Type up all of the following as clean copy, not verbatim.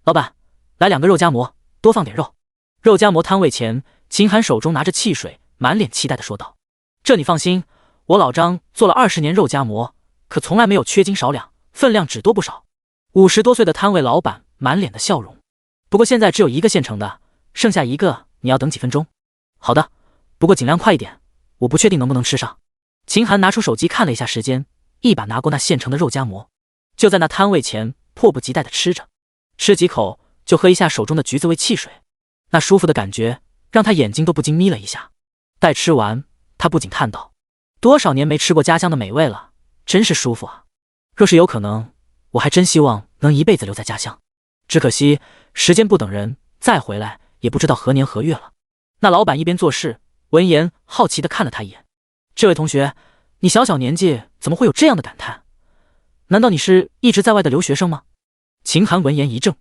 老板，来2个肉夹馍，多放点肉。肉夹馍摊位前，秦寒手中拿着汽水，满脸期待地说道：“这你放心，我老张做了20年肉夹馍，可从来没有缺斤少两，分量只多不少。”50多岁的摊位老板满脸的笑容。不过现在只有1个现成的，剩下1个你要等几分钟？好的，不过尽量快一点，我不确定能不能吃上。秦寒拿出手机看了一下时间，一把拿过那现成的肉夹馍，就在那摊位前迫不及待地吃着。吃几口就喝一下手中的橘子味汽水，那舒服的感觉让他眼睛都不禁眯了一下。待吃完，他不禁叹道：多少年没吃过家乡的美味了，真是舒服啊！若是有可能，我还真希望能一辈子留在家乡。只可惜时间不等人，再回来也不知道何年何月了。那老板一边做事，闻言好奇地看了他一眼：这位同学，你小小年纪怎么会有这样的感叹？难道你是一直在外的留学生吗？秦寒闻言一怔，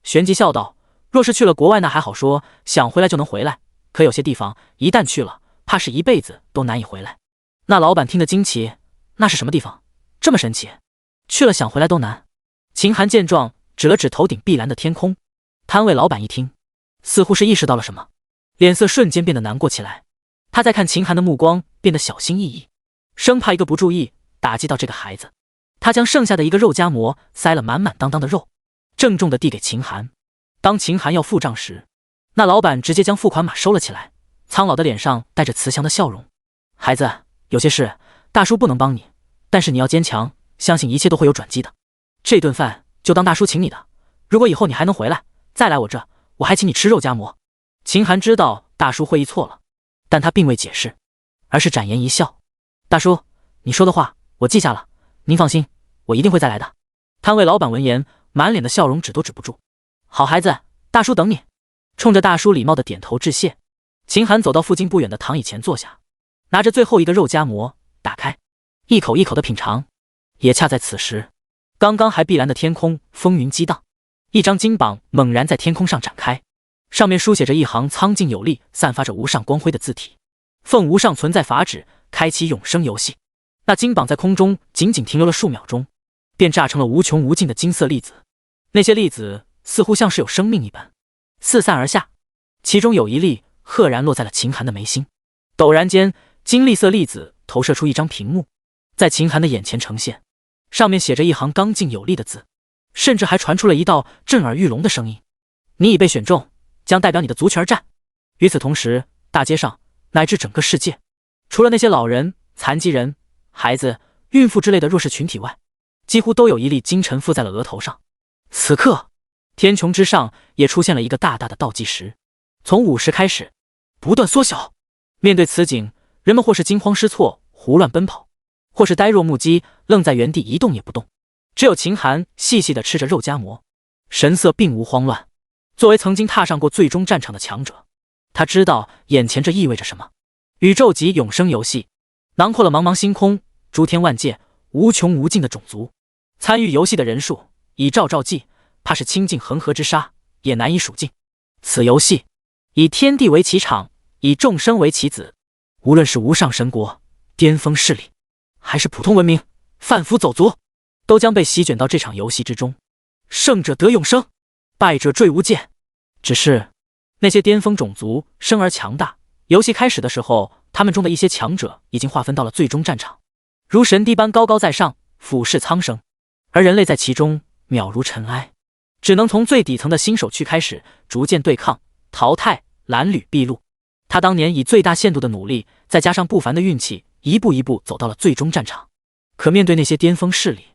旋即笑道：若是去了国外那还好说，想回来就能回来，可有些地方一旦去了，怕是一辈子都难以回来。那老板听得惊奇：那是什么地方？这么神奇？去了想回来都难。秦寒见状，指了指头顶碧蓝的天空。摊位老板一听，似乎是意识到了什么，脸色瞬间变得难过起来。他在看秦寒的目光变得小心翼翼，生怕一个不注意打击到这个孩子。他将剩下的1个肉夹馍塞了满满当当的肉，郑重地递给秦寒。当秦寒要付账时，那老板直接将付款码收了起来，苍老的脸上带着慈祥的笑容：孩子，有些事大叔不能帮你，但是你要坚强，相信一切都会有转机的。这顿饭就当大叔请你的，如果以后你还能回来再来我这，我还请你吃肉夹馍。秦寒知道大叔会意错了，但他并未解释，而是展颜一笑：大叔，你说的话我记下了，您放心，我一定会再来的。摊位老板闻言，满脸的笑容止都止不住：好孩子，大叔等你。冲着大叔礼貌的点头致谢，秦寒走到附近不远的躺椅前坐下，拿着最后1个肉夹馍打开，一口一口的品尝。也恰在此时，刚刚还碧蓝的天空风云激荡，一张金榜猛然在天空上展开，上面书写着一行苍劲有力、散发着无上光辉的字体：奉无上存在法旨，开启永生游戏。那金榜在空中仅仅停留了数秒钟，便炸成了无穷无尽的金色粒子。那些粒子似乎像是有生命一般，四散而下，其中有1粒赫然落在了秦寒的眉心。陡然间，金栗色粒子投射出一张屏幕，在秦寒的眼前呈现，上面写着一行刚劲有力的字，甚至还传出了一道震耳欲聋的声音：你已被选中，将代表你的族群而战。与此同时，大街上乃至整个世界，除了那些老人、残疾人、孩子、孕妇之类的弱势群体外，几乎都有1粒金尘附在了额头上。此刻，天穹之上也出现了一个大大的倒计时，从50开始，不断缩小。面对此景，人们或是惊慌失措，胡乱奔跑，或是呆若木鸡，愣在原地一动也不动。只有秦寒细细地吃着肉夹馍，神色并无慌乱。作为曾经踏上过最终战场的强者，他知道眼前这意味着什么。宇宙级永生游戏囊括了茫茫星空、诸天万界、无穷无尽的种族，参与游戏的人数以兆兆计，怕是倾尽恒河之沙也难以数尽。此游戏以天地为其场，以众生为其子，无论是无上神国、巅峰势力，还是普通文明、贩夫走卒，都将被席卷到这场游戏之中。胜者得永生，败者坠无间。只是那些巅峰种族生而强大，游戏开始的时候，他们中的一些强者已经划分到了最终战场，如神帝般高高在上，俯视苍生，而人类在其中渺如尘埃，只能从最底层的新手区开始，逐渐对抗、淘汰、蓝缕毕露。他当年以最大限度的努力，再加上不凡的运气，一步一步走到了最终战场。可面对那些巅峰势力，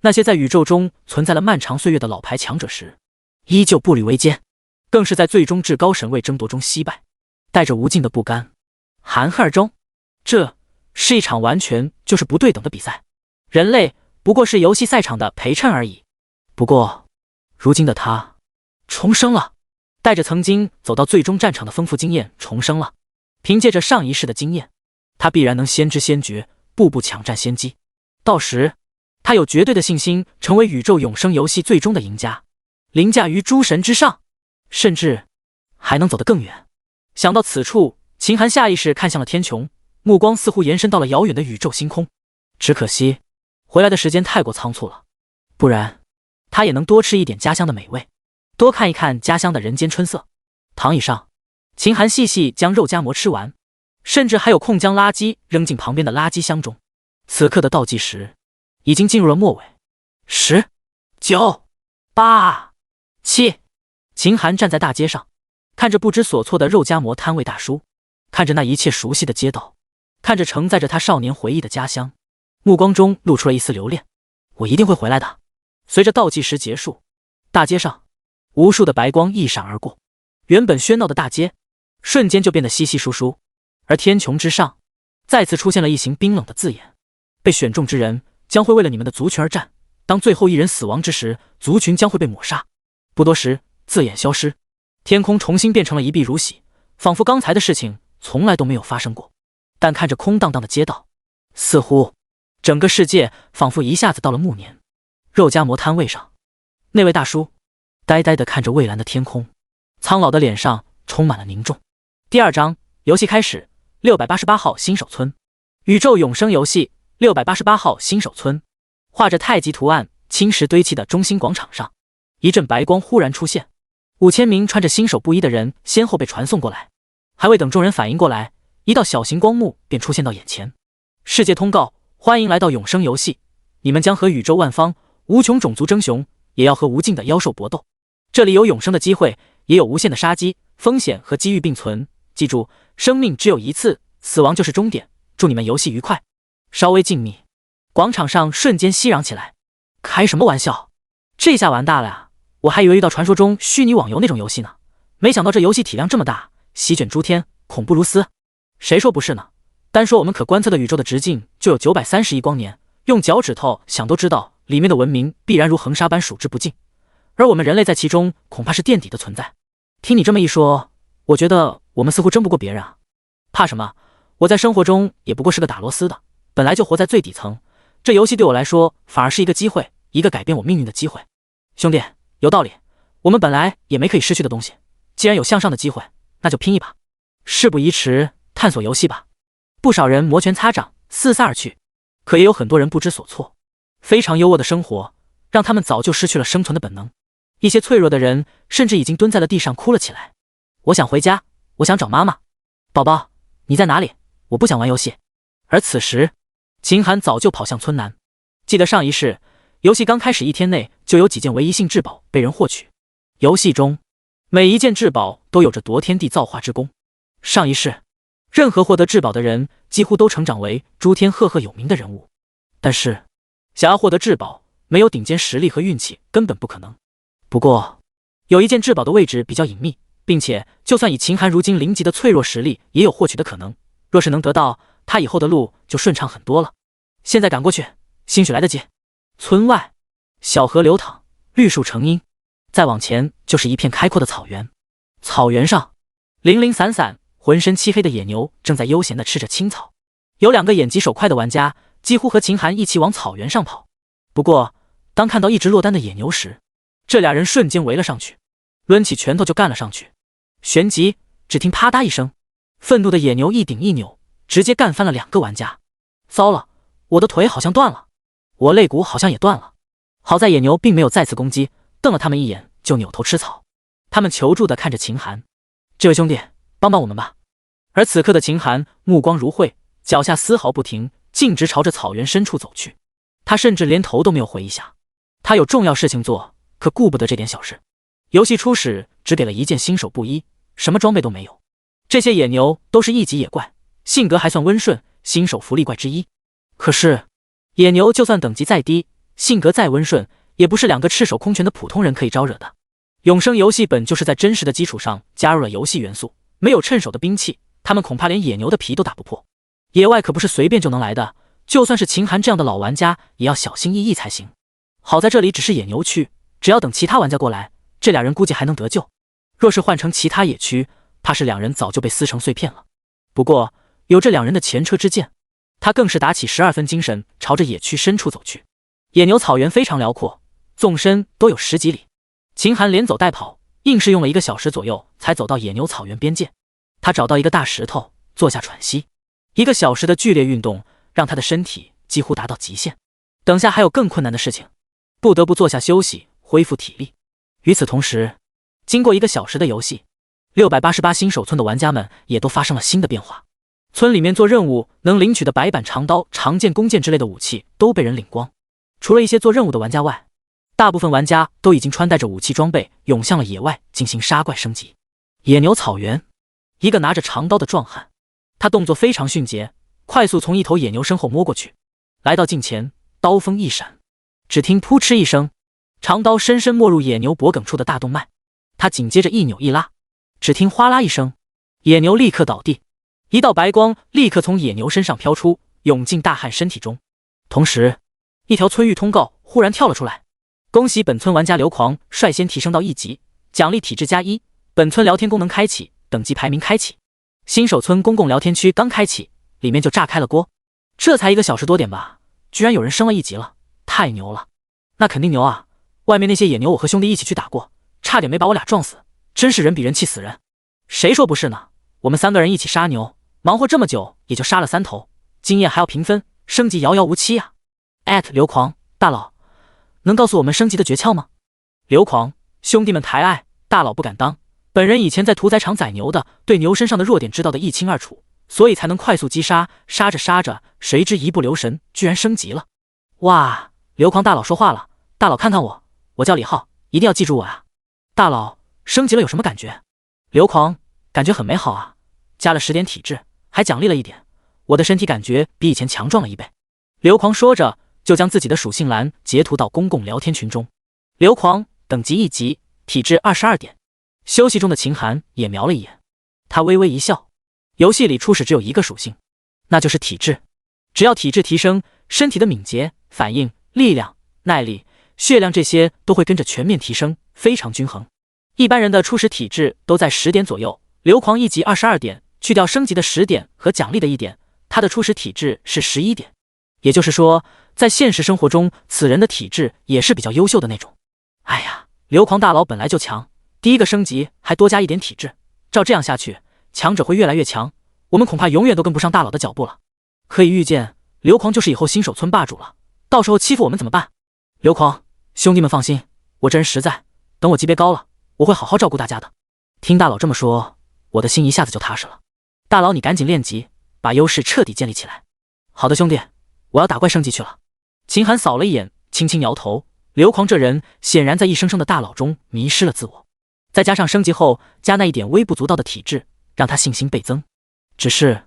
那些在宇宙中存在了漫长岁月的老牌强者时，依旧步履维艰，更是在最终至高神位争夺中惜败，带着无尽的不甘、含恨而终。这是一场完全就是不对等的比赛，人类不过是游戏赛场的陪衬而已。不过，如今的他重生了，带着曾经走到最终战场的丰富经验重生了。凭借着上一世的经验，他必然能先知先觉，步步抢占先机。到时，他有绝对的信心成为宇宙永生游戏最终的赢家，凌驾于诸神之上，甚至还能走得更远。想到此处，秦寒下意识看向了天穹，目光似乎延伸到了遥远的宇宙星空。只可惜，回来的时间太过仓促了，不然他也能多吃一点家乡的美味。多看一看家乡的人间春色。躺椅上，秦寒细细将肉夹馍吃完，甚至还有空将垃圾扔进旁边的垃圾箱中。此刻的倒计时已经进入了末尾，10、9、8、7。秦寒站在大街上，看着不知所措的肉夹馍摊位大叔，看着那一切熟悉的街道，看着承载着他少年回忆的家乡，目光中露出了一丝留恋。我一定会回来的。随着倒计时结束，大街上无数的白光一闪而过，原本喧闹的大街瞬间就变得稀稀疏疏，而天穹之上再次出现了一行冰冷的字眼：被选中之人将会为了你们的族群而战，当最后一人死亡之时，族群将会被抹杀。不多时，字眼消失，天空重新变成了一碧如洗，仿佛刚才的事情从来都没有发生过。但看着空荡荡的街道，似乎整个世界仿佛一下子到了暮年。肉夹馍摊位上，那位大叔呆呆地看着蔚蓝的天空，苍老的脸上充满了凝重。第2章，游戏开始。688号新手村，宇宙永生游戏。688号新手村，画着太极图案青石堆砌的中心广场上，一阵白光忽然出现，5000名穿着新手布衣的人先后被传送过来。还未等众人反应过来，一道小型光幕便出现到眼前。世界通告：欢迎来到永生游戏，你们将和宇宙万方无穷种族争雄，也要和无尽的妖兽搏斗。这里有永生的机会，也有无限的杀机、风险和机遇并存。记住，生命只有一次，死亡就是终点。祝你们游戏愉快。稍微静谧，广场上瞬间熙攘起来。开什么玩笑，这下完大了呀！我还以为遇到传说中虚拟网游那种游戏呢，没想到这游戏体量这么大，席卷诸天，恐怖如斯。谁说不是呢？单说我们可观测的宇宙的直径就有930亿光年，用脚趾头想都知道里面的文明必然如恒沙般数之不尽，而我们人类在其中恐怕是垫底的存在。听你这么一说，我觉得我们似乎争不过别人啊。怕什么？我在生活中也不过是个打螺丝的，本来就活在最底层，这游戏对我来说反而是一个机会，一个改变我命运的机会。兄弟，有道理，我们本来也没可以失去的东西，既然有向上的机会，那就拼一把。事不宜迟，探索游戏吧。不少人摩拳擦掌，四散而去，可也有很多人不知所措。非常优渥的生活让他们早就失去了生存的本能，一些脆弱的人甚至已经蹲在了地上哭了起来。我想回家，我想找妈妈。宝宝，你在哪里？我不想玩游戏。而此时，秦寒早就跑向村南。记得上一世，游戏刚开始1天内就有几件唯一性至宝被人获取。游戏中每一件至宝都有着夺天地造化之功。上一世，任何获得至宝的人几乎都成长为诸天赫赫有名的人物。但是，想要获得至宝，没有顶尖实力和运气根本不可能。不过，有一件至宝的位置比较隐秘，并且就算以秦寒如今0级的脆弱实力，也有获取的可能。若是能得到，他以后的路就顺畅很多了。现在赶过去，兴许来得及。村外，小河流淌，绿树成荫，再往前就是一片开阔的草原。草原上，零零散散、浑身漆黑的野牛正在悠闲地吃着青草。有2个眼疾手快的玩家几乎和秦寒一起往草原上跑。不过，当看到一直落单的野牛时，这俩人瞬间围了上去，抡起拳头就干了上去。旋即，只听啪嗒一声，愤怒的野牛一顶一扭，直接干翻了2个玩家。糟了，我的腿好像断了，我肋骨好像也断了。好在野牛并没有再次攻击，瞪了他们一眼就扭头吃草。他们求助地看着秦寒：“这位兄弟，帮帮我们吧。”而此刻的秦寒目光如晦，脚下丝毫不停，径直朝着草原深处走去。他甚至连头都没有回一下。他有重要事情做，可顾不得这点小事。游戏初始只给了1件新手布衣，什么装备都没有。这些野牛都是1级野怪，性格还算温顺，新手福利怪之一。可是，野牛就算等级再低，性格再温顺，也不是2个赤手空拳的普通人可以招惹的。永生游戏本就是在真实的基础上加入了游戏元素，没有趁手的兵器，他们恐怕连野牛的皮都打不破。野外可不是随便就能来的，就算是秦寒这样的老玩家，也要小心翼翼才行。好在这里只是野牛区，只要等其他玩家过来，这俩人估计还能得救。若是换成其他野区，怕是2人早就被撕成碎片了。不过有这2人的前车之鉴，他更是打起12分精神，朝着野区深处走去。野牛草原非常辽阔，纵深都有10几里。秦寒连走带跑，硬是用了1个小时左右才走到野牛草原边界。他找到一个大石头，坐下喘息。1个小时的剧烈运动让他的身体几乎达到极限，等下还有更困难的事情，不得不坐下休息，恢复体力。与此同时，经过1个小时的游戏，688新手村的玩家们也都发生了新的变化。村里面做任务能领取的白板、长刀、长剑、弓箭之类的武器都被人领光。除了一些做任务的玩家外，大部分玩家都已经穿戴着武器装备，涌向了野外进行杀怪升级。野牛草原，一个拿着长刀的壮汉，他动作非常迅捷，快速从一头野牛身后摸过去，来到近前，刀锋一闪，只听扑哧一声，长刀深深没入野牛脖颈处的大动脉。他紧接着一扭一拉，只听哗啦一声，野牛立刻倒地，一道白光立刻从野牛身上飘出，涌进大汉身体中。同时，一条村域通告忽然跳了出来：恭喜本村玩家刘狂率先提升到1级，奖励体质+1，本村聊天功能开启，等级排名开启。新手村公共聊天区刚开启，里面就炸开了锅。这才1个小时多点吧，居然有人升了1级了，太牛了！那肯定牛啊！外面那些野牛我和兄弟一起去打过，差点没把我俩撞死，真是人比人气死人。谁说不是呢？我们3个人一起杀牛，忙活这么久也就杀了3头，经验还要平分，升级遥遥无期啊！刘狂大佬，能告诉我们升级的诀窍吗？刘狂，兄弟们抬爱，大佬不敢当。本人以前在屠宰场宰牛的，对牛身上的弱点知道的一清二楚，所以才能快速击杀，杀着杀着，谁知一不留神，居然升级了。哇，刘狂大佬说话了，大佬看看我，我叫李浩，一定要记住我啊！大佬，升级了有什么感觉？刘狂，感觉很美好啊，加了10点体质，还奖励了1点，我的身体感觉比以前强壮了1倍。刘狂说着，就将自己的属性栏截图到公共聊天群中。刘狂，等级1级，体质22点。休息中的秦寒也瞄了一眼，他微微一笑。游戏里初始只有1个属性，那就是体质。只要体质提升，身体的敏捷、反应、力量、耐力、血量这些都会跟着全面提升，非常均衡。一般人的初始体质都在10点左右，刘狂1级22点，去掉升级的10点和奖励的1点，他的初始体质是11点。也就是说，在现实生活中，此人的体质也是比较优秀的那种。哎呀，刘狂大佬本来就强，第1个升级还多加1点体质，照这样下去，强者会越来越强，我们恐怕永远都跟不上大佬的脚步了。可以预见，刘狂就是以后新手村霸主了，到时候欺负我们怎么办？刘狂，兄弟们放心，我这人实在，等我级别高了，我会好好照顾大家的。听大佬这么说，我的心一下子就踏实了。大佬你赶紧练级，把优势彻底建立起来。好的兄弟，我要打怪升级去了。秦寒扫了一眼，轻轻摇头。刘狂这人显然在一声声的大佬中迷失了自我，再加上升级后加那1点微不足道的体质，让他信心倍增。只是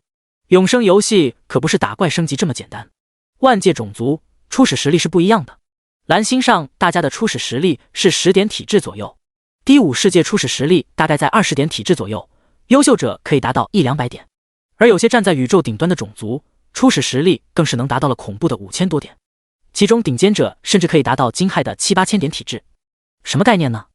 永生游戏可不是打怪升级这么简单，万界种族初始实力是不一样的。蓝星上大家的初始实力是10点体质左右，第5世界初始实力大概在20点体质左右，优秀者可以达到100-200点，而有些站在宇宙顶端的种族，初始实力更是能达到了恐怖的5000多点，其中顶尖者甚至可以达到惊骇的7-8千点体质。什么概念呢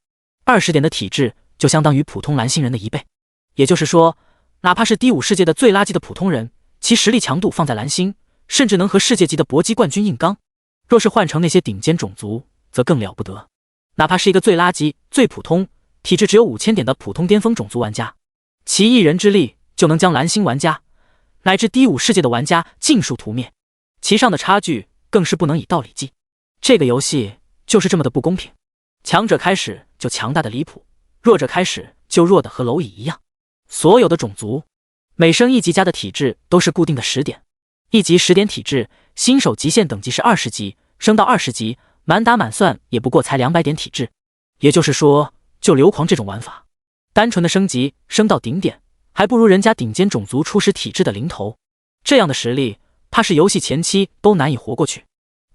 ？20点的体质就相当于普通蓝星人的1倍，也就是说，哪怕是第5世界的最垃圾的普通人，其实力强度放在蓝星，甚至能和世界级的搏击冠军硬刚。若是换成那些顶尖种族，则更了不得，哪怕是一个最垃圾、最普通、体质只有5000点的普通巅峰种族玩家，其一人之力就能将蓝星玩家乃至第5世界的玩家尽数屠灭，其上的差距更是不能以道理计。这个游戏就是这么的不公平，强者开始就强大的离谱，弱者开始就弱的和蝼蚁一样。所有的种族每升1级加的体质都是固定的10点，1级10点体质，新手极限等级是20级，升到20级，满打满算也不过才200点体质。也就是说，就刘狂这种玩法，单纯的升级升到顶点，还不如人家顶尖种族初始体质的零头。这样的实力，怕是游戏前期都难以活过去。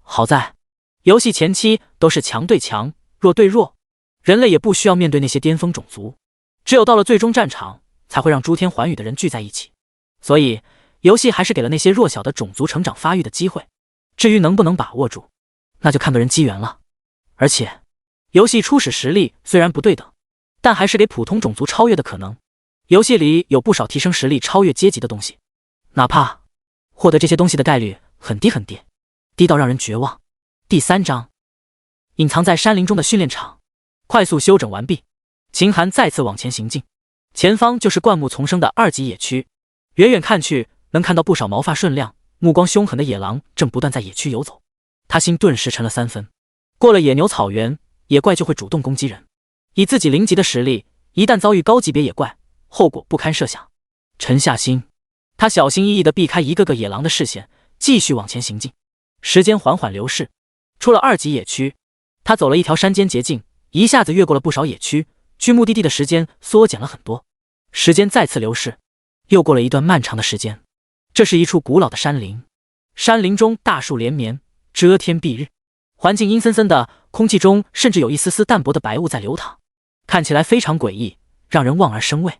好在游戏前期都是强对强，弱对弱，人类也不需要面对那些巅峰种族，只有到了最终战场，才会让诸天寰宇的人聚在一起。所以游戏还是给了那些弱小的种族成长发育的机会，至于能不能把握住，那就看个人机缘了。而且游戏初始实力虽然不对等，但还是给普通种族超越的可能。游戏里有不少提升实力超越阶级的东西，哪怕获得这些东西的概率很低很低，低到让人绝望。第3章，隐藏在山林中的训练场。快速休整完毕，秦寒再次往前行进，前方就是灌木丛生的2级野区，远远看去能看到不少毛发顺亮、目光凶狠的野狼正不断在野区游走。他心顿时沉了3分。过了野牛草原，野怪就会主动攻击人，以自己0级的实力，一旦遭遇高级别野怪，后果不堪设想。沉下心，他小心翼翼地避开一个个野狼的视线，继续往前行进。时间缓缓流逝，出了2级野区，他走了一条山间捷径，一下子越过了不少野区，距目的地的时间缩减了很多。时间再次流逝，又过了一段漫长的时间。这是一处古老的山林，山林中大树连绵，遮天蔽日，环境阴森森的，空气中甚至有一丝丝淡薄的白雾在流淌，看起来非常诡异，让人望而生畏。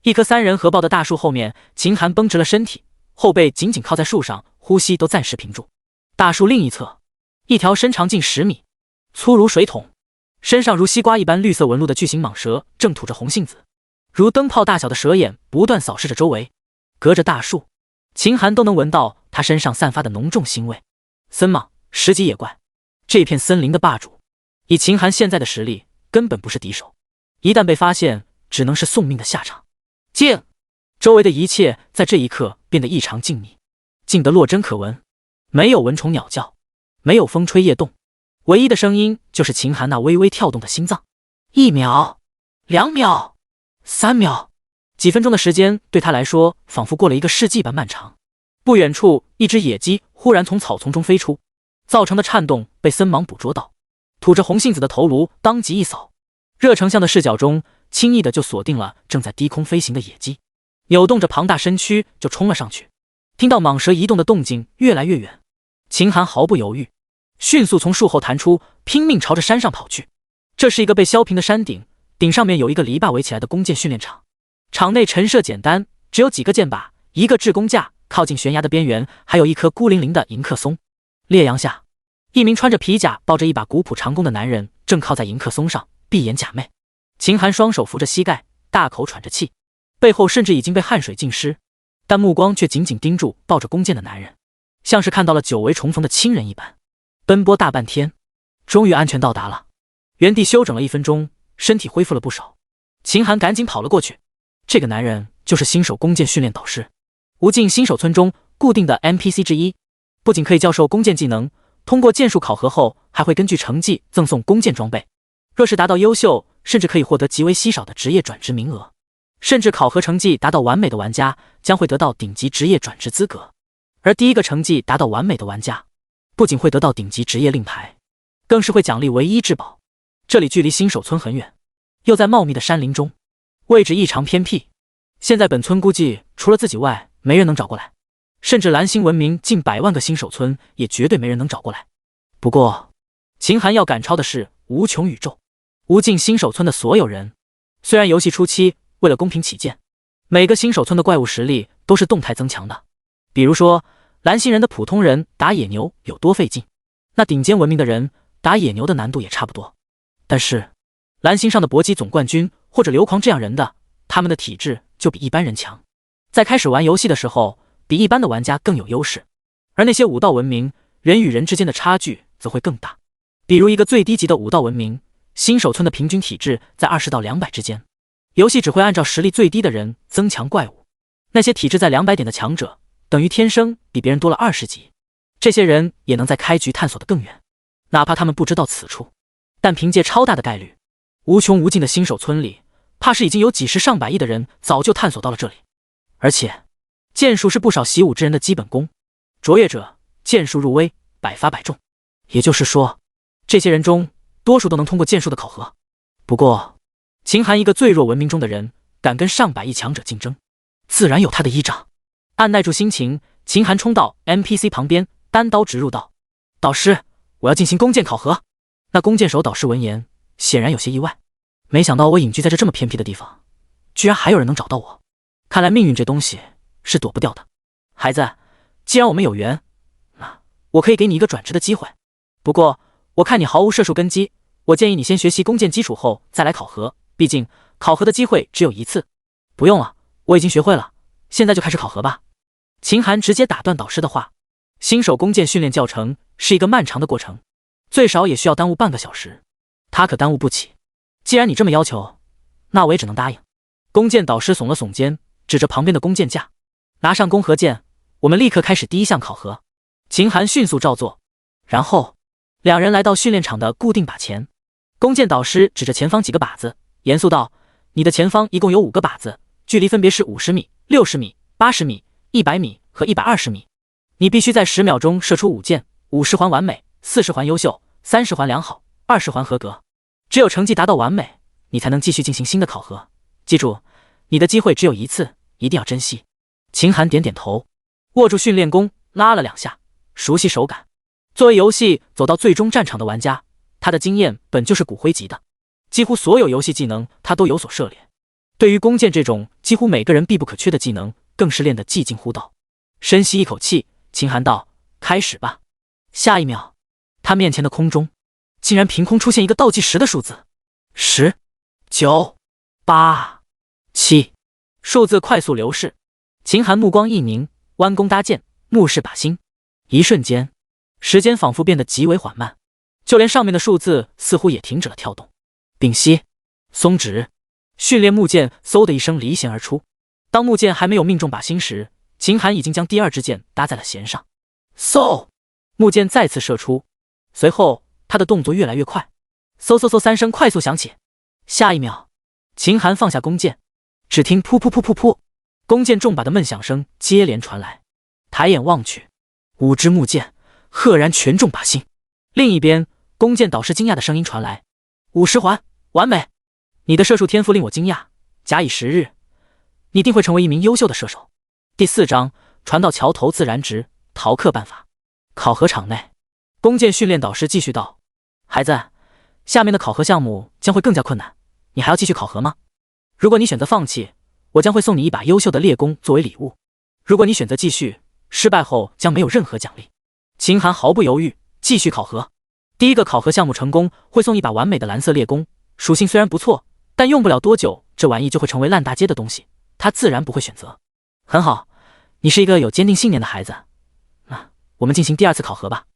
一棵3人合抱的大树后面，秦寒绷直了身体，后背紧紧靠在树上，呼吸都暂时屏住。大树另一侧，一条身长近10米、粗如水桶、身上如西瓜一般绿色纹路的巨型蟒蛇正吐着红杏子，如灯泡大小的蛇眼不断扫视着周围。隔着大树，秦寒都能闻到它身上散发的浓重腥味。森蟒10级野怪，这片森林的霸主，以秦寒现在的实力根本不是敌手，一旦被发现，只能是送命的下场。静！周围的一切在这一刻变得异常静谧，静得落针可闻，没有蚊虫鸟叫，没有风吹叶动，唯一的声音就是秦寒那微微跳动的心脏。1秒、2秒、3秒，几分钟的时间对他来说仿佛过了一个世纪般漫长。不远处，一只野鸡忽然从草丛中飞出，造成的颤动被森蟒捕捉到，吐着红杏子的头颅当即一扫，热成像的视角中轻易的就锁定了正在低空飞行的野鸡，扭动着庞大身躯就冲了上去。听到蟒蛇移动的动静越来越远，秦寒毫不犹豫，迅速从树后弹出，拼命朝着山上跑去。这是一个被削平的山顶，顶上面有一个篱笆围起来的弓箭训练场，场内陈设简单，只有几个箭靶，一个制弓架，靠近悬崖的边缘还有一棵孤零零的迎客松。烈阳下，一名穿着皮甲抱着一把古朴长弓的男人正靠在迎客松上闭眼假寐。秦寒双手扶着膝盖，大口喘着气，背后甚至已经被汗水浸湿，但目光却紧紧盯住抱着弓箭的男人，像是看到了久违重逢的亲人一般。奔波大半天，终于安全到达了。原地休整了1分钟，身体恢复了不少。秦寒赶紧跑了过去，这个男人就是新手弓箭训练导师，无尽新手村中固定的 NPC 之一，不仅可以教授弓箭技能，通过剑术考核后还会根据成绩赠送弓箭装备，若是达到优秀，甚至可以获得极为稀少的职业转职名额，甚至考核成绩达到完美的玩家将会得到顶级职业转职资格，而第一个成绩达到完美的玩家不仅会得到顶级职业令牌，更是会奖励唯一至宝。这里距离新手村很远，又在茂密的山林中，位置异常偏僻，现在本村估计除了自己外没人能找过来，甚至蓝星文明近100万个新手村也绝对没人能找过来。不过秦寒要赶超的是无穷宇宙无尽新手村的所有人。虽然游戏初期为了公平起见，每个新手村的怪物实力都是动态增强的，比如说蓝星人的普通人打野牛有多费劲，那顶尖文明的人打野牛的难度也差不多。但是蓝星上的搏击总冠军或者流狂这样人的，他们的体质就比一般人强，在开始玩游戏的时候比一般的玩家更有优势。而那些武道文明，人与人之间的差距则会更大，比如一个最低级的武道文明，新手村的平均体质在20到200之间，游戏只会按照实力最低的人增强怪物，那些体质在200点的强者等于天生比别人多了20级，这些人也能在开局探索得更远，哪怕他们不知道此处，但凭借超大的概率，无穷无尽的新手村里怕是已经有几十上百亿的人早就探索到了这里。而且剑术是不少习武之人的基本功，卓越者剑术入微，百发百中，也就是说这些人中多数都能通过剑术的考核。不过秦寒一个最弱文明中的人敢跟上百亿强者竞争，自然有他的依仗。按耐住心情，秦寒冲到 NPC 旁边，单刀直入道：导师，我要进行弓箭考核。那弓箭手导师闻言显然有些意外，没想到我隐居在这么偏僻的地方，居然还有人能找到我，看来命运这东西是躲不掉的。孩子，既然我们有缘，那我可以给你一个转职的机会，不过我看你毫无射术根基，我建议你先学习弓箭基础后再来考核，毕竟考核的机会只有1次。不用了，我已经学会了，现在就开始考核吧。秦寒直接打断导师的话，新手弓箭训练教程是一个漫长的过程，最少也需要耽误半个小时，他可耽误不起。既然你这么要求，那我也只能答应。弓箭导师耸了耸肩，指着旁边的弓箭架，拿上弓和箭，我们立刻开始第1项考核。秦寒迅速照做，然后2人来到训练场的固定靶前，弓箭导师指着前方几个靶子，严肃道：“你的前方一共有5个靶子，距离分别是50米、60米、80米、100米和120米。你必须在10秒钟射出5箭，50环完美，40环优秀，30环良好，20环合格。只有成绩达到完美，你才能继续进行新的考核。记住，你的机会只有一次，一定要珍惜。”秦寒点点头，握住训练弓，拉了2下，熟悉手感。作为游戏走到最终战场的玩家，他的经验本就是骨灰级的，几乎所有游戏技能他都有所涉猎。对于弓箭这种几乎每个人必不可缺的技能，更是练得技惊乎道。深吸一口气，秦寒道：“开始吧。”下一秒，他面前的空中竟然凭空出现一个倒计时的数字：10、9、8、7，数字快速流逝。秦寒目光一凝，弯弓搭箭，目视靶心。一瞬间，时间仿佛变得极为缓慢，就连上面的数字似乎也停止了跳动。屏息，松指，训练木箭嗖的一声离弦而出。当木箭还没有命中靶心时，秦寒已经将第2支箭搭在了弦上。嗖，木箭再次射出，随后他的动作越来越快。嗖嗖嗖3声快速响起。下一秒，秦寒放下弓箭，只听噗噗噗噗噗，弓箭中靶的闷响声接连传来。抬眼望去，5支木箭赫然全中靶心。另一边，弓箭导师惊讶的声音传来：“50环，完美！你的射术天赋令我惊讶，假以时日，你定会成为一名优秀的射手。”第4章传到桥头自然直，逃课办法。考核场内，弓箭训练导师继续道：“孩子，下面的考核项目将会更加困难，你还要继续考核吗？如果你选择放弃，我将会送你一把优秀的猎弓作为礼物；如果你选择继续，失败后将没有任何奖励。”秦寒毫不犹豫，继续考核。第1个考核项目成功，会送一把完美的蓝色猎弓，属性虽然不错，但用不了多久，这玩意就会成为烂大街的东西，他自然不会选择。很好，你是一个有坚定信念的孩子。那我们进行第2次考核吧。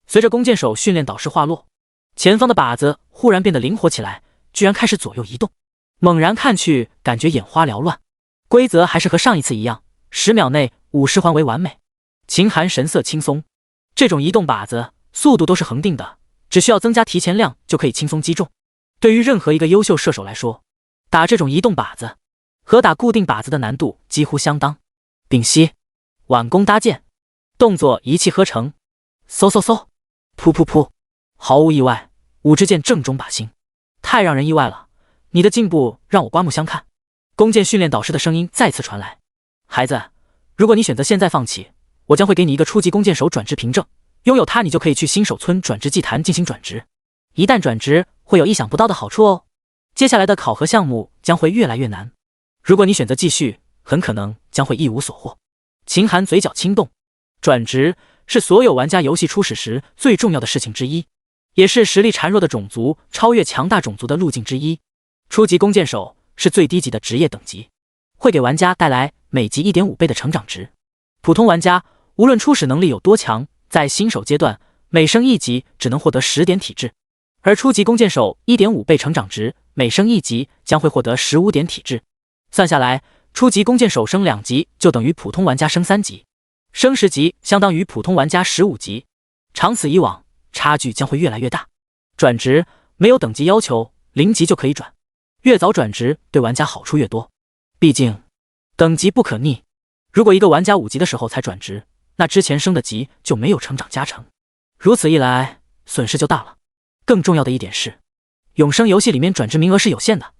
随着弓箭手训练导师话落，前方的靶子忽然变得灵活起来，居然开始左右移动。猛然看去，感觉眼花缭乱。规则还是和上一次一样，10秒内50环为完美。秦寒神色轻松，这种移动靶子速度都是恒定的，只需要增加提前量就可以轻松击中。对于任何一个优秀射手来说，打这种移动靶子和打固定靶子的难度几乎相当。屏息，挽弓搭箭，动作一气呵成。嗖嗖嗖，噗噗噗，毫无意外，5支箭正中靶心。太让人意外了，你的进步让我刮目相看。弓箭训练导师的声音再次传来：“孩子，如果你选择现在放弃，我将会给你一个初级弓箭手转职凭证，拥有它你就可以去新手村转职祭坛进行转职。一旦转职，会有意想不到的好处哦。接下来的考核项目将会越来越难，如果你选择继续，很可能将会一无所获。”秦寒嘴角轻动，转职是所有玩家游戏初始时最重要的事情之一，也是实力孱弱的种族超越强大种族的路径之一。初级弓箭手是最低级的职业等级，会给玩家带来每级 1.5 倍的成长值。普通玩家无论初始能力有多强，在新手阶段每升1级只能获得10点体质，而初级弓箭手 1.5 倍成长值，每升1级将会获得15点体质。算下来，初级弓箭手升2级就等于普通玩家升3级，升10级相当于普通玩家15级。长此以往，差距将会越来越大。转职没有等级要求，0级就可以转，越早转职对玩家好处越多。毕竟等级不可逆，如果一个玩家5级的时候才转职，那之前升的级就没有成长加成，如此一来损失就大了。更重要的一点是，永生游戏里面转职名额是有限的，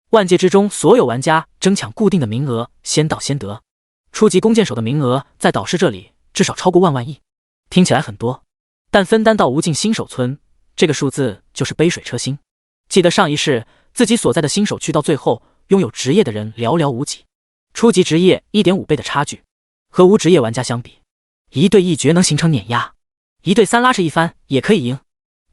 万界之中所有玩家争抢固定的名额，先到先得。初级弓箭手的名额在导师这里至少超过万亿，听起来很多，但分担到无尽新手村，这个数字就是杯水车薪。记得上一世自己所在的新手区到最后拥有职业的人寥寥无几，初级职业 1.5 倍的差距，和无职业玩家相比，一对一决能形成碾压，一对3拉扯一番也可以赢。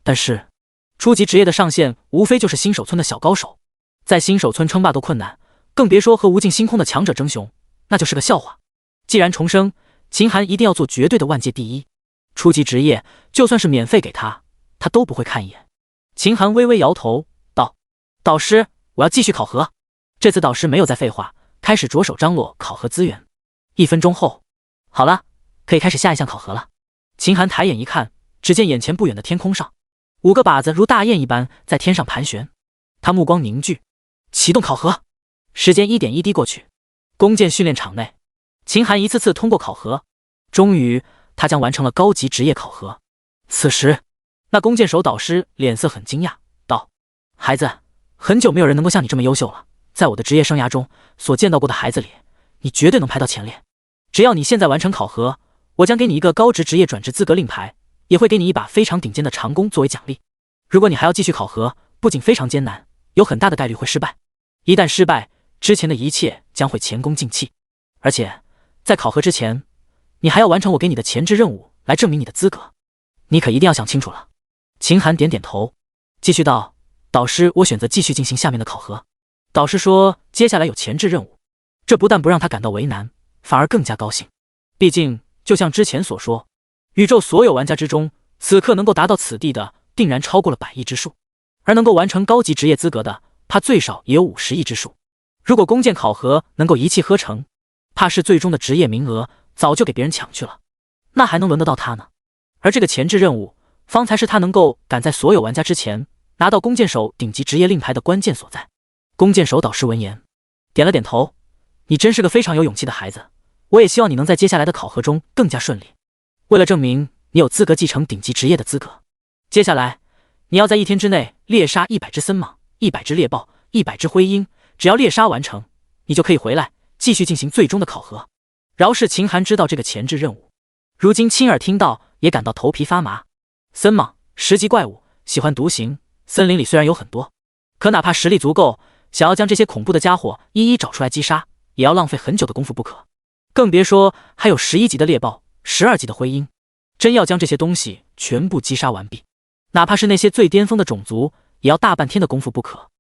但是初级职业的上限无非就是新手村的小高手，在新手村称霸都困难，更别说和无尽星空的强者争雄，那就是个笑话。既然重生，秦寒一定要做绝对的万界第一，初级职业就算是免费给他，他都不会看一眼。秦寒微微摇头道：“导师，我要继续考核。”这次导师没有再废话，开始着手张罗考核资源。1分钟后，好了，可以开始下一项考核了。秦寒抬眼一看，只见眼前不远的天空上，5个靶子如大雁一般在天上盘旋。他目光凝聚，启动考核。时间一点一滴过去，弓箭训练场内，秦寒一次次通过考核，终于他将完成了高级职业考核。此时，那弓箭手导师脸色很惊讶，道：“孩子，很久没有人能够像你这么优秀了，在我的职业生涯中所见到过的孩子里，你绝对能排到前列。只要你现在完成考核，我将给你一个高职职业转职资格令牌，也会给你一把非常顶尖的长弓作为奖励。如果你还要继续考核，不仅非常艰难，有很大的概率会失败。一旦失败，之前的一切将会前功尽弃。而且，在考核之前，你还要完成我给你的前置任务来证明你的资格。你可一定要想清楚了。”秦寒点点头，继续道：“导师，我选择继续进行下面的考核。”导师说接下来有前置任务，这不但不让他感到为难，反而更加高兴。毕竟就像之前所说，宇宙所有玩家之中，此刻能够达到此地的定然超过了100亿之数，而能够完成高级职业资格的，怕最少也有50亿之数。如果弓箭考核能够一气呵成，怕是最终的职业名额早就给别人抢去了，那还能轮得到他呢？而这个前置任务，方才是他能够赶在所有玩家之前拿到弓箭手顶级职业令牌的关键所在。弓箭手导师闻言点了点头：“你真是个非常有勇气的孩子，我也希望你能在接下来的考核中更加顺利。为了证明你有资格继承顶级职业的资格，接下来你要在1天之内猎杀100只森蟒、100只猎豹、100只灰鹰，只要猎杀完成，你就可以回来继续进行最终的考核。”饶是秦寒知道这个前置任务，如今亲耳听到也感到头皮发麻。森蟒10级怪物，喜欢独行，森林里虽然有很多，可哪怕实力足够，想要将这些恐怖的家伙一一找出来击杀，也要浪费很久的功夫不可。更别说还有11级的猎豹、12级的灰鹰，真要将这些东西全部击杀完毕，哪怕是那些最巅峰的种族，也要大半天的功夫不可。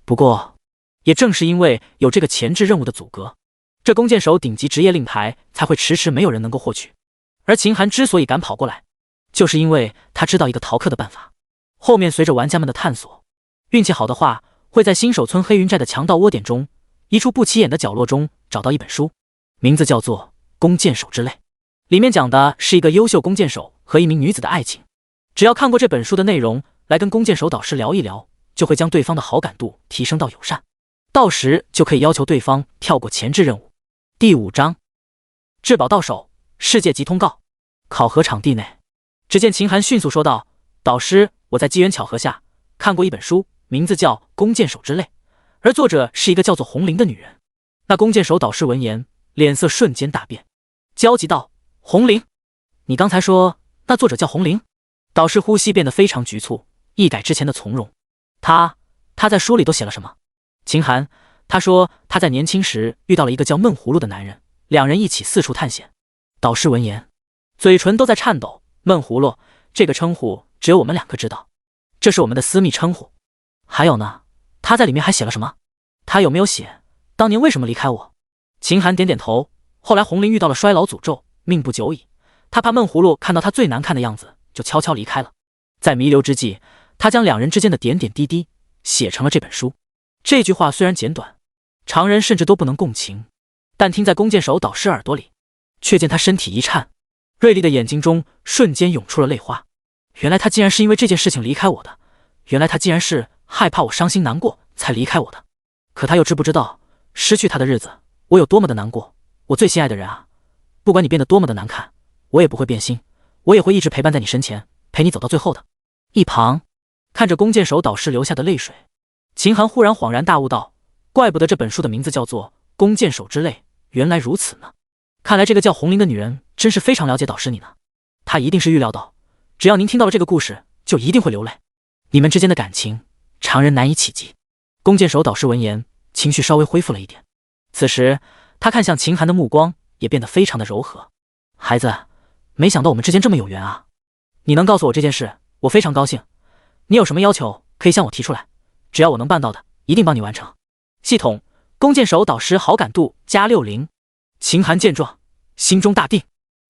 不过，也正是因为有这个前置任务的阻隔，这弓箭手顶级职业令牌才会迟迟没有人能够获取。而秦寒之所以敢跑过来，就是因为他知道一个逃课的办法。后面随着玩家们的探索，运气好的话，会在新手村黑云寨的强盗窝点中一处不起眼的角落中找到一本书，名字叫做《弓箭手之泪》，里面讲的是一个优秀弓箭手和一名女子的爱情。只要看过这本书的内容来跟弓箭手导师聊一聊，就会将对方的好感度提升到友善，到时就可以要求对方跳过前置任务。第5章，至宝到手，世界级通告。考核场地内，只见秦寒迅速说道：“导师，我在机缘巧合下看过一本书，名字叫《弓箭手之泪》，而作者是一个叫做红绫的女人。”那弓箭手导师闻言，脸色瞬间大变，焦急道：“红绫？你刚才说那作者叫红绫？”导师呼吸变得非常局促，一改之前的从容。他在书里都写了什么？秦寒，他说他在年轻时遇到了一个叫闷葫芦的男人，两人一起四处探险。导师闻言，嘴唇都在颤抖。闷葫芦这个称呼只有我们2个知道，这是我们的私密称呼。还有呢？他在里面还写了什么？他有没有写当年为什么离开我？秦寒点点头。后来红绫遇到了衰老诅咒，命不久矣，他怕闷葫芦看到他最难看的样子，就悄悄离开了。在弥留之际，他将2人之间的点点滴滴写成了这本书。这句话虽然简短，常人甚至都不能共情，但听在弓箭手导师耳朵里，却见他身体一颤，锐利的眼睛中瞬间涌出了泪花。原来他竟然是因为这件事情离开我的，原来他竟然是害怕我伤心难过才离开我的。可他又知不知道，失去他的日子我有多么的难过？我最心爱的人啊，不管你变得多么的难看，我也不会变心，我也会一直陪伴在你身前，陪你走到最后的。一旁看着弓箭手导师流下的泪水，秦寒忽然恍然大悟道：怪不得这本书的名字叫做《弓箭手之泪》，原来如此呢。看来这个叫红绫的女人真是非常了解导师你呢。她一定是预料到，只要您听到了这个故事，就一定会流泪。你们之间的感情，常人难以企及。弓箭手导师闻言，情绪稍微恢复了一点。此时，他看向秦寒的目光也变得非常的柔和。孩子，没想到我们之间这么有缘啊！你能告诉我这件事，我非常高兴。你有什么要求可以向我提出来，只要我能办到的，一定帮你完成。系统，弓箭手导师好感度+60。秦寒见状，心中大定，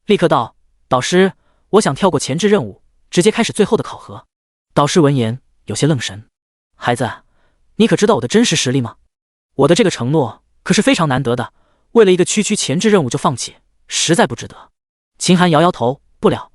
立刻道：导师，我想跳过前置任务，直接开始最后的考核。导师闻言有些愣神：孩子，你可知道我的真实实力吗？我的这个承诺可是非常难得的，为了一个区前置任务就放弃，实在不值得。秦寒摇摇头：不了，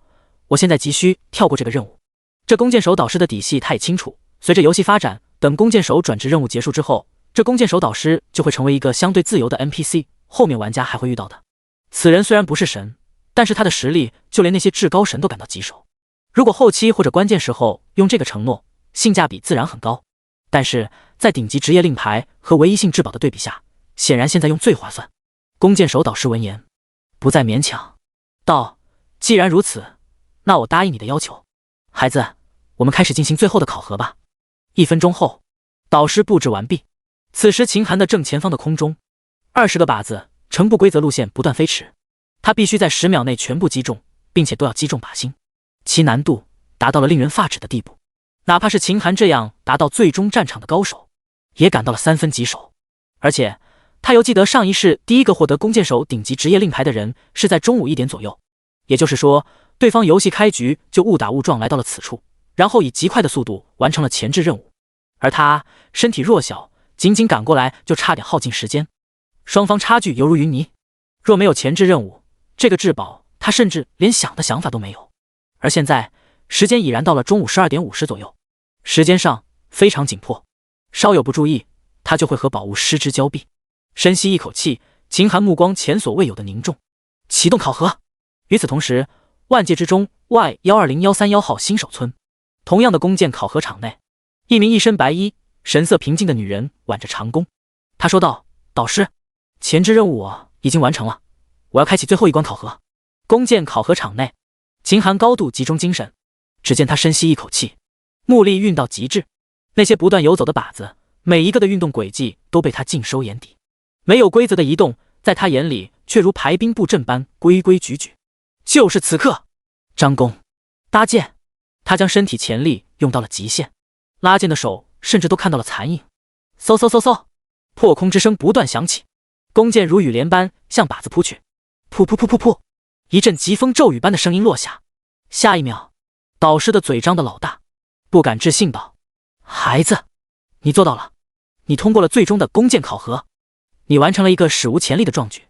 我现在急需跳过这个任务。这弓箭手导师的底细他也清楚，随着游戏发展，等弓箭手转职任务结束之后，这弓箭手导师就会成为一个相对自由的 NPC， 后面玩家还会遇到的。此人虽然不是神，但是他的实力就连那些至高神都感到棘手。如果后期或者关键时候用这个承诺，性价比自然很高。但是在顶级职业令牌和唯一性至宝的对比下，显然现在用最划算。弓箭手导师闻言，不再勉强，道：“既然如此，那我答应你的要求。孩子，我们开始进行最后的考核吧。”1分钟后，导师布置完毕。此时秦寒的正前方的空中，20个靶子呈不规则路线不断飞驰，他必须在10秒内全部击中，并且都要击中靶心，其难度达到了令人发指的地步。哪怕是秦寒这样达到最终战场的高手，也感到了3分棘手。而且他犹记得上一世第一个获得弓箭手顶级职业令牌的人是在中午1点左右，也就是说，对方游戏开局就误打误撞来到了此处，然后以极快的速度完成了前置任务，而他身体弱小，仅仅赶过来就差点耗尽时间，双方差距犹如云泥。若没有前置任务，这个至宝他甚至连想的想法都没有。而现在时间已然到了中午12点50左右，时间上非常紧迫，稍有不注意，他就会和宝物失之交臂。深吸一口气，秦寒目光前所未有的凝重，启动考核。与此同时，万界之中 Y120-131号新手村，同样的弓箭考核场内，一名一身白衣神色平静的女人挽着长弓，她说道：“导师，前置任务我已经完成了，我要开启最后一关考核。”弓箭考核场内，秦寒高度集中精神，只见他深吸一口气，目力运到极致，那些不断游走的靶子，每一个的运动轨迹都被他尽收眼底，没有规则的移动，在他眼里却如排兵布阵般规规矩矩。就是此刻，张弓搭箭，他将身体潜力用到了极限，拉箭的手甚至都看到了残影。嗖嗖嗖嗖，破空之声不断响起，弓箭如雨连般向靶子扑去。噗噗噗噗噗，一阵疾风骤雨般的声音落下。下一秒，导师的嘴张得老大，不敢置信道：“孩子，你做到了，你通过了最终的弓箭考核，你完成了一个史无前例的壮举。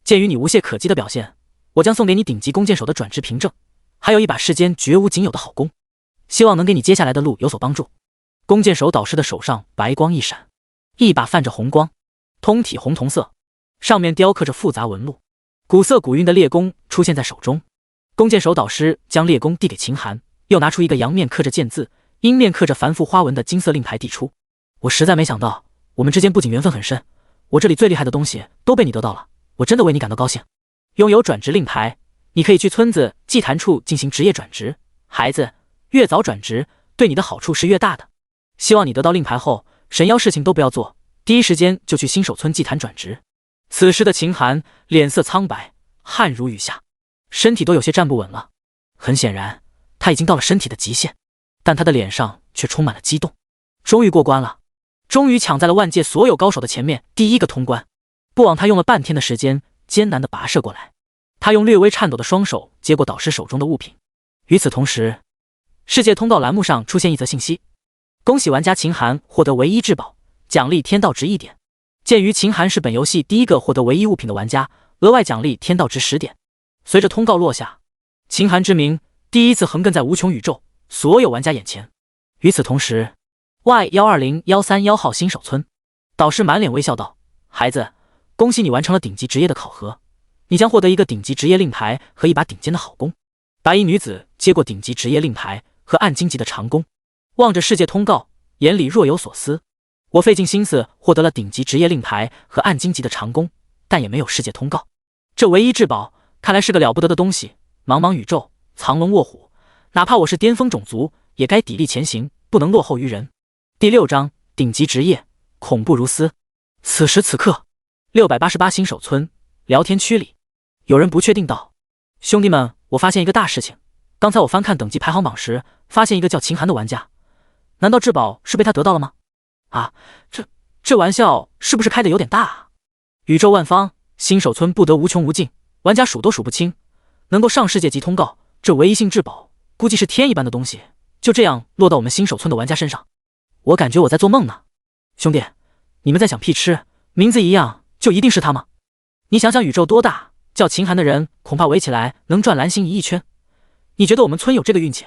鉴于你无懈可击的表现，我将送给你顶级弓箭手的转职凭证，还有一把世间绝无仅有的好弓，希望能给你接下来的路有所帮助。”弓箭手导师的手上白光一闪，一把泛着红光，通体红铜色，上面雕刻着复杂纹路，古色古韵的烈弓出现在手中。弓箭手导师将烈弓递给秦寒，又拿出一个阳面刻着剑字，阴面刻着繁复花纹的金色令牌递出。我实在没想到，我们之间不仅缘分很深，我这里最厉害的东西都被你得到了，我真的为你感到高兴。拥有转职令牌，你可以去村子祭坛处进行职业转职。孩子，越早转职，对你的好处是越大的。希望你得到令牌后，神妖事情都不要做，第一时间就去新手村祭坛转职。此时的秦寒脸色苍白，汗如雨下，身体都有些站不稳了。很显然，他已经到了身体的极限，但他的脸上却充满了激动。终于过关了，终于抢在了万界所有高手的前面，第一个通关。不枉他用了半天的时间，艰难地跋涉过来。他用略微颤抖的双手接过导师手中的物品。与此同时，世界通告栏目上出现一则信息：恭喜玩家秦寒获得唯一至宝，奖励天道值1点。鉴于秦寒是本游戏第一个获得唯一物品的玩家，额外奖励天道值10点。随着通告落下，秦寒之名第一次横亘在无穷宇宙所有玩家眼前。与此同时， Y120-131号新手村，导师满脸微笑道：“孩子，恭喜你完成了顶级职业的考核，你将获得一个顶级职业令牌和一把顶尖的好弓。”白衣女子接过顶级职业令牌和暗金级的长弓，望着世界通告，眼里若有所思。我费尽心思获得了顶级职业令牌和暗金级的长弓，但也没有世界通告。这唯一至宝看来是个了不得的东西。茫茫宇宙，藏龙卧虎，哪怕我是巅峰种族，也该砥砺前行，不能落后于人。第6章顶级职业，恐怖如斯。此时此刻，688新手村聊天区里，有人不确定道：“兄弟们，我发现一个大事情。刚才我翻看等级排行榜时，发现一个叫秦寒的玩家，难道至宝是被他得到了吗？啊，这玩笑是不是开得有点大啊？宇宙万方，新手村不得无穷无尽，玩家数都数不清，能够上世界级通告，这唯一性至宝估计是天一般的东西，就这样落到我们新手村的玩家身上，我感觉我在做梦呢。兄弟，你们在想屁吃？名字一样就一定是他吗？你想想宇宙多大，叫秦寒的人恐怕围起来能转蓝星1亿圈。你觉得我们村有这个运气？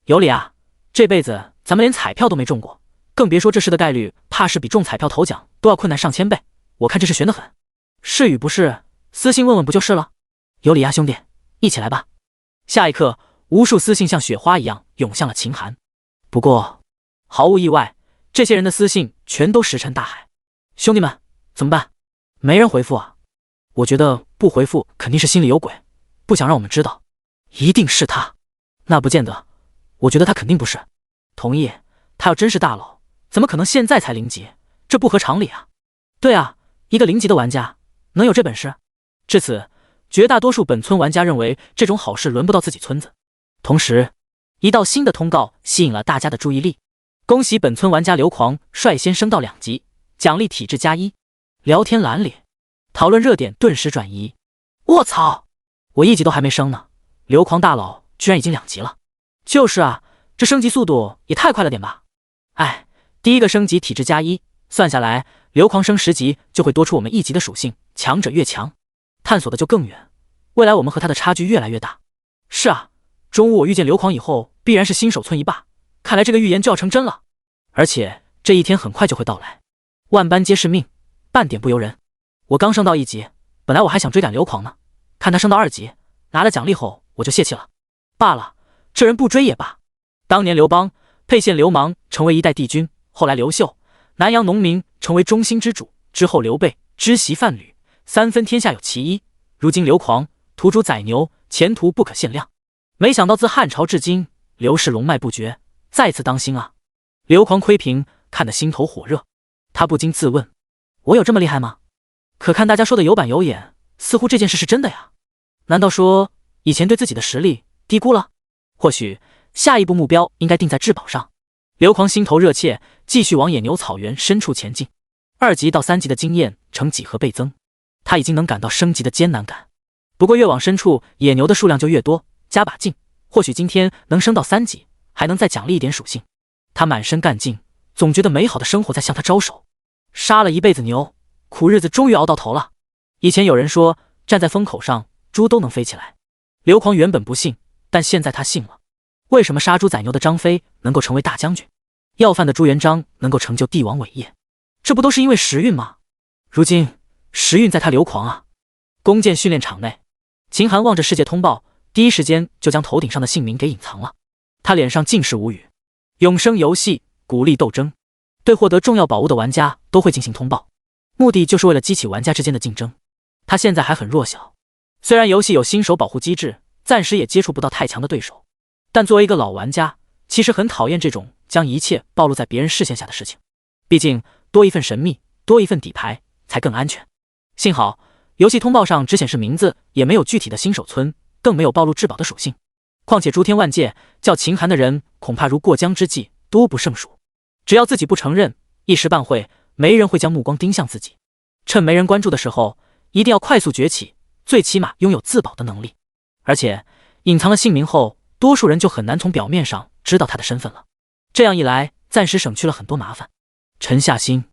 有理啊，这辈子咱们连彩票都没中过，更别说这事的概率，怕是比中彩票头奖都要困难上千倍。我看这事悬得很，是与不是，私信问问不就是了？有理啊，兄弟，一起来吧。下一刻，无数私信像雪花一样涌向了秦寒。不过，毫无意外，这些人的私信全都石沉大海。兄弟们，怎么办？没人回复啊！我觉得不回复肯定是心里有鬼，不想让我们知道。一定是他？那不见得，我觉得他肯定不是。同意，他要真是大佬，怎么可能现在才0级？这不合常理啊！对啊，一个0级的玩家能有这本事？至此，绝大多数本村玩家认为这种好事轮不到自己村子。同时，一道新的通告吸引了大家的注意力。恭喜本村玩家刘狂率先升到2级，奖励体质+1。聊天栏里，讨论热点顿时转移。卧槽，我1级都还没升呢，刘狂大佬居然已经2级了。就是啊，这升级速度也太快了点吧。哎，第一个升级体质+1，算下来，刘狂升10级就会多出我们1级的属性，强者越强，探索的就更远。未来我们和他的差距越来越大。是啊，中午我遇见刘狂以后，必然是新手村一霸，看来这个预言就要成真了。而且这一天很快就会到来，万般皆是命，半点不由人。我刚升到1级，本来我还想追赶刘狂呢，看他升到2级，拿了奖励后我就泄气了。罢了，这人不追也罢。当年刘邦沛县流氓成为一代帝君，后来刘秀南阳农民成为中兴之主，之后刘备知席范吕，3分天下有其一。如今刘狂屠猪宰牛，前途不可限量。没想到自汉朝至今，刘氏龙脉不绝，再次当兴啊！刘狂窥屏，看得心头火热，他不禁自问：我有这么厉害吗？可看大家说的有板有眼，似乎这件事是真的呀。难道说以前对自己的实力低估了？或许下一步目标应该定在至宝上。刘狂心头热切，继续往野牛草原深处前进。2级到3级的经验呈几何倍增，他已经能感到升级的艰难感。不过越往深处，野牛的数量就越多，加把劲，或许今天能升到3级，还能再奖励一点属性。他满身干劲，总觉得美好的生活在向他招手。杀了一辈子牛，苦日子终于熬到头了。以前有人说，站在风口上，猪都能飞起来。刘狂原本不信，但现在他信了。为什么杀猪宰牛的张飞能够成为大将军，要饭的朱元璋能够成就帝王伟业？这不都是因为时运吗？如今时运在他刘狂啊！弓箭训练场内，秦寒望着世界通报，第一时间就将头顶上的姓名给隐藏了。他脸上尽是无语。永生游戏鼓励斗争，对获得重要宝物的玩家都会进行通报，目的就是为了激起玩家之间的竞争。他现在还很弱小，虽然游戏有新手保护机制，暂时也接触不到太强的对手，但作为一个老玩家，其实很讨厌这种将一切暴露在别人视线下的事情。毕竟多一份神秘，多一份底牌才更安全。幸好游戏通报上只显示名字，也没有具体的新手村，更没有暴露至宝的属性。况且诸天万界叫秦寒的人，恐怕如过江之鲫，多不胜数。只要自己不承认，一时半会没人会将目光盯向自己。趁没人关注的时候，一定要快速崛起，最起码拥有自保的能力。而且隐藏了姓名后，多数人就很难从表面上知道他的身份了。这样一来，暂时省去了很多麻烦。沉下心，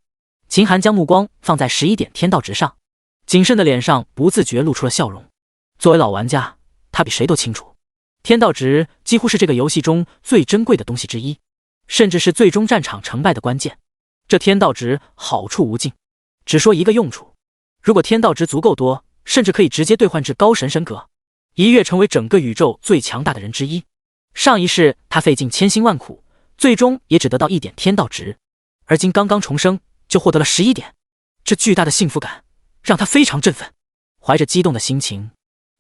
秦寒将目光放在11点天道值上，谨慎的脸上不自觉露出了笑容。作为老玩家，他比谁都清楚，天道值几乎是这个游戏中最珍贵的东西之一，甚至是最终战场成败的关键。这天道值好处无尽，只说一个用处，如果天道值足够多，甚至可以直接兑换至高神神格，一跃成为整个宇宙最强大的人之一。上一世他费尽千辛万苦，最终也只得到1点天道值，而今刚刚重生就获得了11点，这巨大的幸福感让他非常振奋。怀着激动的心情，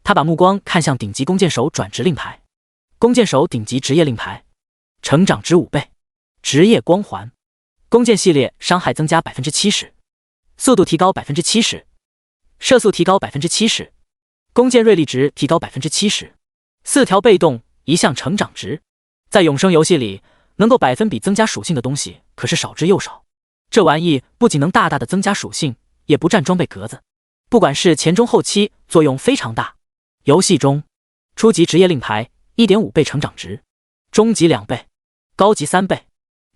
他把目光看向顶级弓箭手转职令牌。弓箭手顶级职业令牌，成长值5倍，职业光环，弓箭系列伤害增加 70%， 速度提高 70%， 射速提高 70%， 弓箭锐利值提高 70%， 4条被动一项成长值。在永生游戏里，能够百分比增加属性的东西可是少之又少。这玩意不仅能大大的增加属性，也不占装备格子，不管是前中后期作用非常大。游戏中，初级职业令牌 1.5 倍成长值，中级2倍，高级3倍，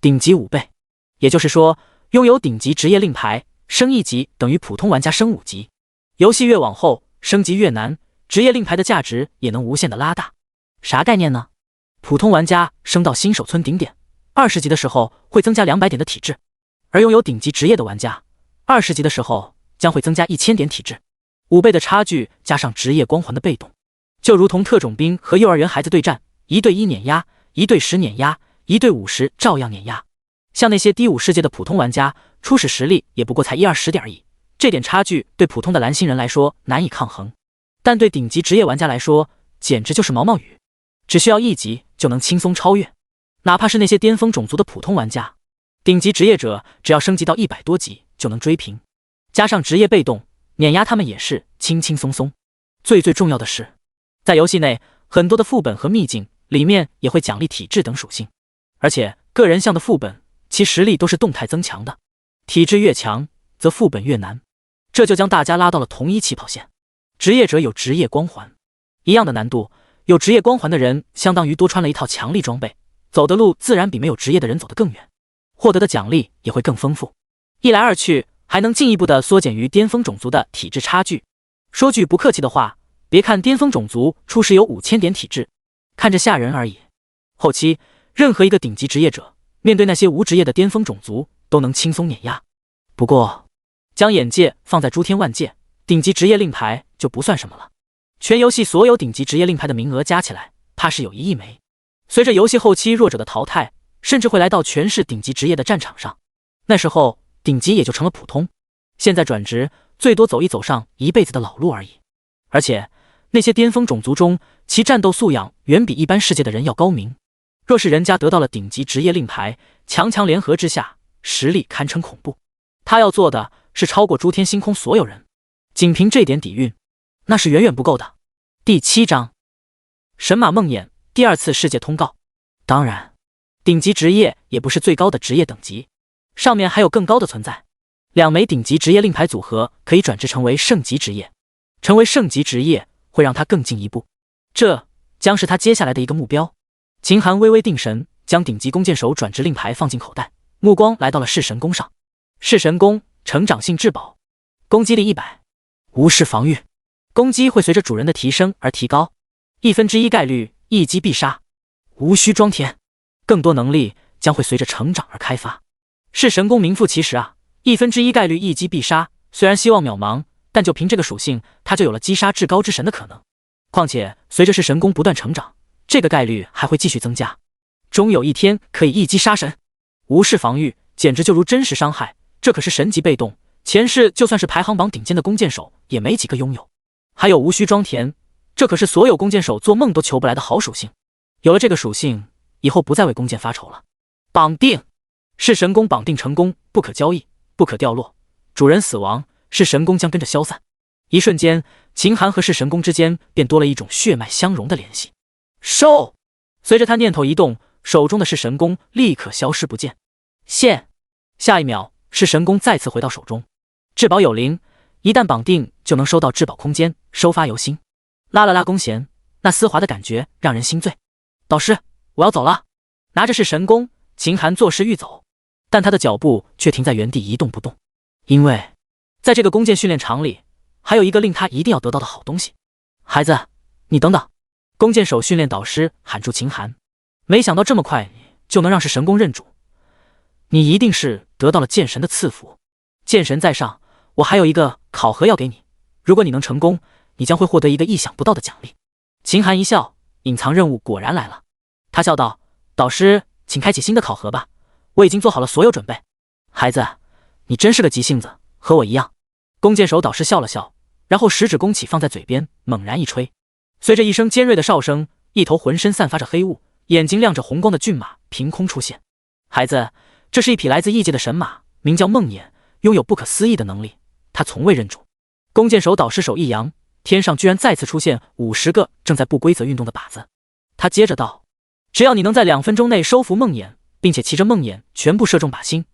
顶级5倍。也就是说，拥有顶级职业令牌，升1级等于普通玩家升5级。游戏越往后，升级越难，职业令牌的价值也能无限的拉大。啥概念呢？普通玩家升到新手村顶点， 20级的时候会增加200点的体质，而拥有顶级职业的玩家，20级的时候将会增加1000点体质，5倍的差距加上职业光环的被动，就如同特种兵和幼儿园孩子对战，1对1碾压，1对10碾压，1对50照样碾压。像那些低5世界的普通玩家，初始实力也不过才1-20点而已，这点差距对普通的蓝星人来说难以抗衡，但对顶级职业玩家来说简直就是毛毛雨，只需要1级就能轻松超越，哪怕是那些巅峰种族的普通玩家，顶级职业者只要升级到100多级就能追平，加上职业被动碾压他们也是轻轻松松。最重要的是，在游戏内很多的副本和秘境里面也会奖励体质等属性，而且个人项的副本其实力都是动态增强的，体质越强则副本越难，这就将大家拉到了同一起跑线。职业者有职业光环，一样的难度，有职业光环的人相当于多穿了一套强力装备，走的路自然比没有职业的人走得更远，获得的奖励也会更丰富，一来二去还能进一步的缩减与巅峰种族的体质差距。说句不客气的话，别看巅峰种族初始有5000点体质，看着吓人而已，后期任何一个顶级职业者面对那些无职业的巅峰种族都能轻松碾压。不过将眼界放在诸天万界，顶级职业令牌就不算什么了，全游戏所有顶级职业令牌的名额加起来怕是有1亿枚。随着游戏后期弱者的淘汰，甚至会来到全是顶级职业的战场上，那时候顶级也就成了普通，现在转职最多走上一辈子的老路而已。而且那些巅峰种族中，其战斗素养远比一般世界的人要高明，若是人家得到了顶级职业令牌，强联合之下实力堪称恐怖，他要做的是超过诸天星空所有人，仅凭这点底蕴那是远远不够的。第7章神马梦魇第2次世界通告。当然顶级职业也不是最高的职业等级，上面还有更高的存在，2枚顶级职业令牌组合可以转职成为圣级职业，成为圣级职业会让他更进一步，这将是他接下来的一个目标。秦寒微微定神，将顶级弓箭手转职令牌放进口袋，目光来到了弑神弓上。弑神弓成长性至宝，攻击力100，无视防御，攻击会随着主人的提升而提高，1%概率一击必杀，无需装填，更多能力将会随着成长而开发。弑神弓名副其实啊，1%概率一击必杀，虽然希望渺茫，但就凭这个属性，他就有了击杀至高之神的可能。况且随着弑神弓不断成长，这个概率还会继续增加，终有一天可以一击杀神。无视防御简直就如真实伤害，这可是神级被动，前世就算是排行榜顶尖的弓箭手也没几个拥有。还有无需装填，这可是所有弓箭手做梦都求不来的好属性，有了这个属性，以后不再为弓箭发愁了。绑定弑神弓绑定成功，不可交易，不可掉落，主人死亡，弑神弓将跟着消散。一瞬间，秦寒和弑神弓之间便多了一种血脉相融的联系。收！随着他念头一动，手中的弑神弓立刻消失不见。现！下一秒，弑神弓再次回到手中。至宝有灵，一旦绑定就能收到至宝空间，收发由心。拉了拉弓弦，那丝滑的感觉让人心醉。导师，我要走了。拿着弑神弓，秦寒作势欲走，但他的脚步却停在原地一动不动，因为在这个弓箭训练场里，还有一个令他一定要得到的好东西。孩子，你等等！弓箭手训练导师喊住秦寒，没想到这么快就能让弑神弓认主，你一定是得到了剑神的赐福。剑神在上，我还有一个考核要给你，如果你能成功，你将会获得一个意想不到的奖励。秦寒一笑，隐藏任务果然来了。他笑道：导师，请开启新的考核吧，我已经做好了所有准备。孩子，你真是个急性子，和我一样。弓箭手导师笑了笑，然后食指弓起放在嘴边，猛然一吹，随着一声尖锐的哨声，一头浑身散发着黑雾，眼睛亮着红光的骏马凭空出现。孩子，这是一匹来自异界的神马，名叫梦魇，拥有不可思议的能力，他从未认主。弓箭手导师手一扬，天上居然再次出现50个正在不规则运动的靶子。他接着道：只要你能在2分钟内收服梦魇，并且骑着梦魇全部射中靶心，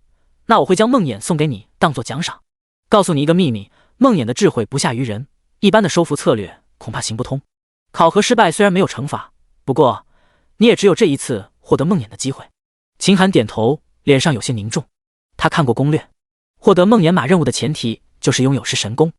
那我会将梦魇送给你当做奖赏。告诉你一个秘密，梦魇的智慧不下于人，一般的收服策略恐怕行不通。考核失败虽然没有惩罚，不过你也只有这一次获得梦魇的机会。秦寒点头，脸上有些凝重。他看过攻略，获得梦魇马任务的前提就是拥有弑神弓。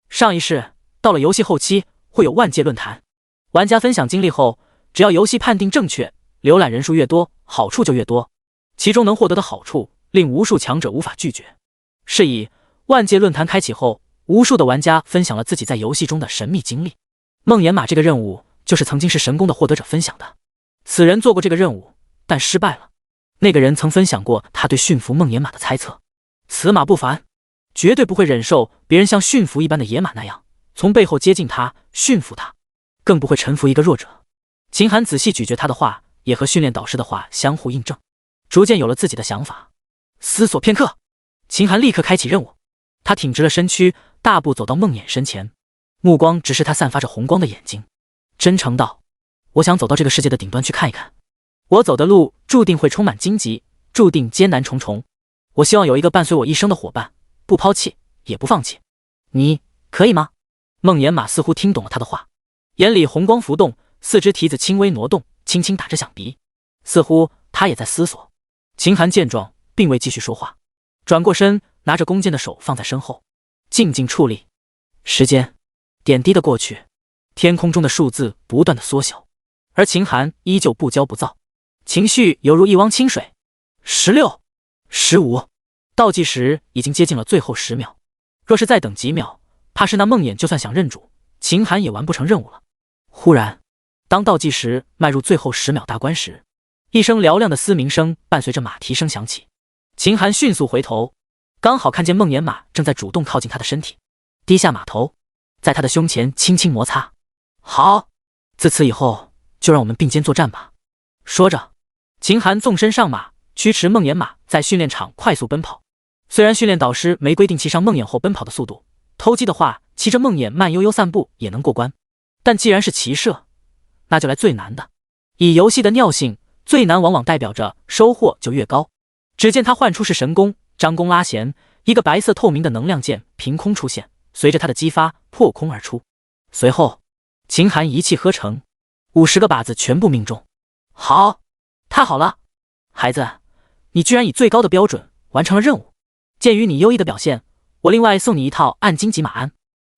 上一世到了游戏后期会有万界论坛，玩家分享经历后，只要游戏判定正确，浏览人数越多，好处就越多。其中能获得的好处令无数强者无法拒绝。是以，万界论坛开启后，无数的玩家分享了自己在游戏中的神秘经历。梦魇马这个任务就是曾经是神功的获得者分享的。此人做过这个任务，但失败了。那个人曾分享过他对驯服梦魇马的猜测：此马不凡，绝对不会忍受别人像驯服一般的野马那样从背后接近他，驯服他，更不会臣服一个弱者。秦寒仔细咀嚼他的话，也和训练导师的话相互印证，逐渐有了自己的想法。思索片刻，秦寒立刻开启任务。他挺直了身躯，大步走到梦魇身前，目光直视他散发着红光的眼睛，真诚道：我想走到这个世界的顶端去看一看。我走的路注定会充满荆棘，注定艰难重重。我希望有一个伴随我一生的伙伴，不抛弃也不放弃。你可以吗？梦魇马似乎听懂了他的话，眼里红光浮动，四只蹄子轻微挪动，轻轻打着响鼻，似乎他也在思索。秦寒见状，并未继续说话，转过身，拿着弓箭的手放在身后，静静矗立。时间点滴的过去，天空中的数字不断的缩小，而秦寒依旧不骄不躁，情绪犹如一汪清水。16、15，倒计时已经接近了最后10秒。若是再等几秒，怕是那梦魇就算想认主，秦寒也完不成任务了。忽然，当倒计时迈入最后10秒大关时，一声嘹亮的嘶鸣声伴随着马蹄声响起。秦寒迅速回头，刚好看见梦魇马正在主动靠近他的身体，低下马头，在他的胸前轻轻摩擦。好，自此以后就让我们并肩作战吧。说着，秦寒纵身上马，驱驰梦魇马在训练场快速奔跑。虽然训练导师没规定骑上梦魇后奔跑的速度，偷鸡的话骑着梦魇慢悠悠散步也能过关，但既然是骑射，那就来最难的。以游戏的尿性，最难往往代表着收获就越高。只见他唤出是神功，张弓拉弦，一个白色透明的能量箭凭空出现，随着他的击发破空而出。随后，秦寒一气呵成，50个靶子全部命中。好，太好了，孩子，你居然以最高的标准完成了任务。鉴于你优异的表现，我另外送你一套暗金级马鞍。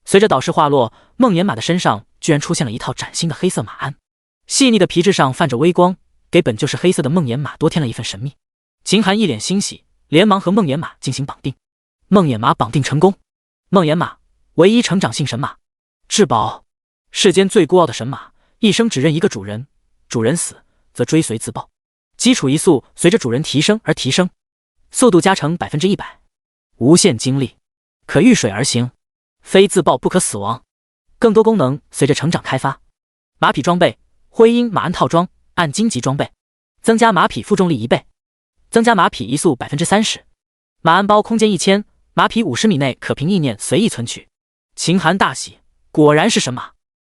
随着导师话落，梦魇马的身上居然出现了一套崭新的黑色马鞍，细腻的皮质上泛着微光，给本就是黑色的梦魇马多添了一份神秘。秦寒一脸欣喜，连忙和梦魇马进行绑定。梦魇马绑定成功。梦魇马，唯一成长性神马，至宝，世间最孤傲的神马，一生只认一个主人，主人死则追随自爆。基础移速随着主人提升而提升，速度加成100%，无限精力，可遇水而行，非自爆不可死亡。更多功能随着成长开发。马匹装备：灰鹰马鞍套装，暗金级装备，增加马匹负重力1倍，增加马匹移速30%。马鞍包空间1000，马匹50米内可凭意念随意存取。秦寒大喜，果然是神马，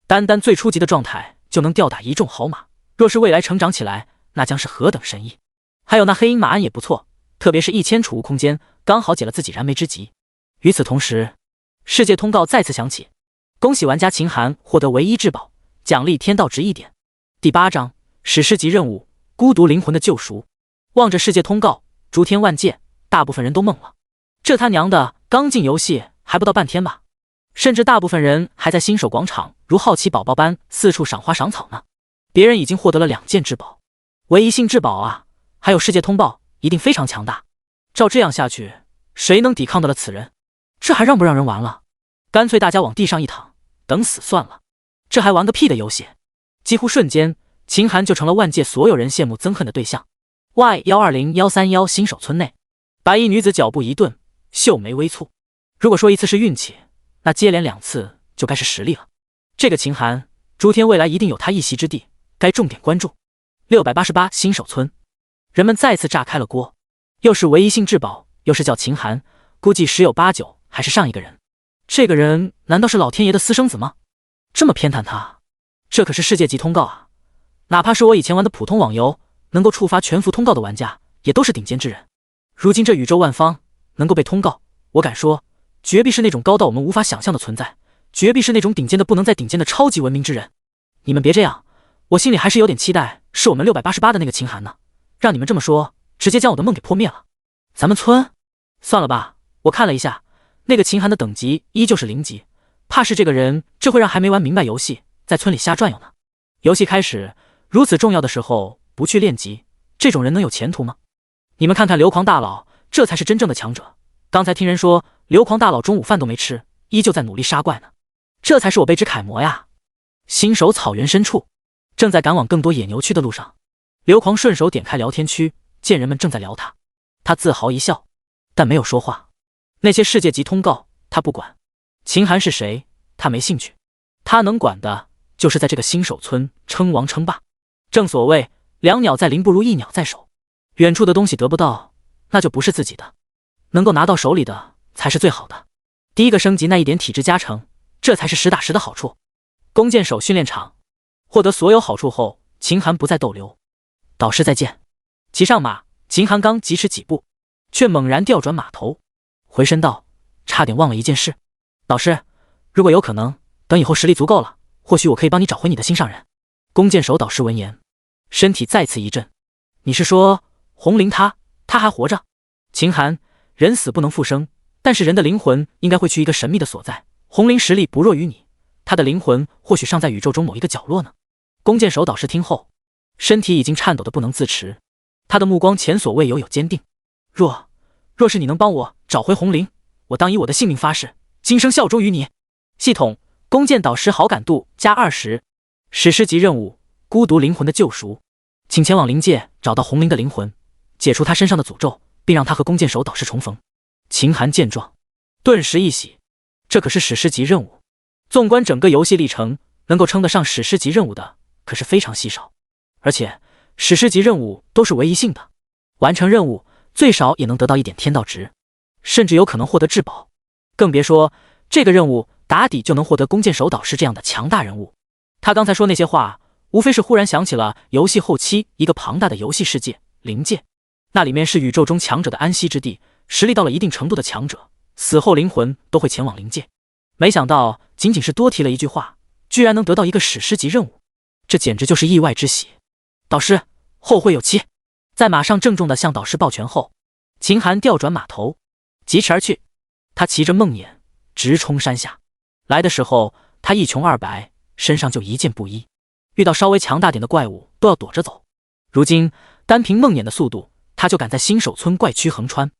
单单最初级的状态就能吊打一众好马，若是未来成长起来，那将是何等神意。还有那黑鹰马鞍也不错，特别是1000储物空间，刚好解了自己燃眉之急。与此同时，世界通告再次响起，恭喜玩家秦寒获得唯一至宝，奖励天道值1点。第8章史诗级任务：孤独灵魂的救赎。望着世界通告，诸天万界，大部分人都懵了。这他娘的，刚进游戏还不到半天吧？甚至大部分人还在新手广场如好奇宝宝般四处赏花赏草呢。别人已经获得了2件至宝，唯一性至宝啊！还有世界通报，一定非常强大。照这样下去，谁能抵抗得了此人？这还让不让人玩了？干脆大家往地上一躺，等死算了。这还玩个屁的游戏！几乎瞬间，秦寒就成了万界所有人羡慕憎恨的对象。Y120131新手村内，白衣女子脚步一顿，秀眉微蹙。如果说一次是运气，那接连2次就该是实力了。这个秦寒，诸天未来一定有他一席之地，该重点关注。688新手村，人们再次炸开了锅。又是唯一性至宝，又是叫秦寒，估计10有8九还是上一个人。这个人难道是老天爷的私生子吗？这么偏袒他，这可是世界级通告啊！哪怕是我以前玩的普通网游，能够触发全服通告的玩家，也都是顶尖之人。如今这宇宙万方能够被通告，我敢说，绝必是那种高到我们无法想象的存在，绝必是那种顶尖的不能再顶尖的超级文明之人。你们别这样，我心里还是有点期待，是我们688的那个秦寒呢。让你们这么说，直接将我的梦给破灭了。咱们村算了吧，我看了一下，那个秦寒的等级依旧是0级，怕是这个人这会让还没玩明白游戏，在村里瞎转悠呢。游戏开始如此重要的时候不去练级，这种人能有前途吗？你们看看流狂大佬，这才是真正的强者。刚才听人说，流狂大佬中午饭都没吃，依旧在努力杀怪呢。这才是我辈之楷模呀！新手草原深处，正在赶往更多野牛区的路上，流狂顺手点开聊天区，见人们正在聊他，他自豪一笑，但没有说话。那些世界级通告他不管，秦寒是谁他没兴趣，他能管的就是在这个新手村称王称霸。正所谓两鸟在林不如一鸟在手，远处的东西得不到，那就不是自己的，能够拿到手里的才是最好的。第一个升级那一点体质加成，这才是实打实的好处。弓箭手训练场获得所有好处后，秦寒不再逗留。导师再见。骑上马，秦寒刚疾驰几步，却猛然调转马头，回身道：差点忘了一件事，导师，如果有可能，等以后实力足够了，或许我可以帮你找回你的心上人。弓箭手导师闻言，身体再次一震。你是说红灵他还活着？秦寒，人死不能复生，但是人的灵魂应该会去一个神秘的所在，红灵实力不弱于你，他的灵魂或许尚在宇宙中某一个角落呢。弓箭手导师听后，身体已经颤抖得不能自持，他的目光前所未有坚定。若是你能帮我找回红灵，我当以我的性命发誓，今生效忠于你。系统弓箭导师好感度加20。史诗级任务：孤独灵魂的救赎，请前往灵界找到红灵的灵魂，解除他身上的诅咒，并让他和弓箭手导师重逢。秦寒见状，顿时一喜，这可是史诗级任务。纵观整个游戏历程，能够称得上史诗级任务的可是非常稀少，而且史诗级任务都是唯一性的，完成任务最少也能得到一点天道值，甚至有可能获得至宝。更别说这个任务打底就能获得弓箭手导师这样的强大人物。他刚才说那些话，无非是忽然想起了游戏后期一个庞大的游戏世界灵界，那里面是宇宙中强者的安息之地，实力到了一定程度的强者死后灵魂都会前往灵界。没想到仅仅是多提了一句话，居然能得到一个史诗级任务，这简直就是意外之喜。导师，后会有期。在马上郑重地向导师抱拳后，秦寒调转马头，疾驰而去。他骑着梦魇直冲山下。来的时候他一穷二白，身上就一件布衣，遇到稍微强大点的怪物都要躲着走。如今单凭梦魇的速度，他就敢在新手村怪区横穿。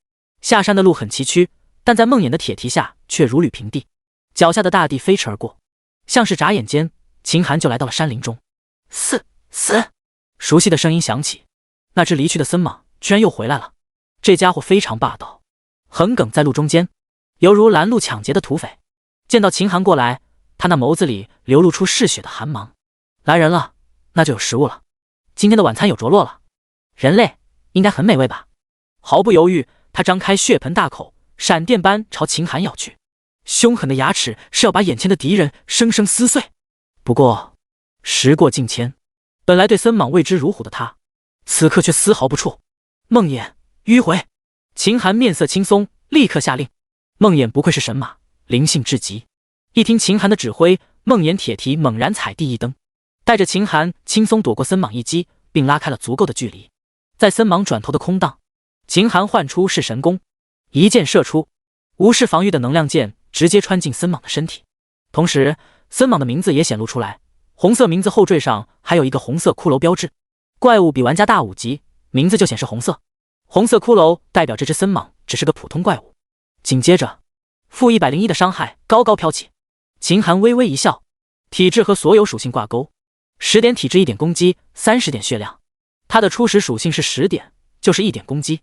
下山的路很崎岖，但在梦魇的铁蹄下却如履平地，脚下的大地飞驰而过，像是眨眼间，秦寒就来到了山林中。死！熟悉的声音响起，那只离去的森蟒居然又回来了。这家伙非常霸道，横亘在路中间，犹如拦路抢劫的土匪。见到秦寒过来，他那眸子里流露出嗜血的寒芒。来人了，那就有食物了。今天的晚餐有着落了。人类应该很美味吧？毫不犹豫，他张开血盆大口，闪电般朝秦寒咬去，凶狠的牙齿是要把眼前的敌人生生撕碎。不过时过境迁，本来对森蟒畏之如虎的他，此刻却丝毫不怵。梦魇迂回。秦寒面色轻松，立刻下令。梦魇不愧是神马，灵性至极。一听秦寒的指挥，梦魇铁蹄猛然踩地一蹬，带着秦寒轻松躲过森蟒一击，并拉开了足够的距离。在森蟒转头的空档，秦寒唤出是神功，一箭射出，无视防御的能量箭直接穿进森蟒的身体。同时森蟒的名字也显露出来，红色名字后缀上还有一个红色骷髅标志。怪物比玩家大5级，名字就显示红色。红色骷髅代表这只森蟒只是个普通怪物。紧接着负101的伤害高高飘起。秦寒微微一笑，体质和所有属性挂钩，10点体质1点攻击30点血量。他的初始属性是10点，就是1点攻击。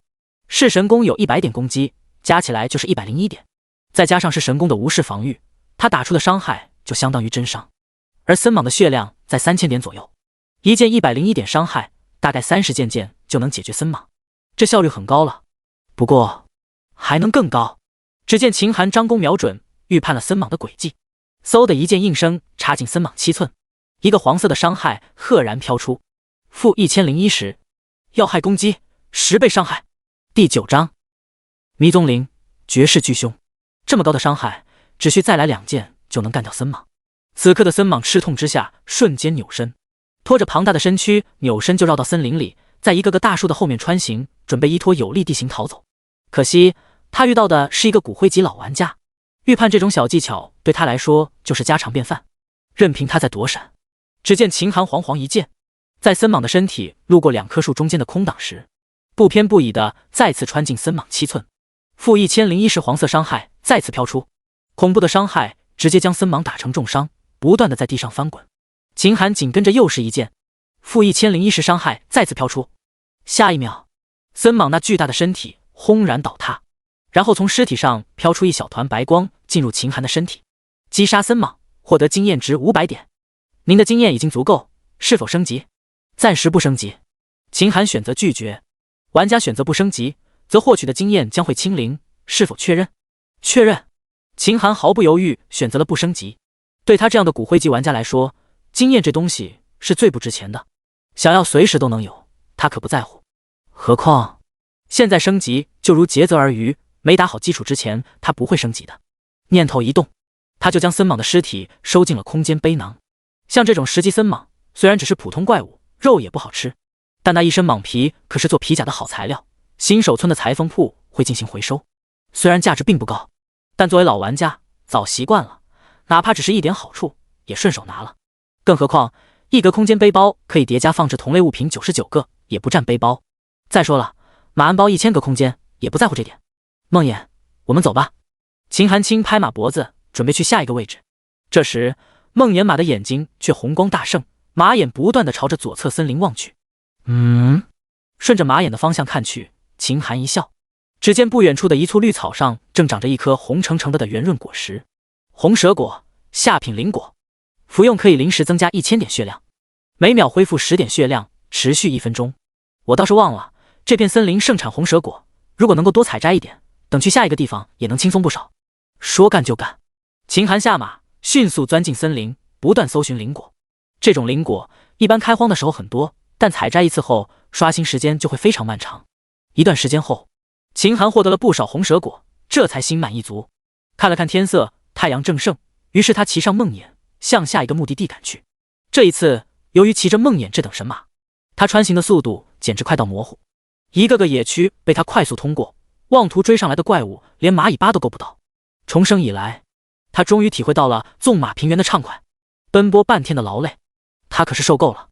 是神功有100点攻击，加起来就是101点，再加上是神功的无视防御，他打出的伤害就相当于真伤。而森蟒的血量在3000点左右，一箭101点伤害，大概30件箭就能解决森蟒，这效率很高了。不过还能更高。只见秦寒张弓瞄准，预判了森蟒的轨迹，嗖的一箭应声插进森蟒7寸，一个黄色的伤害赫然飘出。负1001时，要害攻击10倍伤害。第9章迷踪灵绝世巨凶，这么高的伤害，只需再来2箭就能干掉森蟒。此刻的森蟒吃痛之下瞬间扭身，拖着庞大的身躯扭身就绕到森林里，在一个个大树的后面穿行，准备依托有利地形逃走。可惜他遇到的是一个骨灰级老玩家，预判这种小技巧对他来说就是家常便饭，任凭他在躲闪。只见秦寒惶惶一箭，在森蟒的身体路过2棵树中间的空档时，不偏不倚的再次穿进森蟒7寸，负1010黄色伤害再次飘出，恐怖的伤害直接将森蟒打成重伤，不断的在地上翻滚。秦寒紧跟着又是一剑，负1010伤害再次飘出，下一秒，森蟒那巨大的身体轰然倒塌，然后从尸体上飘出一小团白光，进入秦寒的身体。击杀森蟒，获得经验值500点。您的经验已经足够，是否升级？暂时不升级。秦寒选择拒绝。玩家选择不升级，则获取的经验将会清零，是否确认？确认。秦寒毫不犹豫选择了不升级。对他这样的骨灰级玩家来说，经验这东西是最不值钱的，想要随时都能有，他可不在乎。何况现在升级就如竭泽而渔，没打好基础之前，他不会升级的。念头一动，他就将森蟒的尸体收进了空间背囊。像这种10级森蟒，虽然只是普通怪物，肉也不好吃，但那一身蟒皮可是做皮甲的好材料，新手村的裁缝铺会进行回收。虽然价值并不高，但作为老玩家早习惯了，哪怕只是一点好处也顺手拿了。更何况一格空间背包可以叠加放置同类物品99个，也不占背包。再说了，马鞍包1000个空间也不在乎这点。梦魇，我们走吧。秦寒轻拍马脖子，准备去下一个位置。这时梦魇马的眼睛却红光大盛，马眼不断地朝着左侧森林望去。顺着马眼的方向看去，秦寒一笑，只见不远处的一簇绿草上正长着一颗红橙橙的圆润果实，红蛇果，下品灵果，服用可以临时增加1000点血量，每秒恢复10点血量，持续1分钟。我倒是忘了，这片森林盛产红蛇果，如果能够多采摘一点，等去下一个地方也能轻松不少。说干就干，秦寒下马，迅速钻进森林，不断搜寻灵果。这种灵果一般开荒的时候很多，但采摘一次后，刷新时间就会非常漫长。一段时间后，秦寒获得了不少红蛇果，这才心满意足。看了看天色，太阳正盛，于是他骑上梦魇，向下一个目的地赶去。这一次，由于骑着梦魇这等神马，他穿行的速度简直快到模糊，一个个野区被他快速通过，妄图追上来的怪物连蚂蚁巴都够不到。重生以来，他终于体会到了纵马平原的畅快，奔波半天的劳累，他可是受够了。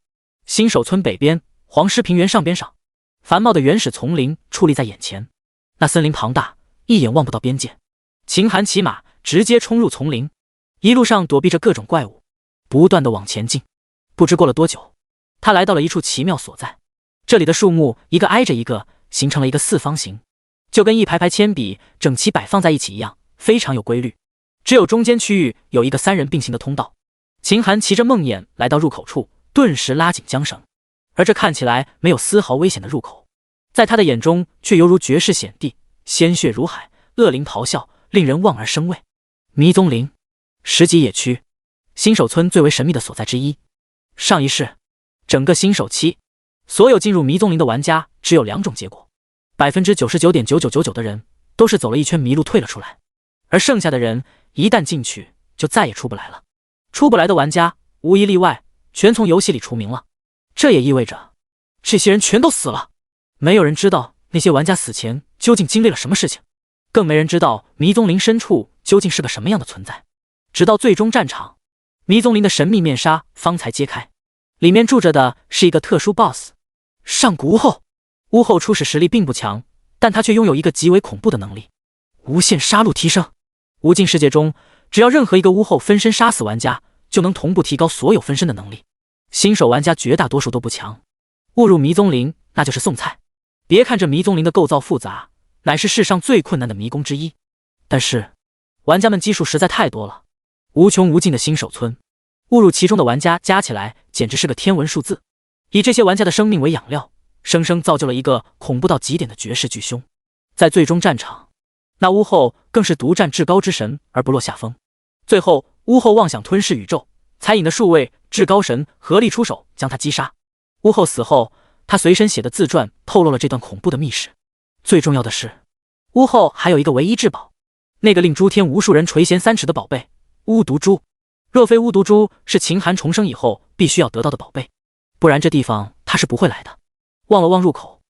新手村北边黄石平原上边上，繁茂的原始丛林矗立在眼前，那森林庞大，一眼望不到边界。秦寒骑马直接冲入丛林，一路上躲避着各种怪物，不断的往前进。不知过了多久，他来到了一处奇妙所在。这里的树木一个挨着一个，形成了一个四方形，就跟一排排铅笔整齐摆放在一起一样，非常有规律。只有中间区域有一个3人并行的通道。秦寒骑着梦魇来到入口处，顿时拉紧缰绳，而这看起来没有丝毫危险的入口，在他的眼中却犹如绝世险地，鲜血如海，恶灵咆哮，令人望而生畏。迷踪林，10级野区，新手村最为神秘的所在之一。上一世，整个新手期，所有进入迷踪林的玩家只有2种结果，99.9999%的人都是走了一圈迷路退了出来，而剩下的人一旦进去就再也出不来了。出不来的玩家无一例外全从游戏里除名了，这也意味着这些人全都死了。没有人知道那些玩家死前究竟经历了什么事情，更没人知道迷踪林深处究竟是个什么样的存在。直到最终战场，迷踪林的神秘面纱方才揭开，里面住着的是一个特殊 BOSS 上古巫后。巫后初始实力并不强，但他却拥有一个极为恐怖的能力——无限杀戮提升。无尽世界中，只要任何一个巫后分身杀死玩家，就能同步提高所有分身的能力。新手玩家绝大多数都不强，误入迷踪林那就是送菜。别看这迷踪林的构造复杂，乃是世上最困难的迷宫之一，但是玩家们基数实在太多了，无穷无尽的新手村，误入其中的玩家加起来简直是个天文数字。以这些玩家的生命为养料，生生造就了一个恐怖到极点的绝世巨凶。在最终战场，那巫后更是独占至高之神而不落下风。最后巫后妄想吞噬宇宙，才引的数位至高神合力出手将他击杀。巫后死后，他随身写的自传透露了这段恐怖的密室。最重要的是，巫后还有一个唯一至宝，那个令诸天无数人垂涎3尺的宝贝——巫毒珠。若非巫毒珠是秦寒重生以后必须要得到的宝贝，不然这地方他是不会来的。望了望入口，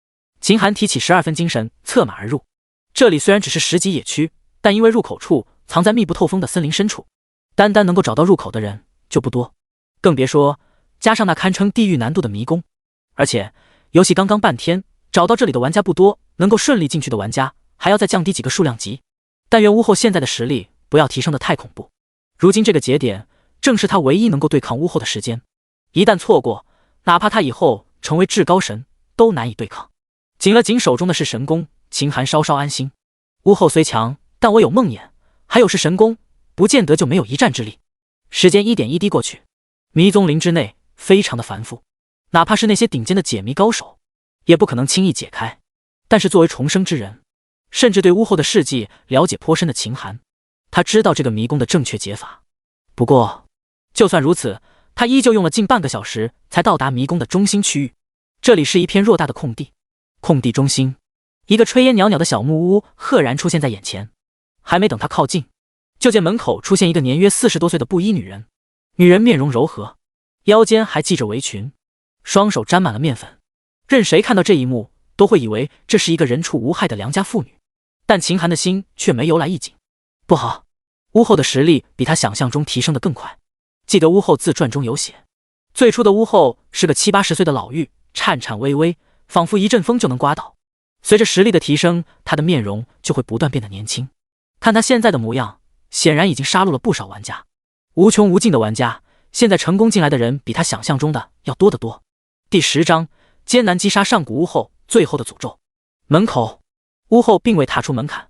秦寒提起12分精神，策马而入。这里虽然只是10级野区，但因为入口处藏在密不透风的森林深处，单单能够找到入口的人就不多，更别说加上那堪称地狱难度的迷宫。而且游戏刚刚半天，找到这里的玩家不多，能够顺利进去的玩家还要再降低几个数量级。但愿巫后现在的实力不要提升得太恐怖。如今这个节点正是他唯一能够对抗巫后的时间，一旦错过，哪怕他以后成为至高神都难以对抗。紧了紧手中的是神弓，秦寒稍稍安心。巫后虽强，但我有梦魇，还有是神弓，不见得就没有一战之力。时间一点一滴过去，迷踪林之内非常的繁复，哪怕是那些顶尖的解谜高手也不可能轻易解开。但是作为重生之人，甚至对巫后的事迹了解颇深的秦寒，他知道这个迷宫的正确解法。不过就算如此，他依旧用了近半个小时才到达迷宫的中心区域。这里是一片偌大的空地，空地中心一个炊烟袅袅的小木屋赫然出现在眼前。还没等他靠近，就见门口出现一个年约40多岁的布衣女人。女人面容柔和，腰间还系着围裙，双手沾满了面粉。任谁看到这一幕都会以为这是一个人畜无害的良家妇女。但秦寒的心却没由来一紧。不好，巫后的实力比他想象中提升得更快。记得巫后自传中有写，最初的巫后是个70、80岁的老妪，颤颤巍巍，仿佛一阵风就能刮倒。随着实力的提升，她的面容就会不断变得年轻。看她现在的模样，显然已经杀戮了不少玩家，无穷无尽的玩家。现在成功进来的人比他想象中的要多得多。第10章艰难击杀上古巫后，最后的诅咒。门口，巫后并未踏出门槛，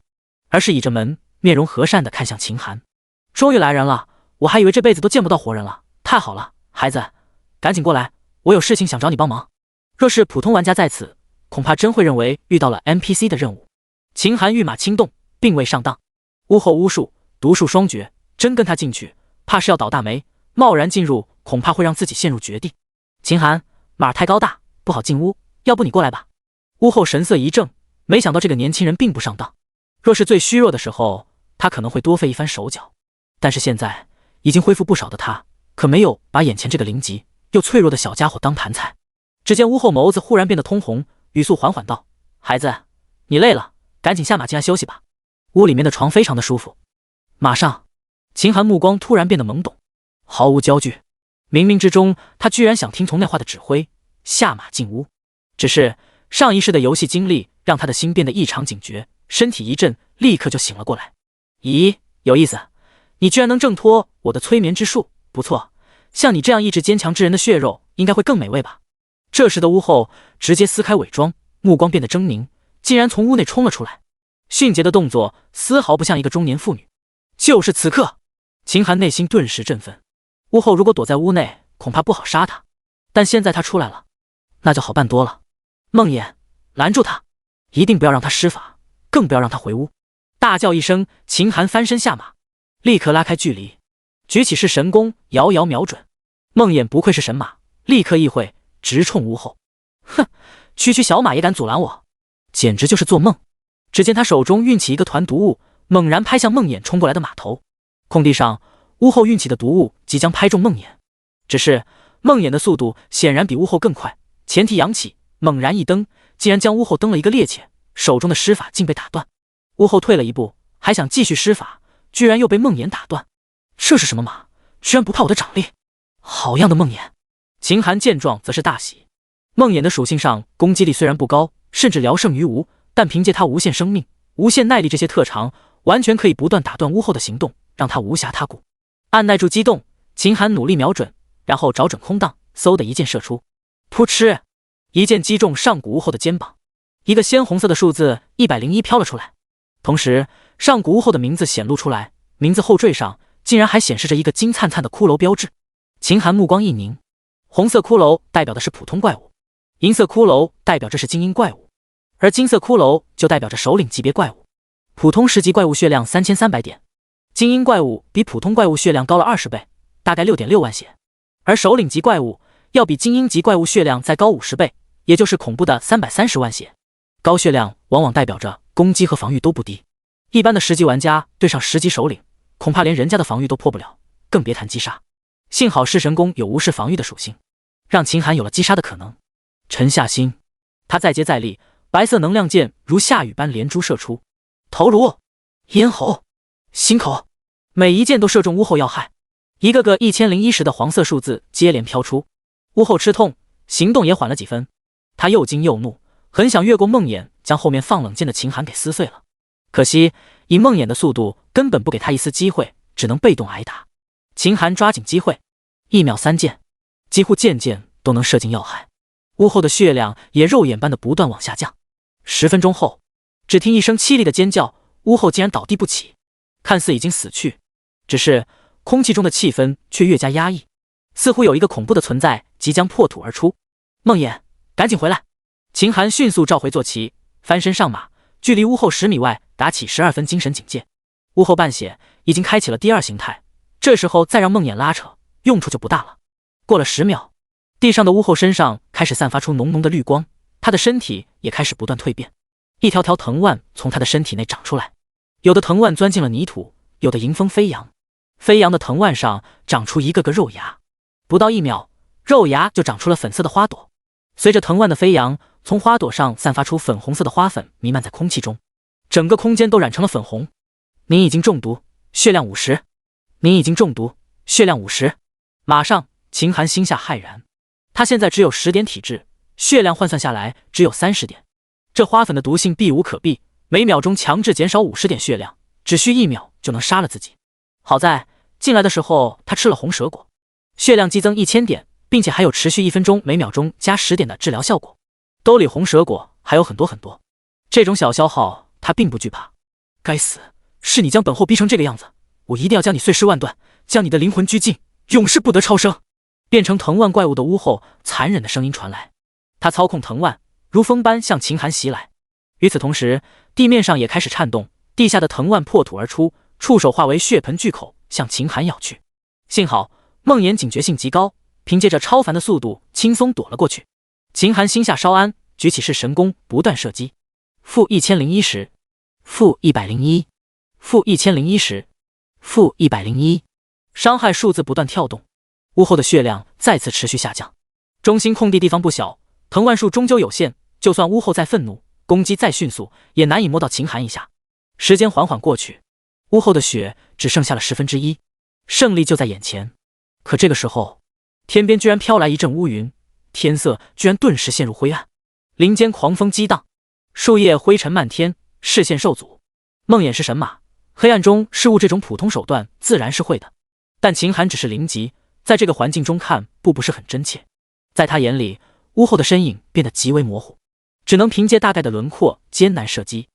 而是倚着门，面容和善地看向秦寒。终于来人了，我还以为这辈子都见不到活人了，太好了，孩子，赶紧过来，我有事情想找你帮忙。若是普通玩家在此，恐怕真会认为遇到了 NPC 的任务。秦寒御马轻动，并未上当。巫后巫术、毒术双绝，真跟他进去，怕是要倒大霉。贸然进入，恐怕会让自己陷入绝地。秦寒，马儿太高大，不好进屋，要不你过来吧。巫后神色一正，没想到这个年轻人并不上当。若是最虚弱的时候，他可能会多费一番手脚，但是现在已经恢复不少的他，可没有把眼前这个灵级又脆弱的小家伙当盘菜。只见巫后眸子忽然变得通红，语速缓缓道：“孩子，你累了，赶紧下马进来休息吧。屋里面的床非常的舒服。”马上，秦寒目光突然变得懵懂，毫无焦距。冥冥之中，他居然想听从那话的指挥，下马进屋。只是上一世的游戏经历让他的心变得异常警觉，身体一震，立刻就醒了过来。咦，有意思，你居然能挣脱我的催眠之术，不错。像你这样意志坚强之人的血肉应该会更美味吧。这时的巫后直接撕开伪装，目光变得狰狞，竟然从屋内冲了出来，迅捷的动作丝毫不像一个中年妇女。就是此刻，秦寒内心顿时振奋。巫后如果躲在屋内，恐怕不好杀他，但现在他出来了，那就好办多了。梦魇，拦住他，一定不要让他施法，更不要让他回屋。大叫一声，秦寒翻身下马，立刻拉开距离，举起是神弓，遥遥瞄准。梦魇不愧是神马，立刻意会，直冲巫后。哼，区区小马也敢阻拦我，简直就是做梦。只见他手中运起一个团毒雾，猛然拍向梦魇冲过来的马头。空地上，巫后运起的毒雾即将拍中梦魇，只是梦魇的速度显然比巫后更快，前蹄扬起，猛然一蹬，竟然将巫后蹬了一个趔趄，手中的施法竟被打断。巫后退了一步，还想继续施法，居然又被梦魇打断。这是什么马？居然不怕我的掌力！好样的梦魇！秦寒见状则是大喜。梦魇的属性上攻击力虽然不高，甚至聊胜于无，但凭借他无限生命、无限耐力这些特长，完全可以不断打断巫后的行动，让他无暇他顾。按耐住激动，秦寒努力瞄准，然后找准空档，嗖的一箭射出，噗嗤，一箭击中上古巫后的肩膀，一个鲜红色的数字101飘了出来，同时上古巫后的名字显露出来，名字后缀上竟然还显示着一个金灿灿的骷髅标志。秦寒目光一凝，红色骷髅代表的是普通怪物，银色骷髅代表这是精英怪物，而金色骷髅就代表着首领级别怪物。普通10级怪物血量3300点，精英怪物比普通怪物血量高了20倍，大概 6.6万血，而首领级怪物要比精英级怪物血量再高50倍，也就是恐怖的330万血。高血量往往代表着攻击和防御都不低，一般的10级玩家对上10级首领，恐怕连人家的防御都破不了，更别谈击杀。幸好噬神弓有无视防御的属性，让秦寒有了击杀的可能。沉下心，他再接再厉，白色能量箭如下雨般连珠射出，头颅、咽喉、心口，每一箭都射中巫后要害，一个个1010的黄色数字接连飘出。巫后吃痛，行动也缓了几分，他又惊又怒，很想越过梦魇，将后面放冷箭的秦寒给撕碎了。可惜以梦魇的速度，根本不给他一丝机会，只能被动挨打。秦寒抓紧机会，1秒3箭，几乎箭箭都能射进要害。屋后的血量也肉眼般的不断往下降。10分钟后，只听一声凄厉的尖叫，屋后竟然倒地不起，看似已经死去，只是空气中的气氛却越加压抑，似乎有一个恐怖的存在即将破土而出。梦魇，赶紧回来！秦寒迅速召回坐骑，翻身上马，距离屋后10米外打起12分精神警戒。屋后半血已经开启了第2形态，这时候再让梦魇拉扯，用处就不大了。过了10秒，地上的屋后身上开始散发出浓浓的绿光，他的身体也开始不断蜕变，一条条藤蔓从他的身体内长出来，有的藤蔓钻进了泥土，有的迎风飞扬，飞扬的藤蔓上长出一个个肉芽，不到1秒，肉芽就长出了粉色的花朵。随着藤蔓的飞扬，从花朵上散发出粉红色的花粉，弥漫在空气中，整个空间都染成了粉红。您已经中毒，血量50。您已经中毒，血量50。马上，秦寒心下骇然，他现在只有10点体质，血量换算下来只有30点。这花粉的毒性避无可避，每秒钟强制减少50点血量，只需1秒就能杀了自己。好在进来的时候他吃了红蛇果，血量激增1000点，并且还有持续1分钟每秒钟加10点的治疗效果。兜里红蛇果还有很多很多，这种小消耗他并不惧怕。该死，是你将本后逼成这个样子，我一定要将你碎尸万段，将你的灵魂拘禁，永世不得超生。变成藤蔓怪物的屋后残忍的声音传来，他操控藤蔓如风般向秦寒袭来。与此同时，地面上也开始颤动，地下的藤蔓破土而出，触手化为血盆巨口向秦寒咬去。幸好梦魇警觉性极高，凭借着超凡的速度轻松躲了过去。秦寒心下稍安，举起式神弓不断射击。-1001时，-101，-1001时，-101，伤害数字不断跳动。屋后的血量再次持续下降，中心空地方不小，藤蔓数终究有限，就算屋后再愤怒，攻击再迅速，也难以摸到秦寒一下。时间缓缓过去，屋后的血只剩下了1/10，胜利就在眼前。可这个时候，天边居然飘来一阵乌云，天色居然顿时陷入灰暗，林间狂风激荡，树叶灰尘漫天，视线受阻。梦魇是神马，黑暗中事物这种普通手段自然是会的，但秦寒只是0级，在这个环境中看不是很真切。在他眼里，屋后的身影变得极为模糊，只能凭借大概的轮廓艰难射击。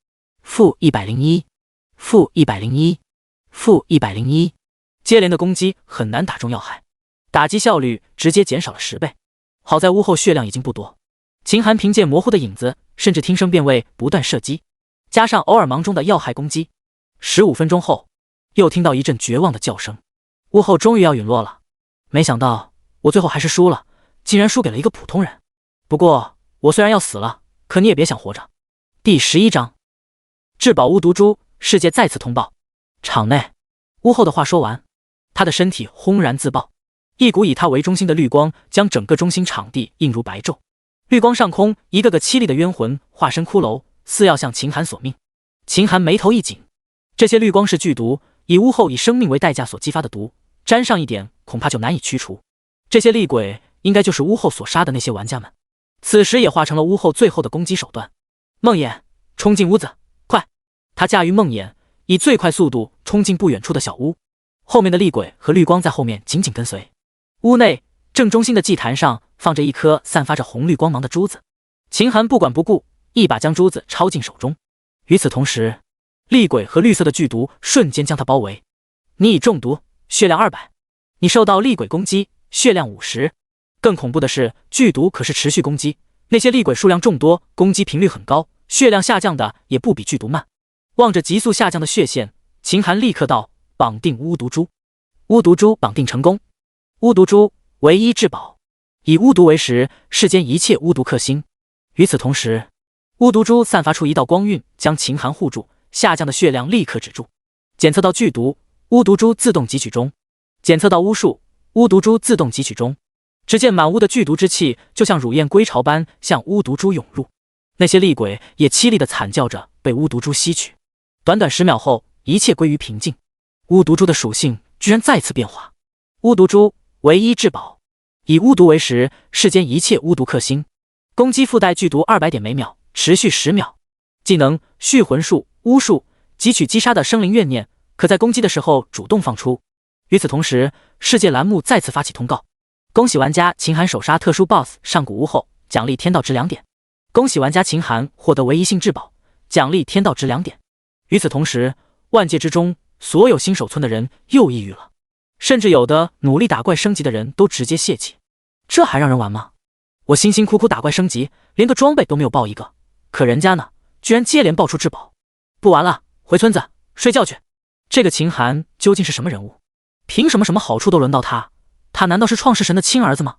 -101，-101，-101，接连的攻击很难打中要害，打击效率直接减少了10倍。好在屋后血量已经不多，秦寒凭借模糊的影子，甚至听声辨位不断射击，加上偶尔忙中的要害攻击。15分钟后，又听到一阵绝望的叫声，屋后终于要陨落了。没想到我最后还是输了，竟然输给了一个普通人。不过我虽然要死了，可你也别想活着。第11章，至宝巫毒株，世界再次通报。场内，屋后的话说完，他的身体轰然自爆，一股以他为中心的绿光将整个中心场地映如白昼。绿光上空，一个个凄厉的冤魂化身骷髅，似要向秦寒索命。秦寒眉头一紧，这些绿光是剧毒，以屋后以生命为代价所激发的毒，沾上一点恐怕就难以驱除。这些厉鬼应该就是屋后所杀的那些玩家们，此时也化成了屋后最后的攻击手段。梦魇，冲进屋子，快！他驾驭梦魇，以最快速度冲进不远处的小屋，后面的厉鬼和绿光在后面紧紧跟随。屋内正中心的祭坛上放着一颗散发着红绿光芒的珠子，秦寒不管不顾，一把将珠子抄进手中。与此同时，厉鬼和绿色的剧毒瞬间将他包围。你已中毒，血量200。你受到厉鬼攻击，血量50。更恐怖的是，剧毒可是持续攻击，那些厉鬼数量众多，攻击频率很高，血量下降的也不比剧毒慢。望着急速下降的血线，秦寒立刻道：绑定巫毒株。巫毒株绑定成功。巫毒株唯一至宝，以巫毒为食，世间一切巫毒克星。与此同时，巫毒株散发出一道光晕，将秦寒护住，下降的血量立刻止住。检测到剧毒，巫毒株自动汲取中；检测到巫术，巫毒株自动汲取中。只见满屋的剧毒之气就像乳燕归巢般向巫毒株涌入，那些厉鬼也凄厉地惨叫着被巫毒株吸取。短短10秒后，一切归于平静。巫毒株的属性居然再次变化。巫毒株唯一至宝，以巫毒为食，世间一切巫毒克星。攻击附带剧毒200点每秒，持续10秒。技能续魂术、巫术，汲取击杀的生灵怨念，可在攻击的时候主动放出。与此同时，世界栏目再次发起通告：恭喜玩家秦寒首杀特殊 BOSS 上古屋后，奖励天道值2点。恭喜玩家秦寒获得唯一性至宝，奖励天道值2点。与此同时，万界之中所有新手村的人又抑郁了，甚至有的努力打怪升级的人都直接泄气。这还让人玩吗？我辛辛苦苦打怪升级，连个装备都没有爆一个，可人家呢，居然接连爆出至宝。不玩了，回村子睡觉去。这个秦寒究竟是什么人物？凭什么什么好处都轮到他？他难道是创世神的亲儿子吗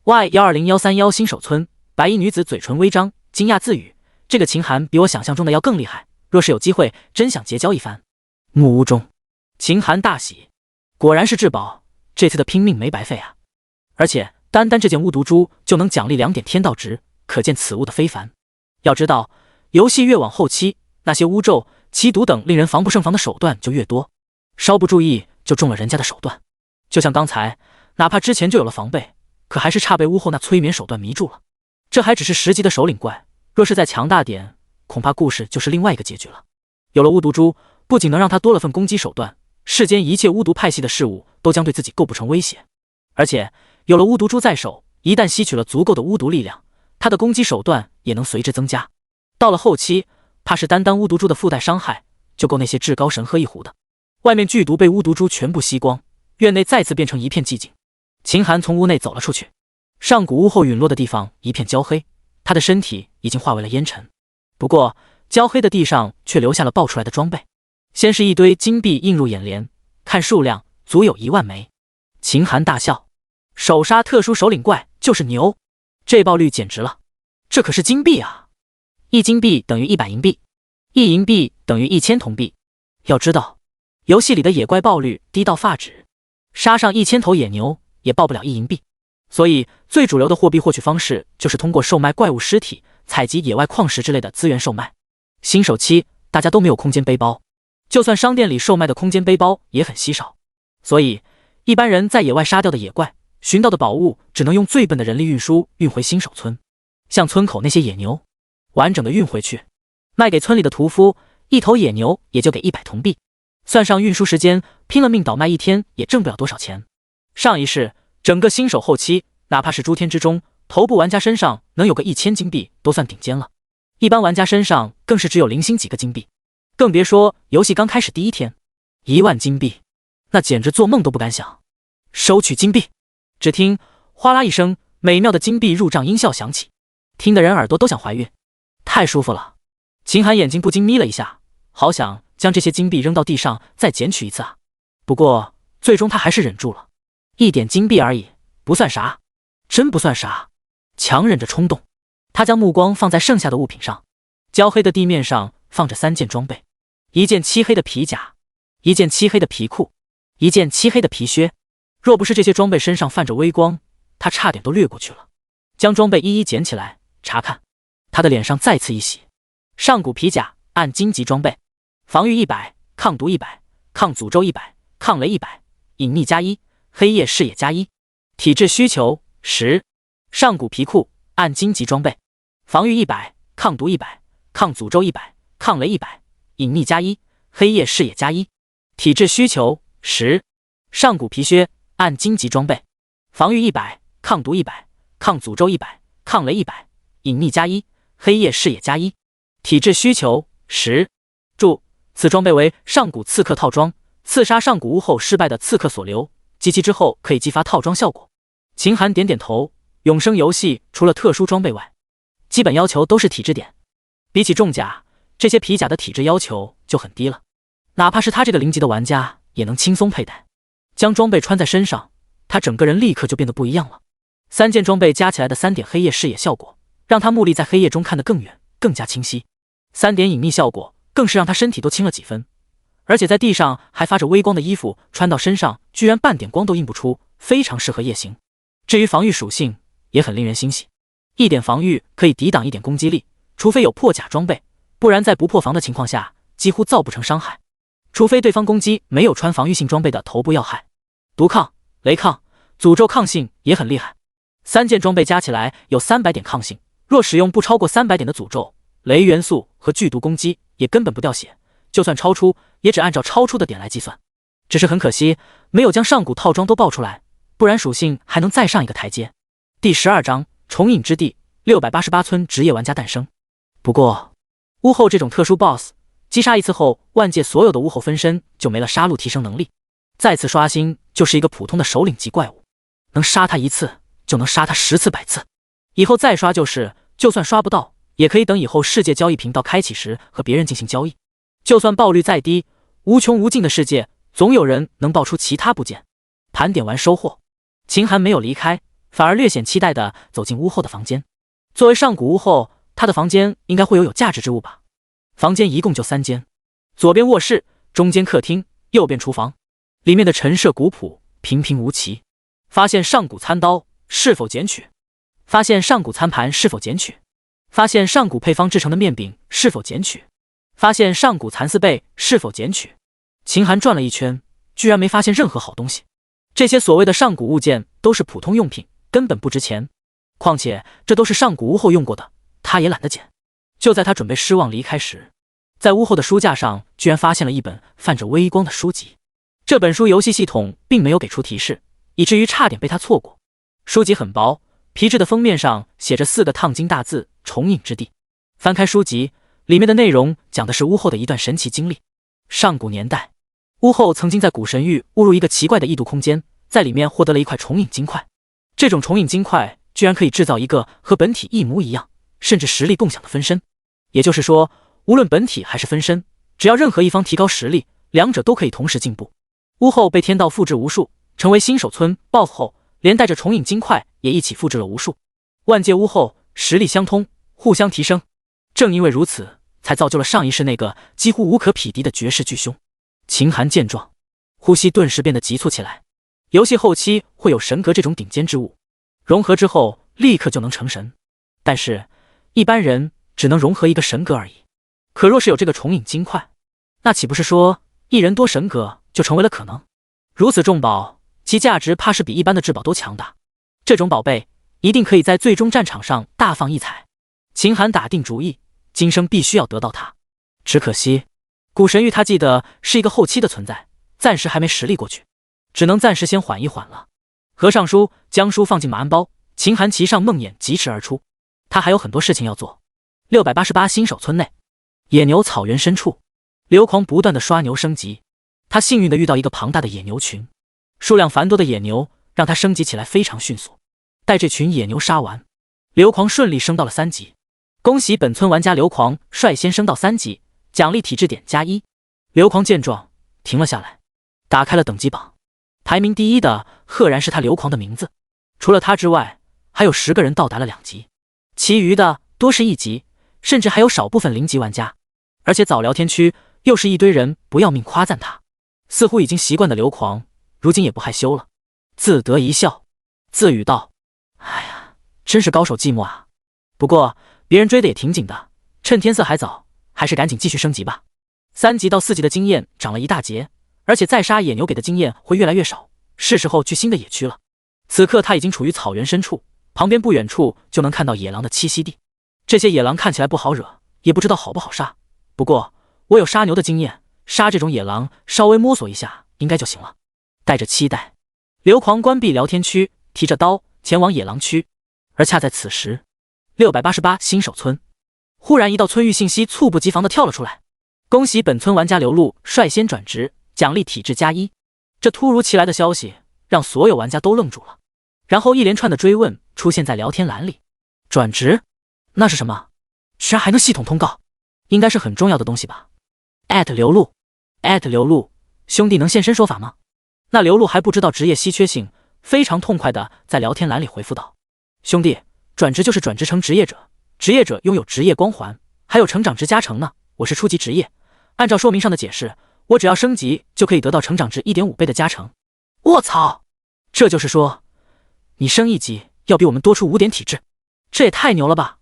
？Y120131新手村，白衣女子嘴唇微张，惊讶自语：这个秦寒比我想象中的要更厉害，若是有机会，真想结交一番。木屋中，秦寒大喜，果然是至宝，这次的拼命没白费啊！而且单单这件巫毒珠就能奖励2点天道值，可见此物的非凡。要知道，游戏越往后期，那些巫咒、奇毒等令人防不胜防的手段就越多，稍不注意就中了人家的手段。就像刚才，哪怕之前就有了防备，可还是差被巫后那催眠手段迷住了。这还只是10级的首领怪，若是再强大点，恐怕故事就是另外一个结局了。有了巫毒珠，不仅能让他多了份攻击手段，世间一切巫毒派系的事物都将对自己构不成威胁。而且有了巫毒珠在手，一旦吸取了足够的巫毒力量，他的攻击手段也能随之增加。到了后期，怕是单单巫毒珠的附带伤害就够那些至高神喝一壶的。外面剧毒被巫毒珠全部吸光，院内再次变成一片寂静。秦寒从屋内走了出去，上古屋后陨落的地方一片焦黑，他的身体已经化为了烟尘。不过焦黑的地上却留下了爆出来的装备，先是一堆金币映入眼帘，看数量足有1万枚。秦寒大笑，首杀特殊首领怪就是牛，这爆率简直了，这可是金币啊！1金币等于100银币，1银币等于1000铜币。要知道，游戏里的野怪爆率低到发指，杀上1000头野牛也爆不了1银币。所以最主流的货币获取方式就是通过售卖怪物尸体、采集野外矿石之类的资源售卖。新手期大家都没有空间背包，就算商店里售卖的空间背包也很稀少，所以一般人在野外杀掉的野怪、寻到的宝物，只能用最笨的人力运输运回新手村。像村口那些野牛，完整的运回去，卖给村里的屠夫，1头野牛也就给100铜币，算上运输时间，拼了命倒卖1天也挣不了多少钱。上一世整个新手后期，哪怕是诸天之中头部玩家身上能有个1000金币都算顶尖了，一般玩家身上更是只有零星几个金币，更别说游戏刚开始第1天1万金币，那简直做梦都不敢想。收取金币，只听哗啦一声，美妙的金币入账音效响起，听的人耳朵都想怀孕，太舒服了。秦寒眼睛不禁眯了一下，好想将这些金币扔到地上再捡取一次啊！不过最终他还是忍住了，1点金币而已，不算啥，真不算啥。强忍着冲动，他将目光放在剩下的物品上。焦黑的地面上放着3件装备，1件漆黑的皮甲，1件漆黑的皮裤，1件漆黑的皮靴。若不是这些装备身上泛着微光，他差点都略过去了。将装备一一捡起来查看，他的脸上再次一喜。上古皮甲按荆棘装备，防御100，抗毒100，抗诅咒100，抗雷100，隐匿+1，黑夜视野+1，体质需求10。上古皮裤按荆棘装备，防御100，抗毒100，抗诅咒100，抗雷100，隐匿+1，黑夜视野+1，体质需求10。上古皮靴按荆棘装备，防御100，抗毒100，抗诅咒100，抗雷100，隐匿+1，黑夜视野+1，体质需求10。注：此装备为上古刺客套装，刺杀上古屋后失败的刺客所留，击击之后可以激发套装效果。秦寒点点头，永生游戏除了特殊装备外，基本要求都是体质点。比起重甲，这些皮甲的体质要求就很低了，哪怕是他这个0级的玩家也能轻松佩戴。将装备穿在身上，他整个人立刻就变得不一样了。3件装备加起来的3点黑夜视野效果，让他目力在黑夜中看得更远，更加清晰。3点隐匿效果，更是让他身体都轻了几分。而且在地上还发着微光的衣服穿到身上，居然半点光都映不出，非常适合夜行。至于防御属性，也很令人欣喜，1点防御可以抵挡1点攻击力，除非有破甲装备，不然在不破防的情况下，几乎造不成伤害。除非对方攻击没有穿防御性装备的头部要害，毒抗、雷抗、诅咒抗性也很厉害。3件装备加起来有300点抗性，若使用不超过300点的诅咒，雷元素和剧毒攻击也根本不掉血，就算超出，也只按照超出的点来计算。只是很可惜，没有将上古套装都爆出来，不然属性还能再上一个台阶。第12章重影之地，688村职业玩家诞生。不过，巫后这种特殊 BOSS， 击杀一次后，万界所有的巫后分身就没了杀戮提升能力，再次刷新就是一个普通的首领级怪物，能杀他一次就能杀他10次100次，以后再刷就是，就算刷不到，也可以等以后世界交易频道开启时和别人进行交易。就算爆率再低，无穷无尽的世界，总有人能爆出其他部件。盘点完收获，秦寒没有离开，反而略显期待地走进巫后的房间。作为上古巫后，她的房间应该会有价值之物吧？房间一共就3间，左边卧室，中间客厅，右边厨房。里面的陈设古朴，平平无奇。发现上古餐刀，是否捡取？发现上古餐盘，是否捡取？发现上古配方制成的面饼，是否捡取？发现上古蚕丝被，是否捡取？秦寒转了一圈，居然没发现任何好东西。这些所谓的上古物件都是普通用品，根本不值钱。况且这都是上古巫后用过的，他也懒得捡。就在他准备失望离开时，在巫后的书架上居然发现了一本泛着微光的书籍。这本书游戏系统并没有给出提示，以至于差点被他错过。书籍很薄，皮质的封面上写着4个烫金大字：重影之地。翻开书籍，里面的内容讲的是巫后的一段神奇经历。上古年代，巫后曾经在古神域误入一个奇怪的异度空间，在里面获得了一块重影金块。这种重影金块居然可以制造一个和本体一模一样，甚至实力共享的分身。也就是说，无论本体还是分身，只要任何一方提高实力，两者都可以同时进步。巫后被天道复制无数，成为新手村 BOSS 后，连带着重影金块也一起复制了无数。万界巫后实力相通，互相提升。正因为如此，才造就了上一世那个几乎无可匹敌的绝世巨凶。秦寒见状，呼吸顿时变得急促起来。游戏后期会有神格这种顶尖之物，融合之后立刻就能成神，但是一般人只能融合一个神格而已。可若是有这个重影金块，那岂不是说一人多神格就成为了可能？如此重宝，其价值怕是比一般的至宝都强大。这种宝贝一定可以在最终战场上大放异彩。秦寒打定主意，今生必须要得到它。只可惜古神域他记得是一个后期的存在，暂时还没实力过去，只能暂时先缓一缓了。合上书，将书放进马鞍包，秦寒骑上梦魇疾驰而出。他还有很多事情要做。688新手村内，野牛草原深处，刘狂不断的刷牛升级。他幸运的遇到一个庞大的野牛群，数量繁多的野牛让他升级起来非常迅速。待这群野牛杀完，刘狂顺利升到了3级。恭喜本村玩家刘狂率先升到3级，奖励体质点+1。刘狂见状停了下来，打开了等级榜，排名第1的赫然是他刘狂的名字。除了他之外，还有10个人到达了2级，其余的多是1级，甚至还有少部分0级玩家。而且早聊天区又是一堆人不要命夸赞他，似乎已经习惯的刘狂如今也不害羞了，自得一笑，自语道：哎呀，真是高手寂寞啊。不过别人追的也挺紧的，趁天色还早，还是赶紧继续升级吧。3级到4级的经验涨了一大截，而且再杀野牛给的经验会越来越少，是时候去新的野区了。此刻他已经处于草原深处，旁边不远处就能看到野狼的栖息地。这些野狼看起来不好惹，也不知道好不好杀。不过我有杀牛的经验，杀这种野狼稍微摸索一下应该就行了。带着期待，刘狂关闭聊天区，提着刀前往野狼区。而恰在此时，688新手村忽然一道村域信息猝不及防地跳了出来：恭喜本村玩家刘露率先转职，奖励体质+1。这突如其来的消息让所有玩家都愣住了，然后一连串的追问出现在聊天栏里。转职？那是什么？居然还能系统通告？应该是很重要的东西吧。刘露，刘露，兄弟能现身说法吗？那刘露还不知道职业稀缺性，非常痛快的在聊天栏里回复道：兄弟，转职就是转职成职业者，职业者拥有职业光环，还有成长值加成呢。我是初级职业，按照说明上的解释，我只要升级就可以得到成长值 1.5 倍的加成。卧槽，这就是说你升1级要比我们多出5点体质，这也太牛了吧。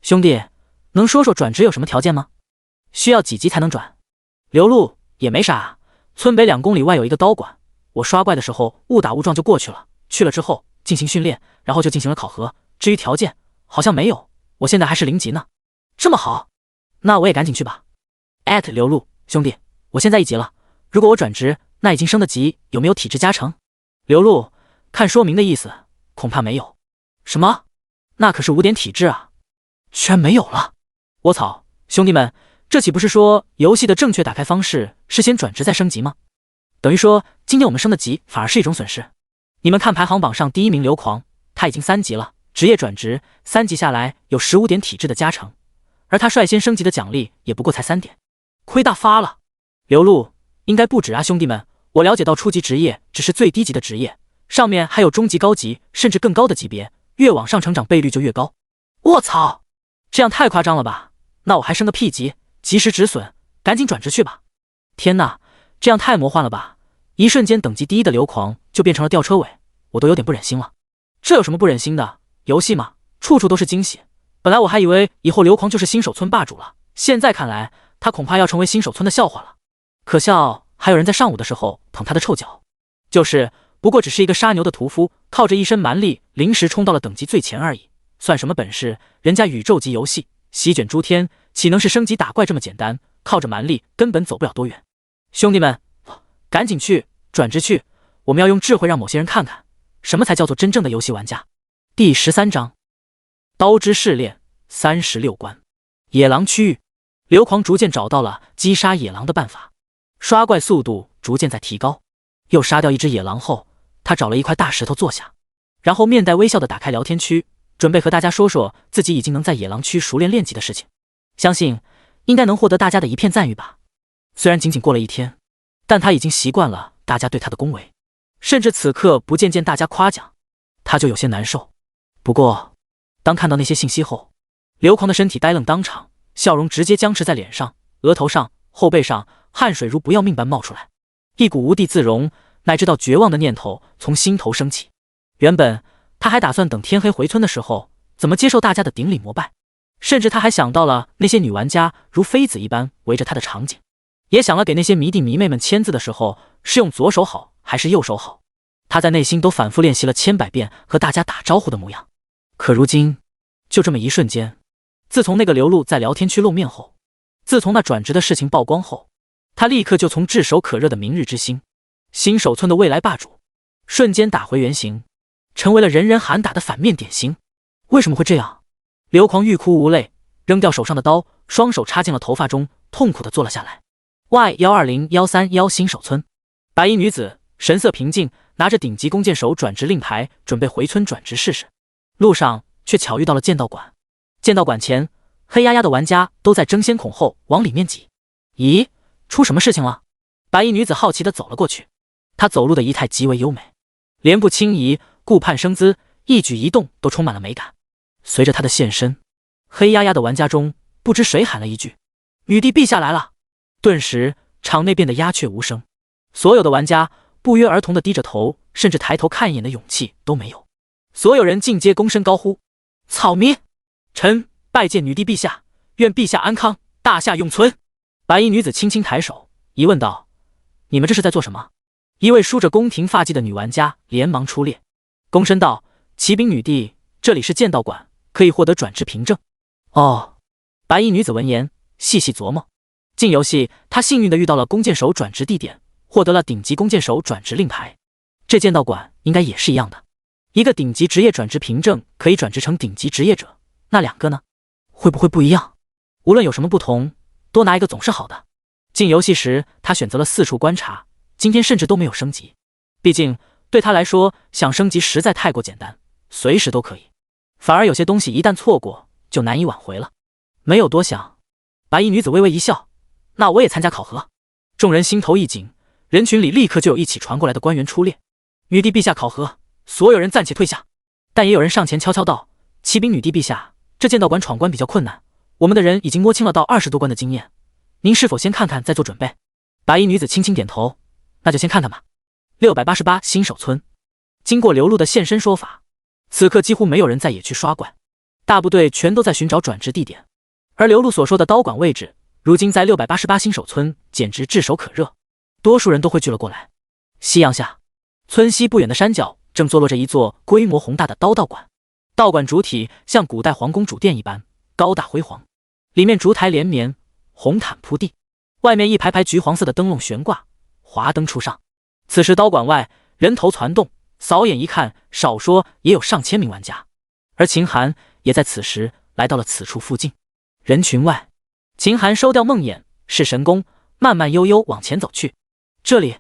兄弟，能说说转职有什么条件吗？需要几级才能转？刘露也没啥，村北2公里外有一个刀馆，我刷怪的时候误打误撞就过去了，去了之后进行训练，然后就进行了考核，至于条件好像没有，我现在还是0级呢。这么好，那我也赶紧去吧。刘露兄弟，我现在1级了，如果我转职，那已经升的级有没有体质加成？刘露，看说明的意思，恐怕没有。什么？那可是5点体质啊，居然没有了！我操，兄弟们，这岂不是说游戏的正确打开方式是先转职再升级吗？等于说今天我们升的级反而是一种损失。你们看排行榜上第1名刘狂，他已经3级了，职业转职3级下来有15点体质的加成，而他率先升级的奖励也不过才3点，亏大发了。刘露，应该不止啊，兄弟们，我了解到初级职业只是最低级的职业，上面还有中级、高级甚至更高的级别，越往上成长倍率就越高。我操，这样太夸张了吧？那我还升个屁级，及时止损，赶紧转职去吧。天哪，这样太魔幻了吧！一瞬间等级第1的刘狂就变成了吊车尾，我都有点不忍心了。这有什么不忍心的？游戏嘛，处处都是惊喜。本来我还以为以后刘狂就是新手村霸主了，现在看来他恐怕要成为新手村的笑话了。可笑还有人在上午的时候捧他的臭脚，不过只是一个杀牛的屠夫，靠着一身蛮力临时冲到了等级最前而已，算什么本事？人家宇宙级游戏席卷诸天，岂能是升级打怪这么简单？靠着蛮力根本走不了多远。兄弟们，赶紧去转职去，我们要用智慧让某些人看看什么才叫做真正的游戏玩家。第13章刀之试炼36关。野狼区域，刘狂逐渐找到了击杀野狼的办法，刷怪速度逐渐在提高。又杀掉一只野狼后，他找了一块大石头坐下，然后面带微笑地打开聊天区，准备和大家说说自己已经能在野狼区熟练练级的事情，相信应该能获得大家的一片赞誉吧。虽然仅仅过了1天，但他已经习惯了大家对他的恭维，甚至此刻不见大家夸奖，他就有些难受。不过当看到那些信息后，刘狂的身体呆愣当场，笑容直接僵持在脸上，额头上、后背上汗水如不要命般冒出来，一股无地自容乃至到绝望的念头从心头升起。原本他还打算等天黑回村的时候怎么接受大家的顶礼膜拜，甚至他还想到了那些女玩家如妃子一般围着他的场景，也想了给那些迷弟迷妹们签字的时候是用左手好还是右手好，他在内心都反复练习了千百遍和大家打招呼的模样。可如今就这么一瞬间，自从那个刘露在聊天区露面后，自从那转职的事情曝光后，他立刻就从炙手可热的明日之星、新手村的未来霸主，瞬间打回原形，成为了人人喊打的反面典型。为什么会这样？刘狂欲哭无泪，扔掉手上的刀，双手插进了头发中，痛苦地坐了下来。Y120-131新手村，白衣女子神色平静，拿着顶级弓箭手转职令牌，准备回村转职试试。路上却巧遇到了剑道馆。剑道馆前，黑压压的玩家都在争先恐后往里面挤。咦，出什么事情了？白衣女子好奇地走了过去。她走路的仪态极为优美，莲步轻移，顾盼生姿，一举一动都充满了美感。随着她的现身，黑压压的玩家中不知谁喊了一句：“女帝陛下来了！”顿时场内变得鸦雀无声，所有的玩家不约而同地低着头，甚至抬头看一眼的勇气都没有。所有人尽皆躬身高呼：“草民！臣拜见女帝陛下，愿陛下安康，大夏永存！”白衣女子轻轻抬手，疑问道：“你们这是在做什么？”一位梳着宫廷发髻的女玩家连忙出列，躬身道：“启禀女帝，这里是剑道馆，可以获得转职凭证。”哦，白衣女子闻言细细琢磨，进游戏她幸运地遇到了弓箭手转职地点，获得了顶级弓箭手转职令牌。这剑道馆应该也是一样的，一个顶级职业转职凭证可以转职成顶级职业者，那2个呢？会不会不一样？无论有什么不同，多拿一个总是好的。进游戏时他选择了4处观察，今天甚至都没有升级，毕竟对他来说想升级实在太过简单，随时都可以。反而有些东西一旦错过就难以挽回了。没有多想，白衣女子微微一笑：“那我也参加考核。”众人心头一紧，人群里立刻就有一起传过来的官员出列：“女帝陛下考核！”所有人暂且退下。但也有人上前悄悄道：“启禀女帝陛下，这剑道馆闯关比较困难，我们的人已经摸清了到20多关的经验，您是否先看看再做准备？”白衣女子轻轻点头：“那就先看看吧。”688新手村，经过刘露的现身说法，此刻几乎没有人在野区刷怪，大部队全都在寻找转职地点。而刘露所说的刀馆位置，如今在688新手村简直炙手可热，多数人都汇聚了过来。夕阳下，村西不远的山脚正坐落着一座规模宏大的刀道馆，道馆主体像古代皇宫主殿一般高大辉煌，里面烛台连绵，红毯铺地，外面一排排橘黄色的灯笼悬挂，华灯初上。此时刀馆外人头攒动，扫眼一看，少说也有上千名玩家。而秦寒也在此时来到了此处附近。人群外，秦寒收掉梦魇，是神功，慢慢悠悠往前走去。这里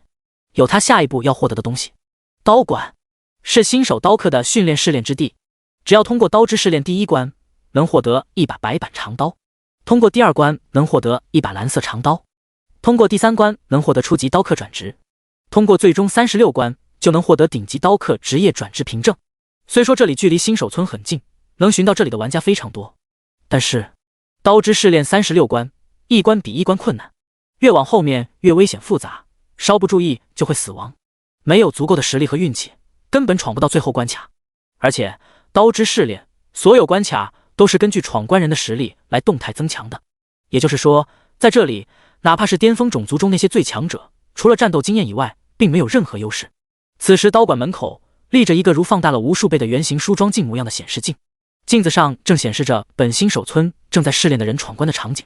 有他下一步要获得的东西。刀馆是新手刀客的训练试炼之地，只要通过刀之试炼第一关，能获得一把白板长刀；通过第二关能获得一把蓝色长刀；通过第三关能获得初级刀客转职；通过最终36关就能获得顶级刀客职业转职凭证。虽说这里距离新手村很近，能寻到这里的玩家非常多，但是刀之试炼36关，一关比一关困难，越往后面越危险复杂，稍不注意就会死亡。没有足够的实力和运气，根本闯不到最后关卡。而且刀之试炼，所有关卡都是根据闯关人的实力来动态增强的。也就是说，在这里，哪怕是巅峰种族中那些最强者，除了战斗经验以外，并没有任何优势。此时刀馆门口立着一个如放大了无数倍的圆形梳妆镜模样的显示镜，镜子上正显示着本新手村正在试炼的人闯关的场景。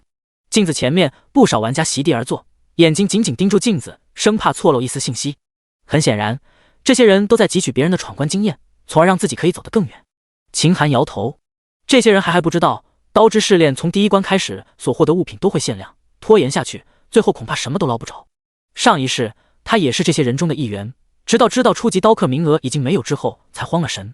镜子前面不少玩家席地而坐，眼睛紧紧盯住镜子，生怕错漏一丝信息。很显然，这些人都在汲取别人的闯关经验，从而让自己可以走得更远。秦寒摇头，这些人还不知道，刀之试炼从第一关开始所获得物品都会限量，拖延下去，最后恐怕什么都捞不着。上一世他也是这些人中的一员，直到知道初级刀客名额已经没有之后才慌了神。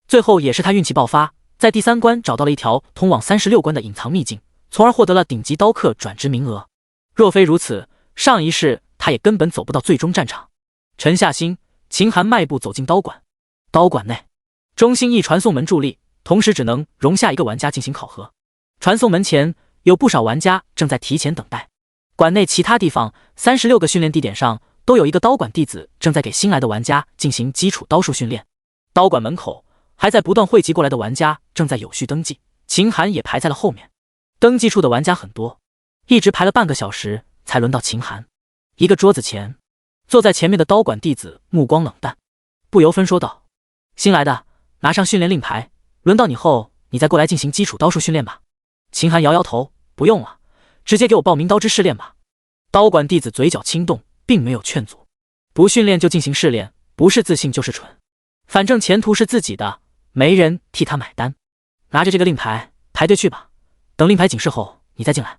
最后也是他运气爆发，在第三关找到了一条通往36关的隐藏秘境，从而获得了顶级刀客转职名额。若非如此，上一世他也根本走不到最终战场。沉下心，秦寒迈步走进刀馆。刀馆内，中心一传送门伫立，同时只能容下一个玩家进行考核。传送门前有不少玩家正在提前等待。馆内其他地方36个训练地点上都有一个刀馆弟子正在给新来的玩家进行基础刀术训练。刀馆门口还在不断汇集过来的玩家正在有序登记，秦寒也排在了后面。登记处的玩家很多，一直排了半个小时才轮到秦寒。一个桌子前，坐在前面的刀馆弟子目光冷淡，不由分说道：“新来的，拿上训练令牌，轮到你后，你再过来进行基础刀术训练吧。”秦寒摇摇头：“不用了，直接给我报名刀之试炼吧。”刀馆弟子嘴角轻动，并没有劝阻，不训练就进行试炼，不是自信就是蠢，反正前途是自己的，没人替他买单。拿着这个令牌，排队去吧，等令牌警示后，你再进来。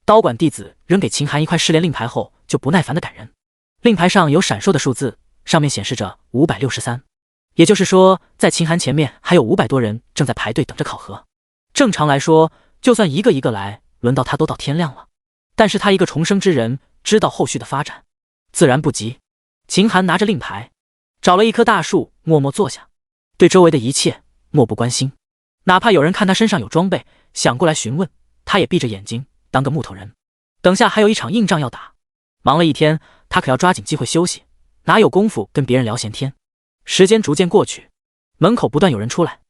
刀馆弟子扔给秦寒一块试炼令牌后，就不耐烦地赶人。令牌上有闪烁的数字，上面显示着563，也就是说，在秦寒前面还有500多人正在排队等着考核。正常来说，就算一个一个来，轮到他都到天亮了。但是他一个重生之人，知道后续的发展，自然不急。秦寒拿着令牌，找了一棵大树，默默坐下，对周围的一切漠不关心。哪怕有人看他身上有装备，想过来询问，他也闭着眼睛当个木头人。等下还有一场硬仗要打，忙了一天，他可要抓紧机会休息，哪有功夫跟别人聊闲天。时间逐渐过去，门口不断有人出来，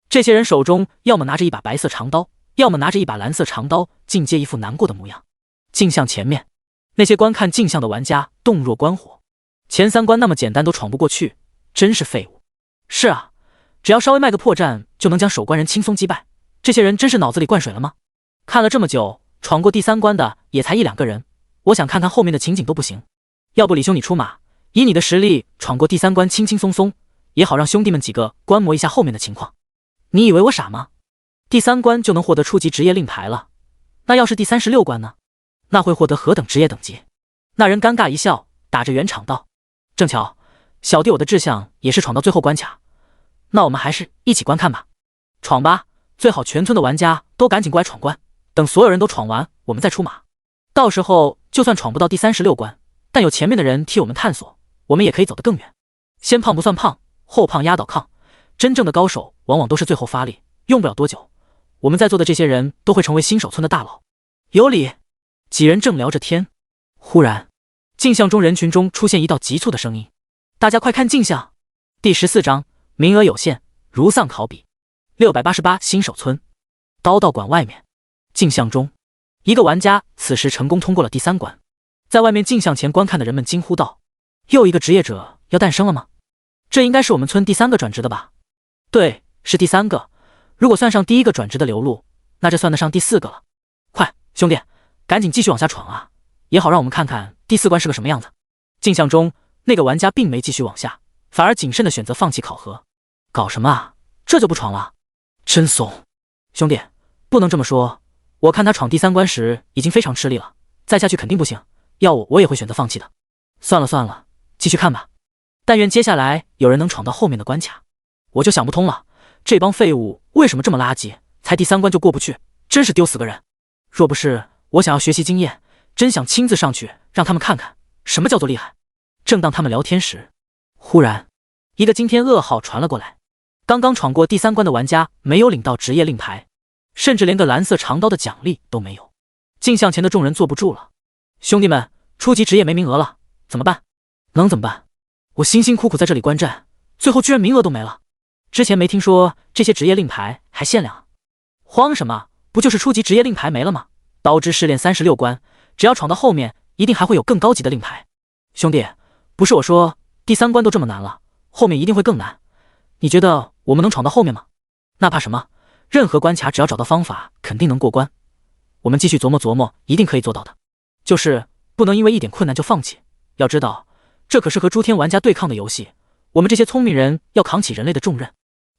这些人手中要么拿着一把白色长刀，要么拿着一把蓝色长刀，尽皆一副难过的模样。镜像前面，那些观看镜像的玩家洞若观火，前3关那么简单都闯不过去，真是废物。是啊，只要稍微卖个破绽就能将守关人轻松击败，这些人真是脑子里灌水了吗？看了这么久，闯过第3关的也才1、2个人，我想看看后面的情景都不行。要不李兄你出马，以你的实力闯过第3关轻轻松松，也好让兄弟们几个观摩一下后面的情况。你以为我傻吗？第3关就能获得初级职业令牌了，那要是第36关呢？那会获得何等职业等级？那人尴尬一笑，打着圆场道：“正巧，小弟我的志向也是闯到最后关卡，那我们还是一起观看吧。闯吧，最好全村的玩家都赶紧过来闯关，等所有人都闯完，我们再出马。到时候就算闯不到第36关，但有前面的人替我们探索，我们也可以走得更远。先胖不算胖，后胖压倒炕，真正的高手往往都是最后发力，用不了多久，我们在座的这些人都会成为新手村的大佬。有理。”几人正聊着天，忽然镜像中人群中出现一道急促的声音：“大家快看镜像！第14章，名额有限，如丧考妣。688新手村。”刀道馆外面，镜像中一个玩家此时成功通过了第3关，在外面镜像前观看的人们惊呼道：“又一个职业者要诞生了吗？这应该是我们村第3个转职的吧？”“对，是第3个，如果算上第1个转职的刘露，那这算得上第4个了。快，兄弟，赶紧继续往下闯啊，也好让我们看看第4关是个什么样子。镜像中，那个玩家并没继续往下，反而谨慎地选择放弃考核。搞什么啊？这就不闯了？真怂！兄弟，不能这么说。我看他闯第3关时已经非常吃力了，再下去肯定不行。要我也会选择放弃的。算了算了，继续看吧。但愿接下来有人能闯到后面的关卡。我就想不通了，这帮废物为什么这么垃圾，才第3关就过不去，真是丢死个人。若不是我想要学习经验，真想亲自上去让他们看看什么叫做厉害。正当他们聊天时，忽然一个惊天噩耗传了过来。刚刚闯过第3关的玩家没有领到职业令牌，甚至连个蓝色长刀的奖励都没有。镜像前的众人坐不住了，兄弟们，初级职业没名额了，怎么办？能怎么办？我辛辛苦苦在这里观战，最后居然名额都没了。之前没听说这些职业令牌还限量啊？慌什么？不就是初级职业令牌没了吗？刀之试炼36关，只要闯到后面，一定还会有更高级的令牌。兄弟，不是我说，第3关都这么难了，后面一定会更难。你觉得我们能闯到后面吗？那怕什么？任何关卡只要找到方法，肯定能过关。我们继续琢磨琢磨，一定可以做到的。就是不能因为一点困难就放弃。要知道，这可是和诸天玩家对抗的游戏，我们这些聪明人要扛起人类的重任。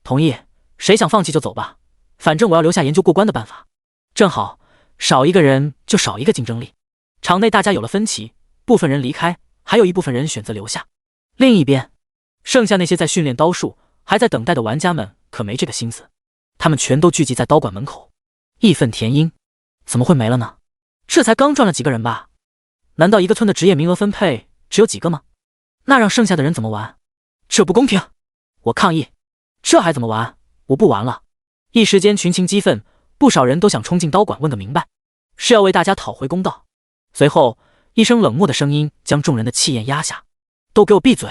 同意，谁想放弃就走吧，反正我要留下研究过关的办法。正好，少一个人就少一个竞争力。场内大家有了分歧，部分人离开，还有一部分人选择留下。另一边，剩下那些在训练刀术还在等待的玩家们可没这个心思，他们全都聚集在刀馆门口，义愤填膺。怎么会没了呢？这才刚赚了几个人吧？难道一个村的职业名额分配只有几个吗？那让剩下的人怎么玩？这不公平！我抗议！这还怎么玩？我不玩了！一时间群情激愤，不少人都想冲进刀馆问个明白，是要为大家讨回公道。随后，一声冷漠的声音将众人的气焰压下：“都给我闭嘴！”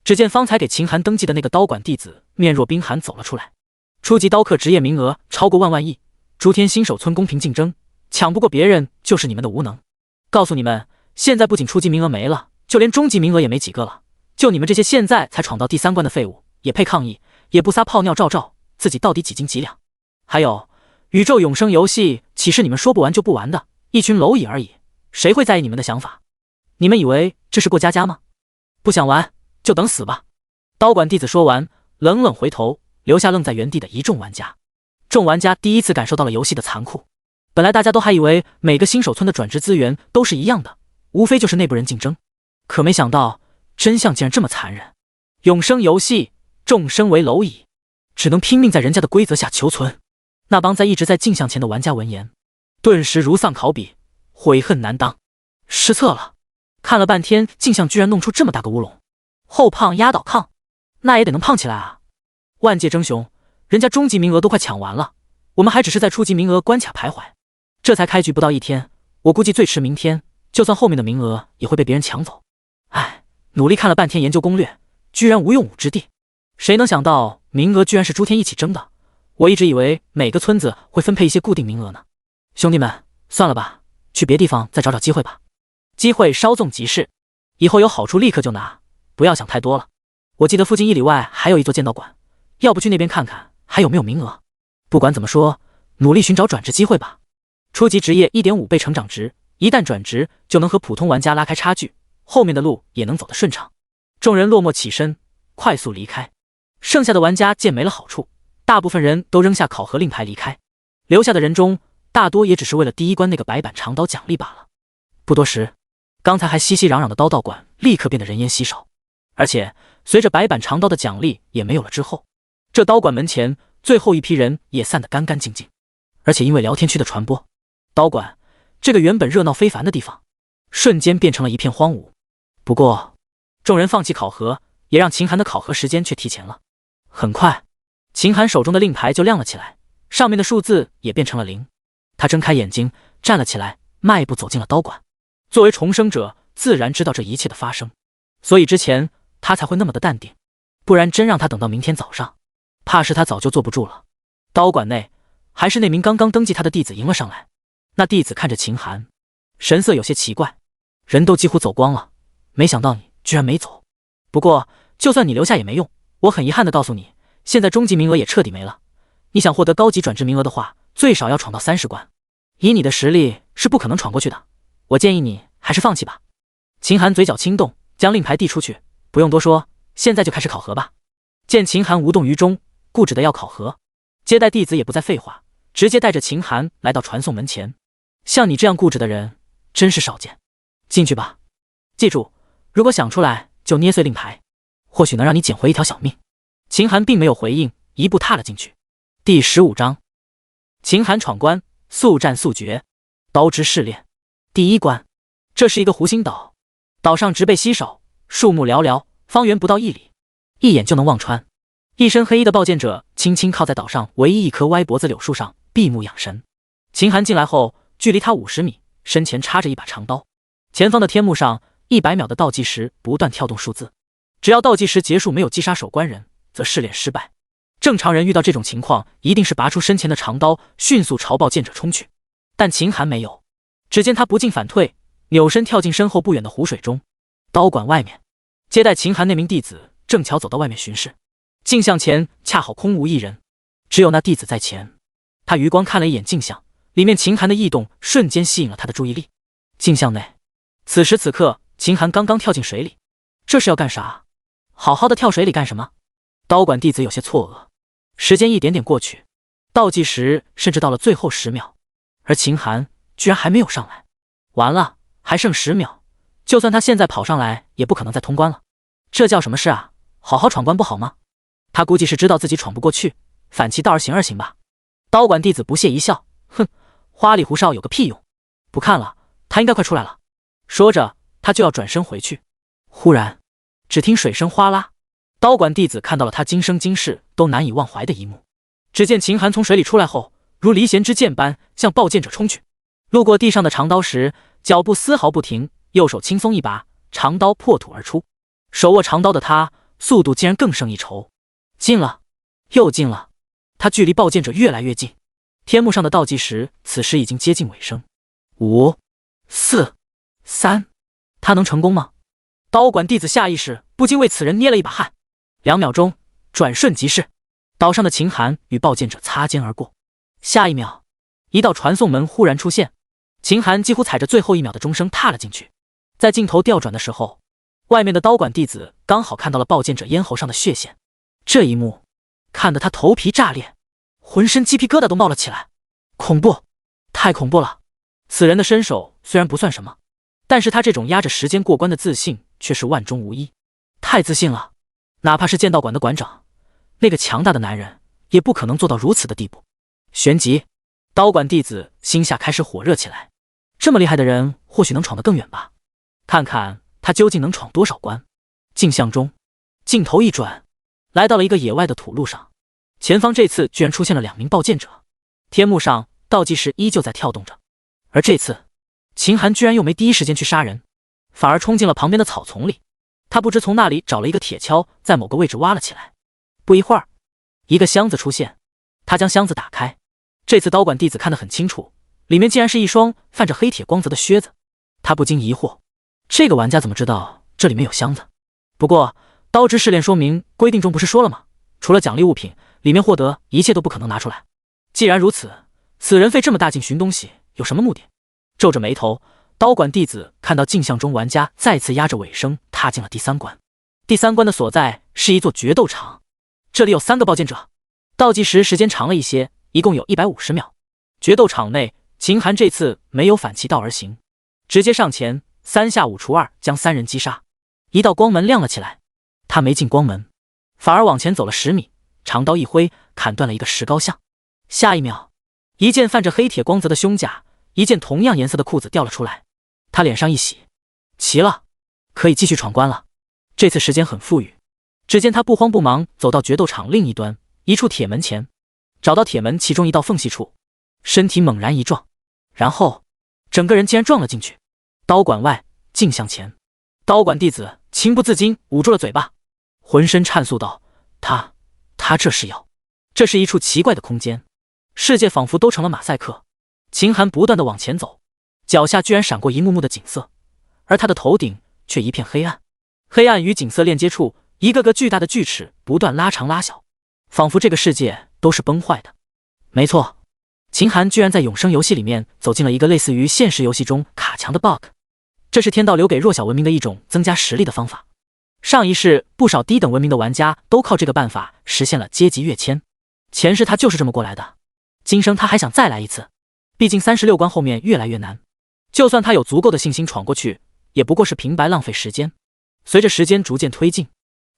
只见方才给秦寒登记的那个刀馆弟子面若冰寒走了出来。初级刀客职业名额超过万亿，诸天新手村公平竞争，抢不过别人就是你们的无能。告诉你们，现在不仅初级名额没了，就连中级名额也没几个了。就你们这些现在才闯到第3关的废物，也配抗议？也不撒泡尿照照自己到底几斤几两？还有，宇宙永生游戏岂是你们说不玩就不玩的一群蝼蚁而已？谁会在意你们的想法？你们以为这是过家家吗？不想玩就等死吧！刀馆弟子说完，冷冷回头，留下愣在原地的一众玩家。众玩家第一次感受到了游戏的残酷。本来大家都还以为每个新手村的转职资源都是一样的，无非就是内部人竞争，可没想到真相竟然这么残忍。永生游戏，众生为蝼蚁，只能拼命在人家的规则下求存。那帮一直在镜像前的玩家闻言，顿时如丧考妣，悔恨难当。失策了！看了半天，镜像居然弄出这么大个乌龙。后胖压倒炕，那也得能胖起来啊！万界争雄，人家中级名额都快抢完了，我们还只是在初级名额关卡徘徊。这才开局不到1天，我估计最迟明天，就算后面的名额也会被别人抢走。唉，努力看了半天研究攻略，居然无用武之地。谁能想到名额居然是诸天一起争的？我一直以为每个村子会分配一些固定名额呢。兄弟们，算了吧，去别地方再找找机会吧。机会稍纵即逝，以后有好处立刻就拿，不要想太多了。我记得附近1里外还有一座剑道馆，要不去那边看看还有没有名额。不管怎么说，努力寻找转职机会吧。初级职业 1.5 倍成长值，一旦转职就能和普通玩家拉开差距，后面的路也能走得顺畅。众人落寞起身，快速离开。剩下的玩家见没了好处，大部分人都扔下考核令牌离开。留下的人中，大多也只是为了第1关那个白板长刀奖励罢了。不多时，刚才还熙熙攘攘的刀道馆立刻变得人烟稀少，而且随着白板长刀的奖励也没有了之后，这刀馆门前最后一批人也散得干干净净。而且因为聊天区的传播，刀馆这个原本热闹非凡的地方，瞬间变成了一片荒芜。不过，众人放弃考核，也让秦寒的考核时间却提前了。很快，秦寒手中的令牌就亮了起来，上面的数字也变成了0。他睁开眼睛，站了起来，迈步走进了刀馆。作为重生者，自然知道这一切的发生，所以之前他才会那么的淡定。不然真让他等到明天早上，怕是他早就坐不住了。刀馆内，还是那名刚刚登记他的弟子迎了上来。那弟子看着秦寒，神色有些奇怪，人都几乎走光了，没想到你居然没走。不过就算你留下也没用，我很遗憾的告诉你，现在中级名额也彻底没了。你想获得高级转职名额的话，最少要闯到30关。以你的实力是不可能闯过去的，我建议你还是放弃吧。秦寒嘴角轻动，将令牌递出去，不用多说，现在就开始考核吧。见秦寒无动于衷，固执的要考核，接待弟子也不再废话，直接带着秦寒来到传送门前。像你这样固执的人真是少见，进去吧。记住，如果想出来就捏碎令牌，或许能让你捡回一条小命。秦寒并没有回应，一步踏了进去。第15章，秦寒闯关，速战速决，刀之试炼。第一关，这是一个湖心岛，岛上植被稀少，树木寥寥，方圆不到1里，一眼就能望穿。一身黑衣的抱剑者轻轻靠在岛上唯一一棵歪脖子柳树上，闭目养神。秦寒进来后，距离他50米，身前插着一把长刀。前方的天幕上100秒的倒计时不断跳动数字，只要倒计时结束没有击杀守关人，则试炼失败。正常人遇到这种情况，一定是拔出身前的长刀，迅速朝抱剑者冲去。但秦寒没有，只见他不进反退，扭身跳进身后不远的湖水中。刀馆外面，接待秦寒那名弟子正巧走到外面巡视，镜像前恰好空无一人，只有那弟子在前。他余光看了一眼镜像，里面秦寒的异动瞬间吸引了他的注意力。镜像内，此时此刻，秦寒刚刚跳进水里，这是要干啥？好好的跳水里干什么？刀馆弟子有些错愕。时间一点点过去，倒计时甚至到了最后10秒，而秦寒居然还没有上来。完了，还剩10秒，就算他现在跑上来，也不可能再通关了。这叫什么事啊？好好闯关不好吗？他估计是知道自己闯不过去，反其道而行而行吧。刀馆弟子不屑一笑，哼，花里胡哨有个屁用！不看了，他应该快出来了。说着，他就要转身回去。忽然，只听水声哗啦，刀馆弟子看到了他今生今世都难以忘怀的一幕。只见秦寒从水里出来后，如离弦之箭般向抱剑者冲去。路过地上的长刀时，脚步丝毫不停，右手轻松一拔，长刀破土而出。手握长刀的他，速度竟然更胜一筹。近了，又近了，他距离抱剑者越来越近。天幕上的倒计时此时已经接近尾声。5、4、3，他能成功吗？刀馆弟子下意识不禁为此人捏了一把汗。2秒钟，转瞬即逝，岛上的秦寒与抱剑者擦肩而过。下一秒，一道传送门忽然出现，秦寒几乎踩着最后1秒的钟声踏了进去。在镜头调转的时候，外面的刀馆弟子刚好看到了抱剑者咽喉上的血线。这一幕看得他头皮炸裂，浑身鸡皮疙瘩都冒了起来。恐怖，太恐怖了！此人的身手虽然不算什么，但是他这种压着时间过关的自信却是万中无一。太自信了，哪怕是剑道馆的馆长，那个强大的男人也不可能做到如此的地步。旋即，刀馆弟子心下开始火热起来。这么厉害的人，或许能闯得更远吧？看看他究竟能闯多少关。镜像中，镜头一转，来到了一个野外的土路上，前方这次居然出现了2名抱剑者。天幕上倒计时依旧在跳动着，而这次秦寒居然又没第一时间去杀人，反而冲进了旁边的草丛里。他不知从那里找了一个铁锹，在某个位置挖了起来。不一会儿，一个箱子出现，他将箱子打开。这次刀馆弟子看得很清楚，里面竟然是一双泛着黑铁光泽的靴子。他不禁疑惑，这个玩家怎么知道这里面有箱子？不过刀之试炼说明规定中不是说了吗？除了奖励物品，里面获得一切都不可能拿出来。既然如此，此人费这么大劲寻东西有什么目的？皱着眉头，刀馆弟子看到镜像中玩家再次压着尾声踏进了第3关。第3关的所在是一座决斗场，这里有3个抱剑者。倒计时时间长了一些，一共有150秒。决斗场内，秦寒这次没有反其道而行，直接上前3下5除2将3人击杀。一道光门亮了起来，他没进光门，反而往前走了10米，长刀一挥，砍断了一个石膏像。下一秒，一件泛着黑铁光泽的胸甲，一件同样颜色的裤子掉了出来。他脸上一喜，齐了，可以继续闯关了。这次时间很富裕，只见他不慌不忙走到决斗场另一端一处铁门前，找到铁门其中一道缝隙处，身体猛然一撞，然后整个人竟然撞了进去。刀馆外，镜像前，刀馆弟子情不自禁捂住了嘴巴，浑身颤速道：他这是要……这是一处奇怪的空间，世界仿佛都成了马赛克。秦寒不断的往前走，脚下居然闪过一幕幕的景色，而他的头顶却一片黑暗。黑暗与景色链接处，一个个巨大的锯齿不断拉长拉小，仿佛这个世界都是崩坏的。没错，秦寒居然在永生游戏里面走进了一个类似于现实游戏中卡墙的 bug， 这是天道留给弱小文明的一种增加实力的方法。上一世不少低等文明的玩家都靠这个办法实现了阶级跃迁，前世他就是这么过来的，今生他还想再来一次。毕竟36关后面越来越难，就算他有足够的信心闯过去，也不过是平白浪费时间。随着时间逐渐推进，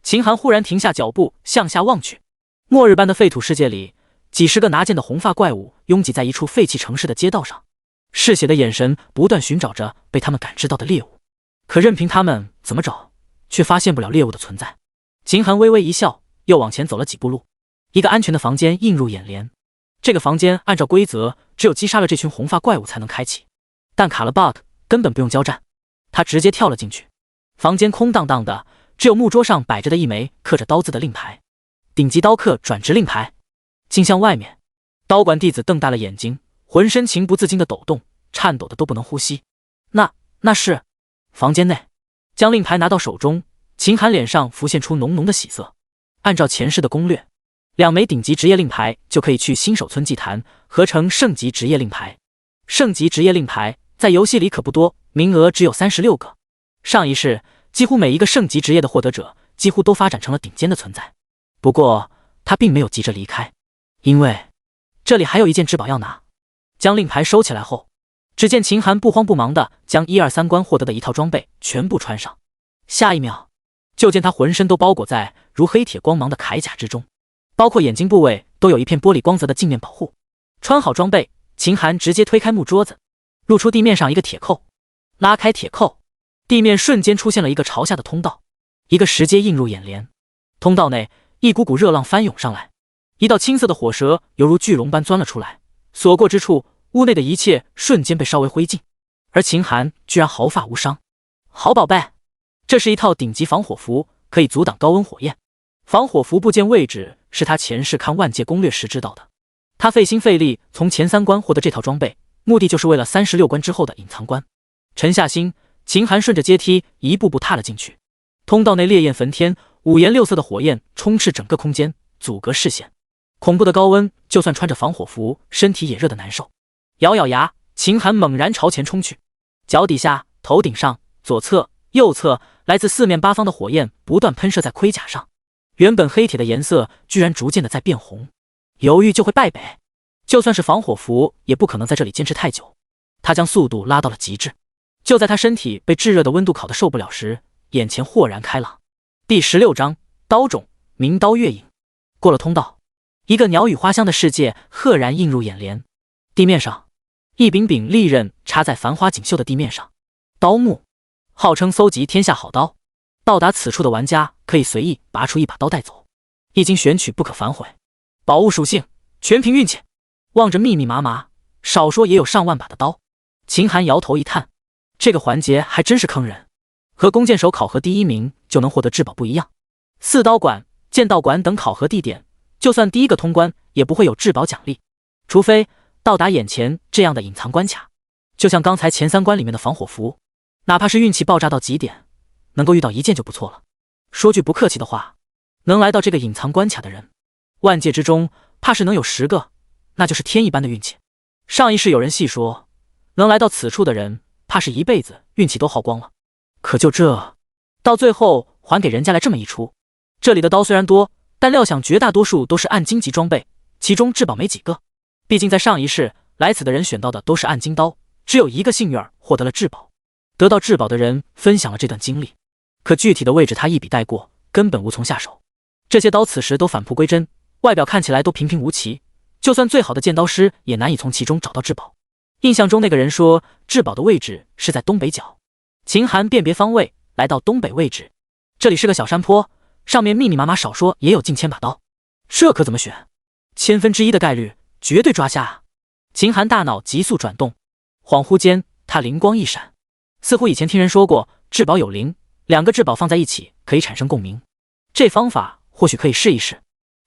秦寒忽然停下脚步，向下望去。末日般的废土世界里，几十个拿剑的红发怪物拥挤在一处废弃城市的街道上，嗜血的眼神不断寻找着被他们感知到的猎物，可任凭他们怎么找，却发现不了猎物的存在。秦寒微微一笑，又往前走了几步路，一个安全的房间映入眼帘。这个房间按照规则，只有击杀了这群红发怪物才能开启，但卡了 bug， 根本不用交战，他直接跳了进去。房间空荡荡的，只有木桌上摆着的一枚刻着刀字的令牌，顶级刀客转职令牌。镜像外面，刀馆弟子瞪大了眼睛，浑身情不自禁的抖动，颤抖的都不能呼吸。那是房间内，将令牌拿到手中，秦寒脸上浮现出浓浓的喜色。按照前世的攻略，2枚顶级职业令牌就可以去新手村祭坛合成圣级职业令牌。圣级职业令牌在游戏里可不多，名额只有36个。上一世几乎每一个圣级职业的获得者几乎都发展成了顶尖的存在。不过他并没有急着离开，因为这里还有一件至宝要拿。将令牌收起来后，只见秦寒不慌不忙地将1、2、3关获得的一套装备全部穿上，下一秒就见他浑身都包裹在如黑铁光芒的铠甲之中，包括眼睛部位都有一片玻璃光泽的镜面保护。穿好装备，秦寒直接推开木桌子，露出地面上一个铁扣，拉开铁扣，地面瞬间出现了一个朝下的通道，一个石阶映入眼帘。通道内一股股热浪翻涌上来，一道青色的火蛇犹如巨龙般钻了出来，所过之处，屋内的一切瞬间被烧为灰烬，而秦寒居然毫发无伤。好宝贝，这是一套顶级防火服，可以阻挡高温火焰。防火服部件位置是他前世看万界攻略时知道的，他费心费力从前3关获得这套装备，目的就是为了36关之后的隐藏关。沉下心，秦寒顺着阶梯一步步踏了进去。通道内烈焰焚天，五颜六色的火焰充斥整个空间，阻隔视线。恐怖的高温，就算穿着防火服，身体也热得难受。咬咬牙，秦寒猛然朝前冲去。脚底下、头顶上、左侧、右侧，来自4面8方的火焰不断喷射在盔甲上，原本黑铁的颜色居然逐渐的在变红。犹豫就会败北，就算是防火服也不可能在这里坚持太久。他将速度拉到了极致，就在他身体被炙热的温度烤得受不了时，眼前豁然开朗。第16章刀种，明刀月影。过了通道，一个鸟语花香的世界赫然映入眼帘。地面上，一柄柄利刃插在繁花锦绣的地面上，刀木号称搜集天下好刀，到达此处的玩家可以随意拔出一把刀带走，一经选取不可反悔。宝物属性全凭运气，望着密密麻麻，少说也有上万把的刀。秦寒摇头一叹，这个环节还真是坑人，和弓箭手考核第1名就能获得至宝不一样。4刀馆、剑道馆等考核地点，就算第1个通关也不会有至宝奖励，除非到达眼前这样的隐藏关卡。就像刚才前3关里面的防火服，哪怕是运气爆炸到极点，能够遇到1件就不错了。说句不客气的话，能来到这个隐藏关卡的人，万界之中怕是能有10个，那就是天一般的运气。上一世有人细说，能来到此处的人怕是一辈子运气都耗光了。可就这，到最后还给人家来这么一出。这里的刀虽然多，但料想绝大多数都是暗金级装备，其中至宝没几个。毕竟在上一世来此的人选到的都是暗金刀，只有1个幸运儿获得了至宝。得到至宝的人分享了这段经历，可具体的位置他一笔带过，根本无从下手。这些刀此时都返璞归真，外表看起来都平平无奇，就算最好的剑刀师也难以从其中找到至宝。印象中那个人说至宝的位置是在东北角。秦寒辨别方位，来到东北位置。这里是个小山坡，上面密密麻麻，少说也有近千把刀，这可怎么选？1/1000的概率绝对抓瞎啊！秦寒大脑急速转动，恍惚间他灵光一闪，似乎以前听人说过至宝有灵，2个至宝放在一起可以产生共鸣，这方法或许可以试一试。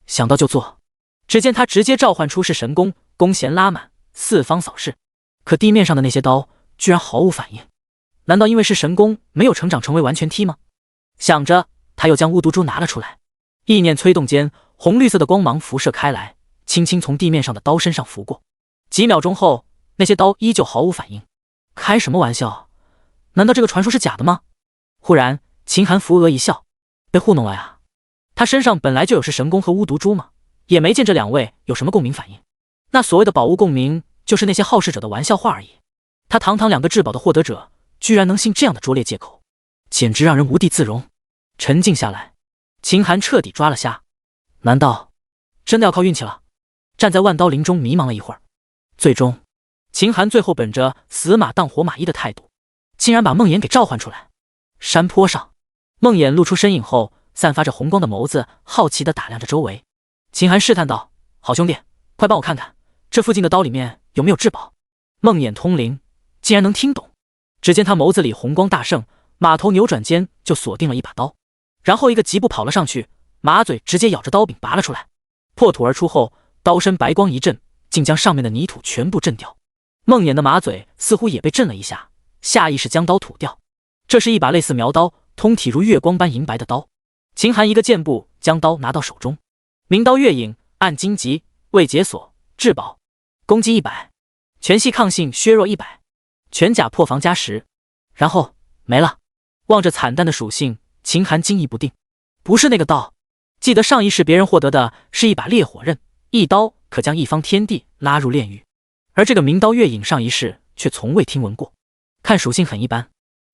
想到就做，只见他直接召唤出是神弓，弓弦拉满，四方扫视。可地面上的那些刀居然毫无反应，难道因为是神弓没有成长成为完全体吗？想着，他又将巫毒珠拿了出来，意念催动间，红绿色的光芒辐射开来，轻轻从地面上的刀身上拂过。几秒钟后，那些刀依旧毫无反应。开什么玩笑？难道这个传说是假的吗？忽然，秦寒扶额一笑，被糊弄了呀。他身上本来就有是神功和巫毒珠嘛，也没见这两位有什么共鸣反应。那所谓的宝物共鸣，就是那些好事者的玩笑话而已。他堂堂2个至宝的获得者，居然能信这样的拙劣借口，简直让人无地自容。沉静下来，秦寒彻底抓了瞎。难道真的要靠运气了？站在万刀林中迷茫了一会儿，最终秦寒最后本着死马当活马医的态度，竟然把梦魇给召唤出来。山坡上，梦魇露出身影后，散发着红光的眸子好奇地打量着周围。秦寒试探道：好兄弟，快帮我看看这附近的刀里面有没有至宝。梦魇通灵，竟然能听懂。只见他眸子里红光大盛，马头扭转间就锁定了一把刀，然后一个疾步跑了上去，马嘴直接咬着刀柄拔了出来。破土而出后，刀身白光一震，竟将上面的泥土全部震掉。梦魇的马嘴似乎也被震了一下，下意识将刀吐掉。这是一把类似苗刀，通体如月光般银白的刀。秦寒一个箭步将刀拿到手中，明刀月影，暗荆棘，未解锁，至宝，攻击100，全系抗性削弱100，全甲破防加10，然后没了。望着惨淡的属性，秦寒惊疑不定。不是那个刀，记得上一世别人获得的是一把烈火刃，一刀可将一方天地拉入炼狱，而这个明刀月影上一世却从未听闻过。看属性很一般，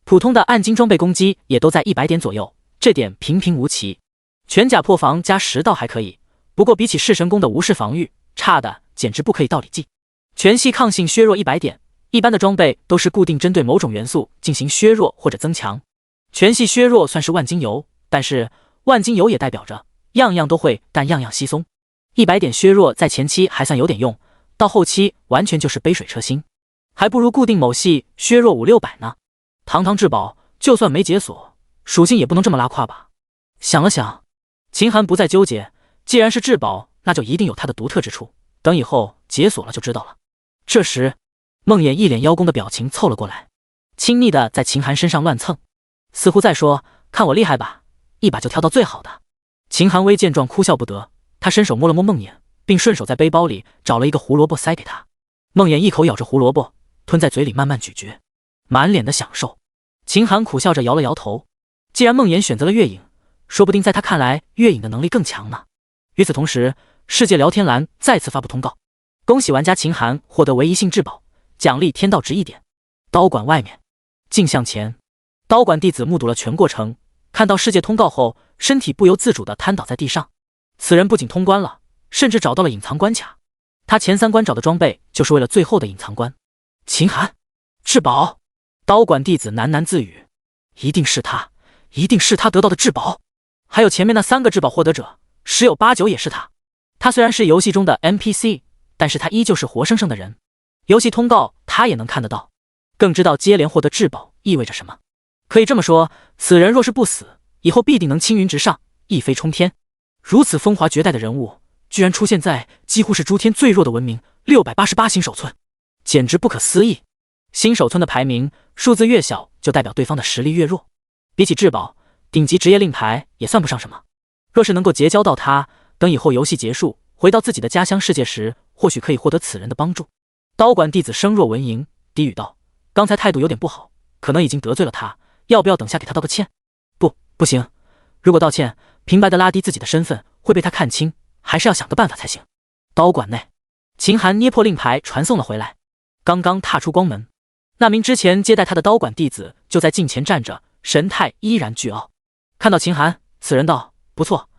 普通的暗金装备攻击也都在100点左右，这点平平无奇。全甲破防加10倒还可以，不过比起弑神功的无视防御，差的简直不可以道理计。全系抗性削弱100点，一般的装备都是固定针对某种元素进行削弱或者增强，全系削弱算是万金油，但是万金油也代表着样样都会，但样样稀松。100点削弱在前期还算有点用，到后期完全就是杯水车薪，还不如固定某系削弱500-600呢。堂堂至宝，就算没解锁，属性也不能这么拉胯吧。想了想，秦寒不再纠结，既然是至宝，那就一定有它的独特之处，等以后解锁了就知道了。这时，梦魇一脸邀功的表情凑了过来，亲昵的在秦寒身上乱蹭，似乎在说：看我厉害吧，一把就挑到最好的。秦寒微见状哭笑不得，他伸手摸了摸梦魇，并顺手在背包里找了一个胡萝卜塞给他。梦魇一口咬着胡萝卜，吞在嘴里慢慢咀嚼，满脸的享受。秦寒苦笑着摇了摇头，既然梦魇选择了月影，说不定在他看来月影的能力更强呢。与此同时，世界聊天栏再次发布通告，恭喜玩家秦寒获得唯一性至宝，奖励天道值1点。刀馆外面，镜像前，刀馆弟子目睹了全过程，看到世界通告后，身体不由自主地瘫倒在地上。此人不仅通关了，甚至找到了隐藏关卡。他前3关找的装备就是为了最后的隐藏关。秦寒，至宝！刀馆弟子喃喃自语，一定是他，一定是他得到的至宝。还有前面那3个至宝获得者，10有8九也是他。他虽然是游戏中的 NPC， 但是他依旧是活生生的人。游戏通告他也能看得到，更知道接连获得至宝意味着什么。可以这么说，此人若是不死，以后必定能青云直上，一飞冲天。如此风华绝代的人物，居然出现在几乎是诸天最弱的文明688星手村，简直不可思议。星手村的排名数字越小，就代表对方的实力越弱。比起至宝，顶级职业令牌也算不上什么。若是能够结交到他，等以后游戏结束，回到自己的家乡世界时，或许可以获得此人的帮助。刀馆弟子声若蚊蝇，低语道：刚才态度有点不好，可能已经得罪了他，要不要等下给他道个歉？不行，如果道歉，平白的拉低自己的身份，会被他看清，还是要想个办法才行。刀馆内，秦寒捏破令牌传送了回来，刚刚踏出光门，那名之前接待他的刀馆弟子就在镜前站着，神态依然倨傲。看到秦寒，此人道：不错，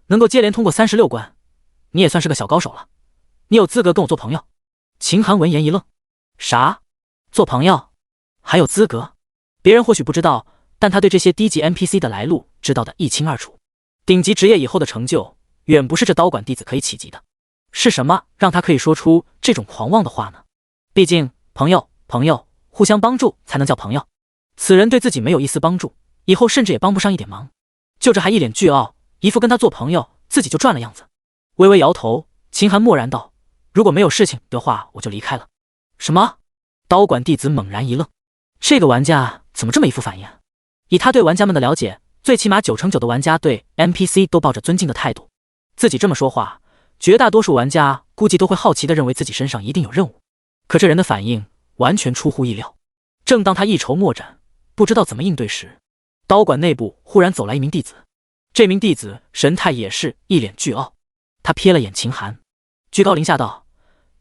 能够接连通过36关，你也算是个小高手了，你有资格跟我做朋友。秦寒闻言一愣，啥？做朋友？还有资格？别人或许不知道，但他对这些低级 NPC 的来路知道的一清二楚。顶级职业以后的成就，远不是这刀馆弟子可以企及的。是什么让他可以说出这种狂妄的话呢？毕竟朋友互相帮助才能叫朋友。此人对自己没有一丝帮助，以后甚至也帮不上一点忙，就这还一脸倨傲，一副跟他做朋友自己就赚了样子。微微摇头，秦寒默然道：如果没有事情的话，我就离开了。什么？刀馆弟子猛然一愣，这个玩家怎么这么一副反应？以他对玩家们的了解，最起码99%的玩家对 NPC 都抱着尊敬的态度，自己这么说话，绝大多数玩家估计都会好奇地认为自己身上一定有任务。可这人的反应完全出乎意料。正当他一筹莫展，不知道怎么应对时，刀馆内部忽然走来一名弟子。这名弟子神态也是一脸倨傲，他瞥了眼秦寒，居高临下道：“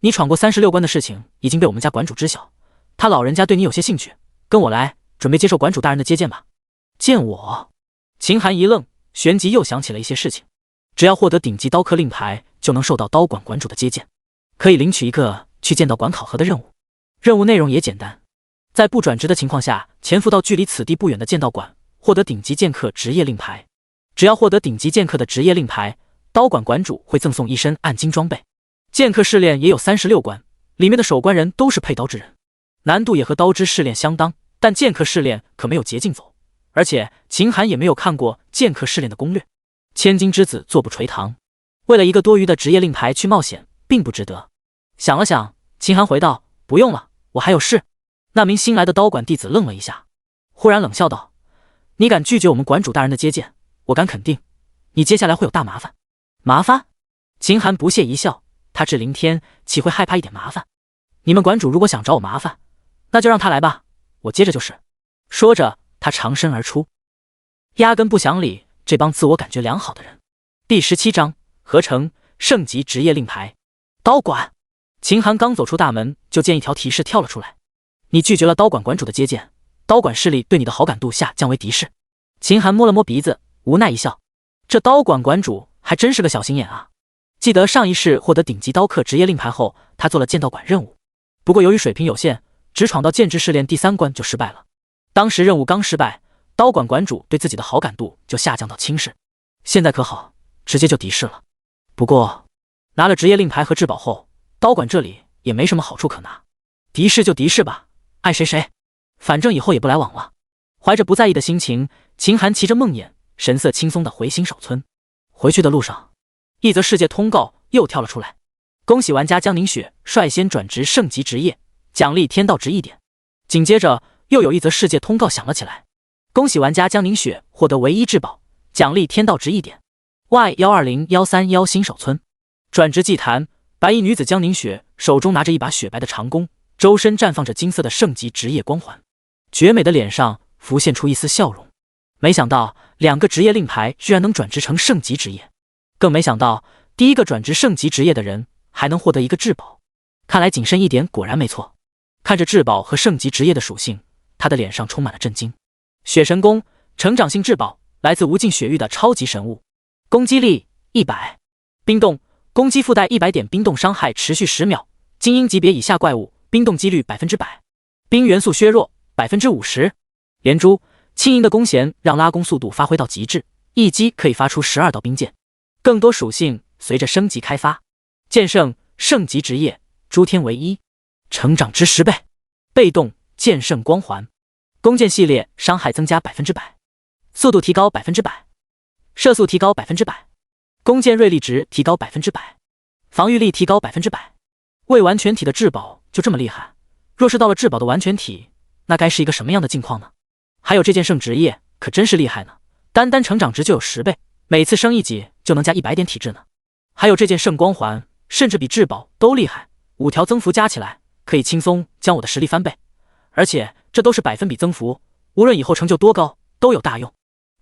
你闯过36关的事情已经被我们家馆主知晓，他老人家对你有些兴趣，跟我来，准备接受馆主大人的接见吧。”见我？秦寒一愣，旋即又想起了一些事情。只要获得顶级刀客令牌，就能受到刀馆馆主的接见，可以领取一个去剑道馆考核的任务。任务内容也简单，在不转职的情况下，潜伏到距离此地不远的剑道馆，获得顶级剑客职业令牌。只要获得顶级剑客的职业令牌，刀馆馆主会赠送一身暗金装备。剑客试炼也有36关，里面的守关人都是配刀之人，难度也和刀之试炼相当，但剑客试炼可没有捷径走，而且秦寒也没有看过剑客试炼的攻略。千金之子坐不垂堂，为了一个多余的职业令牌去冒险，并不值得。想了想，秦寒回道：“不用了，我还有事。”那名新来的刀馆弟子愣了一下，忽然冷笑道：“你敢拒绝我们馆主大人的接见，我敢肯定，你接下来会有大麻烦。”麻烦？秦寒不屑一笑，他至灵天岂会害怕一点麻烦？你们馆主如果想找我麻烦，那就让他来吧，我接着就是。说着，他长身而出，压根不想理这帮自我感觉良好的人。第17章合成圣级职业令牌。刀馆。秦寒刚走出大门，就见一条提示跳了出来：“你拒绝了刀馆馆主的接见，刀馆势力对你的好感度下降为敌视。”秦寒摸了摸鼻子，无奈一笑，这刀馆馆主还真是个小心眼啊。记得上一世获得顶级刀客职业令牌后，他做了剑道馆任务，不过由于水平有限，只闯到剑职试炼第3关就失败了。当时任务刚失败，刀馆馆主对自己的好感度就下降到轻视，现在可好，直接就敌视了。不过拿了职业令牌和至宝后，刀馆这里也没什么好处可拿，敌视就敌视吧，爱谁谁，反正以后也不来往了。怀着不在意的心情，秦寒骑着梦魇，神色轻松地回新手村。回去的路上，一则世界通告又跳了出来：恭喜玩家江宁雪率先转职圣级职业，奖励天道值1点。紧接着又有一则世界通告响了起来：恭喜玩家江宁雪获得唯一至宝，奖励天道值1点。Y120131新手村转职祭坛，白衣女子江宁雪手中拿着一把雪白的长弓，周身绽放着金色的圣级职业光环，绝美的脸上浮现出一丝笑容。没想到2个职业令牌居然能转职成圣级职业，更没想到第一个转职圣级职业的人还能获得一个至宝。看来谨慎一点果然没错。看着至宝和圣级职业的属性，他的脸上充满了震惊。雪神弓，成长性至宝，来自无尽雪域的超级神物，攻击力100，冰冻，攻击附带100点冰冻伤害，持续10秒，精英级别以下怪物冰冻几率100%，冰元素削弱50%。连珠，轻盈的弓弦让拉弓速度发挥到极致，一击可以发出12道冰箭。更多属性随着升级开发。剑圣，圣级职业，诸天唯一，成长值10倍。被动，剑圣光环，弓箭系列伤害增加100%，速度提高100%，射速提高100%，弓箭锐利值提高100%，防御力提高100%。未完全体的至宝就这么厉害，若是到了至宝的完全体，那该是一个什么样的境况呢？还有这件圣职业可真是厉害呢，单单成长值就有10倍，每次升1级就能加100点体质呢。还有这件圣光环，甚至比至宝都厉害，5条增幅加起来可以轻松将我的实力翻倍，而且这都是100%比增幅，无论以后成就多高都有大用。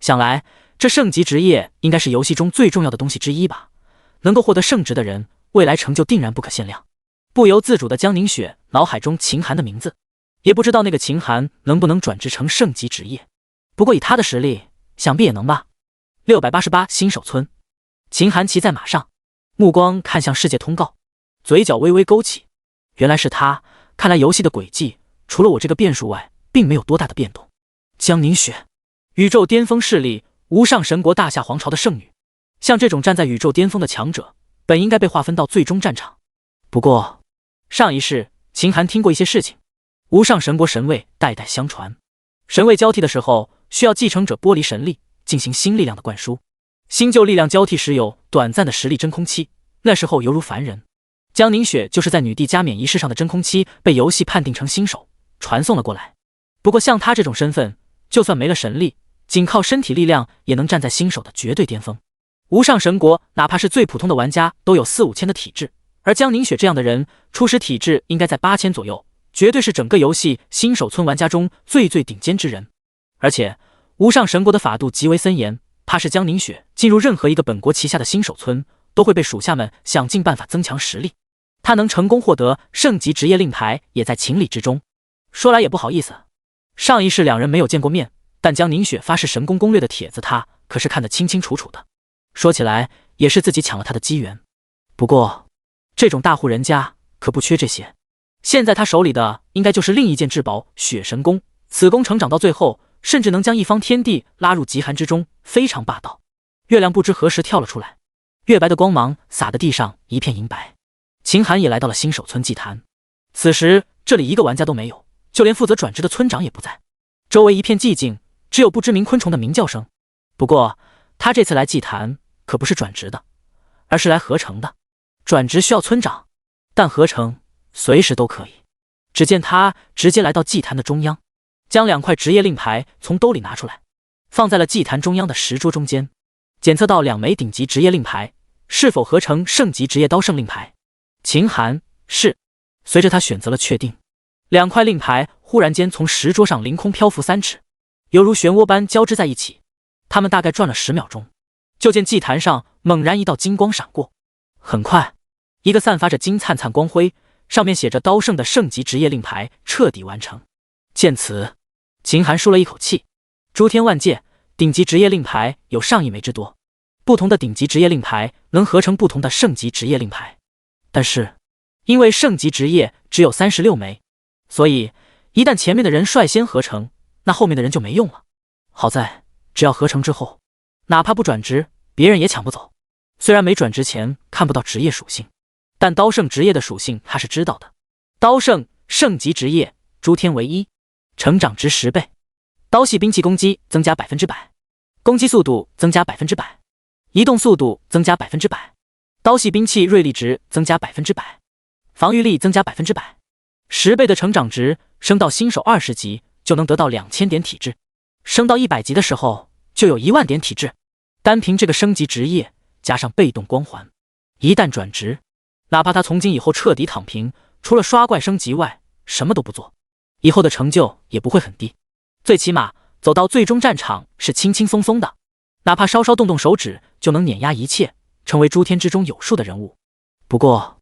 想来这圣级职业应该是游戏中最重要的东西之一吧，能够获得圣职的人未来成就定然不可限量。不由自主的江宁雪脑海中秦寒的名字，也不知道那个秦寒能不能转职成圣级职业，不过以他的实力想必也能吧。688新手村，秦寒骑在马上，目光看向世界通告，嘴角微微勾起，原来是他，看来游戏的轨迹除了我这个变数外并没有多大的变动。江宁雪，宇宙巅峰势力，无上神国大夏皇朝的圣女，像这种站在宇宙巅峰的强者本应该被划分到最终战场，不过上一世秦寒听过一些事情，无上神国神位代代相传，神位交替的时候需要继承者剥离神力进行新力量的灌输，新旧力量交替时有短暂的实力真空期，那时候犹如凡人。江宁雪就是在女帝加冕仪式上的真空期被游戏判定成新手传送了过来，不过像他这种身份，就算没了神力，仅靠身体力量也能站在新手的绝对巅峰。无上神国哪怕是最普通的玩家都有4、5千的体质，而江宁雪这样的人，初始体质应该在8000左右，绝对是整个游戏新手村玩家中最顶尖之人。而且无上神国的法度极为森严，怕是江宁雪进入任何一个本国旗下的新手村，都会被属下们想尽办法增强实力。他能成功获得圣级职业令牌，也在情理之中。说来也不好意思，上一世两人没有见过面，但江宁雪发誓神功攻略的帖子，他可是看得清清楚楚的。说起来也是自己抢了他的机缘，不过这种大户人家可不缺这些。现在他手里的应该就是另一件至宝血神功，此功成长到最后，甚至能将一方天地拉入极寒之中，非常霸道。月亮不知何时跳了出来，月白的光芒洒得地上一片银白。秦寒也来到了新手村祭坛，此时这里一个玩家都没有，就连负责转职的村长也不在，周围一片寂静，只有不知名昆虫的鸣叫声。不过他这次来祭坛可不是转职的，而是来合成的。转职需要村长，但合成随时都可以。只见他直接来到祭坛的中央，将2块职业令牌从兜里拿出来，放在了祭坛中央的石桌中间，检测到2枚顶级职业令牌，是否合成圣级职业刀圣令牌。秦寒是。随着他选择了确定，2块令牌忽然间从石桌上凌空漂浮3尺，犹如漩涡般交织在一起。他们大概转了10秒钟，就见祭坛上猛然一道金光闪过，很快一个散发着金灿灿光辉，上面写着刀圣的圣级职业令牌彻底完成。见此，秦寒舒了一口气。诸天万界顶级职业令牌有上亿枚之多，不同的顶级职业令牌能合成不同的圣级职业令牌，但是因为圣级职业只有36枚，所以一旦前面的人率先合成，那后面的人就没用了。好在只要合成之后，哪怕不转职，别人也抢不走。虽然没转职前看不到职业属性，但刀圣职业的属性他是知道的。刀圣圣级职业，诸天唯一，成长值10倍，刀系兵器攻击增加100%，攻击速度增加100%，移动速度增加100%，刀系兵器锐利值增加100%，防御力增加100%，10倍的成长值，升到新手20级就能得到2000点体质，升到100级的时候就有10000点体质。单凭这个升级职业加上被动光环，一旦转职，哪怕他从今以后彻底躺平，除了刷怪升级外什么都不做，以后的成就也不会很低，最起码走到最终战场是轻轻松松的，哪怕稍稍动动手指就能碾压一切，成为诸天之中有数的人物。不过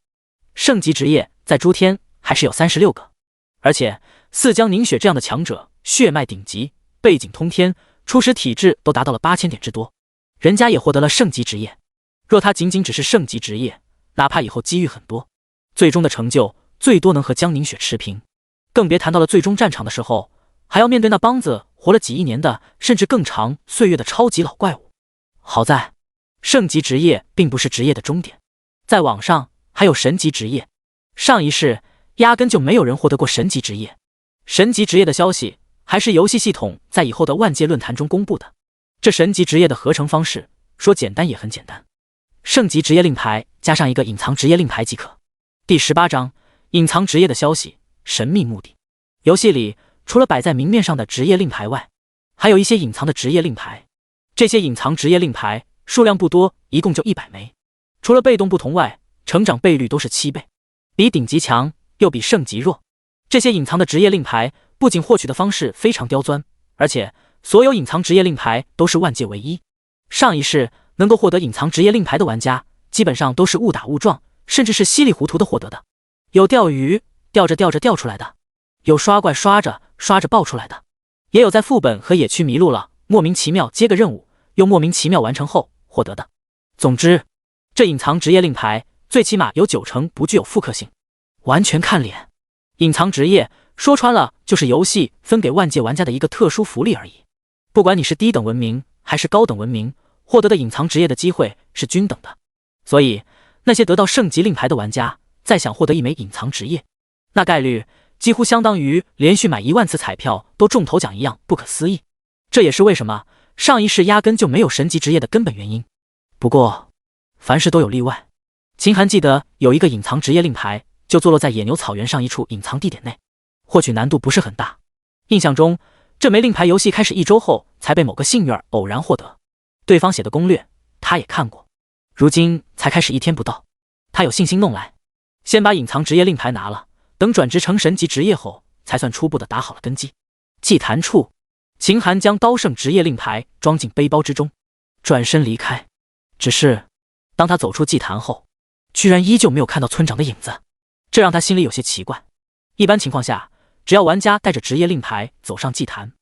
圣级职业在诸天还是有36个，而且似江宁雪这样的强者，血脉顶级，背景通天，初始体质都达到了8000点之多，人家也获得了圣级职业。若他仅仅只是圣级职业，哪怕以后机遇很多，最终的成就最多能和江宁雪持平，更别谈到了最终战场的时候，还要面对那帮子活了几亿年的甚至更长岁月的超级老怪物。好在圣级职业并不是职业的终点，在网上还有神级职业，上一世压根就没有人获得过神级职业。神级职业的消息还是游戏系统在以后的万界论坛中公布的。这神级职业的合成方式说简单也很简单，圣级职业令牌加上一个隐藏职业令牌即可。第18章隐藏职业的消息，神秘目的。游戏里除了摆在明面上的职业令牌外，还有一些隐藏的职业令牌。这些隐藏职业令牌数量不多，一共就100枚。除了被动不同外，成长倍率都是7倍，比顶级强又比圣级弱。这些隐藏的职业令牌不仅获取的方式非常刁钻，而且所有隐藏职业令牌都是万界唯一。上一世能够获得隐藏职业令牌的玩家，基本上都是误打误撞，甚至是稀里糊涂的获得的。有钓鱼钓着钓着钓出来的，有刷怪刷着刷着爆出来的，也有在副本和野区迷路了，莫名其妙接个任务，又莫名其妙完成后获得的。总之，这隐藏职业令牌最起码有90%不具有复刻性，完全看脸。隐藏职业说穿了就是游戏分给万界玩家的一个特殊福利而已。不管你是低等文明还是高等文明，获得的隐藏职业的机会是均等的。所以那些得到圣级令牌的玩家再想获得一枚隐藏职业，那概率几乎相当于连续买10000次彩票都中头奖一样不可思议。这也是为什么上一世压根就没有神级职业的根本原因。不过凡事都有例外，秦寒记得有一个隐藏职业令牌就坐落在野牛草原上一处隐藏地点内，获取难度不是很大。印象中这枚令牌游戏开始1周后才被某个幸运儿偶然获得，对方写的攻略他也看过，如今才开始1天不到，他有信心弄来，先把隐藏职业令牌拿了，等转职成神级职业后，才算初步的打好了根基。祭坛处，秦寒将刀圣职业令牌装进背包之中，转身离开。只是当他走出祭坛后，居然依旧没有看到村长的影子，这让他心里有些奇怪。一般情况下，只要玩家带着职业令牌走上祭坛，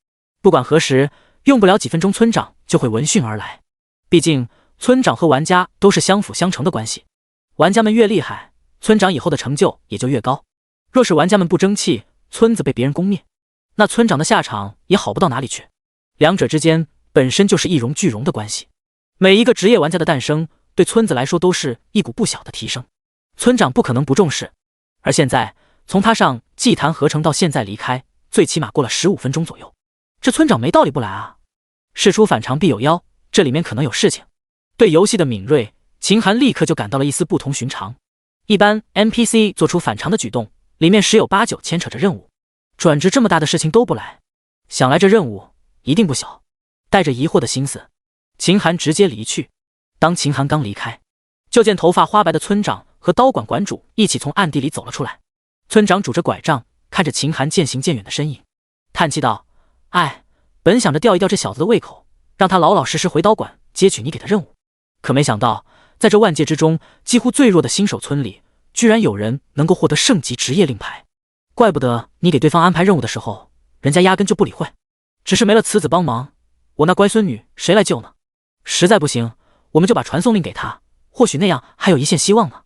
不管何时，用不了几分钟，村长就会闻讯而来。毕竟村长和玩家都是相辅相成的关系，玩家们越厉害，村长以后的成就也就越高。若是玩家们不争气，村子被别人攻灭，那村长的下场也好不到哪里去。两者之间本身就是一荣俱荣的关系，每一个职业玩家的诞生，对村子来说都是一股不小的提升。村长不可能不重视，而现在从他上祭坛合成到现在离开，最起码过了15分钟左右。这村长没道理不来啊！事出反常必有妖，这里面可能有事情。对游戏的敏锐，秦寒立刻就感到了一丝不同寻常。一般 NPC 做出反常的举动，里面十有八九牵扯着任务。转职这么大的事情都不来，想来这任务一定不小。带着疑惑的心思，秦寒直接离去。当秦寒刚离开，就见头发花白的村长和刀馆馆主一起从暗地里走了出来。村长拄着拐杖，看着秦寒渐行渐远的身影，叹气道：“哎，本想着吊一吊这小子的胃口，让他老老实实回刀馆接取你给的任务，可没想到在这万界之中几乎最弱的新手村里，居然有人能够获得圣级职业令牌。怪不得你给对方安排任务的时候，人家压根就不理会。只是没了慈子帮忙，我那乖孙女谁来救呢？实在不行，我们就把传送令给他，或许那样还有一线希望呢。”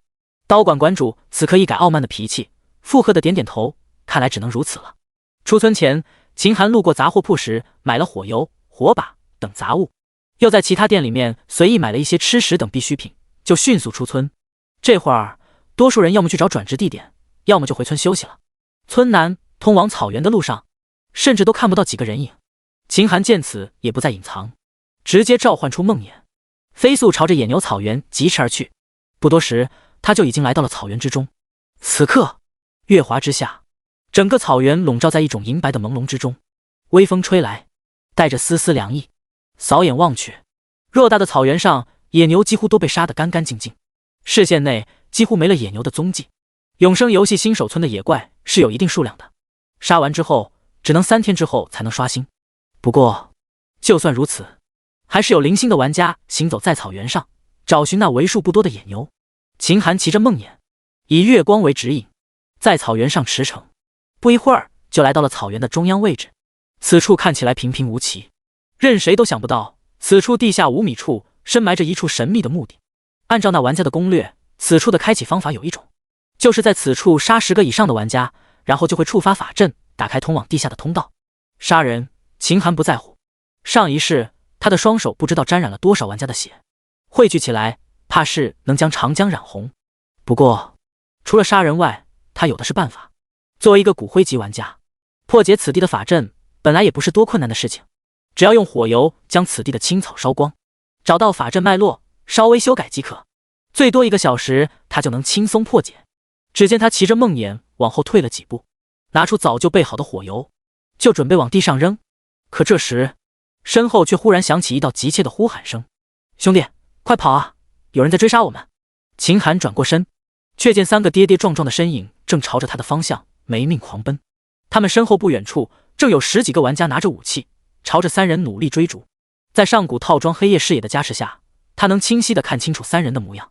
刀馆馆主此刻一改傲慢的脾气，附和的点点头，看来只能如此了。出村前，秦寒路过杂货铺时买了火油、火把等杂物，又在其他店里面随意买了一些吃食等必需品，就迅速出村。这会儿多数人要么去找转职地点，要么就回村休息了。村南通往草原的路上，甚至都看不到几个人影。秦寒见此也不再隐藏，直接召唤出梦魇，飞速朝着野牛草原疾驰而去。不多时，他就已经来到了草原之中。此刻月华之下，整个草原笼罩在一种银白的朦胧之中，微风吹来，带着丝丝凉意。扫眼望去，偌大的草原上，野牛几乎都被杀得干干净净，视线内几乎没了野牛的踪迹。永生游戏新手村的野怪是有一定数量的，杀完之后只能3天之后才能刷新。不过就算如此，还是有零星的玩家行走在草原上，找寻那为数不多的野牛。秦寒骑着梦魇，以月光为指引，在草原上驰骋，不一会儿就来到了草原的中央位置。此处看起来平平无奇，任谁都想不到，此处地下5米处深埋着一处神秘的墓地。按照那玩家的攻略，此处的开启方法有一种，就是在此处杀10个以上的玩家，然后就会触发法阵，打开通往地下的通道。杀人，秦寒不在乎。上一世他的双手不知道沾染了多少玩家的血，汇聚起来，怕是能将长江染红。不过除了杀人外，他有的是办法。作为一个骨灰级玩家，破解此地的法阵本来也不是多困难的事情，只要用火油将此地的青草烧光，找到法阵脉络，稍微修改即可，最多1个小时他就能轻松破解。只见他骑着梦魇往后退了几步，拿出早就备好的火油，就准备往地上扔。可这时身后却忽然响起一道急切的呼喊声：“兄弟，快跑啊！有人在追杀我们！”秦寒转过身，却见3个跌跌撞撞的身影正朝着他的方向没命狂奔。他们身后不远处正有10几个玩家拿着武器，朝着3人努力追逐。在上古套装黑夜视野的加持下，他能清晰地看清楚3人的模样。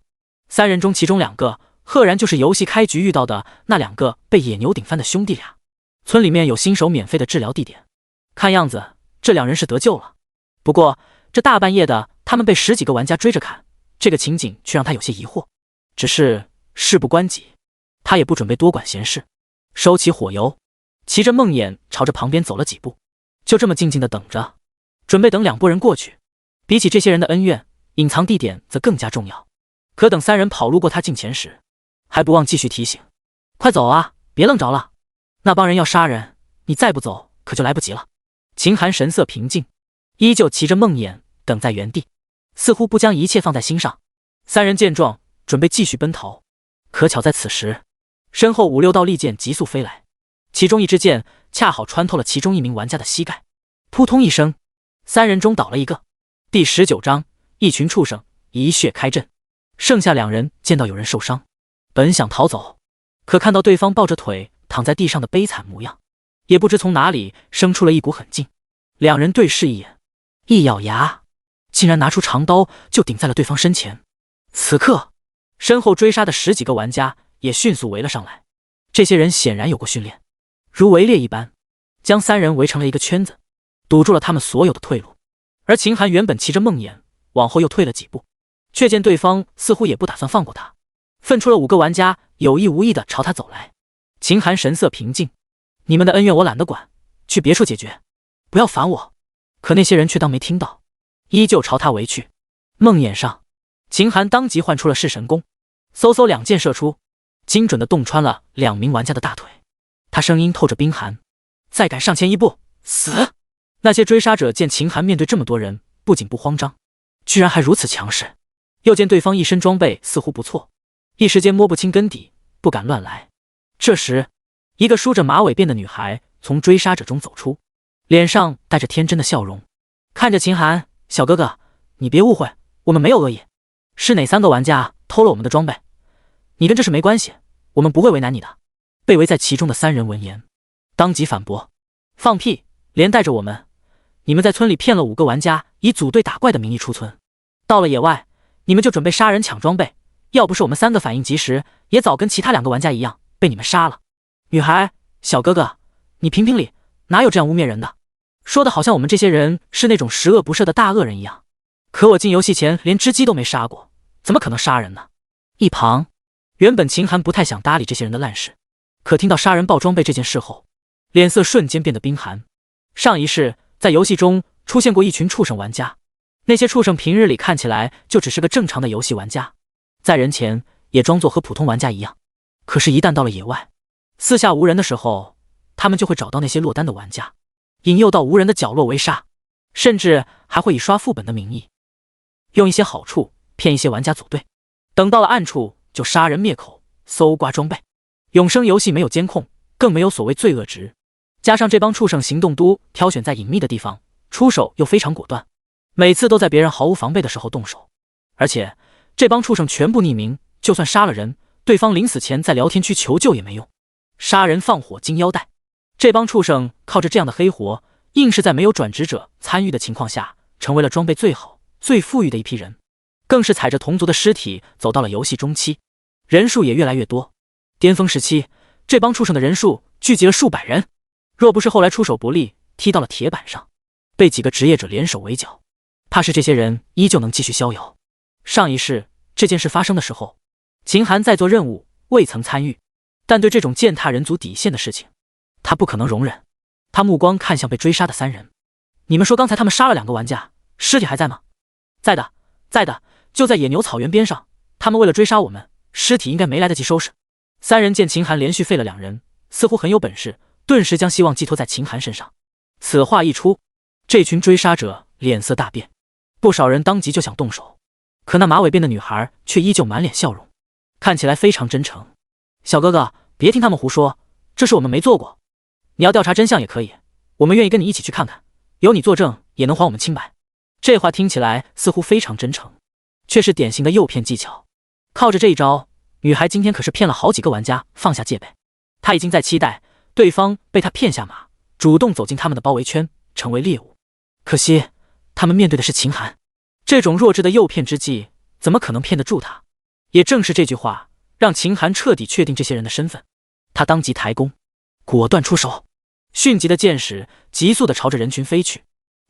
3人中其中2个赫然就是游戏开局遇到的那2个被野牛顶翻的兄弟俩。村里面有新手免费的治疗地点，看样子这2人是得救了。不过这大半夜的，他们被10几个玩家追着砍，这个情景却让他有些疑惑。只是事不关己，他也不准备多管闲事，收起火油，骑着梦魇朝着旁边走了几步，就这么静静地等着，准备等2拨人过去。比起这些人的恩怨，隐藏地点则更加重要。可等3人跑路过他近前时，还不忘继续提醒：“快走啊，别愣着了，那帮人要杀人，你再不走可就来不及了。”秦寒神色平静，依旧骑着梦魇等在原地，似乎不将一切放在心上。3人见状，准备继续奔逃。可巧在此时，身后5、6道利剑急速飞来，其中一支剑恰好穿透了其中一名玩家的膝盖，扑通一声，3人中倒了一个。第19章，一群畜生，一血开阵。剩下2人见到有人受伤，本想逃走，可看到对方抱着腿躺在地上的悲惨模样，也不知从哪里生出了一股狠劲。两人对视一眼，一咬牙，竟然拿出长刀就顶在了对方身前。此刻，身后追杀的10几个玩家也迅速围了上来。这些人显然有过训练，如围猎一般，将3人围成了一个圈子，堵住了他们所有的退路。而秦寒原本骑着梦魇往后又退了几步，却见对方似乎也不打算放过他，分出了5个玩家有意无意地朝他走来。秦寒神色平静，你们的恩怨我懒得管，去别处解决，不要烦我。可那些人却当没听到，依旧朝他围去。梦魇上，秦寒当即唤出了噬神功，嗖嗖2箭射出，精准地洞穿了2名玩家的大腿。他声音透着冰寒，再敢上前一步，死！那些追杀者见秦寒面对这么多人，不仅不慌张，居然还如此强势。又见对方一身装备似乎不错，一时间摸不清根底，不敢乱来。这时，一个梳着马尾辫的女孩从追杀者中走出，脸上带着天真的笑容，看着秦寒：“小哥哥，你别误会，我们没有恶意，是哪3个玩家偷了我们的装备？你跟这事没关系，我们不会为难你的。”被围在其中的3人闻言，当即反驳：“放屁！连带着我们，你们在村里骗了5个玩家，以组队打怪的名义出村，到了野外，你们就准备杀人抢装备。要不是我们3个反应及时，也早跟其他2个玩家一样被你们杀了。女孩，小哥哥，你评评理，哪有这样污蔑人的？说的好像我们这些人是那种十恶不赦的大恶人一样。可我进游戏前连只鸡都没杀过，怎么可能杀人呢？”一旁，原本秦寒不太想搭理这些人的烂事，可听到杀人爆装备这件事后，脸色瞬间变得冰寒。上一世在游戏中出现过一群畜生玩家，那些畜生平日里看起来就只是个正常的游戏玩家，在人前也装作和普通玩家一样，可是一旦到了野外，四下无人的时候，他们就会找到那些落单的玩家，引诱到无人的角落围杀，甚至还会以刷副本的名义，用一些好处骗一些玩家组队，等到了暗处就杀人灭口，搜刮装备。永生游戏没有监控，更没有所谓罪恶值，加上这帮畜生行动都挑选在隐秘的地方，出手又非常果断，每次都在别人毫无防备的时候动手。而且这帮畜生全部匿名，就算杀了人，对方临死前在聊天区求救也没用。杀人放火金腰带，这帮畜生靠着这样的黑活，硬是在没有转职者参与的情况下，成为了装备最好、最富裕的一批人，更是踩着同族的尸体走到了游戏中期，人数也越来越多。巅峰时期，这帮畜生的人数聚集了数百人，若不是后来出手不利，踢到了铁板上，被几个职业者联手围剿，怕是这些人依旧能继续逍遥。上一世这件事发生的时候，秦寒在做任务，未曾参与，但对这种践踏人族底线的事情，他不可能容忍。他目光看向被追杀的3人，你们说刚才他们杀了2个玩家，尸体还在吗？在的，在的，就在野牛草原边上，他们为了追杀我们，尸体应该没来得及收拾。3人见秦寒连续废了2人，似乎很有本事，顿时将希望寄托在秦寒身上。此话一出，这群追杀者脸色大变，不少人当即就想动手，可那马尾辫的女孩却依旧满脸笑容，看起来非常真诚。小哥哥，别听他们胡说，这事我们没做过，你要调查真相也可以，我们愿意跟你一起去看看，有你作证也能还我们清白。这话听起来似乎非常真诚，却是典型的诱骗技巧。靠着这一招，女孩今天可是骗了好几个玩家放下戒备，她已经在期待对方被她骗下马，主动走进他们的包围圈，成为猎物。可惜他们面对的是秦寒，这种弱智的诱骗之计怎么可能骗得住他？也正是这句话让秦寒彻底确定这些人的身份，他当即抬弓，果断出手，迅疾的箭矢急速的朝着人群飞去，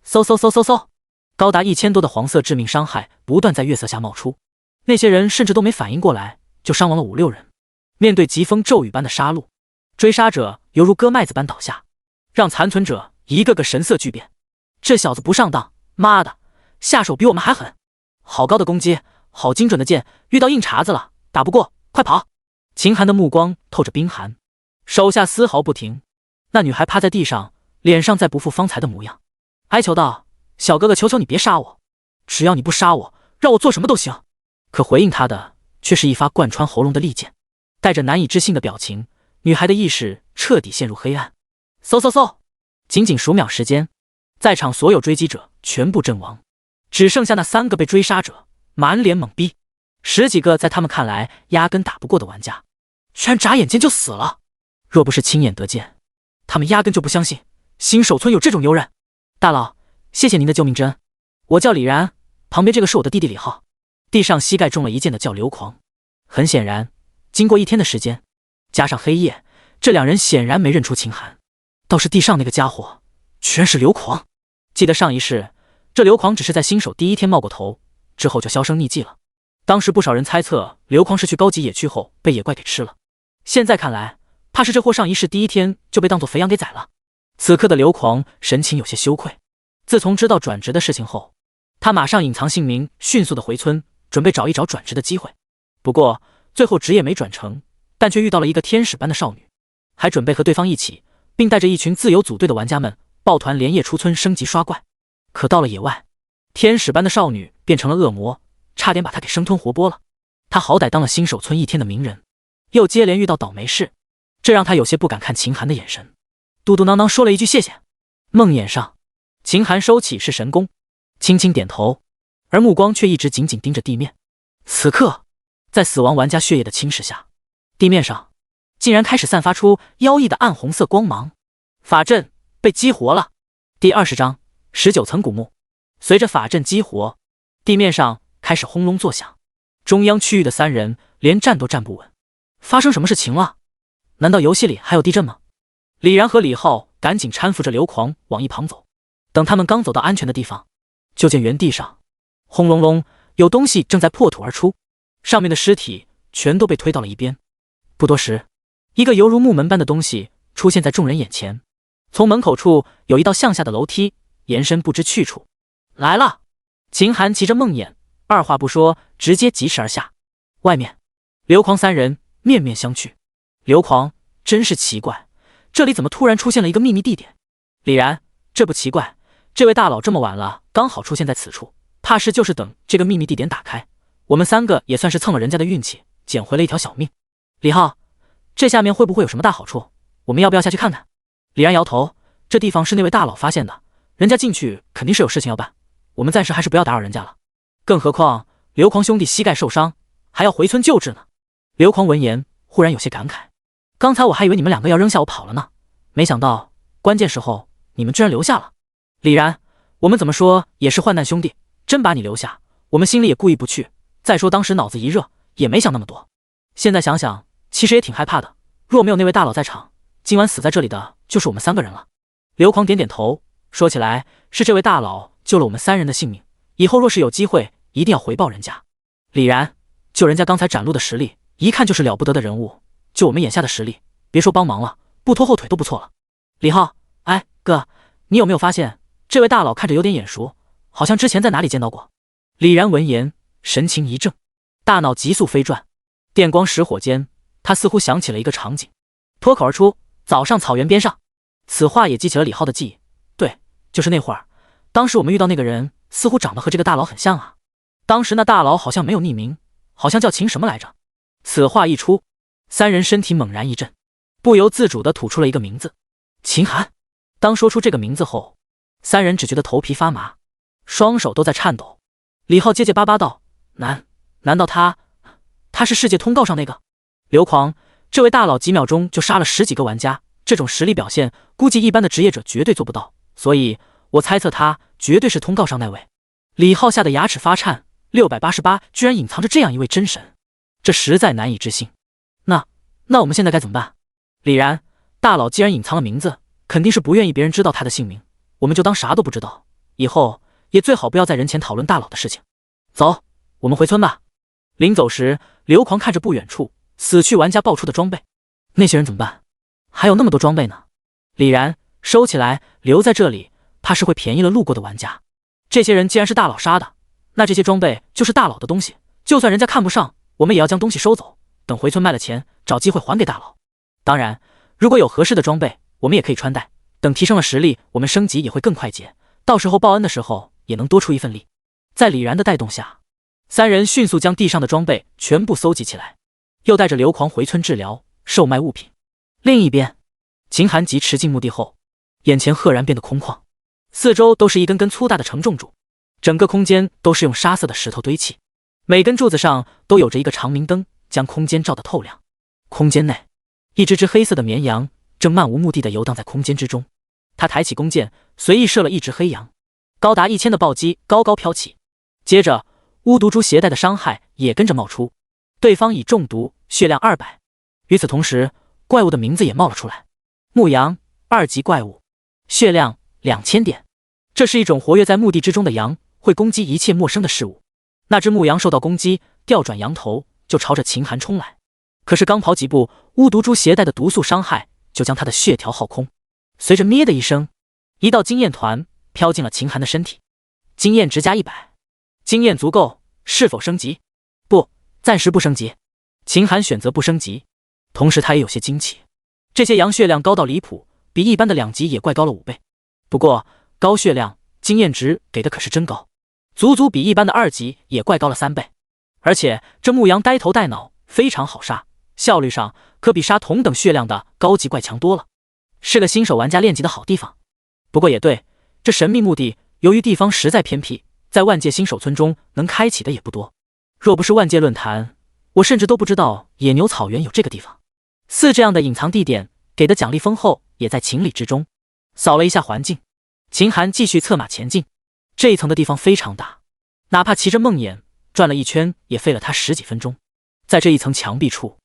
嗖嗖嗖嗖嗖，高达1000多的黄色致命伤害不断在月色下冒出，那些人甚至都没反应过来，就伤亡了5、6人。面对疾风骤雨般的杀戮，追杀者犹如割麦子般倒下，让残存者一个个神色巨变。这小子不上当，妈的，下手比我们还狠！好高的攻击，好精准的箭，遇到硬茬子了，打不过，快跑！秦寒的目光透着冰寒，手下丝毫不停。那女孩趴在地上，脸上再不复方才的模样，哀求道：“小哥哥，求求你别杀我，只要你不杀我，让我做什么都行。”可回应他的却是一发贯穿喉咙的利箭，带着难以置信的表情，女孩的意识彻底陷入黑暗。嗖嗖嗖，仅仅数秒时间，在场所有追击者全部阵亡，只剩下那3个被追杀者满脸懵逼，10几个在他们看来压根打不过的玩家。居然眨眼间就死了。若不是亲眼得见，他们压根就不相信新手村有这种牛人。大佬，谢谢您的救命之恩。我叫李然，旁边这个是我的弟弟李浩。地上膝盖中了一箭的叫刘狂。很显然，经过一天的时间，加上黑夜，这两人显然没认出秦寒。倒是地上那个家伙，居然是刘狂。记得上一世，这刘狂只是在新手第一天冒过头，之后就销声匿迹了。当时不少人猜测刘狂是去高级野区后被野怪给吃了，现在看来，怕是这货上一世第一天就被当作肥羊给宰了。此刻的刘狂神情有些羞愧。自从知道转职的事情后，他马上隐藏姓名，迅速的回村，准备找一找转职的机会。不过最后职业没转成，但却遇到了一个天使般的少女，还准备和对方一起，并带着一群自由组队的玩家们抱团连夜出村升级刷怪。可到了野外，天使般的少女变成了恶魔，差点把他给生吞活剥了。他好歹当了新手村一天的名人，又接连遇到倒霉事，这让他有些不敢看秦寒的眼神，嘟嘟囔囔说了一句谢谢。梦魇上，秦寒收起是神功，轻轻点头，而目光却一直紧紧盯着地面。此刻，在死亡玩家血液的侵蚀下，地面上竟然开始散发出妖异的暗红色光芒。法阵被激活了。第20章19层古墓。随着法阵激活，地面上开始轰隆作响。中央区域的三人连站都站不稳。发生什么事情了？难道游戏里还有地震吗？李然和李浩赶紧搀扶着刘狂往一旁走。等他们刚走到安全的地方，就见原地上轰隆隆有东西正在破土而出，上面的尸体全都被推到了一边。不多时，一个犹如木门般的东西出现在众人眼前。从门口处有一道向下的楼梯，延伸不知去处。来了！秦寒骑着梦魇，二话不说，直接疾驰而下。外面，刘狂三人面面相觑。刘狂，真是奇怪，这里怎么突然出现了一个秘密地点？李然，这不奇怪，这位大佬这么晚了，刚好出现在此处，怕是就是等这个秘密地点打开。我们三个也算是蹭了人家的运气，捡回了一条小命。李浩，这下面会不会有什么大好处？我们要不要下去看看？李然摇头，这地方是那位大佬发现的，人家进去肯定是有事情要办，我们暂时还是不要打扰人家了。更何况刘狂兄弟膝盖受伤，还要回村救治呢。刘狂闻言忽然有些感慨，刚才我还以为你们两个要扔下我跑了呢，没想到关键时候你们居然留下了。李然，我们怎么说也是患难兄弟，真把你留下，我们心里也故意不去。再说当时脑子一热，也没想那么多。现在想想，其实也挺害怕的。若没有那位大佬在场，今晚死在这里的就是我们三个人了。刘狂点点头，说起来是这位大佬救了我们三人的性命，以后若是有机会，一定要回报人家。李然，就人家刚才展露的实力，一看就是了不得的人物，就我们眼下的实力，别说帮忙了，不拖后腿都不错了。李浩，哎哥，你有没有发现这位大佬看着有点眼熟，好像之前在哪里见到过？李然闻言神情一怔，大脑急速飞转，电光石火间，他似乎想起了一个场景，脱口而出：早上草原边上。此话也激起了李浩的记忆，对，就是那会儿，当时我们遇到那个人，似乎长得和这个大佬很像啊。当时那大佬好像没有匿名，好像叫秦什么来着。此话一出，三人身体猛然一震，不由自主地吐出了一个名字：秦寒。当说出这个名字后，三人只觉得头皮发麻，双手都在颤抖。李浩结结巴巴道：难道他是世界通告上那个刘狂？这位大佬几秒钟就杀了10几个玩家，这种实力表现，估计一般的职业者绝对做不到，所以我猜测他绝对是通告上那位。李浩吓得牙齿发颤，688居然隐藏着这样一位真神，这实在难以置信。那我们现在该怎么办？李然，大佬既然隐藏了名字，肯定是不愿意别人知道他的姓名，我们就当啥都不知道，以后也最好不要在人前讨论大佬的事情。走，我们回村吧。临走时，刘狂看着不远处死去玩家爆出的装备，那些人怎么办？还有那么多装备呢。李然，收起来，留在这里，怕是会便宜了路过的玩家。这些人既然是大佬杀的，那这些装备就是大佬的东西，就算人家看不上，我们也要将东西收走，等回村卖了钱，找机会还给大佬。当然，如果有合适的装备，我们也可以穿戴，等提升了实力，我们升级也会更快捷，到时候报恩的时候也能多出一份力。在李然的带动下，三人迅速将地上的装备全部搜集起来，又带着刘狂回村治疗、售卖物品。另一边，秦寒疾驰进墓地后，眼前赫然变得空旷，四周都是一根根粗大的承重柱，整个空间都是用沙色的石头堆砌，每根柱子上都有着一个长明灯，将空间照得透亮。空间内，一只黑色的绵羊正漫无目的地游荡在空间之中。他抬起弓箭，随意射了一只黑羊，高达1000的暴击高高飘起。接着，巫毒株携带的伤害也跟着冒出，对方已中毒，血量200。与此同时，怪物的名字也冒了出来：牧羊，2级怪物，血量2000点。这是一种活跃在墓地之中的羊，会攻击一切陌生的事物。那只牧羊受到攻击，调转羊头就朝着秦寒冲来。可是刚跑几步，巫毒株携带的毒素伤害就将他的血条耗空。随着咩的一声，一道经验团飘进了秦寒的身体。经验值加100，经验足够，是否升级？不，暂时不升级。秦寒选择不升级，同时他也有些惊奇，这些羊血量高到离谱，比一般的2级野怪高了5倍。不过高血量，经验值给的可是真高，足足比一般的2级野怪高了3倍。而且这牧羊呆头呆脑，非常好杀，效率上可比杀同等血量的高级怪强多了，是个新手玩家练级的好地方。不过也对，这神秘墓地由于地方实在偏僻，在万界新手村中能开启的也不多。若不是万界论坛，我甚至都不知道野牛草原有这个地方。4这样的隐藏地点给的奖励丰厚，也在情理之中。扫了一下环境，秦寒继续策马前进。这一层的地方非常大，哪怕骑着梦魇转了一圈，也费了他10几分钟。在这一层墙壁处，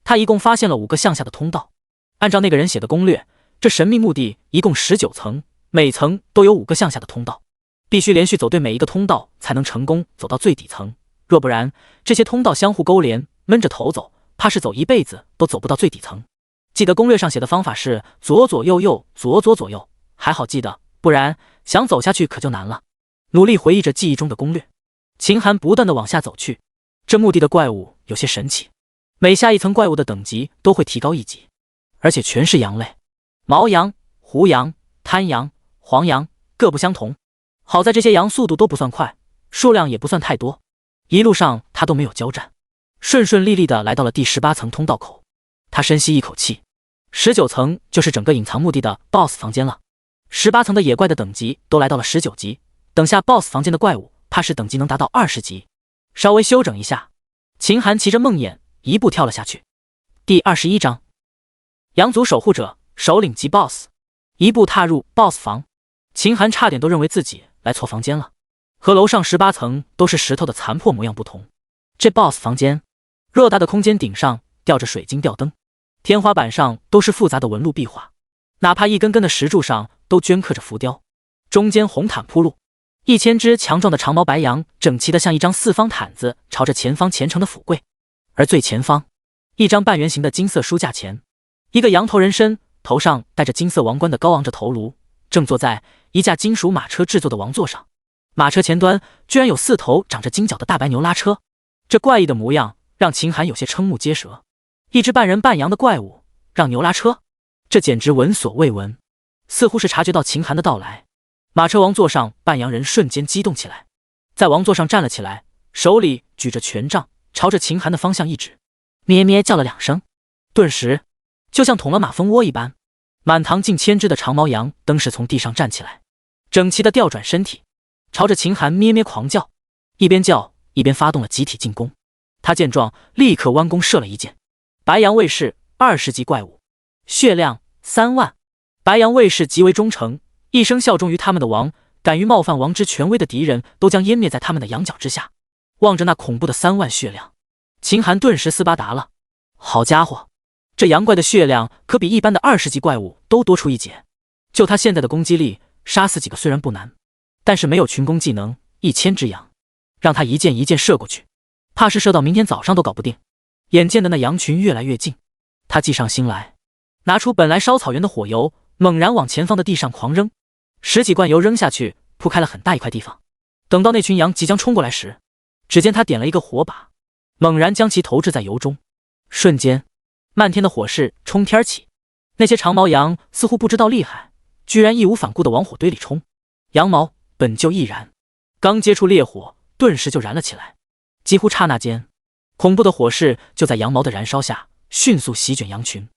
他一共发现了5个向下的通道。按照那个人写的攻略，这神秘墓地一共19层，每层都有5个向下的通道，必须连续走对每一个通道才能成功走到最底层。若不然，这些通道相互勾连，闷着头走，怕是走一辈子都走不到最底层。记得攻略上写的方法是左左右右，左左左右，还好记得，不然想走下去可就难了。努力回忆着记忆中的攻略，秦寒不断地往下走去。这墓地的怪物有些神奇，每下一层怪物的等级都会提高1级，而且全是羊类，毛羊、胡羊、滩羊、黄羊，各不相同。好在这些羊速度都不算快，数量也不算太多，一路上他都没有交战，顺顺利利地来到了第18层通道口。他深吸一口气，19层就是整个隐藏墓地的 BOSS 房间了。18层的野怪的等级都来到了19级，等下 BOSS 房间的怪物怕是等级能达到20级。稍微休整一下，秦寒骑着梦魇一步跳了下去。第21章，羊族守护者首领级 BOSS， 一步踏入 BOSS 房。秦寒差点都认为自己来错房间了，和楼上18层都是石头的残破模样不同，这 BOSS 房间偌大的空间顶上吊着水晶吊灯，天花板上都是复杂的纹路壁画，哪怕一根根的石柱上都镌刻着浮雕，中间红毯铺路，1000只强壮的长毛白羊整齐的像一张4方毯子，朝着前方虔诚的俯跪。而最前方，一张半圆形的金色书架前，一个羊头人身，头上戴着金色王冠的高昂着头颅，正坐在一架金属马车制作的王座上。马车前端居然有4头长着金角的大白牛拉车，这怪异的模样让秦寒有些瞠目结舌。一只半人半羊的怪物让牛拉车，这简直闻所未闻。似乎是察觉到秦寒的到来，马车王座上半羊人瞬间激动起来，在王座上站了起来，手里举着权杖，朝着秦寒的方向一指，咩咩叫了2声，顿时就像捅了马蜂窝一般，满堂近1000只的长毛羊登时从地上站起来，整齐地调转身体，朝着秦寒咩咩狂叫，一边叫一边发动了集体进攻。他见状，立刻弯弓射了一箭。白羊卫士20级怪物，血量3万。白羊卫士极为忠诚，一生效忠于他们的王，敢于冒犯王之权威的敌人都将湮灭在他们的羊角之下。望着那恐怖的3万血量，秦寒顿时斯巴达了。好家伙，这羊怪的血量可比一般的20级怪物都多出1截。就他现在的攻击力，杀死几个虽然不难，但是没有群攻技能，1000只羊让他一箭一箭射过去，怕是射到明天早上都搞不定。眼见的那羊群越来越近，他计上心来，拿出本来烧草原的火油，猛然往前方的地上狂扔，10几罐油扔下去，铺开了很大一块地方。等到那群羊即将冲过来时，只见他点了一个火把，猛然将其投掷在油中，瞬间漫天的火势冲天起。那些长毛羊似乎不知道厉害，居然义无反顾地往火堆里冲。羊毛本就易燃，刚接触烈火，顿时就燃了起来。几乎刹那间，恐怖的火势就在羊毛的燃烧下迅速席卷羊群。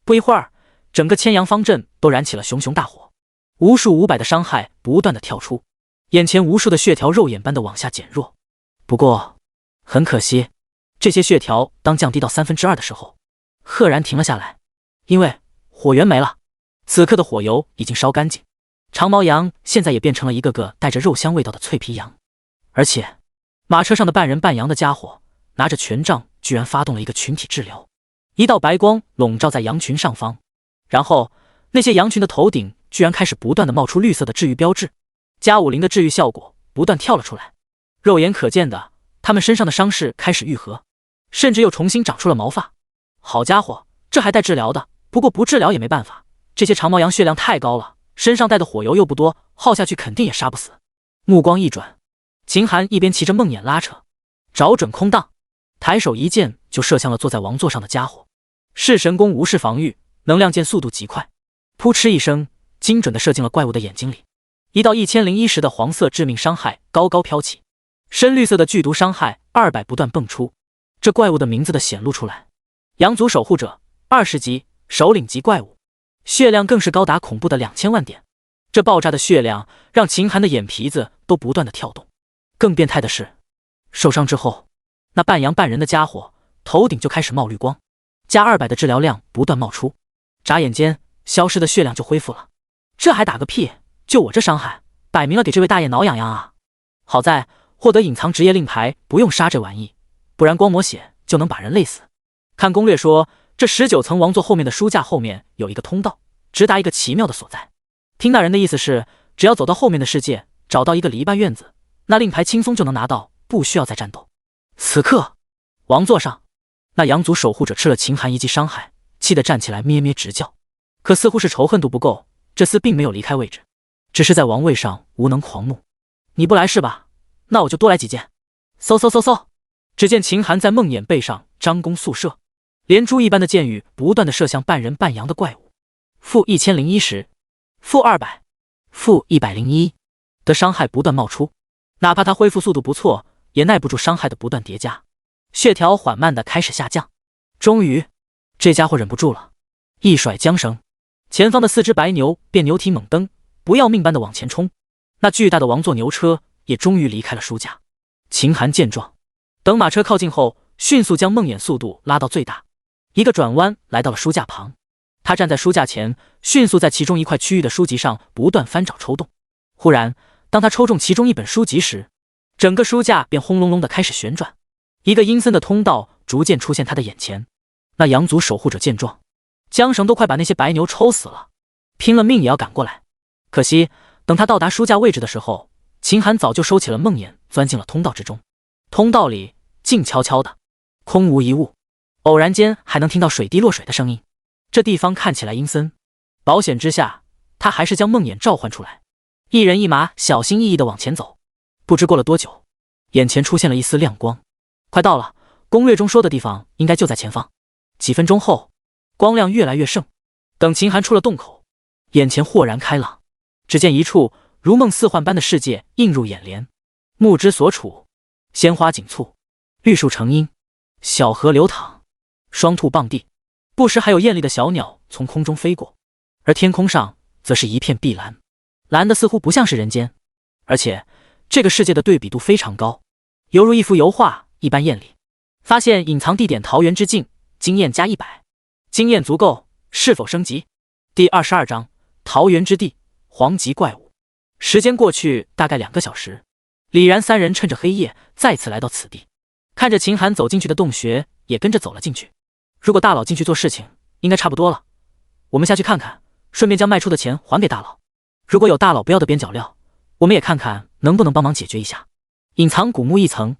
不一会儿，整个千羊方阵都燃起了熊熊大火，无数500的伤害不断的跳出，眼前无数的血条肉眼般的往下减弱。不过很可惜，这些血条当降低到2/3的时候，赫然停了下来，因为火源没了。此刻的火油已经烧干净，长毛羊现在也变成了一个个带着肉香味道的脆皮羊。而且马车上的半人半羊的家伙拿着权杖，居然发动了一个群体治疗。一道白光笼罩在羊群上方，然后那些羊群的头顶居然开始不断的冒出绿色的治愈标志，加50的治愈效果不断跳了出来。肉眼可见的，他们身上的伤势开始愈合，甚至又重新长出了毛发。好家伙，这还带治疗的，不过不治疗也没办法，这些长毛羊血量太高了，身上带的火油又不多，耗下去肯定也杀不死。目光一转，秦寒一边骑着梦魇拉扯，找准空档，抬手一箭就射向了坐在王座上的家伙。弑神弓无视防御，能量箭速度极快，扑哧一声，精准地射进了怪物的眼睛里。一道1010的黄色致命伤害高高飘起，深绿色的剧毒伤害200不断迸出。这怪物的名字的显露出来，羊族守护者20级首领级怪物，血量更是高达恐怖的2000万点。这爆炸的血量让秦寒的眼皮子都不断的跳动。更变态的是，受伤之后，那半羊半人的家伙头顶就开始冒绿光，加200的治疗量不断冒出，眨眼间消失的血量就恢复了。这还打个屁，就我这伤害，摆明了给这位大爷挠痒痒啊！好在获得隐藏职业令牌，不用杀这玩意，不然光抹血就能把人累死。看攻略说，这19层王座后面的书架后面有一个通道，直达一个奇妙的所在。听那人的意思是，只要走到后面的世界，找到一个篱笆院子，那令牌轻松就能拿到，不需要再战斗。此刻王座上，那羊族守护者吃了秦寒一击伤害，气得站起来咩咩直叫，可似乎是仇恨度不够，这厮并没有离开位置，只是在王位上无能狂怒。你不来是吧？那我就多来几箭。嗖嗖嗖嗖，只见秦寒在梦魇背上张弓速射，连珠一般的箭雨不断的射向半人半羊的怪物。-1010，-200，-101的伤害不断冒出，哪怕他恢复速度不错，也耐不住伤害的不断叠加，血条缓慢的开始下降。终于，这家伙忍不住了，一甩缰绳，前方的4只白牛便牛蹄猛蹬，不要命般的往前冲。那巨大的王座牛车也终于离开了书架。秦寒见状，等马车靠近后，迅速将梦魇速度拉到最大，一个转弯来到了书架旁。他站在书架前，迅速在其中一块区域的书籍上不断翻找抽动。忽然，当他抽中其中一本书籍时，整个书架便轰隆隆的开始旋转，一个阴森的通道逐渐出现他的眼前。那羊族守护者见状，缰绳都快把那些白牛抽死了，拼了命也要赶过来。可惜等他到达书架位置的时候，秦寒早就收起了梦魇，钻进了通道之中。通道里静悄悄的，空无一物，偶然间还能听到水滴落水的声音。这地方看起来阴森，保险之下，他还是将梦魇召唤出来，一人一马小心翼翼地往前走。不知过了多久，眼前出现了一丝亮光，快到了，攻略中说的地方应该就在前方。几分钟后，光亮越来越盛，等秦寒出了洞口，眼前豁然开朗，只见一处如梦似幻般的世界映入眼帘，目之所处，鲜花锦簇，绿树成荫，小河流淌，双兔傍地，不时还有艳丽的小鸟从空中飞过，而天空上则是一片碧蓝，蓝的似乎不像是人间，而且这个世界的对比度非常高，犹如一幅油画一般艳丽。发现隐藏地点桃源之境，经验加100，经验足够，是否升级？第22章桃源之地，黄级怪物。时间过去大概2个小时，李然3人趁着黑夜再次来到此地，看着秦寒走进去的洞穴，也跟着走了进去。如果大佬进去做事情，应该差不多了，我们下去看看，顺便将卖出的钱还给大佬。如果有大佬不要的边角料，我们也看看能不能帮忙解决一下。隐藏古墓1层，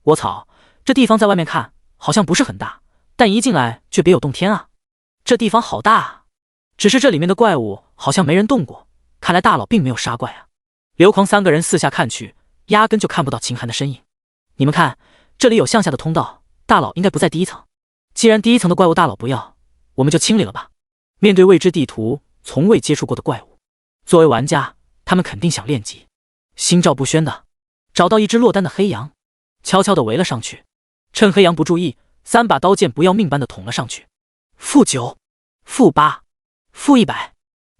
我操，这地方在外面看好像不是很大，但一进来却别有洞天啊！这地方好大啊！只是这里面的怪物好像没人动过，看来大佬并没有杀怪啊。刘狂3个人四下看去，压根就看不到秦寒的身影。你们看，这里有向下的通道，大佬应该不在第1层。既然第1层的怪物大佬不要，我们就清理了吧。面对未知地图，从未接触过的怪物，作为玩家，他们肯定想练级。心照不宣的找到一只落单的黑羊，悄悄地围了上去，趁黑羊不注意，3把刀剑不要命般的捅了上去。-9、-8、-100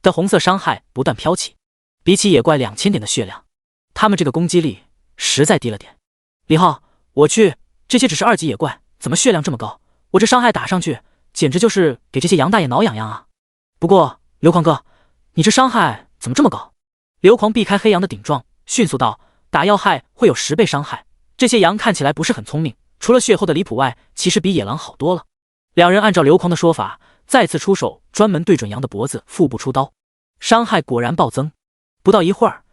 的红色伤害不断飘起，比起野怪2000点的血量，他们这个攻击力实在低了点。李浩，我去，这些只是2级野怪，怎么血量这么高？我这伤害打上去，简直就是给这些杨大爷挠痒痒啊！不过刘狂哥，你这伤害怎么这么高？刘狂避开黑羊的顶撞，迅速道：“打要害会有10倍伤害。这些羊看起来不是很聪明，除了血厚的离谱外，其实比野狼好多了。”两人按照刘狂的说法，再次出手，专门对准羊的脖子、腹部出刀，伤害果然暴增。不到一会儿，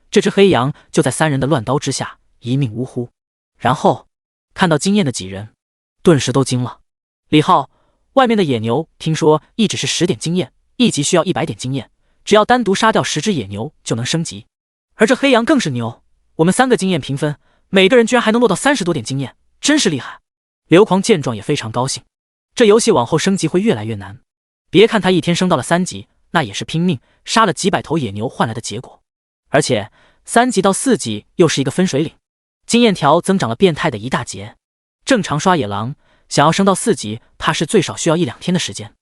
这只黑羊就在3人的乱刀之下一命呜呼。然后看到经验的几人，顿时都惊了。李浩，外面的野牛听说一只是10点经验，一级需要100点经验，只要单独杀掉10只野牛就能升级。而这黑羊更是牛，我们3个经验平分，每个人居然还能落到30多点经验，真是厉害。刘狂见状也非常高兴，这游戏往后升级会越来越难。别看他一天升到了3级，那也是拼命杀了几百头野牛换来的结果。而且3级到4级又是一个分水岭，经验条增长了变态的一大截。正常刷野狼想要升到4级，怕是最少需要1-2天的时间。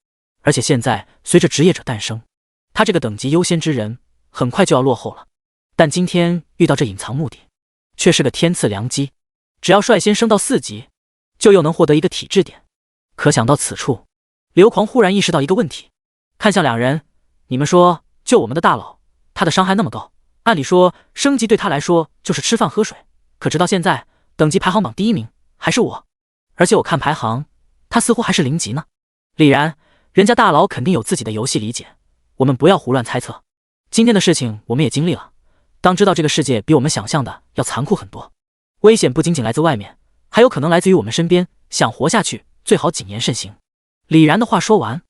而且现在随着职业者诞生，他这个等级优先之人很快就要落后了。但今天遇到这隐藏目的，却是个天赐良机。只要率先升到4级，就又能获得一个体质点。可想到此处，刘狂忽然意识到一个问题，看向两人：“你们说，就我们的大佬，他的伤害那么高，按理说升级对他来说就是吃饭喝水，可直到现在等级排行榜第1名还是我，而且我看排行，他似乎还是0级呢。李然，人家大佬肯定有自己的游戏理解，我们不要胡乱猜测。今天的事情我们也经历了，当知道这个世界比我们想象的要残酷很多，危险不仅仅来自外面，还有可能来自于我们身边，想活下去最好谨言慎行。”李然的话说完，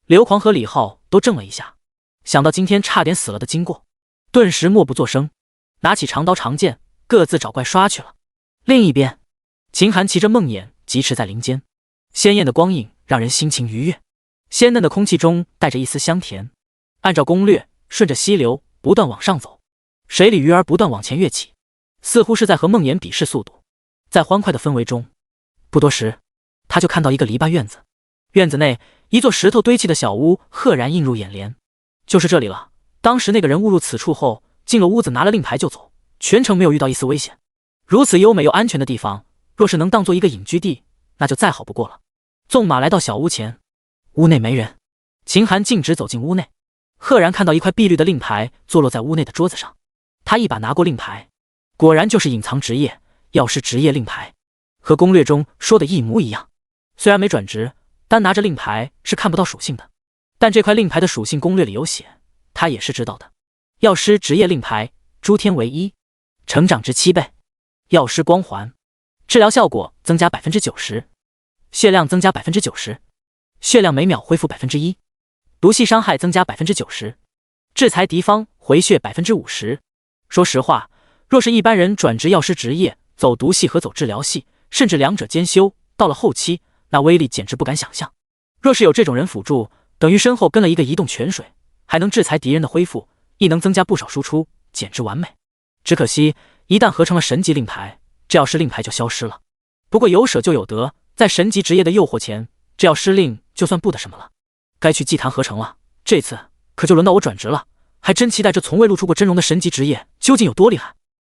刘狂和李浩都怔了一下，想到今天差点死了的经过，顿时默不作声，拿起长刀长剑，各自找怪刷去了。另一边，秦寒骑着梦魇疾驰在林间，鲜艳的光影让人心情愉悦，鲜嫩的空气中带着一丝香甜。按照攻略，顺着溪流不断往上走，水里鱼儿不断往前跃起，似乎是在和梦魇比试速度。在欢快的氛围中，不多时，他就看到一个篱笆院子，院子内一座石头堆砌的小屋赫然映入眼帘。就是这里了。当时那个人误入此处后，进了屋子拿了令牌就走，全程没有遇到一丝危险。如此优美又安全的地方，若是能当做一个隐居地，那就再好不过了。纵马来到小屋前，屋内没人。秦寒径直走进屋内，赫然看到一块碧绿的令牌坐落在屋内的桌子上。他一把拿过令牌，果然就是隐藏职业药师职业令牌，和攻略中说的一模一样。虽然没转职，单拿着令牌是看不到属性的，但这块令牌的属性攻略里有写，他也是知道的。药师职业令牌，诸天为1，成长值7倍，药师光环，治疗效果增加 90%， 血量增加 90%， 血量每秒恢复 1%， 毒系伤害增加 90%， 制裁敌方回血 50%。 说实话，若是一般人转职药师职业，走毒系和走治疗系，甚至两者兼修，到了后期那威力简直不敢想象。若是有这种人辅助，等于身后跟了一个移动泉水，还能制裁敌人的恢复，亦能增加不少输出，简直完美。只可惜一旦合成了神级令牌，这药师令牌就消失了。不过有舍就有得，在神级职业的诱惑前，这药师令就算不得什么了。该去祭坛合成了，这次可就轮到我转职了，还真期待这从未露出过真容的神级职业究竟有多厉害。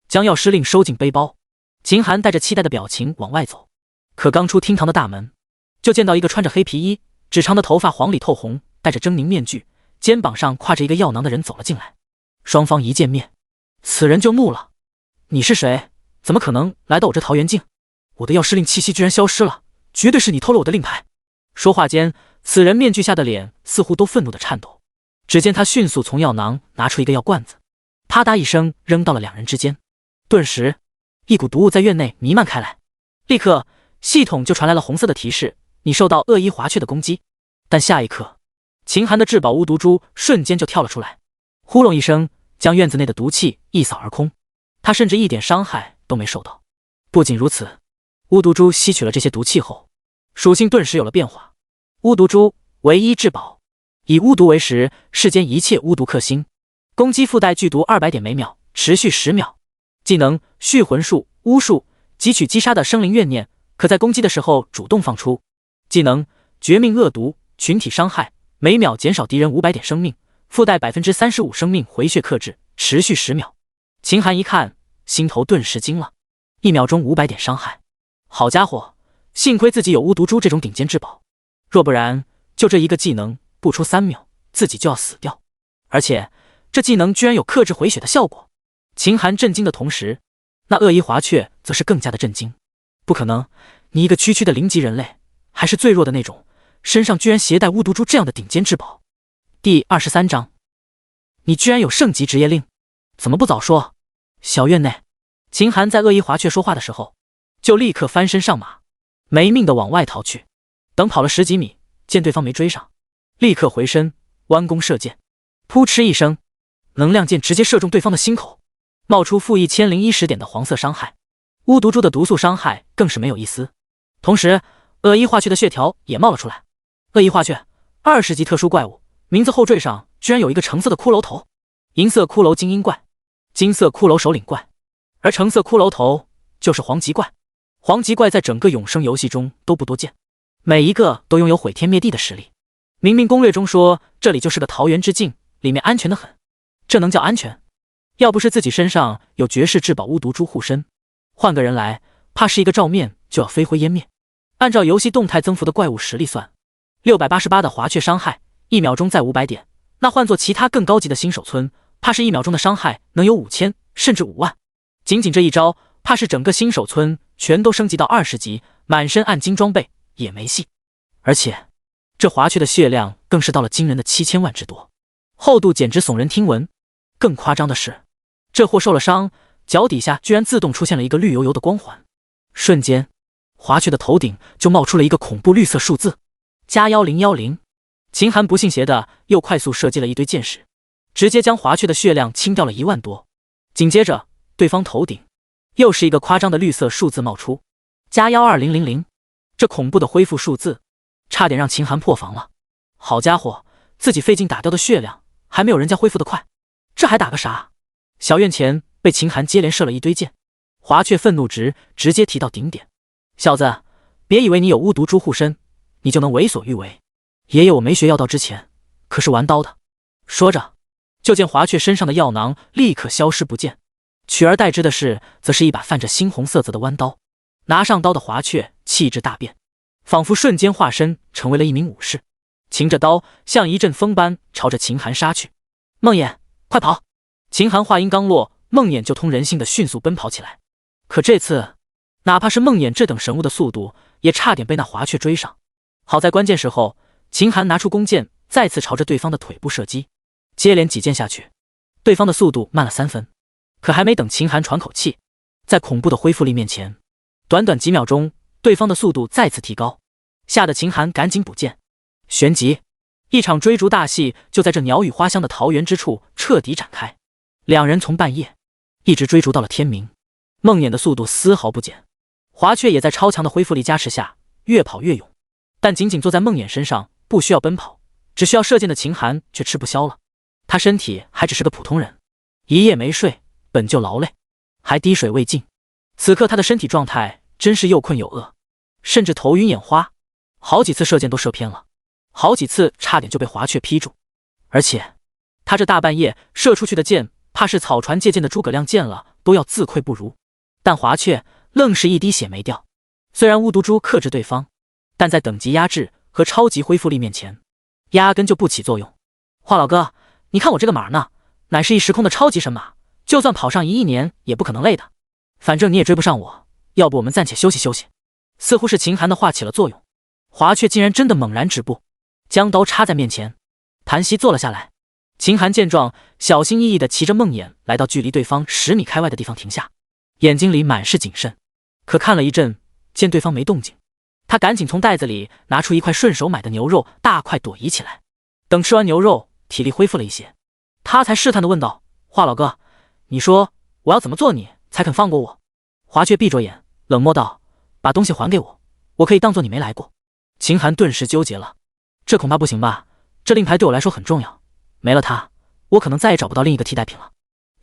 将药师令收进背包，秦寒带着期待的表情往外走，可刚出厅堂的大门，就见到一个穿着黑皮衣、直长的头发黄里透红、戴着狰狞面具、肩膀上挎着一个药囊的人走了进来。双方一见面，此人就怒了：“你是谁？怎么可能来到我这桃源境？我的药师令气息居然消失了，绝对是你偷了我的令牌！”说话间，此人面具下的脸似乎都愤怒的颤抖。只见他迅速从药囊拿出一个药罐子，啪嗒一声扔到了两人之间。顿时一股毒雾在院内弥漫开来，立刻系统就传来了红色的提示：你受到恶衣华雀的攻击。但下一刻，秦寒的至宝巫毒珠瞬间就跳了出来，呼隆一声将院子内的毒气一扫而空，他甚至一点伤害都没受到。不仅如此，巫毒珠吸取了这些毒气后，属性顿时有了变化。巫毒珠唯一至宝，以巫毒为食，世间一切巫毒克星，攻击附带剧毒200点每秒，持续10秒。技能续魂术、巫术，汲取击杀的生灵怨念，可在攻击的时候主动放出。技能绝命恶毒，群体伤害，每秒减少敌人500点生命，附带 35% 生命回血克制，持续10秒。秦寒一看，心头顿时惊了，1秒钟500点伤害，好家伙，幸亏自己有巫毒珠这种顶尖至宝，若不然就这一个技能，不出3秒，自己就要死掉，而且这技能居然有克制回血的效果。秦寒震惊的同时，那恶衣华雀则是更加的震惊。不可能，你一个区区的0级人类，还是最弱的那种，身上居然携带巫毒珠这样的顶尖至宝。第23章，你居然有圣级职业令，怎么不早说？小院内，秦寒在恶衣华雀说话的时候，就立刻翻身上马，没命的往外逃去。等跑了10几米，见对方没追上，立刻回身弯弓射箭，扑哧一声，能量箭直接射中对方的心口，冒出负1010点的黄色伤害。巫毒珠的毒素伤害更是没有一丝。同时，恶衣化雀的血条也冒了出来。恶衣化雀，20级特殊怪物，名字后缀上居然有一个橙色的骷髅头，银色骷髅精英怪，金色骷髅首领怪，而橙色骷髅头就是黄棘怪。黄棘怪在整个永生游戏中都不多见，每一个都拥有毁天灭地的实力。明明攻略中说这里就是个桃源之境，里面安全的很，这能叫安全？要不是自己身上有绝世至宝巫毒珠护身，换个人来，怕是一个照面就要飞灰烟灭。按照游戏动态增幅的怪物实力算，688的华雀伤害1秒钟在500点，那换做其他更高级的新手村，怕是1秒钟的伤害能有5000甚至5万。仅仅这一招，怕是整个新手村全都升级到20级，满身暗金装备也没戏。而且这华雀的血量更是到了惊人的7000万之多，厚度简直耸人听闻。更夸张的是，这货受了伤，脚底下居然自动出现了一个绿油油的光环，瞬间华雀的头顶就冒出了一个恐怖绿色数字+1010。秦寒不信邪的又快速射击了一堆箭矢，直接将华雀的血量清掉了1万多。紧接着对方头顶又是一个夸张的绿色数字冒出+12000。这恐怖的恢复数字差点让秦寒破防了。好家伙，自己费劲打掉的血量还没有人家恢复的快，这还打个啥？小院前被秦寒接连射了一堆箭，华雀愤怒值直接提到顶点。小子，别以为你有巫毒珠护身，你就能为所欲为。爷爷我没学药道之前可是玩刀的。说着，就见华雀身上的药囊立刻消失不见，取而代之的是则是一把泛着猩红色泽的弯刀。拿上刀的华雀气质大变，仿佛瞬间化身成为了一名武士，擎着刀像一阵风般朝着秦寒杀去。梦魇，快跑！秦寒话音刚落，梦魇就通人性的迅速奔跑起来。可这次哪怕是梦魇这等神物的速度，也差点被那华雀追上。好在关键时候，秦寒拿出弓箭，再次朝着对方的腿部射击，接连几箭下去，对方的速度慢了3分。可还没等秦寒喘口气，在恐怖的恢复力面前，短短几秒钟，对方的速度再次提高，吓得秦寒赶紧补箭。旋即，一场追逐大戏就在这鸟语花香的桃源之处彻底展开。两人从半夜一直追逐到了天明，梦魇的速度丝毫不减，华雀也在超强的恢复力加持下越跑越勇。但仅仅坐在梦魇身上不需要奔跑，只需要射箭的秦寒却吃不消了。他身体还只是个普通人，一夜没睡，本就劳累，还滴水未进。此刻他的身体状态真是又困又饿，甚至头晕眼花，好几次射箭都射偏了，好几次差点就被华雀劈住。而且他这大半夜射出去的箭，怕是草船借箭的诸葛亮见了都要自愧不如。但华雀愣是一滴血没掉。虽然巫毒珠克制对方，但在等级压制和超级恢复力面前，压根就不起作用。华老哥，你看我这个马呢，乃是一时空的超级神马，就算跑上1亿年也不可能累的。反正你也追不上我，要不我们暂且休息休息。似乎是秦寒的话起了作用，华雀竟然真的猛然止步，将刀插在面前，盘膝坐了下来。秦寒见状，小心翼翼地骑着梦魇来到距离对方10米开外的地方停下，眼睛里满是谨慎。可看了一阵，见对方没动静，他赶紧从袋子里拿出一块顺手买的牛肉，大块朵颐起来。等吃完牛肉，体力恢复了一些，他才试探地问道：华老哥，你说我要怎么做你才肯放过我？华雀闭着眼冷漠道：把东西还给我，我可以当做你没来过。秦寒顿时纠结了，这恐怕不行吧，这令牌对我来说很重要，没了它，我可能再也找不到另一个替代品了。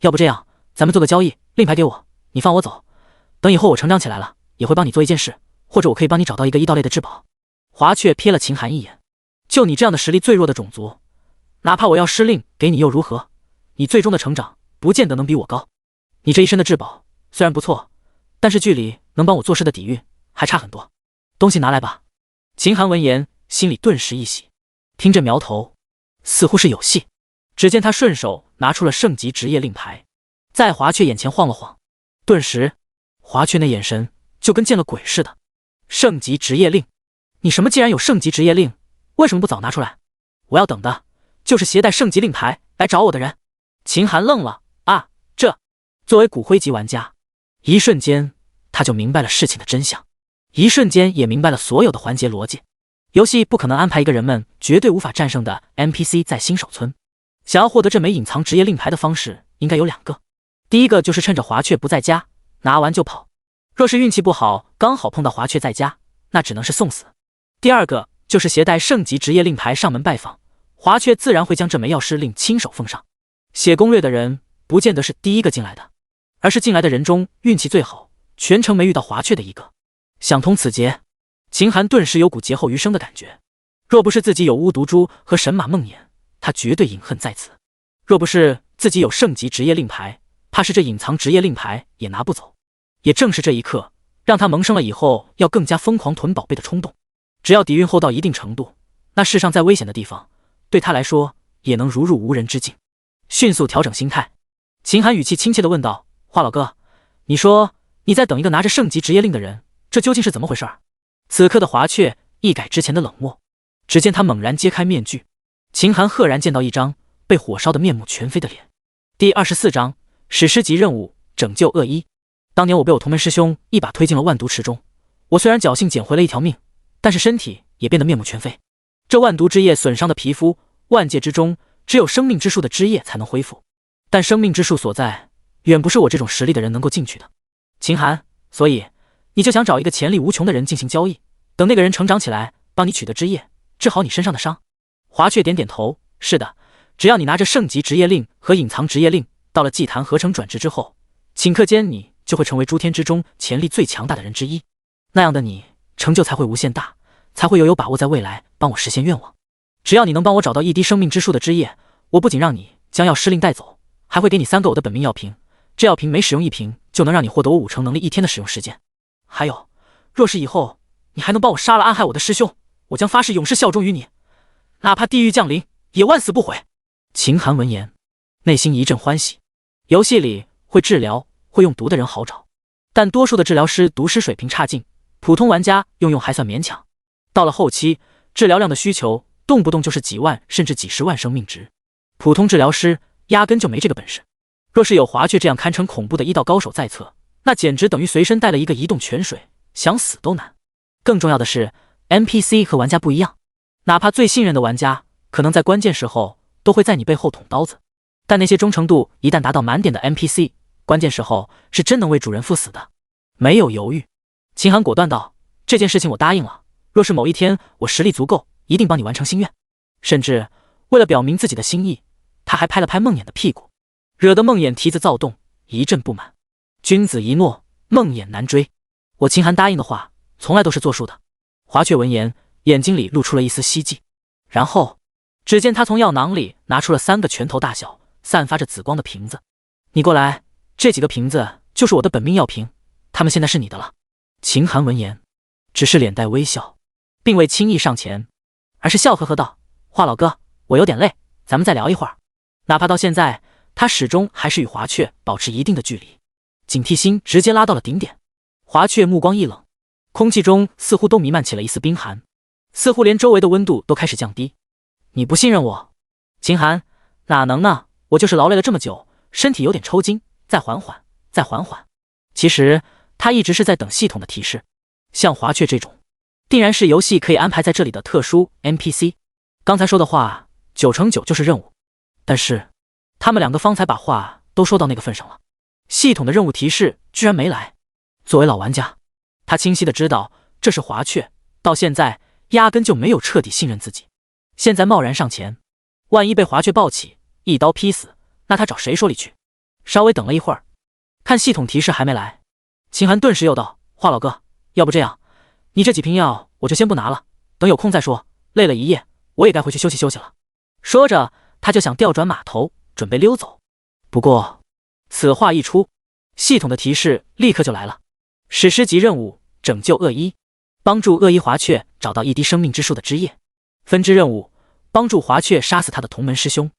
要不这样，咱们做个交易，令牌给我，你放我走，等以后我成长起来了，也会帮你做一件事，或者我可以帮你找到一个异道类的至宝。华雀瞥了秦寒一眼，就你这样的实力最弱的种族，哪怕我要施令给你又如何？你最终的成长不见得能比我高。你这一身的至宝虽然不错，但是距离能帮我做事的底蕴还差很多。东西拿来吧。秦寒闻言心里顿时一喜，听这苗头，似乎是有戏。只见他顺手拿出了圣级职业令牌，在华雀眼前晃了晃，顿时华雀那眼神就跟见了鬼似的。圣级职业令，你什么既然有圣级职业令，为什么不早拿出来？我要等的就是携带圣级令牌来找我的人。秦寒愣了啊，这作为骨灰级玩家，一瞬间他就明白了事情的真相，一瞬间也明白了所有的环节逻辑。游戏不可能安排一个人们绝对无法战胜的 NPC 在新手村。想要获得这枚隐藏职业令牌的方式应该有2个，第一个就是趁着华雀不在家，拿完就跑。若是运气不好，刚好碰到华雀在家，那只能是送死。第二个就是携带圣级职业令牌上门拜访，华雀自然会将这枚药师令亲手奉上。写攻略的人不见得是第一个进来的，而是进来的人中运气最好，全程没遇到华雀的一个。想通此节，秦寒顿时有股劫后余生的感觉。若不是自己有巫毒珠和神马梦魇，他绝对饮恨在此。若不是自己有圣级职业令牌，怕是这隐藏职业令牌也拿不走。也正是这一刻，让他萌生了以后要更加疯狂囤宝贝的冲动。只要底蕴厚到一定程度，那世上再危险的地方，对他来说也能如入无人之境。迅速调整心态，秦寒语气亲切地问道：华老哥，你说你在等一个拿着圣级职业令的人，这究竟是怎么回事？此刻的华雀一改之前的冷漠，只见他猛然揭开面具，秦寒赫然见到一张被火烧的面目全非的脸。第24章史诗级任务，拯救恶一。当年我被我同门师兄一把推进了万毒池中，我虽然侥幸捡回了一条命，但是身体也变得面目全非。这万毒之液损伤的皮肤，万界之中只有生命之树的枝叶才能恢复，但生命之树所在，远不是我这种实力的人能够进去的。秦寒，所以你就想找一个潜力无穷的人进行交易，等那个人成长起来，帮你取得枝叶，治好你身上的伤。华雀点点头，是的，只要你拿着圣级职业令和隐藏职业令，到了祭坛合成转职之后，顷刻间你就会成为诸天之中潜力最强大的人之一。那样的你，成就才会无限大，才会有把握在未来帮我实现愿望。只要你能帮我找到一滴生命之树的枝叶，我不仅让你将药师令带走，还会给你3个我的本命药瓶，这药瓶每使用1瓶，就能让你获得我5成能力1天的使用时间。还有，若是以后你还能帮我杀了暗害我的师兄，我将发誓永世效忠于你，哪怕地狱降临，也万死不悔。秦寒闻言，内心一阵欢喜。游戏里会治疗、会用毒的人好找，但多数的治疗师毒师水平差劲，普通玩家用还算勉强。到了后期，治疗量的需求动不动就是几万甚至几十万生命值，普通治疗师压根就没这个本事。若是有华雀这样堪称恐怖的医道高手在侧，那简直等于随身带了一个移动泉水，想死都难。更重要的是 NPC 和玩家不一样，哪怕最信任的玩家，可能在关键时候都会在你背后捅刀子，但那些忠诚度一旦达到满点的 NPC， 关键时候是真能为主人赴死的。没有犹豫，秦寒果断道：这件事情我答应了，若是某一天我实力足够，一定帮你完成心愿。甚至为了表明自己的心意，他还拍了拍梦魇的屁股，惹得梦魇蹄子躁动，一阵不满。君子一诺，梦魇难追，我秦寒答应的话从来都是作数的。华雀闻言，眼睛里露出了一丝希冀，然后只见他从药囊里拿出了3个拳头大小、散发着紫光的瓶子。你过来，这几个瓶子就是我的本命药瓶，它们现在是你的了。秦寒闻言，只是脸带微笑，并未轻易上前，而是笑呵呵道：华老哥，我有点累，咱们再聊一会儿。哪怕到现在，他始终还是与华雀保持一定的距离，警惕心直接拉到了顶点。华雀目光一冷，空气中似乎都弥漫起了一丝冰寒，似乎连周围的温度都开始降低。你不信任我？秦寒，哪能呢？我就是劳累了这么久，身体有点抽筋，再缓缓，再缓缓。其实他一直是在等系统的提示，像华雀这种，定然是游戏可以安排在这里的特殊 NPC。刚才说的话9成9就是任务，但是他们2个方才把话都说到那个份上了，系统的任务提示居然没来。作为老玩家，他清晰的知道这是华雀到现在压根就没有彻底信任自己，现在贸然上前，万一被华雀抱起一刀劈死，那他找谁说理去？稍微等了一会儿，看系统提示还没来，秦寒顿时又道：华老哥，要不这样，你这几瓶药我就先不拿了，等有空再说，累了一夜，我也该回去休息休息了。说着他就想调转马头准备溜走，不过此话一出，系统的提示立刻就来了：史诗级任务，拯救恶一，帮助恶一华雀找到一滴生命之树的枝叶。分支任务，帮助华雀杀死他的同门师兄。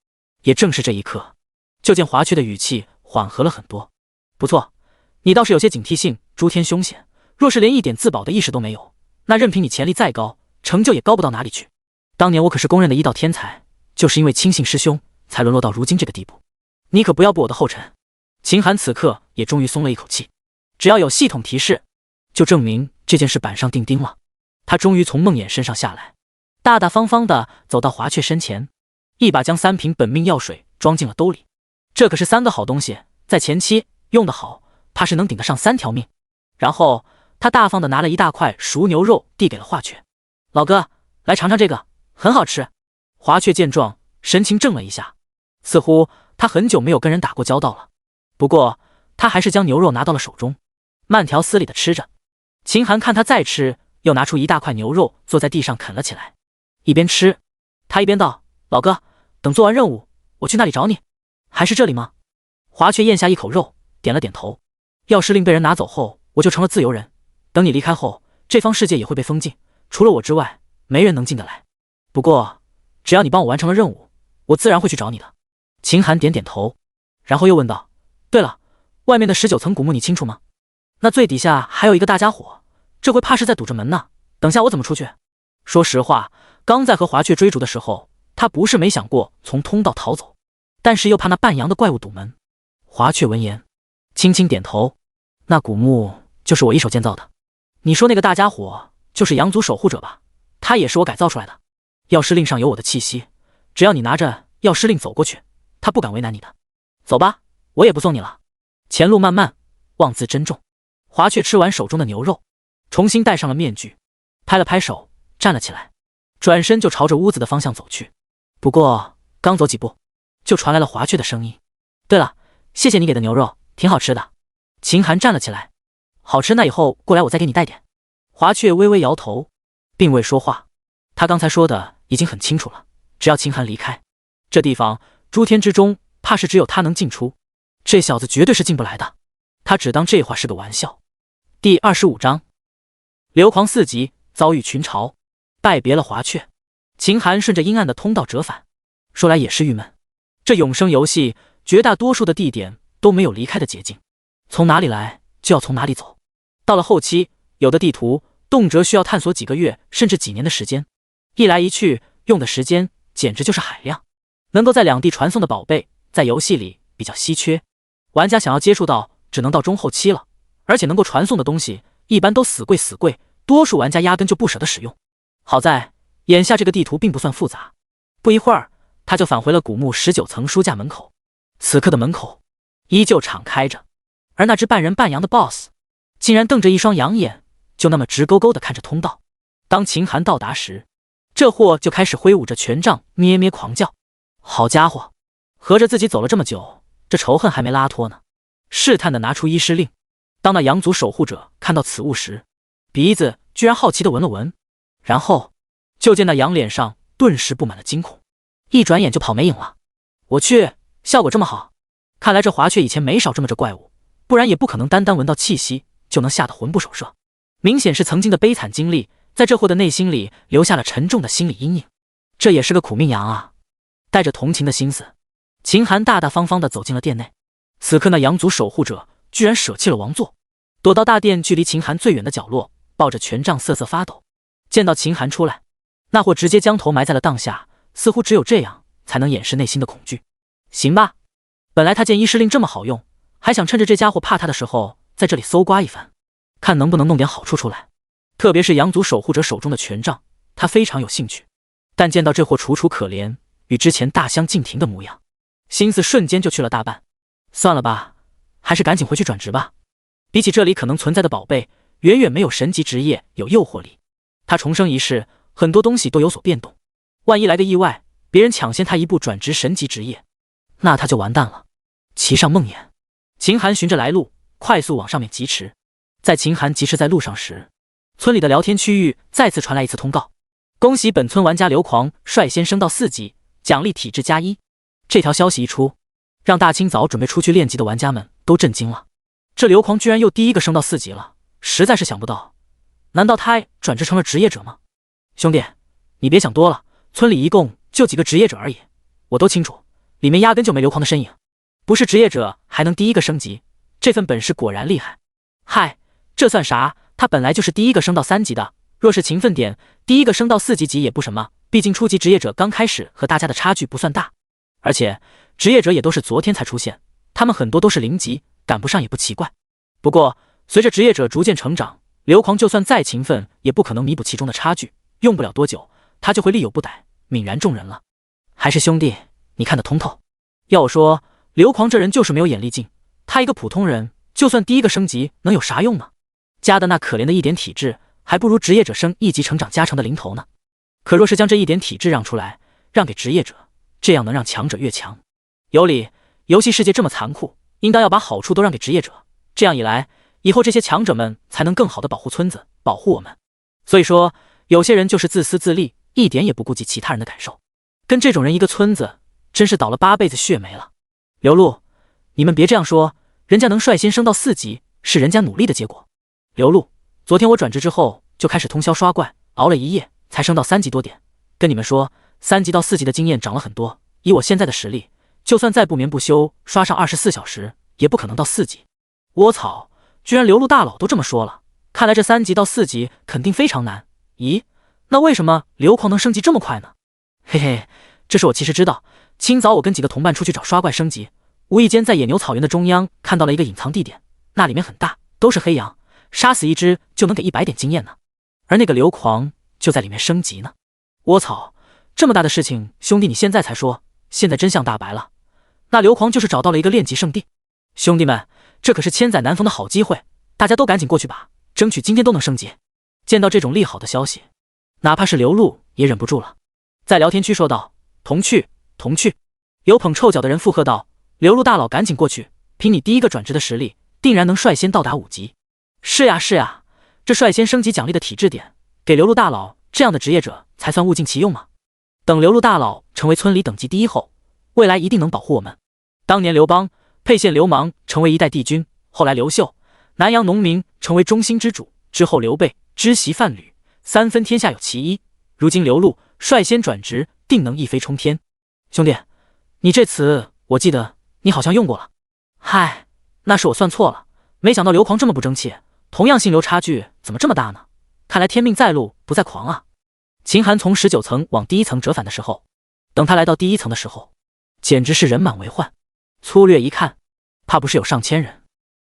也正是这一刻，就见华雀的语气缓和了很多。不错，你倒是有些警惕性。诸天凶险，若是连一点自保的意识都没有，那任凭你潜力再高，成就也高不到哪里去。当年我可是公认的一道天才，就是因为轻信师兄，才沦落到如今这个地步。你可不要步我的后尘。秦寒此刻也终于松了一口气，只要有系统提示，就证明这件事板上钉钉了。他终于从梦魇身上下来，大大方方地走到华雀身前，一把将3瓶本命药水装进了兜里。这可是3个好东西，在前期用得好，怕是能顶得上3条命。然后他大方地拿了一大块熟牛肉递给了华雀。老哥，来尝尝这个，很好吃。华雀见状，神情怔了一下，似乎他很久没有跟人打过交道了。不过他还是将牛肉拿到了手中，慢条斯理地吃着。秦寒看他再吃，又拿出一大块牛肉坐在地上啃了起来。一边吃，他一边道：老哥，等做完任务，我去那里找你。还是这里吗？华雀咽下一口肉，点了点头。药师令被人拿走后，我就成了自由人。等你离开后，这方世界也会被封禁，除了我之外，没人能进得来。不过，只要你帮我完成了任务，我自然会去找你的。秦寒点点头，然后又问道：对了，外面的19层古墓你清楚吗？那最底下还有一个大家伙，这回怕是在堵着门呢。等下我怎么出去？说实话，刚在和华雀追逐的时候，他不是没想过从通道逃走，但是又怕那半阳的怪物堵门。华雀闻言，轻轻点头。那古墓就是我一手建造的。你说那个大家伙就是阳族守护者吧？他也是我改造出来的。药师令上有我的气息，只要你拿着药师令走过去，他不敢为难你的。走吧，我也不送你了。前路漫漫，望自珍重。华雀吃完手中的牛肉，重新戴上了面具，拍了拍手，站了起来，转身就朝着屋子的方向走去。不过刚走几步，就传来了华雀的声音：对了，谢谢你给的牛肉，挺好吃的。秦寒站了起来：好吃，那以后过来我再给你带点。华雀微微摇头，并未说话。他刚才说的已经很清楚了，只要秦寒离开这地方，诸天之中怕是只有他能进出，这小子绝对是进不来的。他只当这话是个玩笑。第25章，流狂4级遭遇群嘲，拜别了华雀。秦寒顺着阴暗的通道折返，说来也是郁闷，这永生游戏绝大多数的地点都没有离开的捷径，从哪里来就要从哪里走。到了后期，有的地图动辄需要探索几个月甚至几年的时间，一来一去用的时间简直就是海量。能够在两地传送的宝贝在游戏里比较稀缺，玩家想要接触到只能到中后期了，而且能够传送的东西一般都死贵，多数玩家压根就不舍得使用。好在眼下这个地图并不算复杂，不一会儿他就返回了古墓19层书架门口。此刻的门口依旧敞开着，而那只半人半羊的 BOSS 竟然瞪着一双羊眼，就那么直勾勾地看着通道。当秦寒到达时，这货就开始挥舞着权杖咩咩狂叫。好家伙，合着自己走了这么久，这仇恨还没拉脱呢。试探地拿出医师令。当那阳族守护者看到此物时，鼻子居然好奇地闻了闻，然后就见那羊脸上顿时布满了惊恐，一转眼就跑没影了。我去，效果这么好，看来这华雀以前没少这么着怪物，不然也不可能单单闻到气息就能吓得魂不守舍。明显是曾经的悲惨经历，在这货的内心里留下了沉重的心理阴影。这也是个苦命羊啊。带着同情的心思，秦寒大大方方地走进了殿内。此刻那羊族守护者居然舍弃了王座，躲到大殿距离秦寒最远的角落，抱着权杖瑟瑟发抖。见到秦寒出来，那货直接将头埋在了当下，似乎只有这样才能掩饰内心的恐惧。行吧，本来他见医师令这么好用，还想趁着这家伙怕他的时候在这里搜刮一番，看能不能弄点好处出来。特别是羊族守护者手中的权杖，他非常有兴趣。但见到这货楚楚可怜，与之前大相径庭的模样，心思瞬间就去了大半。算了吧，还是赶紧回去转职吧。比起这里可能存在的宝贝，远远没有神级职业有诱惑力。他重生一世，很多东西都有所变动，万一来个意外，别人抢先他一步转职神级职业，那他就完蛋了。骑上梦魇，秦寒循着来路快速往上面疾驰。在秦寒疾驰在路上时，村里的聊天区域再次传来一次通告：恭喜本村玩家刘狂率先升到4级，奖励体质+1。这条消息一出，让大清早准备出去练级的玩家们都震惊了。这刘狂居然又第一个升到4级了，实在是想不到。难道他转职成了职业者吗？兄弟，你别想多了，村里一共就几个职业者而已，我都清楚，里面压根就没刘狂的身影。不是职业者还能第一个升级，这份本事果然厉害。嗨，这算啥？他本来就是第一个升到3级的，若是勤奋点，第一个升到4级级也不什么。毕竟初级职业者刚开始和大家的差距不算大，而且职业者也都是昨天才出现，他们很多都是0级，赶不上也不奇怪。不过随着职业者逐渐成长，刘狂就算再勤奋，也不可能弥补其中的差距，用不了多久，他就会力有不逮，泯然众人了。还是兄弟，你看得通透。要我说，刘狂这人就是没有眼力劲，他一个普通人，就算第一个升级，能有啥用呢？加的那可怜的一点体质，还不如职业者升1级成长加成的零头呢。可若是将这一点体质让出来，让给职业者，这样能让强者越强。有理，游戏世界这么残酷，应当要把好处都让给职业者，这样一来，以后这些强者们才能更好的保护村子，保护我们。所以说，有些人就是自私自利，一点也不顾及其他人的感受。跟这种人一个村子，真是倒了8辈子血霉了。刘露，你们别这样说，人家能率先升到4级，是人家努力的结果。刘露，昨天我转职之后就开始通宵刷怪，熬了一夜才升到3级多点。跟你们说，3级到4级的经验涨了很多，以我现在的实力，就算再不眠不休刷上24小时，也不可能到4级。窝草，居然刘露大佬都这么说了，看来这3级到4级肯定非常难。咦，那为什么刘狂能升级这么快呢？嘿嘿，这是我其实知道。清早我跟几个同伴出去找刷怪升级，无意间在野牛草原的中央看到了一个隐藏地点，那里面很大，都是黑羊，杀死一只就能给100点经验呢。而那个刘狂就在里面升级呢。窝草，这么大的事情，兄弟你现在才说，现在真相大白了。那刘狂就是找到了一个练级圣地。兄弟们，这可是千载难逢的好机会，大家都赶紧过去吧，争取今天都能升级。见到这种利好的消息，哪怕是刘露也忍不住了，在聊天区说道：“同去，同去。”有捧臭脚的人附和道：“刘露大佬赶紧过去，凭你第一个转职的实力，定然能率先到达5级。”是呀是呀，这率先升级奖励的体质点，给刘露大佬这样的职业者才算物尽其用嘛。等刘露大佬成为村里等级第1后，未来一定能保护我们。当年刘邦、沛县流氓成为1代帝君，后来刘秀、南阳农民成为中兴之主，之后刘备知袭范蠡，3分天下有其一。如今刘露率先转职，定能一飞冲天。兄弟，你这词我记得你好像用过了。嗨，那是我算错了，没想到刘狂这么不争气，同样姓刘差距怎么这么大呢？看来天命在路不在狂啊。秦寒从19层往第1层折返的时候，等他来到第1层的时候，简直是人满为患。粗略一看，怕不是有上千人，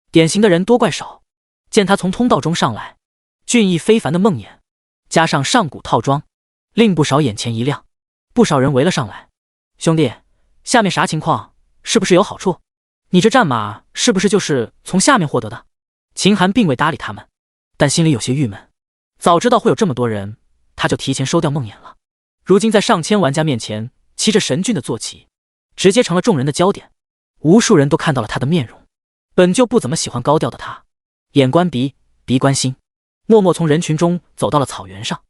典型的人多怪少。见他从通道中上来，俊逸非凡的梦魇，加上上古套装，令不少眼前一亮。不少人围了上来：“兄弟，下面啥情况？是不是有好处？你这战马是不是就是从下面获得的？”秦寒并未搭理他们，但心里有些郁闷。早知道会有这么多人，他就提前收掉梦魇了。如今在上千玩家面前骑着神骏的坐骑，直接成了众人的焦点。无数人都看到了他的面容，本就不怎么喜欢高调的他，眼观鼻，鼻观心，默默从人群中走到了草原上。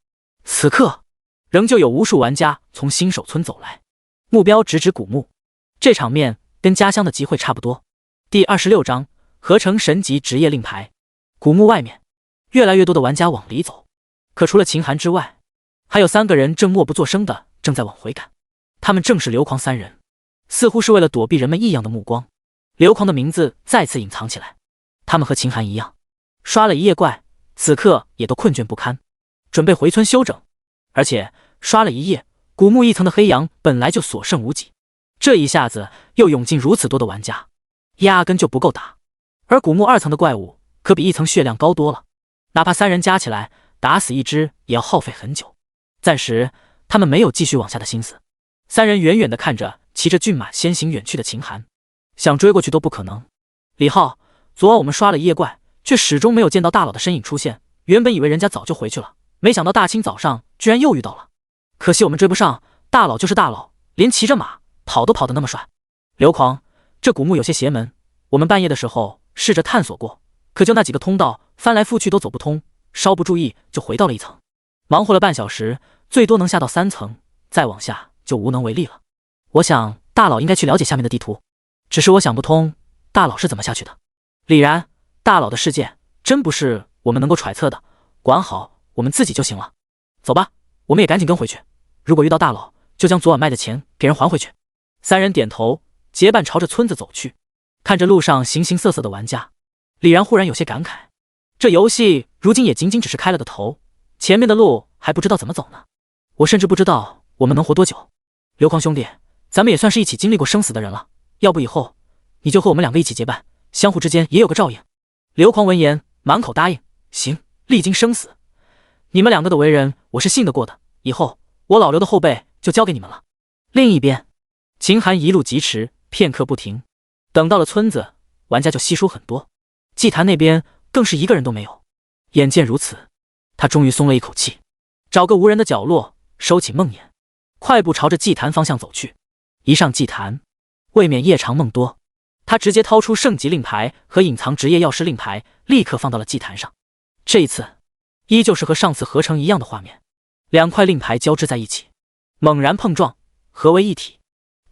此刻仍旧有无数玩家从新手村走来，目标直指古墓。这场面跟家乡的集会差不多。第26章合成神级职业令牌。古墓外面，越来越多的玩家往里走，可除了秦寒之外，还有3个人正默不作声的正在往回赶。他们正是刘狂3人，似乎是为了躲避人们异样的目光，刘狂的名字再次隐藏起来。他们和秦寒一样，刷了一夜怪，此刻也都困倦不堪，准备回村休整。而且刷了一夜，古墓1层的黑羊本来就所剩无几，这一下子又涌进如此多的玩家，压根就不够打。而古墓2层的怪物可比1层血量高多了，哪怕3人加起来打死一只也要耗费很久。暂时他们没有继续往下的心思。3人远远地看着骑着骏马先行远去的秦寒，想追过去都不可能。李浩，昨晚我们刷了一夜怪，却始终没有见到大佬的身影出现，原本以为人家早就回去了，没想到大清早上居然又遇到了。可惜我们追不上，大佬就是大佬，连骑着马跑都跑得那么帅。刘狂，这古墓有些邪门，我们半夜的时候试着探索过，可就那几个通道翻来覆去都走不通，稍不注意就回到了1层，忙活了半小时，最多能下到3层，再往下就无能为力了。我想大佬应该去了解下面的地图，只是我想不通大佬是怎么下去的。李然，大佬的世界真不是我们能够揣测的，管好我们自己就行了。走吧，我们也赶紧跟回去，如果遇到大佬，就将昨晚卖的钱给人还回去。三人点头，结伴朝着村子走去。看着路上形形色色的玩家，李然忽然有些感慨，这游戏如今也仅仅只是开了个头，前面的路还不知道怎么走呢。我甚至不知道我们能活多久。刘狂兄弟，咱们也算是一起经历过生死的人了，要不以后你就和我们两个一起结伴，相互之间也有个照应。刘狂闻言满口答应，行，历经生死，你们两个的为人我是信得过的，以后我老刘的后背就交给你们了。另一边，秦寒一路疾驰，片刻不停，等到了村子，玩家就稀疏很多，祭坛那边更是一个人都没有。眼见如此，他终于松了一口气，找个无人的角落，收起梦魇，快步朝着祭坛方向走去。一上祭坛，未免夜长梦多，他直接掏出圣级令牌和隐藏职业钥匙令牌，立刻放到了祭坛上。这一次依旧是和上次合成一样的画面，两块令牌交织在一起，猛然碰撞，合为一体。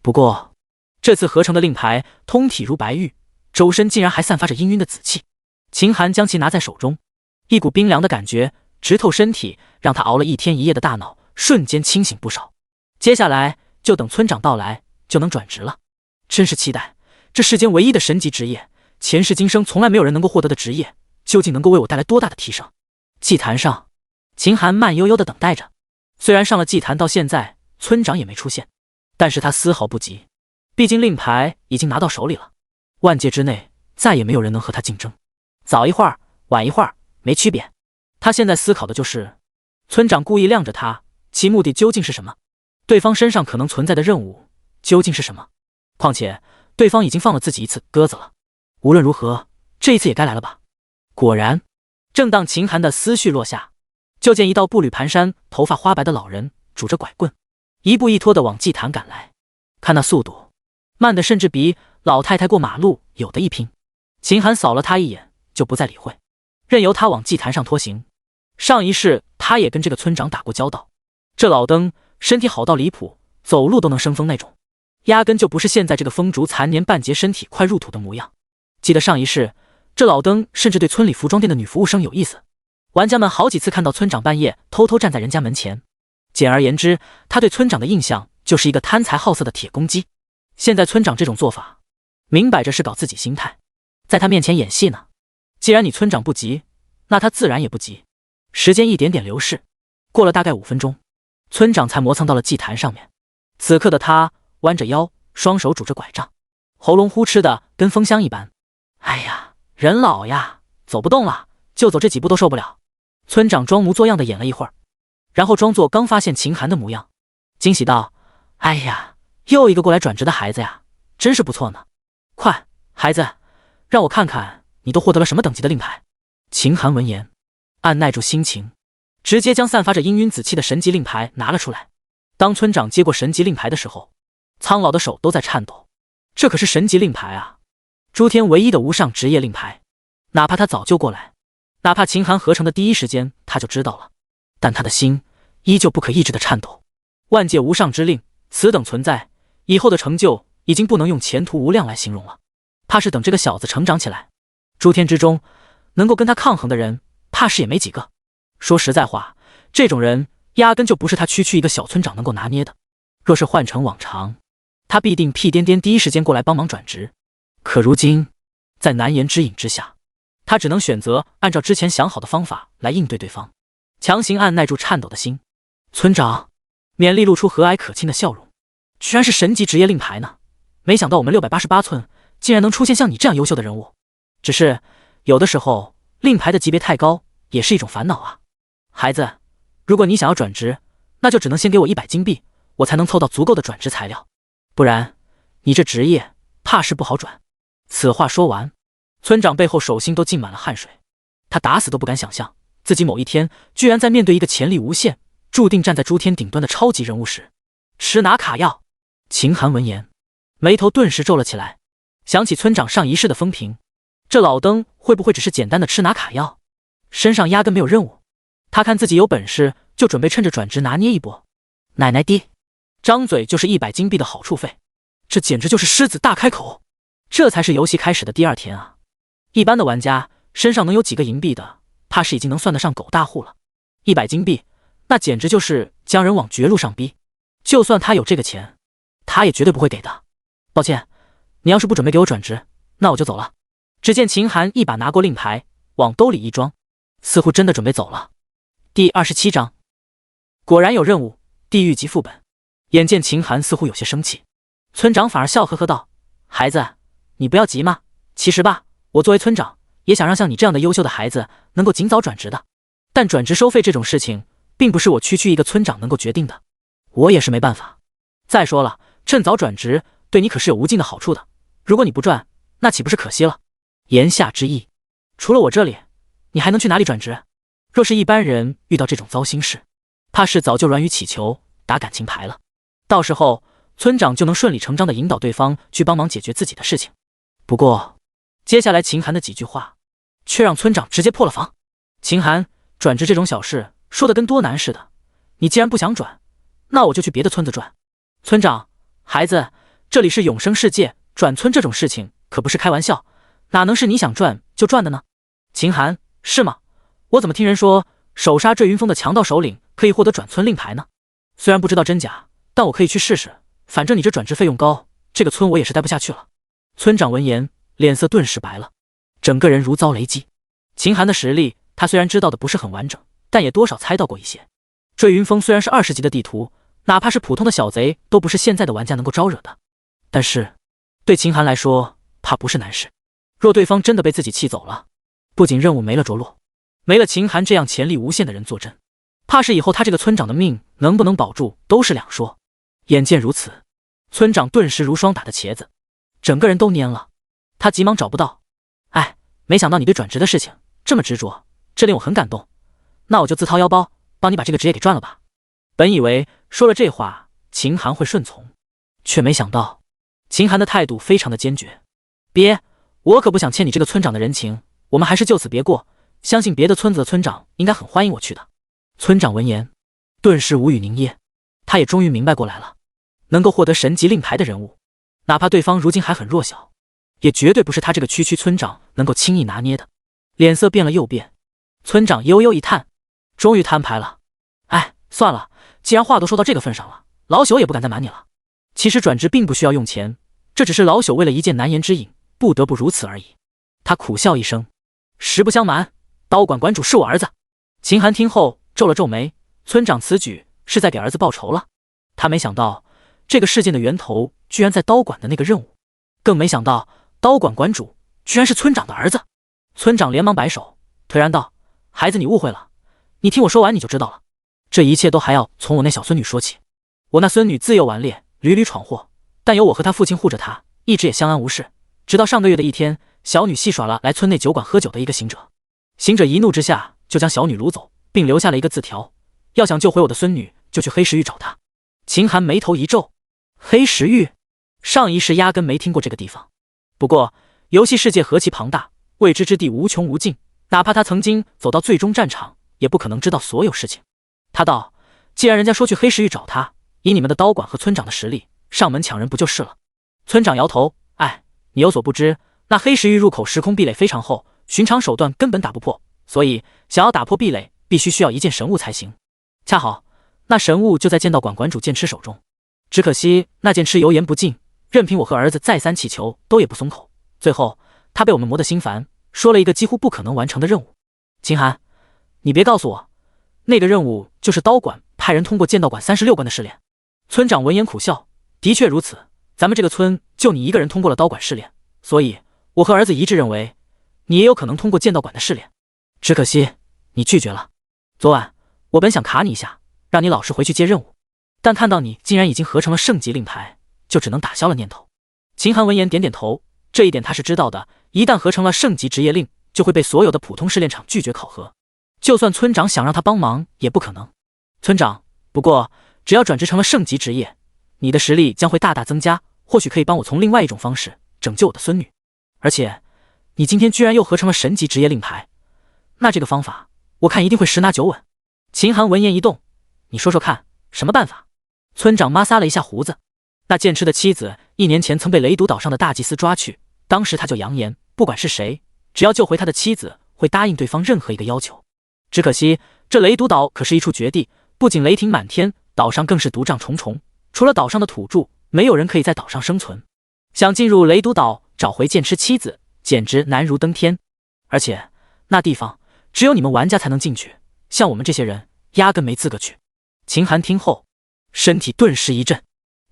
不过这次合成的令牌通体如白玉，周身竟然还散发着氤氲的紫气。秦寒将其拿在手中，一股冰凉的感觉直透身体，让他熬了一天一夜的大脑瞬间清醒不少。接下来就等村长到来，就能转职了。真是期待，这世间唯一的神级职业，前世今生从来没有人能够获得的职业，究竟能够为我带来多大的提升？祭坛上，秦寒慢悠悠地等待着。虽然上了祭坛到现在，村长也没出现，但是他丝毫不急，毕竟令牌已经拿到手里了，万界之内再也没有人能和他竞争。早一会儿，晚一会儿，没区别。他现在思考的就是，村长故意晾着他，其目的究竟是什么？对方身上可能存在的任务究竟是什么？况且对方已经放了自己一次鸽子了，无论如何，这一次也该来了吧。果然，正当秦寒的思绪落下，就见一道步履蹒跚、头发花白的老人拄着拐棍，一步一拖地往祭坛赶来。看那速度，慢的甚至比老太太过马路有的一拼。秦寒扫了他一眼，就不再理会，任由他往祭坛上拖行。上一世他也跟这个村长打过交道，这老登身体好到离谱，走路都能生风那种，压根就不是现在这个风烛残年半截、身体快入土的模样。记得上一世，这老登甚至对村里服装店的女服务生有意思，玩家们好几次看到村长半夜偷偷站在人家门前。简而言之，他对村长的印象就是一个贪财好色的铁公鸡。现在村长这种做法，明摆着是搞自己心态，在他面前演戏呢。既然你村长不急，那他自然也不急。时间一点点流逝，过了大概5分钟，村长才磨蹭到了祭坛上面。此刻的他弯着腰，双手拄着拐杖，喉咙呼哧的跟风箱一般。哎呀，人老呀，走不动了，就走这几步都受不了。村长装模作样的演了一会儿，然后装作刚发现秦寒的模样，惊喜道：哎呀，又一个过来转职的孩子呀，真是不错呢。快，孩子，让我看看你都获得了什么等级的令牌。秦寒闻言按耐住心情，直接将散发着氤氲紫气的神级令牌拿了出来。当村长接过神级令牌的时候，苍老的手都在颤抖。这可是神级令牌啊，诸天唯一的无上职业令牌，哪怕他早就过来，哪怕秦寒合成的第一时间他就知道了，但他的心依旧不可抑制的颤抖。万界无上之令，此等存在，以后的成就已经不能用前途无量来形容了。怕是等这个小子成长起来，诸天之中能够跟他抗衡的人，怕是也没几个。说实在话，这种人压根就不是他区区一个小村长能够拿捏的。若是换成往常，他必定屁颠颠第一时间过来帮忙转职。可如今，在难言之隐之下，他只能选择按照之前想好的方法来应对对方，强行按耐住颤抖的心。村长勉力露出和蔼可亲的笑容，居然是神级职业令牌呢，没想到我们688村竟然能出现像你这样优秀的人物。只是有的时候令牌的级别太高也是一种烦恼啊。孩子，如果你想要转职，那就只能先给我100金币，我才能凑到足够的转职材料，不然你这职业怕是不好转。此话说完，村长背后手心都浸满了汗水，他打死都不敢想象自己某一天居然在面对一个潜力无限、注定站在诸天顶端的超级人物时，吃拿卡要。秦寒闻言眉头顿时皱了起来，想起村长上一世的风评，这老登会不会只是简单的吃拿卡要，身上压根没有任务？他看自己有本事，就准备趁着转职拿捏一波。奶奶的，张嘴就是100金币的好处费，这简直就是狮子大开口。这才是游戏开始的第2天啊！一般的玩家身上能有几个银币的，怕是已经能算得上狗大户了。100金币，那简直就是将人往绝路上逼。就算他有这个钱，他也绝对不会给的。抱歉，你要是不准备给我转职，那我就走了。只见秦寒一把拿过令牌，往兜里一装，似乎真的准备走了。第27章，果然有任务，地狱级副本。眼见秦寒似乎有些生气，村长反而笑呵呵道：“孩子，你不要急嘛。其实吧，我作为村长，也想让像你这样的优秀的孩子能够尽早转职的。但转职收费这种事情，并不是我区区一个村长能够决定的，我也是没办法。再说了，趁早转职对你可是有无尽的好处的，如果你不赚，那岂不是可惜了？”言下之意，除了我这里，你还能去哪里转职？若是一般人遇到这种糟心事，怕是早就软语祈求打感情牌了。到时候村长就能顺理成章地引导对方去帮忙解决自己的事情。不过接下来秦寒的几句话却让村长直接破了防。秦寒，转职这种小事说的跟多难似的，你既然不想转，那我就去别的村子转。村长，孩子，这里是永生世界，转村这种事情可不是开玩笑，哪能是你想转就转的呢？秦寒，是吗？我怎么听人说手杀坠云峰的强盗首领可以获得转村令牌呢？虽然不知道真假，但我可以去试试，反正你这转职费用高，这个村我也是待不下去了。村长闻言，脸色顿时白了，整个人如遭雷击。秦寒的实力他虽然知道的不是很完整，但也多少猜到过一些。坠云峰虽然是20级的地图，哪怕是普通的小贼都不是现在的玩家能够招惹的，但是对秦寒来说怕不是难事。若对方真的被自己气走了，不仅任务没了着落，没了秦寒这样潜力无限的人坐镇，怕是以后他这个村长的命能不能保住都是两说。眼见如此，村长顿时如霜打的茄子，整个人都蔫了。他急忙找不到，哎，没想到你对转职的事情这么执着，这令我很感动。那我就自掏腰包帮你把这个职业给赚了吧。本以为说了这话秦寒会顺从，却没想到秦寒的态度非常的坚决。别，我可不想欠你这个村长的人情，我们还是就此别过，相信别的村子的村长应该很欢迎我去的。村长闻言顿时无语凝噎，他也终于明白过来了，能够获得神级令牌的人物，哪怕对方如今还很弱小，也绝对不是他这个区村长能够轻易拿捏的。脸色变了又变，村长悠悠一叹，终于摊牌了。哎，算了，既然话都说到这个份上了，老朽也不敢再瞒你了。其实转职并不需要用钱，这只是老朽为了一件难言之隐，不得不如此而已。他苦笑一声，实不相瞒，刀馆馆主是我儿子。秦寒听后皱了皱眉，村长此举是在给儿子报仇了。他没想到这个事件的源头居然在刀馆的那个任务，更没想到刀馆馆主居然是村长的儿子。村长连忙摆手，颓然道：“孩子，你误会了，你听我说完你就知道了。这一切都还要从我那小孙女说起。我那孙女自幼顽劣，屡屡闯祸，但有我和她父亲护着她，一直也相安无事。直到上个月的一天，小女戏耍了来村内酒馆喝酒的一个行者，行者一怒之下就将小女掳走，并留下了一个字条，要想救回我的孙女，就去黑石域找她。”秦寒眉头一皱，黑石域，上一世压根没听过这个地方。不过游戏世界何其庞大，未知之地无穷无尽，哪怕他曾经走到最终战场，也不可能知道所有事情。他道：“既然人家说去黑石域找他，以你们的刀馆和村长的实力，上门抢人不就是了？”村长摇头：“哎，你有所不知，那黑石域入口时空壁垒非常厚，寻常手段根本打不破，所以想要打破壁垒，必须需要一件神物才行。恰好那神物就在剑道馆馆主剑痴手中，只可惜那剑痴油盐不进，任凭我和儿子再三祈求，都也不松口。最后他被我们磨得心烦，说了一个几乎不可能完成的任务。秦寒，你别告诉我，那个任务就是刀馆派人通过剑道馆36关的试炼。”村长闻言苦笑：“的确如此，咱们这个村就你一个人通过了刀馆试炼，所以我和儿子一致认为，你也有可能通过剑道馆的试炼。只可惜你拒绝了。昨晚我本想卡你一下，让你老实回去接任务，但看到你竟然已经合成了圣级令牌，就只能打消了念头。”秦寒闻言点点头，这一点他是知道的，一旦合成了圣级职业令，就会被所有的普通试炼场拒绝考核，就算村长想让他帮忙也不可能。村长，不过只要转职成了圣级职业，你的实力将会大大增加，或许可以帮我从另外一种方式拯救我的孙女。而且你今天居然又合成了神级职业令牌，那这个方法我看一定会十拿九稳。秦寒闻言一动：“你说说看，什么办法？”村长摩挲了一下胡子：“那剑痴的妻子1年前曾被雷毒岛上的大祭司抓去，当时他就扬言，不管是谁，只要救回他的妻子，会答应对方任何一个要求。只可惜这雷毒岛可是一处绝地，不仅雷霆满天，岛上更是毒瘴重重，除了岛上的土著，没有人可以在岛上生存。想进入雷毒岛找回剑痴妻子，简直难如登天。而且那地方只有你们玩家才能进去，像我们这些人压根没资格去。秦寒听后，身体顿时一震。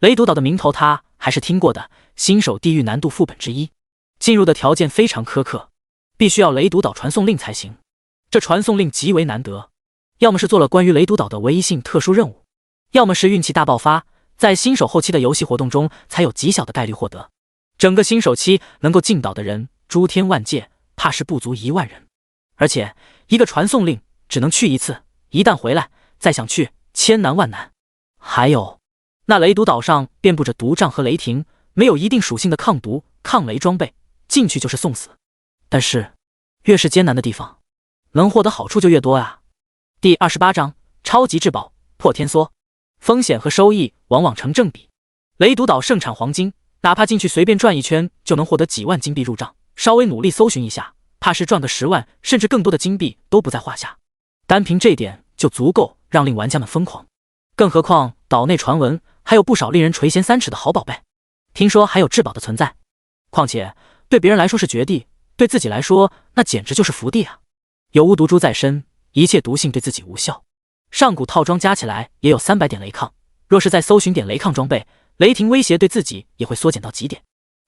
雷毒岛的名头他还是听过的，新手地狱难度副本之一，进入的条件非常苛刻，必须要雷毒岛传送令才行。这传送令极为难得，要么是做了关于雷毒岛的唯一性特殊任务，要么是运气大爆发，在新手后期的游戏活动中才有极小的概率获得。整个新手期能够进岛的人诸天万界，怕是不足1万人。而且一个传送令只能去一次，一旦回来再想去千难万难。还有那雷毒岛上遍布着毒瘴和雷霆，没有一定属性的抗毒抗雷装备，进去就是送死。但是越是艰难的地方，能获得好处就越多啊。第28章超级至宝破天梭。风险和收益往往成正比。雷毒岛盛产黄金，哪怕进去随便转一圈就能获得几万金币入账，稍微努力搜寻一下，怕是赚个10万甚至更多的金币都不在话下。单凭这点就足够让令玩家们疯狂。更何况岛内传闻还有不少令人垂涎3尺的好宝贝，听说还有至宝的存在。况且对别人来说是绝地，对自己来说那简直就是福地啊！有巫毒株在身，一切毒性对自己无效。上古套装加起来也有300点雷抗，若是再搜寻点雷抗装备，雷霆威胁对自己也会缩减到极点。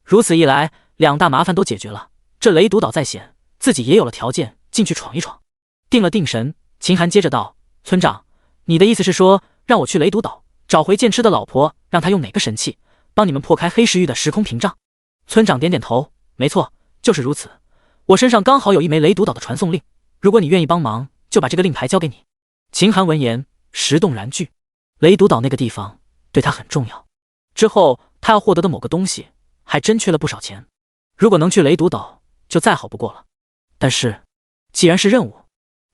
如此一来，2大麻烦都解决了。这雷毒岛再险，自己也有了条件进去闯一闯。定了定神，秦寒接着道：村长，你的意思是说让我去雷毒岛找回剑痴的老婆，让他用哪个神器帮你们破开黑石域的时空屏障？村长点点头，没错，就是如此。我身上刚好有一枚雷毒岛的传送令，如果你愿意帮忙，就把这个令牌交给你。秦寒闻言石动燃具，雷毒岛那个地方对他很重要，之后他要获得的某个东西还真缺了不少钱，如果能去雷毒岛就再好不过了。但是既然是任务，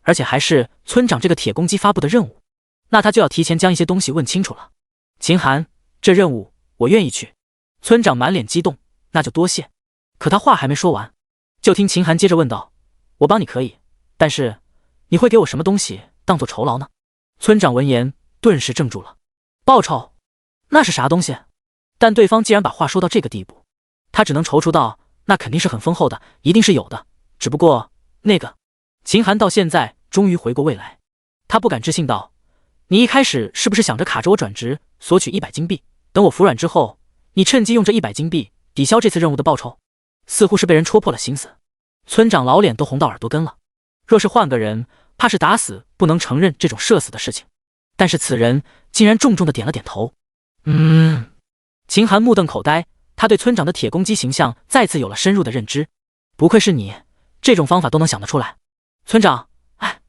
而且还是村长这个铁公鸡发布的任务，那他就要提前将一些东西问清楚了。秦寒，这任务我愿意去。村长满脸激动，那就多谢。可他话还没说完，就听秦寒接着问道：我帮你可以，但是你会给我什么东西当做酬劳呢？村长闻言顿时怔住了，报酬？那是啥东西？但对方既然把话说到这个地步，他只能踌躇道：那肯定是很丰厚的，一定是有的，只不过那个……秦寒到现在终于回过味来，他不敢置信道：你一开始是不是想着卡着我转职索取100金币，等我服软之后，你趁机用这100金币抵消这次任务的报酬？似乎是被人戳破了心思，村长老脸都红到耳朵根了。若是换个人，怕是打死不能承认这种社死的事情，但是此人竟然重重的点了点头。秦寒目瞪口呆，他对村长的铁公鸡形象再次有了深入的认知。不愧是你，这种方法都能想得出来。村长，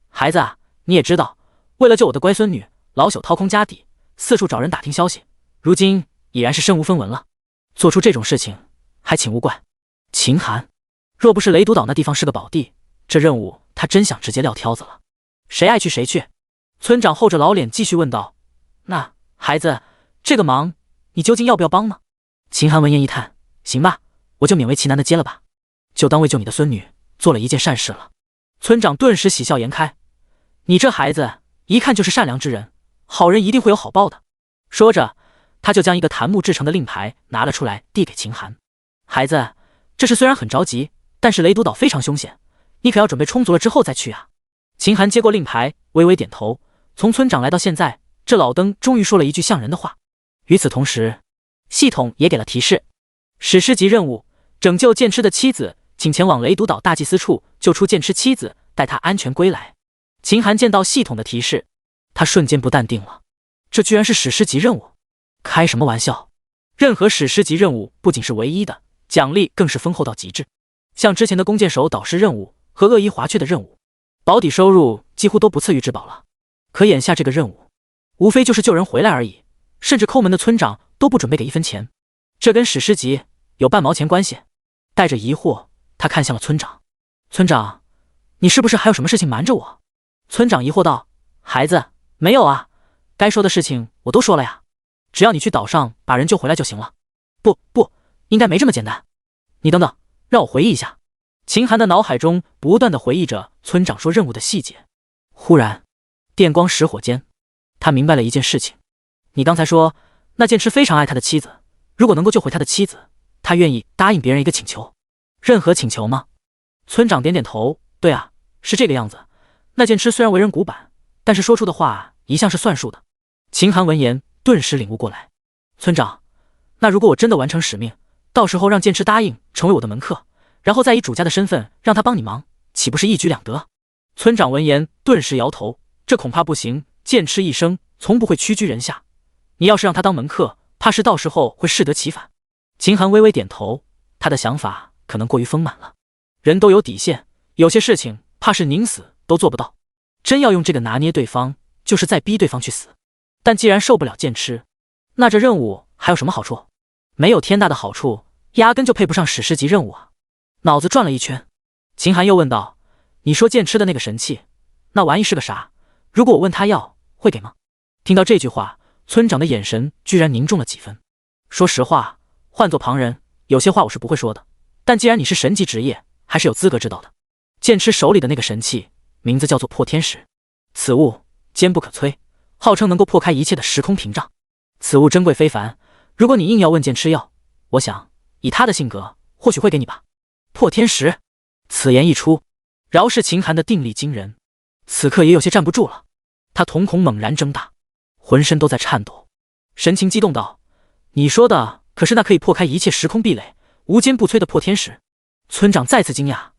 孩子啊，你也知道，为了救我的乖孙女，老朽掏空家底，四处找人打听消息，如今已然是身无分文了，做出这种事情还请勿怪。秦寒，若不是雷毒岛那地方是个宝地，这任务他真想直接撂挑子了。谁爱去谁去。村长厚着老脸继续问道：那孩子，这个忙你究竟要不要帮呢？秦寒闻言一叹，行吧，我就勉为其难的接了吧，就当为救你的孙女做了一件善事了。村长顿时喜笑颜开，你这孩子一看就是善良之人，好人一定会有好报的。说着他就将一个檀木制成的令牌拿了出来递给秦寒。孩子，这事虽然很着急，但是雷毒岛非常凶险，你可要准备充足了之后再去啊。秦寒接过令牌微微点头，从村长来到现在，这老登终于说了一句像人的话。与此同时，系统也给了提示：史诗级任务，拯救剑痴的妻子，请前往雷毒岛大祭司处救出剑痴妻子，带他安全归来。秦寒见到系统的提示，他瞬间不淡定了，这居然是史诗级任务，开什么玩笑。任何史诗级任务不仅是唯一的，奖励更是丰厚到极致，像之前的弓箭手导师任务和恶意滑雀的任务，保底收入几乎都不次于至宝了。可眼下这个任务无非就是救人回来而已，甚至抠门的村长都不准备给1分钱，这跟史诗级有半毛钱关系？带着疑惑，他看向了村长。村长，你是不是还有什么事情瞒着我？村长疑惑道：孩子，没有啊，该说的事情我都说了呀，只要你去岛上把人救回来就行了。不，应该没这么简单。你等等，让我回忆一下。秦寒的脑海中不断的回忆着村长说任务的细节，忽然电光石火间，他明白了一件事情。你刚才说那剑痴非常爱他的妻子，如果能够救回他的妻子，他愿意答应别人一个请求。任何请求吗？村长点点头，对啊，是这个样子。那剑痴虽然为人古板，但是说出的话一向是算数的。秦寒闻言顿时领悟过来，村长，那如果我真的完成使命，到时候让剑痴答应成为我的门客，然后再以主家的身份让他帮你忙，岂不是一举两得？村长闻言顿时摇头，这恐怕不行，剑痴一生从不会屈居人下，你要是让他当门客，怕是到时候会适得其反。秦寒微微点头，他的想法可能过于丰满了，人都有底线，有些事情怕是宁死都做不到，真要用这个拿捏对方，就是在逼对方去死。但既然受不了剑痴，那这任务还有什么好处？没有天大的好处，压根就配不上史诗级任务啊！脑子转了一圈，秦寒又问道，你说剑痴的那个神器，那玩意是个啥？如果我问他要，会给吗？听到这句话，村长的眼神居然凝重了几分。说实话，换做旁人，有些话我是不会说的，但既然你是神级职业，还是有资格知道的。剑痴手里的那个神器名字叫做破天石，此物坚不可摧，号称能够破开一切的时空屏障。此物珍贵非凡，如果你硬要问剑痴要，我想以他的性格，或许会给你吧。破天石，此言一出，饶是秦寒的定力惊人，此刻也有些站不住了。他瞳孔猛然睁大，浑身都在颤抖，神情激动道，你说的可是那可以破开一切时空壁垒，无坚不摧的破天石？村长再次惊讶，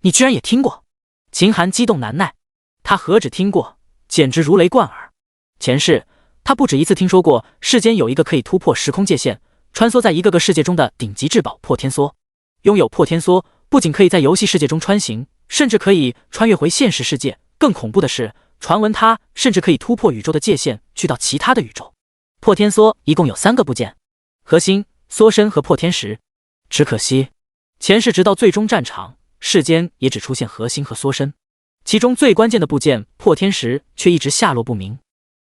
你居然也听过？秦寒激动难耐，他何止听过，简直如雷贯耳。前世他不止一次听说过世间有一个可以突破时空界限，穿梭在一个个世界中的顶级至宝破天梭。拥有破天梭，不仅可以在游戏世界中穿行，甚至可以穿越回现实世界，更恐怖的是，传闻它甚至可以突破宇宙的界限，去到其他的宇宙。破天梭一共有3个部件，核心、梭身和破天石。只可惜前世直到最终战场，世间也只出现核心和梭身，其中最关键的部件破天石却一直下落不明。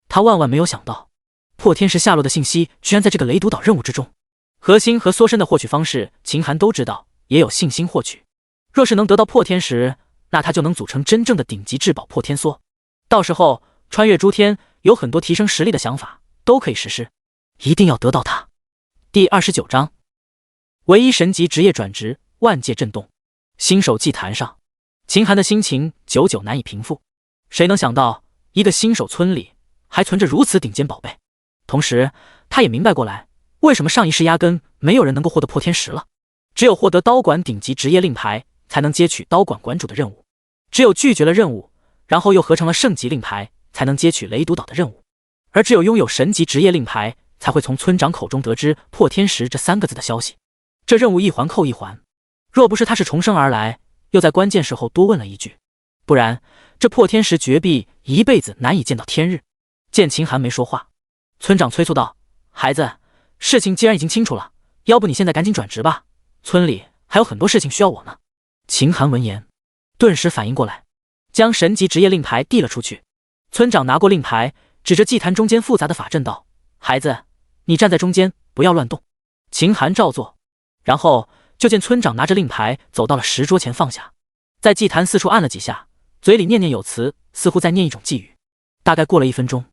他万万没有想到，破天石下落的信息居然在这个雷毒岛任务之中。核心和梭身的获取方式，秦寒都知道，也有信心获取。若是能得到破天石，那他就能组成真正的顶级至宝破天梭。到时候穿越诸天，有很多提升实力的想法都可以实施，一定要得到它。第29章，唯一神级职业转职，万界震动。新手祭坛上，秦寒的心情久久难以平复。谁能想到，一个新手村里还存着如此顶尖宝贝？同时，他也明白过来，为什么上一世压根没有人能够获得破天石了。只有获得刀馆顶级职业令牌，才能接取刀馆馆主的任务。只有拒绝了任务，然后又合成了圣级令牌，才能接取雷毒岛的任务。而只有拥有神级职业令牌，才会从村长口中得知破天石这3个字的消息。这任务一环扣一环，若不是他是重生而来，又在关键时候多问了一句，不然这破天石绝壁一辈子难以见到天日。见秦寒没说话，村长催促道，孩子，事情既然已经清楚了，要不你现在赶紧转职吧，村里还有很多事情需要我呢。秦寒闻言顿时反应过来，将神级职业令牌递了出去。村长拿过令牌，指着祭坛中间复杂的法阵道，孩子，你站在中间，不要乱动。秦寒照做，然后就见村长拿着令牌走到了石桌前放下，在祭坛四处按了几下，嘴里念念有词，似乎在念一种寄语。大概过了1分钟，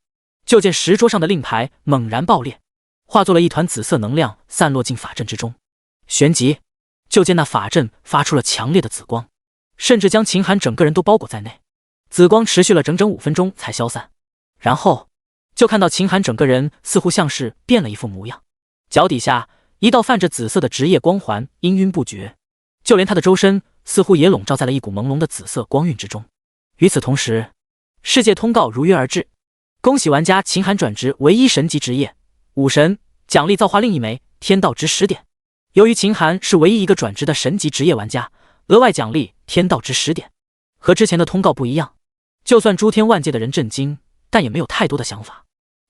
就见石桌上的令牌猛然爆裂，化作了一团紫色能量散落进法阵之中。旋即就见那法阵发出了强烈的紫光，甚至将秦寒整个人都包裹在内。紫光持续了整整5分钟才消散，然后就看到秦寒整个人似乎像是变了一副模样，脚底下一道泛着紫色的职业光环氤氲不绝，就连他的周身似乎也笼罩在了一股朦胧的紫色光晕之中。与此同时，世界通告如约而至，恭喜玩家秦寒转职唯一神级职业武神，奖励造化令1枚，天道值10点。由于秦寒是唯一一个转职的神级职业玩家，额外奖励天道值10点。和之前的通告不一样，就算诸天万界的人震惊，但也没有太多的想法。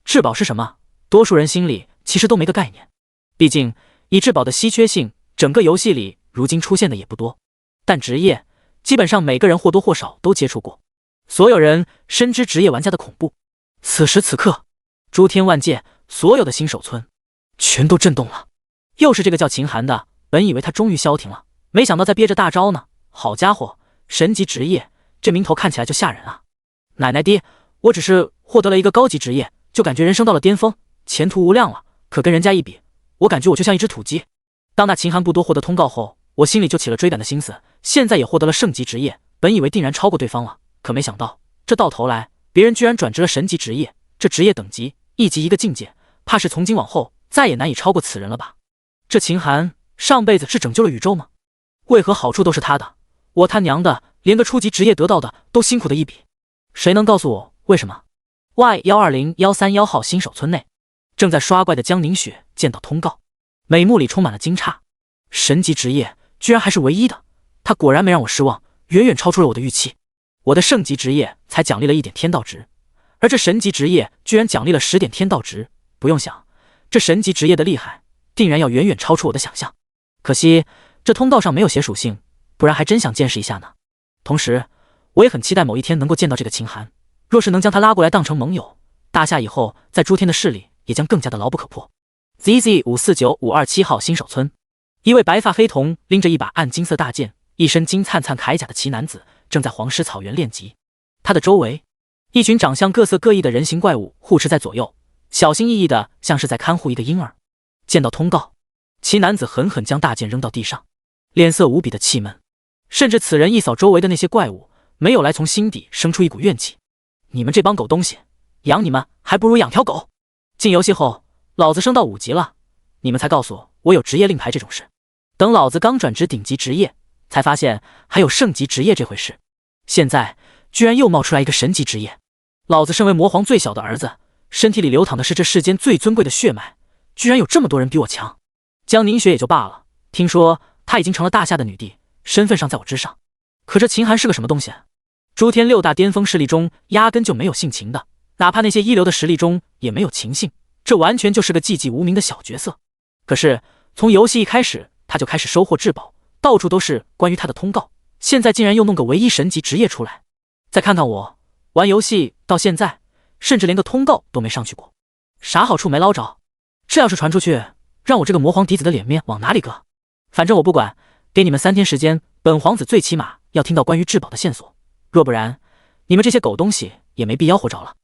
至宝是什么？多数人心里其实都没个概念。毕竟以至宝的稀缺性，整个游戏里如今出现的也不多。但职业基本上每个人或多或少都接触过，所有人深知职业玩家的恐怖。此时此刻，诸天万界所有的新手村全都震动了。又是这个叫秦寒的，本以为他终于消停了，没想到在憋着大招呢。好家伙，神级职业，这名头看起来就吓人啊！奶奶爹，我只是获得了一个高级职业，就感觉人生到了巅峰，前途无量了，可跟人家一比，我感觉我就像一只土鸡。当那秦寒不多获得通告后，我心里就起了追赶的心思。现在也获得了圣级职业，本以为定然超过对方了，可没想到这到头来别人居然转职了神级职业，这职业等级一级一个境界，怕是从今往后再也难以超过此人了吧？这秦寒上辈子是拯救了宇宙吗？为何好处都是他的，我他娘的连个初级职业得到的都辛苦的一笔？谁能告诉我为什么 ？Y120-131号新手村内，正在刷怪的江凝雪见到通告，美目里充满了惊诧。神级职业居然还是唯一的，他果然没让我失望，远远超出了我的预期。我的圣级职业才奖励了1点天道值，而这神级职业居然奖励了10点天道值。不用想，这神级职业的厉害，定然要远远超出我的想象。可惜这通告上没有写属性，不然还真想见识一下呢。同时，我也很期待某一天能够见到这个秦寒，若是能将他拉过来当成盟友，大夏以后在诸天的势力也将更加的牢不可破。ZZ549527号新手村，一位白发黑瞳拎着一把暗金色大剑，一身金灿灿铠甲的奇男子正在黄石草原练级。他的周围，一群长相各色各异的人形怪物护持在左右，小心翼翼的像是在看护一个婴儿。见到通告，奇男子狠狠将大剑扔到地上，脸色无比的气闷，甚至此人一扫周围的那些怪物，没有来从心底生出一股怨气。你们这帮狗东西，养你们还不如养条狗。进游戏后，老子升到5级了，你们才告诉我有职业令牌这种事。等老子刚转职顶级职业，才发现还有圣级职业这回事。现在居然又冒出来一个神级职业。老子身为魔皇最小的儿子，身体里流淌的是这世间最尊贵的血脉，居然有这么多人比我强。江凝雪也就罢了，听说她已经成了大夏的女帝，身份上在我之上。可这秦寒是个什么东西？诸天6大巅峰势力中压根就没有性情的，哪怕那些一流的实力中也没有情性，这完全就是个寂寂无名的小角色。可是从游戏一开始，他就开始收获至宝，到处都是关于他的通告，现在竟然又弄个唯一神级职业出来。再看看我，玩游戏到现在，甚至连个通告都没上去过，啥好处没捞着。这要是传出去，让我这个魔皇嫡子的脸面往哪里搁？反正我不管，给你们3天时间，本皇子最起码要听到关于至宝的线索，若不然，你们这些狗东西也没必要活着了。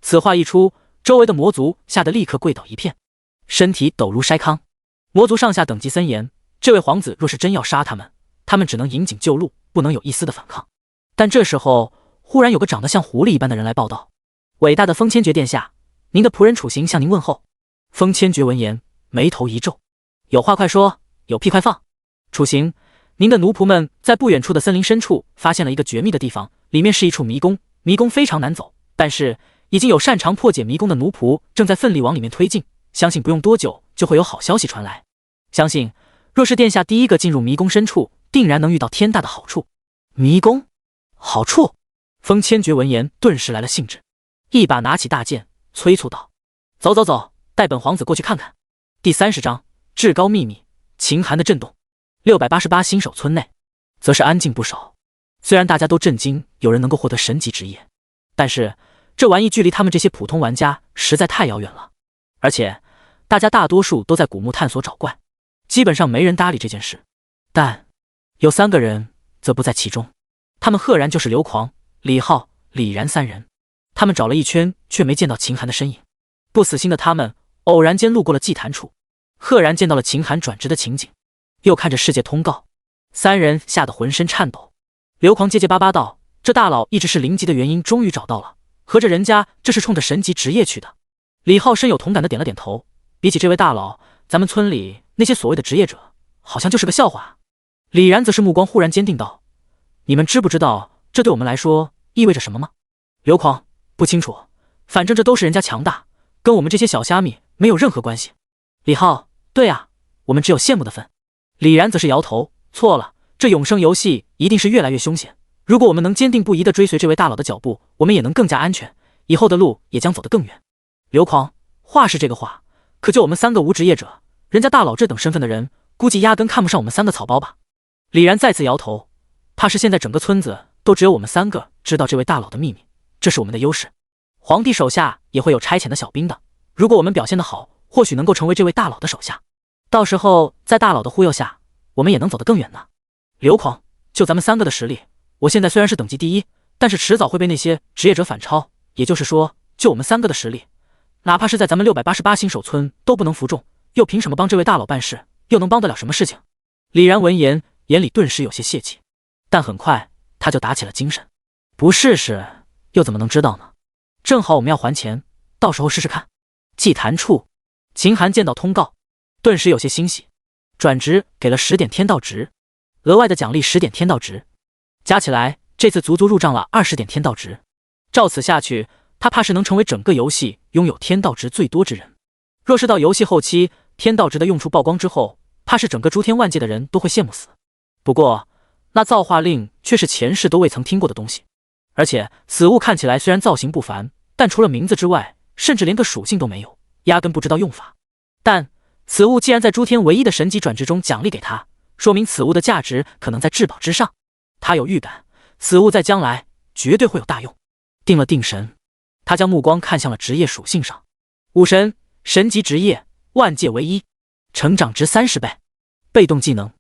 此话一出，周围的魔族吓得立刻跪倒一片，身体抖如筛糠。魔族上下等级森严，这位皇子若是真要杀他们，他们只能引颈就戮，不能有一丝的反抗。但这时候，忽然有个长得像狐狸一般的人来报道：伟大的风千珏殿下，您的仆人楚行向您问候。风千珏闻言，眉头一皱：有话快说，有屁快放。楚行，您的奴仆们在不远处的森林深处发现了一个绝密的地方，里面是一处迷宫，迷宫非常难走，但是已经有擅长破解迷宫的奴仆正在奋力往里面推进，相信不用多久就会有好消息传来。相信若是殿下第一个进入迷宫深处，定然能遇到天大的好处。迷宫？好处？风千珏闻言顿时来了兴致，一把拿起大剑，催促道：走走走，带本皇子过去看看。第30章至高秘密，秦寒的震动。688新手村内则是安静不少，虽然大家都震惊有人能够获得神级职业，但是这玩意距离他们这些普通玩家实在太遥远了，而且大家大多数都在古墓探索找怪，基本上没人搭理这件事。但有3个人则不在其中，他们赫然就是刘狂、李浩、李然3人。他们找了一圈却没见到秦寒的身影，不死心的他们偶然间路过了祭坛处，赫然见到了秦寒转职的情景，又看着世界通告，3人吓得浑身颤抖。刘狂结结巴巴道：这大佬一直是0级的原因终于找到了，合着人家这是冲着神级职业去的。李浩深有同感的点了点头，比起这位大佬，咱们村里那些所谓的职业者好像就是个笑话。李然则是目光忽然坚定道：你们知不知道这对我们来说意味着什么吗？刘狂：不清楚，反正这都是人家强大，跟我们这些小虾米没有任何关系。李浩：对啊，我们只有羡慕的份。李然则是摇头：错了，这永生游戏一定是越来越凶险，如果我们能坚定不移地追随这位大佬的脚步，我们也能更加安全，以后的路也将走得更远。刘狂：话是这个话，可就我们3个无职业者，人家大佬这等身份的人估计压根看不上我们3个草包吧。李然再次摇头：怕是现在整个村子都只有我们3个知道这位大佬的秘密，这是我们的优势。皇帝手下也会有差遣的小兵的，如果我们表现得好，或许能够成为这位大佬的手下，到时候在大佬的忽悠下，我们也能走得更远呢。刘狂：就咱们3个的实力，我现在虽然是等级第1，但是迟早会被那些职业者反超，也就是说就我们3个的实力，哪怕是在咱们688新手村都不能服众，又凭什么帮这位大佬办事？又能帮得了什么事情？李然闻言，眼里顿时有些泄气，但很快他就打起了精神。不试试又怎么能知道呢？正好我们要还钱，到时候试试看。祭坛处，秦寒见到通告，顿时有些欣喜，转职给了10点天道值，额外的奖励10点天道值，加起来这次足足入账了20点天道值。照此下去，他怕是能成为整个游戏拥有天道值最多之人。若是到游戏后期，天道值的用处曝光之后，怕是整个诸天万界的人都会羡慕死。不过，那造化令却是前世都未曾听过的东西，而且此物看起来虽然造型不凡，但除了名字之外，甚至连个属性都没有，压根不知道用法。但此物既然在诸天唯一的神级转职中奖励给他，说明此物的价值可能在至宝之上。他有预感，此物在将来绝对会有大用。定了定神，他将目光看向了职业属性上。武神，神级职业，万界唯一，成长值30倍。被动技能，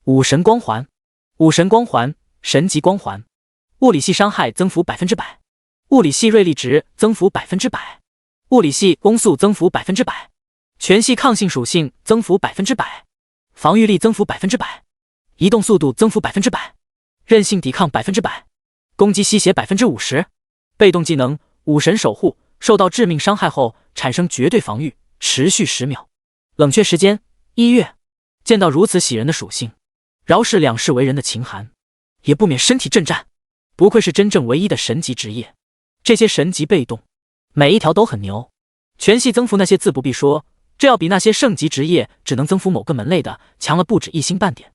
武神光环。武神光环，神级光环，物理系伤害增幅100%，物理系锐利值增幅100%，物理系攻速增幅100%，全系抗性属性增幅100%，防御力增幅100%，移动速度增幅100%，韧性抵抗100%，攻击吸血50%。被动技能，武神守护，受到致命伤害后产生绝对防御，持续10秒。冷却时间1月。见到如此喜人的属性，饶是两世为人的秦寒也不免身体震颤。不愧是真正唯一的神级职业，这些神级被动每一条都很牛。全系增幅那些自不必说，这要比那些圣级职业只能增幅某个门类的强了不止1星半点。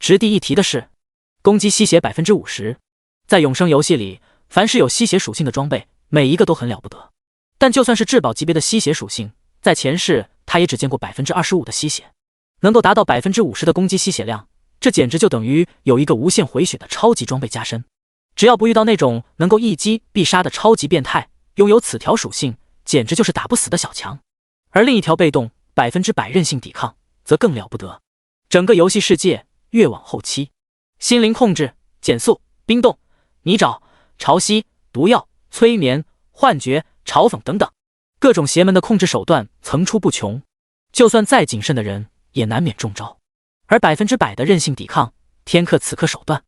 值得一提的是，攻击吸血50%。在永生游戏里，凡是有吸血属性的装备，每一个都很了不得。但就算是至宝级别的吸血属性，在前世他也只见过25%的吸血。能够达到50%的攻击吸血量，这简直就等于有一个无限回血的超级装备加身。只要不遇到那种能够一击必杀的超级变态，拥有此条属性，简直就是打不死的小强。而另一条被动100%韧性抵抗则更了不得。整个游戏世界越往后期，心灵控制、减速、冰冻、泥沼、潮汐、毒药、催眠、幻觉、嘲讽等等，各种邪门的控制手段层出不穷，就算再谨慎的人也难免中招。而100%的韧性抵抗，天克此刻手段，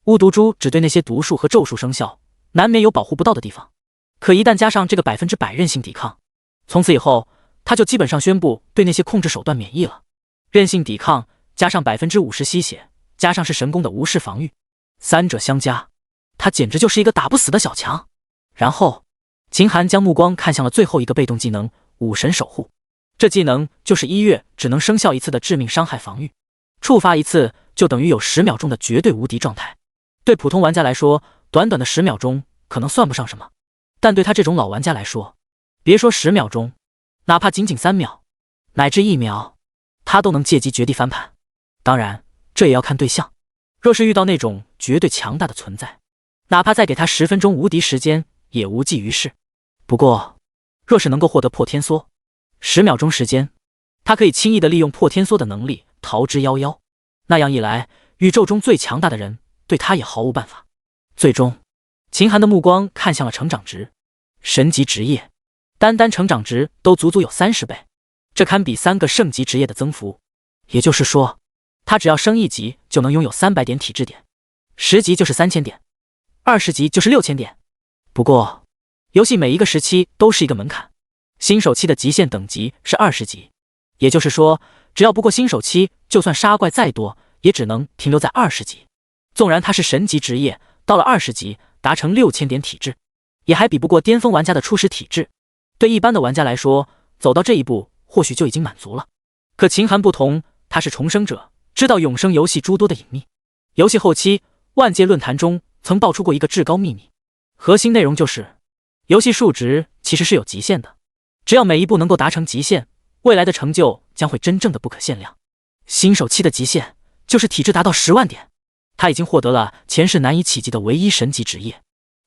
巫毒珠只对那些毒术和咒术生效，难免有保护不到的地方。可一旦加上这个100%韧性抵抗，从此以后他就基本上宣布对那些控制手段免疫了。韧性抵抗加上50%吸血，加上是神功的无视防御，三者相加，他简直就是一个打不死的小强。然后秦寒将目光看向了最后一个被动技能武神守护。这技能就是1月只能生效一次的致命伤害防御，触发一次就等于有10秒钟的绝对无敌状态。对普通玩家来说，短短的10秒钟可能算不上什么，但对他这种老玩家来说，别说10秒钟，哪怕仅仅3秒乃至1秒，他都能借机绝地翻盘。当然这也要看对象，若是遇到那种绝对强大的存在，哪怕再给他10分钟无敌时间也无济于事。不过若是能够获得破天梭，10秒钟时间，他可以轻易地利用破天梭的能力逃之夭夭。那样一来，宇宙中最强大的人对他也毫无办法。最终，秦寒的目光看向了成长值。神级职业，单成长值都足足有30倍，这堪比3个圣级职业的增幅。也就是说，他只要升1级就能拥有300点体质点，10级就是3000点，20级就是6000点。不过，游戏每一个时期都是一个门槛。新手期的极限等级是20级，也就是说，只要不过新手期，就算杀怪再多，也只能停留在20级。纵然他是神级职业，到了20级，达成6000点体质，也还比不过巅峰玩家的初始体质。对一般的玩家来说，走到这一步，或许就已经满足了。可秦寒不同，他是重生者，知道永生游戏诸多的隐秘。游戏后期，万界论坛中曾爆出过一个至高秘密，核心内容就是，游戏数值其实是有极限的。只要每一步能够达成极限，未来的成就将会真正的不可限量。新手期的极限就是体质达到10万点，他已经获得了前世难以企及的唯一神级职业，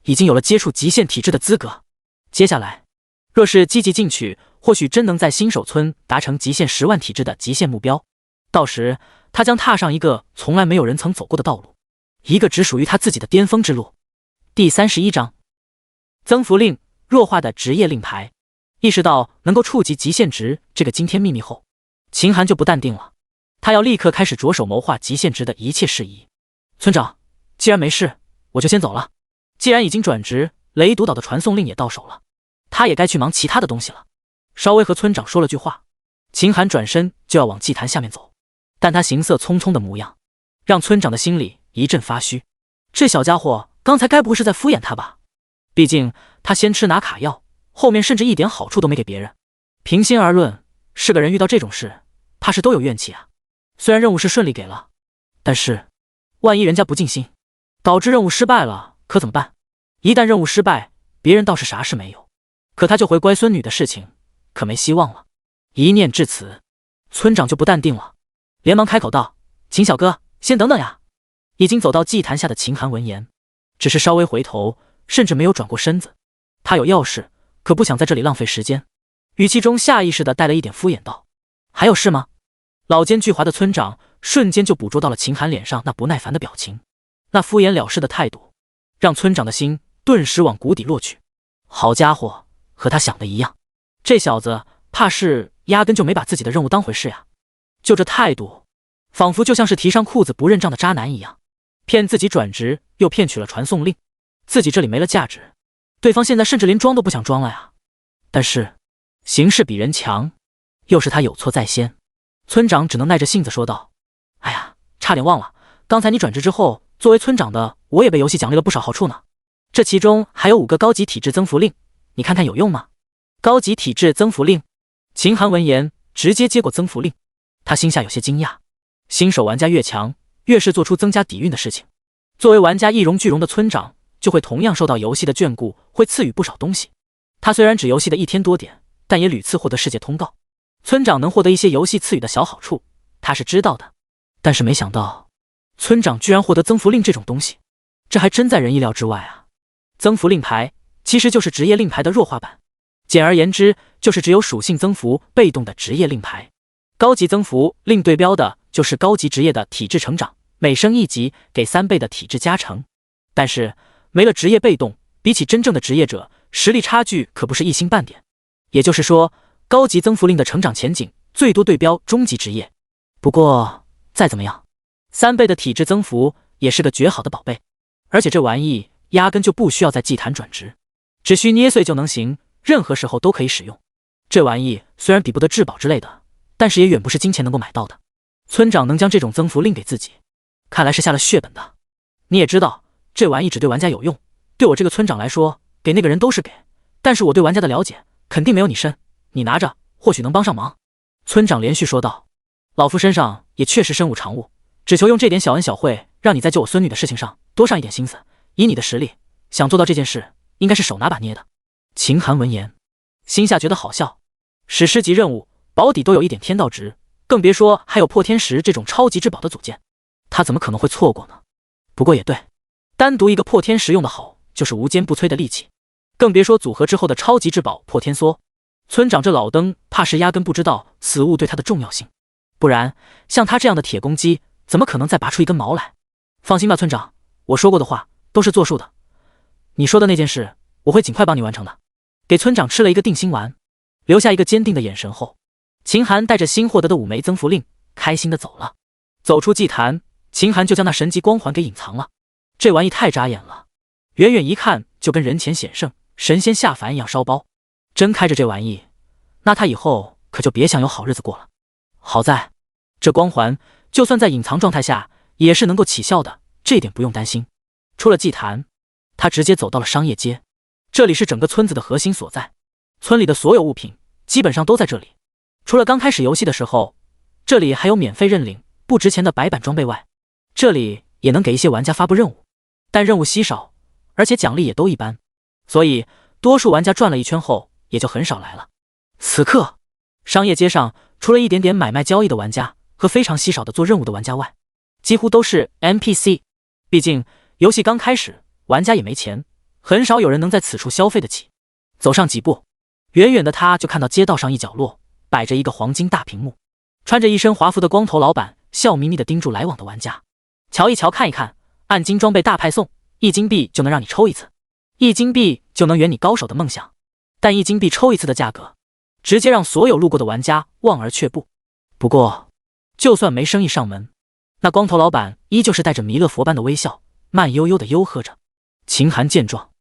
已经有了接触极限体质的资格。接下来，若是积极进取，或许真能在新手村达成极限10万体质的极限目标。到时，他将踏上一个从来没有人曾走过的道路，一个只属于他自己的巅峰之路。第31章，增幅令，弱化的职业令牌。意识到能够触及极限值这个惊天秘密后，秦寒就不淡定了。他要立刻开始着手谋划极限值的一切事宜。村长，既然没事，我就先走了。既然已经转职，雷毒岛的传送令也到手了，他也该去忙其他的东西了。稍微和村长说了句话，秦寒转身就要往祭坛下面走，但他行色匆匆的模样，让村长的心里一阵发虚。这小家伙刚才该不会是在敷衍他吧？毕竟他先吃拿卡药，后面甚至一点好处都没给别人。平心而论，是个人遇到这种事，怕是都有怨气啊。虽然任务是顺利给了，但是万一人家不尽心，导致任务失败了，可怎么办？一旦任务失败，别人倒是啥事没有，可他就回乖孙女的事情可没希望了。一念至此，村长就不淡定了，连忙开口道：“秦小哥，先等等呀！”已经走到祭坛下的秦寒闻言，只是稍微回头，甚至没有转过身子。他有要事，可不想在这里浪费时间，语气中下意识地带了一点敷衍道：“还有事吗？”老奸巨猾的村长瞬间就捕捉到了秦寒脸上那不耐烦的表情，那敷衍了事的态度，让村长的心顿时往谷底落去。好家伙，和他想的一样，这小子怕是压根就没把自己的任务当回事呀！就这态度，仿佛就像是提上裤子不认账的渣男一样，骗自己转职，又骗取了传送令，自己这里没了价值，对方现在甚至连装都不想装了呀！但是形势比人强，又是他有错在先，村长只能耐着性子说道：“哎呀，差点忘了，刚才你转职之后，作为村长的我也被游戏奖励了不少好处呢。这其中还有5个高级体质增幅令，你看看有用吗？”高级体质增幅令。秦寒闻言直接接过增幅令，他心下有些惊讶，新手玩家越强，越是做出增加底蕴的事情。作为玩家一荣俱荣的村长，就会同样受到游戏的眷顾，会赐予不少东西。他虽然只游戏的1天多点，但也屡次获得世界通告。村长能获得一些游戏赐予的小好处，他是知道的，但是没想到村长居然获得增幅令这种东西，这还真在人意料之外啊！增幅令牌其实就是职业令牌的弱化版，简而言之就是只有属性增幅被动的职业令牌。高级增幅令对标的就是高级职业的体质成长，每升1级给3倍的体质加成。但是没了职业被动，比起真正的职业者，实力差距可不是一星半点。也就是说，高级增幅令的成长前景最多对标中级职业。不过再怎么样，3倍的体质增幅也是个绝好的宝贝，而且这玩意压根就不需要在祭坛转职，只需捏碎就能行，任何时候都可以使用。这玩意虽然比不得至宝之类的，但是也远不是金钱能够买到的。村长能将这种增幅令给自己，看来是下了血本的。你也知道，这玩意只对玩家有用，对我这个村长来说，给那个人都是给，但是我对玩家的了解肯定没有你深，你拿着或许能帮上忙。村长连续说道：“老夫身上也确实身无长物，只求用这点小恩小惠，让你在救我孙女的事情上多上一点心思。以你的实力，想做到这件事，应该是手拿把捏的。”秦寒闻言，心下觉得好笑，史诗级任务保底都有一点天道值，更别说还有破天石这种超级至宝的组件，他怎么可能会错过呢？不过也对，单独一个破天石用得好，就是无坚不摧的利器，更别说组合之后的超级至宝破天梭。村长这老登怕是压根不知道此物对他的重要性，不然像他这样的铁公鸡，怎么可能再拔出一根毛来？放心吧，村长，我说过的话都是作数的，你说的那件事，我会尽快帮你完成的。给村长吃了一个定心丸，留下一个坚定的眼神后，秦寒带着新获得的5枚增幅令，开心的走了。走出祭坛，秦寒就将那神级光环给隐藏了。这玩意太扎眼了，远远一看就跟人前显圣、神仙下凡一样烧包。真开着这玩意，那他以后可就别想有好日子过了。好在这光环就算在隐藏状态下也是能够起效的，这点不用担心。出了祭坛，他直接走到了商业街，这里是整个村子的核心所在，村里的所有物品基本上都在这里。除了刚开始游戏的时候，这里还有免费认领不值钱的白板装备外，这里也能给一些玩家发布任务，但任务稀少，而且奖励也都一般，所以多数玩家转了一圈后也就很少来了。此刻商业街上除了一点点买卖交易的玩家和非常稀少的做任务的玩家外，几乎都是 NPC。 毕竟游戏刚开始，玩家也没钱，很少有人能在此处消费得起。走上几步，远远的他就看到街道上一角落摆着一个黄金大屏幕，穿着一身华服的光头老板笑眯眯地盯住来往的玩家。瞧一瞧看一看，暗金装备大派送，1金币就能让你抽一次，1金币就能圆你高手的梦想。但1金币抽一次的价格，直接让所有路过的玩家望而却步。不过，就算没生意上门，那光头老板依旧是带着弥勒佛般的微笑，慢悠悠地吆喝着。秦寒见状，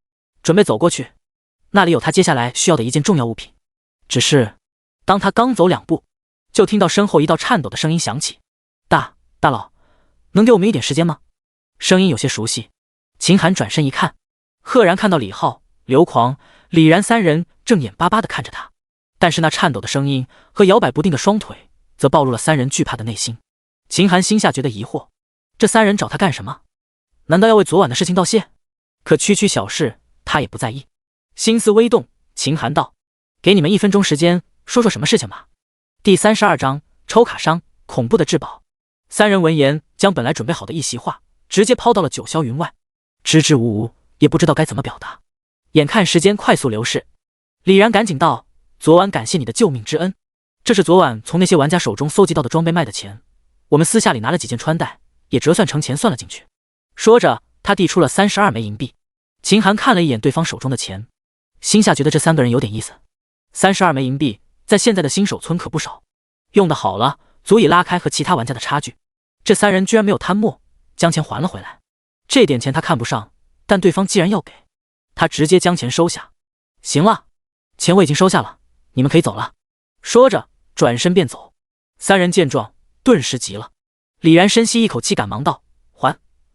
准备走过去，那里有他接下来需要的一件重要物品。只是，当他刚走2步，就听到身后一道颤抖的声音响起：“大佬，能给我们一点时间吗？”声音有些熟悉。秦寒转身一看，赫然看到李浩、刘狂、李然3人正眼巴巴地看着他，但是那颤抖的声音和摇摆不定的双腿，则暴露了3人惧怕的内心。秦寒心下觉得疑惑，这3人找他干什么？难道要为昨晚的事情道谢？可区区小事，他也不在意。心思微动，秦寒道：“给你们1分钟时间，说说什么事情吧。”第32章抽卡商，恐怖的至宝。3人闻言，将本来准备好的一席话直接抛到了九霄云外，支支吾吾，也不知道该怎么表达。眼看时间快速流逝，李然赶紧道：“昨晚感谢你的救命之恩，这是昨晚从那些玩家手中搜集到的装备卖的钱，我们私下里拿了几件穿戴，也折算成钱算了进去。”说着，他递出了32枚银币。秦寒看了一眼对方手中的钱，心下觉得这3个人有点意思。32枚银币在现在的新手村可不少，用得好了，足以拉开和其他玩家的差距。这3人居然没有贪墨，将钱还了回来。这点钱他看不上，但对方既然要给，他直接将钱收下。行了，钱我已经收下了，你们可以走了。说着，转身便走。3人见状，顿时急了。李然深吸一口气，赶忙道：“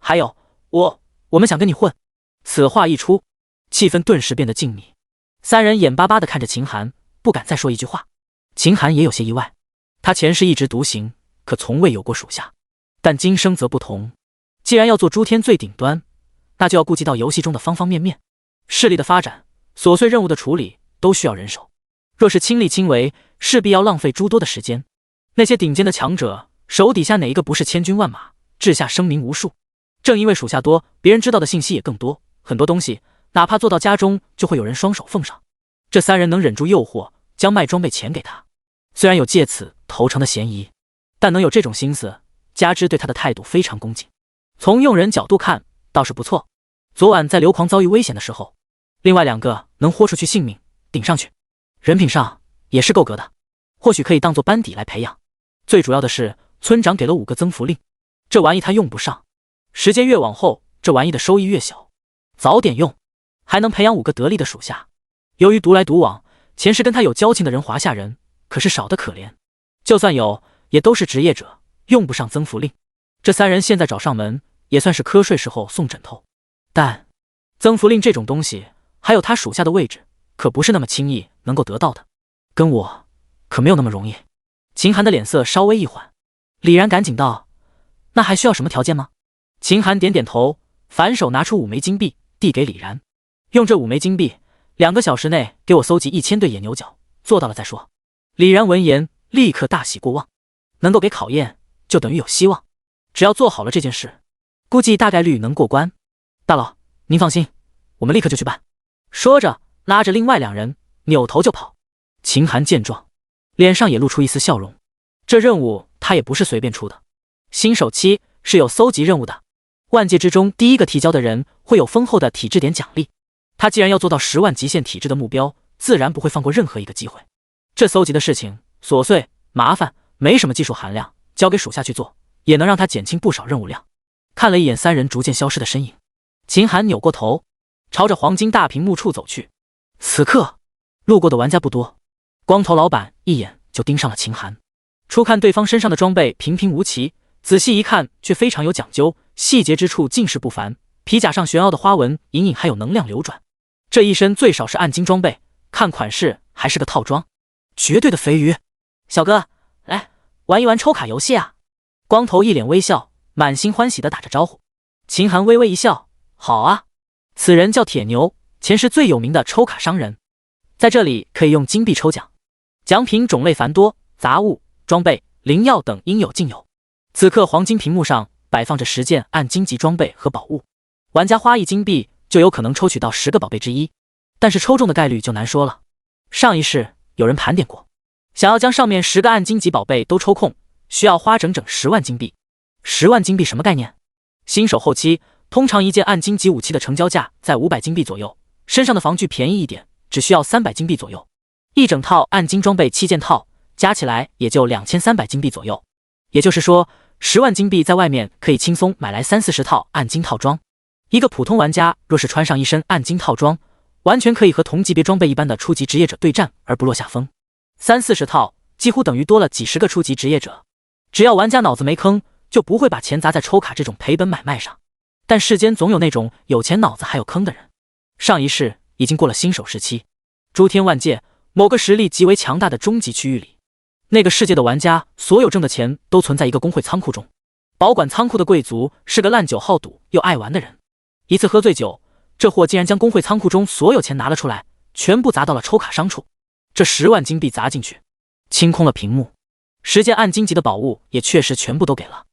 还有，我们想跟你混。”此话一出，气氛顿时变得静谧。3人眼巴巴地看着秦寒，不敢再说一句话。秦寒也有些意外，他前世一直独行，可从未有过属下，但今生则不同。既然要做诸天最顶端，那就要顾及到游戏中的方方面面，势力的发展，琐碎任务的处理，都需要人手。若是亲力亲为，势必要浪费诸多的时间。那些顶尖的强者，手底下哪一个不是千军万马，治下生民无数？正因为属下多，别人知道的信息也更多，很多东西哪怕做到家中，就会有人双手奉上。这3人能忍住诱惑，将卖装备钱给他，虽然有借此投诚的嫌疑，但能有这种心思，加之对他的态度非常恭敬，从用人角度看倒是不错。昨晚在刘狂遭遇危险的时候，另外2个能豁出去性命顶上去，人品上也是够格的，或许可以当做班底来培养。最主要的是，村长给了5个增幅令，这玩意他用不上，时间越往后，这玩意的收益越小，早点用，还能培养5个得力的属下。由于独来独往，前世跟他有交情的人华夏人可是少得可怜，就算有，也都是职业者，用不上增幅令。这3人现在找上门，也算是瞌睡时候送枕头。但增幅令这种东西，还有他属下的位置，可不是那么轻易能够得到的，跟我可没有那么容易。秦寒的脸色稍微一缓，李然赶紧道：“那还需要什么条件吗？”秦寒点点头，反手拿出5枚金币递给李然：“用这5枚金币，2个小时内给我搜集1000对野牛角，做到了再说。”李然闻言立刻大喜过望，能够给考验，就等于有希望。只要做好了这件事，估计大概率能过关。大佬，您放心，我们立刻就去办。说着，拉着另外2人扭头就跑。秦寒见状，脸上也露出一丝笑容。这任务他也不是随便出的，新手期是有搜集任务的，万界之中第一个提交的人会有丰厚的体质点奖励。他既然要做到10万极限体质的目标，自然不会放过任何一个机会。这搜集的事情琐碎麻烦，没什么技术含量，交给属下去做，也能让他减轻不少任务量。看了一眼3人逐渐消失的身影，秦寒扭过头，朝着黄金大屏幕处走去。此刻路过的玩家不多，光头老板一眼就盯上了秦寒。初看对方身上的装备平平无奇，仔细一看却非常有讲究，细节之处尽是不凡。皮甲上玄奥的花纹隐隐还有能量流转，这一身最少是暗金装备，看款式还是个套装，绝对的肥鱼。小哥，来玩一玩抽卡游戏啊！光头一脸微笑，满心欢喜地打着招呼。秦寒微微一笑，好啊，此人叫铁牛，前世最有名的抽卡商人，在这里可以用金币抽奖，奖品种类繁多，杂物、装备、灵药等应有尽有。此刻黄金屏幕上摆放着10件暗金级装备和宝物，玩家花1金币就有可能抽取到10个宝贝之一，但是抽中的概率就难说了。上一世有人盘点过，想要将上面10个暗金级宝贝都抽空，需要花整整10万金币。10万金币什么概念？新手后期通常一件暗金级武器的成交价在500金币左右，身上的防具便宜一点，只需要300金币左右，一整套暗金装备7件套，加起来也就2300金币左右。也就是说，10万金币在外面可以轻松买来30-40套暗金套装。一个普通玩家若是穿上一身暗金套装，完全可以和同级别装备一般的初级职业者对战而不落下风。30-40套几乎等于多了几十个初级职业者。只要玩家脑子没坑，就不会把钱砸在抽卡这种赔本买卖上。但世间总有那种有钱脑子还有坑的人。上一世已经过了新手时期，诸天万界某个实力极为强大的终极区域里，那个世界的玩家所有挣的钱都存在一个工会仓库中。保管仓库的贵族是个烂酒好赌又爱玩的人，一次喝醉酒，这货竟然将工会仓库中所有钱拿了出来，全部砸到了抽卡商处。这10万金币砸进去，清空了屏幕，10件暗金级的宝物也确实全部都给了。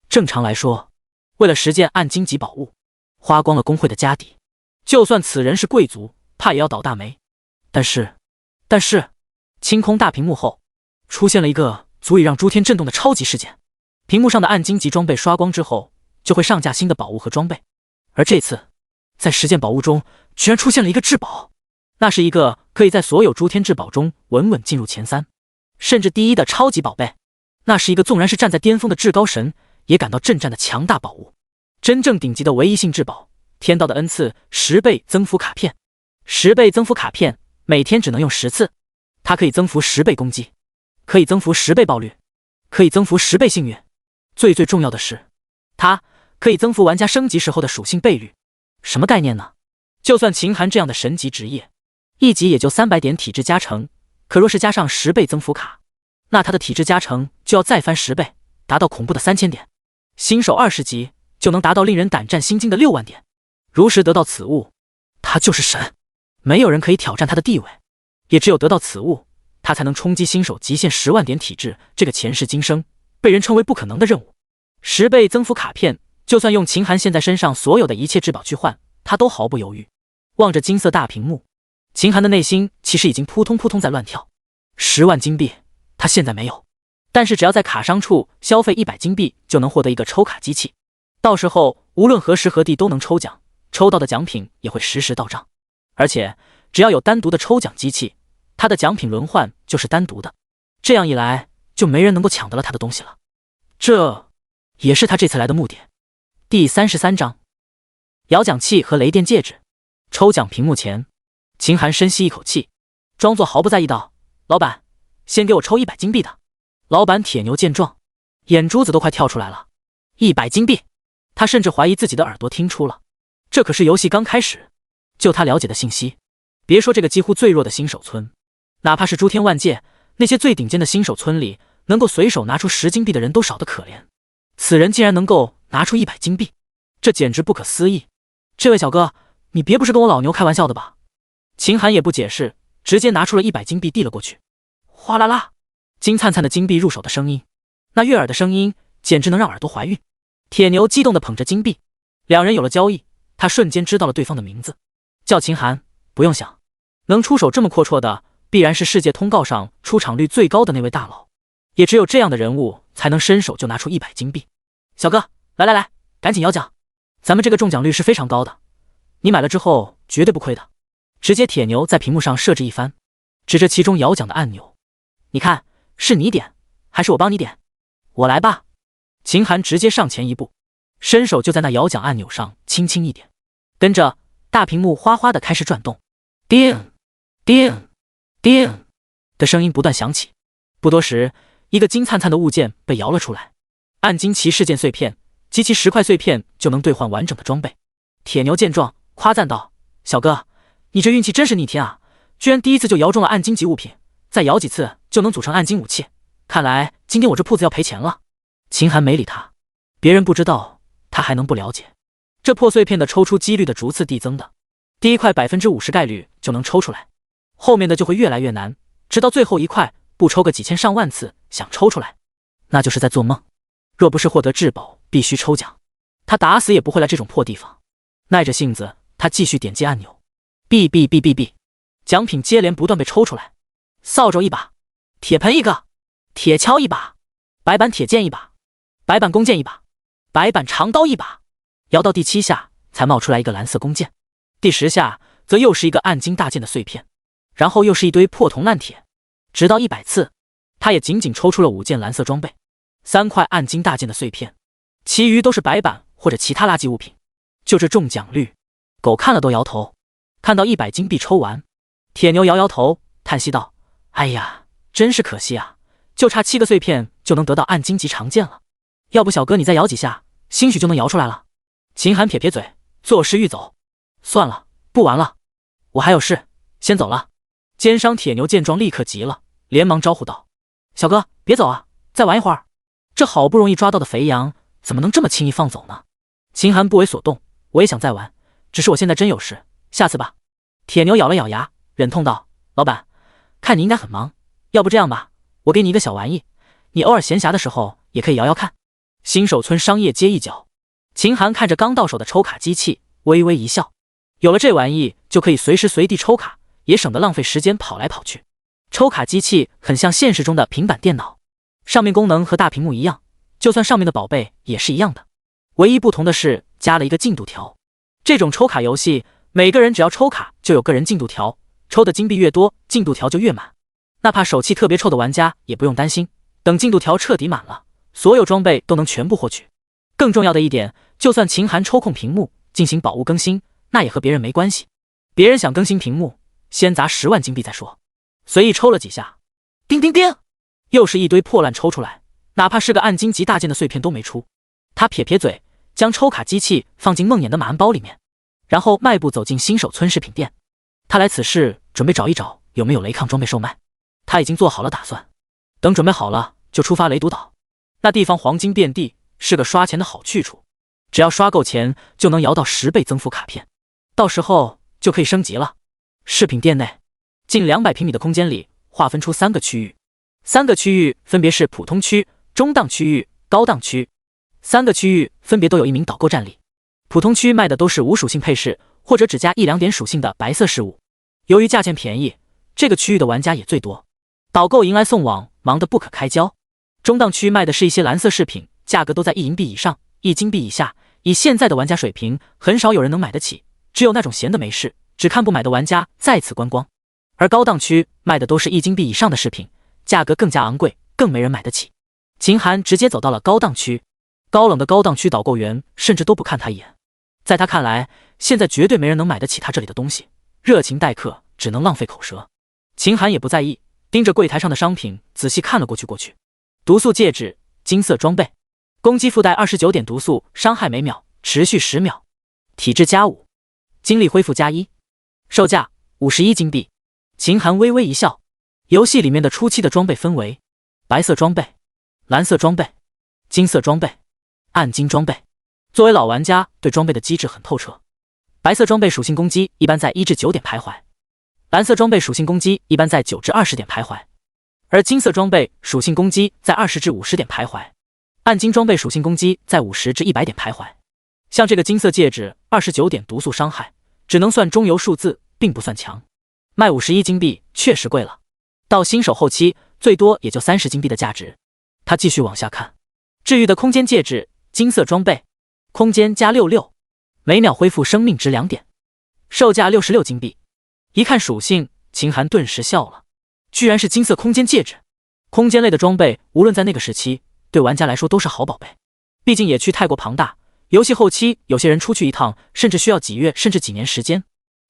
正常来说，为了10件暗金级宝物，花光了工会的家底，就算此人是贵族，怕也要倒大霉。但是，清空大屏幕后，出现了一个足以让诸天震动的超级事件。屏幕上的暗金级装备刷光之后，就会上架新的宝物和装备。而这次，在10件宝物中，居然出现了一个至宝。那是一个可以在所有诸天至宝中稳稳进入前3，甚至第1的超级宝贝。那是一个纵然是站在巅峰的至高神也感到震颤的强大宝物，真正顶级的唯一性至宝，天道的恩赐10倍增幅卡片。10倍增幅卡片每天只能用10次，它可以增幅10倍攻击，可以增幅10倍爆率，可以增幅10倍幸运。最重要的是，它可以增幅玩家升级时候的属性倍率。什么概念呢？就算秦寒这样的神级职业，1级也就300点体质加成，可若是加上10倍增幅卡，那他的体质加成就要再翻10倍，达到恐怖的3000点。新手20级就能达到令人胆战心惊的6万点。如实得到此物，他就是神，没有人可以挑战他的地位。也只有得到此物，他才能冲击新手极限10万点体质这个前世今生被人称为不可能的任务。10倍增幅卡片，就算用秦寒现在身上所有的一切至宝去换，他都毫不犹豫。望着金色大屏幕，秦寒的内心其实已经扑通扑通在乱跳。10万金币他现在没有，但是只要在卡商处消费100金币，就能获得一个抽卡机器。到时候无论何时何地都能抽奖，抽到的奖品也会实时到账。而且只要有单独的抽奖机器，他的奖品轮换就是单独的。这样一来，就没人能够抢得了他的东西了。这也是他这次来的目的。第33章，摇奖器和雷电戒指。抽奖屏幕前，秦寒深吸一口气，装作毫不在意道：“老板，先给我抽100金币的。”老板铁牛见状，眼珠子都快跳出来了。100金币，他甚至怀疑自己的耳朵听出了。这可是游戏刚开始，就他了解的信息，别说这个几乎最弱的新手村，哪怕是诸天万界那些最顶尖的新手村里，能够随手拿出10金币的人都少得可怜。此人竟然能够拿出100金币，这简直不可思议。这位小哥，你别不是跟我老牛开玩笑的吧？秦寒也不解释，直接拿出了100金币递了过去。哗啦啦，金灿灿的金币入手的声音，那悦耳的声音简直能让耳朵怀孕。铁牛激动地捧着金币，两人有了交易，他瞬间知道了对方的名字，叫秦寒。不用想，能出手这么阔绰的，必然是世界通告上出场率最高的那位大佬，也只有这样的人物才能伸手就拿出100金币。小哥，来，赶紧摇奖，咱们这个中奖率是非常高的，你买了之后绝对不亏的。直接铁牛在屏幕上设置一番，指着其中摇奖的按钮，你看是你点还是我帮你点？我来吧。秦寒直接上前一步，伸手就在那摇奖按钮上轻轻一点，跟着大屏幕哗哗的开始转动，叮叮叮的声音不断响起。不多时，一个金灿灿的物件被摇了出来，暗金骑士剑碎片，集齐10块碎片就能兑换完整的装备。铁牛见状夸赞道：“小哥，你这运气真是逆天啊，居然第一次就摇中了暗金级物品，再摇几次就能组成暗金武器，看来今天我这铺子要赔钱了。”秦寒没理他，别人不知道，他还能不了解？这破碎片的抽出几率的逐次递增的，第一块50%概率就能抽出来，后面的就会越来越难，直到最后一块不抽个几千上万次想抽出来，那就是在做梦。若不是获得至宝必须抽奖，他打死也不会来这种破地方。耐着性子，他继续点击按钮，哔，奖品接连不断被抽出来，扫帚一把，铁盆一个，铁锹一把，白板铁剑一把，白板弓箭一把，白板长刀一把。摇到第7下才冒出来一个蓝色弓箭，第10下则又是一个暗金大剑的碎片。然后又是一堆破铜烂铁，直到100次，他也仅仅抽出了5件蓝色装备，3块暗金大件的碎片，其余都是白板或者其他垃圾物品。就这中奖率，狗看了都摇头。看到100金币抽完，铁牛摇摇头，叹息道：“哎呀，真是可惜啊，就差7个碎片就能得到暗金级长剑了。要不小哥你再摇几下，兴许就能摇出来了。”秦寒撇撇嘴，作势欲走：“算了，不玩了，我还有事，先走了。”奸商铁牛见状立刻急了，连忙招呼道：“小哥，别走啊，再玩一会儿。这好不容易抓到的肥羊，怎么能这么轻易放走呢？”秦寒不为所动：“我也想再玩，只是我现在真有事，下次吧。”铁牛咬了咬牙，忍痛道：“老板，看你应该很忙，要不这样吧，我给你一个小玩意，你偶尔闲暇的时候也可以摇摇看。”新手村商业街一角，秦寒看着刚到手的抽卡机器，微微一笑。有了这玩意，就可以随时随地抽卡，也省得浪费时间跑来跑去。抽卡机器很像现实中的平板电脑，上面功能和大屏幕一样，就算上面的宝贝也是一样的，唯一不同的是加了一个进度条。这种抽卡游戏，每个人只要抽卡就有个人进度条，抽的金币越多，进度条就越满。哪怕手气特别臭的玩家也不用担心，等进度条彻底满了，所有装备都能全部获取。更重要的一点，就算秦寒抽空屏幕进行宝物更新，那也和别人没关系。别人想更新屏幕，先砸10万金币再说。随意抽了几下，叮叮叮，又是一堆破烂抽出来，哪怕是个暗金级大件的碎片都没出。他撇撇嘴，将抽卡机器放进梦魇的马鞍包里面，然后迈步走进新手村饰品店。他来此事准备找一找有没有雷抗装备售卖，他已经做好了打算，等准备好了就出发雷毒岛。那地方黄金遍地，是个刷钱的好去处，只要刷够钱就能摇到10倍增幅卡片，到时候就可以升级了。饰品店内近200平米的空间里划分出3个区域，3个区域分别是普通区、中档区域、高档区。3个区域分别都有1名导购站立。普通区卖的都是无属性配饰或者只加1-2点属性的白色饰物，由于价钱便宜，这个区域的玩家也最多，导购迎来送往，忙得不可开交。中档区卖的是一些蓝色饰品，价格都在1银币以上，1金币以下，以现在的玩家水平，很少有人能买得起，只有那种闲的没事只看不买的玩家再次观光。而高档区卖的都是1金币以上的饰品，价格更加昂贵，更没人买得起。秦寒直接走到了高档区，高冷的高档区导购员甚至都不看他一眼，在他看来，现在绝对没人能买得起他这里的东西，热情待客只能浪费口舌。秦寒也不在意，盯着柜台上的商品仔细看了过去。毒素戒指，金色装备，攻击附带29点毒素，伤害每秒持续10秒，体质+5，精力恢复+1，售价51金币。秦寒微微一笑，游戏里面的初期的装备分为白色装备、蓝色装备、金色装备、暗金装备。作为老玩家，对装备的机制很透彻。白色装备属性攻击一般在1至9点徘徊，蓝色装备属性攻击一般在9至20点徘徊，而金色装备属性攻击在20至50点徘徊，暗金装备属性攻击在50至100点徘徊。像这个金色戒指29点毒素伤害，只能算中游数字，并不算强，卖51金币确实贵了，到新手后期最多也就30金币的价值。他继续往下看，治愈的空间戒指，金色装备，空间+66，每秒恢复生命值2点，售价66金币。一看属性，秦寒顿时笑了，居然是金色空间戒指。空间类的装备无论在那个时期对玩家来说都是好宝贝，毕竟野区太过庞大，游戏后期有些人出去一趟甚至需要几月甚至几年时间，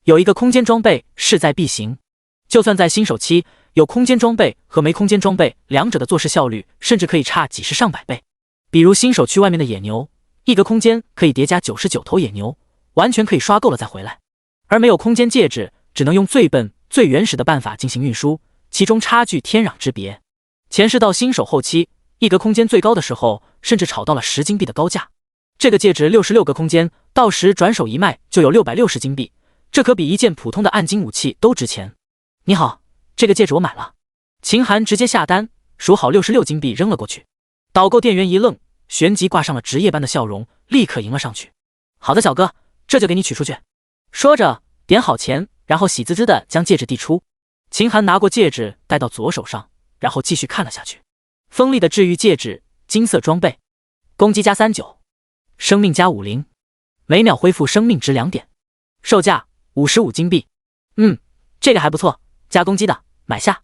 有一个空间装备势在必行。就算在新手期，有空间装备和没空间装备两者的做事效率甚至可以差几十上百倍。比如新手区外面的野牛，一个空间可以叠加99头野牛，完全可以刷够了再回来。而没有空间戒指，只能用最笨最原始的办法进行运输，其中差距天壤之别。前世到新手后期，一格空间最高的时候甚至炒到了10金币的高价。这个戒指66个空间，到时转手一卖就有660金币，这可比一件普通的暗金武器都值钱。你好，这个戒指我买了。秦寒直接下单，数好66金币扔了过去。导购店员一愣，旋即挂上了职业般的笑容，立刻迎了上去。好的小哥，这就给你取出去。说着点好钱，然后喜滋滋的将戒指递出。秦寒拿过戒指戴到左手上，然后继续看了下去。锋利的治愈戒指，金色装备，攻击+39，生命+50，每秒恢复生命值2点，售价55金币。这个还不错，加攻击的，买下。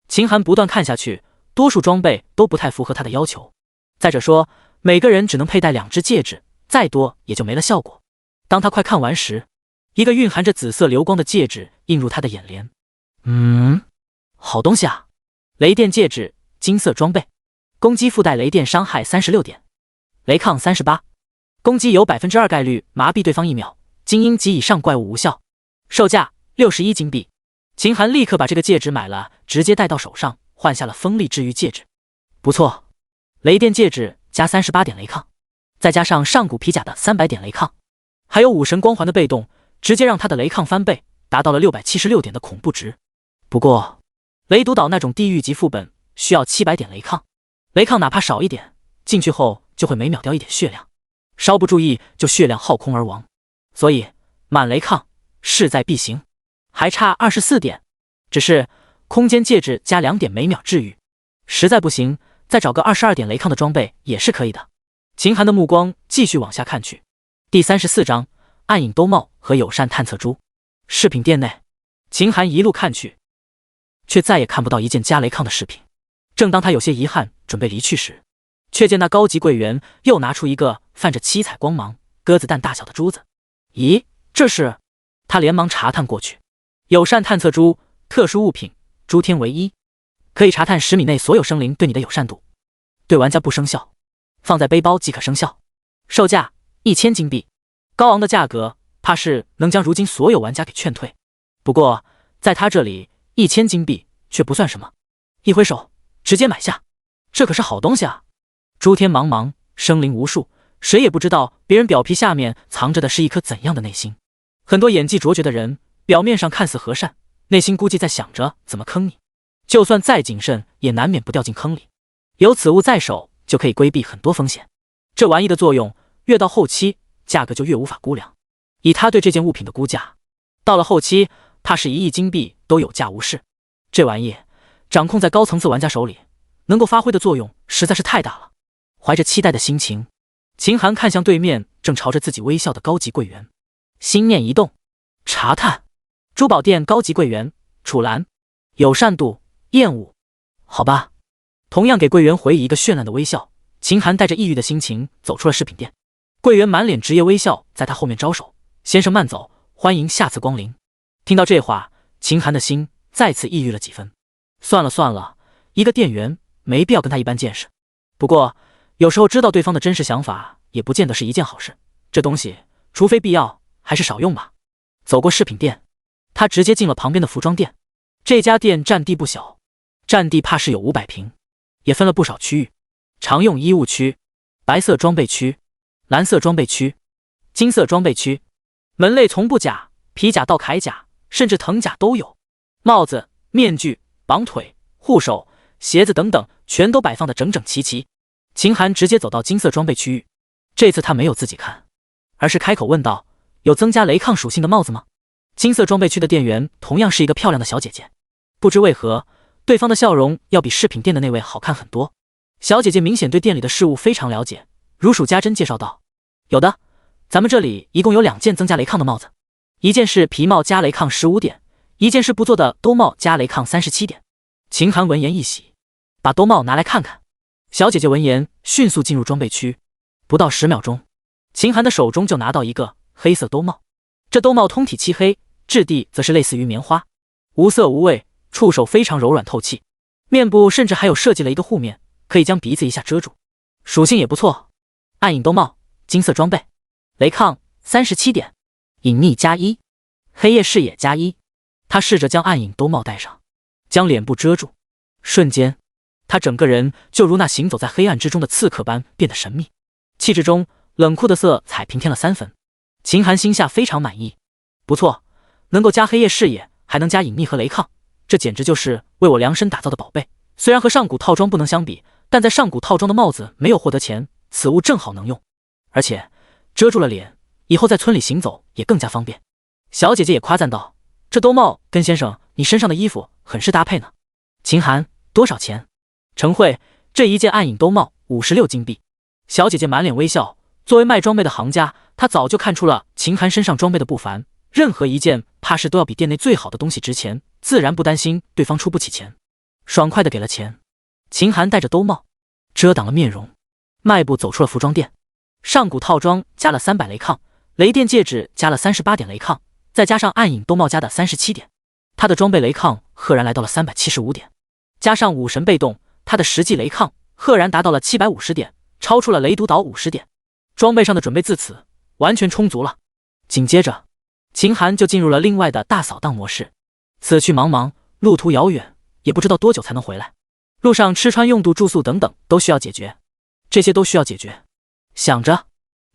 秦寒不断看下去，多数装备都不太符合他的要求。再者说，每个人只能佩戴2只戒指，再多也就没了效果。当他快看完时，一个蕴含着紫色流光的戒指映入他的眼帘。好东西啊！雷电戒指，金色装备，攻击附带雷电伤害36点，雷抗38，攻击有 2% 概率麻痹对方1秒，精英级以上怪物无效。售价61金币。秦寒立刻把这个戒指买了，直接戴到手上，换下了锋利治愈戒指。不错，雷电戒指加38点雷抗，再加上上古皮甲的300点雷抗，还有武神光环的被动，直接让他的雷抗翻倍，达到了676点的恐怖值。不过雷毒岛那种地狱级副本需要700点雷抗，雷抗哪怕少一点，进去后就会每秒掉1点血量，稍不注意就血量耗空而亡。所以满雷抗势在必行。还差24点，只是空间戒指加2点每秒治愈，实在不行再找个22点雷抗的装备也是可以的。秦寒的目光继续往下看去。第34章暗影兜帽和友善探测珠。饰品店内，秦寒一路看去，却再也看不到一件加雷抗的饰品。正当他有些遗憾准备离去时，却见那高级柜员又拿出一个泛着七彩光芒、鸽子蛋大小的珠子。咦，这是？他连忙查探过去。友善探测珠，特殊物品，诸天唯一，可以查探10米内所有生灵对你的友善度，对玩家不生效，放在背包即可生效。售价1000金币，高昂的价格，怕是能将如今所有玩家给劝退。不过在他这里，1000金币却不算什么，一挥手直接买下。这可是好东西啊！诸天茫茫，生灵无数，谁也不知道别人表皮下面藏着的是一颗怎样的内心。很多演技卓绝的人，表面上看似和善，内心估计在想着怎么坑你，就算再谨慎也难免不掉进坑里。有此物在手，就可以规避很多风险。这玩意的作用越到后期，价格就越无法估量。以他对这件物品的估价，到了后期怕是1亿金币都有价无市。这玩意掌控在高层次玩家手里，能够发挥的作用实在是太大了。怀着期待的心情，秦寒看向对面正朝着自己微笑的高级柜员，心念一动，查探珠宝店高级柜员楚岚，友善度厌恶。好吧，同样给柜员回以一个绚烂的微笑。秦寒带着抑郁的心情走出了饰品店，柜员满脸职业微笑，在他后面招手：“先生慢走，欢迎下次光临。”听到这话，秦寒的心再次抑郁了几分。算了算了，一个店员没必要跟他一般见识。不过有时候知道对方的真实想法也不见得是一件好事，这东西除非必要还是少用吧。走过饰品店，他直接进了旁边的服装店。这家店占地不小，占地怕是有500平，也分了不少区域：常用衣物区、白色装备区、蓝色装备区、金色装备区，门类从布甲、皮甲到铠甲，甚至藤甲都有。帽子、面具、绑腿、护手、鞋子等等，全都摆放得整整齐齐。秦寒直接走到金色装备区域，这次他没有自己看，而是开口问道：“有增加雷抗属性的帽子吗？”金色装备区的店员同样是一个漂亮的小姐姐，不知为何，对方的笑容要比饰品店的那位好看很多。小姐姐明显对店里的事物非常了解，如数家珍介绍道：“有的，咱们这里一共有2件增加雷抗的帽子，一件是皮帽加雷抗15点，一件是不做的兜帽加雷抗37点。”秦寒闻言一喜，把兜帽拿来看看。小姐姐闻言迅速进入装备区，不到10秒钟，秦寒的手中就拿到一个黑色兜帽。这兜帽通体漆黑，质地则是类似于棉花，无色无味，触手非常柔软透气，面部甚至还有设计了一个护面，可以将鼻子一下遮住。属性也不错，暗影兜帽，金色装备，雷抗37点，隐匿+1，黑夜视野+1。他试着将暗影兜帽戴上，将脸部遮住，瞬间他整个人就如那行走在黑暗之中的刺客般变得神秘，气质中冷酷的色彩平添了3分。秦寒心下非常满意，不错，能够加黑夜视野，还能加隐匿和雷抗，这简直就是为我量身打造的宝贝。虽然和上古套装不能相比，但在上古套装的帽子没有获得前，此物正好能用，而且遮住了脸，以后在村里行走也更加方便。小姐姐也夸赞道：“这兜帽跟先生你身上的衣服很是搭配呢。”秦寒，多少钱？程慧，这一件暗影兜帽56金币。小姐姐满脸微笑，作为卖装备的行家，她早就看出了秦寒身上装备的不凡，任何一件怕是都要比店内最好的东西值钱，自然不担心对方出不起钱，爽快的给了钱。秦寒戴着兜帽，遮挡了面容，迈步走出了服装店。上古套装加了300雷抗，雷电戒指加了38点雷抗，再加上暗影兜帽加的37点，他的装备雷抗赫然来到了375点，加上武神被动，他的实际雷抗赫然达到了750点，超出了雷毒岛50点。装备上的准备自此完全充足了。紧接着，秦寒就进入了另外的大扫荡模式。此去茫茫，路途遥远，也不知道多久才能回来。路上吃穿用度住宿等等都需要解决，这些都需要解决。想着，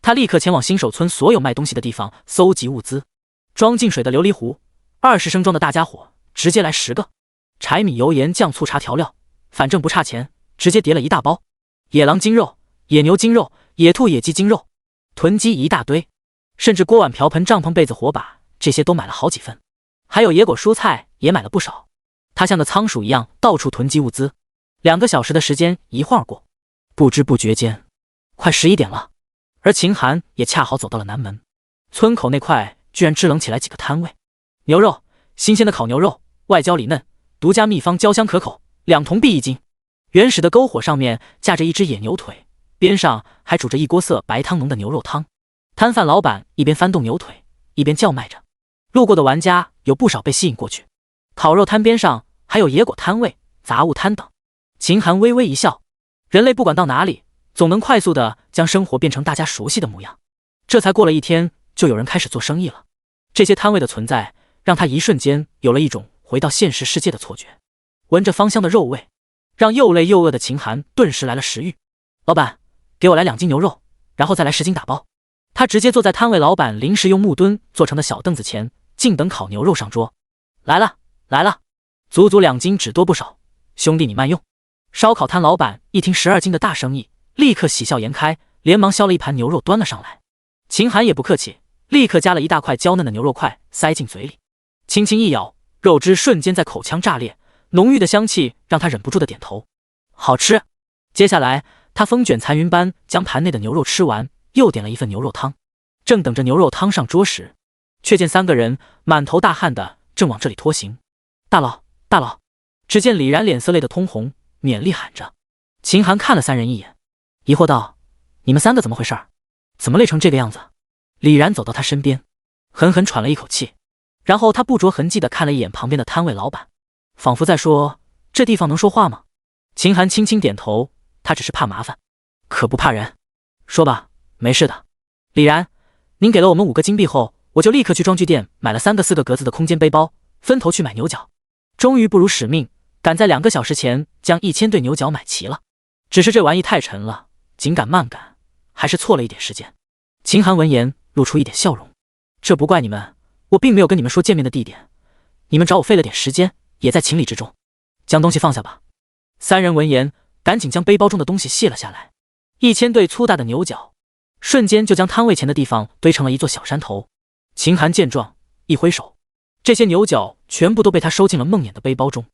他立刻前往新手村所有卖东西的地方搜集物资。装进水的琉璃壶，20升装的大家伙直接来10个。柴米油盐酱醋茶调料，反正不差钱，直接叠了一大包。野狼精肉、野牛精肉、野兔野鸡精肉，囤积一大堆，甚至锅碗瓢盆帐篷被子火把，这些都买了好几份。还有野果蔬菜也买了不少。他像个仓鼠一样到处囤积物资。2个小时的时间一晃而过，不知不觉间快11点了。而秦寒也恰好走到了南门村口那块，居然支棱起来几个摊位。牛肉，新鲜的烤牛肉，外焦里嫩，独家秘方，焦香可口，2铜币1斤。原始的篝火上面架着一只野牛腿，边上还煮着一锅色白汤浓的牛肉汤。摊贩老板一边翻动牛腿，一边叫卖着。路过的玩家有不少被吸引过去。烤肉摊边上还有野果摊位、杂物摊等。秦寒微微一笑，人类不管到哪里，总能快速的将生活变成大家熟悉的模样。这才过了1天，就有人开始做生意了。这些摊位的存在，让他一瞬间有了一种回到现实世界的错觉。闻着芳香的肉味，让又累又饿的秦寒顿时来了食欲。老板，给我来2斤牛肉，然后再来10斤打包。他直接坐在摊位老板临时用木墩做成的小凳子前，静等烤牛肉上桌。来了，来了，足足2斤，只多不少，兄弟你慢用。烧烤摊老板一听12斤的大生意，立刻喜笑颜开，连忙削了一盘牛肉端了上来。秦寒也不客气，立刻夹了一大块娇嫩的牛肉块塞进嘴里，轻轻一咬，肉汁瞬间在口腔炸裂，浓郁的香气让他忍不住的点头。好吃。接下来他风卷残云般将盘内的牛肉吃完，又点了一份牛肉汤。正等着牛肉汤上桌时，却见3个人满头大汗的正往这里拖行。大佬，大佬！只见李然脸色累得通红，勉力喊着。秦寒看了3人一眼，疑惑道：你们3个怎么回事？怎么累成这个样子？李然走到他身边，狠狠喘了一口气，然后他不着痕迹地看了一眼旁边的摊位老板，仿佛在说：这地方能说话吗？秦寒轻轻点头，他只是怕麻烦，可不怕人。说吧，没事的。李然，您给了我们5个金币后，我就立刻去装具店买了3个4个格子的空间背包，分头去买牛角。终于不辱使命，赶在2个小时前将1000对牛角买齐了。只是这玩意太沉了，紧赶慢赶，还是错了一点时间。秦寒闻言露出一点笑容，这不怪你们，我并没有跟你们说见面的地点，你们找我费了点时间，也在情理之中。将东西放下吧。3人闻言赶紧将背包中的东西卸了下来。1000对粗大的牛角瞬间就将摊位前的地方堆成了一座小山头。秦寒见状一挥手，这些牛角全部都被他收进了梦魇的背包中。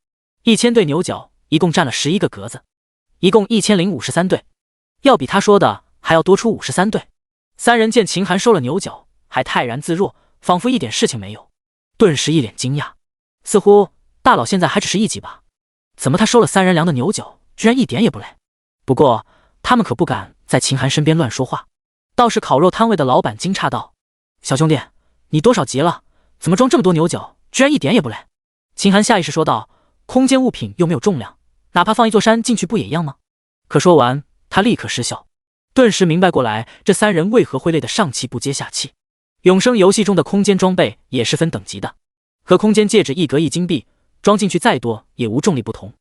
1000对牛角一共占了11个格子，一共1053对，要比他说的还要多出53对。3人见秦寒收了牛角，还泰然自若，仿佛一点事情没有，顿时一脸惊讶，似乎大佬现在还只是1级吧？怎么他收了3人粮的牛角，居然一点也不累？不过他们可不敢在秦寒身边乱说话。倒是烤肉摊位的老板惊诧道：小兄弟，你多少级了？怎么装这么多牛角，居然一点也不累？秦寒下意识说道：空间物品又没有重量，哪怕放一座山进去不也一样吗？可说完他立刻失笑，顿时明白过来这3人为何会累得上气不接下气。永生游戏中的空间装备也是分等级的，和空间戒指1格1金币，装进去再多也无重力不同。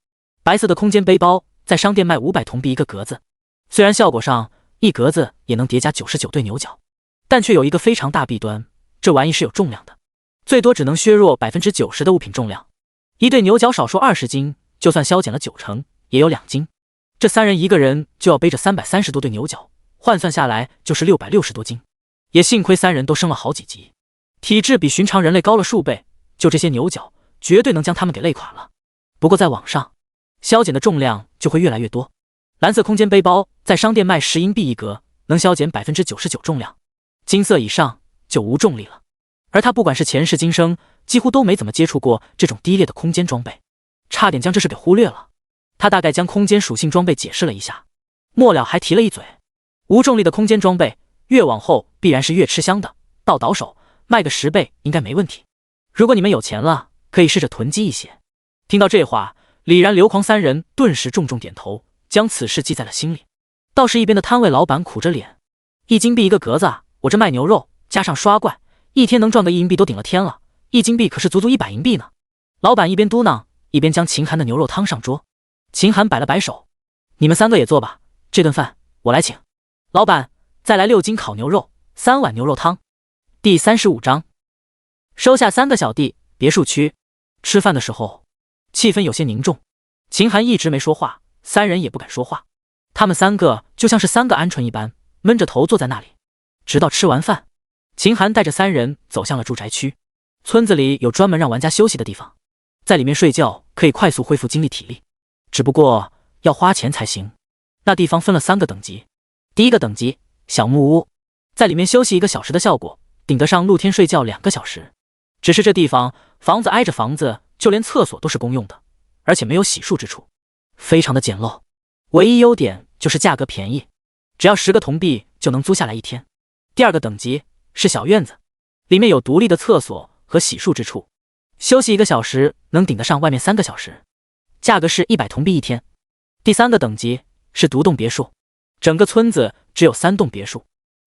白色的空间背包在商店卖500铜币1个格子，虽然效果上1格子也能叠加99对牛角，但却有一个非常大弊端，这玩意是有重量的，最多只能削弱 90% 的物品重量。1对牛角少说20斤，就算削减了90%也有2斤。这3人一个人就要背着330多对牛角，换算下来就是660多斤。也幸亏3人都升了好几级，体质比寻常人类高了数倍，就这些牛角绝对能将他们给累垮了。不过在网上削减的重量就会越来越多。蓝色空间背包在商店卖10银币1格，能削减 99% 重量，金色以上就无重力了。而他不管是前世今生，几乎都没怎么接触过这种低劣的空间装备，差点将这事给忽略了。他大概将空间属性装备解释了一下，末了还提了一嘴，无重力的空间装备越往后必然是越吃香的，到倒手卖个10倍应该没问题。如果你们有钱了，可以试着囤积一些。听到这话，李然、刘狂三人顿时重重点头，将此事记在了心里。倒是一边的摊位老板苦着脸，1金币一个格子啊，我这卖牛肉加上刷怪，一天能赚个1银币都顶了天了，1金币可是足足100银币呢。老板一边嘟囔，一边将秦寒的牛肉汤上桌。秦寒摆了摆手，你们3个也坐吧，这顿饭我来请。老板，再来6斤烤牛肉，3碗牛肉汤。第35章，收下3个小弟。别墅区吃饭的时候，气氛有些凝重。秦寒一直没说话，3人也不敢说话。他们3个就像是3个鹌鹑一般，闷着头坐在那里，直到吃完饭。秦寒带着3人走向了住宅区。村子里有专门让玩家休息的地方，在里面睡觉可以快速恢复精力体力，只不过要花钱才行。那地方分了3个等级，第1个等级小木屋，在里面休息1个小时的效果，顶得上露天睡觉2个小时。只是这地方房子挨着房子，就连厕所都是公用的，而且没有洗漱之处，非常的简陋。唯一优点就是价格便宜，只要10个铜币就能租下来1天。第2个等级是小院子，里面有独立的厕所和洗漱之处，休息1个小时能顶得上外面3个小时，价格是100铜币1天。第3个等级是独栋别墅，整个村子只有3栋别墅，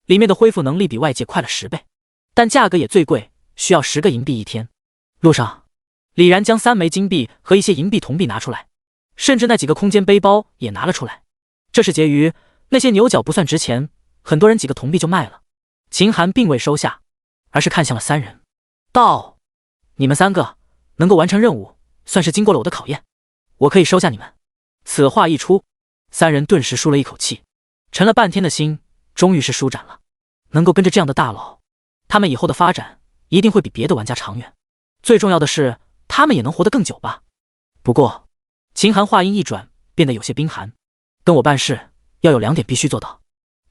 里面的恢复能力比外界快了10倍，但价格也最贵，需要10个银币1天。路上，李然将3枚金币和一些银币铜币拿出来，甚至那几个空间背包也拿了出来。这是结余，那些牛角不算值钱，很多人几个铜币就卖了。秦寒并未收下，而是看向了3人，道：你们3个能够完成任务，算是经过了我的考验，我可以收下你们。此话一出，3人顿时舒了一口气，沉了半天的心终于是舒展了。能够跟着这样的大佬，他们以后的发展一定会比别的玩家长远，最重要的是他们也能活得更久吧。不过秦寒话音一转，变得有些冰寒，跟我办事要有2点必须做到：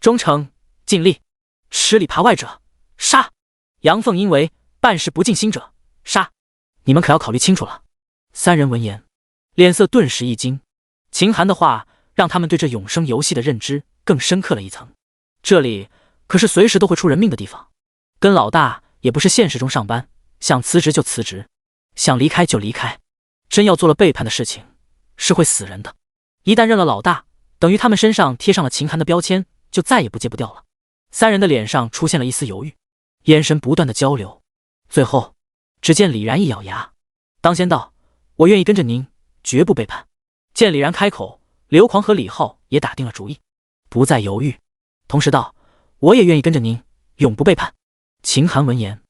忠诚、尽力。吃里扒外者杀，阳奉阴违，办事不尽心者杀。你们可要考虑清楚了。3人闻言脸色顿时一惊，秦寒的话让他们对这永生游戏的认知更深刻了一层。这里可是随时都会出人命的地方，跟老大也不是现实中上班，想辞职就辞职，想离开就离开，真要做了背叛的事情是会死人的。一旦认了老大，等于他们身上贴上了秦寒的标签，就再也不戒不掉了。3人的脸上出现了一丝犹豫，眼神不断的交流。最后只见李然一咬牙，当先道：我愿意跟着您，绝不背叛。见李然开口，刘狂和李浩也打定了主意，不再犹豫，同时道：我也愿意跟着您，永不背叛。秦寒闻言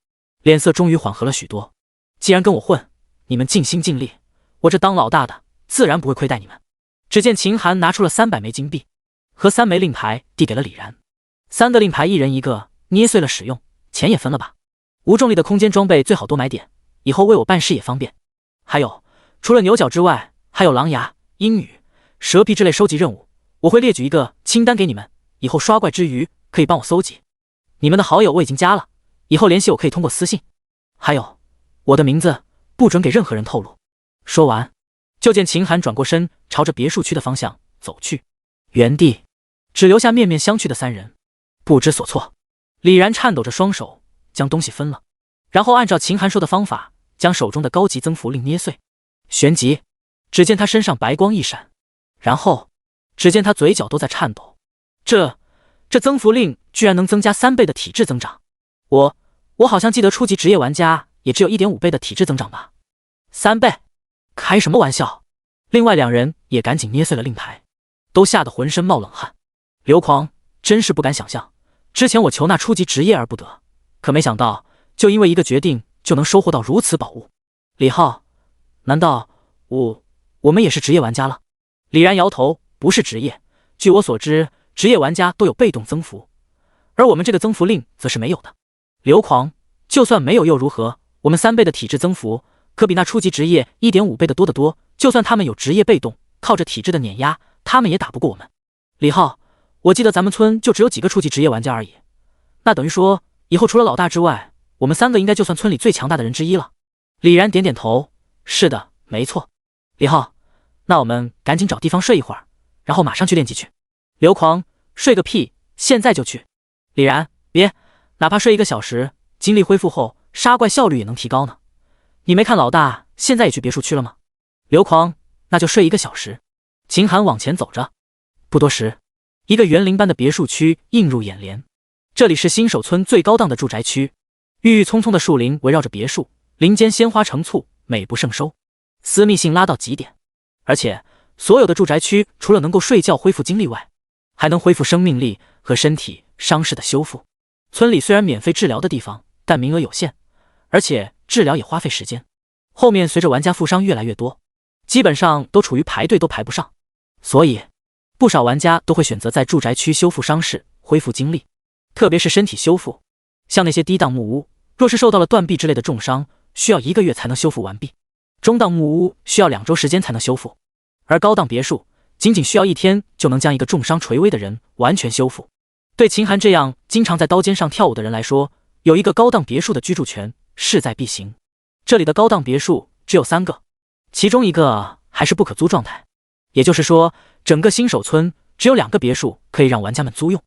脸色终于缓和了许多，既然跟我混，你们尽心尽力，我这当老大的自然不会亏待你们。只见秦寒拿出了300枚金币和3枚令牌递给了李然，3个令牌1人1个，捏碎了使用，钱也分了吧。无重力的空间装备最好多买点，以后为我办事也方便。还有，除了牛角之外，还有狼牙、鹰羽、蛇皮之类收集任务，我会列举一个清单给你们，以后刷怪之余可以帮我搜集。你们的好友我已经加了，以后联系我可以通过私信。还有，我的名字不准给任何人透露。说完，就见秦寒转过身，朝着别墅区的方向走去，原地只留下面面相觑的3人，不知所措。李然颤抖着双手将东西分了，然后按照秦寒说的方法将手中的高级增幅令捏碎。旋即只见他身上白光一闪，然后只见他嘴角都在颤抖。这增幅令居然能增加3倍的体质增长，我好像记得初级职业玩家也只有 1.5 倍的体质增长吧？3倍？开什么玩笑！另外2人也赶紧捏碎了令牌，都吓得浑身冒冷汗。刘狂真是不敢想象，之前我求那初级职业而不得，可没想到就因为一个决定就能收获到如此宝物。李浩，难道我们也是职业玩家了？李然摇头，不是职业，据我所知，职业玩家都有被动增幅，而我们这个增幅令则是没有的。刘狂，就算没有又如何？我们3倍的体质增幅可比那初级职业 1.5 倍的多得多，就算他们有职业被动，靠着体质的碾压，他们也打不过我们。李浩，我记得咱们村就只有几个初级职业玩家而已，那等于说以后除了老大之外，我们3个应该就算村里最强大的人之一了。李然点点头，是的，没错。李浩，那我们赶紧找地方睡一会儿，然后马上去练级去。刘狂，睡个屁，现在就去。李然，别，哪怕睡1个小时，精力恢复后，杀怪效率也能提高呢。你没看老大现在也去别墅区了吗？刘狂，那就睡1个小时。秦寒往前走着，不多时，一个园林般的别墅区映入眼帘。这里是新手村最高档的住宅区，郁郁葱葱的树林围绕着别墅，林间鲜花成簇，美不胜收，私密性拉到极点。而且所有的住宅区除了能够睡觉恢复精力外，还能恢复生命力和身体伤势的修复。村里虽然免费治疗的地方，但名额有限，而且治疗也花费时间。后面随着玩家负伤越来越多，基本上都处于排队都排不上，所以不少玩家都会选择在住宅区修复伤势，恢复精力。特别是身体修复，像那些低档木屋，若是受到了断臂之类的重伤，需要1个月才能修复完毕；中档木屋需要2周时间才能修复，而高档别墅仅需要1天就能将一个重伤垂危的人完全修复。对秦寒这样经常在刀尖上跳舞的人来说，有一个高档别墅的居住权势在必行。这里的高档别墅只有3个，其中1个还是不可租状态，也就是说，整个新手村只有2个别墅可以让玩家们租用。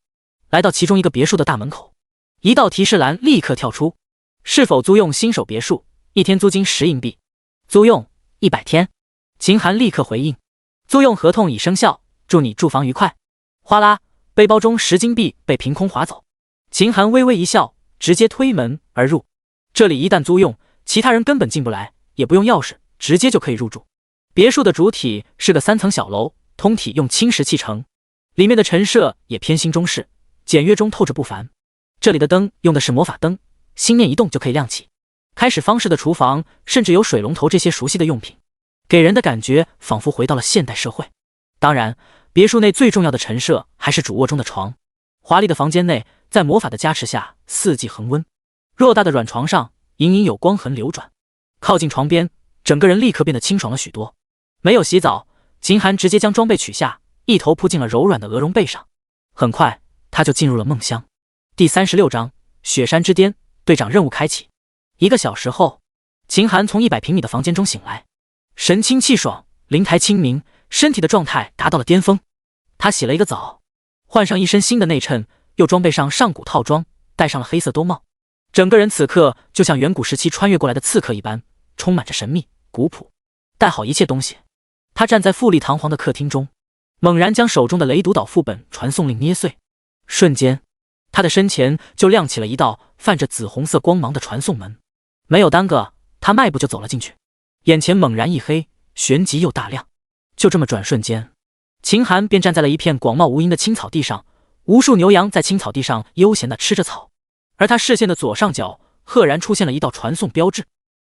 来到其中1个别墅的大门口，一道提示栏立刻跳出：是否租用新手别墅，1天租金10硬币，租用100天。秦寒立刻回应：租用合同已生效，祝你住房愉快。哗啦，背包中10金币被凭空划走。秦寒微微一笑，直接推门而入。这里一旦租用，其他人根本进不来，也不用钥匙，直接就可以入住。别墅的主体是个3层小楼，通体用青石砌成，里面的陈设也偏新中式，简约中透着不凡。这里的灯用的是魔法灯，心念一动就可以亮起。开始方式的厨房甚至有水龙头这些熟悉的用品，给人的感觉仿佛回到了现代社会。当然，别墅内最重要的陈设还是主卧中的床。华丽的房间内，在魔法的加持下四季恒温。偌大的软床上隐隐有光痕流转，靠近床边，整个人立刻变得清爽了许多。没有洗澡，秦寒直接将装备取下，一头扑进了柔软的鹅绒被上。很快他就进入了梦乡。第36章雪山之巅，队长任务开启。1个小时后，秦寒从100平米的房间中醒来，神清气爽，灵台清明，身体的状态达到了巅峰。他洗了一个澡，换上一身新的内衬，又装备上上古套装，戴上了黑色兜帽，整个人此刻就像远古时期穿越过来的刺客一般，充满着神秘古朴。带好一切东西，他站在富丽堂皇的客厅中，猛然将手中的雷毒岛副本传送令捏碎，瞬间他的身前就亮起了一道泛着紫红色光芒的传送门。没有耽搁，他迈步就走了进去，眼前猛然一黑，旋即又大亮。就这么转瞬间，秦寒便站在了一片广袤无垠的青草地上，无数牛羊在青草地上悠闲地吃着草，而他视线的左上角赫然出现了一道传送标志：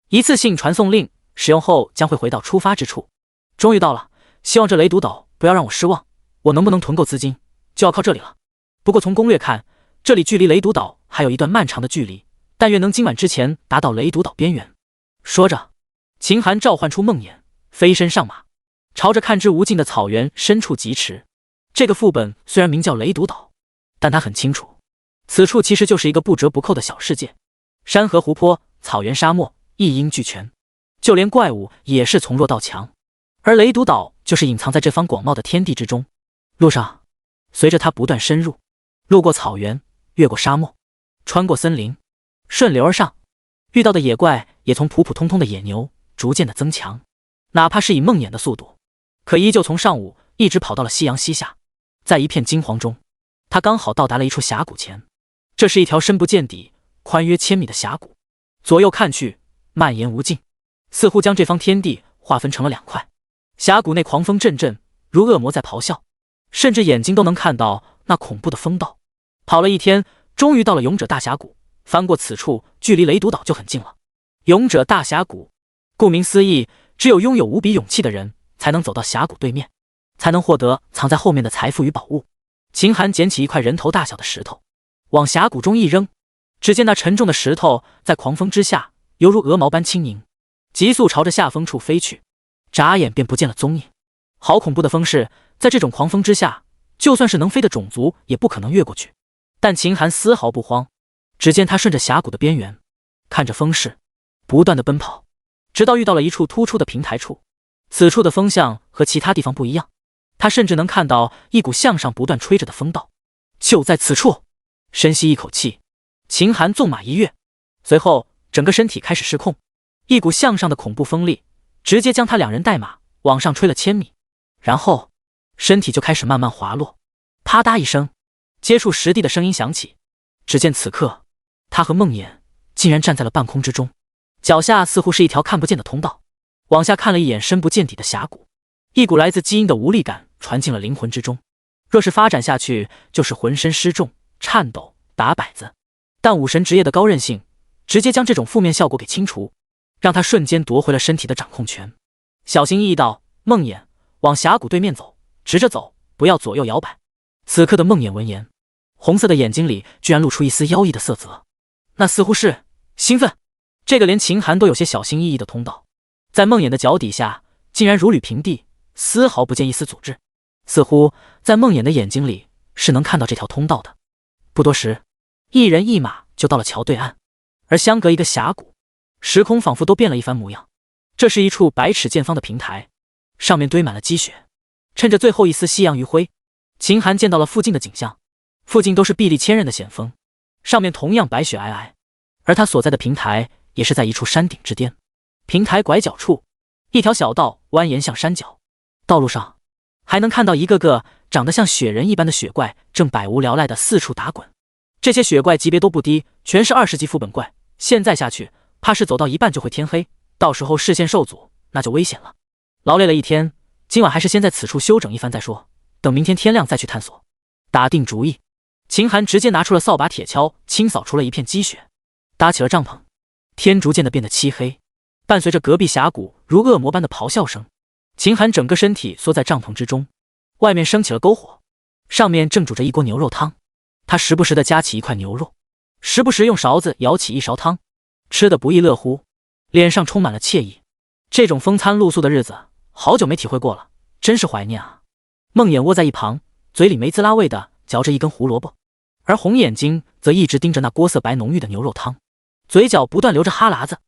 一次性传送令，使用后将会回到出发之处。终于到了，希望这雷毒岛不要让我失望，我能不能囤够资金，就要靠这里了。不过从攻略看，这里距离雷毒岛还有一段漫长的距离，但愿能今晚之前达到雷毒岛边缘。说着，秦寒召唤出梦魇，飞身上马，朝着看之无尽的草原深处疾驰。这个副本虽然名叫雷毒岛，但他很清楚，此处其实就是一个不折不扣的小世界，山河湖泊、草原沙漠一应俱全，就连怪物也是从弱到强，而雷毒岛就是隐藏在这方广袤的天地之中。路上，随着他不断深入，路过草原，越过沙漠，穿过森林，顺流而上，遇到的野怪也从普普通通的野牛逐渐的增强，哪怕是以梦魇的速度，可依旧从上午一直跑到了夕阳西下。在一片惊惶中，他刚好到达了一处峡谷前。这是一条深不见底、宽约1000米的峡谷，左右看去蔓延无尽，似乎将这方天地划分成了2块。峡谷内狂风阵阵，如恶魔在咆哮，甚至眼睛都能看到那恐怖的风道。跑了1天，终于到了勇者大峡谷。翻过此处，距离雷毒岛就很近了。勇者大峡谷，顾名思义，只有拥有无比勇气的人才能走到峡谷对面，才能获得藏在后面的财富与宝物。秦寒捡起一块人头大小的石头，往峡谷中一扔，只见那沉重的石头在狂风之下犹如鹅毛般轻盈，急速朝着下风处飞去，眨眼便不见了踪影。好恐怖的风势，在这种狂风之下，就算是能飞的种族也不可能越过去。但秦寒丝毫不慌，只见他顺着峡谷的边缘，看着风势，不断的奔跑，直到遇到了一处突出的平台处。此处的风向和其他地方不一样，他甚至能看到一股向上不断吹着的风道。就在此处，深吸一口气，秦寒纵马一跃，随后整个身体开始失控，一股向上的恐怖风力直接将他两人带马往上吹了1000米，然后身体就开始慢慢滑落。啪嗒一声，接触实地的声音响起。只见此刻，他和梦魇竟然站在了半空之中，脚下似乎是一条看不见的通道。往下看了一眼深不见底的峡谷，一股来自基因的无力感传进了灵魂之中。若是发展下去，就是浑身失重、颤抖、打摆子。但武神职业的高韧性直接将这种负面效果给清除，让他瞬间夺回了身体的掌控权。小心翼翼道：“梦魇，往峡谷对面走，直着走，不要左右摇摆。”此刻的梦魇闻言，红色的眼睛里居然露出一丝妖异的色泽，那似乎是兴奋。这个连秦寒都有些小心翼翼的通道，在梦魇的脚底下竟然如履平地，丝毫不见一丝阻滞。似乎在梦魇的眼睛里是能看到这条通道的。不多时，一人一马就到了桥对岸，而相隔一个峡谷，时空仿佛都变了一番模样。这是一处100尺见方的平台，上面堆满了积雪。趁着最后一丝夕阳余晖，秦寒见到了附近的景象。附近都是壁立千仞的险峰，上面同样白雪皑皑，而他所在的平台也是在一处山顶之巅。平台拐角处，一条小道蜿蜒向山脚，道路上还能看到一个个长得像雪人一般的雪怪正百无聊赖的四处打滚。这些雪怪级别都不低，全是20级副本怪，现在下去怕是走到一半就会天黑，到时候视线受阻那就危险了。劳累了一天，今晚还是先在此处休整一番再说，等明天天亮再去探索。打定主意，秦寒直接拿出了扫把铁锹，清扫出了一片积雪，搭起了帐篷。天逐渐的变得漆黑，伴随着隔壁峡谷如恶魔般的咆哮声，秦寒整个身体缩在帐篷之中。外面升起了篝火，上面正煮着一锅牛肉汤。他时不时的夹起一块牛肉，时不时用勺子舀起一勺汤，吃得不亦乐乎，脸上充满了惬意。这种风餐露宿的日子好久没体会过了，真是怀念啊。梦魇窝在一旁，嘴里没滋啦味的嚼着一根胡萝卜，而红眼睛则一直盯着那锅色白浓郁的牛肉汤，嘴角不断流着哈喇子，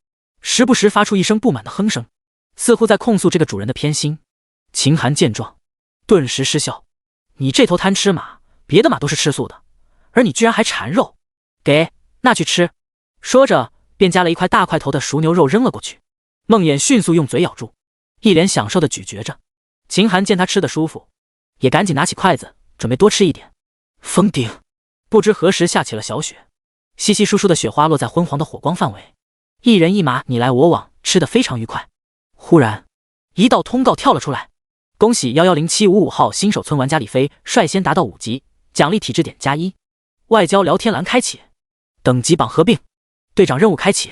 时不时发出一声不满的哼声，似乎在控诉这个主人的偏心。秦寒见状顿时失笑：“你这头贪吃马，别的马都是吃素的，而你居然还馋肉，给，那去吃。”说着便夹了一块大块头的熟牛肉扔了过去。梦魇迅速用嘴咬住，一脸享受的咀嚼着。秦寒见他吃得舒服，也赶紧拿起筷子准备多吃一点。封顶，不知何时下起了小雪，稀稀疏疏的雪花落在昏黄的火光范围，一人一马你来我往，吃得非常愉快。忽然一道通告跳了出来：恭喜110755号新手村玩家李飞率先达到5级，奖励体质点+1，外交聊天栏开启，等级榜合并，队长任务开启。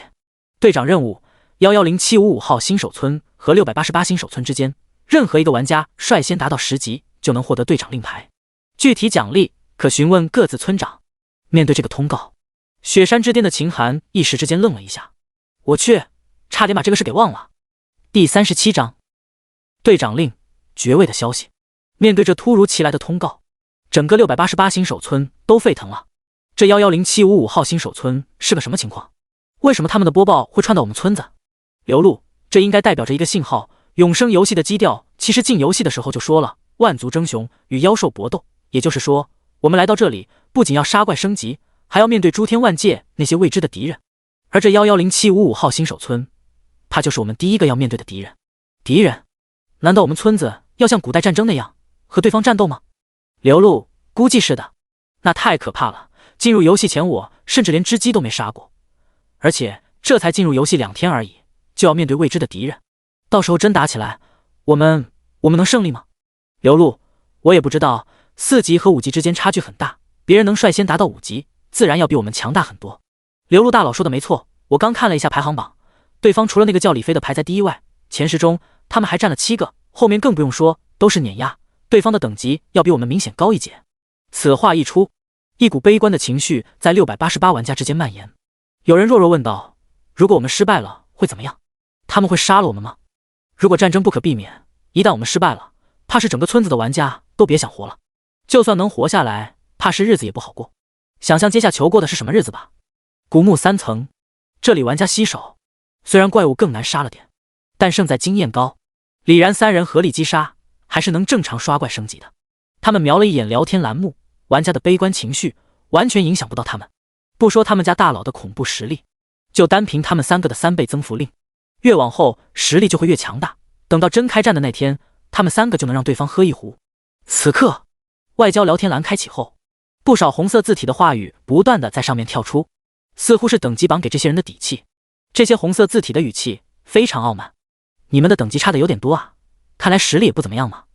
队长任务：1107555号新手村和688新手村之间，任何一个玩家率先达到10级就能获得队长令牌，具体奖励可询问各自村长。面对这个通告，雪山之巅的秦寒一时之间愣了一下，我去，差点把这个事给忘了。第37章队长令爵位的消息。面对这突如其来的通告，整个688新手村都沸腾了。这110755号新手村是个什么情况？为什么他们的播报会传到我们村子？刘露，这应该代表着一个信号。永生游戏的基调其实进游戏的时候就说了，万族争雄，与妖兽搏斗，也就是说我们来到这里不仅要杀怪升级，还要面对诸天万界那些未知的敌人。而这110755号新手村怕就是我们第一个要面对的敌人。敌人？难道我们村子要像古代战争那样和对方战斗吗？刘露，估计是的。那太可怕了，进入游戏前我甚至连只鸡都没杀过，而且这才进入游戏2天而已，就要面对未知的敌人，到时候真打起来，我们能胜利吗？刘露，我也不知道，4级和5级之间差距很大，别人能率先达到5级，自然要比我们强大很多。刘露大佬说的没错，我刚看了一下排行榜，对方除了那个叫李飞的排在第1外，前10中他们还占了7个，后面更不用说，都是碾压，对方的等级要比我们明显高一截。此话一出，一股悲观的情绪在688玩家之间蔓延。有人弱弱问道：如果我们失败了会怎么样？他们会杀了我们吗？如果战争不可避免，一旦我们失败了，怕是整个村子的玩家都别想活了，就算能活下来，怕是日子也不好过。想象阶下囚过的是什么日子吧？古墓3层，这里玩家稀少，虽然怪物更难杀了点，但胜在经验高。李然三人合力击杀，还是能正常刷怪升级的。他们瞄了一眼聊天栏目，玩家的悲观情绪完全影响不到他们。不说他们家大佬的恐怖实力，就单凭他们3个的3倍增幅令，越往后实力就会越强大。等到真开战的那天，他们3个就能让对方喝一壶。此刻，外交聊天栏开启后，不少红色字体的话语不断的在上面跳出，似乎是等级榜给这些人的底气。这些红色字体的语气非常傲慢：你们的等级差的有点多啊，看来实力也不怎么样嘛。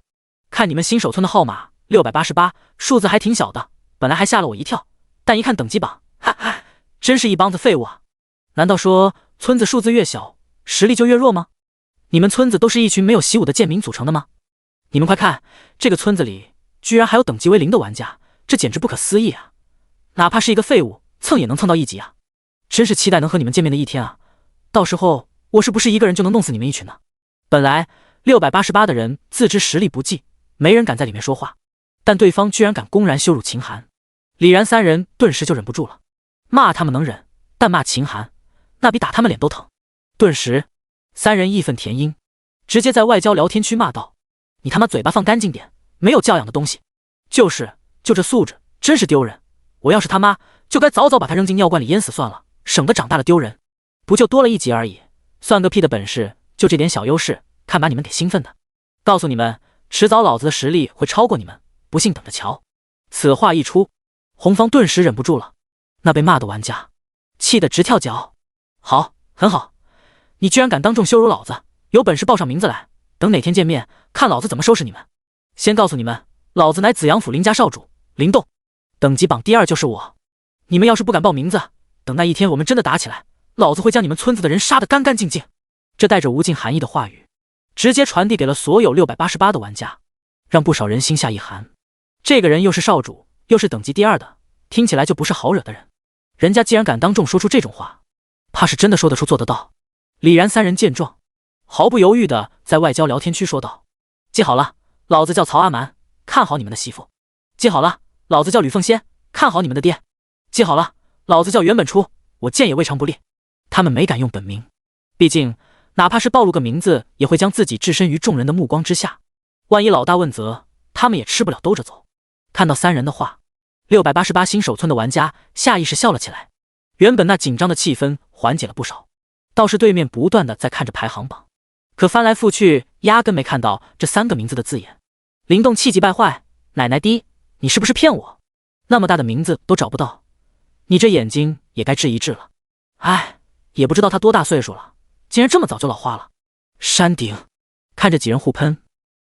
看你们新手村的号码688，数字还挺小的，本来还吓了我一跳，但一看等级榜，哈哈，真是一帮子废物啊！难道说村子数字越小，实力就越弱吗？你们村子都是一群没有习武的贱民组成的吗？你们快看，这个村子里居然还有等级为0的玩家，这简直不可思议啊！哪怕是一个废物，蹭也能蹭到1级啊！真是期待能和你们见面的一天啊！到时候我是不是一个人就能弄死你们一群呢？本来688的人自知实力不济，没人敢在里面说话，但对方居然敢公然羞辱秦寒，李然3人顿时就忍不住了。骂他们能忍，但骂秦寒那比打他们脸都疼。顿时3人义愤填膺，直接在外交聊天区骂道：你他妈嘴巴放干净点，没有教养的东西！就这素质，真是丢人！我要是他妈，就该早早把他扔进尿罐里淹死算了，省得长大了丢人。不就多了1级而已，算个屁的本事，就这点小优势，看把你们给兴奋的！告诉你们，迟早老子的实力会超过你们，不信等着瞧！此话一出，红方顿时忍不住了，那被骂的玩家气得直跳脚。好，很好，你居然敢当众羞辱老子，有本事报上名字来，等哪天见面，看老子怎么收拾你们！先告诉你们，老子乃紫阳府林家少主林动，等级榜第2就是我。你们要是不敢报名字，等那一天我们真的打起来，老子会将你们村子的人杀得干干净净。这带着无尽含义的话语，直接传递给了所有688的玩家，让不少人心下一寒。这个人又是少主，又是等级第2的，听起来就不是好惹的人。人家既然敢当众说出这种话，怕是真的说得出做得到。李然3人见状，毫不犹豫的在外交聊天区说道：记好了，老子叫曹阿蛮，看好你们的媳妇。记好了，老子叫吕凤仙，看好你们的爹。记好了，老子叫袁本初，我见也未尝不烈。他们没敢用本名，毕竟哪怕是暴露个名字，也会将自己置身于众人的目光之下，万一老大问责，他们也吃不了兜着走。看到3人的话，688新手村的玩家下意识笑了起来，原本那紧张的气氛缓解了不少。倒是对面不断的在看着排行榜，可翻来覆去压根没看到这3个名字的字眼。灵动气急败坏，奶奶滴，你是不是骗我？那么大的名字都找不到，你这眼睛也该治一治了。哎，也不知道他多大岁数了，竟然这么早就老花了。山顶看着几人互喷，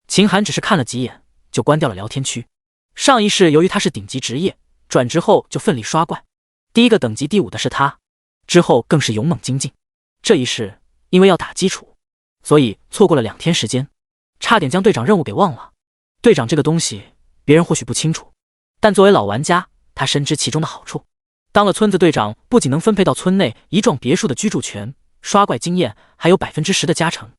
秦寒只是看了几眼就关掉了聊天区。上一世由于他是顶级职业，转职后就奋力刷怪，第一个等级第5的是他，之后更是勇猛精进。这一世因为要打基础，所以错过了2天时间，差点将队长任务给忘了。队长这个东西别人或许不清楚，但作为老玩家，他深知其中的好处。当了村子队长，不仅能分配到村内一幢别墅的居住权，刷怪经验还有10%的加成，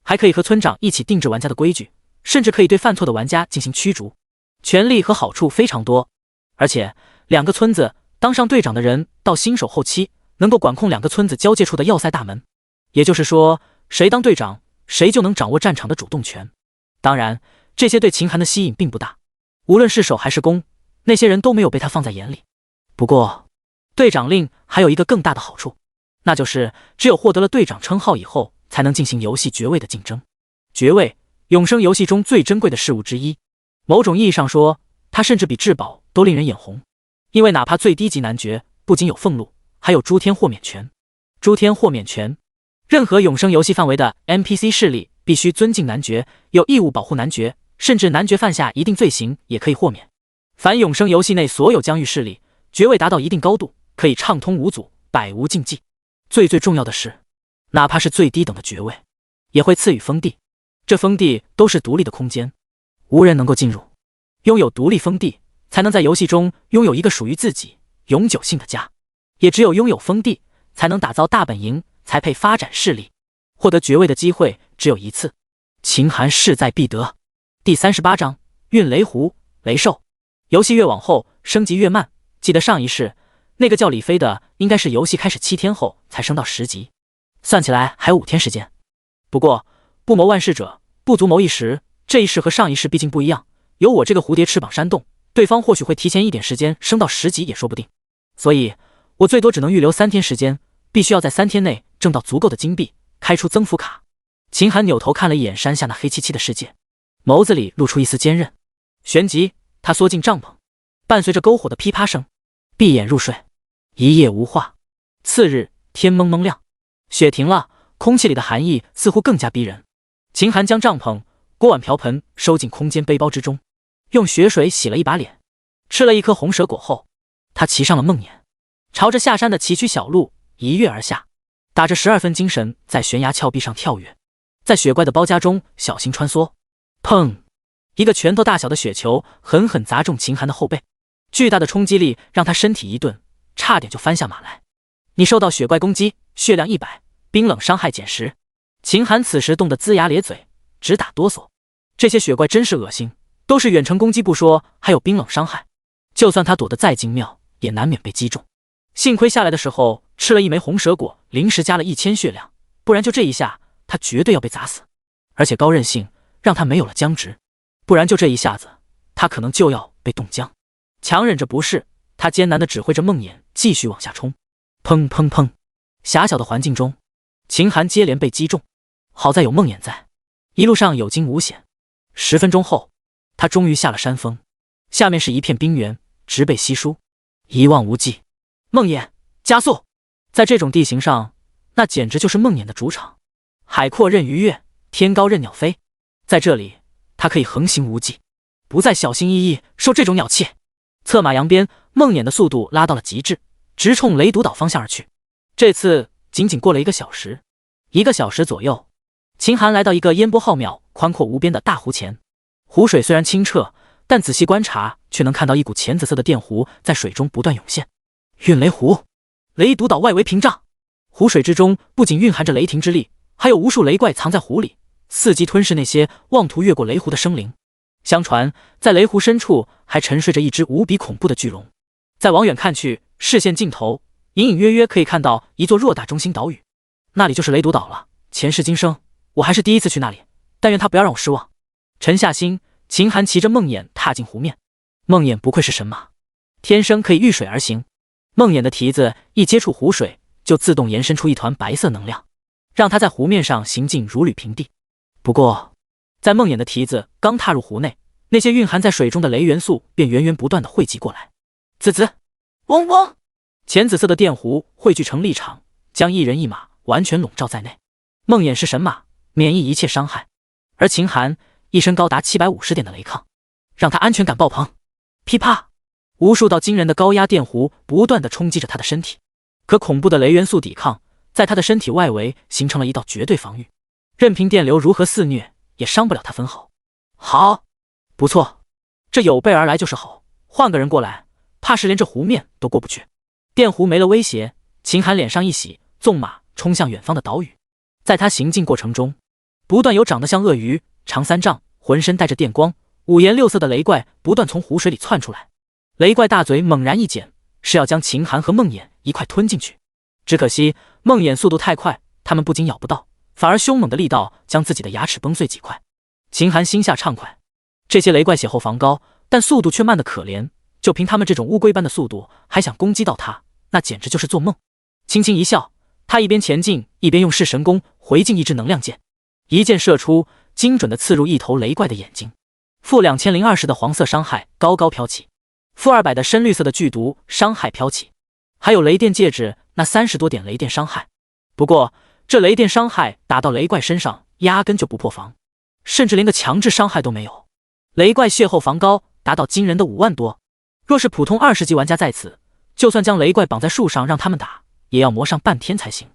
还可以和村长一起定制玩家的规矩，甚至可以对犯错的玩家进行驱逐，权利和好处非常多。而且2个村子当上队长的人到新手后期能够管控2个村子交界处的要塞大门，也就是说谁当队长谁就能掌握战场的主动权。当然这些对秦寒的吸引并不大，无论是守还是攻，那些人都没有被他放在眼里。不过队长令还有一个更大的好处，那就是只有获得了队长称号以后才能进行游戏爵位的竞争。爵位永生游戏中最珍贵的事物之一，某种意义上说它甚至比至宝都令人眼红。因为哪怕最低级男爵不仅有俸禄，还有诸天豁免权。诸天豁免权，任何永生游戏范围的 NPC 势力必须尊敬男爵，有义务保护男爵，甚至男爵犯下一定罪行也可以豁免。凡永生游戏内所有疆域势力，爵位达到一定高度，可以畅通无阻，百无禁忌。最重要的是，哪怕是最低等的爵位，也会赐予封地。这封地都是独立的空间，无人能够进入。拥有独立封地，才能在游戏中拥有一个属于自己永久性的家。也只有拥有封地，才能打造大本营，才配发展势力。获得爵位的机会只有一次，秦寒势在必得。第38章运雷狐雷兽。游戏越往后升级越慢，记得上一世那个叫李飞的应该是游戏开始7天后才升到10级，算起来还有5天时间。不过不谋万事者，不足谋一时，这一世和上一世毕竟不一样，有我这个蝴蝶翅膀煽动，对方或许会提前一点时间升到10级也说不定。所以我最多只能预留3天时间，必须要在3天内挣到足够的金币，开出增幅卡。秦寒扭头看了一眼山下那黑漆漆的世界，眸子里露出一丝坚韧。旋即他缩进帐篷，伴随着篝火的噼啪声，闭眼入睡。一夜无话。次日天蒙蒙亮，雪停了，空气里的寒意似乎更加逼人。秦寒将帐篷、锅碗瓢盆收进空间背包之中，用雪水洗了一把脸，吃了一颗红蛇果后，他骑上了梦魇，朝着下山的崎岖小路一跃而下，打着12分精神在悬崖峭壁上跳跃，在雪怪的包夹中小心穿梭。砰！一个拳头大小的雪球狠狠砸中秦寒的后背，巨大的冲击力让他身体一顿，差点就翻下马来。你受到雪怪攻击，血量100，冰冷伤害减10。秦寒此时冻得龇牙咧嘴，直打哆嗦。这些雪怪真是恶心，都是远程攻击不说，还有冰冷伤害。就算他躲得再精妙，也难免被击中。幸亏下来的时候吃了一枚红蛇果，临时加了1000血量，不然就这一下，他绝对要被砸死。而且高韧性让他没有了僵直，不然就这一下子，他可能就要被冻僵。强忍着不适，他艰难地指挥着梦魇继续往下冲。砰砰砰！狭小的环境中，秦寒接连被击中，好在有梦魇在，一路上有惊无险。10分钟后，他终于下了山峰，下面是一片冰原，植被稀疏，一望无际。梦魇加速！在这种地形上，那简直就是梦魇的主场。海阔任鱼跃，天高任鸟飞，在这里他可以横行无忌，不再小心翼翼受这种鸟气。策马扬鞭，梦魇的速度拉到了极致，直冲雷毒岛方向而去。这次仅仅过了1个小时，1个小时左右，秦寒来到一个烟波浩渺、宽阔无边的大湖前。湖水虽然清澈，但仔细观察却能看到一股浅紫色的电弧在水中不断涌现。运雷湖，雷毒岛外围屏障。湖水之中不仅蕴含着雷霆之力，还有无数雷怪藏在湖里，伺机吞噬那些妄图越过雷湖的生灵。相传在雷湖深处还沉睡着一只无比恐怖的巨龙。再往远看去，视线尽头隐隐约约可以看到一座偌大中心岛屿，那里就是雷毒岛了。前世今生，我还是第一次去那里，但愿他不要让我失望。沉下心，秦寒骑着梦魇踏进湖面。梦魇不愧是神马，天生可以遇水而行。梦魇的蹄子一接触湖水，就自动延伸出一团白色能量，让他在湖面上行进如履平地。不过在梦魇的蹄子刚踏入湖内，那些蕴含在水中的雷元素便源源不断地汇集过来。滋滋，嗡嗡，浅紫色的电弧汇聚成力场，将一人一马完全笼罩在内。梦魇是神马，免疫一切伤害，而秦寒一身高达750点的雷抗，让他安全感爆棚。噼啪，无数道惊人的高压电弧不断地冲击着他的身体，可恐怖的雷元素抵抗在他的身体外围形成了一道绝对防御，任凭电流如何肆虐，也伤不了他分毫。好，不错，这有备而来就是好，换个人过来，怕是连这湖面都过不去。电弧没了威胁，秦寒脸上一喜，纵马冲向远方的岛屿。在他行进过程中，不断有长得像鳄鱼、长3丈、浑身带着电光、五颜六色的雷怪不断从湖水里窜出来。雷怪大嘴猛然一剪，是要将秦寒和梦魇一块吞进去。只可惜梦魇速度太快，他们不仅咬不到，反而凶猛的力道将自己的牙齿崩碎几块。秦寒心下畅快，这些雷怪血厚防高，但速度却慢得可怜，就凭他们这种乌龟般的速度，还想攻击到他，那简直就是做梦。轻轻一笑，他一边前进，一边用噬神功回敬一支能量箭，一箭射出，精准地刺入一头雷怪的眼睛。负2020的黄色伤害高高飘起，负200的深绿色的剧毒伤害飘起，还有雷电戒指那30多点雷电伤害。不过这雷电伤害打到雷怪身上压根就不破防，甚至连个强制伤害都没有。雷怪血厚防高，达到惊人的5万多。若是普通20级玩家在此，就算将雷怪绑在树上让他们打，也要磨上半天才行。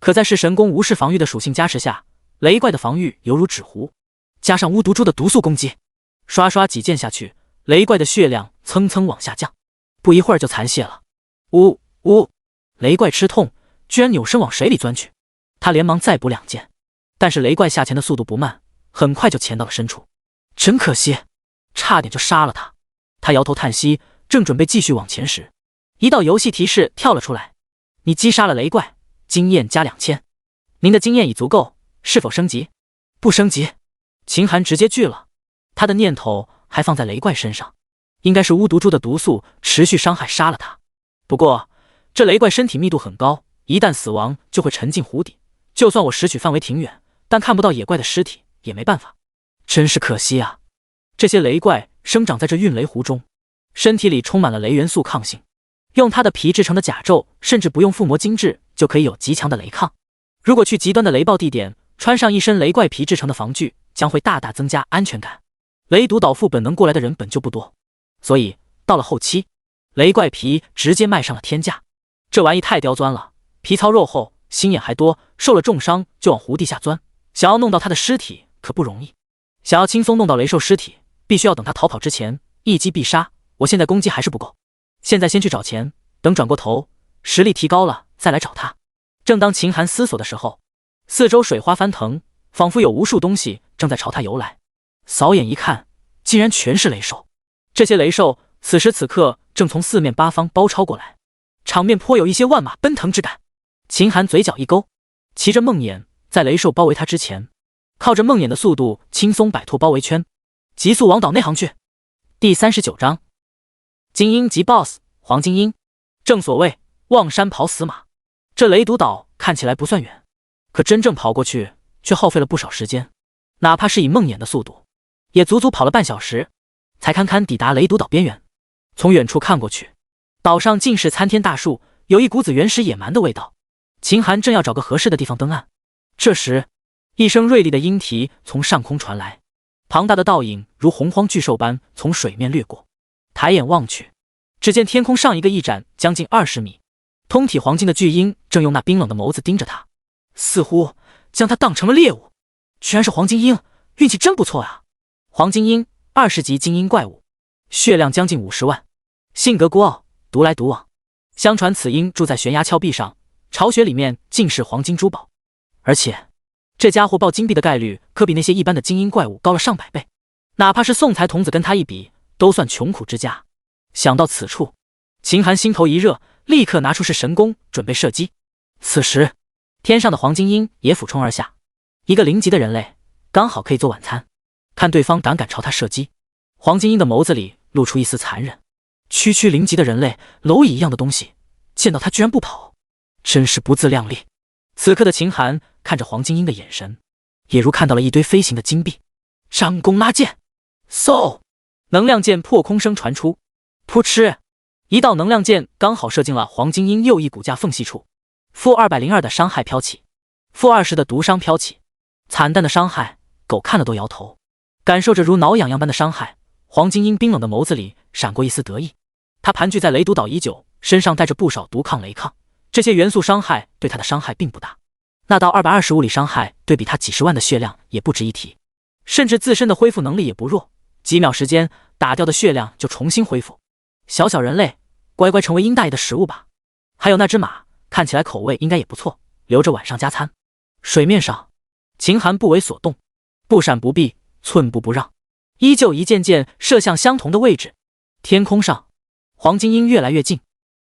可在噬神功无视防御的属性加持下，雷怪的防御犹如纸糊，加上巫毒株的毒素攻击，刷刷几剑下去，雷怪的血量蹭蹭往下降，不一会儿就残血了。呜呜，雷怪吃痛，居然扭身往水里钻去。他连忙再补2剑，但是雷怪下潜的速度不慢，很快就潜到了深处。真可惜，差点就杀了他。他摇头叹息，正准备继续往前时，一道游戏提示跳了出来：你击杀了雷怪，经验加2000。您的经验已足够，是否升级？不升级。秦寒直接拒了，他的念头还放在雷怪身上，应该是巫毒株的毒素持续伤害杀了他。不过这雷怪身体密度很高，一旦死亡就会沉进湖底，就算我拾取范围挺远，但看不到野怪的尸体也没办法，真是可惜啊。这些雷怪生长在这运雷湖中，身体里充满了雷元素抗性，用它的皮制成的甲胄甚至不用附魔精制就可以有极强的雷抗。如果去极端的雷暴地点，穿上一身雷怪皮制成的防具，将会大大增加安全感。雷毒岛副本能过来的人本就不多，所以到了后期，雷怪皮直接卖上了天价。这玩意太刁钻了，皮糙肉厚，心眼还多，受了重伤就往湖地下钻，想要弄到他的尸体可不容易。想要轻松弄到雷兽尸体，必须要等他逃跑之前一击必杀。我现在攻击还是不够，现在先去找钱，等转过头实力提高了再来找他。正当秦寒思索的时候，四周水花翻腾，仿佛有无数东西正在朝他游来。扫眼一看，竟然全是雷兽。这些雷兽此时此刻正从四面八方包抄过来，场面颇有一些万马奔腾之感。秦寒嘴角一勾，骑着梦魇在雷兽包围他之前，靠着梦魇的速度轻松摆脱包围圈，急速往岛内行去。第39章，精英级 BOSS 黄金鹰。正所谓望山跑死马，这雷毒岛看起来不算远，可真正跑过去却耗费了不少时间，哪怕是以梦魇的速度，也足足跑了半小时，才堪堪抵达雷毒岛边缘。从远处看过去，岛上尽是参天大树，有一股子原始野蛮的味道。秦寒正要找个合适的地方登岸，这时一声锐利的鹰啼从上空传来，庞大的倒影如洪荒巨兽般从水面掠过。抬眼望去，只见天空上一个翼展将近20米，通体黄金的巨鹰正用那冰冷的眸子盯着他，似乎将他当成了猎物。居然是黄金鹰，运气真不错啊！黄金鹰20级精英怪物，血量将近50万，性格孤傲，独来独往。相传此鹰住在悬崖峭壁上，巢穴里面尽是黄金珠宝，而且这家伙爆金币的概率可比那些一般的精英怪物高了上百倍，哪怕是宋才童子跟他一比，都算穷苦之家。想到此处，秦寒心头一热，立刻拿出是神弓准备射击。此时天上的黄金鹰也俯冲而下，一个0级的人类刚好可以做晚餐。看对方敢朝他射击，黄金鹰的眸子里露出一丝残忍。区0级的人类，蝼蚁一样的东西，见到他居然不跑，真是不自量力。此刻的秦寒看着黄金鹰的眼神，也如看到了一堆飞行的金币。张弓拉箭，嗖！能量箭破空声传出，噗嗤！一道能量箭刚好射进了黄金鹰右翼骨架缝隙处，负202的伤害飘起，负20的毒伤飘起，惨淡的伤害，狗看了都摇头。感受着如挠痒痒般的伤害，黄金鹰冰冷的眸子里闪过一丝得意。他盘踞在雷毒岛已久，身上带着不少毒抗、雷抗，这些元素伤害对他的伤害并不大。那道225里伤害对比他几十万的血量也不值一提，甚至自身的恢复能力也不弱，几秒时间打掉的血量就重新恢复。小小人类，乖乖成为鹰大爷的食物吧。还有那只马，看起来口味应该也不错，留着晚上加餐。水面上，秦寒不为所动，不闪不避，寸步不让，依旧一箭箭射向相同的位置。天空上，黄金鹰越来越近，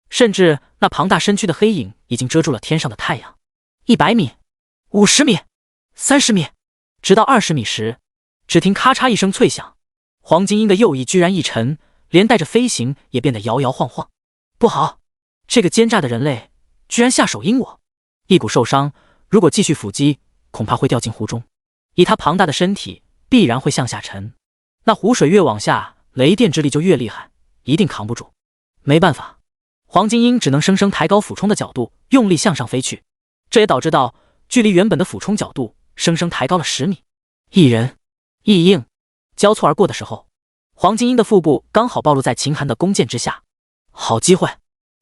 甚至那庞大身躯的黑影已经遮住了天上的太阳。100米、50米、30米，直到20米时，只听咔嚓一声脆响，黄金鹰的右翼居然一沉，连带着飞行也变得摇摇晃晃。不好，这个奸诈的人类居然下手阴我！一股受伤，如果继续伏击，恐怕会掉进湖中。以他庞大的身体，必然会向下沉。那湖水越往下，雷电之力就越厉害，一定扛不住。没办法，黄金鹰只能生生抬高俯冲的角度，用力向上飞去。这也导致到距离原本的俯冲角度生生抬高了10米。一人一鹰交错而过的时候，黄金鹰的腹部刚好暴露在秦寒的弓箭之下。好机会！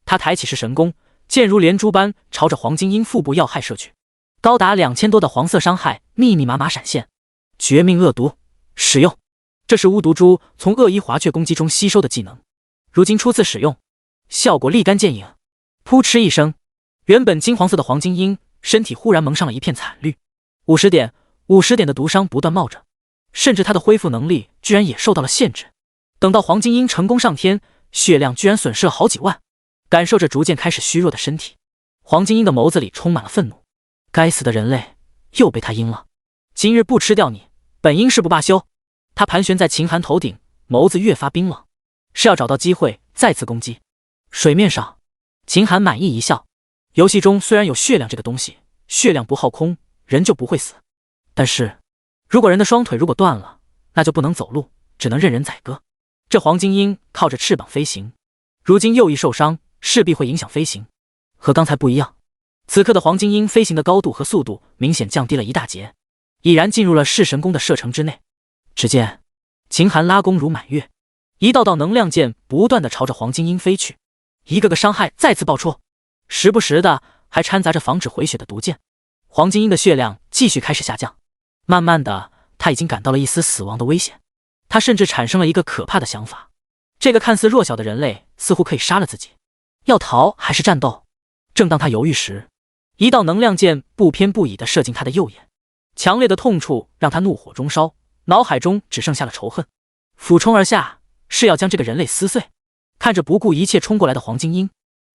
他抬起是神弓，箭如连珠般朝着黄金鹰腹部要害射去，高达2000多的黄色伤害密密麻麻闪现。绝命恶毒，使用！这是巫毒株从恶衣华雀攻击中吸收的技能，如今初次使用，效果立竿见影。噗嗤一声，原本金黄色的黄金鹰身体忽然蒙上了一片惨绿，50点的毒伤不断冒着，甚至他的恢复能力居然也受到了限制。等到黄金鹰成功上天，血量居然损失了好几万。感受着逐渐开始虚弱的身体，黄金英的眸子里充满了愤怒。该死的人类，又被他阴了！今日不吃掉你，本应是不罢休。他盘旋在秦寒头顶，眸子越发冰冷，是要找到机会再次攻击。水面上，秦寒满意一笑。游戏中虽然有血量这个东西，血量不耗空，人就不会死。但是，如果人的双腿如果断了，那就不能走路，只能任人宰割。这黄金鹰靠着翅膀飞行，如今右翼受伤，势必会影响飞行。和刚才不一样，此刻的黄金鹰飞行的高度和速度明显降低了一大截，已然进入了噬神宫的射程之内。只见秦寒拉弓如满月，一道道能量箭不断地朝着黄金鹰飞去，一个个伤害再次爆出，时不时的还掺杂着防止回血的毒箭。黄金鹰的血量继续开始下降，慢慢的，他已经感到了一丝死亡的危险。他甚至产生了一个可怕的想法：这个看似弱小的人类似乎可以杀了自己，要逃还是战斗？正当他犹豫时，一道能量箭不偏不倚地射进他的右眼，强烈的痛楚让他怒火中烧，脑海中只剩下了仇恨，俯冲而下，是要将这个人类撕碎。看着不顾一切冲过来的黄金鹰，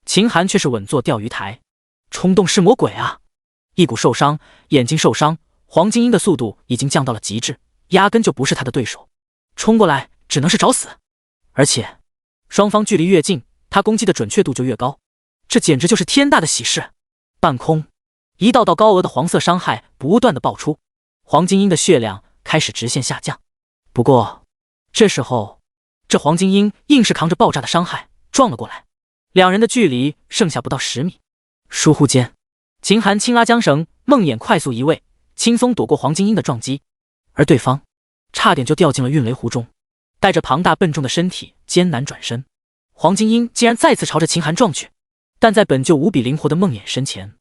秦寒却是稳坐钓鱼台。冲动是魔鬼啊！一股受伤，眼睛受伤，黄金鹰的速度已经降到了极致，压根就不是他的对手。冲过来只能是找死，而且双方距离越近，他攻击的准确度就越高，这简直就是天大的喜事。半空，一道道高额的黄色伤害不断的爆出，黄金鹰的血量开始直线下降。不过这时候，这黄金鹰硬是扛着爆炸的伤害撞了过来，两人的距离剩下不到10米。疏忽间，秦寒轻拉缰绳，梦魇快速移位，轻松躲过黄金鹰的撞击，而对方差点就掉进了运雷湖中，带着庞大笨重的身体艰难转身。黄金鹰竟然再次朝着秦寒撞去，但在本就无比灵活的梦魇身前，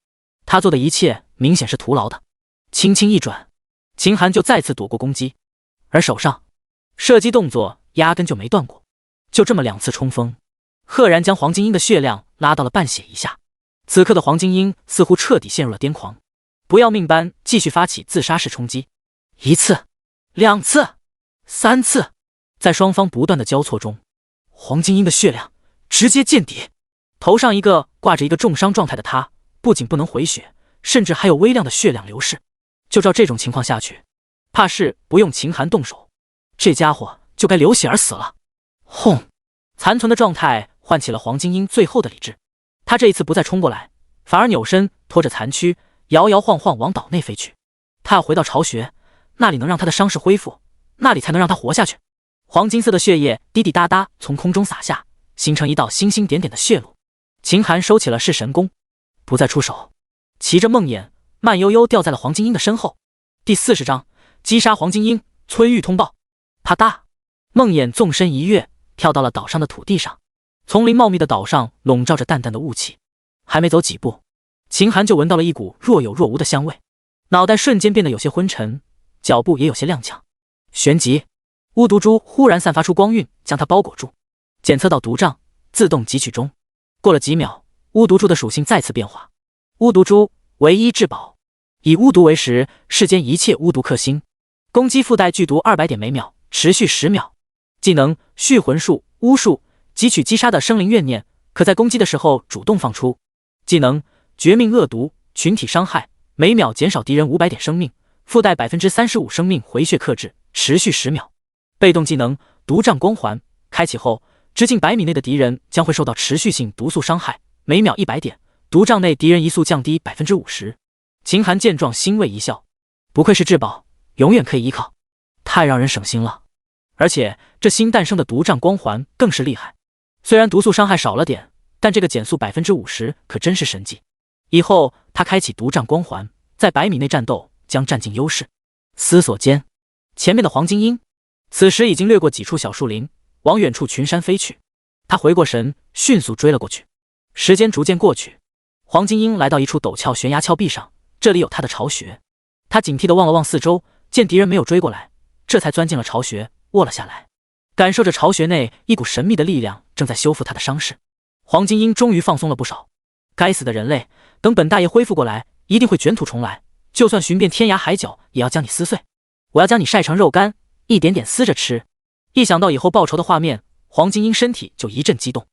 他做的一切明显是徒劳的。轻轻一转，秦寒就再次躲过攻击，而手上射击动作压根就没断过。就这么2次冲锋，赫然将黄金鹰的血量拉到了半血以下。此刻的黄金鹰似乎彻底陷入了癫狂，不要命般继续发起自杀式冲击。1次、2次、3次，在双方不断的交错中，黄金鹰的血量直接见底。头上挂着一个重伤状态的他，不仅不能回血，甚至还有微量的血量流逝。就照这种情况下去，怕是不用秦寒动手，这家伙就该流血而死了。轰！残存的状态唤起了黄金鹰最后的理智，他这一次不再冲过来，反而扭身拖着残躯摇摇晃晃往岛内飞去。他要回到巢穴，那里能让他的伤势恢复，那里才能让他活下去。黄金色的血液滴滴答答从空中洒下，形成一道星星点点的血路。秦寒收起了噬神弓，不再出手，骑着梦魇慢悠悠掉在了黄金鹰的身后。第40章击杀黄金鹰，村域通报。啪嗒，梦魇纵身一跃，跳到了岛上的土地上。丛林茂密的岛上笼罩着淡淡的雾气，还没走几步，秦寒就闻到了一股若有若无的香味，脑袋瞬间变得有些昏沉，脚步也有些踉跄。旋即，巫毒珠忽然散发出光晕，将它包裹住。检测到毒障，自动汲取中。过了几秒，巫毒珠的属性再次变化。巫毒珠唯一至宝，以巫毒为食，世间一切巫毒克星。攻击附带剧毒200点每秒，持续10秒。技能续魂术、巫术，汲取击杀的生灵怨念，可在攻击的时候主动放出。技能绝命恶毒，群体伤害，每秒减少敌人500点生命，附带 35% 生命回血克制，持续10秒。被动技能毒障光环，开启后直径100米内的敌人将会受到持续性毒素伤害，每秒100点，毒障内敌人移速降低 50%。 秦寒见状欣慰一笑，不愧是至宝，永远可以依靠，太让人省心了。而且这新诞生的毒障光环更是厉害，虽然毒素伤害少了点，但这个减速 50% 可真是神技。以后他开启毒障光环，在100米内战斗将占尽优势。思索间，前面的黄金鹰此时已经掠过几处小树林，往远处群山飞去。他回过神，迅速追了过去。时间逐渐过去，黄金鹰来到一处陡峭悬崖峭壁上，这里有他的巢穴。他警惕地望了望四周，见敌人没有追过来，这才钻进了巢穴，卧了下来，感受着巢穴内一股神秘的力量正在修复他的伤势。黄金鹰终于放松了不少。该死的人类，等本大爷恢复过来，一定会卷土重来，就算寻遍天涯海角，也要将你撕碎。我要将你晒成肉干，一点点撕着吃。一想到以后报仇的画面，黄金鹰身体就一阵激动。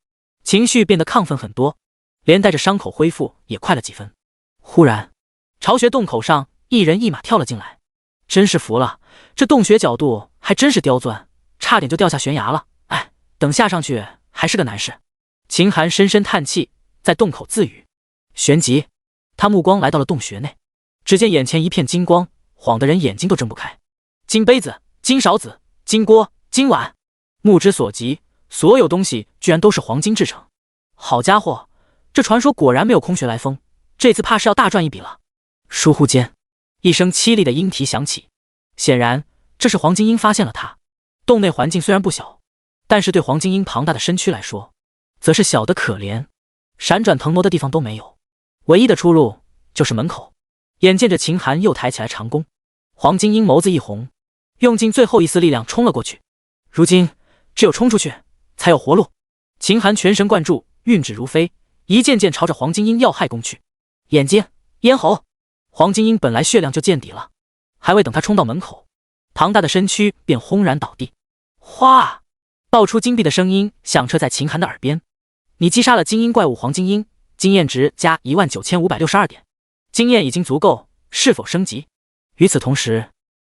情绪变得亢奋很多，连带着伤口恢复也快了几分。忽然，巢穴洞口上一人一马跳了进来，真是服了，这洞穴角度还真是刁钻，差点就掉下悬崖了。哎，等下上去还是个难事。秦寒深深叹气，在洞口自语。旋即，他目光来到了洞穴内，只见眼前一片金光，晃得人眼睛都睁不开。金杯子、金勺子、金锅、金碗，目之所及，所有东西居然都是黄金制成。好家伙，这传说果然没有空穴来风，这次怕是要大赚一笔了。倏忽间，一声凄厉的鹰啼响起，显然这是黄金鹰发现了他。洞内环境虽然不小，但是对黄金鹰庞大的身躯来说，则是小得可怜，闪转腾挪的地方都没有，唯一的出路就是门口。眼见着秦寒又抬起来长弓，黄金鹰眸子一红，用尽最后一丝力量冲了过去。如今只有冲出去才有活路。秦寒全神贯注，运指如飞，一件件朝着黄金鹰要害攻去。眼睛、咽喉，黄金鹰本来血量就见底了，还未等他冲到门口，庞大的身躯便轰然倒地。哗！爆出金币的声音响彻在秦寒的耳边。你击杀了精英怪物黄金鹰，经验值加19562点，经验已经足够，是否升级？与此同时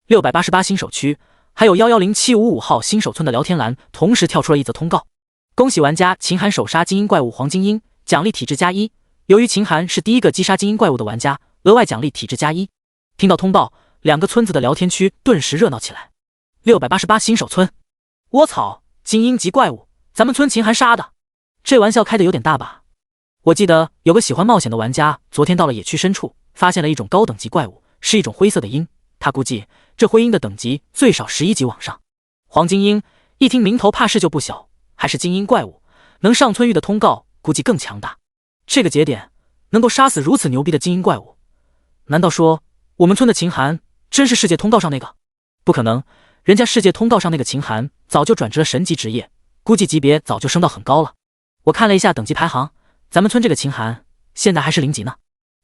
，688新手区还有110755号新手村的聊天栏同时跳出了一则通告：恭喜玩家秦寒首杀精英怪物黄金鹰，奖励体质加1。由于秦寒是第一个击杀精英怪物的玩家，额外奖励体质加1。听到通报，两个村子的聊天区顿时热闹起来。688新手村，窝草，精英级怪物，咱们村秦寒杀的，这玩笑开得有点大吧？我记得有个喜欢冒险的玩家昨天到了野区深处，发现了一种高等级怪物，是一种灰色的鹰，他估计这灰鹰的等级最少11级往上。黄金鹰一听名头怕是就不小，还是精英怪物，能上村域的通告估计更强大。这个节点能够杀死如此牛逼的精英怪物，难道说我们村的秦寒真是世界通道上那个？不可能，人家世界通道上那个秦寒早就转职了神级职业，估计级别早就升到很高了。我看了一下等级排行，咱们村这个秦寒现在还是0级呢。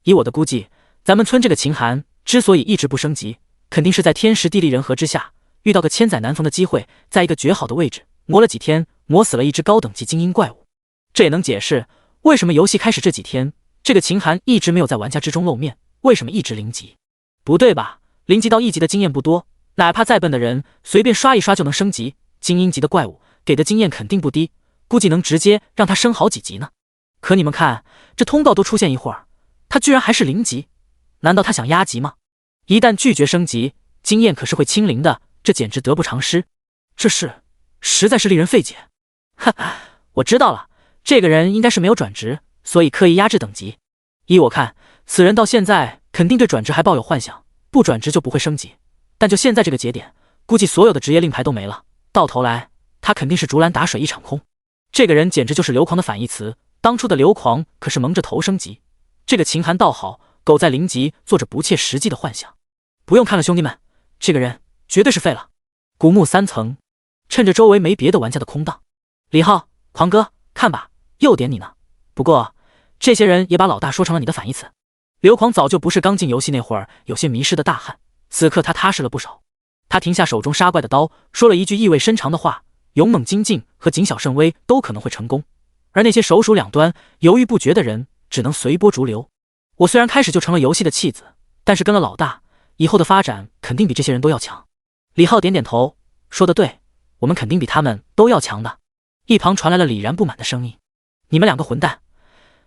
以我的估计，咱们村这个秦寒之所以一直不升级，肯定是在天时地利人和之下，遇到个千载难逢的机会，在一个绝好的位置磨了几天，磨死了一只高等级精英怪物。这也能解释为什么游戏开始这几天，这个秦寒一直没有在玩家之中露面，为什么一直0级？不对吧，0级到1级的经验不多，哪怕再笨的人随便刷一刷就能升级，精英级的怪物给的经验肯定不低，估计能直接让他升好几级呢。可你们看，这通告都出现一会儿，他居然还是0级，难道他想压级吗？一旦拒绝升级，经验可是会清零的，这简直得不偿失。这事实在是令人费解。哈哈，我知道了，这个人应该是没有转职，所以刻意压制等级。依我看，此人到现在肯定对转职还抱有幻想，不转职就不会升级。但就现在这个节点，估计所有的职业令牌都没了，到头来他肯定是竹篮打水一场空。这个人简直就是流狂的反义词，当初的流狂可是蒙着头升级，这个秦寒倒好，苟在0级做着不切实际的幻想。不用看了兄弟们，这个人绝对是废了。古墓3层，趁着周围没别的玩家的空档，李浩、狂哥，看吧，又点你呢。不过这些人也把老大说成了你的反义词。刘狂早就不是刚进游戏那会儿有些迷失的大汉，此刻他踏实了不少。他停下手中杀怪的刀，说了一句意味深长的话：勇猛精进和谨小慎微都可能会成功，而那些手鼠两端犹豫不决的人只能随波逐流。我虽然开始就成了游戏的弃子，但是跟了老大，以后的发展肯定比这些人都要强。李浩点点头，说得对，我们肯定比他们都要强的。一旁传来了李然不满的声音：你们两个混蛋，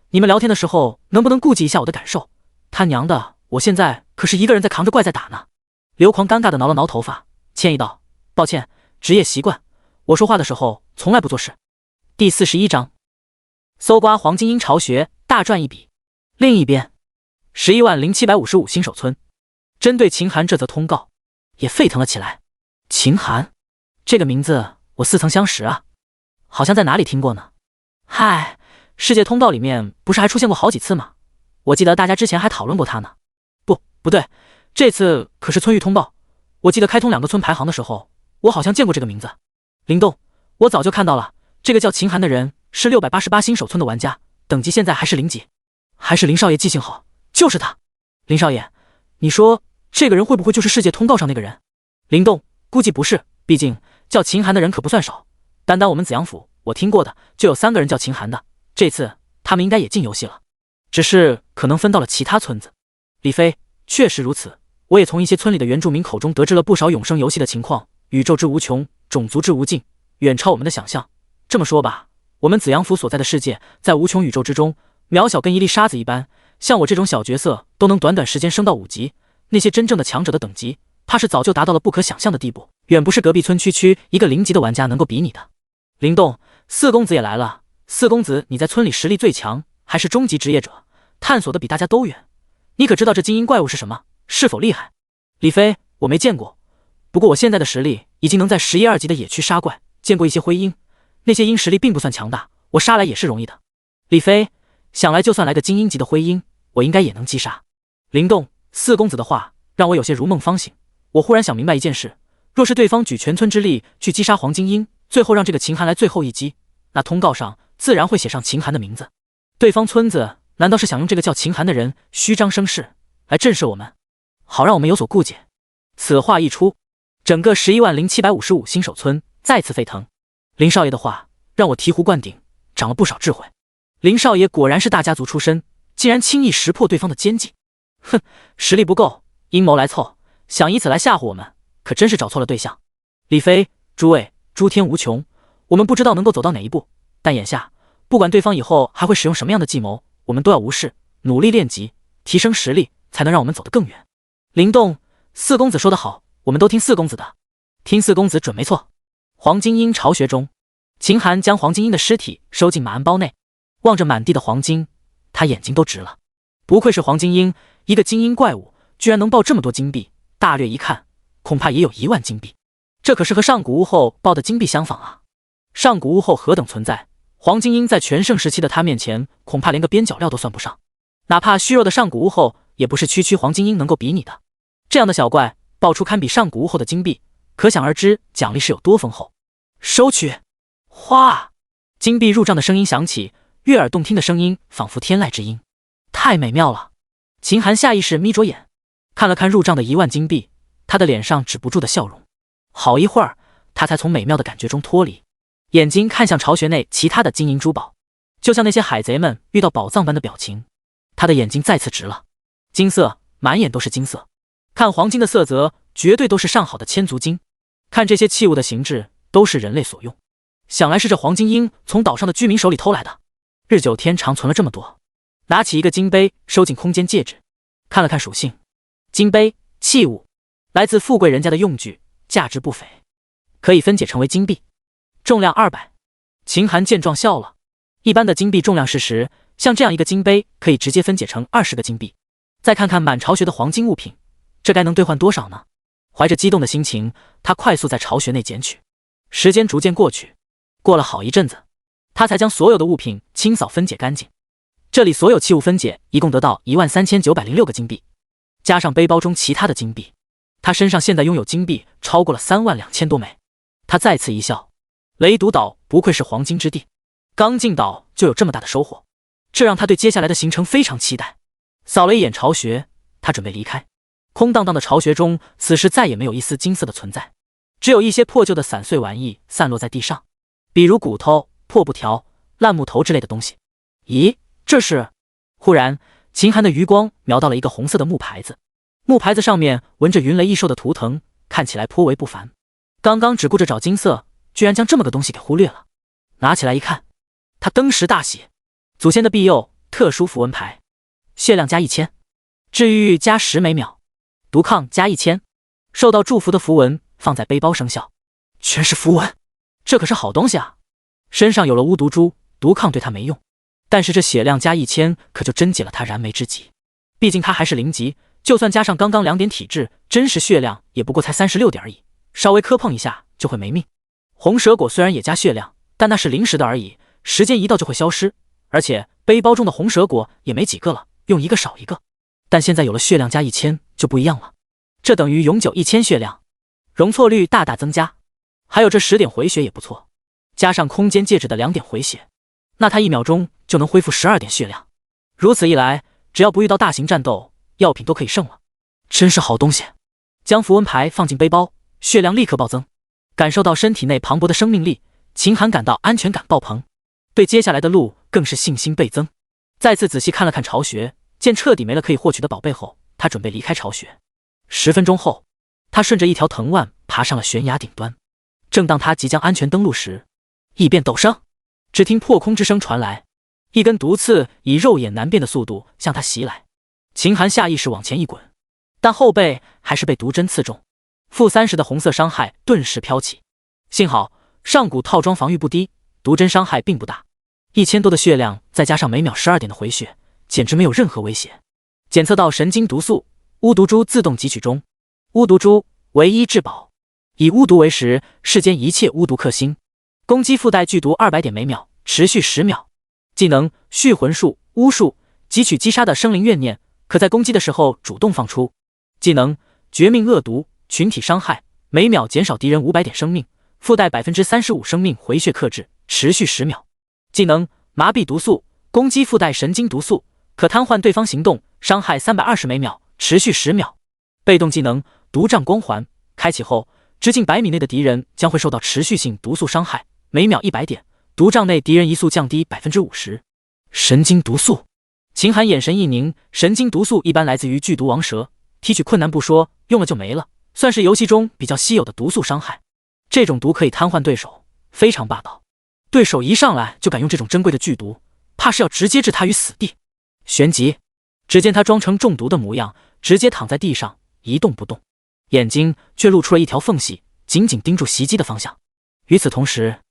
你们聊天的时候能不能顾及一下我的感受？他娘的，我现在可是一个人在扛着怪在打呢。刘狂尴尬的挠了挠头发，歉意道：抱歉，职业习惯，我说话的时候从来不做事。第41章，搜刮黄金鹰巢穴，大赚一笔。另一边，110755新手村，针对秦寒这则通告也沸腾了起来。秦寒这个名字我似曾相识啊，好像在哪里听过呢。嗨，世界通道里面不是还出现过好几次吗？我记得大家之前还讨论过他呢。不对，这次可是村域通报，我记得开通2个村排行的时候，我好像见过这个名字。灵动，我早就看到了，这个叫秦寒的人是688新手村的玩家，等级现在还是0级。还是林少爷记性好，就是他。林少爷，你说这个人会不会就是世界通告上那个人？灵动，估计不是，毕竟叫秦寒的人可不算少，单单我们紫阳府我听过的就有3个人叫秦寒的，这次他们应该也进游戏了，只是可能分到了其他村子。李飞，确实如此，我也从一些村里的原住民口中得知了不少永生游戏的情况。宇宙之无穷，种族之无尽，远超我们的想象。这么说吧，我们紫阳府所在的世界，在无穷宇宙之中，渺小跟一粒沙子一般。像我这种小角色，都能短短时间升到5级。那些真正的强者的等级，怕是早就达到了不可想象的地步，远不是隔壁村区一个0级的玩家能够比拟的。灵动，四公子也来了。四公子，你在村里实力最强，还是中级职业者，探索的比大家都远。你可知道这精英怪物是什么？是否厉害？李飞，我没见过，不过我现在的实力已经能在11、2级的野区杀怪，见过一些灰鹰，那些鹰实力并不算强大，我杀来也是容易的。李飞，想来就算来个精英级的灰鹰，我应该也能击杀。灵动，四公子的话让我有些如梦方醒。我忽然想明白一件事，若是对方举全村之力去击杀黄金鹰，最后让这个秦寒来最后一击，那通告上自然会写上秦寒的名字。对方村子难道是想用这个叫秦寒的人虚张声势来震慑我们，好让我们有所顾忌？此话一出，整个110755新手村再次沸腾。林少爷的话让我醍醐灌顶，长了不少智慧。林少爷果然是大家族出身，竟然轻易识破对方的奸计。哼，实力不够，阴谋来凑，想以此来吓唬我们，可真是找错了对象。李飞，诸位，诸天无穷，我们不知道能够走到哪一步，但眼下不管对方以后还会使用什么样的计谋，我们都要无视，努力练级，提升实力，才能让我们走得更远。灵动，四公子说得好，我们都听四公子的。听四公子准没错。黄金鹰巢穴中，秦寒将黄金鹰的尸体收进马鞍包内，望着满地的黄金，他眼睛都直了。不愧是黄金鹰，一个精英怪物居然能爆这么多金币，大略一看，恐怕也有1万金币。这可是和上古屋后爆的金币相仿啊！上古屋后何等存在，黄金鹰在全盛时期的他面前，恐怕连个边角料都算不上。哪怕虚弱的上古屋后，也不是区黄金鹰能够比拟的。这样的小怪爆出堪比上古屋后的金币，可想而知奖励是有多丰厚。收取！哗！金币入账的声音响起，悦耳动听的声音，仿佛天籁之音，太美妙了。秦寒下意识眯着眼，看了看入账的1万金币，他的脸上止不住的笑容。好一会儿，他才从美妙的感觉中脱离，眼睛看向巢穴内其他的金银珠宝，就像那些海贼们遇到宝藏般的表情。他的眼睛再次直了，金色，满眼都是金色。看黄金的色泽，绝对都是上好的千足金。看这些器物的形制，都是人类所用。想来是这黄金鹰从岛上的居民手里偷来的，日久天长存了这么多。拿起一个金杯，收进空间戒指，看了看属性，金杯器物，来自富贵人家的用具，价值不菲，可以分解成为金币，重量200。秦寒见状笑了，一般的金币重量是10，像这样一个金杯可以直接分解成20个金币。再看看满巢穴的黄金物品，这该能兑换多少呢？怀着激动的心情，他快速在巢穴内捡取。时间逐渐过去，过了好一阵子，他才将所有的物品清扫分解干净。这里所有器物分解一共得到13906个金币，加上背包中其他的金币，他身上现在拥有金币超过了32000多枚。他再次一笑，雷毒岛不愧是黄金之地，刚进岛就有这么大的收获，这让他对接下来的行程非常期待。扫了一眼巢穴，他准备离开。空荡荡的巢穴中，此时再也没有一丝金色的存在，只有一些破旧的散碎玩意散落在地上，比如骨头、破布条、烂木头之类的东西。咦，这是……忽然，秦寒的余光瞄到了一个红色的木牌子，木牌子上面纹着云雷异兽的图腾，看起来颇为不凡。刚刚只顾着找金色，居然将这么个东西给忽略了。拿起来一看，他登时大喜，祖先的庇佑，特殊符文牌，血量加1000，治愈加10每秒，毒抗加1000，受到祝福的符文放在背包生效，全是符文，这可是好东西啊！身上有了巫毒珠，毒抗对他没用，但是这血量加1000可就真解了他燃眉之急。毕竟他还是0级，就算加上刚刚2点体质，真实血量也不过才36点而已，稍微磕碰一下就会没命。红蛇果虽然也加血量，但那是临时的而已，时间一到就会消失，而且背包中的红蛇果也没几个了，用一个少一个。但现在有了血量加1000就不一样了，这等于永久1000血量，容错率大大增加。还有这10点回血也不错，加上空间戒指的2点回血，那他1秒钟就能恢复12点血量。如此一来，只要不遇到大型战斗，药品都可以剩了，真是好东西。将符文牌放进背包，血量立刻暴增，感受到身体内磅礴的生命力，秦寒感到安全感爆棚。对接下来的路更是信心倍增。再次仔细看了看巢穴，见彻底没了可以获取的宝贝后，他准备离开巢穴。10分钟后，他顺着一条藤蔓爬上了悬崖顶端。正当他即将安全登陆时，异变陡生，只听破空之声传来，一根毒刺以肉眼难辨的速度向他袭来。秦寒下意识往前一滚，但后背还是被毒针刺中，负30的红色伤害顿时飘起。幸好上古套装防御不低，毒针伤害并不大，1000多的血量再加上每秒12点的回血，简直没有任何威胁。检测到神经毒素，巫毒珠自动汲取中。巫毒珠唯一至宝，以巫毒为食，世间一切巫毒克星。攻击附带剧毒200点每秒，持续10秒。技能续魂术、巫术，汲取击杀的生灵怨念，可在攻击的时候主动放出。技能绝命恶毒，群体伤害，每秒减少敌人500点生命，附带35%生命回血克制，持续10秒。技能麻痹毒素，攻击附带神经毒素，可瘫痪对方行动，伤害320每秒，持续10秒。被动技能毒障光环，开启后直径100米内的敌人将会受到持续性毒素伤害，每秒100点，毒障内敌人移速降低50%。神经毒素，秦寒眼神一凝，神经毒素一般来自于剧毒王蛇，提取困难不说，用了就没了，算是游戏中比较稀有的毒素伤害。这种毒可以瘫痪对手，非常霸道。对手一上来就敢用这种珍贵的剧毒，怕是要直接置他于死地。旋即，只见他装成中毒的模样，直接躺在地上一动不动，眼睛却露出了一条缝隙，紧紧盯住袭击的方向。与此同时，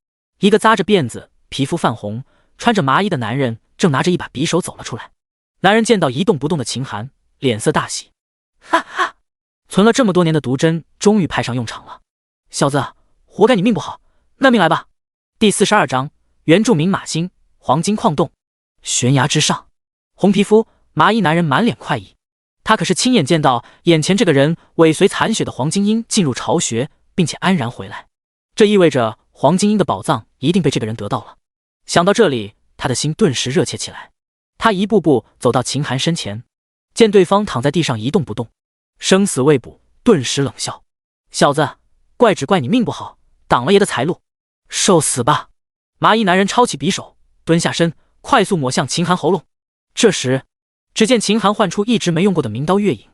一个扎着辫子、皮肤泛红、穿着麻衣的男人正拿着一把匕首走了出来。男人见到一动不动的秦寒，脸色大喜，哈哈，存了这么多年的毒针终于派上用场了。小子，活该你命不好，拿命来吧。第42章原住民马星黄金矿洞。悬崖之上，红皮肤麻衣男人满脸快意，他可是亲眼见到眼前这个人尾随残血的黄金鹰进入巢穴，并且安然回来。这意味着黄金鹰的宝藏一定被这个人得到了。想到这里，他的心顿时热切起来。他一步步走到秦寒身前，见对方躺在地上一动不动，生死未卜，顿时冷笑：小子，怪只怪你命不好，挡了爷的财路，受死吧！麻衣男人抄起匕首，蹲下身，快速抹向秦寒喉咙。这时，只见秦寒唤出一直没用过的名刀月影，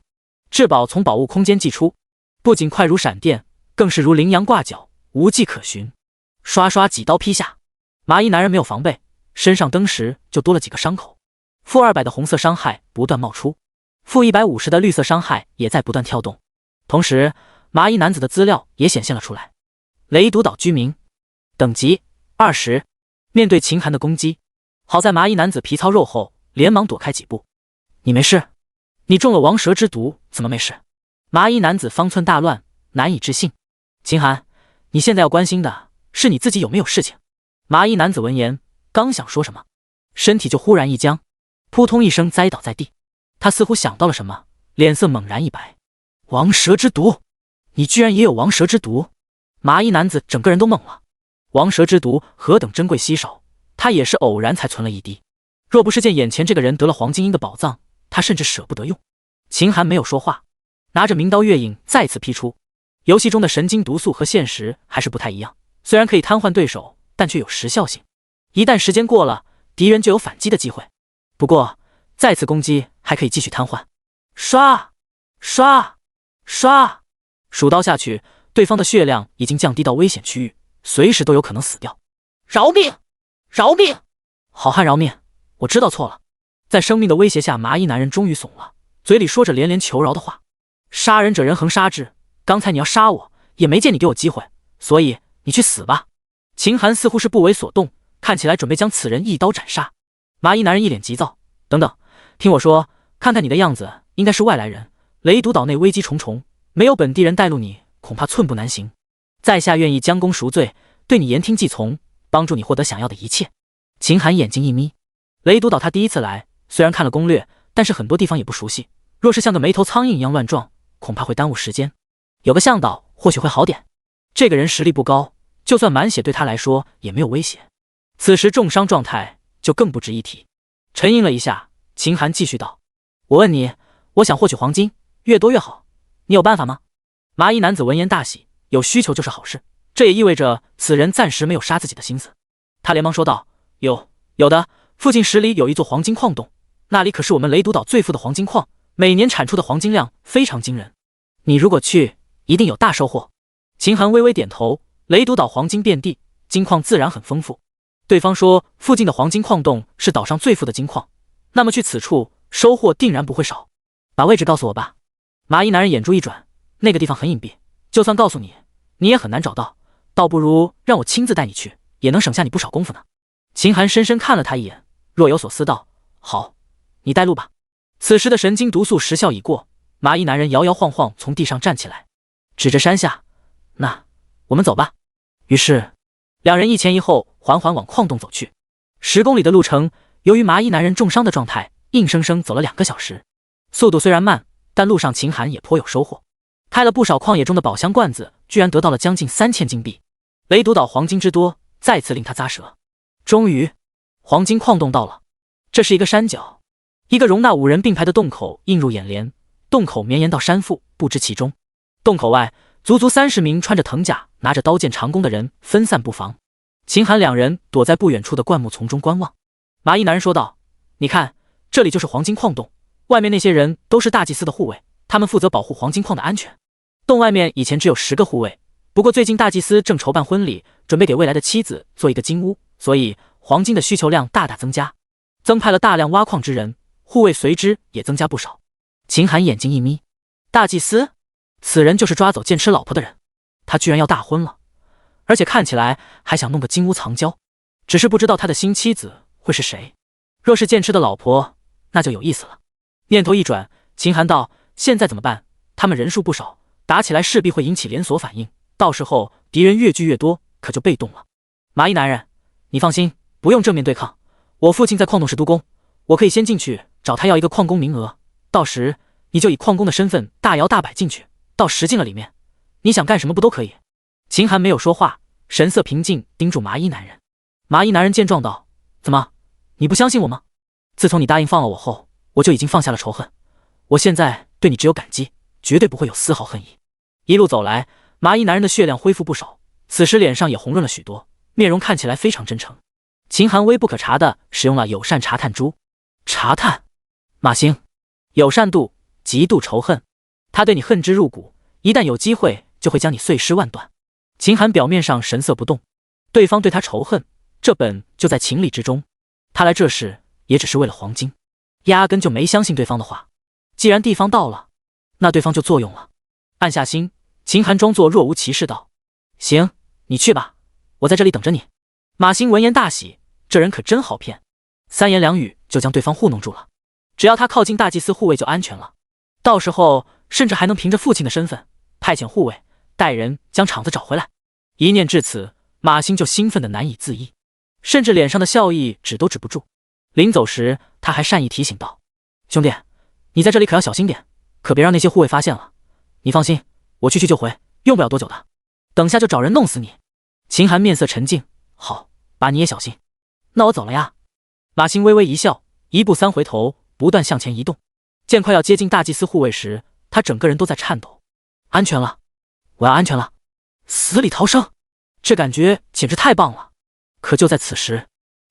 至宝从宝物空间祭出，不仅快如闪电，更是如羚羊挂角，无迹可寻。刷刷几刀劈下，麻衣男人没有防备，身上登时就多了几个伤口。负200的红色伤害不断冒出，负150的绿色伤害也在不断跳动。同时，麻衣男子的资料也显现了出来：雷毒岛居民，等级20。面对秦寒的攻击，好在麻衣男子皮糙肉厚，连忙躲开几步。你没事？你中了王蛇之毒，怎么没事？麻衣男子方寸大乱，难以置信。秦寒，你现在要关心的是你自己有没有事情。麻衣男子闻言，刚想说什么，身体就忽然一僵，扑通一声栽倒在地。他似乎想到了什么，脸色猛然一白。王蛇之毒，你居然也有王蛇之毒？麻衣男子整个人都懵了。王蛇之毒何等珍贵稀少，他也是偶然才存了一滴。若不是见眼前这个人得了黄金鹰的宝藏，他甚至舍不得用。秦寒没有说话，拿着明刀月影再次劈出。游戏中的神经毒素和现实还是不太一样，虽然可以瘫痪对手，但却有时效性。一旦时间过了，敌人就有反击的机会。不过再次攻击还可以继续瘫痪。刷刷刷，数刀下去，对方的血量已经降低到危险区域，随时都有可能死掉。饶命！饶命！好汉饶命！我知道错了。在生命的威胁下，麻衣男人终于怂了，嘴里说着连连求饶的话。杀人者人恒杀之，刚才你要杀我，也没见你给我机会，所以你去死吧。秦寒似乎是不为所动，看起来准备将此人一刀斩杀。麻衣男人一脸急躁，等等，听我说，看看你的样子，应该是外来人。雷毒岛内危机重重，没有本地人带路你，恐怕寸步难行。在下愿意将功赎罪，对你言听计从，帮助你获得想要的一切。秦寒眼睛一眯，雷毒岛他第一次来，虽然看了攻略，但是很多地方也不熟悉，若是像个没头苍蝇一样乱撞，恐怕会耽误时间。有个向导或许会好点。这个人实力不高，就算满血对他来说也没有威胁，此时重伤状态就更不值一提。沉吟了一下，秦寒继续道：我问你，我想获取黄金，越多越好，你有办法吗？麻衣男子闻言大喜，有需求就是好事，这也意味着此人暂时没有杀自己的心思。他连忙说道：有的，附近10里有一座黄金矿洞，那里可是我们雷毒岛最富的黄金矿，每年产出的黄金量非常惊人。你如果去，一定有大收获。秦寒微微点头，雷毒岛黄金遍地，金矿自然很丰富。对方说附近的黄金矿洞是岛上最富的金矿，那么去此处收获定然不会少。把位置告诉我吧。麻衣男人眼珠一转，那个地方很隐蔽，就算告诉你，你也很难找到，倒不如让我亲自带你去，也能省下你不少功夫呢。秦寒深深看了他一眼，若有所思道：好，你带路吧。此时的神经毒素时效已过，麻衣男人摇摇晃晃从地上站起来，指着山下：那我们走吧。于是两人一前一后缓缓往矿洞走去。10公里的路程，由于麻衣男人重伤的状态，硬生生走了2个小时。速度虽然慢，但路上秦寒也颇有收获，开了不少旷野中的宝箱罐子，居然得到了将近3000金币。雷毒岛黄金之多，再次令他咂舌。终于，黄金矿洞到了。这是一个山脚，一个容纳5人并排的洞口映入眼帘，洞口绵延到山腹，不知其中。洞口外，足足30名穿着藤甲、拿着刀剑长弓的人分散布防。秦寒两人躲在不远处的灌木丛中观望。麻衣男人说道：你看，这里就是黄金矿洞，外面那些人都是大祭司的护卫，他们负责保护黄金矿的安全。洞外面以前只有10个护卫，不过最近大祭司正筹办婚礼，准备给未来的妻子做一个金屋，所以黄金的需求量大大增加，增派了大量挖矿之人，护卫随之也增加不少。秦寒眼睛一眯，大祭司，此人就是抓走剑痴老婆的人，他居然要大婚了，而且看起来还想弄个金屋藏娇，只是不知道他的新妻子会是谁。若是剑痴的老婆，那就有意思了。念头一转，秦寒道：现在怎么办？他们人数不少，打起来势必会引起连锁反应，到时候敌人越聚越多，可就被动了。麻衣男人，你放心，不用正面对抗，我父亲在矿洞是督工，我可以先进去找他要一个矿工名额，到时你就以矿工的身份大摇大摆进去，到时进了里面，你想干什么不都可以。秦寒没有说话，神色平静，盯住麻衣男人。麻衣男人见状道：怎么，你不相信我吗？自从你答应放了我后，我就已经放下了仇恨，我现在对你只有感激，绝对不会有丝毫恨意。一路走来，麻衣男人的血量恢复不少，此时脸上也红润了许多，面容看起来非常真诚。秦寒微不可察地使用了友善查探珠。查探，马星，友善度，极度仇恨，他对你恨之入骨，一旦有机会就会将你碎尸万段。秦寒表面上神色不动，对方对他仇恨，这本就在情理之中，他来这时也只是为了黄金，压根就没相信对方的话。既然地方到了，那对方就作用了。按下心，秦寒装作若无其事道：行，你去吧，我在这里等着你。马星闻言大喜，这人可真好骗，3言2语就将对方糊弄住了。只要他靠近大祭司护卫就安全了，到时候甚至还能凭着父亲的身份派遣护卫带人将场子找回来。一念至此，马星就兴奋得难以自抑，甚至脸上的笑意止都止不住。临走时，他还善意提醒道：兄弟，你在这里可要小心点，可别让那些护卫发现了。你放心，我去就回，用不了多久的，等下就找人弄死你。秦寒面色沉静：好，把你也小心。那我走了呀。马星微微一笑，1步3回头，不断向前移动。见快要接近大祭司护卫时，他整个人都在颤抖。安全了，我要安全了，死里逃生，这感觉简直太棒了。可就在此时，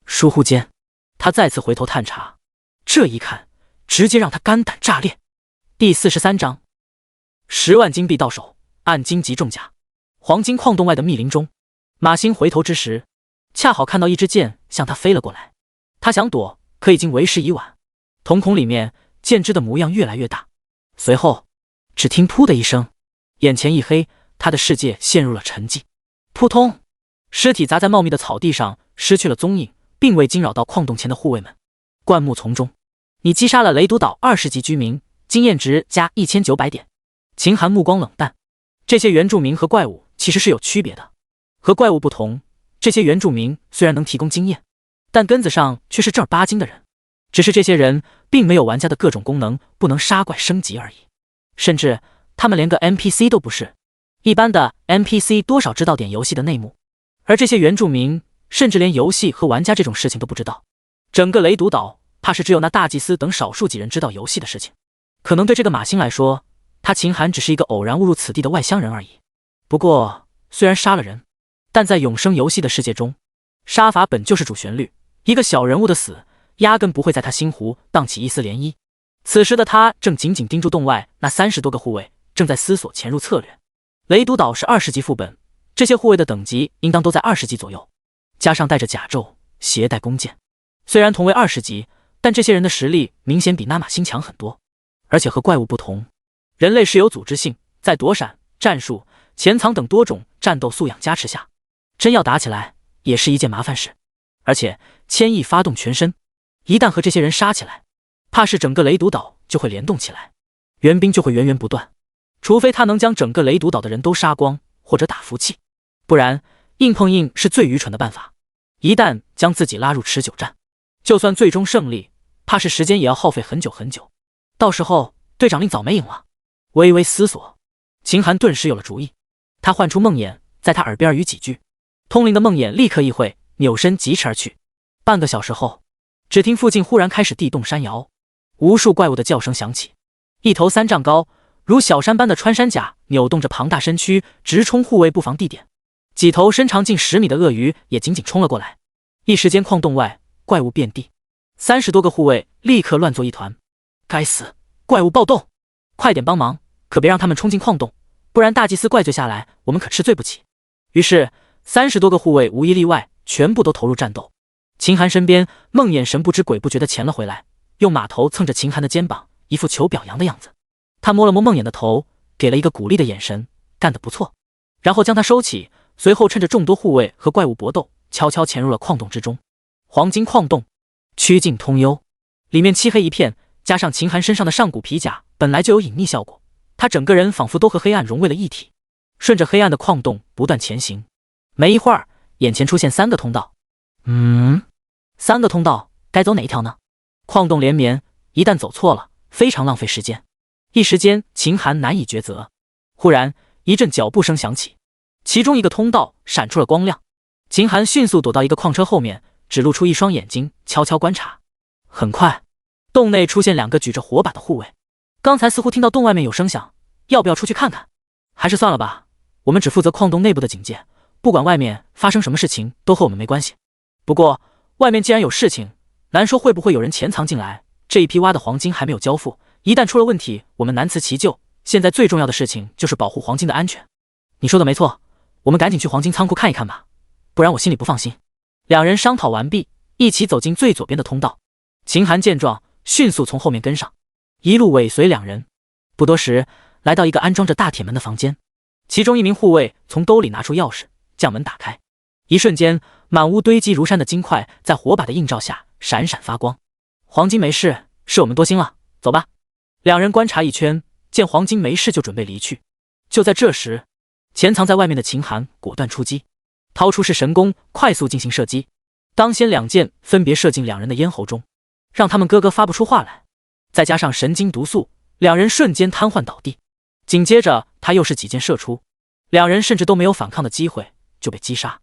疏忽间，他再次回头探查，这一看直接让他肝胆炸裂。第43章，10万金币到手，按金级重甲。黄金矿洞外的密林中，马星回头之时，恰好看到一支箭向他飞了过来。他想躲，可已经为时已晚。瞳孔里面箭支的模样越来越大，随后只听噗的一声，眼前一黑，他的世界陷入了沉寂。扑通，尸体砸在茂密的草地上，失去了踪影，并未惊扰到矿洞前的护卫们。灌木丛中，你击杀了雷毒岛20级居民，经验值加1900点。秦寒目光冷淡，这些原住民和怪物其实是有区别的。和怪物不同，这些原住民虽然能提供经验，但根子上却是正儿八经的人。只是这些人并没有玩家的各种功能，不能杀怪升级而已。甚至他们连个 NPC 都不是。一般的 NPC 多少知道点游戏的内幕，而这些原住民甚至连游戏和玩家这种事情都不知道。整个雷毒岛怕是只有那大祭司等少数几人知道游戏的事情。可能对这个马星来说，他秦寒只是一个偶然误入此地的外乡人而已。不过虽然杀了人，但在永生游戏的世界中，杀伐本就是主旋律，一个小人物的死压根不会在他心湖荡起一丝涟漪。此时的他正紧紧盯住洞外那30多个护卫，正在思索潜入策略。雷毒岛是20级副本，这些护卫的等级应当都在20级左右，加上带着甲胄，携带弓箭，虽然同为20级，但这些人的实力明显比纳玛星强很多。而且和怪物不同，人类是有组织性，在躲闪、战术、潜藏等多种战斗素养加持下，真要打起来也是一件麻烦事。而且千亿发动全身，一旦和这些人杀起来，怕是整个雷毒岛就会联动起来，援兵就会源源不断。除非他能将整个雷毒岛的人都杀光，或者打服气，不然硬碰硬是最愚蠢的办法。一旦将自己拉入持久战，就算最终胜利，怕是时间也要耗费很久很久，到时候队长令早没影了。微微思索，秦寒顿时有了主意。他唤出梦魇，在他耳边语几句，通灵的梦魇立刻意会，扭身疾驰而去。半个小时后，只听附近忽然开始地动山摇，无数怪物的叫声响起，一头3丈高如小山般的穿山甲扭动着庞大身躯，直冲护卫布防地点。几头身长近10米的鳄鱼也紧紧冲了过来。一时间矿洞外怪物遍地，30多个护卫立刻乱作一团。该死，怪物暴动！快点帮忙，可别让他们冲进矿洞，不然大祭司怪罪下来，我们可吃罪不起。于是30多个护卫无一例外全部都投入战斗。秦寒身边，梦魇神不知鬼不觉地潜了回来，用马头蹭着秦寒的肩膀，一副求表扬的样子。他摸了摸梦魇的头，给了一个鼓励的眼神，干得不错。然后将他收起，随后趁着众多护卫和怪物搏斗，悄悄潜入了矿洞之中。黄金矿洞，曲径通幽，里面漆黑一片，加上秦寒身上的上古皮甲本来就有隐匿效果，他整个人仿佛都和黑暗融为了一体，顺着黑暗的矿洞不断前行。没一会儿，眼前出现3个通道。3个通道，该走哪一条呢？矿洞连绵，一旦走错了，非常浪费时间。一时间，秦寒难以抉择。忽然，一阵脚步声响起，其中一个通道闪出了光亮。秦寒迅速躲到一个矿车后面，只露出一双眼睛，悄悄观察。很快，洞内出现2个举着火把的护卫。刚才似乎听到洞外面有声响，要不要出去看看？还是算了吧，我们只负责矿洞内部的警戒，不管外面发生什么事情都和我们没关系。不过外面既然有事情，难说会不会有人潜藏进来。这一批挖的黄金还没有交付，一旦出了问题，我们难辞其咎。现在最重要的事情就是保护黄金的安全。你说的没错，我们赶紧去黄金仓库看一看吧，不然我心里不放心。2人商讨完毕，一起走进最左边的通道。秦寒见状，迅速从后面跟上，一路尾随2人。不多时，来到一个安装着大铁门的房间，其中一名护卫从兜里拿出钥匙，将门打开。一瞬间，满屋堆积如山的金块在火把的映照下闪闪发光。黄金没事，是我们多心了，走吧。2人观察一圈，见黄金没事就准备离去。就在这时，潜藏在外面的秦寒果断出击，掏出是神弓，快速进行射击。当先2箭分别射进2人的咽喉中，让他们咯咯发不出话来，再加上神经毒素，2人瞬间瘫痪倒地。紧接着他又是几箭射出，2人甚至都没有反抗的机会就被击杀。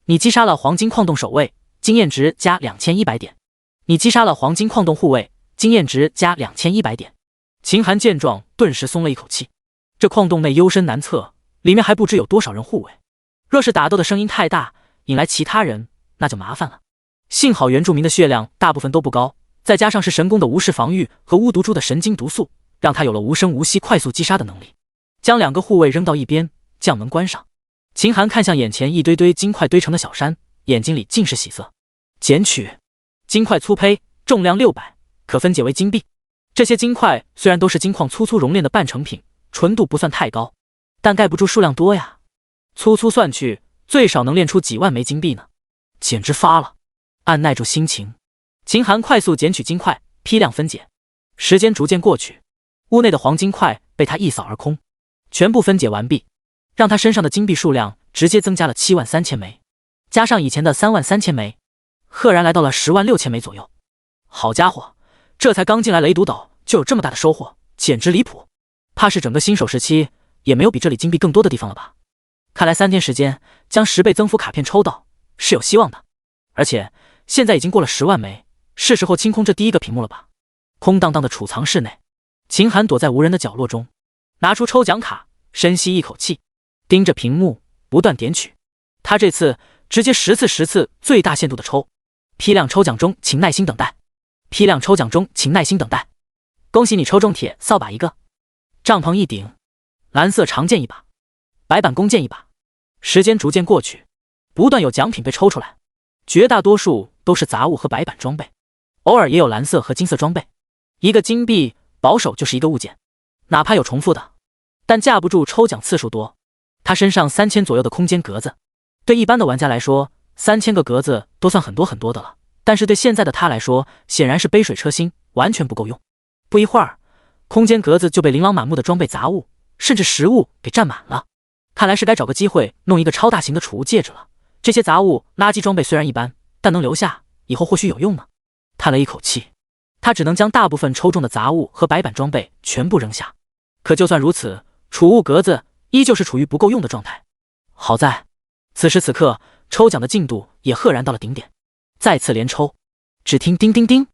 你击杀了黄金矿洞守卫，经验值加2100点。你击杀了黄金矿洞护卫，经验值加2100点。秦寒见状，顿时松了一口气。这矿洞内幽深难测，里面还不知有多少人护卫。若是打斗的声音太大，引来其他人，那就麻烦了。幸好原住民的血量大部分都不高，再加上是神弓的无视防御和巫毒株的神经毒素，让他有了无声无息快速击杀的能力。将2个护卫扔到一边，将门关上。秦寒看向眼前一堆堆金块堆成的小山，眼睛里尽是喜色。捡取金块粗胚，重量600，可分解为金币。这些金块虽然都是金矿粗粗熔炼的半成品，纯度不算太高，但盖不住数量多呀。粗粗算去，最少能炼出几万枚金币呢，简直发了。按耐住心情，秦寒快速捡取金块，批量分解。时间逐渐过去，屋内的黄金块被他一扫而空，全部分解完毕，让他身上的金币数量直接增加了73000枚，加上以前的33000枚，赫然来到了106000枚左右。好家伙，这才刚进来雷毒岛就有这么大的收获，简直离谱。怕是整个新手时期也没有比这里金币更多的地方了吧。看来3天时间将10倍增幅卡片抽到是有希望的。而且现在已经过了10万枚，是时候清空这第一个屏幕了吧。空荡荡的储藏室内，秦寒躲在无人的角落中，拿出抽奖卡，深吸一口气，盯着屏幕不断点取。他这次直接10次最大限度的抽，批量抽奖中，请耐心等待。批量抽奖中，请耐心等待。恭喜你抽中铁扫把一个，帐篷一顶，蓝色长剑一把，白板弓箭一把。时间逐渐过去，不断有奖品被抽出来，绝大多数都是杂物和白板装备，偶尔也有蓝色和金色装备。一个金币保守就是一个物件，哪怕有重复的，但架不住抽奖次数多。他身上3000左右的空间格子，对一般的玩家来说，3000个格子都算很多很多的了，但是对现在的他来说，显然是杯水车薪，完全不够用。不一会儿，空间格子就被琳琅满目的装备、杂物，甚至食物给占满了。看来是该找个机会弄一个超大型的储物戒指了。这些杂物、垃圾装备虽然一般，但能留下，以后或许有用呢。叹了一口气，他只能将大部分抽中的杂物和白板装备全部扔下。可就算如此，储物格子依旧是处于不够用的状态。好在此时此刻，抽奖的进度也赫然到了顶点。再次连抽，只听叮叮叮，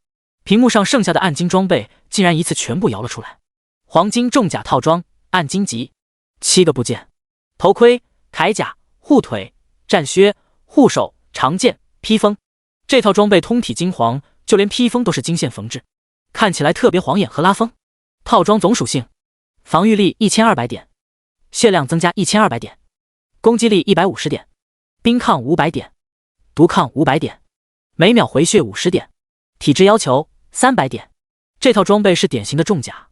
屏幕上剩下的暗金装备竟然一次全部摇了出来。黄金重甲套装，暗金级，7个部件：头盔、铠甲、护腿、战靴、护手、长剑、披风。这套装备通体金黄，就连披风都是金线缝制，看起来特别晃眼和拉风。套装总属性：防御力1200点，血量增加1200点，攻击力150点，冰抗500点，毒抗500点，每秒回血50点，体质要求300点。这套装备是典型的重甲，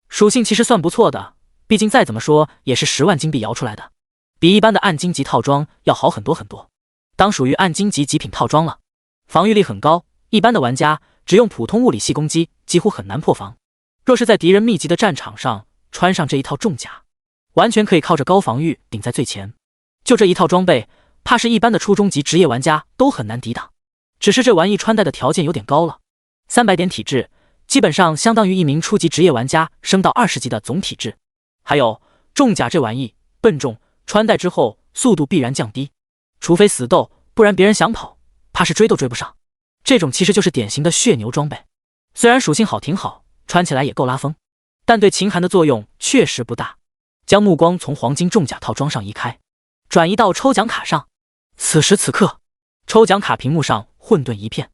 属性其实算不错的，毕竟再怎么说也是10万金币摇出来的，比一般的暗金级套装要好很多很多，当属于暗金级极品套装了。防御力很高，一般的玩家只用普通物理系攻击几乎很难破防。若是在敌人密集的战场上穿上这一套重甲，完全可以靠着高防御顶在最前。就这一套装备，怕是一般的初中级职业玩家都很难抵挡。只是这玩意穿戴的条件有点高了，300点体质，基本上相当于一名初级职业玩家升到20级的总体质。还有重甲这玩意笨重，穿戴之后速度必然降低，除非死斗，不然别人想跑，怕是追都追不上。这种其实就是典型的血牛装备，虽然属性好挺好，穿起来也够拉风，但对秦寒的作用确实不大。将目光从黄金重甲套装上移开，转移到抽奖卡上。此时此刻，抽奖卡屏幕上混沌一片，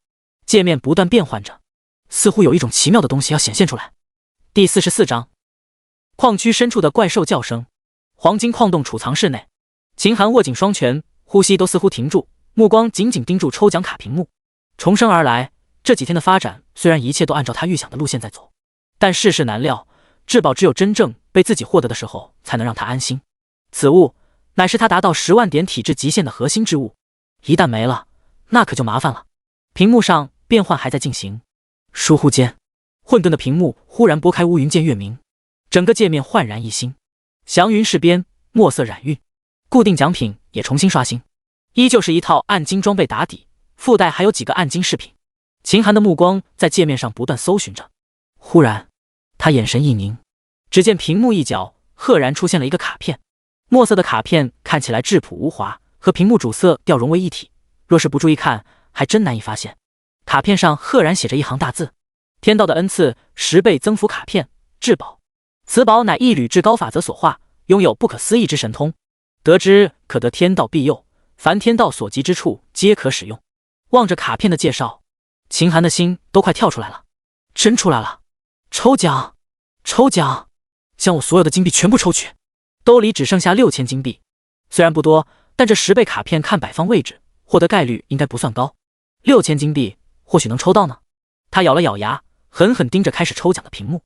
界面不断变换着，似乎有一种奇妙的东西要显现出来。第44章，矿区深处的怪兽叫声。黄金矿洞储藏室内，秦寒握紧双拳，呼吸都似乎停住，目光紧紧盯住抽奖卡屏幕。重生而来，这几天的发展虽然一切都按照他预想的路线在走，但世事难料，至宝只有真正被自己获得的时候，才能让他安心。此物乃是他达到10万点体质极限的核心之物，一旦没了，那可就麻烦了。屏幕上变换还在进行，倏忽间，混沌的屏幕忽然拨开乌云见月明，整个界面焕然一新，祥云饰边，墨色染晕，固定奖品也重新刷新，依旧是一套暗金装备打底，附带还有几个暗金饰品。秦寒的目光在界面上不断搜寻着，忽然他眼神一凝，只见屏幕一角赫然出现了一个卡片，墨色的卡片看起来质朴无华，和屏幕主色调融为一体，若是不注意看还真难以发现。卡片上赫然写着一行大字：天道的恩赐10倍增幅卡片，至宝。此宝乃一缕至高法则所化，拥有不可思议之神通，得之可得天道庇佑，凡天道所及之处皆可使用。望着卡片的介绍，秦寒的心都快跳出来了。真出来了！抽奖！抽奖！将我所有的金币全部抽取！兜里只剩下6000金币，虽然不多，但这10倍卡片看摆放位置，获得概率应该不算高。6000金币或许能抽到呢。他咬了咬牙，狠狠盯着开始抽奖的屏幕。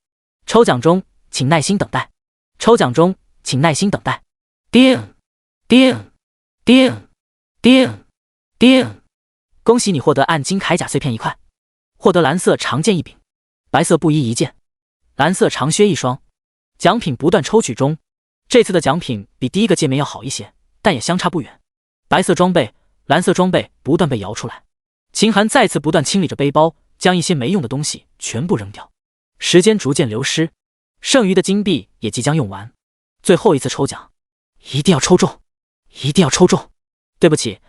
抽奖中，请耐心等待。抽奖中，请耐心等待。叮叮叮叮叮！恭喜你获得暗金铠甲碎片1块，获得蓝色长剑1柄，白色布衣1件，蓝色长靴1双。奖品不断抽取中，这次的奖品比第一个界面要好一些，但也相差不远。白色装备、蓝色装备不断被摇出来。秦寒再次不断清理着背包，将一些没用的东西全部扔掉。时间逐渐流失，剩余的金币也即将用完。最后一次抽奖，一定要抽中，一定要抽中！对不起，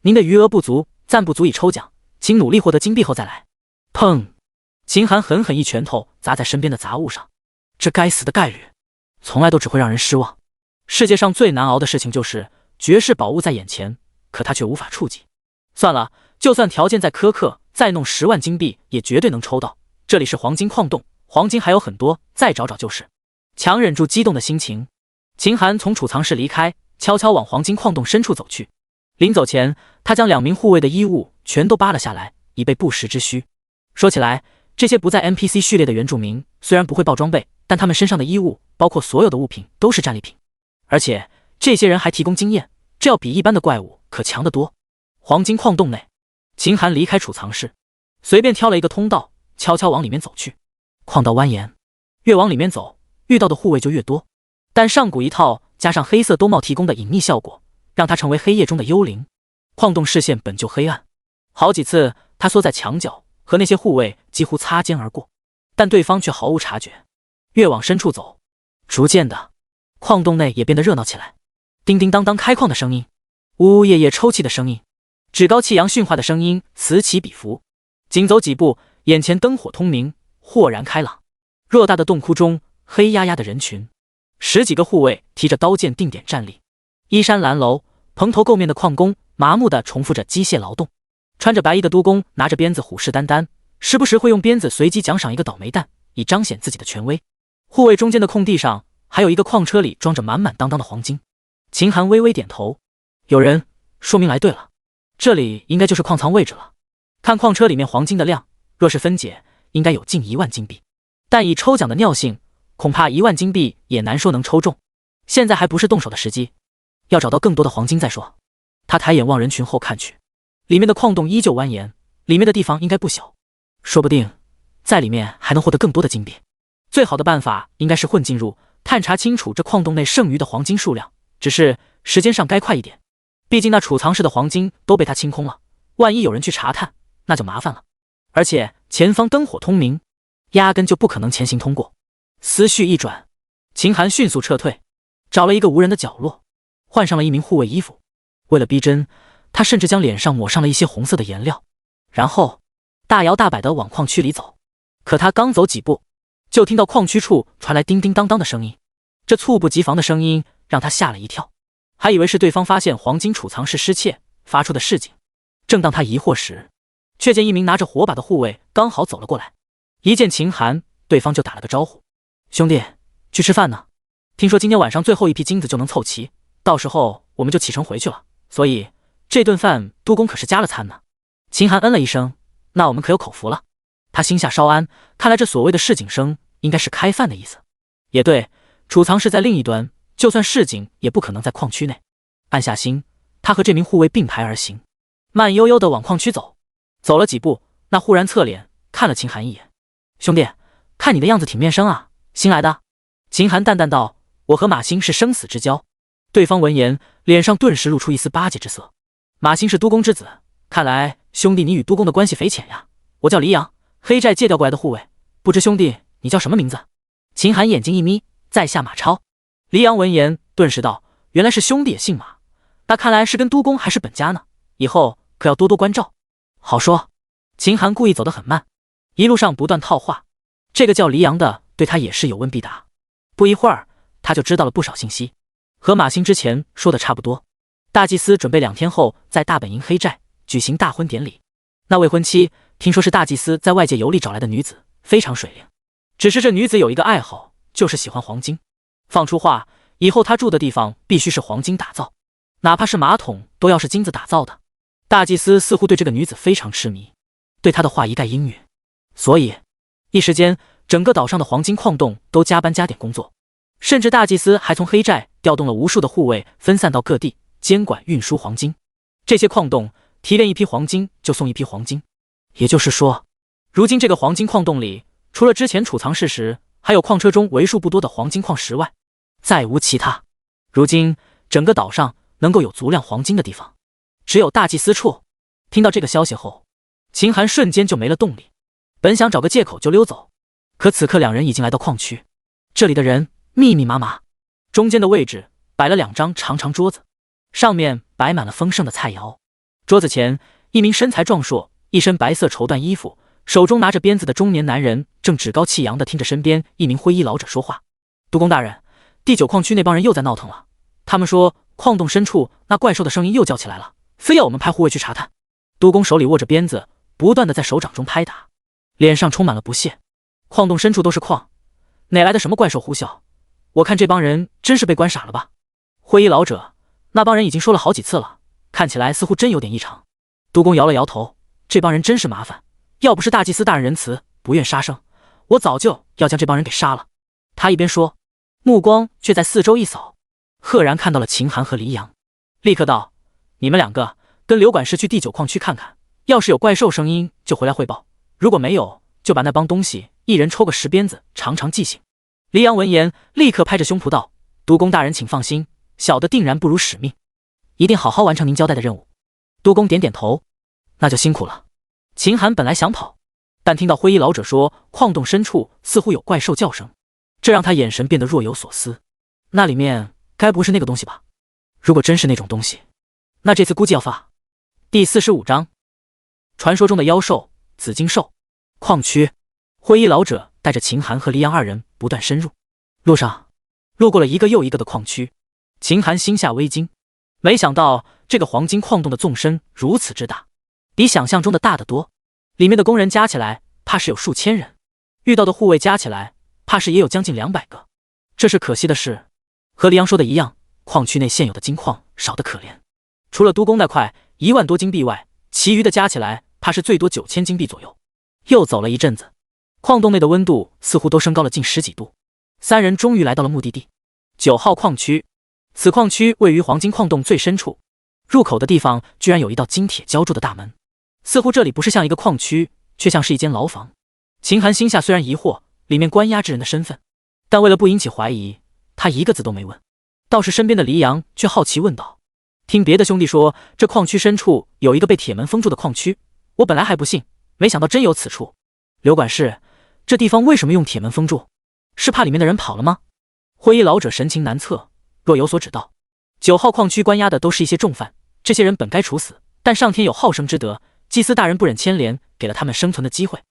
您的余额不足，暂不足以抽奖，请努力获得金币后再来。砰！秦寒狠狠一拳头砸在身边的杂物上。这该死的概率，从来都只会让人失望。世界上最难熬的事情就是绝世宝物在眼前，可他却无法触及。算了，就算条件再苛刻，再弄10万金币也绝对能抽到，这里是黄金矿洞，黄金还有很多，再找找就是。强忍住激动的心情，秦寒从储藏室离开，悄悄往黄金矿洞深处走去。临走前，他将2名护卫的衣物全都扒了下来，以备不时之需。说起来，这些不在 NPC 序列的原住民虽然不会爆装备，但他们身上的衣物，包括所有的物品都是战利品，而且这些人还提供经验，这要比一般的怪物可强得多。黄金矿洞内，秦寒离开储藏室，随便挑了一个通道，悄悄往里面走去。矿道蜿蜒，越往里面走，遇到的护卫就越多，但上古一套加上黑色兜帽提供的隐秘效果，让他成为黑夜中的幽灵。矿洞视线本就黑暗，好几次他缩在墙角，和那些护卫几乎擦肩而过，但对方却毫无察觉。越往深处走，逐渐的，矿洞内也变得热闹起来，叮叮当当开矿的声音，呜呜咽咽抽泣的声音，趾高气扬训话的声音此起彼伏。仅走几步，眼前灯火通明，豁然开朗。偌大的洞窟中，黑压压的人群，10几个护卫提着刀剑定点站立，衣衫褴褛、蓬头垢面的矿工麻木地重复着机械劳动，穿着白衣的督工拿着鞭子虎视眈眈，时不时会用鞭子随机奖赏一个倒霉蛋，以彰显自己的权威。护卫中间的空地上还有一个矿车里装着满满当当的黄金。秦寒微微点头，有人，说明来对了，这里应该就是矿藏位置了。看矿车里面黄金的量，若是分解，应该有近1万金币，但以抽奖的尿性，恐怕1万金币也难说能抽中。现在还不是动手的时机，要找到更多的黄金再说。他抬眼望人群后看去，里面的矿洞依旧蜿蜒，里面的地方应该不小，说不定在里面还能获得更多的金币。最好的办法应该是混进入，探查清楚这矿洞内剩余的黄金数量，只是时间上该快一点，毕竟那储藏室的黄金都被他清空了，万一有人去查探，那就麻烦了。而且前方灯火通明，压根就不可能前行通过。思绪一转，秦寒迅速撤退，找了一个无人的角落，换上了1名护卫衣服。为了逼真，他甚至将脸上抹上了一些红色的颜料，然后大摇大摆地往矿区里走。可他刚走几步，就听到矿区处传来叮叮当当的声音，这猝不及防的声音让他吓了一跳，还以为是对方发现黄金储藏室失窃发出的示警。正当他疑惑时，却见1名拿着火把的护卫刚好走了过来。一见秦寒，对方就打了个招呼：“兄弟，去吃饭呢？听说今天晚上最后一批金子就能凑齐，到时候我们就启程回去了，所以这顿饭督工可是加了餐呢。”秦寒嗯了一声：“那我们可有口福了。”他心下稍安，看来这所谓的示警声应该是开饭的意思。也对，储藏室在另一端，就算示警也不可能在矿区内。按下心，他和这名护卫并排而行，慢悠悠地往矿区走。走了几步，那忽然侧脸看了秦寒一眼：“兄弟，看你的样子挺面生啊，新来的？”秦寒淡淡道：“我和马星是生死之交。”对方闻言，脸上顿时露出一丝巴结之色：“马星是督工之子，看来兄弟你与督工的关系匪浅呀。我叫黎阳，黑寨借调过来的护卫，不知兄弟你叫什么名字？”秦寒眼睛一眯：“在下马超。”黎阳闻言顿时道：“原来是兄弟也姓马，那看来是跟督工还是本家呢，以后可要多多关照。”好说。秦寒故意走得很慢，一路上不断套话，这个叫黎阳的对他也是有问必答。不一会儿，他就知道了不少信息，和马星之前说的差不多。大祭司准备2天后在大本营黑寨举行大婚典礼，那未婚妻听说是大祭司在外界游历找来的女子，非常水灵。只是这女子有一个爱好，就是喜欢黄金。放出话，以后她住的地方必须是黄金打造，哪怕是马桶都要是金子打造的。大祭司似乎对这个女子非常痴迷，对她的话一概应允，所以一时间整个岛上的黄金矿洞都加班加点工作，甚至大祭司还从黑寨调动了无数的护卫，分散到各地监管运输黄金。这些矿洞提炼1批黄金就送1批黄金，也就是说，如今这个黄金矿洞里，除了之前储藏室时还有矿车中为数不多的黄金矿石外，再无其他。如今整个岛上能够有足量黄金的地方，只有大祭司处。听到这个消息后，秦寒瞬间就没了动力，本想找个借口就溜走，可此刻2人已经来到矿区，这里的人密密麻麻，中间的位置摆了2张长长桌子，上面摆满了丰盛的菜肴。桌子前，一名身材壮硕、一身白色绸缎衣服、手中拿着鞭子的中年男人正趾高气扬地听着身边一名灰衣老者说话：“督工大人，第9矿区那帮人又在闹腾了，他们说矿洞深处那怪兽的声音又叫起来了，非要我们派护卫去查探。”督工手里握着鞭子，不断地在手掌中拍打。脸上充满了不屑。矿洞深处都是矿，哪来的什么怪兽呼啸？我看这帮人真是被关傻了吧？灰衣老者，那帮人已经说了好几次了，看起来似乎真有点异常。督工摇了摇头，这帮人真是麻烦，要不是大祭司大人仁慈，不愿杀生，我早就要将这帮人给杀了。他一边说，目光却在四周一扫，赫然看到了秦寒和黎阳，立刻道：你们两个跟刘管事去第9矿区看看，要是有怪兽声音就回来汇报，如果没有，就把那帮东西一人抽个10鞭子，尝尝记性。黎阳闻言立刻拍着胸脯道：督工大人请放心，小的定然不辱使命，一定好好完成您交代的任务。督工点点头，那就辛苦了。秦寒本来想跑，但听到灰衣老者说矿洞深处似乎有怪兽叫声，这让他眼神变得若有所思。那里面该不是那个东西吧？如果真是那种东西，那这次估计要发。第45章，传说中的妖兽紫金兽。矿区，灰衣老者带着秦寒和黎阳二人不断深入。路上路过了一个又一个的矿区，秦寒心下微惊，没想到这个黄金矿洞的纵深如此之大，比想象中的大得多。里面的工人加起来怕是有数千人，遇到的护卫加起来怕是也有将近200个。这是可惜的是，和黎阳说的一样，矿区内现有的金矿少得可怜，除了督工那块1万多金币外，其余的加起来怕是最多9000金币左右。又走了一阵子，矿洞内的温度似乎都升高了近10几度。三人终于来到了目的地，9号矿区。此矿区位于黄金矿洞最深处，入口的地方居然有一道金铁浇筑的大门，似乎这里不是像一个矿区，却像是一间牢房。秦寒心下虽然疑惑里面关押之人的身份，但为了不引起怀疑，他一个字都没问。倒是身边的黎阳却好奇问道：听别的兄弟说，这矿区深处有一个被铁门封住的矿区，我本来还不信，没想到真有此处。刘管事，这地方为什么用铁门封住？是怕里面的人跑了吗？灰衣老者神情难测，若有所指道。9号矿区关押的都是一些重犯，这些人本该处死，但上天有好生之德，祭司大人不忍牵连，给了他们生存的机会。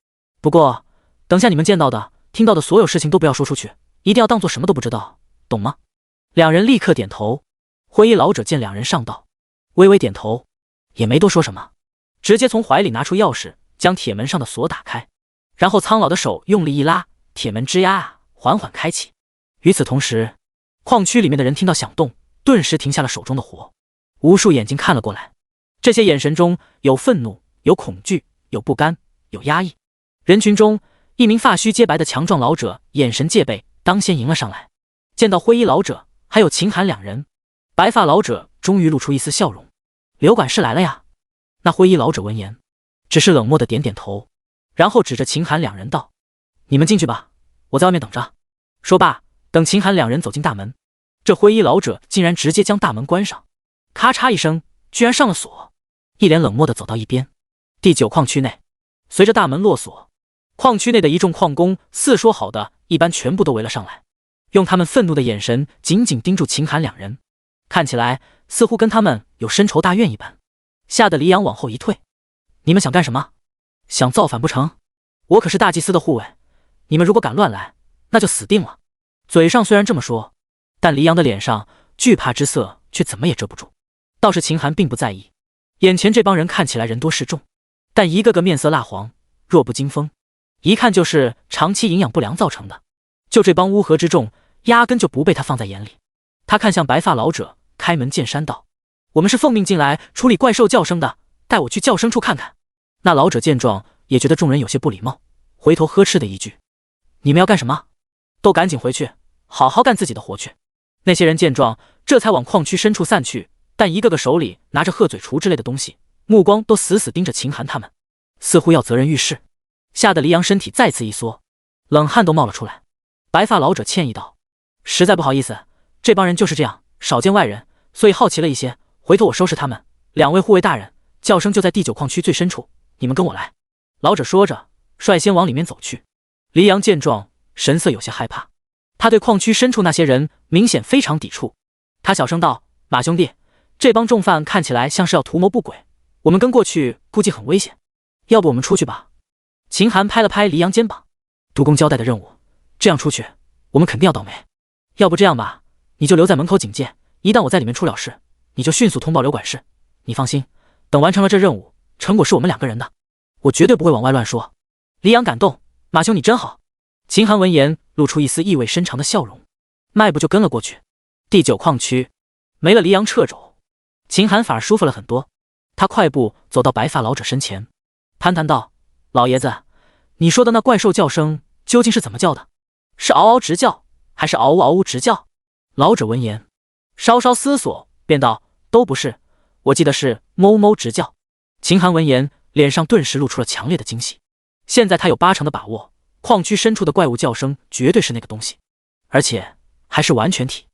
不过等下你们见到的听到的所有事情都不要说出去，一定要当做什么都不知道，懂吗？两人立刻点头。灰衣老者见两人上道，微微点头，也没多说什么，直接从怀里拿出钥匙，将铁门上的锁打开，然后苍老的手用力一拉，铁门吱呀缓缓开启。与此同时，矿区里面的人听到响动，顿时停下了手中的活，无数眼睛看了过来，这些眼神中有愤怒，有恐惧，有不甘，有压抑。人群中，一名发须皆白的强壮老者眼神戒备，当先迎了上来。见到灰衣老者还有秦寒两人，白发老者终于露出一丝笑容。刘管事来了呀。那灰衣老者闻言只是冷漠的点点头，然后指着秦寒两人道：你们进去吧，我在外面等着。说罢，等秦寒两人走进大门，这灰衣老者竟然直接将大门关上，咔嚓一声，居然上了锁，一脸冷漠的走到一边。第9矿区内，随着大门落锁，矿区内的一众矿工似说好的一般全部都围了上来，用他们愤怒的眼神紧紧盯住秦寒两人，看起来似乎跟他们有深仇大怨一般。吓得黎阳往后一退，你们想干什么？想造反不成？我可是大祭司的护卫，你们如果敢乱来，那就死定了。嘴上虽然这么说，但黎阳的脸上惧怕之色却怎么也遮不住。倒是秦寒并不在意，眼前这帮人看起来人多势众，但一个个面色蜡黄，弱不禁风，一看就是长期营养不良造成的。就这帮乌合之众，压根就不被他放在眼里。他看向白发老者，开门见山道：我们是奉命进来处理怪兽叫声的，带我去叫声处看看。那老者见状也觉得众人有些不礼貌，回头呵斥的一句：你们要干什么？都赶紧回去，好好干自己的活去。那些人见状这才往矿区深处散去，但一个个手里拿着鹤嘴锄之类的东西，目光都死死盯着秦寒他们，似乎要责人遇事。吓得黎阳身体再次一缩，冷汗都冒了出来。白发老者歉意道：实在不好意思，这帮人就是这样，少见外人，所以好奇了一些，回头我收拾他们。两位护卫大人，叫声就在第9矿区最深处，你们跟我来。老者说着率先往里面走去。黎阳见状神色有些害怕，他对矿区深处那些人明显非常抵触。他小声道：马兄弟，这帮重犯看起来像是要图谋不轨，我们跟过去估计很危险，要不我们出去吧。秦寒拍了拍黎阳肩膀：督工交代的任务，这样出去我们肯定要倒霉。要不这样吧，你就留在门口警戒，一旦我在里面出了事，你就迅速通报刘管事。你放心，等完成了这任务，成果是我们2个人的，我绝对不会往外乱说。黎阳感动，马兄你真好。秦寒闻言露出一丝意味深长的笑容，迈步就跟了过去。第9矿区没了黎阳掣肘，秦寒反而舒服了很多。他快步走到白发老者身前，攀谈道：“老爷子，你说的那怪兽叫声究竟是怎么叫的？是嗷嗷直叫，还是嗷呜嗷呜直叫？”老者闻言稍稍思索，便道：“都不是，我记得是哞哞直叫。”秦寒闻言，脸上顿时露出了强烈的惊喜。现在他有80%的把握，矿区深处的怪物叫声绝对是那个东西，而且还是完全体。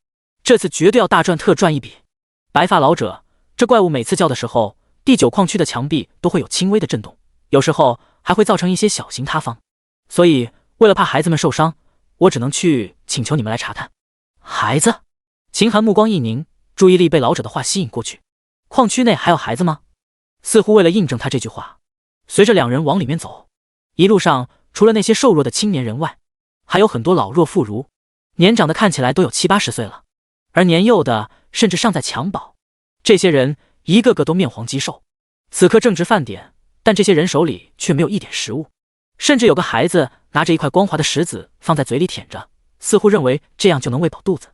这次绝对要大赚特赚一笔。白发老者，这怪物每次叫的时候，第9矿区的墙壁都会有轻微的震动，有时候还会造成一些小型塌方。所以为了怕孩子们受伤，我只能去请求你们来查探。孩子？秦寒目光一凝，注意力被老者的话吸引过去。矿区内还有孩子吗？似乎为了印证他这句话，随着2人往里面走，一路上除了那些瘦弱的青年人外，还有很多老弱妇孺，年长的看起来都有70、80岁了，而年幼的甚至尚在襁褓。这些人一个个都面黄肌瘦，此刻正值饭点，但这些人手里却没有一点食物，甚至有个孩子拿着一块光滑的石子放在嘴里舔着，似乎认为这样就能喂饱肚子。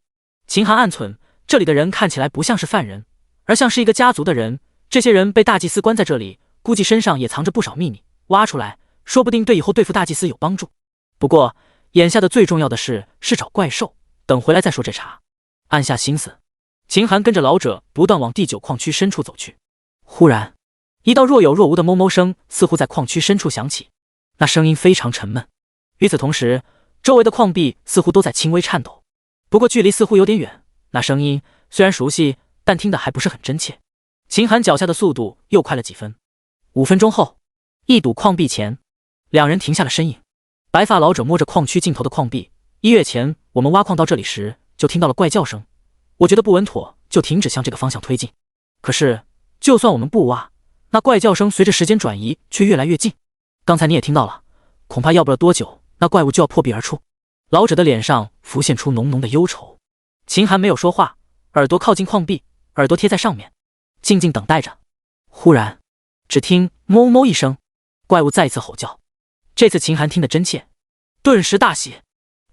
秦寒暗忖，这里的人看起来不像是犯人，而像是一个家族的人。这些人被大祭司关在这里，估计身上也藏着不少秘密，挖出来说不定对以后对付大祭司有帮助。不过眼下的最重要的是找怪兽，等回来再说这茬。暗下心思，秦寒跟着老者不断往第9矿区深处走去。忽然一道若有若无的哞哞声似乎在矿区深处响起，那声音非常沉闷。与此同时，周围的矿壁似乎都在轻微颤抖，不过距离似乎有点远，那声音虽然熟悉，但听得还不是很真切。秦寒脚下的速度又快了几分。5分钟后，一堵矿壁前，2人停下了身影。白发老者摸着矿区尽头的矿壁，1月前我们挖矿到这里时就听到了怪叫声，我觉得不稳妥，就停止向这个方向推进。可是就算我们不挖，那怪叫声随着时间转移却越来越近。刚才你也听到了，恐怕要不了多久，那怪物就要破壁而出。老者的脸上浮现出浓浓的忧愁。秦寒没有说话，耳朵靠近矿壁，耳朵贴在上面，静静等待着。忽然只听哞哞一声，怪物再次吼叫。这次秦寒听得真切，顿时大喜，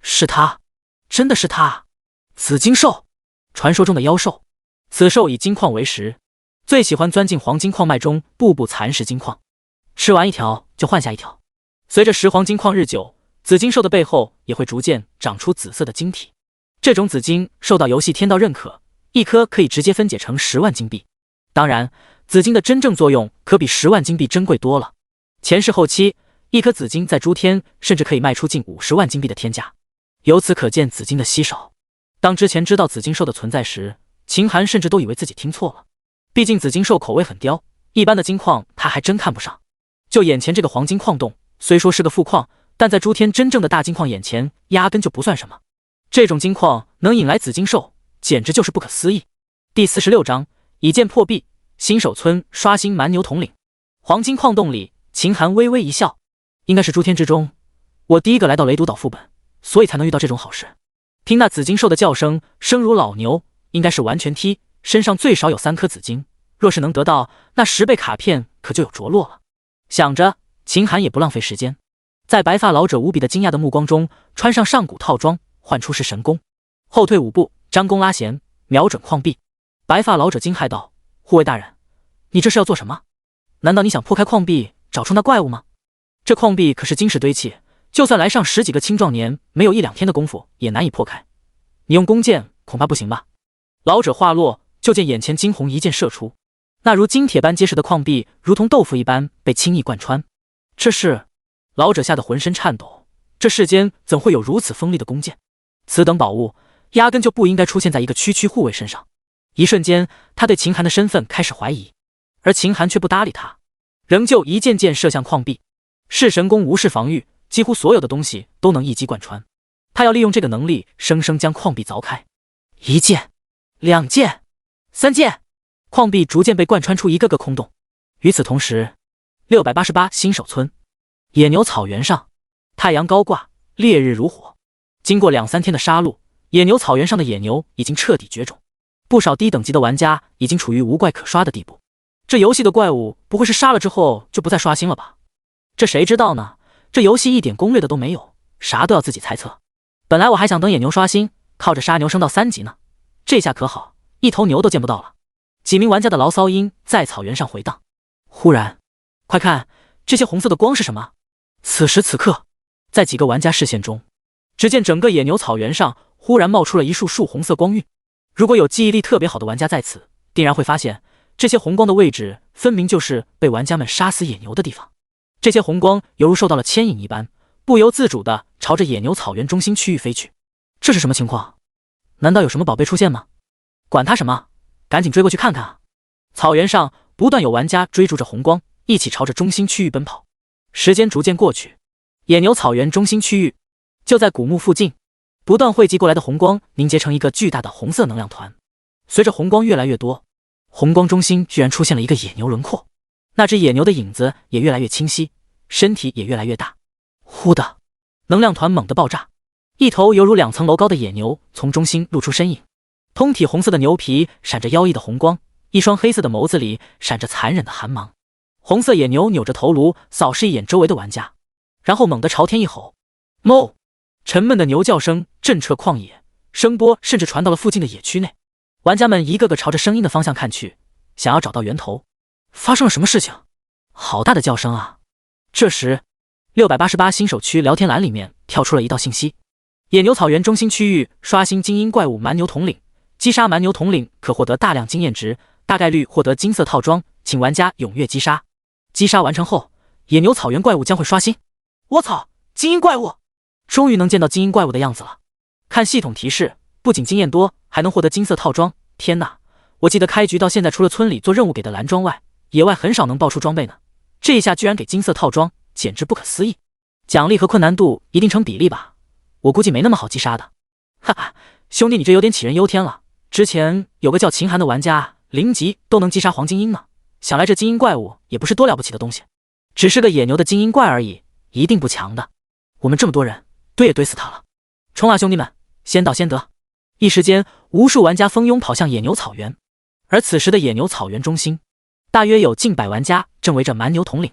是他，真的是他，紫金兽，传说中的妖兽。此兽以金矿为食，最喜欢钻进黄金矿脉中步步蚕食金矿，吃完一条就换下一条。随着食黄金矿日久，紫金兽的背后也会逐渐长出紫色的晶体。这种紫金受到游戏天道认可，一颗可以直接分解成10万金币。当然，紫金的真正作用可比10万金币珍贵多了。前世后期，一颗紫金在诸天甚至可以卖出近50万金币的天价，由此可见紫金的稀少。当之前知道紫金兽的存在时，秦寒甚至都以为自己听错了。毕竟紫金兽口味很刁，一般的金矿他还真看不上。就眼前这个黄金矿洞，虽说是个副矿，但在诸天真正的大金矿眼前，压根就不算什么。这种金矿能引来紫金兽，简直就是不可思议。第46章一剑破壁，新手村刷新蛮牛统领。黄金矿洞里，秦寒微微一笑，应该是诸天之中我第一个来到雷毒岛副本，所以才能遇到这种好事。听那紫金兽的叫声，声如老牛，应该是完全踢，身上最少有3颗紫金，若是能得到那10倍卡片，可就有着落了。想着，秦寒也不浪费时间，在白发老者无比的惊讶的目光中，穿上上古套装，唤出食神功，后退5步，张弓拉弦，瞄准矿壁。白发老者惊骇道：“护卫大人，你这是要做什么？难道你想破开矿壁，找出那怪物吗？这矿壁可是金石堆砌，就算来上10几个青壮年，没有1、2天的功夫也难以破开。你用弓箭恐怕不行吧？”老者话落，就见眼前惊鸿一箭射出，那如金铁般结实的矿壁，如同豆腐一般被轻易贯穿。这是……老者吓得浑身颤抖，这世间怎会有如此锋利的弓箭？此等宝物，压根就不应该出现在一个区区护卫身上。一瞬间，他对秦寒的身份开始怀疑，而秦寒却不搭理他，仍旧一箭箭射向矿壁。噬神功无视防御，几乎所有的东西都能一击贯穿。他要利用这个能力，生生将矿壁凿开。1箭，2箭，3箭，矿壁逐渐被贯穿出一个个空洞。与此同时，688新手村野牛草原上，太阳高挂，烈日如火。经过2、3天的杀戮，野牛草原上的野牛已经彻底绝种，不少低等级的玩家已经处于无怪可刷的地步。这游戏的怪物不会是杀了之后就不再刷新了吧？这谁知道呢？这游戏一点攻略的都没有，啥都要自己猜测。本来我还想等野牛刷新，靠着杀牛升到3级呢，这下可好，一头牛都见不到了。几名玩家的牢骚音在草原上回荡。忽然，快看，这些红色的光是什么？此时此刻，在几个玩家视线中，只见整个野牛草原上忽然冒出了一束束红色光晕。如果有记忆力特别好的玩家在此，定然会发现，这些红光的位置分明就是被玩家们杀死野牛的地方。这些红光犹如受到了牵引一般，不由自主地朝着野牛草原中心区域飞去。这是什么情况？难道有什么宝贝出现吗？管他什么，赶紧追过去看看啊！草原上不断有玩家追逐着红光，一起朝着中心区域奔跑。时间逐渐过去，野牛草原中心区域就在古墓附近，不断汇集过来的红光凝结成一个巨大的红色能量团。随着红光越来越多，红光中心居然出现了一个野牛轮廓，那只野牛的影子也越来越清晰，身体也越来越大。忽的，能量团猛地爆炸，一头犹如2层楼高的野牛从中心露出身影，通体红色的牛皮闪着妖异的红光，一双黑色的眸子里闪着残忍的寒芒。红色野牛扭着头颅扫视一眼周围的玩家，然后猛地朝天一吼：哞！沉闷的牛叫声震彻旷野，声波甚至传到了附近的野区内。玩家们一个个朝着声音的方向看去，想要找到源头。发生了什么事情？好大的叫声啊！这时688新手区聊天栏里面跳出了一道信息：野牛草原中心区域刷新精英怪物蛮牛统领，击杀蛮牛统领可获得大量经验值，大概率获得金色套装，请玩家踊跃击杀。击杀完成后，野牛草原怪物将会刷新。我操，精英怪物！终于能见到精英怪物的样子了。看系统提示，不仅经验多，还能获得金色套装。天哪，我记得开局到现在除了村里做任务给的蓝装外，野外很少能爆出装备呢。这一下居然给金色套装，简直不可思议。奖励和困难度一定成比例吧，我估计没那么好击杀的。哈哈，兄弟你这有点杞人忧天了。之前有个叫秦寒的玩家0级都能击杀黄金鹰呢，想来这精英怪物也不是多了不起的东西，只是个野牛的精英怪而已，一定不强的。我们这么多人，堆也堆死他了。冲啊兄弟们，先到先得。一时间，无数玩家蜂拥跑向野牛草原，而此时的野牛草原中心，大约有近100玩家正围着蛮牛统领。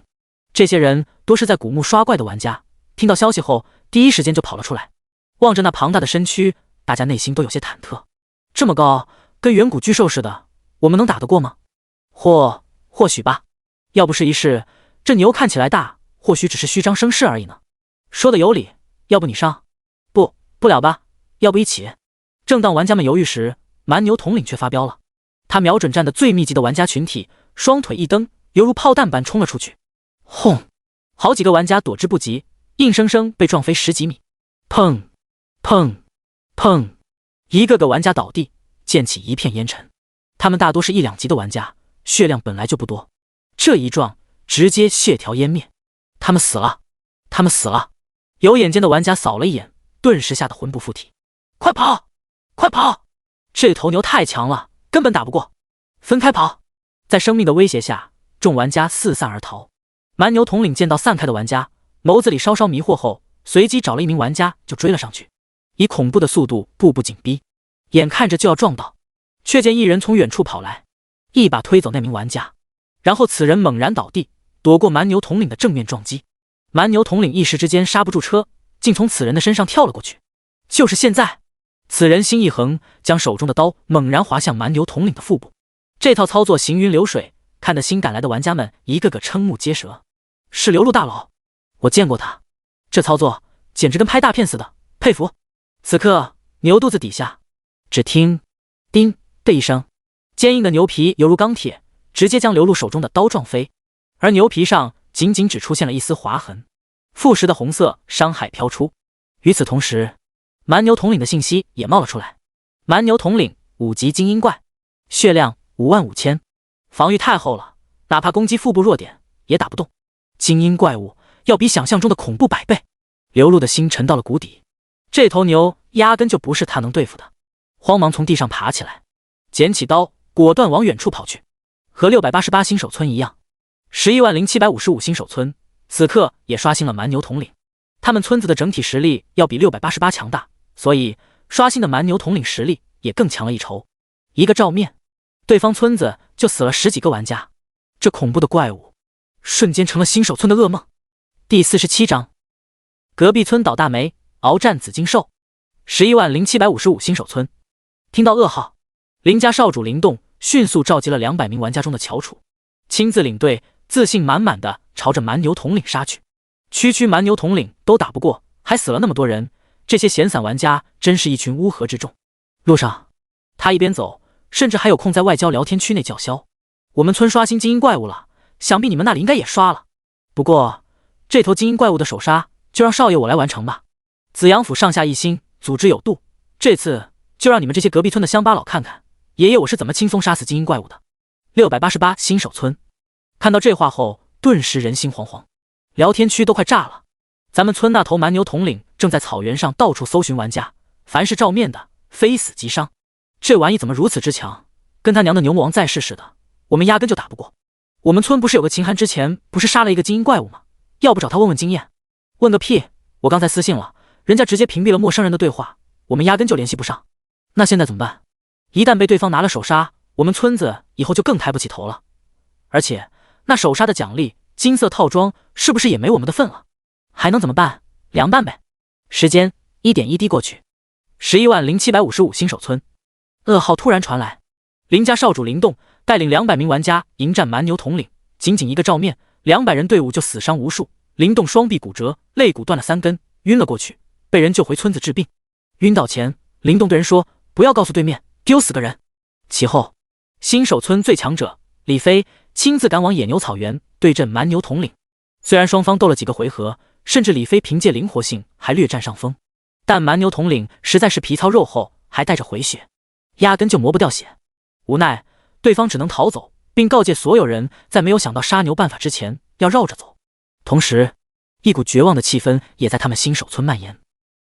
这些人多是在古墓刷怪的玩家，听到消息后，第一时间就跑了出来。望着那庞大的身躯，大家内心都有些忐忑。这么高，跟远古巨兽似的，我们能打得过吗？或许吧。要不是一试，这牛看起来大，或许只是虚张声势而已呢。说的有理，要不你上？不了吧，要不一起？正当玩家们犹豫时，蛮牛统领却发飙了。他瞄准站的最密集的玩家群体，双腿一蹬，犹如炮弹般冲了出去。轰！好几个玩家躲之不及，硬生生被撞飞10几米。砰！砰！砰！一个个玩家倒地，溅起一片烟尘。他们大多是1、2级的玩家，血量本来就不多，这一撞直接血条湮灭。他们死了！他们死了！有眼尖的玩家扫了一眼，顿时吓得魂不附体。快跑！快跑！这头牛太强了，根本打不过。分开跑！在生命的威胁下，众玩家四散而逃。蛮牛统领见到散开的玩家，眸子里稍稍迷惑后，随即找了一名玩家就追了上去，以恐怖的速度步步紧逼，眼看着就要撞到，却见一人从远处跑来，一把推走那名玩家，然后此人猛然倒地，躲过蛮牛统领的正面撞击。蛮牛统领一时之间刹不住车，竟从此人的身上跳了过去。就是现在！此人心一横，将手中的刀猛然划向蛮牛统领的腹部。这套操作行云流水，看得新赶来的玩家们一个个瞠目结舌。是流路大佬，我见过他，这操作简直跟拍大片似的，佩服。此刻牛肚子底下，只听叮的一声，坚硬的牛皮犹如钢铁，直接将流路手中的刀撞飞，而牛皮上仅只出现了一丝划痕，腐蚀的红色伤害飘出。与此同时，蛮牛统领的信息也冒了出来。蛮牛统领5级精英怪，血量55000，防御太厚了，哪怕攻击腹部弱点也打不动。精英怪物要比想象中的恐怖100倍。刘露的心沉到了谷底，这头牛压根就不是他能对付的。慌忙从地上爬起来，捡起刀，果断往远处跑去。和688新手村一样，110755新手村此刻也刷新了蛮牛统领。他们村子的整体实力要比688强大，所以刷新的蛮牛统领实力也更强了一筹。一个照面，对方村子就死了10几个玩家。这恐怖的怪物瞬间成了新手村的噩梦。第47章，隔壁村倒大霉，鏖战紫金兽，110755新手村。听到噩耗，林家少主林动迅速召集了200名玩家中的翘楚，亲自领队，自信满满的朝着蛮牛统领杀去。区蛮牛统领都打不过，还死了那么多人，这些闲散玩家真是一群乌合之众。路上，他一边走，甚至还有空在外交聊天区内叫嚣：“我们村刷新精英怪物了，想必你们那里应该也刷了。不过，这头精英怪物的首杀，就让少爷我来完成吧。紫阳府上下一心，组织有度，这次就让你们这些隔壁村的乡巴佬看看，爷爷我是怎么轻松杀死精英怪物的。”688新手村看到这话后，顿时人心惶惶，聊天区都快炸了。咱们村那头蛮牛统领正在草原上到处搜寻玩家，凡是照面的，非死即伤。这玩意怎么如此之强？跟他娘的牛魔王在世似的，我们压根就打不过。我们村不是有个秦寒之前不是杀了一个精英怪物吗？要不找他问问经验？问个屁！我刚才私信了，人家直接屏蔽了陌生人的对话，我们压根就联系不上。那现在怎么办？一旦被对方拿了首杀，我们村子以后就更抬不起头了。而且那首杀的奖励金色套装是不是也没我们的份了？还能怎么办？凉拌呗。时间一点一滴过去，110755新手村，噩耗突然传来，林家少主林动带领200名玩家迎战蛮牛统领，仅仅一个照面，200人队伍就死伤无数。林动双臂骨折，肋骨断了3根，晕了过去，被人救回村子治病。晕倒前，林动对人说：“不要告诉对面，丢死个人。”其后，新手村最强者李飞亲自赶往野牛草原对阵蛮牛统领。虽然双方斗了几个回合，甚至李飞凭借灵活性还略占上风，但蛮牛统领实在是皮糙肉厚，还带着回血，压根就磨不掉血。无奈对方只能逃走，并告诫所有人在没有想到杀牛办法之前要绕着走。同时，一股绝望的气氛也在他们新手村蔓延。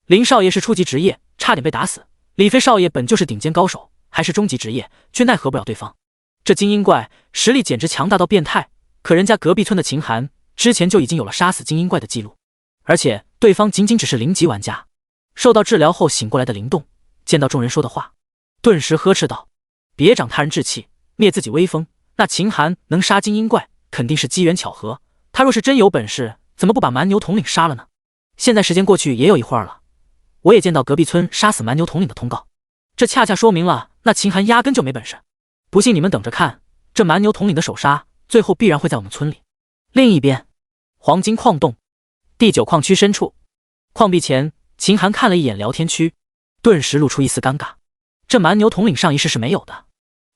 林少爷是初级职业，差点被打死；李飞少爷本就是顶尖高手，还是中级职业，却奈何不了对方。这精英怪实力简直强大到变态，可人家隔壁村的秦寒之前就已经有了杀死精英怪的记录，而且对方仅仅只是0级玩家。受到治疗后醒过来的林动见到众人说的话，顿时呵斥道：“别长他人志气，灭自己威风。那秦寒能杀精英怪，肯定是机缘巧合。他若是真有本事，怎么不把蛮牛统领杀了呢？现在时间过去也有一会儿了，我也见到隔壁村杀死蛮牛统领的通告，这恰恰说明了那秦寒压根就没本事。不信你们等着看，这蛮牛统领的首杀最后必然会在我们村里。”另一边，黄金矿洞第9矿区深处，矿壁前，秦寒看了一眼聊天区，顿时露出一丝尴尬。这蛮牛统领上一世是没有的，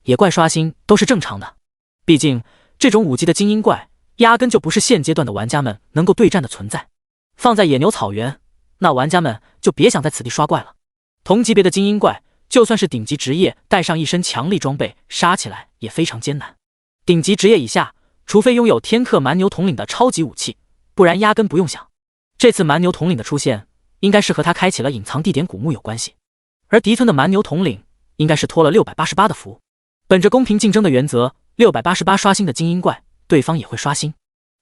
野怪刷新都是正常的，毕竟这种5级的精英怪压根就不是现阶段的玩家们能够对战的存在。放在野牛草原，那玩家们就别想在此地刷怪了。同级别的精英怪，就算是顶级职业带上一身强力装备，杀起来也非常艰难。顶级职业以下，除非拥有天克蛮牛统领的超级武器，不然压根不用想。这次蛮牛统领的出现，应该是和他开启了隐藏地点古墓有关系。而敌村的蛮牛统领应该是托了688的福。本着公平竞争的原则，688刷新的精英怪，对方也会刷新。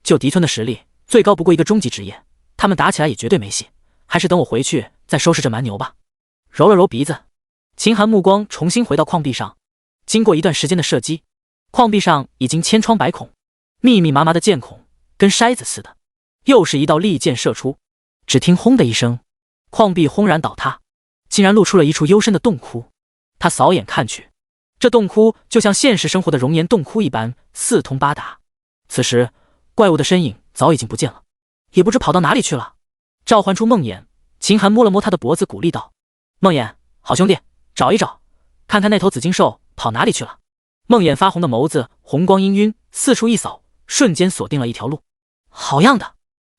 就敌村的实力，最高不过一个中级职业，他们打起来也绝对没戏。还是等我回去再收拾这蛮牛吧。揉了揉鼻子，秦寒目光重新回到矿壁上。经过一段时间的射击，矿壁上已经千疮百孔，密密麻麻的箭孔跟筛子似的。又是一道利箭射出，只听轰的一声，矿壁轰然倒塌，竟然露出了一处幽深的洞窟。他扫眼看去，这洞窟就像现实生活的熔岩洞窟一般，四通八达。此时怪物的身影早已经不见了，也不知跑到哪里去了。召唤出梦魇，秦寒摸了摸他的脖子，鼓励道：“梦魇，好兄弟，找一找，看看那头紫金兽跑哪里去了。”梦魇发红的眸子红光氤氲，四处一扫，瞬间锁定了一条路。好样的，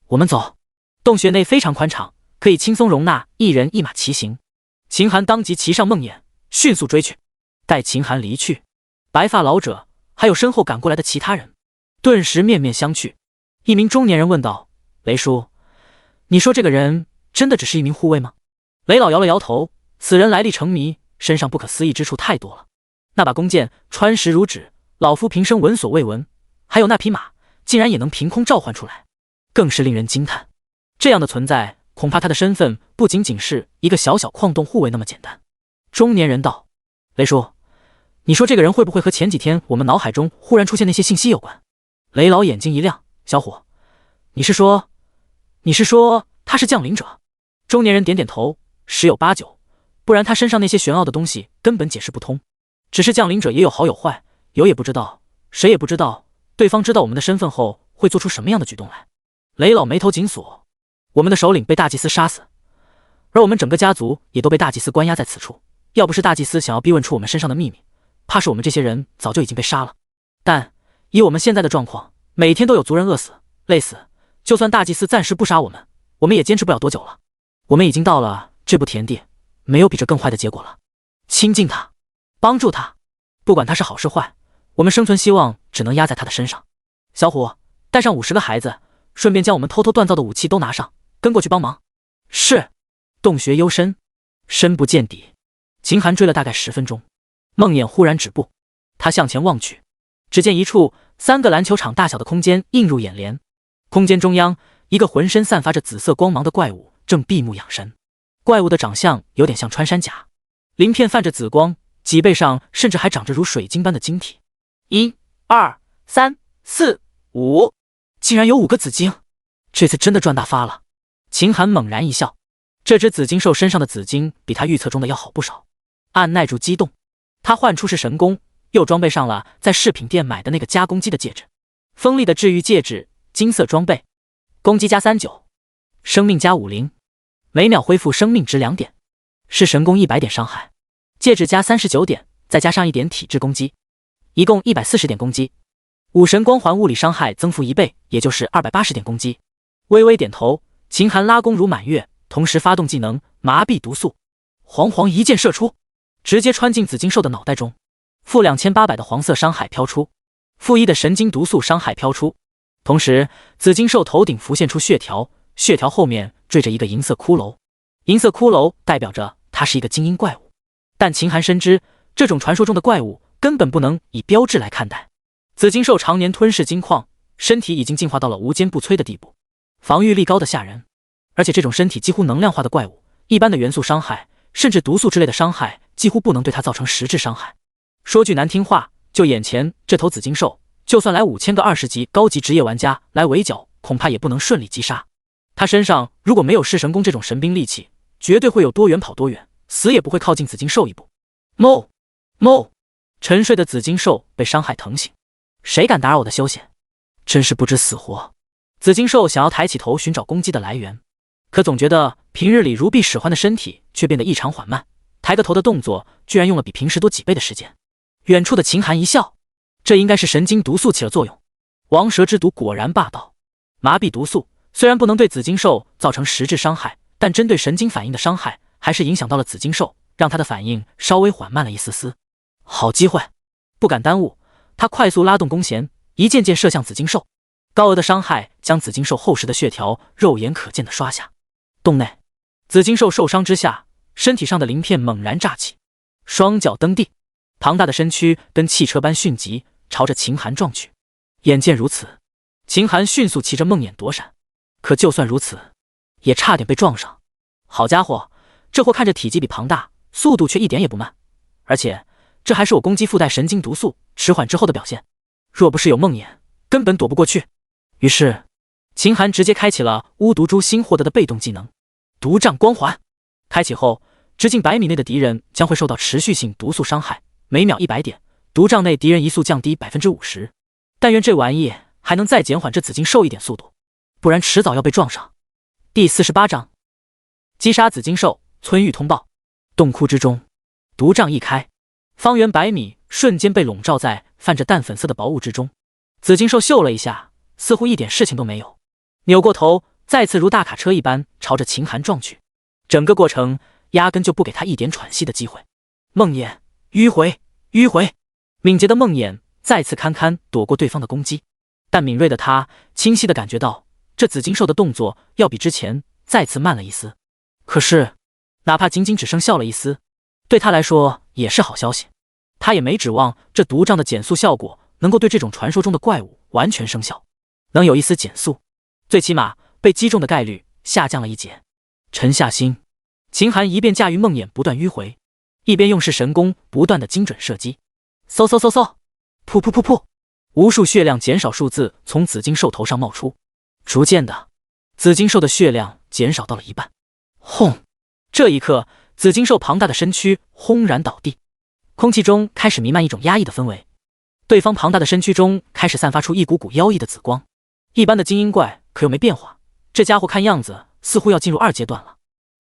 我们走。洞穴内非常宽敞，可以轻松容纳1人1马骑行。秦寒当即骑上梦魇，迅速追去。待秦寒离去，白发老者还有身后赶过来的其他人，顿时面面相觑。一名中年人问道：“雷叔，你说这个人真的只是一名护卫吗？”雷老摇了摇头，此人来历成谜，身上不可思议之处太多了。那把弓箭穿石如指，老夫平生闻所未闻，还有那匹马竟然也能凭空召唤出来，更是令人惊叹。这样的存在，恐怕他的身份不仅仅是一个小小矿洞护卫那么简单。中年人道：“雷叔，你说这个人会不会和前几天我们脑海中忽然出现那些信息有关？”雷老眼睛一亮：“小伙，你是说他他是降临者。中年人点点头，十有八九，不然他身上那些玄奥的东西根本解释不通。只是降临者也有好有坏，有也不知道，谁也不知道对方知道我们的身份后会做出什么样的举动来。雷老眉头紧锁，我们的首领被大祭司杀死，而我们整个家族也都被大祭司关押在此处。要不是大祭司想要逼问出我们身上的秘密，怕是我们这些人早就已经被杀了。但以我们现在的状况，每天都有族人饿死、累死，就算大祭司暂时不杀我们，我们也坚持不了多久了。我们已经到了这步田地，没有比这更坏的结果了。亲近他，帮助他，不管他是好是坏，我们生存希望只能压在他的身上。小虎，带上50个孩子，顺便将我们偷偷锻造的武器都拿上，跟过去帮忙。是。洞穴幽深，深不见底。秦寒追了大概10分钟，梦魇忽然止步，他向前望去，只见一处3个篮球场大小的空间映入眼帘。空间中央，一个浑身散发着紫色光芒的怪物正闭目养神。怪物的长相有点像穿山甲，鳞片泛着紫光，脊背上甚至还长着如水晶般的晶体。1、2、3、4、5，竟然有5个紫晶！这次真的赚大发了。秦寒猛然一笑，这只紫晶兽身上的紫晶比他预测中的要好不少。按耐住激动，他唤出是神功，又装备上了在饰品店买的那个加攻击的戒指，锋利的治愈戒指，金色装备，攻击加39，生命加50，每秒恢复生命值2点，是神功100点伤害，戒指加39点，再加上1点体质攻击，一共140点攻击。武神光环物理伤害增幅1倍，也就是280点攻击。微微点头，秦寒拉弓如满月，同时发动技能麻痹毒素，黄黄一箭射出，直接穿进紫晶兽的脑袋中。负2800的黄色伤害飘出，负1的神经毒素伤害飘出。同时，紫晶兽头顶浮现出血条，血条后面缀着一个银色骷髅，银色骷髅代表着它是一个精英怪物。但秦寒深知，这种传说中的怪物根本不能以标志来看待。紫晶兽常年吞噬金矿，身体已经进化到了无坚不摧的地步，防御力高的吓人。而且这种身体几乎能量化的怪物，一般的元素伤害甚至毒素之类的伤害几乎不能对它造成实质伤害。说句难听话，就眼前这头紫晶兽，就算来5000个20级高级职业玩家来围剿，恐怕也不能顺利击杀。他身上如果没有噬神功这种神兵利器，绝对会有多远跑多远，死也不会靠近紫晶兽一步。哞哞，沉睡的紫晶兽被伤害疼醒，谁敢打扰我的休闲？真是不知死活。紫晶兽想要抬起头寻找攻击的来源，可总觉得平日里如臂使唤的身体却变得异常缓慢，抬个头的动作居然用了比平时多几倍的时间。远处的秦寒一笑，这应该是神经毒素起了作用。王蛇之毒果然霸道，麻痹毒素虽然不能对紫晶兽造成实质伤害，但针对神经反应的伤害还是影响到了紫晶兽，让它的反应稍微缓慢了一丝丝。好机会，不敢耽误，他快速拉动弓弦，一箭箭射向紫晶兽。高额的伤害将紫晶兽厚实的血条肉眼可见的刷下。洞内，紫晶兽受伤之下，身体上的鳞片猛然炸起，双脚蹬地，庞大的身躯跟汽车般迅疾，朝着秦寒撞去。眼见如此，秦寒迅速骑着梦魇躲闪，可就算如此，也差点被撞上。好家伙，这货看着体积比庞大，速度却一点也不慢，而且这还是我攻击附带神经毒素迟缓之后的表现。若不是有梦魇，根本躲不过去。于是秦寒直接开启了巫毒蛛新获得的被动技能毒障光环。开启后，直径100米内的敌人将会受到持续性毒素伤害，每秒100点，毒障内敌人移速降低 50%。 但愿这玩意还能再减缓这紫晶兽一点速度，不然迟早要被撞上。第48章击杀紫晶兽，村域通报。洞窟之中，毒障一开，方圆100米瞬间被笼罩在泛着淡粉色的薄雾之中。紫晶兽嗅了一下，似乎一点事情都没有，扭过头，再次如大卡车一般朝着秦寒撞去。整个过程压根就不给他一点喘息的机会。梦魇，迂回，迂回！敏捷的梦魇再次堪堪躲过对方的攻击，但敏锐的他清晰地感觉到，这紫晶兽的动作要比之前再次慢了一丝。可是，哪怕仅仅只剩效了一丝，对他来说也是好消息。他也没指望这毒障的减速效果能够对这种传说中的怪物完全生效，能有一丝减速，最起码被击中的概率下降了一截。沉下心，秦寒一边驾驭梦魇不断迂回，一边用式神功不断的精准射击。嗖嗖嗖嗖，噗噗噗噗，无数血量减少数字从紫晶兽头上冒出。逐渐的，紫晶兽的血量减少到了一半。轰！这一刻，紫金兽庞大的身躯轰然倒地，空气中开始弥漫一种压抑的氛围。对方庞大的身躯中开始散发出一股股妖异的紫光。一般的精英怪可又没变化，这家伙看样子似乎要进入2阶段了。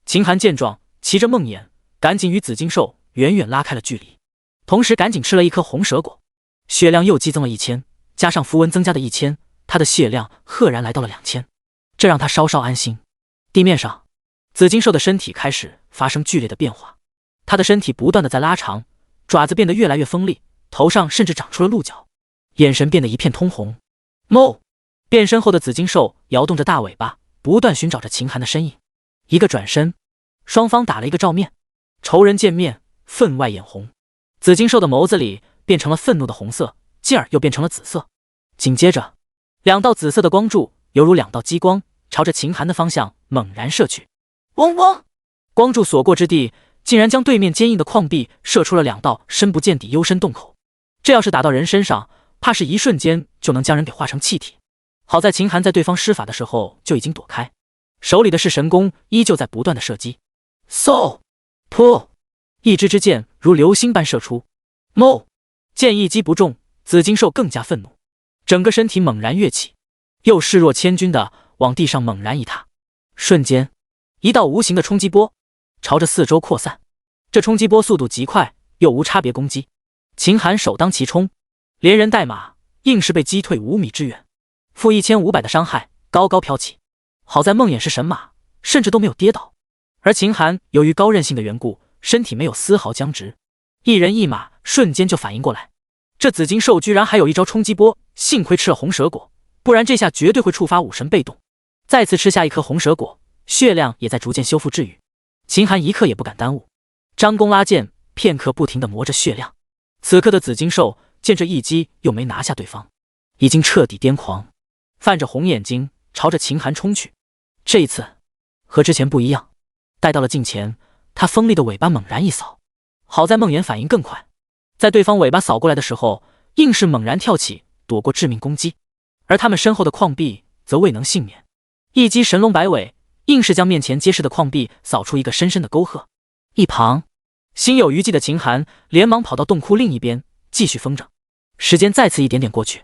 秦寒见状，骑着梦魇，赶紧与紫金兽远远拉开了距离，同时赶紧吃了一颗红蛇果，血量又激增了1000，加上符文增加的1000，他的血量赫然来到了2000，这让他稍稍安心。地面上，紫金兽的身体开始发生剧烈的变化，他的身体不断的在拉长，爪子变得越来越锋利，头上甚至长出了鹿角，眼神变得一片通红。哞！变身后的紫金兽摇动着大尾巴，不断寻找着秦寒的身影。一个转身，双方打了一个照面，仇人见面，分外眼红。紫金兽的眸子里变成了愤怒的红色，继而又变成了紫色。紧接着，2道紫色的光柱犹如2道激光，朝着秦寒的方向猛然射去。嗡嗡！光柱所过之地，竟然将对面坚硬的矿壁射出了2道深不见底幽深洞口。这要是打到人身上，怕是一瞬间就能将人给化成气体。好在秦寒在对方施法的时候就已经躲开，手里的式神弓依旧在不断的射击。嗖！噗！一支支箭如流星般射出。哞！箭一击不中，紫金兽更加愤怒，整个身体猛然跃起，又势若千钧的往地上猛然一踏。瞬间，一道无形的冲击波朝着四周扩散。这冲击波速度极快，又无差别攻击。秦寒首当其冲，连人带马硬是被击退5米之远，负1500的伤害高高飘起。好在梦魇是神马，甚至都没有跌倒，而秦寒由于高韧性的缘故，身体没有丝毫僵直，一人一马瞬间就反应过来，这紫金兽居然还有一招冲击波，幸亏吃了红蛇果，不然这下绝对会触发武神被动。再次吃下一颗红蛇果，血量也在逐渐修复治愈。秦寒一刻也不敢耽误，张弓拉箭，片刻不停地磨着血量。此刻的紫金兽见这一击又没拿下对方，已经彻底癫狂，泛着红眼睛朝着秦寒冲去。这一次和之前不一样，待到了近前，他锋利的尾巴猛然一扫，好在梦魇反应更快，在对方尾巴扫过来的时候，硬是猛然跳起躲过致命攻击，而他们身后的矿壁则未能幸免，一击神龙摆尾，硬是将面前结实的矿壁扫出一个深深的沟壑。一旁心有余悸的秦寒连忙跑到洞窟另一边继续封着。时间再次一点点过去，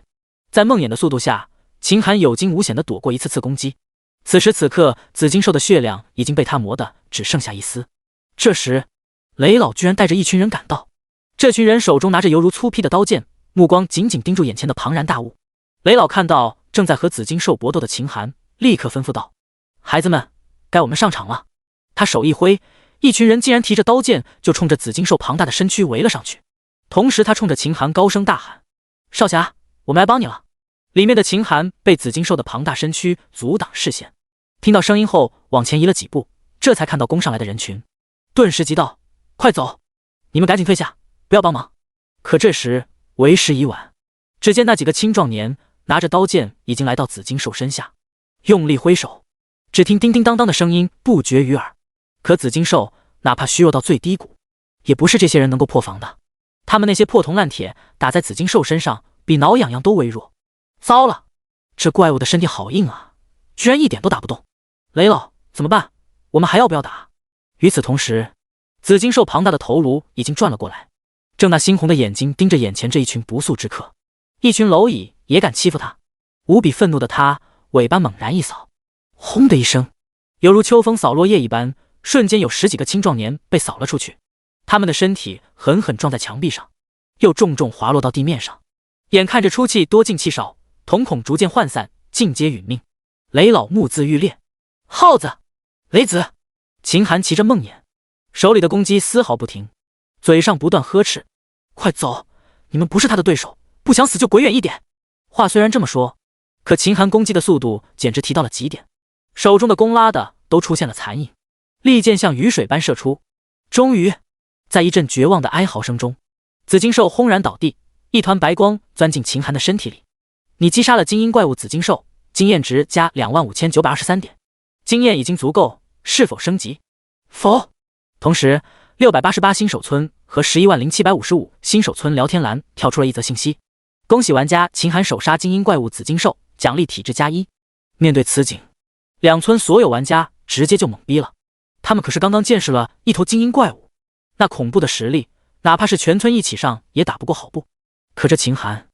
在梦魇的速度下，秦寒有惊无险地躲过一次次攻击。此时此刻，紫金兽的血量已经被他磨得只剩下一丝。这时雷老居然带着一群人赶到，这群人手中拿着犹如粗坯的刀剑，目光紧紧盯住眼前的庞然大物。雷老看到正在和紫金兽搏斗的秦寒，立刻吩咐道：孩子们，该我们上场了。他手一挥，一群人竟然提着刀剑就冲着紫金兽庞大的身躯围了上去，同时他冲着秦寒高声大喊：少侠，我们来帮你了。里面的秦寒被紫金兽的庞大身躯阻挡视线，听到声音后往前移了几步，这才看到攻上来的人群，顿时急道：快走，你们赶紧退下，不要帮忙。可这时为时已晚，只见那几个青壮年拿着刀剑已经来到紫金兽身下，用力挥手，只听叮叮当当的声音不绝于耳。可紫金兽哪怕虚弱到最低谷，也不是这些人能够破防的，他们那些破铜烂铁打在紫金兽身上比挠痒痒都微弱。糟了，这怪物的身体好硬啊，居然一点都打不动。雷老，怎么办？我们还要不要打？与此同时，紫金兽庞大的头颅已经转了过来，正那猩红的眼睛盯着眼前这一群不速之客。一群蝼蚁也敢欺负他？无比愤怒的他尾巴猛然一扫，轰的一声，犹如秋风扫落叶一般，瞬间有10几个青壮年被扫了出去，他们的身体狠狠撞在墙壁上，又重重滑落到地面上。眼看着出气多进气少，瞳孔逐渐涣散，尽皆殒命。雷老目眦欲裂，耗子，雷子。秦寒骑着梦魇，手里的攻击丝毫不停，嘴上不断呵斥：快走，你们不是他的对手，不想死就滚远一点。话虽然这么说，可秦寒攻击的速度简直提到了极点，手中的弓拉的都出现了残影，利箭像雨水般射出。终于在一阵绝望的哀嚎声中，紫金兽轰然倒地，一团白光钻进秦寒的身体里。你击杀了精英怪物紫金兽，经验值加25923点，经验已经足够，是否升级？否。同时688新手村和110755新手村聊天栏跳出了一则信息：恭喜玩家秦寒首杀精英怪物紫金兽，奖励体质加1。面对此景，两村所有玩家直接就懵逼了。他们可是刚刚见识了一头精英怪物，那恐怖的实力，哪怕是全村一起上也打不过好不。可这秦寒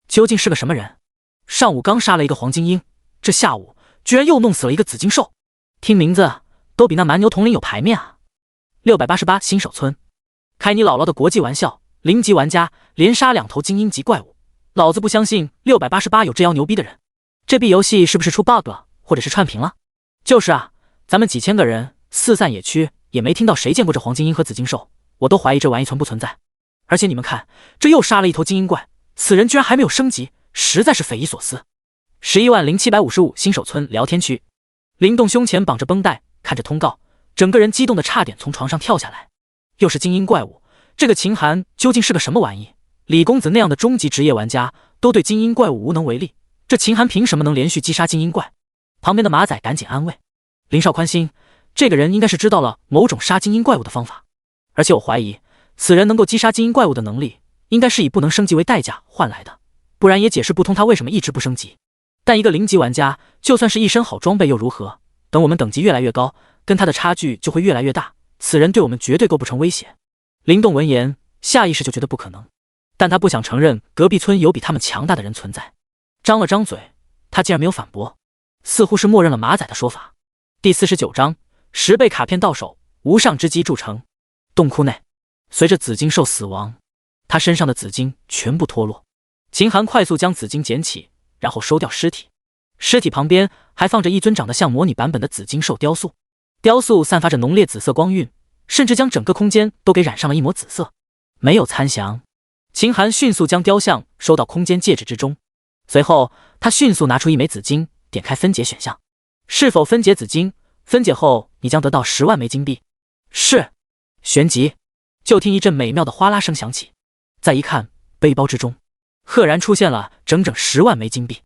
究竟是个什么人？上午刚杀了一个黄金鹰，这下午居然又弄死了一个紫金兽，听名字都比那蛮牛统领有排面啊！688新手村，开你姥姥的国际玩笑！0级玩家连杀2头精英级怪物，老子不相信688有这妖牛逼的人。这币游戏是不是出 bug 了，或者是串屏了？就是啊，咱们几千个人四散野区，也没听到谁见过这黄金鹰和紫金兽，我都怀疑这玩意存不存在。而且你们看，这又杀了一头精英怪，此人居然还没有升级，实在是匪夷所思。110755新手村聊天区，林动胸前绑着绷带，看着通告，整个人激动的差点从床上跳下来。又是精英怪物，这个秦寒究竟是个什么玩意？李公子那样的终极职业玩家都对精英怪物无能为力，这秦寒凭什么能连续击杀精英怪？旁边的马仔赶紧安慰林少宽心，这个人应该是知道了某种杀精英怪物的方法，而且我怀疑此人能够击杀精英怪物的能力，应该是以不能升级为代价换来的，不然也解释不通他为什么一直不升级。但一个0级玩家，就算是一身好装备又如何？等我们等级越来越高，跟他的差距就会越来越大，此人对我们绝对构不成威胁。林动闻言，下意识就觉得不可能，但他不想承认隔壁村有比他们强大的人存在。张了张嘴，他竟然没有反驳，似乎是默认了马仔的说法。第49章10倍卡片到手，无上之机铸成。洞窟内，随着紫金兽死亡，他身上的紫金全部脱落。秦寒快速将紫金捡起，然后收掉尸体。尸体旁边还放着一尊长得像模拟版本的紫金兽雕塑，雕塑散发着浓烈紫色光晕，甚至将整个空间都给染上了一抹紫色。没有参详，秦寒迅速将雕像收到空间戒指之中，随后他迅速拿出一枚紫金，点开分解选项，是否分解紫金？分解后你将得到10万枚金币。是。旋即，就听一阵美妙的哗啦声响起，再一看，背包之中赫然出现了整整10万枚金币。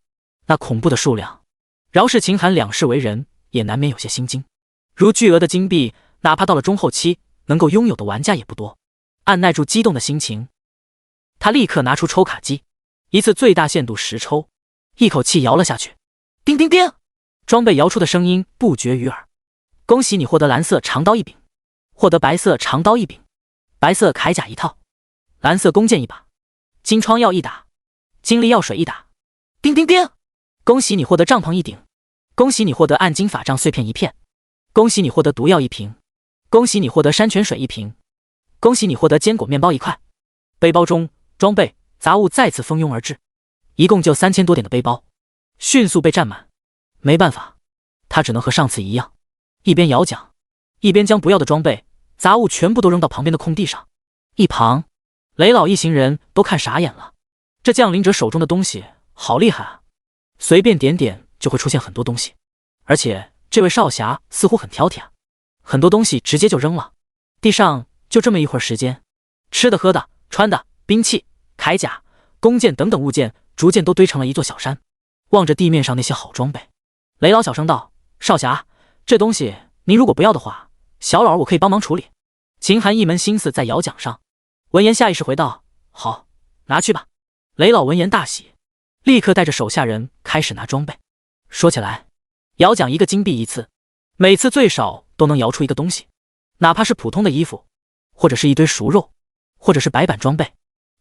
那恐怖的数量，饶是秦寒两世为人，也难免有些心惊。如巨额的金币，哪怕到了中后期，能够拥有的玩家也不多。按耐住激动的心情，他立刻拿出抽卡机，一次最大限度10抽，一口气摇了下去。叮叮叮，装备摇出的声音不绝于耳。恭喜你获得蓝色长刀一柄，获得白色长刀一柄，白色铠甲一套，蓝色弓箭一把，金疮药一打，金力药水一打。叮叮叮，恭喜你获得帐篷一顶，恭喜你获得暗金法杖碎片1片，恭喜你获得毒药1瓶，恭喜你获得山泉水1瓶，恭喜你获得坚果面包1块。背包中装备杂物再次蜂拥而至，一共就3000多点的背包迅速被占满。没办法，他只能和上次一样，一边摇奖，一边将不要的装备杂物全部都扔到旁边的空地上。一旁雷老一行人都看傻眼了，这降临者手中的东西好厉害啊，随便点点就会出现很多东西，而且这位少侠似乎很挑剔啊，很多东西直接就扔了。地上就这么一会儿时间，吃的喝的穿的兵器铠甲弓箭等等物件逐渐都堆成了一座小山。望着地面上那些好装备，雷老小声道：少侠，这东西您如果不要的话，小老儿我可以帮忙处理。秦寒一门心思在摇奖上，闻言下意识回道：好，拿去吧。雷老闻言大喜，立刻带着手下人开始拿装备。说起来，摇奖1个金币一次，每次最少都能摇出一个东西，哪怕是普通的衣服，或者是一堆熟肉，或者是白板装备，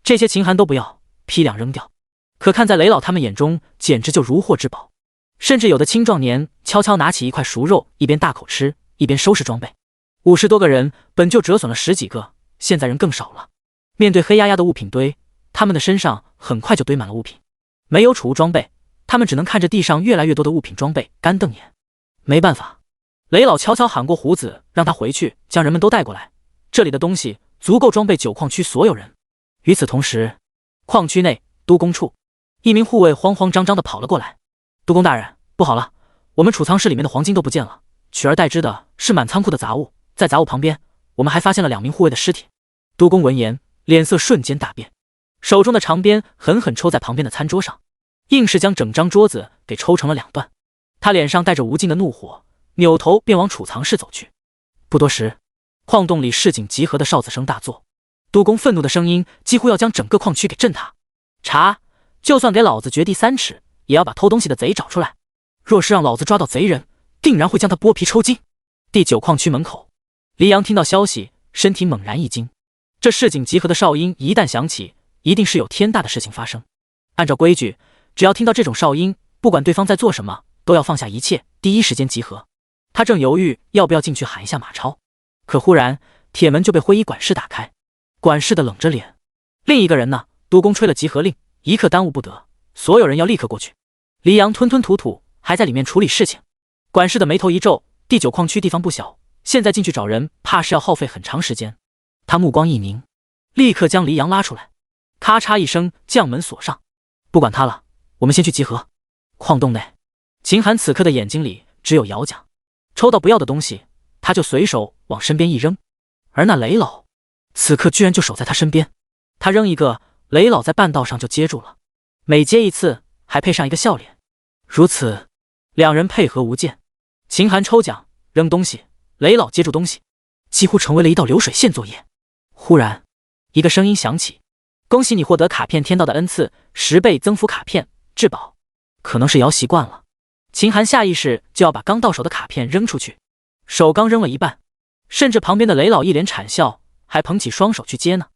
这些秦寒都不要，批量扔掉。可看在雷老他们眼中，简直就如获至宝，甚至有的青壮年悄悄拿起一块熟肉，一边大口吃，一边收拾装备。50多个人本就折损了10几个，现在人更少了。面对黑压压的物品堆，他们的身上很快就堆满了物品。没有储物装备，他们只能看着地上越来越多的物品装备干瞪眼。没办法，雷老悄悄喊过胡子，让他回去将人们都带过来，这里的东西足够装备9矿区所有人。与此同时，矿区内督工处一名护卫慌慌张张地跑了过来。督工大人，不好了，我们储藏室里面的黄金都不见了，取而代之的是满仓库的杂物，在杂物旁边，我们还发现了2名护卫的尸体。督工闻言，脸色瞬间大变，手中的长鞭狠狠抽在旁边的餐桌上，硬是将整张桌子给抽成了2段。他脸上带着无尽的怒火，扭头便往储藏室走去。不多时，矿洞里市井集合的哨子声大作，督工愤怒的声音几乎要将整个矿区给震塌。查，就算给老子掘地3尺，也要把偷东西的贼找出来，若是让老子抓到贼人，定然会将他剥皮抽筋。第9矿区门口，黎阳听到消息，身体猛然一惊。这市井集合的哨音一旦响起，一定是有天大的事情发生。按照规矩，只要听到这种哨音，不管对方在做什么，都要放下一切，第一时间集合。他正犹豫要不要进去喊一下马超，可忽然铁门就被会议管事打开。管事的冷着脸，另一个人呢？督工吹了集合令，一刻耽误不得，所有人要立刻过去。黎阳吞吞吐吐，还在里面处理事情。管事的眉头一皱，第9矿区地方不小，现在进去找人，怕是要耗费很长时间。他目光一凝，立刻将黎阳拉出来，咔嚓一声将门锁上。不管他了，我们先去集合。矿洞内，秦寒此刻的眼睛里只有摇奖，抽到不要的东西，他就随手往身边一扔。而那雷老此刻居然就守在他身边，他扔一个，雷老在半道上就接住了，每接一次还配上一个笑脸。如此，两人配合无间。秦寒抽奖扔东西，雷老接住东西，几乎成为了一道流水线作业。忽然，一个声音响起：“恭喜你获得卡片天道的恩赐，10倍增幅卡片至宝。”可能是摇习惯了，秦寒下意识就要把刚到手的卡片扔出去，手刚扔了一半，甚至旁边的雷老一脸惨笑，还捧起双手去接呢。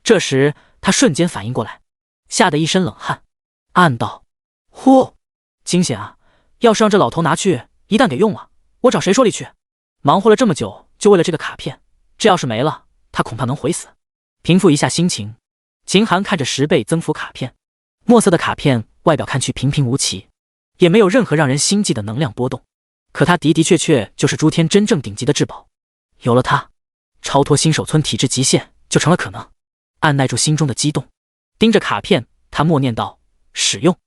这时他瞬间反应过来，吓得一身冷汗，暗道：“呼，惊险啊！要是让这老头拿去，一旦给用了，我找谁说理去？忙活了这么久，就为了这个卡片，这要是没了，他恐怕能悔死。”平复一下心情，秦寒看着10倍增幅卡片，墨色的卡片外表看去平平无奇，也没有任何让人心悸的能量波动，可它的的确确就是诸天真正顶级的至宝。有了它，超脱新手村体质极限就成了可能。按耐住心中的激动，盯着卡片，他默念道：“使用。”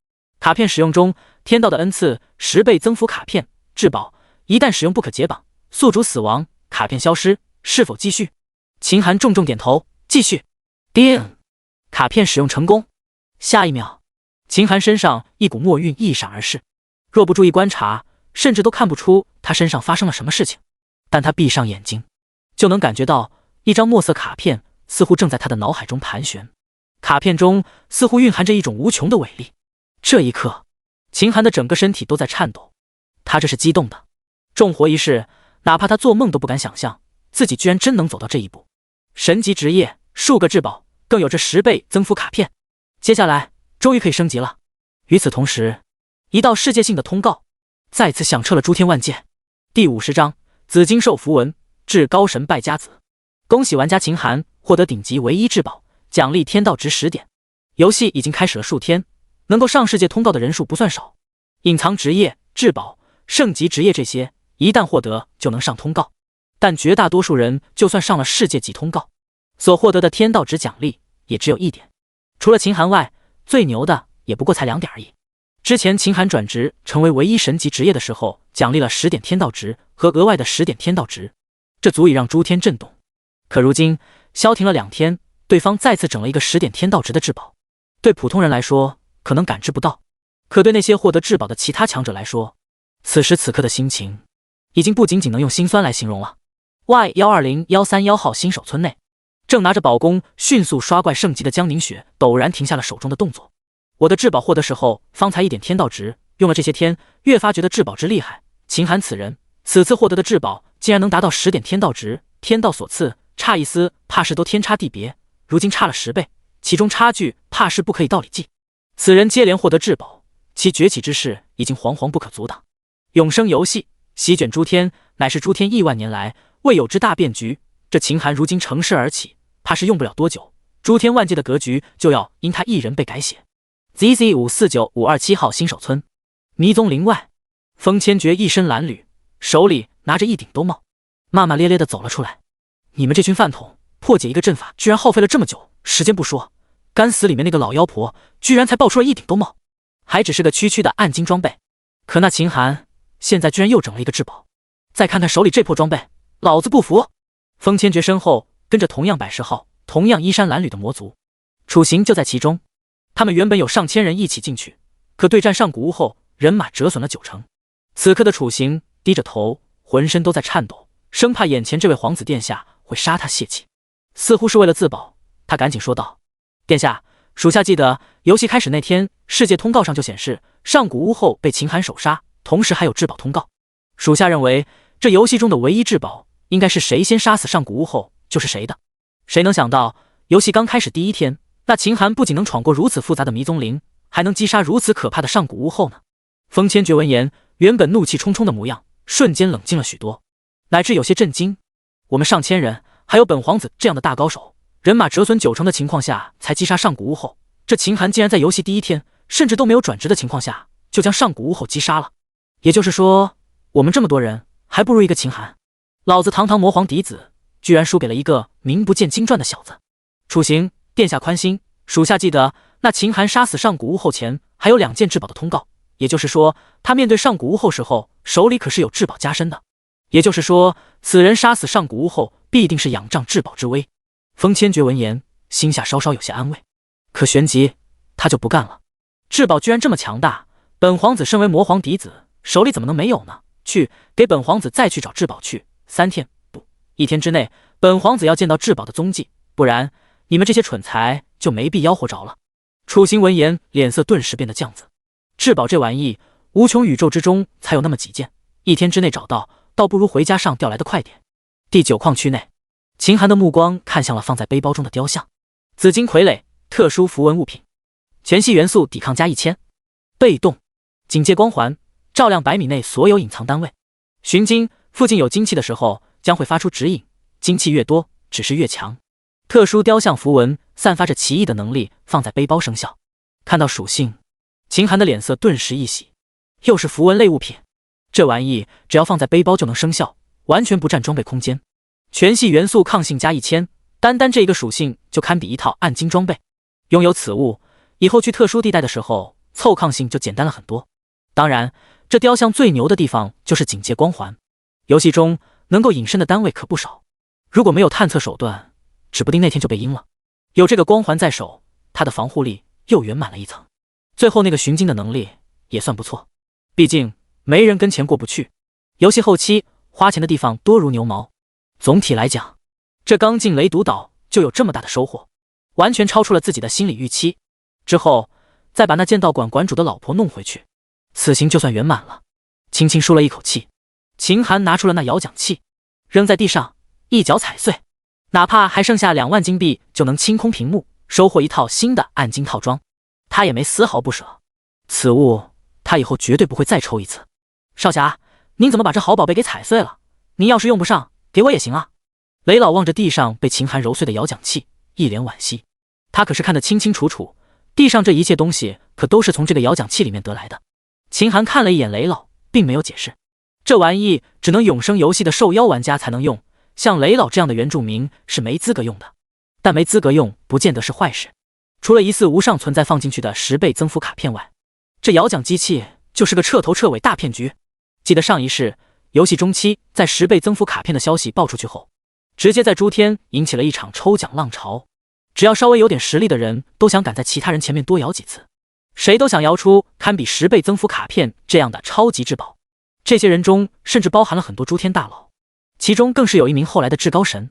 卡片使用中，天道的恩赐10倍增幅卡片至宝，一旦使用不可解绑，宿主死亡，卡片消失。是否继续？秦寒重重点头，继续。叮，卡片使用成功。下一秒，秦寒身上一股墨韵一闪而逝，若不注意观察，甚至都看不出他身上发生了什么事情。但他闭上眼睛，就能感觉到一张墨色卡片似乎正在他的脑海中盘旋，卡片中似乎蕴含着一种无穷的伟力。这一刻，秦寒的整个身体都在颤抖，他这是激动的。重活一世，哪怕他做梦都不敢想象，自己居然真能走到这一步。神级职业，数个至宝，更有这10倍增幅卡片，接下来终于可以升级了。与此同时，一道世界性的通告再次响彻了诸天万界。第50章紫金兽符文，至高神败家子。恭喜玩家秦寒获得顶级唯一至宝，奖励天道值10点。游戏已经开始了数天，能够上世界通告的人数不算少。隐藏职业、至宝、圣级职业这些，一旦获得就能上通告。但绝大多数人就算上了世界级通告，所获得的天道值奖励也只有1点。除了秦寒外，最牛的也不过才2点而已。之前秦寒转职成为唯一神级职业的时候，奖励了10点天道值和额外的10点天道值，这足以让诸天震动。可如今消停了2天，对方再次整了一个10点天道值的至宝。对普通人来说可能感知不到，可对那些获得至宝的其他强者来说，此时此刻的心情已经不仅仅能用心酸来形容了。Y120131号新手村内，正拿着宝弓迅速刷怪圣级的江宁雪陡然停下了手中的动作。我的至宝获得时候方才1点天道值，用了这些天，越发觉得至宝值厉害。秦寒此人，此次获得的至宝竟然能达到10点天道值，天道所赐，差一丝怕是都天差地别，如今差了10倍，其中差距怕是不可以道理计。此人接连获得至宝，其崛起之势已经惶惶不可阻挡。永生游戏席卷诸天，乃是诸天亿万年来未有之大变局。这秦寒如今乘势而起，怕是用不了多久，诸天万界的格局就要因他一人被改写。ZZ549527号新手村迷踪林外，风千绝一身蓝履，手里拿着一顶兜帽，骂骂咧咧地走了出来。你们这群饭桶，破解一个阵法居然耗费了这么久时间不说，干死里面那个老妖婆居然才爆出了一顶兜帽，还只是个区区的暗金装备。可那秦寒现在居然又整了一个至宝，再看看手里这破装备，老子不服！风千绝身后跟着同样百10号、同样衣衫褴褛的魔族，楚行就在其中。他们原本有上千人一起进去，可对战上古屋后，人马折损了90%。此刻的楚行低着头，浑身都在颤抖，生怕眼前这位皇子殿下会杀他泄气。似乎是为了自保，他赶紧说道：“殿下，属下记得游戏开始那天，世界通告上就显示上古屋后被秦寒手杀，同时还有至宝通告。属下认为这游戏中的唯一至宝应该是谁先杀死上古巫后就是谁的。谁能想到，游戏刚开始第一天，那秦寒不仅能闯过如此复杂的迷踪林，还能击杀如此可怕的上古巫后呢？风千绝闻言，原本怒气冲冲的模样瞬间冷静了许多，乃至有些震惊。我们上千人，还有本皇子这样的大高手，人马折损90%的情况下才击杀上古巫后，这秦寒竟然在游戏第一天甚至都没有转职的情况下就将上古巫后击杀了。也就是说，我们这么多人还不如一个秦寒。老子堂堂魔皇嫡子，居然输给了一个名不见经传的小子。楚行，殿下宽心，属下记得那秦寒杀死上古巫后前还有2件至宝的通告，也就是说，他面对上古巫后时候手里可是有至宝加身的。也就是说，此人杀死上古巫后必定是仰仗至宝之威。风千绝闻言，心下稍稍有些安慰。可旋即他就不干了，至宝居然这么强大，本皇子身为魔皇嫡子，手里怎么能没有呢？去，给本皇子再去找至宝去，3天不1天之内，本皇子要见到至宝的踪迹，不然你们这些蠢材就没必要活着了。楚行闻言，脸色顿时变得犟子。至宝这玩意，无穷宇宙之中才有那么几件，1天之内找到，倒不如回家上吊来的快点。第9矿区内，秦寒的目光看向了放在背包中的雕像，紫金傀儡，特殊符文物品，全系元素抵抗加1000，被动警戒光环，照亮100米内所有隐藏单位。寻经附近有精气的时候，将会发出指引，精气越多，指示越强。特殊雕像符文散发着奇异的能力，放在背包生效。看到属性，秦寒的脸色顿时一喜，又是符文类物品，这玩意只要放在背包就能生效，完全不占装备空间。全系元素抗性加1000，单单这一个属性就堪比一套暗金装备。拥有此物，以后去特殊地带的时候凑抗性就简单了很多。当然，这雕像最牛的地方就是警戒光环，游戏中能够隐身的单位可不少，如果没有探测手段，指不定那天就被阴了。有这个光环在手，他的防护力又圆满了一层。最后那个寻经的能力也算不错，毕竟没人跟钱过不去。游戏后期花钱的地方多如牛毛。总体来讲，这刚进雷毒岛就有这么大的收获，完全超出了自己的心理预期。之后再把那剑道馆馆主的老婆弄回去，此行就算圆满了。轻轻舒了一口气，秦寒拿出了那摇奖器，扔在地上，一脚踩碎。哪怕还剩下2万金币，就能清空屏幕，收获一套新的暗金套装，他也没丝毫不舍。此物他以后绝对不会再抽一次。少侠，您怎么把这好宝贝给踩碎了？您要是用不上，给我也行啊。雷老望着地上被秦寒揉碎的摇奖器，一脸惋惜。他可是看得清清楚楚，地上这一切东西可都是从这个摇奖器里面得来的。秦寒看了一眼雷老，并没有解释，这玩意只能永生游戏的受邀玩家才能用，像雷老这样的原住民是没资格用的。但没资格用不见得是坏事，除了疑似无上存在放进去的10倍增幅卡片外，这摇奖机器就是个彻头彻尾大骗局。记得上一世游戏中期，在10倍增幅卡片的消息爆出去后，直接在诸天引起了一场抽奖浪潮，只要稍微有点实力的人都想赶在其他人前面多摇几次，谁都想摇出堪比10倍增幅卡片这样的超级至宝。这些人中甚至包含了很多诸天大佬，其中更是有一名后来的至高神。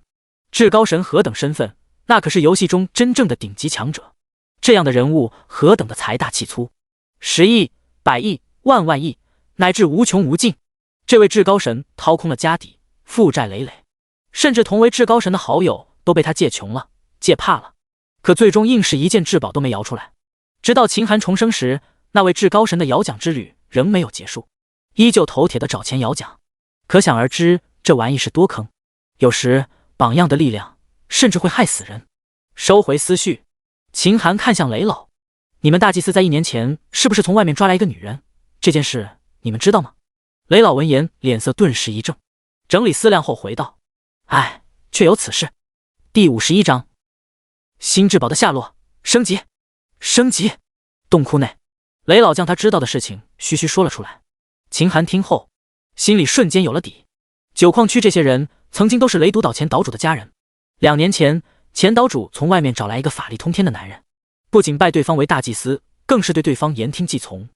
至高神何等身份，那可是游戏中真正的顶级强者，这样的人物何等的财大气粗，10亿、100亿、万万亿，乃至无穷无尽。这位至高神掏空了家底，负债累累，甚至同为至高神的好友都被他借穷了，借怕了。可最终硬是一件至宝都没摇出来。直到秦寒重生时，那位至高神的摇奖之旅仍没有结束，依旧头铁的找钱摇奖。可想而知，这玩意是多坑。有时榜样的力量甚至会害死人。收回思绪，秦寒看向雷老，你们大祭司在1年前是不是从外面抓来一个女人？这件事你们知道吗？雷老闻言脸色顿时一正，整理思量后回道，哎，确有此事。第51章新至宝的下落，升级。洞窟内，雷老将他知道的事情徐徐说了出来。秦寒听后心里瞬间有了底。9矿区这些人曾经都是雷毒岛前岛主的家人，2年前前岛主从外面找来一个法力通天的男人，不仅拜对方为大祭司，更是对对方言听计从，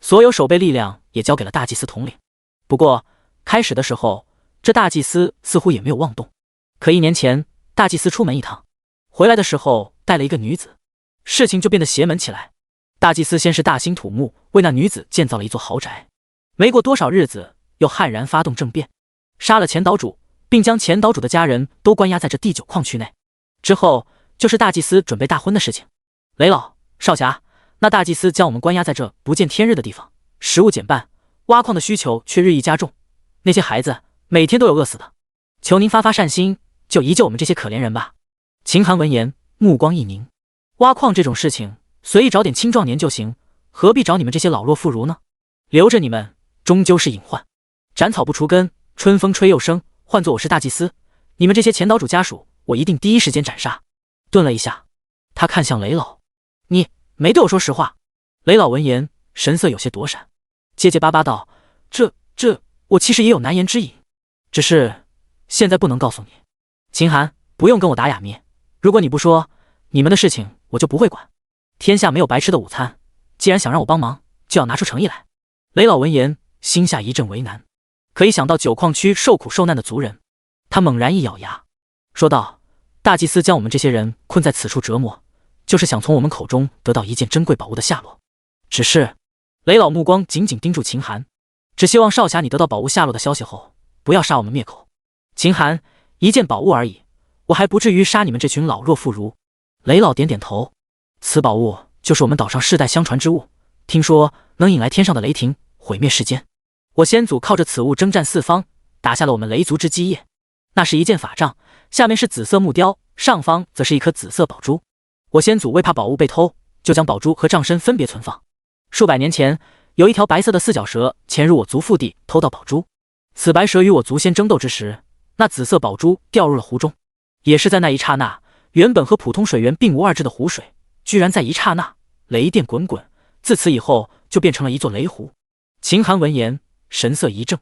所有守备力量也交给了大祭司统领。不过开始的时候，这大祭司似乎也没有妄动。可1年前大祭司出门一趟，回来的时候带了一个女子，事情就变得邪门起来。大祭司先是大兴土木，为那女子建造了一座豪宅，没过多少日子又悍然发动政变，杀了前岛主，并将前岛主的家人都关押在这第9矿区内。之后就是大祭司准备大婚的事情。雷老、少侠，那大祭司将我们关押在这不见天日的地方，食物减半，挖矿的需求却日益加重，那些孩子每天都有饿死的。求您发发善心，就移救我们这些可怜人吧。秦寒闻言，目光一凝，挖矿这种事情，随意找点青壮年就行，何必找你们这些老弱妇孺呢？留着你们，终究是隐患。斩草不除根，春风吹又生。换作我是大祭司，你们这些前岛主家属，我一定第一时间斩杀。顿了一下，他看向雷老：“你没对我说实话。”雷老闻言，神色有些躲闪，结结巴巴道：“这，我其实也有难言之隐，只是现在不能告诉你。秦寒，不用跟我打哑谜，如果你不说，你们的事情我就不会管。天下没有白吃的午餐，既然想让我帮忙，就要拿出诚意来。”雷老闻言，心下一阵为难，可一想到9矿区受苦受难的族人，他猛然一咬牙，说道：“大祭司将我们这些人困在此处折磨，就是想从我们口中得到一件珍贵宝物的下落。只是……”雷老目光紧紧盯住秦寒，只希望少侠你得到宝物下落的消息后，不要杀我们灭口。秦寒，一件宝物而已，我还不至于杀你们这群老弱妇孺。雷老点点头，此宝物就是我们岛上世代相传之物，听说能引来天上的雷霆，毁灭世间。我先祖靠着此物征战四方，打下了我们雷族之基业。那是一件法杖，下面是紫色木雕，上方则是一颗紫色宝珠。我先祖为怕宝物被偷，就将宝珠和杖身分别存放。数百年前，有一条白色的四脚蛇潜入我族腹地，偷到宝珠。此白蛇与我族先争斗之时，那紫色宝珠掉入了湖中。也是在那一刹那，原本和普通水源并无二致的湖水，居然在一刹那雷电滚滚，自此以后就变成了一座雷湖。秦寒闻言，神色一怔，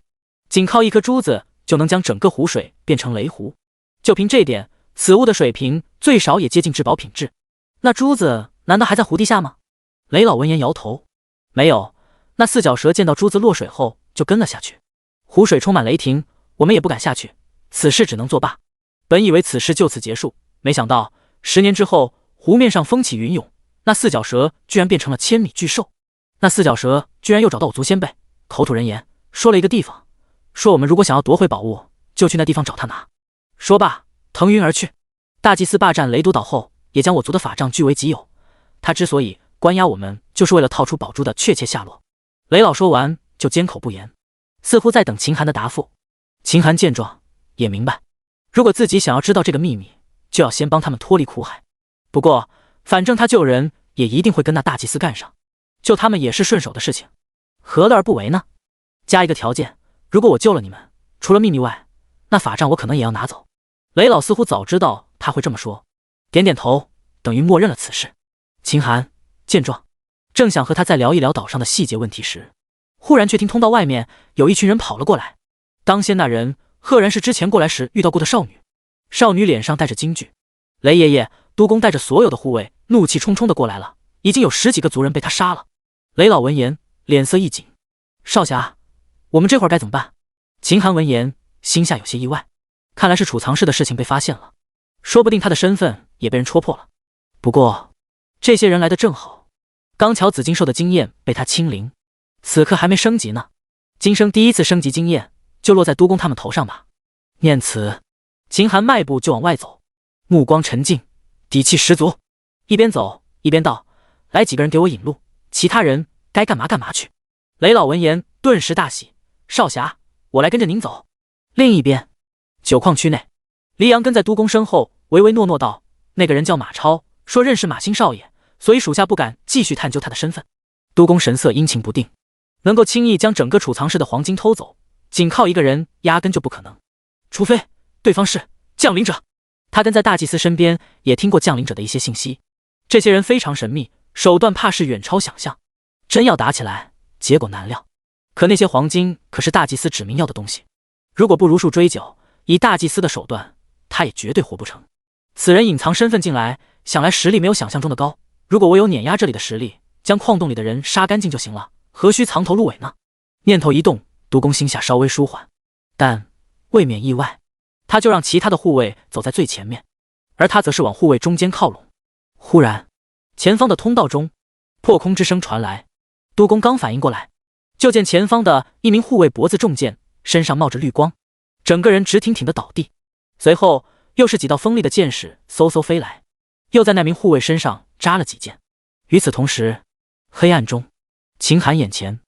仅靠一颗珠子就能将整个湖水变成雷湖，就凭这点，此物的水平最少也接近至宝品质。那珠子难道还在湖底下吗？雷老闻言摇头，没有，那四脚蛇见到珠子落水后就跟了下去。湖水充满雷霆，我们也不敢下去，此事只能作罢。本以为此事就此结束，没想到10年之后，湖面上风起云涌，那四脚蛇居然变成了千米巨兽。那四脚蛇居然又找到我族先辈，口吐人言，说了一个地方，说我们如果想要夺回宝物，就去那地方找他拿。说罢，腾云而去。大祭司霸占雷都岛后，也将我族的法杖据为己有。他之所以关押我们，就是为了套出宝珠的确切下落。雷老说完，就缄口不言，似乎在等秦寒的答复。秦寒见状，也明白，如果自己想要知道这个秘密，就要先帮他们脱离苦海。不过，反正他救人也一定会跟那大祭司干上，救他们也是顺手的事情，何乐而不为呢？加一个条件，如果我救了你们，除了秘密外，那法杖我可能也要拿走。雷老似乎早知道他会这么说，点点头，等于默认了此事。秦寒见状，正想和他再聊一聊岛上的细节问题时，忽然却听通道外面有一群人跑了过来。当先那人赫然是之前过来时遇到过的少女。少女脸上带着惊惧：“雷爷爷，督工带着所有的护卫怒气冲冲的过来了，已经有10几个族人被他杀了。”雷老闻言，脸色一紧：“少侠，我们这会儿该怎么办？”秦寒闻言，心下有些意外，看来是储藏室的事情被发现了，说不定他的身份也被人戳破了。不过这些人来的正好，刚巧紫金兽的经验被他清零，此刻还没升级呢，今生第一次升级经验就落在督工他们头上吧。念此，秦寒迈步就往外走，目光沉静，底气十足，一边走一边道：“来几个人给我引路，其他人该干嘛干嘛去。”雷老闻言顿时大喜：“少侠，我来跟着您走。”另一边，9矿区内，黎阳跟在督工身后，唯唯诺诺道：“那个人叫马超，说认识马星少爷，所以属下不敢继续探究他的身份。”督工神色阴晴不定，能够轻易将整个储藏室的黄金偷走，仅靠一个人压根就不可能，除非对方是降临者。他跟在大祭司身边，也听过降临者的一些信息，这些人非常神秘，手段怕是远超想象，真要打起来，结果难料。可那些黄金可是大祭司指明要的东西，如果不如数追究，以大祭司的手段，他也绝对活不成。此人隐藏身份进来，想来实力没有想象中的高。如果我有碾压这里的实力，将矿洞里的人杀干净就行了，何须藏头露尾呢？念头一动，督工心下稍微舒缓，但未免意外，他就让其他的护卫走在最前面，而他则是往护卫中间靠拢。忽然，前方的通道中破空之声传来，督工刚反应过来，就见前方的一名护卫脖子中箭，身上冒着绿光，整个人直挺挺的倒地。随后又是几道锋利的箭矢嗖嗖飞来，又在那名护卫身上扎了几箭。与此同时，黑暗中，秦寒眼前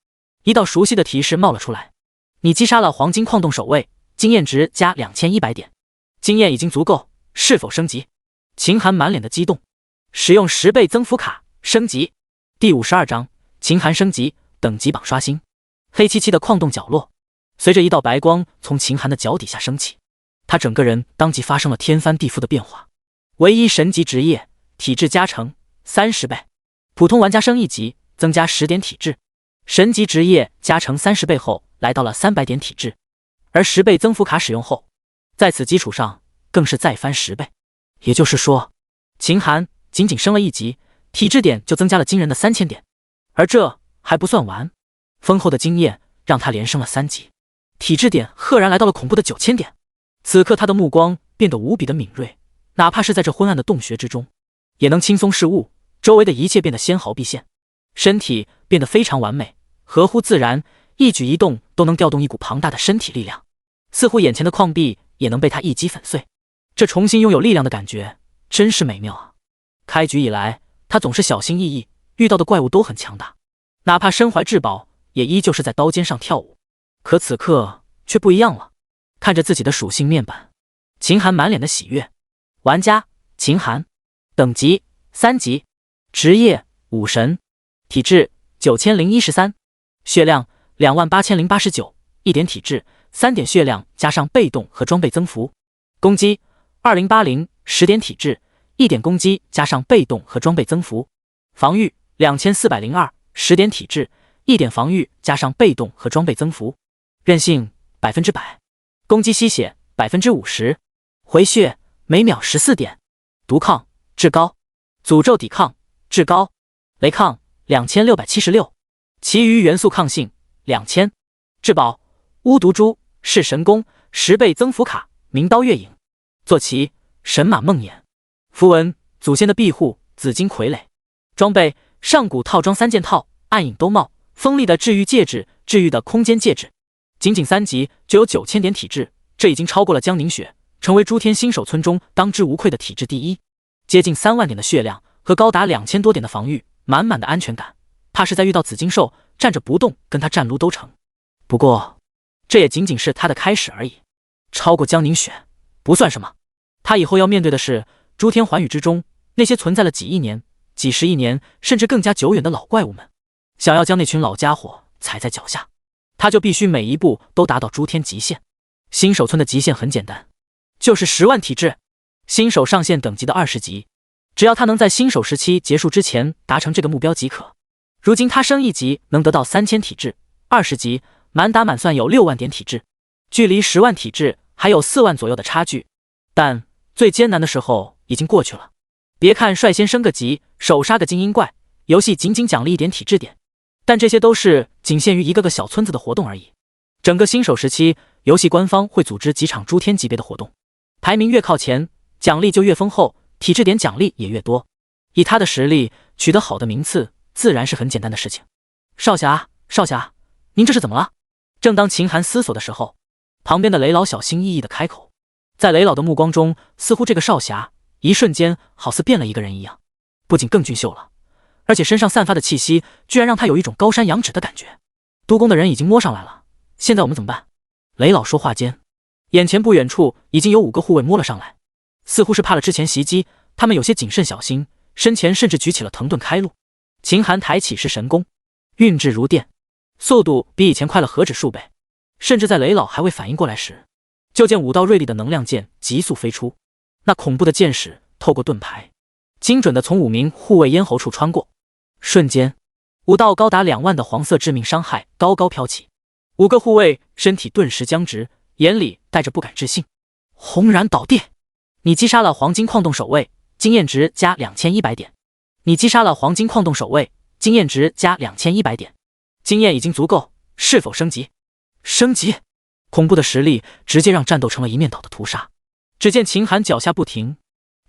一道熟悉的提示冒了出来：你击杀了黄金矿洞守卫，经验值加2100点，经验已经足够，是否升级？秦寒满脸的激动，使用10倍增幅卡升级。第52章，秦寒升级，等级榜刷新。黑漆漆的矿洞角落，随着一道白光从秦寒的脚底下升起，他整个人当即发生了天翻地覆的变化。唯一神级职业，体质加成30倍，普通玩家升1级增加10点体质，神级职业加成30倍后来到了300点体质，而10倍增幅卡使用后，在此基础上更是再翻10倍。也就是说，秦寒仅仅升了1级，体质点就增加了惊人的3000点。而这还不算完，丰厚的经验让他连升了3级，体质点赫然来到了恐怖的9000点。此刻他的目光变得无比的敏锐，哪怕是在这昏暗的洞穴之中，也能轻松视物，周围的一切变得纤毫毕现，身体变得非常完美，合乎自然，一举一动都能调动一股庞大的身体力量，似乎眼前的矿壁也能被他一击粉碎。这重新拥有力量的感觉真是美妙啊！开局以来，他总是小心翼翼，遇到的怪物都很强大，哪怕身怀至宝，也依旧是在刀尖上跳舞。可此刻却不一样了，看着自己的属性面板，秦寒满脸的喜悦。玩家秦寒，等级3级，职业武神，体质9013，血量28089，1点体质，3点血量加上被动和装备增幅，攻击2080，10点体质，1点攻击加上被动和装备增幅，防御2402，10点体质，1点防御加上被动和装备增幅，韧性100%，攻击吸血50%，回血每秒14点，毒抗至高，诅咒抵抗至高，雷抗2676，其余元素抗性2000，至宝巫毒珠是神功10倍增幅卡明刀月影，坐骑神马梦魇，符文祖先的庇护紫金傀儡，装备上古套装3件套，暗影兜帽，锋利的治愈戒指，治愈的空间戒指。仅仅3级就有9000点体质，这已经超过了江宁雪，成为诸天新手村中当之无愧的体质第一。接近3万点的血量和高达2000多点的防御，满满的安全感，怕是在遇到紫金兽站着不动跟他战撸都成。不过这也仅仅是他的开始而已，超过江宁雪不算什么，他以后要面对的是诸天寰宇之中那些存在了几亿年、几十亿年甚至更加久远的老怪物们，想要将那群老家伙踩在脚下，他就必须每一步都达到诸天极限。新手村的极限很简单，就是10万体质，新手上限等级的20级，只要他能在新手时期结束之前达成这个目标即可。如今他升1级能得到3000体质，20级满打满算有6万点体质，距离10万体质还有4万左右的差距，但最艰难的时候已经过去了。别看率先升个级，手杀个精英怪，游戏仅仅奖励1点体质点，但这些都是仅限于一个个小村子的活动而已。整个新手时期，游戏官方会组织几场诸天级别的活动，排名越靠前，奖励就越丰厚，体质点奖励也越多。以他的实力，取得好的名次自然是很简单的事情。少侠，少侠，您这是怎么了？正当秦寒思索的时候，旁边的雷老小心翼翼地开口。在雷老的目光中，似乎这个少侠一瞬间好似变了一个人一样，不仅更俊秀了，而且身上散发的气息居然让他有一种高山仰止的感觉。督工的人已经摸上来了，现在我们怎么办？雷老说话间，眼前不远处已经有5个护卫摸了上来，似乎是怕了之前袭击，他们有些谨慎小心，身前甚至举起了藤盾开路。秦寒抬起是神功，运至如电，速度比以前快了何止数倍，甚至在雷老还未反应过来时，就见5道锐利的能量剑急速飞出，那恐怖的剑矢透过盾牌，精准地从5名护卫咽喉处穿过，瞬间5道高达2万的黄色致命伤害高高飘起，5个护卫身体顿时僵直，眼里带着不敢置信，轰然倒地。你击杀了黄金矿洞守卫，经验值加2100点。你击杀了黄金矿洞守卫，经验值加2100点。经验已经足够，是否升级？升级！恐怖的实力直接让战斗成了一面倒的屠杀。只见秦寒脚下不停，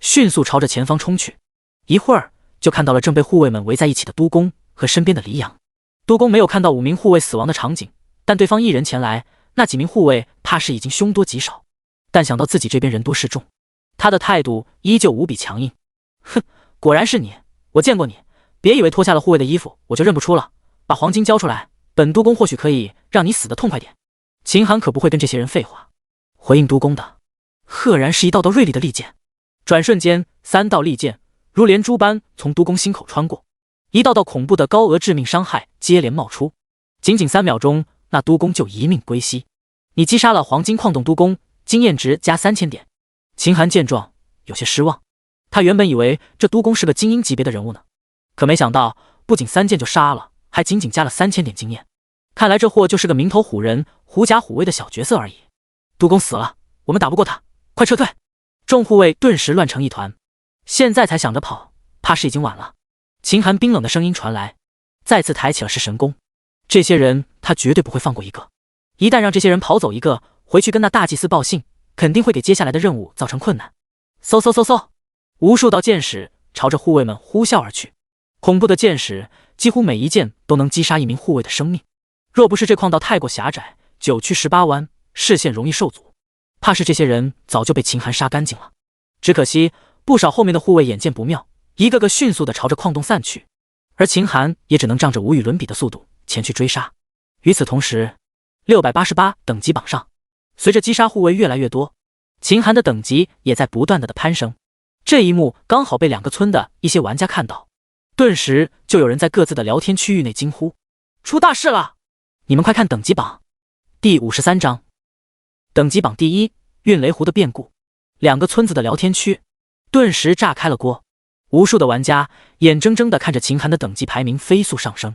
迅速朝着前方冲去，一会儿就看到了正被护卫们围在一起的督工和身边的黎阳。督工没有看到5名护卫死亡的场景，但对方一人前来，那几名护卫怕是已经凶多吉少，但想到自己这边人多势众，他的态度依旧无比强硬。哼，果然是你，我见过你，别以为脱下了护卫的衣服我就认不出了，把黄金交出来，本督公或许可以让你死得痛快点。秦寒可不会跟这些人废话，回应督公的赫然是一道道锐利的利剑。转瞬间，3道利剑如连珠般从督公心口穿过，一道道恐怖的高额致命伤害接连冒出。仅仅3秒钟，那督公就一命归西。你击杀了黄金矿洞督公，经验值加3000点。秦寒见状有些失望，他原本以为这督公是个精英级别的人物呢，可没想到不仅3剑就杀了，还仅仅加了3000点经验。看来这货就是个名头虎人、狐假虎威的小角色而已。督公死了，我们打不过他，快撤退！众护卫顿时乱成一团，现在才想着跑，怕是已经晚了。秦寒冰冷的声音传来，再次抬起了食神弓。这些人他绝对不会放过一个，一旦让这些人跑走一个，回去跟那大祭司报信，肯定会给接下来的任务造成困难。嗖嗖嗖嗖，无数道箭矢朝着护卫们呼啸而去，恐怖的箭矢几乎每一箭都能击杀一名护卫的生命。若不是这矿道太过狭窄，9曲18弯，视线容易受阻，怕是这些人早就被秦寒杀干净了。只可惜不少后面的护卫眼见不妙，一个个迅速地朝着矿洞散去，而秦寒也只能仗着无与伦比的速度前去追杀。与此同时，688等级榜上，随着击杀护卫越来越多，秦寒的等级也在不断的攀升。这一幕刚好被2个村的一些玩家看到，顿时就有人在各自的聊天区域内惊呼：出大事了！你们快看等级榜。第53章，等级榜第1，运雷湖的变故。2个村子的聊天区顿时炸开了锅，无数的玩家眼睁睁地看着秦寒的等级排名飞速上升。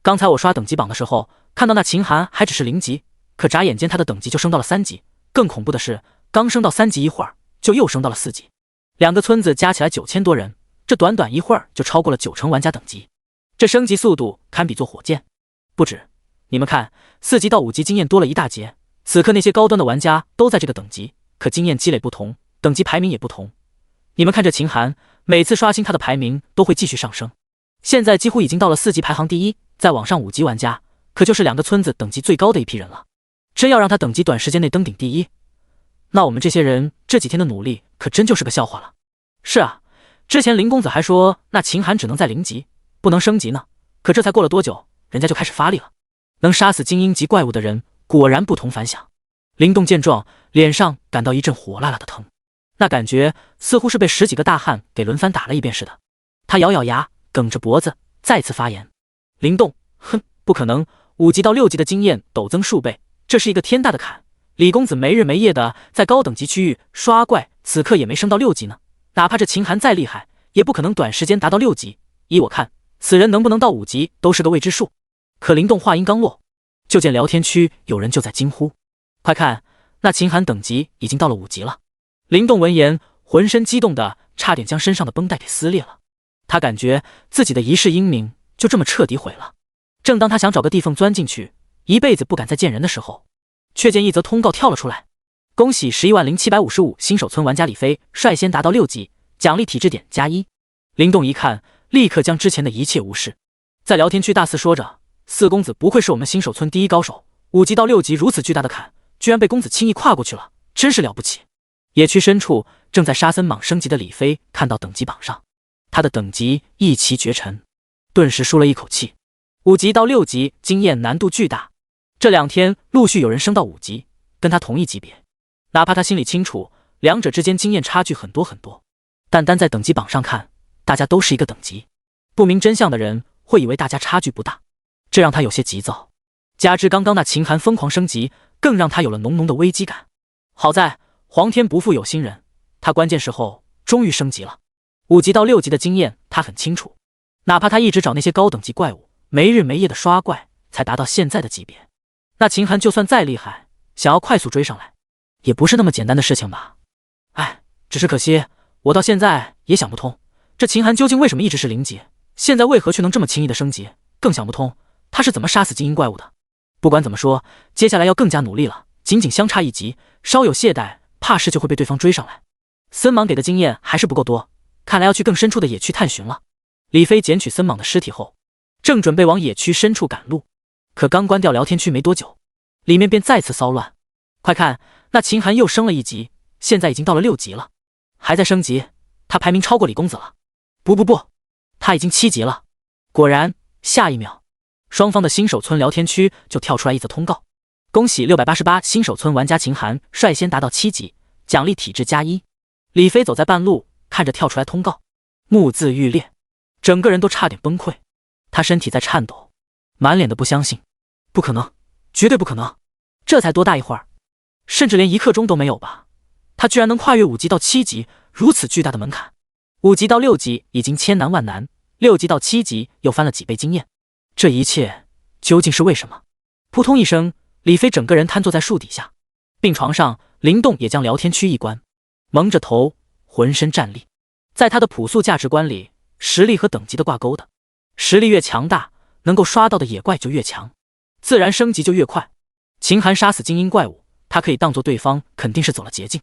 刚才我刷等级榜的时候，看到那秦寒还只是0级，可眨眼间他的等级就升到了3级。更恐怖的是，刚升到3级一会儿，就又升到了4级。2个村子加起来9000多人，这短短一会儿就超过了90%玩家等级，这升级速度堪比坐火箭。不止，你们看，4级到5级经验多了一大截。此刻那些高端的玩家都在这个等级，可经验积累不同，等级排名也不同。你们看这秦寒，每次刷新他的排名都会继续上升，现在几乎已经到了4级排行第1，再往上5级玩家，可就是2个村子等级最高的一批人了。真要让他等级短时间内登顶第1，那我们这些人这几天的努力可真就是个笑话了。是啊，之前林公子还说那秦寒只能在0级，不能升级呢，可这才过了多久，人家就开始发力了。能杀死精英级怪物的人果然不同凡响。林动见状，脸上感到一阵火辣辣的疼，那感觉似乎是被10几个大汉给轮番打了一遍似的。他咬咬牙，梗着脖子再次发言：林动，哼，不可能，5级到6级的经验陡增数倍，这是一个天大的坎。李公子没日没夜的在高等级区域刷怪，此刻也没升到6级呢。哪怕这秦寒再厉害，也不可能短时间达到6级。依我看，此人能不能到5级都是个未知数。可林动话音刚落，就见聊天区有人就在惊呼：快看，那秦寒等级已经到了5级了。林动闻言，浑身激动的差点将身上的绷带给撕裂了。他感觉自己的一世英名就这么彻底毁了。正当他想找个地缝钻进去，一辈子不敢再见人的时候，却见一则通告跳了出来：恭喜110755新手村玩家李飞率先达到6级，奖励体质点+1。林动一看，立刻将之前的一切无视，在聊天区大肆说着：4公子不愧是我们新手村第1高手，5级到6级如此巨大的坎，居然被公子轻易跨过去了，真是了不起。野区深处正在沙森蟒升级的李飞看到等级榜上，他的等级一骑绝尘，顿时舒了一口气。5级到6级经验难度巨大，这2天陆续有人升到5级，跟他同一级别。哪怕他心里清楚两者之间经验差距很多很多，但单在等级榜上看，大家都是一个等级。不明真相的人会以为大家差距不大，这让他有些急躁。加之刚刚那秦寒疯狂升级，更让他有了浓浓的危机感。好在皇天不负有心人，他关键时候终于升级了。5级到6级的经验他很清楚，哪怕他一直找那些高等级怪物，没日没夜的刷怪，才达到现在的级别。那秦寒就算再厉害，想要快速追上来，也不是那么简单的事情吧。哎，只是可惜，我到现在也想不通，这秦寒究竟为什么一直是0级，现在为何却能这么轻易的升级？更想不通他是怎么杀死精英怪物的。不管怎么说，接下来要更加努力了，仅仅相差1级，稍有懈怠，怕是就会被对方追上来。森蟒给的经验还是不够多，看来要去更深处的野区探寻了。李飞捡取森蟒的尸体后，正准备往野区深处赶路，可刚关掉聊天区没多久，里面便再次骚乱。快看，那秦寒又升了一级，现在已经到了6级了，还在升级，他排名超过李公子了。不，他已经7级了。果然，下一秒，双方的新手村聊天区就跳出来一则通告：恭喜688新手村玩家秦寒率先达到7级，奖励体质+1。李飞走在半路，看着跳出来通告，目眦欲裂，整个人都差点崩溃。他身体在颤抖，满脸的不相信。不可能，绝对不可能！这才多大一会儿，甚至连1刻钟都没有吧？他居然能跨越5级到7级，如此巨大的门槛。5级到6级已经千难万难，6级到7级又翻了几倍经验。这一切究竟是为什么？扑通一声，李飞整个人瘫坐在树底下，病床上，灵动也将聊天区一关，蒙着头，浑身战栗。在他的朴素价值观里，实力和等级的挂钩的，实力越强大，能够刷到的野怪就越强，自然升级就越快。秦寒杀死精英怪物，他可以当作对方肯定是走了捷径，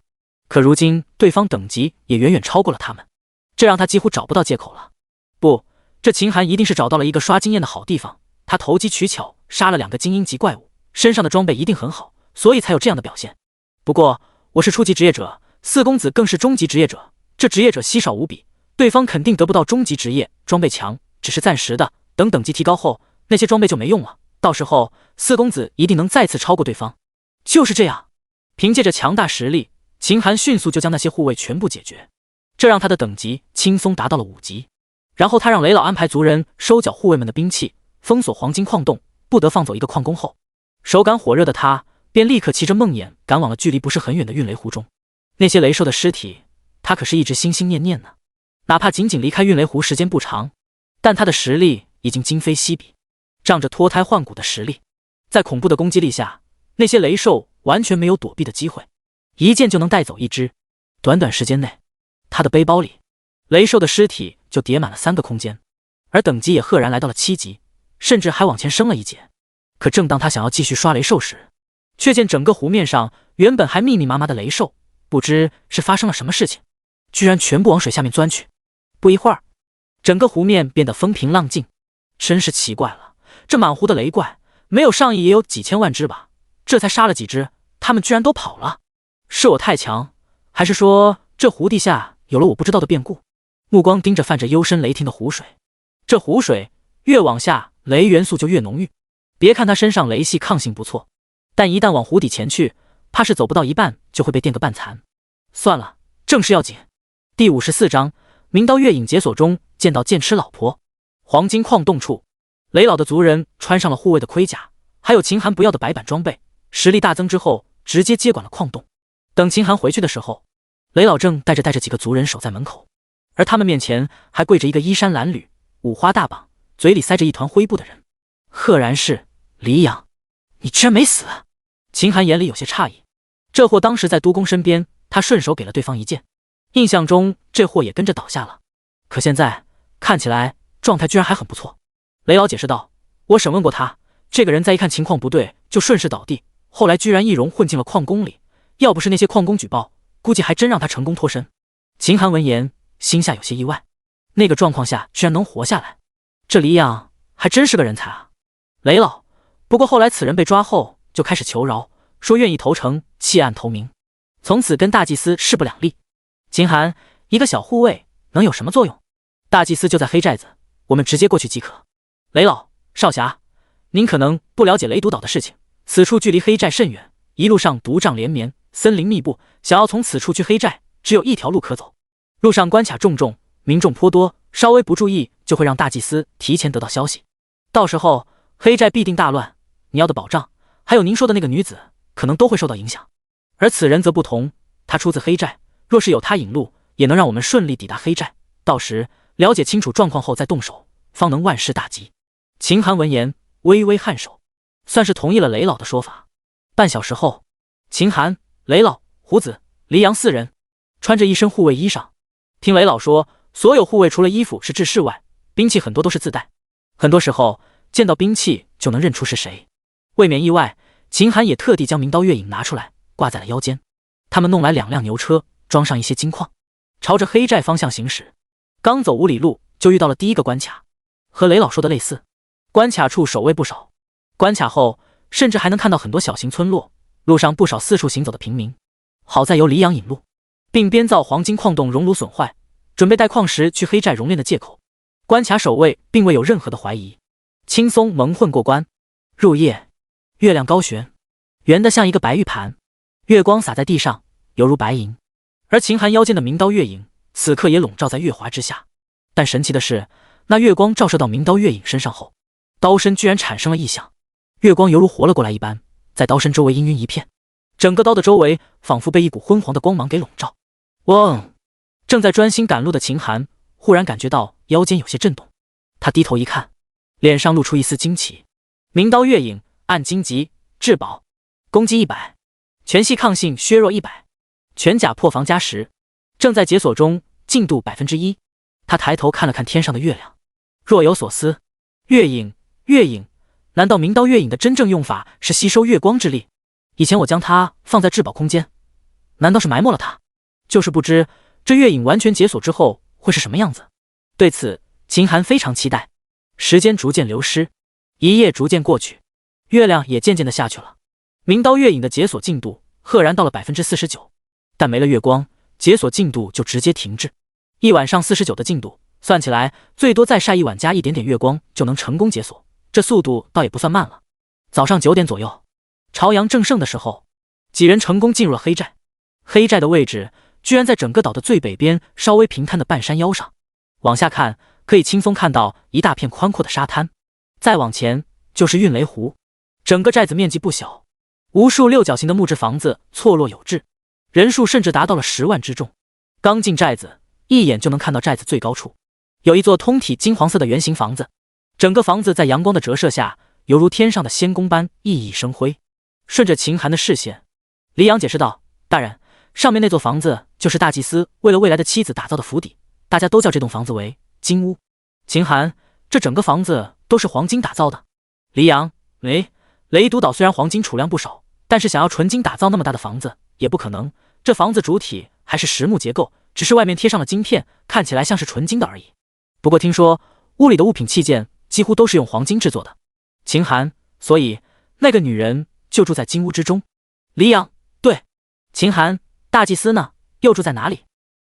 可如今对方等级也远远超过了他们，这让他几乎找不到借口了。不，这秦寒一定是找到了一个刷经验的好地方，他投机取巧杀了2个精英级怪物，身上的装备一定很好，所以才有这样的表现。不过我是初级职业者，4公子更是中级职业者，这职业者稀少无比，对方肯定得不到中级职业，装备强只是暂时的，等等级提高后，那些装备就没用了，到时候4公子一定能再次超过对方。就是这样，凭借着强大实力，秦寒迅速就将那些护卫全部解决，这让他的等级轻松达到了5级。然后他让雷老安排族人收缴护卫们的兵器，封锁黄金矿洞，不得放走一个矿工后，手感火热的他便立刻骑着梦魇赶往了距离不是很远的运雷湖中。那些雷兽的尸体，他可是一直心心念念呢。哪怕仅仅离开运雷湖时间不长，但他的实力已经今非昔比，仗着脱胎换骨的实力，在恐怖的攻击力下，那些雷兽完全没有躲避的机会，一剑就能带走一只。短短时间内，他的背包里雷兽的尸体就叠满了3个空间，而等级也赫然来到了7级，甚至还往前升了一截。可正当他想要继续刷雷兽时，却见整个湖面上原本还密密麻麻的雷兽，不知是发生了什么事情，居然全部往水下面钻去。不一会儿，整个湖面变得风平浪静。真是奇怪了，这满湖的雷怪，没有上亿也有几千万只吧？这才杀了几只，他们居然都跑了。是我太强，还是说这湖地下有了我不知道的变故？目光盯着泛着幽深雷霆的湖水，这湖水越往下，雷元素就越浓郁。别看他身上雷系抗性不错，但一旦往湖底潜去，怕是走不到一半就会被电个半残。算了，正事要紧。第54章明刀月影解锁中见到剑痴老婆。黄金矿洞处，雷老的族人穿上了护卫的盔甲，还有秦寒不要的白板装备，实力大增之后直接接管了矿洞。等秦寒回去的时候，雷老正带着几个族人守在门口，而他们面前还跪着一个衣衫褴褛、五花大绑、嘴里塞着一团灰布的人，赫然是黎阳。你居然没死！秦寒眼里有些诧异，这货当时在督工身边，他顺手给了对方一剑，印象中这货也跟着倒下了，可现在看起来状态居然还很不错。雷老解释道，我审问过他，这个人在一看情况不对就顺势倒地，后来居然易容混进了矿工里，要不是那些矿工举报，估计还真让他成功脱身。秦寒闻言心下有些意外，那个状况下居然能活下来，这黎阳还真是个人才啊。雷老，不过后来此人被抓后就开始求饶，说愿意投诚，弃暗投明，从此跟大祭司势不两立。秦寒，一个小护卫能有什么作用？大祭司就在黑寨子，我们直接过去即可。雷老，少侠，您可能不了解雷毒岛的事情，此处距离黑寨甚远，一路上毒瘴连绵，森林密布，想要从此处去黑寨，只有一条路可走。路上关卡重重，民众颇多，稍微不注意就会让大祭司提前得到消息，到时候黑寨必定大乱，你要的保障，还有您说的那个女子，可能都会受到影响。而此人则不同，他出自黑寨，若是有他引路，也能让我们顺利抵达黑寨，到时了解清楚状况后再动手，方能万事大吉。秦寒闻言微微颔首，算是同意了雷老的说法。半小时后，秦寒、雷老、胡子、黎阳4人穿着一身护卫衣裳。听雷老说，所有护卫除了衣服是制式外，兵器很多都是自带，很多时候见到兵器就能认出是谁。未免意外，秦寒也特地将明刀月影拿出来挂在了腰间。他们弄来2辆牛车，装上一些金矿，朝着黑寨方向行驶。刚走5里路，就遇到了第一个关卡，和雷老说的类似，关卡处守卫不少。关卡后，甚至还能看到很多小型村落，路上不少四处行走的平民。好在由黎阳引路，并编造黄金矿洞熔炉损坏，准备带矿石去黑寨熔炼的借口。关卡守卫并未有任何的怀疑，轻松蒙混过关。入夜，月亮高悬，圆得像一个白玉盘，月光洒在地上，犹如白银。而秦寒腰间的明刀月影此刻也笼罩在月华之下。但神奇的是，那月光照射到明刀月影身上后，刀身居然产生了异象，月光犹如活了过来一般，在刀身周围氤氲一片，整个刀的周围仿佛被一股昏黄的光芒给笼罩。嗡！正在专心赶路的秦寒忽然感觉到腰间有些震动，他低头一看，脸上露出一丝惊奇。明刀月影，暗金级，至宝，攻击100，全系抗性削弱100，全甲破防加10，正在解锁中，进度1%。他抬头看了看天上的月亮，若有所思。月影，月影，难道明刀月影的真正用法是吸收月光之力？以前我将它放在至宝空间，难道是埋没了它？就是不知这月影完全解锁之后会是什么样子。对此，秦寒非常期待。时间逐渐流失，一夜逐渐过去，月亮也渐渐的下去了。明刀月影的解锁进度赫然到了49%，但没了月光，解锁进度就直接停滞。一晚上49的进度，算起来最多再晒一晚加一点点月光就能成功解锁，这速度倒也不算慢了。早上9点左右，朝阳正盛的时候，几人成功进入了黑寨。黑寨的位置居然在整个岛的最北边稍微平坦的半山腰上，往下看可以轻松看到一大片宽阔的沙滩，再往前就是运雷湖。整个寨子面积不小，无数六角形的木质房子错落有致，人数甚至达到了10万之众。刚进寨子，一眼就能看到寨子最高处有一座通体金黄色的圆形房子，整个房子在阳光的折射下犹如天上的仙宫般熠熠生辉。顺着秦寒的视线，黎阳解释道：大人，上面那座房子就是大祭司为了未来的妻子打造的府邸，大家都叫这栋房子为金屋。秦寒，这整个房子都是黄金打造的？黎阳，雷毒岛虽然黄金储量不少，但是想要纯金打造那么大的房子也不可能，这房子主体还是实木结构，只是外面贴上了金片，看起来像是纯金的而已。不过听说屋里的物品器件几乎都是用黄金制作的。秦寒，所以那个女人就住在金屋之中？黎阳，对。秦寒，大祭司呢？又住在哪里？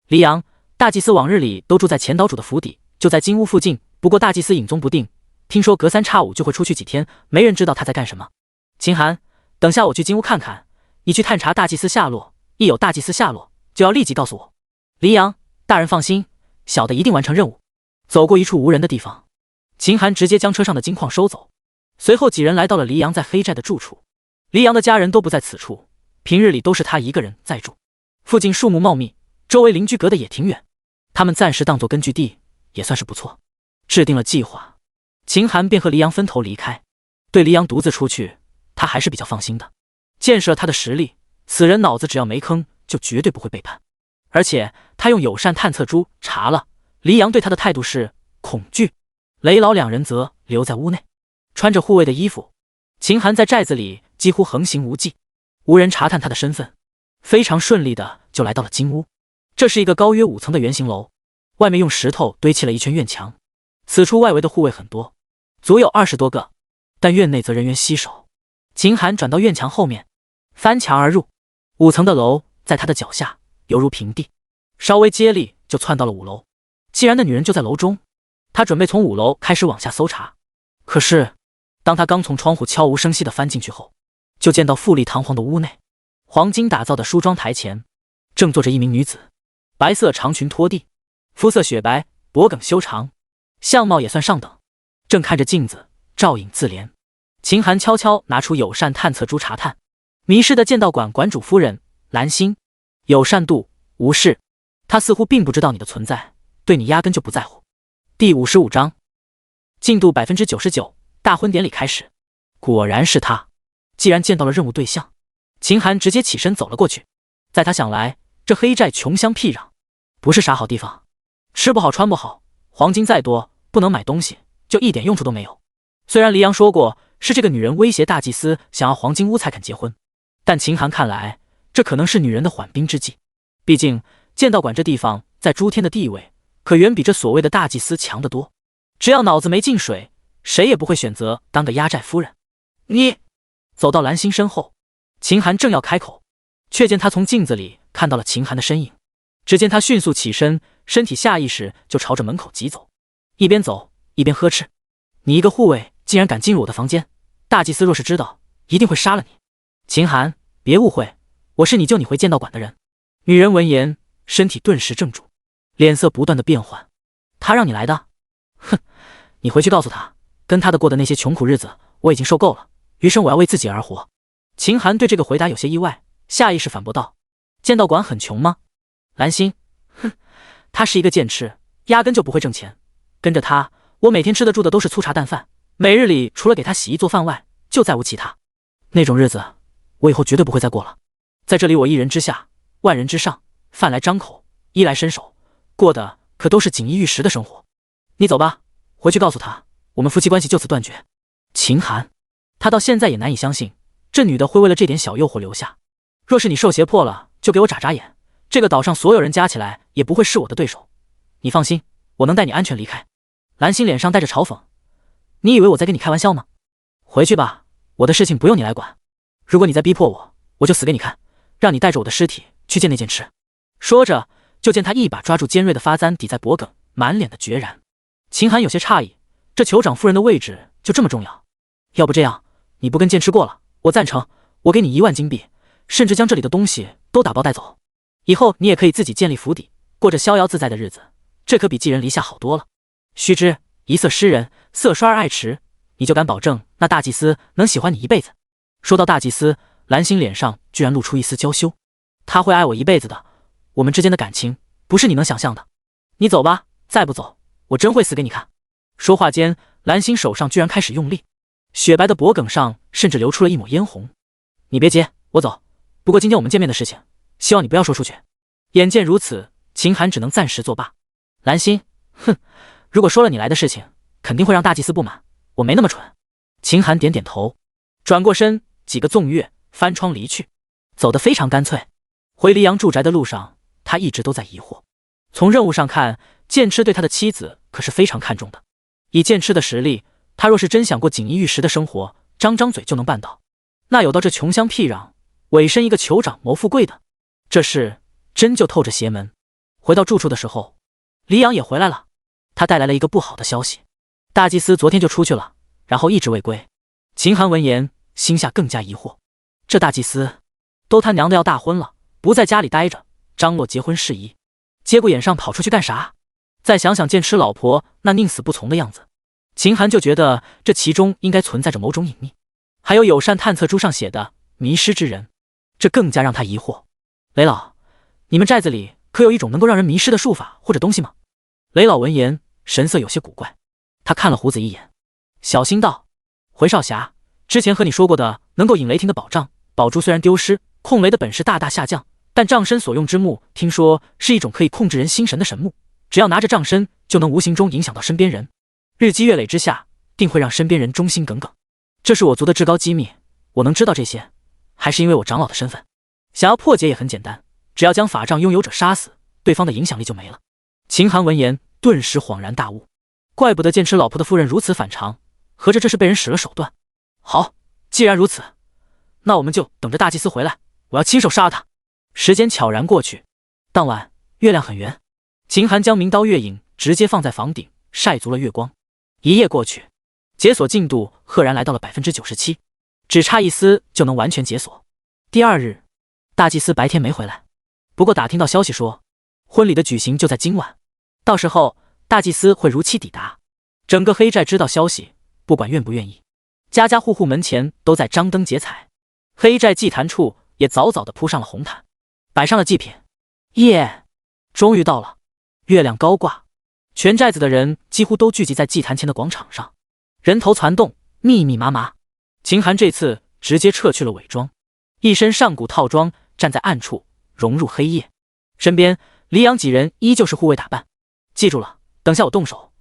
黎阳，大祭司往日里都住在前岛主的府邸，就在金屋附近，不过大祭司隐踪不定，听说隔3差5就会出去几天，没人知道他在干什么。秦寒，等下我去金屋看看，你去探查大祭司下落，一有大祭司下落就要立即告诉我。黎阳，大人放心，小的一定完成任务。走过一处无人的地方，秦寒直接将车上的金矿收走，随后几人来到了黎阳在黑寨的住处。黎阳的家人都不在此处，平日里都是他一个人在住。附近树木茂密，周围邻居隔得也挺远，他们暂时当作根据地也算是不错。制定了计划，秦寒便和黎阳分头离开。对黎阳独自出去，他还是比较放心的。见识了他的实力，此人脑子只要没坑，就绝对不会背叛。而且他用友善探测珠查了，黎阳对他的态度是恐惧。雷老两人则留在屋内，穿着护卫的衣服。秦寒在寨子里几乎横行无忌，无人查探他的身份，非常顺利的就来到了金屋。这是一个高约5层的圆形楼，外面用石头堆砌了一圈院墙。此处外围的护卫很多，足有20多个，但院内则人员稀少。秦寒转到院墙后面，翻墙而入。5层的楼在他的脚下犹如平地，稍微接力就窜到了5楼。既然那女人就在楼中，他准备从5楼开始往下搜查。可是当他刚从窗户悄无声息地翻进去后，就见到富丽堂皇的屋内，黄金打造的梳妆台前正坐着一名女子，白色长裙拖地，肤色雪白，脖颈修长，相貌也算上等，正看着镜子照影自怜。秦寒悄悄拿出友善探测珠查探，迷失的剑道馆馆主夫人蓝心，友善度无视，他似乎并不知道你的存在，对你压根就不在乎。第55章，进度99%，大婚典礼开始。果然是他。既然见到了任务对象，秦寒直接起身走了过去。在他想来，这黑寨穷乡僻壤，不是啥好地方，吃不好穿不好，黄金再多不能买东西，就一点用处都没有。虽然黎阳说过是这个女人威胁大祭司想要黄金屋才肯结婚，但秦寒看来这可能是女人的缓兵之计。毕竟剑道馆这地方在诸天的地位可远比这所谓的大祭司强得多，只要脑子没进水，谁也不会选择当个压寨夫人。你走到蓝星身后。秦寒正要开口，却见他从镜子里看到了秦寒的身影。只见他迅速起身，身体下意识就朝着门口疾走，一边走一边呵斥：“你一个护卫竟然敢进入我的房间！大祭司若是知道，一定会杀了你。”秦寒，别误会，我是你救你回剑道馆的人。女人闻言，身体顿时怔住，脸色不断的变换。他让你来的？哼，你回去告诉他，跟他的过的那些穷苦日子我已经受够了，余生我要为自己而活。秦寒对这个回答有些意外，下意识反驳道：“剑道馆很穷吗？”蓝星，哼，他是一个剑痴，压根就不会挣钱。跟着他，我每天吃的住的都是粗茶淡饭，每日里除了给他洗衣做饭外，就再无其他。那种日子，我以后绝对不会再过了。在这里，我一人之下，万人之上，饭来张口，衣来伸手，过的可都是锦衣玉食的生活。你走吧，回去告诉他，我们夫妻关系就此断绝。秦寒，他到现在也难以相信，这女的会为了这点小诱惑留下。若是你受胁迫了，就给我眨眨眼，这个岛上所有人加起来也不会是我的对手。你放心，我能带你安全离开。蓝星脸上带着嘲讽，你以为我在跟你开玩笑吗？回去吧，我的事情不用你来管。如果你再逼迫我，我就死给你看，让你带着我的尸体去见那剑痴。说着，就见他一把抓住尖锐的发簪抵在脖颈，满脸的决然。秦寒有些诧异，这酋长夫人的位置就这么重要？要不这样，你不跟剑痴过了，我赞成，我给你1万金币，甚至将这里的东西都打包带走。以后你也可以自己建立府邸，过着逍遥自在的日子，这可比寄人篱下好多了。须知一色诗人，色衰而爱弛，你就敢保证那大祭司能喜欢你一辈子？说到大祭司，蓝星脸上居然露出一丝娇羞。他会爱我一辈子的，我们之间的感情不是你能想象的。你走吧，再不走，我真会死给你看。说话间，蓝星手上居然开始用力，雪白的脖颈上甚至流出了一抹嫣红。你别急，我走。不过今天我们见面的事情，希望你不要说出去。眼见如此，秦寒只能暂时作罢。蓝星，哼，如果说了你来的事情，肯定会让大祭司不满，我没那么蠢。秦寒点点头，转过身，几个纵跃，翻窗离去，走得非常干脆。回黎阳住宅的路上，他一直都在疑惑。从任务上看，剑痴对他的妻子可是非常看重的。以剑痴的实力，他若是真想过锦衣玉食的生活，张张嘴就能办到。那有到这穷乡僻壤，委身一个酋长谋富贵的，这事真就透着邪门。回到住处的时候，黎阳也回来了，他带来了一个不好的消息，大祭司昨天就出去了，然后一直未归。秦寒闻言，心下更加疑惑，这大祭司都他娘的要大婚了，不在家里待着，张罗结婚事宜，节骨眼上跑出去干啥？再想想剑痴老婆那宁死不从的样子，秦寒就觉得这其中应该存在着某种隐秘。还有友善探测书上写的迷失之人，这更加让他疑惑。雷老，你们寨子里可有一种能够让人迷失的术法或者东西吗？雷老闻言，神色有些古怪，他看了胡子一眼，小心道：回少侠，之前和你说过的能够引雷霆的宝杖，宝珠虽然丢失，控雷的本事大大下降，但杖身所用之木，听说是一种可以控制人心神的神木，只要拿着杖身，就能无形中影响到身边人，日积月累之下，定会让身边人忠心耿耿。这是我族的至高机密，我能知道这些，还是因为我长老的身份。想要破解也很简单，只要将法杖拥有者杀死，对方的影响力就没了。秦寒闻言，顿时恍然大悟，怪不得剑痴老婆的夫人如此反常，合着这是被人使了手段。好，既然如此，那我们就等着大祭司回来，我要亲手杀了他。时间悄然过去，当晚月亮很圆，秦寒将明刀月影直接放在房顶，晒足了月光。一夜过去，解锁进度赫然来到了 97%， 只差一丝就能完全解锁。第二日，大祭司白天没回来，不过打听到消息说，婚礼的举行就在今晚，到时候大祭司会如期抵达。整个黑寨知道消息，不管愿不愿意，家家户户门前都在张灯结彩，黑寨祭坛处也早早地铺上了红毯，摆上了祭品。夜终于到了，月亮高挂，全寨子的人几乎都聚集在祭坛前的广场上，人头攒动，密密麻麻。秦寒这次直接撤去了伪装，一身上古套装，站在暗处融入黑夜。身边黎阳几人依旧是护卫打扮。记住了，等下我动手，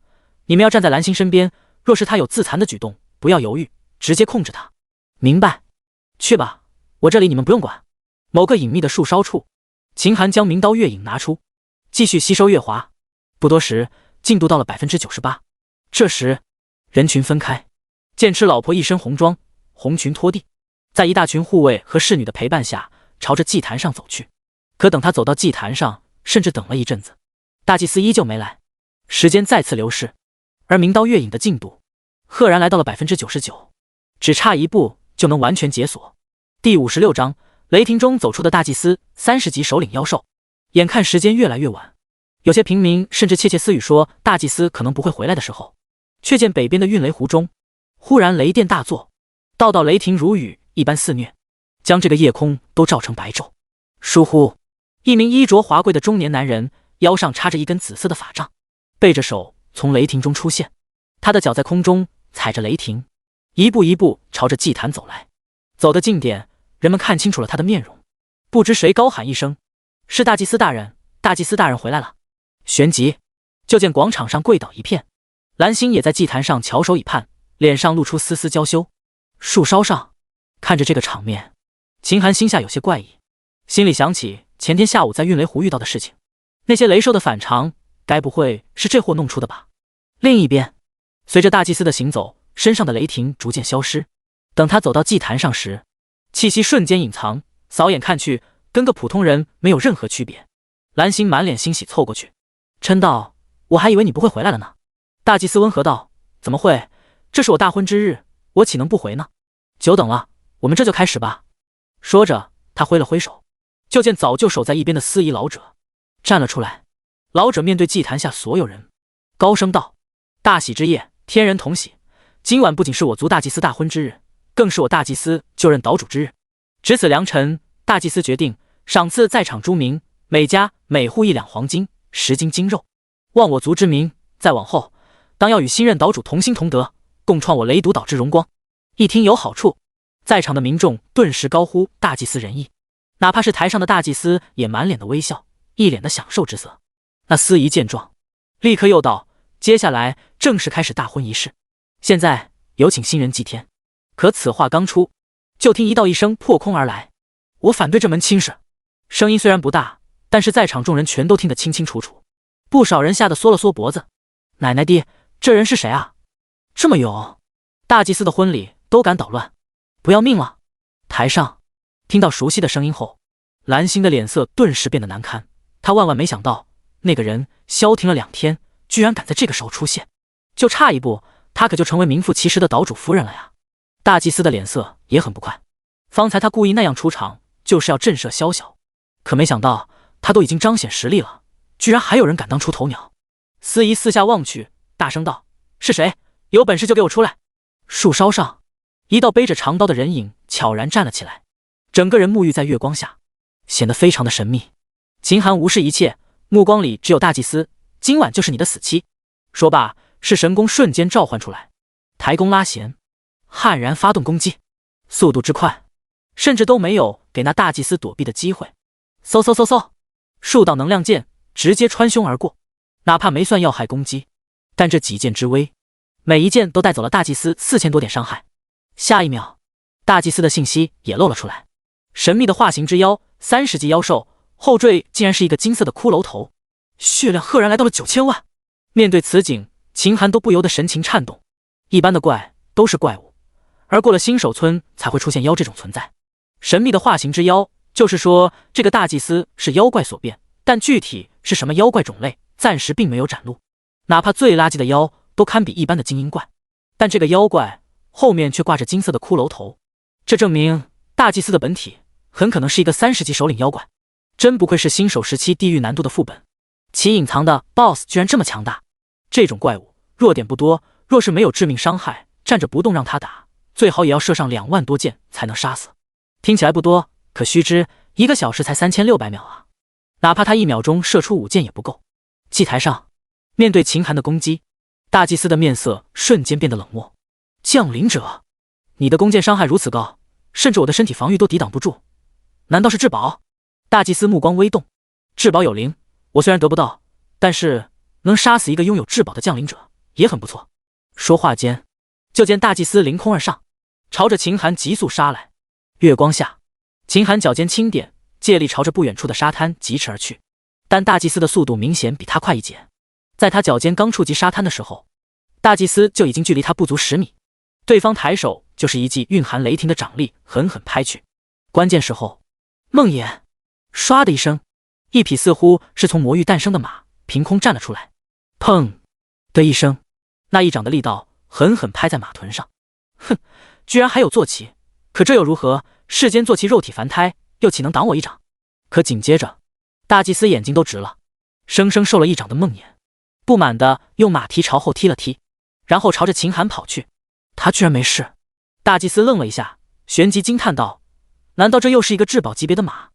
你们要站在蓝星身边，若是他有自残的举动，不要犹豫，直接控制他。明白？去吧，我这里你们不用管。某个隐秘的树梢处，秦寒将明刀月影拿出，继续吸收月华。不多时，进度到了 98%。这时人群分开，剑痴老婆一身红装，红裙拖地，在一大群护卫和侍女的陪伴下，朝着祭坛上走去。可等他走到祭坛上，甚至等了一阵子，大祭司依旧没来。时间再次流逝，而明刀月影的进度赫然来到了 99%， 只差一步就能完全解锁。第56章，雷霆中走出的大祭司，30级首领妖兽。眼看时间越来越晚，有些平民甚至窃窃私语说大祭司可能不会回来的时候，却见北边的运雷湖中忽然雷电大作，道道雷霆如雨一般肆虐，将这个夜空都照成白昼。倏忽，一名衣着华贵的中年男人，腰上插着一根紫色的法杖，背着手从雷霆中出现，他的脚在空中踩着雷霆，一步一步朝着祭坛走来。走得近点，人们看清楚了他的面容，不知谁高喊一声：“是大祭司大人！大祭司大人回来了！”旋即，就见广场上跪倒一片，蓝星也在祭坛上翘首以盼，脸上露出丝丝娇羞。树梢上，看着这个场面，秦寒心下有些怪异，心里想起前天下午在运雷湖遇到的事情，那些雷兽的反常，该不会是这货弄出的吧？另一边，随着大祭司的行走，身上的雷霆逐渐消失。等他走到祭坛上时，气息瞬间隐藏，扫眼看去，跟个普通人没有任何区别。蓝星满脸欣喜凑过去，嗔道：“我还以为你不会回来了呢。”大祭司温和道：“怎么会？这是我大婚之日，我岂能不回呢？久等了，我们这就开始吧。”说着，他挥了挥手，就见早就守在一边的司仪老者站了出来。老者面对祭坛下所有人，高声道：“大喜之夜，天人同喜。今晚不仅是我族大祭司大婚之日，更是我大祭司就任岛主之日。值此良辰，大祭司决定赏赐在场诸民每家每户1两黄金，10斤精肉。望我族之民，再往后当要与新任岛主同心同德，共创我雷毒岛之荣光。”一听有好处，在场的民众顿时高呼大祭司仁义，哪怕是台上的大祭司也满脸的微笑，一脸的享受之色。那司仪见状，立刻又道：“接下来正式开始大婚仪式，现在有请新人祭天。”可此话刚出，就听一道一声破空而来：“我反对这门亲事！”声音虽然不大，但是在场众人全都听得清清楚楚，不少人吓得缩了缩脖子。奶奶的，这人是谁啊？这么勇！大祭司的婚礼都敢捣乱，不要命了！台上听到熟悉的声音后，蓝星的脸色顿时变得难堪。他万万没想到，那个人消停了2天，居然敢在这个时候出现，就差一步，他可就成为名副其实的岛主夫人了呀！大祭司的脸色也很不快，方才他故意那样出场，就是要震慑宵小，可没想到他都已经彰显实力了，居然还有人敢当出头鸟。司仪四下望去，大声道：“是谁？有本事就给我出来！”树梢上，一道背着长刀的人影悄然站了起来，整个人沐浴在月光下，显得非常的神秘。秦寒无视一切，目光里只有大祭司，今晚就是你的死期。说罢，是神功瞬间召唤出来，抬弓拉弦，悍然发动攻击，速度之快，甚至都没有给那大祭司躲避的机会。嗖嗖嗖嗖，数道能量箭直接穿胸而过，哪怕没算要害攻击，但这几箭之威，每一箭都带走了大祭司4000多点伤害。下一秒，大祭司的信息也露了出来：神秘的化形之妖，30级妖兽，后缀竟然是一个金色的骷髅头，血量赫然来到了9000万。面对此景，秦寒都不由得神情颤动。一般的怪都是怪物，而过了新手村才会出现妖这种存在。神秘的化形之妖，就是说这个大祭司是妖怪所变，但具体是什么妖怪种类，暂时并没有展露。哪怕最垃圾的妖都堪比一般的精英怪，但这个妖怪后面却挂着金色的骷髅头，这证明大祭司的本体很可能是一个30级首领妖怪。真不愧是新手时期地狱难度的副本，其隐藏的 BOSS 居然这么强大。这种怪物弱点不多，若是没有致命伤害，站着不动让他打，最好也要射上2万多箭才能杀死。听起来不多，可须知1个小时才3600秒啊，哪怕他1秒钟射出5箭也不够。祭台上，面对秦寒的攻击，大祭司的面色瞬间变得冷漠。降临者，你的弓箭伤害如此高，甚至我的身体防御都抵挡不住，难道是至宝？大祭司目光微动，至宝有灵，我虽然得不到，但是能杀死一个拥有至宝的降临者也很不错。说话间，就见大祭司凌空而上，朝着秦寒急速杀来。月光下，秦寒脚尖轻点，借力朝着不远处的沙滩疾驰而去，但大祭司的速度明显比他快一截。在他脚尖刚触及沙滩的时候，大祭司就已经距离他不足10米。对方抬手就是一记蕴含雷霆的掌力狠狠拍去。关键时候，梦魇唰的一声，一匹似乎是从魔域诞生的马凭空站了出来，砰的一声，那一掌的力道狠狠拍在马臀上。哼，居然还有坐骑，可这又如何？世间坐骑肉体凡胎，又岂能挡我一掌？可紧接着，大祭司眼睛都直了，生生受了一掌的梦魇不满的用马蹄朝后踢了踢，然后朝着秦寒跑去。他居然没事！大祭司愣了一下，旋即惊叹道：“难道这又是一个至宝级别的马？”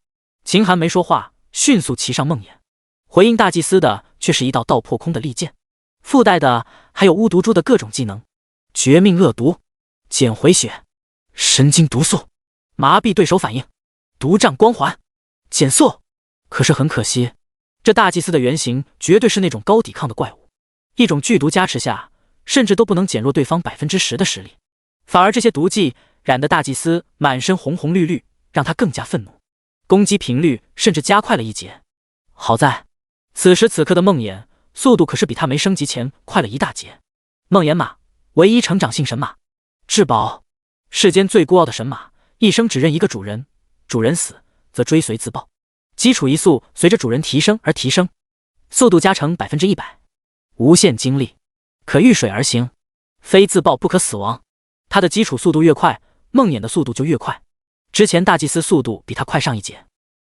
秦寒没说话，迅速骑上梦魇，回应大祭司的却是一道道破空的利剑，附带的还有巫毒蛛的各种技能：绝命恶毒、减回血、神经毒素、麻痹对手反应、毒杖光环、减速。可是很可惜，这大祭司的原型绝对是那种高抵抗的怪物，一种剧毒加持下，甚至都不能减弱对方10%的实力，反而这些毒剂染得大祭司满身红红绿绿，让他更加愤怒，攻击频率甚至加快了一截。好在此时此刻的梦魇速度可是比他没升级前快了一大截。梦魇马，唯一成长性神马，至宝，世间最孤傲的神马，一生只认一个主人，主人死则追随自爆，基础移速随着主人提升而提升，速度加成100%，无限精力，可遇水而行，非自爆不可死亡。他的基础速度越快，梦魇的速度就越快。之前大祭司速度比他快上一截，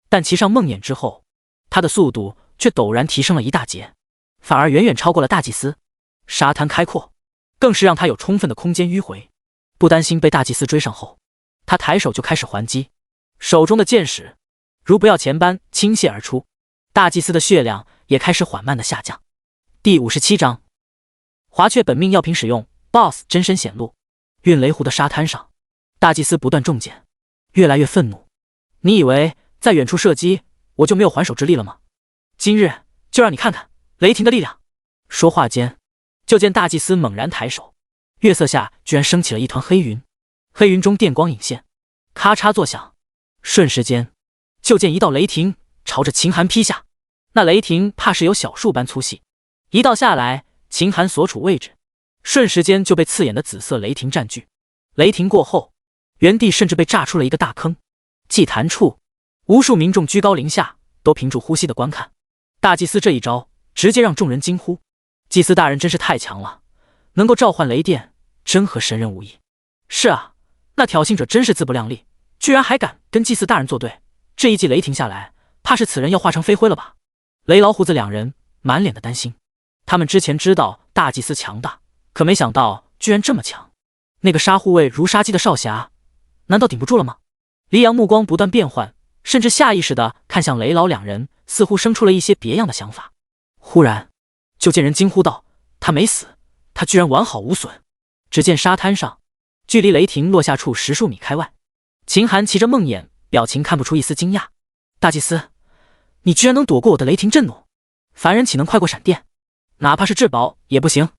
但骑上梦魇之后，他的速度却陡然提升了一大截，反而远远超过了大祭司。沙滩开阔，更是让他有充分的空间迂回，不担心被大祭司追上后，他抬手就开始还击，手中的剑矢如不要钱般倾泻而出，大祭司的血量也开始缓慢的下降。第57章，华雀本命药品使用 ，BOSS 真身显露。运雷湖的沙滩上，大祭司不断中箭，越来越愤怒。你以为在远处射击，我就没有还手之力了吗？今日就让你看看雷霆的力量！说话间，就见大祭司猛然抬手，月色下居然升起了一团黑云，黑云中电光隐现，咔嚓作响，瞬时间，就见一道雷霆朝着秦寒劈下。那雷霆怕是有小树般粗细，一道下来，秦寒所处位置瞬时间就被刺眼的紫色雷霆占据。雷霆过后，原地甚至被炸出了一个大坑，祭坛处，无数民众居高临下，都屏住呼吸的观看。大祭司这一招直接让众人惊呼，祭司大人真是太强了，能够召唤雷电，真和神人无异。是啊，那挑衅者真是自不量力，居然还敢跟祭司大人作对，这一记雷霆下来，怕是此人要化成飞灰了吧？雷老虎子两人满脸的担心，他们之前知道大祭司强大，可没想到居然这么强。那个杀护卫如杀鸡的少侠，难道顶不住了吗？黎阳目光不断变换，甚至下意识地看向雷老两人，似乎生出了一些别样的想法。忽然，就见人惊呼道：“他没死，他居然完好无损！”只见沙滩上，距离雷霆落下处10数米开外，秦寒骑着梦魇，表情看不出一丝惊讶。大祭司，你居然能躲过我的雷霆震怒，凡人岂能快过闪电？哪怕是至宝也不行。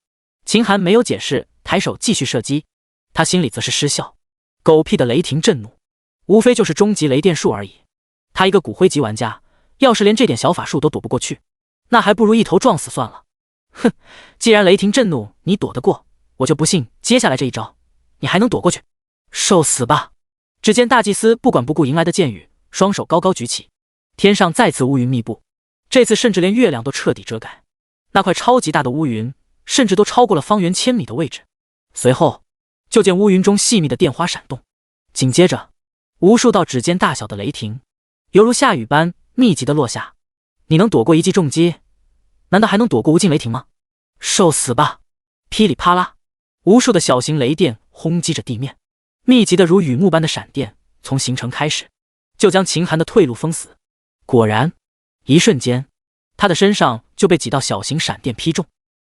秦寒没有解释，抬手继续射击，他心里则是失笑。狗屁的雷霆震怒，无非就是终极雷电术而已。他一个骨灰级玩家，要是连这点小法术都躲不过去，那还不如一头撞死算了。哼，既然雷霆震怒你躲得过，我就不信接下来这一招你还能躲过去。受死吧！只见大祭司不管不顾迎来的箭雨，双手高高举起，天上再次乌云密布，这次甚至连月亮都彻底遮盖。那块超级大的乌云甚至都超过了方圆1000米的位置。随后就见乌云中细密的电花闪动，紧接着无数道指尖大小的雷霆犹如下雨般密集的落下。你能躲过一记重击，难道还能躲过无尽雷霆吗？受死吧！噼里啪啦，无数的小型雷电轰击着地面，密集的如雨幕般的闪电从形成开始，就将秦寒的退路封死。果然，一瞬间他的身上就被几道小型闪电劈中，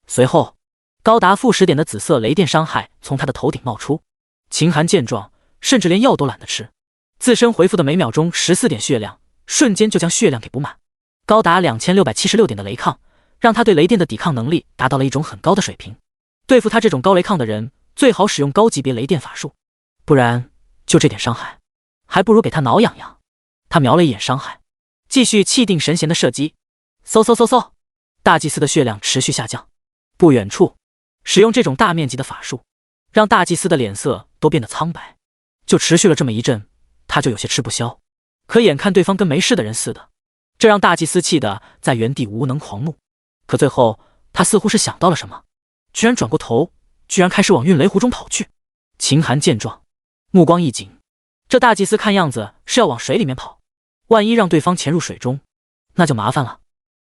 随后高达负10点的紫色雷电伤害从他的头顶冒出。秦寒见状，甚至连药都懒得吃，自身回复的每秒钟14点血量，瞬间就将血量给补满。高达2676点的雷抗，让他对雷电的抵抗能力达到了一种很高的水平。对付他这种高雷抗的人，最好使用高级别雷电法术，不然就这点伤害，还不如给他挠痒痒。他瞄了一眼伤害，继续气定神闲的射击。嗖嗖嗖嗖，大祭司的血量持续下降。不远处，使用这种大面积的法术，让大祭司的脸色都变得苍白。就持续了这么一阵，他就有些吃不消。可眼看对方跟没事的人似的，这让大祭司气得在原地无能狂怒。可最后他似乎是想到了什么，居然转过头，居然开始往运雷湖中跑去。秦寒见状，目光一紧，这大祭司看样子是要往水里面跑，万一让对方潜入水中，那就麻烦了。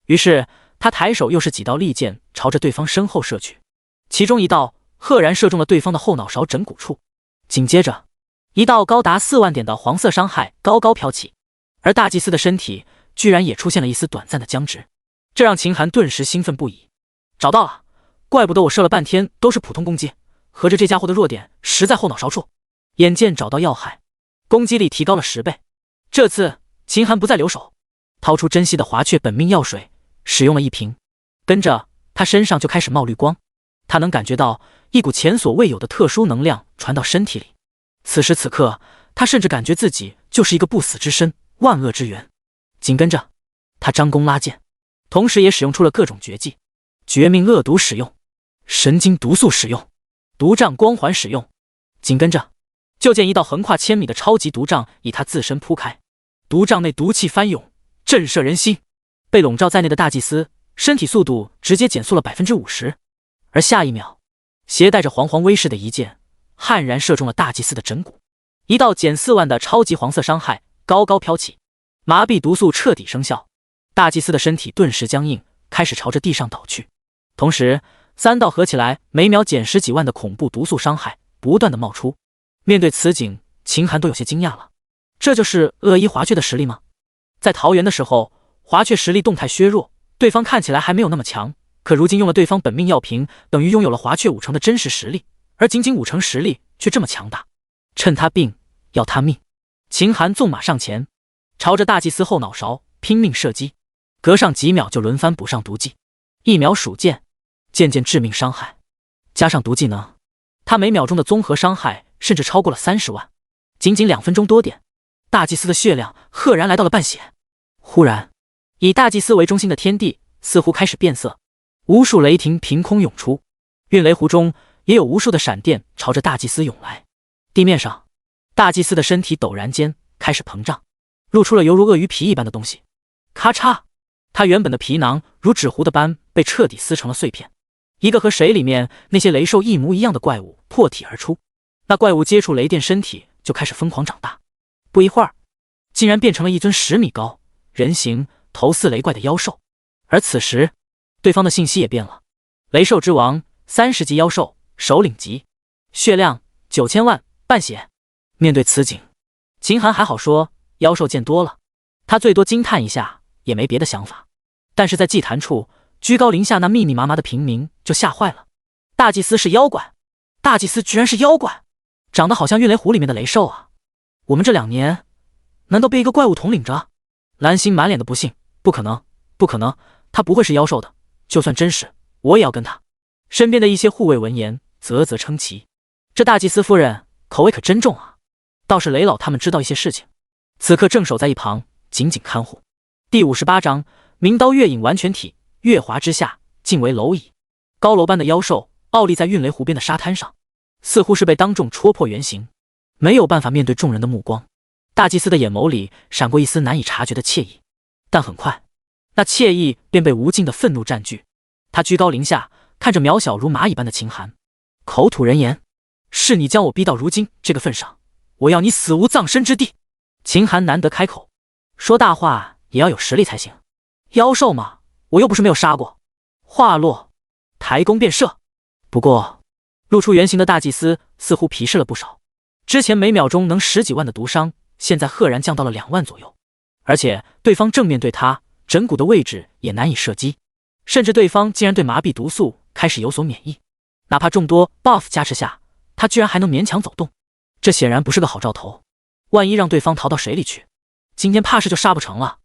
于是他抬手又是几道利箭朝着对方身后射去，其中一道赫然射中了对方的后脑勺枕骨处，紧接着一道高达4万点的黄色伤害高高飘起，而大祭司的身体居然也出现了一丝短暂的僵直，这让秦寒顿时兴奋不已。找到了，怪不得我射了半天都是普通攻击，合着这家伙的弱点实在后脑勺处。眼见找到要害，攻击力提高了10倍。这次秦寒不再留手，掏出珍稀的华雀本命药水，使用了1瓶，跟着他身上就开始冒绿光。他能感觉到一股前所未有的特殊能量传到身体里。此时此刻，他甚至感觉自己就是一个不死之身，万恶之源。紧跟着他张弓拉箭，同时也使用出了各种绝技：绝命恶毒使用，神经毒素使用，毒障光环使用。紧跟着就见一道横跨1000米的超级毒障以他自身铺开，毒障内毒气翻涌，震慑人心。被笼罩在内的大祭司身体速度直接减速了 50%， 而下一秒，携带着煌煌威势的一箭悍然射中了大祭司的枕骨，一道减4万的超级黄色伤害高高飘起，麻痹毒素彻底生效，大祭司的身体顿时僵硬，开始朝着地上倒去。同时3道合起来每秒减10几万的恐怖毒素伤害不断的冒出。面对此景，秦寒都有些惊讶了，这就是恶一华雀的实力吗？在桃园的时候，华雀实力动态削弱，对方看起来还没有那么强，可如今用了对方本命药瓶，等于拥有了华雀5成的真实实力，而仅仅5成实力却这么强大。趁他病要他命，秦寒纵马上前，朝着大祭司后脑勺拼命射击，隔上几秒就轮番补上毒剂，一秒数箭，渐渐致命伤害，加上毒技能，他每秒钟的综合伤害甚至超过了30万。仅仅2分钟多点，大祭司的血量赫然来到了半血。忽然，以大祭司为中心的天地似乎开始变色，无数雷霆凭空涌出，运雷湖中也有无数的闪电朝着大祭司涌来。地面上，大祭司的身体陡然间开始膨胀，露出了犹如鳄鱼皮一般的东西。咔嚓，他原本的皮囊如纸糊的般被彻底撕成了碎片，一个和水里面那些雷兽一模一样的怪物破体而出。那怪物接触雷电，身体就开始疯狂长大，不一会儿，竟然变成了一尊10米高、人形、头似雷怪的妖兽。而此时，对方的信息也变了：雷兽之王，30级妖兽，首领级，血量9000万，半血。面对此景，秦寒还好说，妖兽见多了，他最多惊叹一下，也没别的想法。但是在祭坛处，居高临下那密密麻麻的平民就吓坏了。大祭司是妖怪，大祭司居然是妖怪！长得好像运雷湖里面的雷兽啊！我们这2年难道被一个怪物统领着？蓝星满脸的不信，不可能，不可能，他不会是妖兽的，就算真是，我也要跟他。身边的一些护卫闻言啧啧称奇，这大祭司夫人口味可真重啊！倒是雷老他们知道一些事情，此刻正守在一旁紧紧看护。第58章明刀月影完全体，月华之下尽为蝼蚁。高楼般的妖兽傲立在运雷湖边的沙滩上，似乎是被当众戳破原形，没有办法面对众人的目光。大祭司的眼眸里闪过一丝难以察觉的惬意，但很快，那惬意便被无尽的愤怒占据。他居高临下，看着渺小如蚂蚁般的秦寒，口吐人言：“是你将我逼到如今这个份上，我要你死无葬身之地。”秦寒难得开口，说大话也要有实力才行。妖兽嘛，我又不是没有杀过。话落，抬弓便射。不过，露出原形的大祭司似乎皮实了不少，之前每秒钟能10几万的毒伤，现在赫然降到了2万左右。而且对方正面对他，枕骨的位置也难以射击，甚至对方竟然对麻痹毒素开始有所免疫。哪怕众多 buff 加持下，他居然还能勉强走动，这显然不是个好兆头。万一让对方逃到水里去，今天怕是就杀不成了。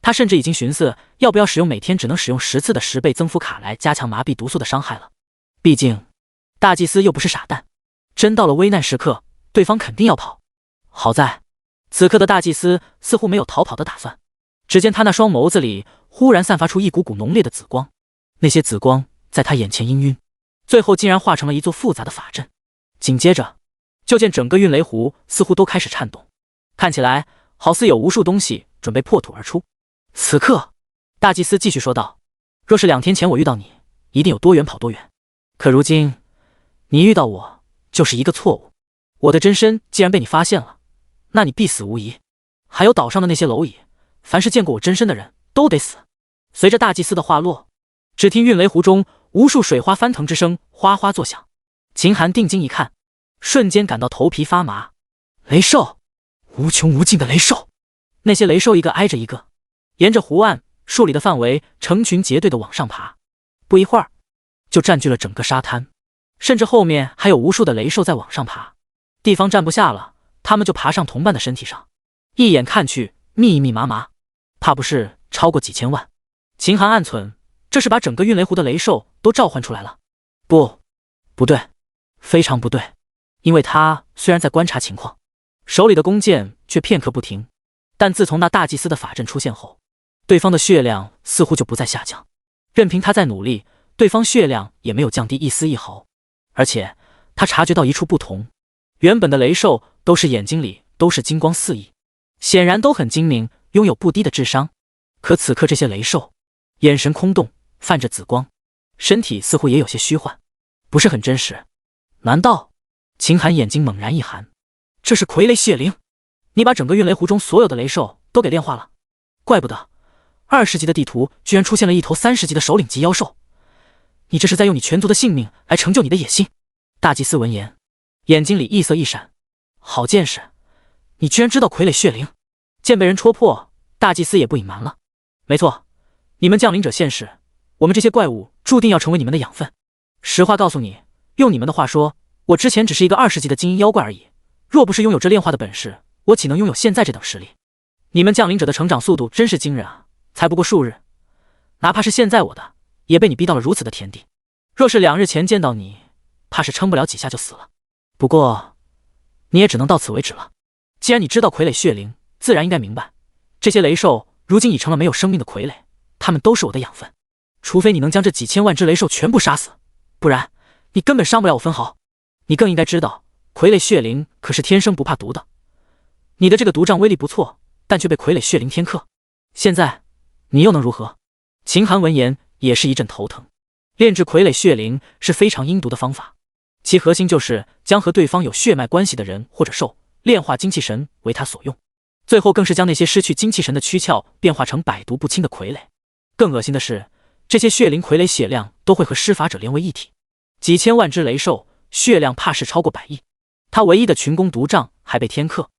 他甚至已经寻思要不要使用每天只能使用10次的10倍增幅卡来加强麻痹毒素的伤害了。毕竟大祭司又不是傻蛋，真到了危难时刻，对方肯定要跑。好在此刻的大祭司似乎没有逃跑的打算，只见他那双眸子里忽然散发出一股股浓烈的紫光，那些紫光在他眼前氤氲，最后竟然化成了一座复杂的法阵。紧接着就见整个运雷湖似乎都开始颤动，看起来好似有无数东西准备破土而出。此刻，大祭司继续说道：“若是2天前我遇到你，一定有多远跑多远。可如今，你遇到我就是一个错误。我的真身既然被你发现了，那你必死无疑。还有岛上的那些蝼蚁，凡是见过我真身的人都得死。”随着大祭司的话落，只听运雷湖中无数水花翻腾之声哗哗作响。秦寒定睛一看，瞬间感到头皮发麻。雷兽，无穷无尽的雷兽！那些雷兽一个挨着一个，沿着湖岸数里的范围成群结队的往上爬，不一会儿就占据了整个沙滩，甚至后面还有无数的雷兽在往上爬。地方站不下了，他们就爬上同伴的身体上，一眼看去密密麻麻，怕不是超过几千万。秦寒暗忖，这是把整个运雷湖的雷兽都召唤出来了。不对，非常不对。因为他虽然在观察情况，手里的弓箭却片刻不停，但自从那大祭司的法阵出现后，对方的血量似乎就不再下降。任凭他再努力，对方血量也没有降低一丝一毫。而且他察觉到一处不同，原本的雷兽都是眼睛里都是金光四溢，显然都很精明，拥有不低的智商。可此刻这些雷兽眼神空洞，泛着紫光，身体似乎也有些虚幻，不是很真实。难道……秦寒眼睛猛然一寒，这是傀儡血灵？你把整个运雷湖中所有的雷兽都给炼化了？怪不得20级的地图居然出现了一头30级的首领级妖兽，你这是在用你全族的性命来成就你的野心。大祭司闻言，眼睛里异色一闪，好见识，你居然知道傀儡血灵？见被人戳破，大祭司也不隐瞒了，没错，你们降临者现世，我们这些怪物注定要成为你们的养分。实话告诉你，用你们的话说，我之前只是一个20级的精英妖怪而已，若不是拥有这炼化的本事，我岂能拥有现在这等实力？你们降临者的成长速度真是惊人啊，才不过数日，哪怕是现在我的，也被你逼到了如此的田地。若是2日前见到你，怕是撑不了几下就死了。不过，你也只能到此为止了。既然你知道傀儡血灵，自然应该明白，这些雷兽如今已成了没有生命的傀儡，他们都是我的养分。除非你能将这几千万只雷兽全部杀死，不然你根本伤不了我分毫。你更应该知道，傀儡血灵可是天生不怕毒的。你的这个毒杖威力不错，但却被傀儡血灵天克。现在你又能如何？秦寒闻言也是一阵头疼。炼制傀儡血灵是非常阴毒的方法，其核心就是将和对方有血脉关系的人或者兽炼化精气神为他所用，最后更是将那些失去精气神的躯壳变化成百毒不侵的傀儡。更恶心的是，这些血灵傀儡血量都会和施法者连为一体，几千万只雷兽血量怕是超过100亿。他唯一的群攻毒杖还被天克，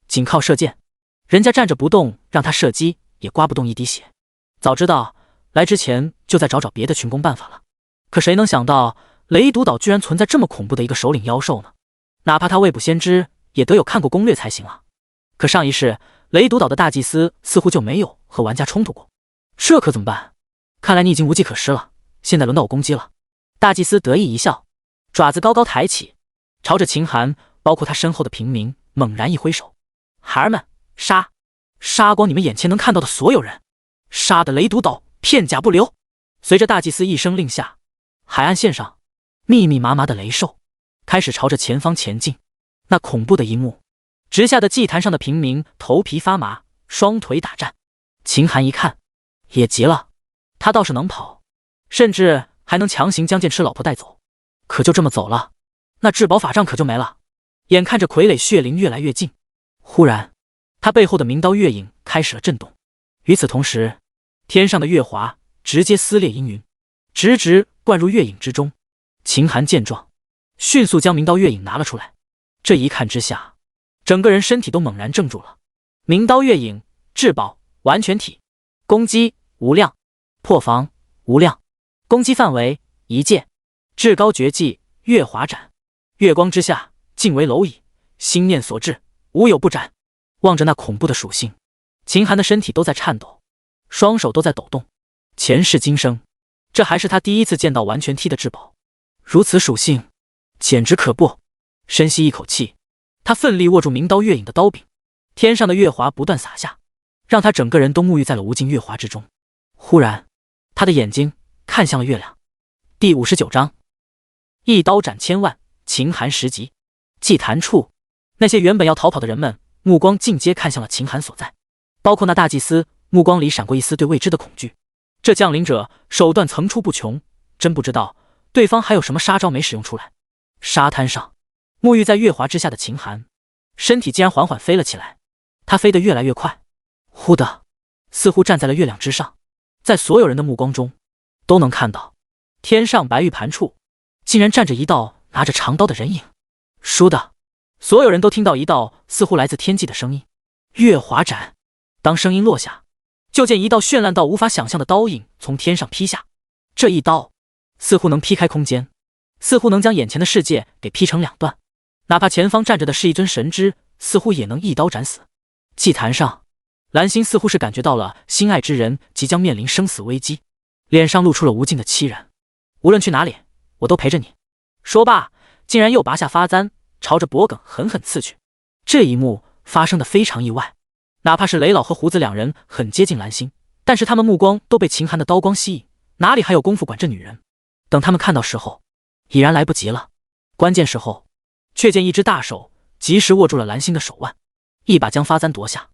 仅靠射箭，人家站着不动，让他射击也刮不动一滴血。早知道来之前就再找别的群攻办法了。可谁能想到雷毒岛居然存在这么恐怖的一个首领妖兽呢？哪怕他未卜先知，也得有看过攻略才行啊。可上一世雷毒岛的大祭司似乎就没有和玩家冲突过，这可怎么办？看来你已经无计可施了，现在轮到我攻击了。大祭司得意一笑，爪子高高抬起，朝着秦寒包括他身后的平民猛然一挥手：“孩儿们，杀！杀光你们眼前能看到的所有人，杀的雷毒岛片甲不留！”随着大祭司一声令下，海岸线上密密麻麻的雷兽开始朝着前方前进。那恐怖的一幕，直下的祭坛上的平民头皮发麻，双腿打颤。秦寒一看也急了，他倒是能跑，甚至还能强行将剑痴老婆带走，可就这么走了，那至宝法杖可就没了。眼看着傀儡血灵越来越近，忽然他背后的明刀月影开始了震动。与此同时，天上的月华直接撕裂阴云，直灌入月影之中。秦寒见状，迅速将明刀月影拿了出来。这一看之下，整个人身体都猛然怔住了。明刀月影，至宝完全体，攻击无量，破防无量，攻击范围一剑，至高绝技月华斩，月光之下尽为蝼蚁，心念所至，无有不斩。望着那恐怖的属性，秦寒的身体都在颤抖，双手都在抖动。前世今生，这还是他第一次见到完全体的至宝，如此属性，简直可怖。深吸一口气，他奋力握住明刀月影的刀柄，天上的月华不断洒下，让他整个人都沐浴在了无尽月华之中。忽然，他的眼睛看向了月亮。第59章，一刀斩千万，秦寒10级。祭坛处，那些原本要逃跑的人们目光尽皆看向了秦寒所在，包括那大祭司，目光里闪过一丝对未知的恐惧。这降临者手段层出不穷，真不知道对方还有什么杀招没使用出来。沙滩上，沐浴在月华之下的秦寒，身体竟然缓缓飞了起来。他飞得越来越快，忽的，似乎站在了月亮之上。在所有人的目光中，都能看到天上白玉盘处竟然站着一道拿着长刀的人影。倏的，所有人都听到一道似乎来自天际的声音：月华斩。当声音落下，就见一道绚烂到无法想象的刀影从天上劈下。这一刀似乎能劈开空间，似乎能将眼前的世界给劈成两段，哪怕前方站着的是一尊神祗，似乎也能一刀斩死。祭坛上，蓝星似乎是感觉到了心爱之人即将面临生死危机，脸上露出了无尽的凄然。无论去哪里，我都陪着你。说罢，竟然又拔下发簪，朝着脖颈狠狠刺去。这一幕发生的非常意外，哪怕是雷老和胡子两人很接近蓝星，但是他们目光都被秦寒的刀光吸引，哪里还有功夫管这女人？等他们看到时候，已然来不及了。关键时候，却见一只大手及时握住了蓝星的手腕，一把将发簪夺下。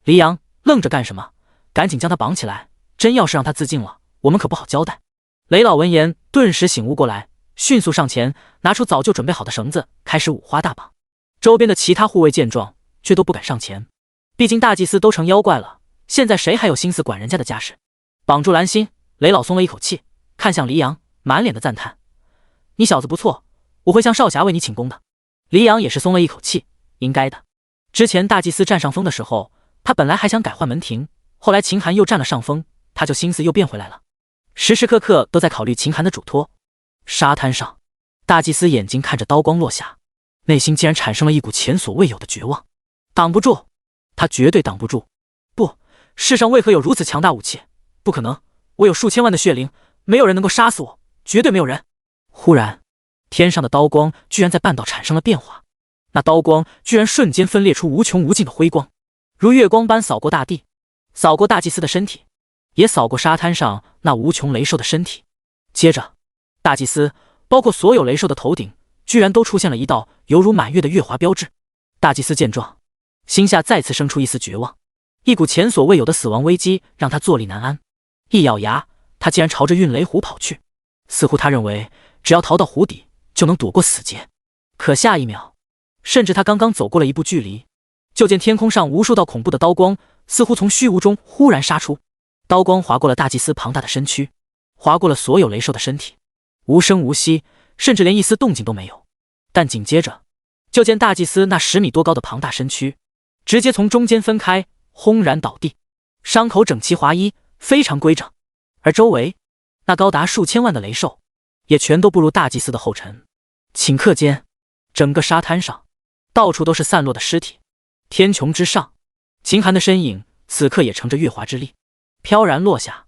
黎阳，愣着干什么？赶紧将他绑起来，真要是让他自尽了，我们可不好交代。雷老闻言顿时醒悟过来，迅速上前拿出早就准备好的绳子，开始五花大绑。周边的其他护卫见状，却都不敢上前，毕竟大祭司都成妖怪了，现在谁还有心思管人家的家事？绑住蓝星，雷老松了一口气，看向黎阳，满脸的赞叹：你小子不错，我会向少侠为你请功的。黎阳也是松了一口气，应该的。之前大祭司占上风的时候，他本来还想改换门庭，后来秦寒又占了上风，他就心思又变回来了，时时刻刻都在考虑秦寒的嘱托。沙滩上，大祭司眼睛看着刀光落下，内心竟然产生了一股前所未有的绝望。挡不住，他绝对挡不住。不，世上为何有如此强大武器？不可能，我有数千万的血灵，没有人能够杀死我，绝对没有人。忽然，天上的刀光居然在半道产生了变化，那刀光居然瞬间分裂出无穷无尽的辉光，如月光般扫过大地，扫过大祭司的身体，也扫过沙滩上那无穷雷兽的身体。接着，大祭司包括所有雷兽的头顶居然都出现了一道犹如满月的月华标志。大祭司见状，心下再次生出一丝绝望，一股前所未有的死亡危机让他坐立难安。一咬牙，他竟然朝着运雷湖跑去，似乎他认为只要逃到湖底就能躲过死劫。可下一秒，甚至他刚刚走过了一步距离，就见天空上无数道恐怖的刀光似乎从虚无中忽然杀出，刀光划过了大祭司庞大的身躯，划过了所有雷兽的身体，无声无息，甚至连一丝动静都没有。但紧接着，就见大祭司那10米多高的庞大身躯直接从中间分开，轰然倒地，伤口整齐划一，非常规整。而周围那高达数千万的雷兽也全都步入大祭司的后尘。顷刻间，整个沙滩上到处都是散落的尸体。天穹之上，秦寒的身影此刻也乘着月华之力飘然落下，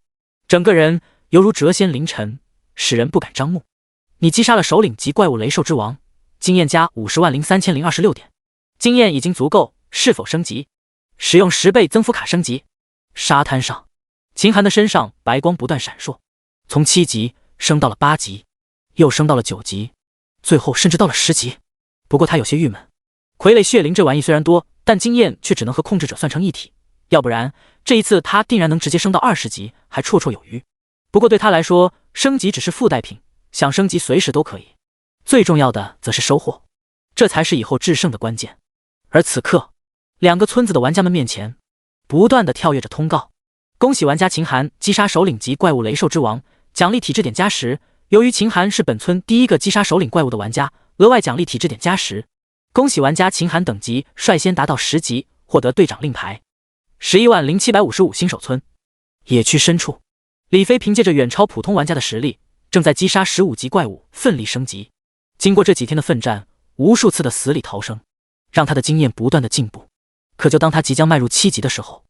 整个人犹如谪仙凌尘，使人不敢张目。你击杀了首领级怪物雷兽之王，经验加50万03026点，经验已经足够，是否升级？使用10倍增幅卡升级。沙滩上，秦寒的身上白光不断闪烁，从7级升到了8级，又升到了9级，最后甚至到了10级。不过他有些郁闷，傀儡血灵这玩意虽然多，但经验却只能和控制者算成一体，要不然这一次他定然能直接升到20级，还绰绰有余。不过对他来说，升级只是附带品，想升级随时都可以，最重要的则是收获，这才是以后制胜的关键。而此刻，2个村子的玩家们面前不断的跳跃着通告：恭喜玩家秦寒击杀首领级怪物雷兽之王，奖励体质点加10。由于秦寒是本村第一个击杀首领怪物的玩家，额外奖励体质点加10。恭喜玩家秦寒等级率先达到10级，获得队长令牌。110755新手村野区深处，李飞凭借着远超普通玩家的实力，正在击杀15级怪物，奋力升级。经过这几天的奋战，无数次的死里逃生，让他的经验不断的进步。可就当他即将迈入7级的时候，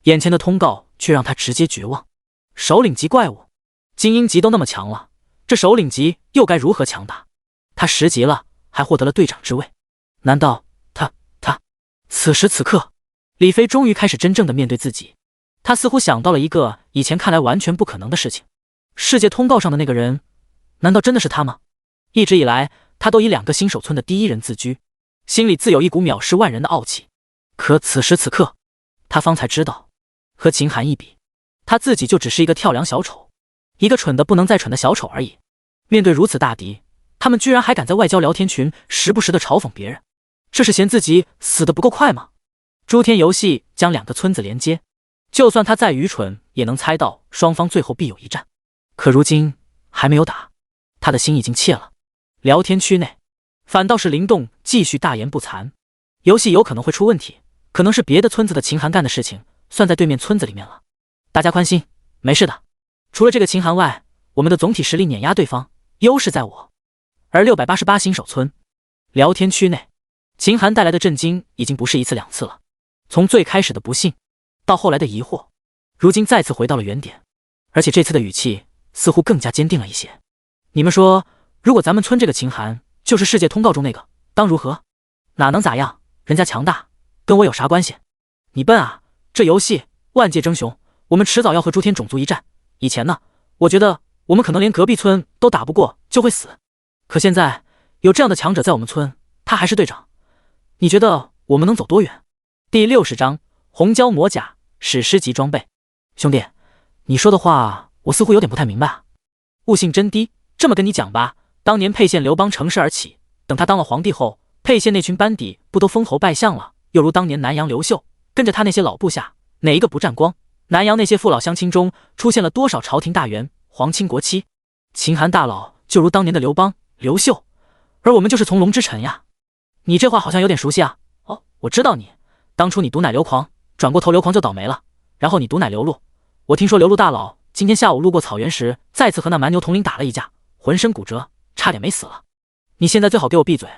眼前的通告却让他直接绝望。首领级怪物，精英级都那么强了，这首领级又该如何强大？他10级了，还获得了队长之位，难道他……此时此刻，李飞终于开始真正的面对自己。他似乎想到了一个以前看来完全不可能的事情：世界通告上的那个人，难道真的是他吗？一直以来，他都以2个新手村的第一人自居，心里自有一股藐视万人的傲气。可此时此刻，他方才知道，和秦寒一比，他自己就只是一个跳梁小丑，一个蠢得不能再蠢的小丑而已。面对如此大敌，他们居然还敢在外交聊天群时不时的嘲讽别人，这是嫌自己死得不够快吗？诸天游戏将两个村子连接，就算他再愚蠢，也能猜到双方最后必有一战。可如今还没有打，他的心已经怯了。聊天区内，反倒是灵动继续大言不惭，游戏有可能会出问题，可能是别的村子的秦寒干的事情，算在对面村子里面了。大家宽心，没事的。除了这个秦寒外，我们的总体实力碾压对方，优势在我。而688新手村聊天区内，秦寒带来的震惊已经不是一次两次了。从最开始的不信，到后来的疑惑，如今再次回到了原点，而且这次的语气似乎更加坚定了一些。你们说，如果咱们村这个秦寒就是世界通告中那个，当如何？哪能咋样？人家强大，跟我有啥关系？你笨啊！这游戏万界争雄，我们迟早要和诸天种族一战。以前呢，我觉得我们可能连隔壁村都打不过就会死，可现在有这样的强者在我们村，他还是队长，你觉得我们能走多远？第60章红蛟魔甲史诗级装备。兄弟，你说的话我似乎有点不太明白啊。悟性真低，这么跟你讲吧，当年沛县刘邦乘势而起，等他当了皇帝后，沛县那群班底不都封侯拜相了？又如当年南阳刘秀，跟着他那些老部下，哪一个不沾光？南阳那些父老乡亲中出现了多少朝廷大员、皇亲国戚？秦寒大佬就如当年的刘邦、刘秀，而我们就是从龙之臣呀。你这话好像有点熟悉啊。哦，我知道你，当初你毒奶刘狂，转过头刘狂就倒霉了，然后你毒奶刘禄。我听说刘禄大佬今天下午路过草原时，再次和那蛮牛统领打了一架，浑身骨折，差点没死了。你现在最好给我闭嘴，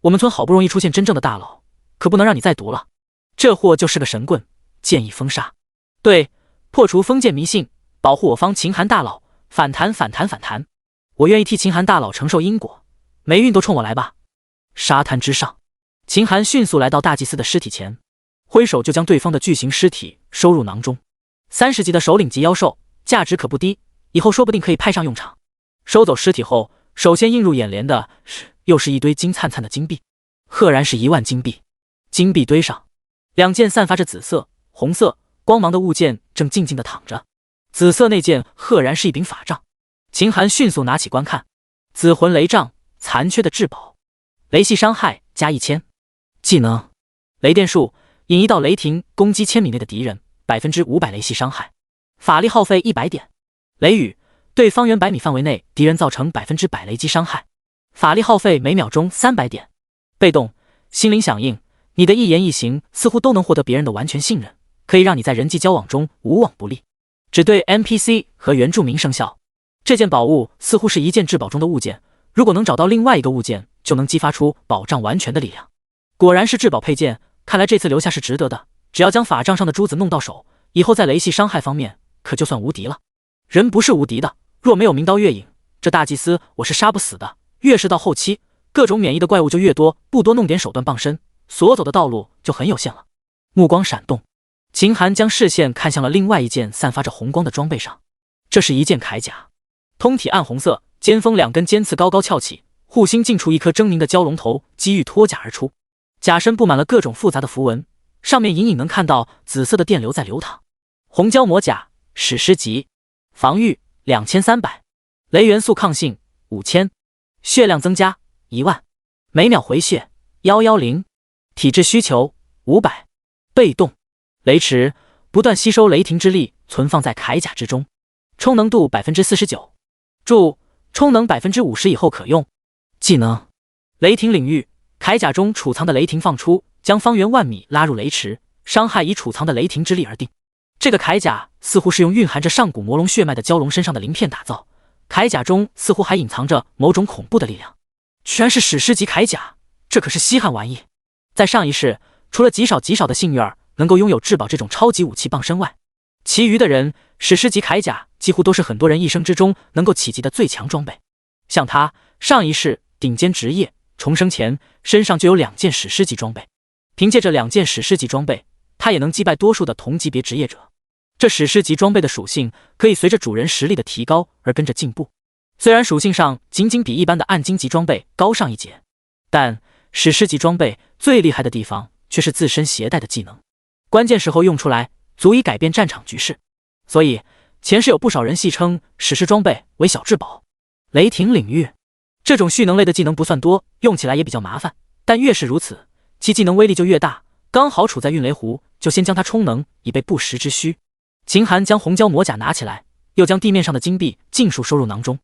我们村好不容易出现真正的大佬，可不能让你再毒了。这货就是个神棍，建议封杀。对，破除封建迷信，保护我方秦寒大佬，反弹反弹反弹！我愿意替秦寒大佬承受因果，霉运都冲我来吧！沙滩之上，秦寒迅速来到大祭司的尸体前，挥手就将对方的巨型尸体收入囊中。30级的首领级妖兽，价值可不低，以后说不定可以派上用场。收走尸体后，首先映入眼帘的又是一堆金灿灿的金币，赫然是1万金币。金币堆上，2件散发着紫色、红色光芒的物件正静静地躺着。紫色那件赫然是一柄法杖。秦寒迅速拿起观看，紫魂雷杖，残缺的至宝，雷系伤害加1000。技能雷电术，引一道雷霆攻击1000米内的敌人，500%雷系伤害。法力耗费100点。雷雨，对方圆100米范围内敌人造成100%雷击伤害，法力耗费每秒钟300点。被动，心灵响应，你的一言一行似乎都能获得别人的完全信任，可以让你在人际交往中无往不利，只对 NPC 和原住民生效。这件宝物似乎是一件至宝中的物件，如果能找到另外一个物件，就能激发出宝杖完全的力量。果然是至宝配件，看来这次留下是值得的。只要将法杖上的珠子弄到手，以后在雷系伤害方面可就算无敌了。人不是无敌的，若没有明刀月影，这大祭司我是杀不死的。越是到后期，各种免疫的怪物就越多，不多弄点手段傍身，所走的道路就很有限了。目光闪动，秦寒将视线看向了另外一件散发着红光的装备上，这是一件铠甲，通体暗红色，尖锋2根尖刺高高翘起，护心近处一颗狰狞的蛟龙头机遇脱甲而出，甲身布满了各种复杂的符文，上面隐隐能看到紫色的电流在流淌。红蛟魔甲史诗级，防御2300，雷元素抗性5000，血量增加10000，每秒回血110，体质需求500。被动雷池，不断吸收雷霆之力，存放在铠甲之中，充能度49%，注充能50%以后可用。技能雷霆领域，铠甲中储藏的雷霆放出，将方圆10000米拉入雷池，伤害以储藏的雷霆之力而定。这个铠甲似乎是用蕴含着上古魔龙血脉的蛟龙身上的鳞片打造，铠甲中似乎还隐藏着某种恐怖的力量。居然是史诗级铠甲，这可是稀罕玩意。在上一世，除了极少的幸运儿能够拥有至宝这种超级武器傍身外，其余的人史诗级铠甲几乎都是很多人一生之中能够企及的最强装备。像他上一世顶尖职业重生前身上就有2件史诗级装备，凭借着2件史诗级装备，他也能击败多数的同级别职业者。这史诗级装备的属性可以随着主人实力的提高而跟着进步，虽然属性上仅仅比一般的暗金级装备高上一截，但史诗级装备最厉害的地方却是自身携带的技能，关键时候用出来，足以改变战场局势。所以前世有不少人戏称史诗装备为小至宝。雷霆领域这种蓄能类的技能不算多，用起来也比较麻烦，但越是如此，其技能威力就越大。刚好处在运雷湖，就先将它充能，以备不时之需。秦寒将红胶魔甲拿起来，又将地面上的金币尽数收入囊中，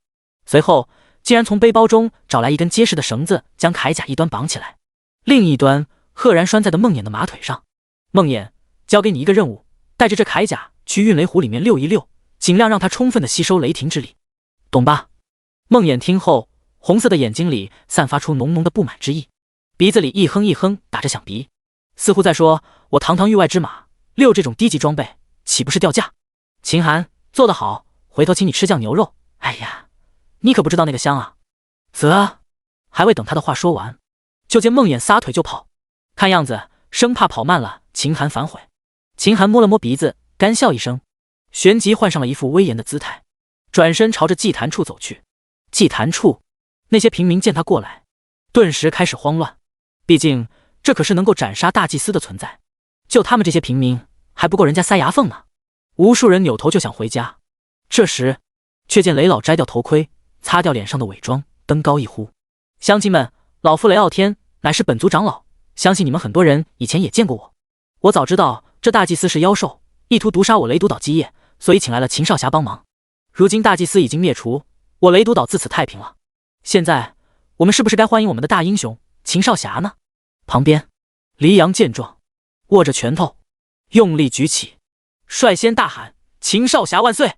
随后竟然从背包中找来一根结实的绳子，将铠甲一端绑起来，另一端赫然拴在的梦魇的马腿上。梦魇，交给你一个任务，带着这铠甲去运雷湖里面溜一溜，尽量让它充分的吸收雷霆之力，懂吧？梦魇听后，红色的眼睛里散发出浓浓的不满之意，鼻子里一哼一哼打着响鼻，似乎在说：我堂堂域外之马，溜这种低级装备，岂不是掉价？秦寒，做得好，回头请你吃酱牛肉。哎呀，你可不知道那个香啊！还未等他的话说完，就见梦魇撒腿就跑，看样子生怕跑慢了秦寒反悔。秦寒摸了摸鼻子，干笑一声，旋即换上了一副威严的姿态，转身朝着祭坛处走去。祭坛处，那些平民见他过来，顿时开始慌乱，毕竟这可是能够斩杀大祭司的存在，就他们这些平民还不够人家塞牙缝呢。无数人扭头就想回家，这时却见雷老摘掉头盔，擦掉脸上的伪装，登高一呼：乡亲们，老夫雷傲天乃是本族长老，相信你们很多人以前也见过我。我早知道这大祭司是妖兽，意图毒杀我雷毒岛基业，所以请来了秦少侠帮忙。如今大祭司已经灭除，我雷毒岛自此太平了，现在我们是不是该欢迎我们的大英雄秦少侠呢？旁边黎阳见状，握着拳头用力举起，率先大喊：秦少侠万岁！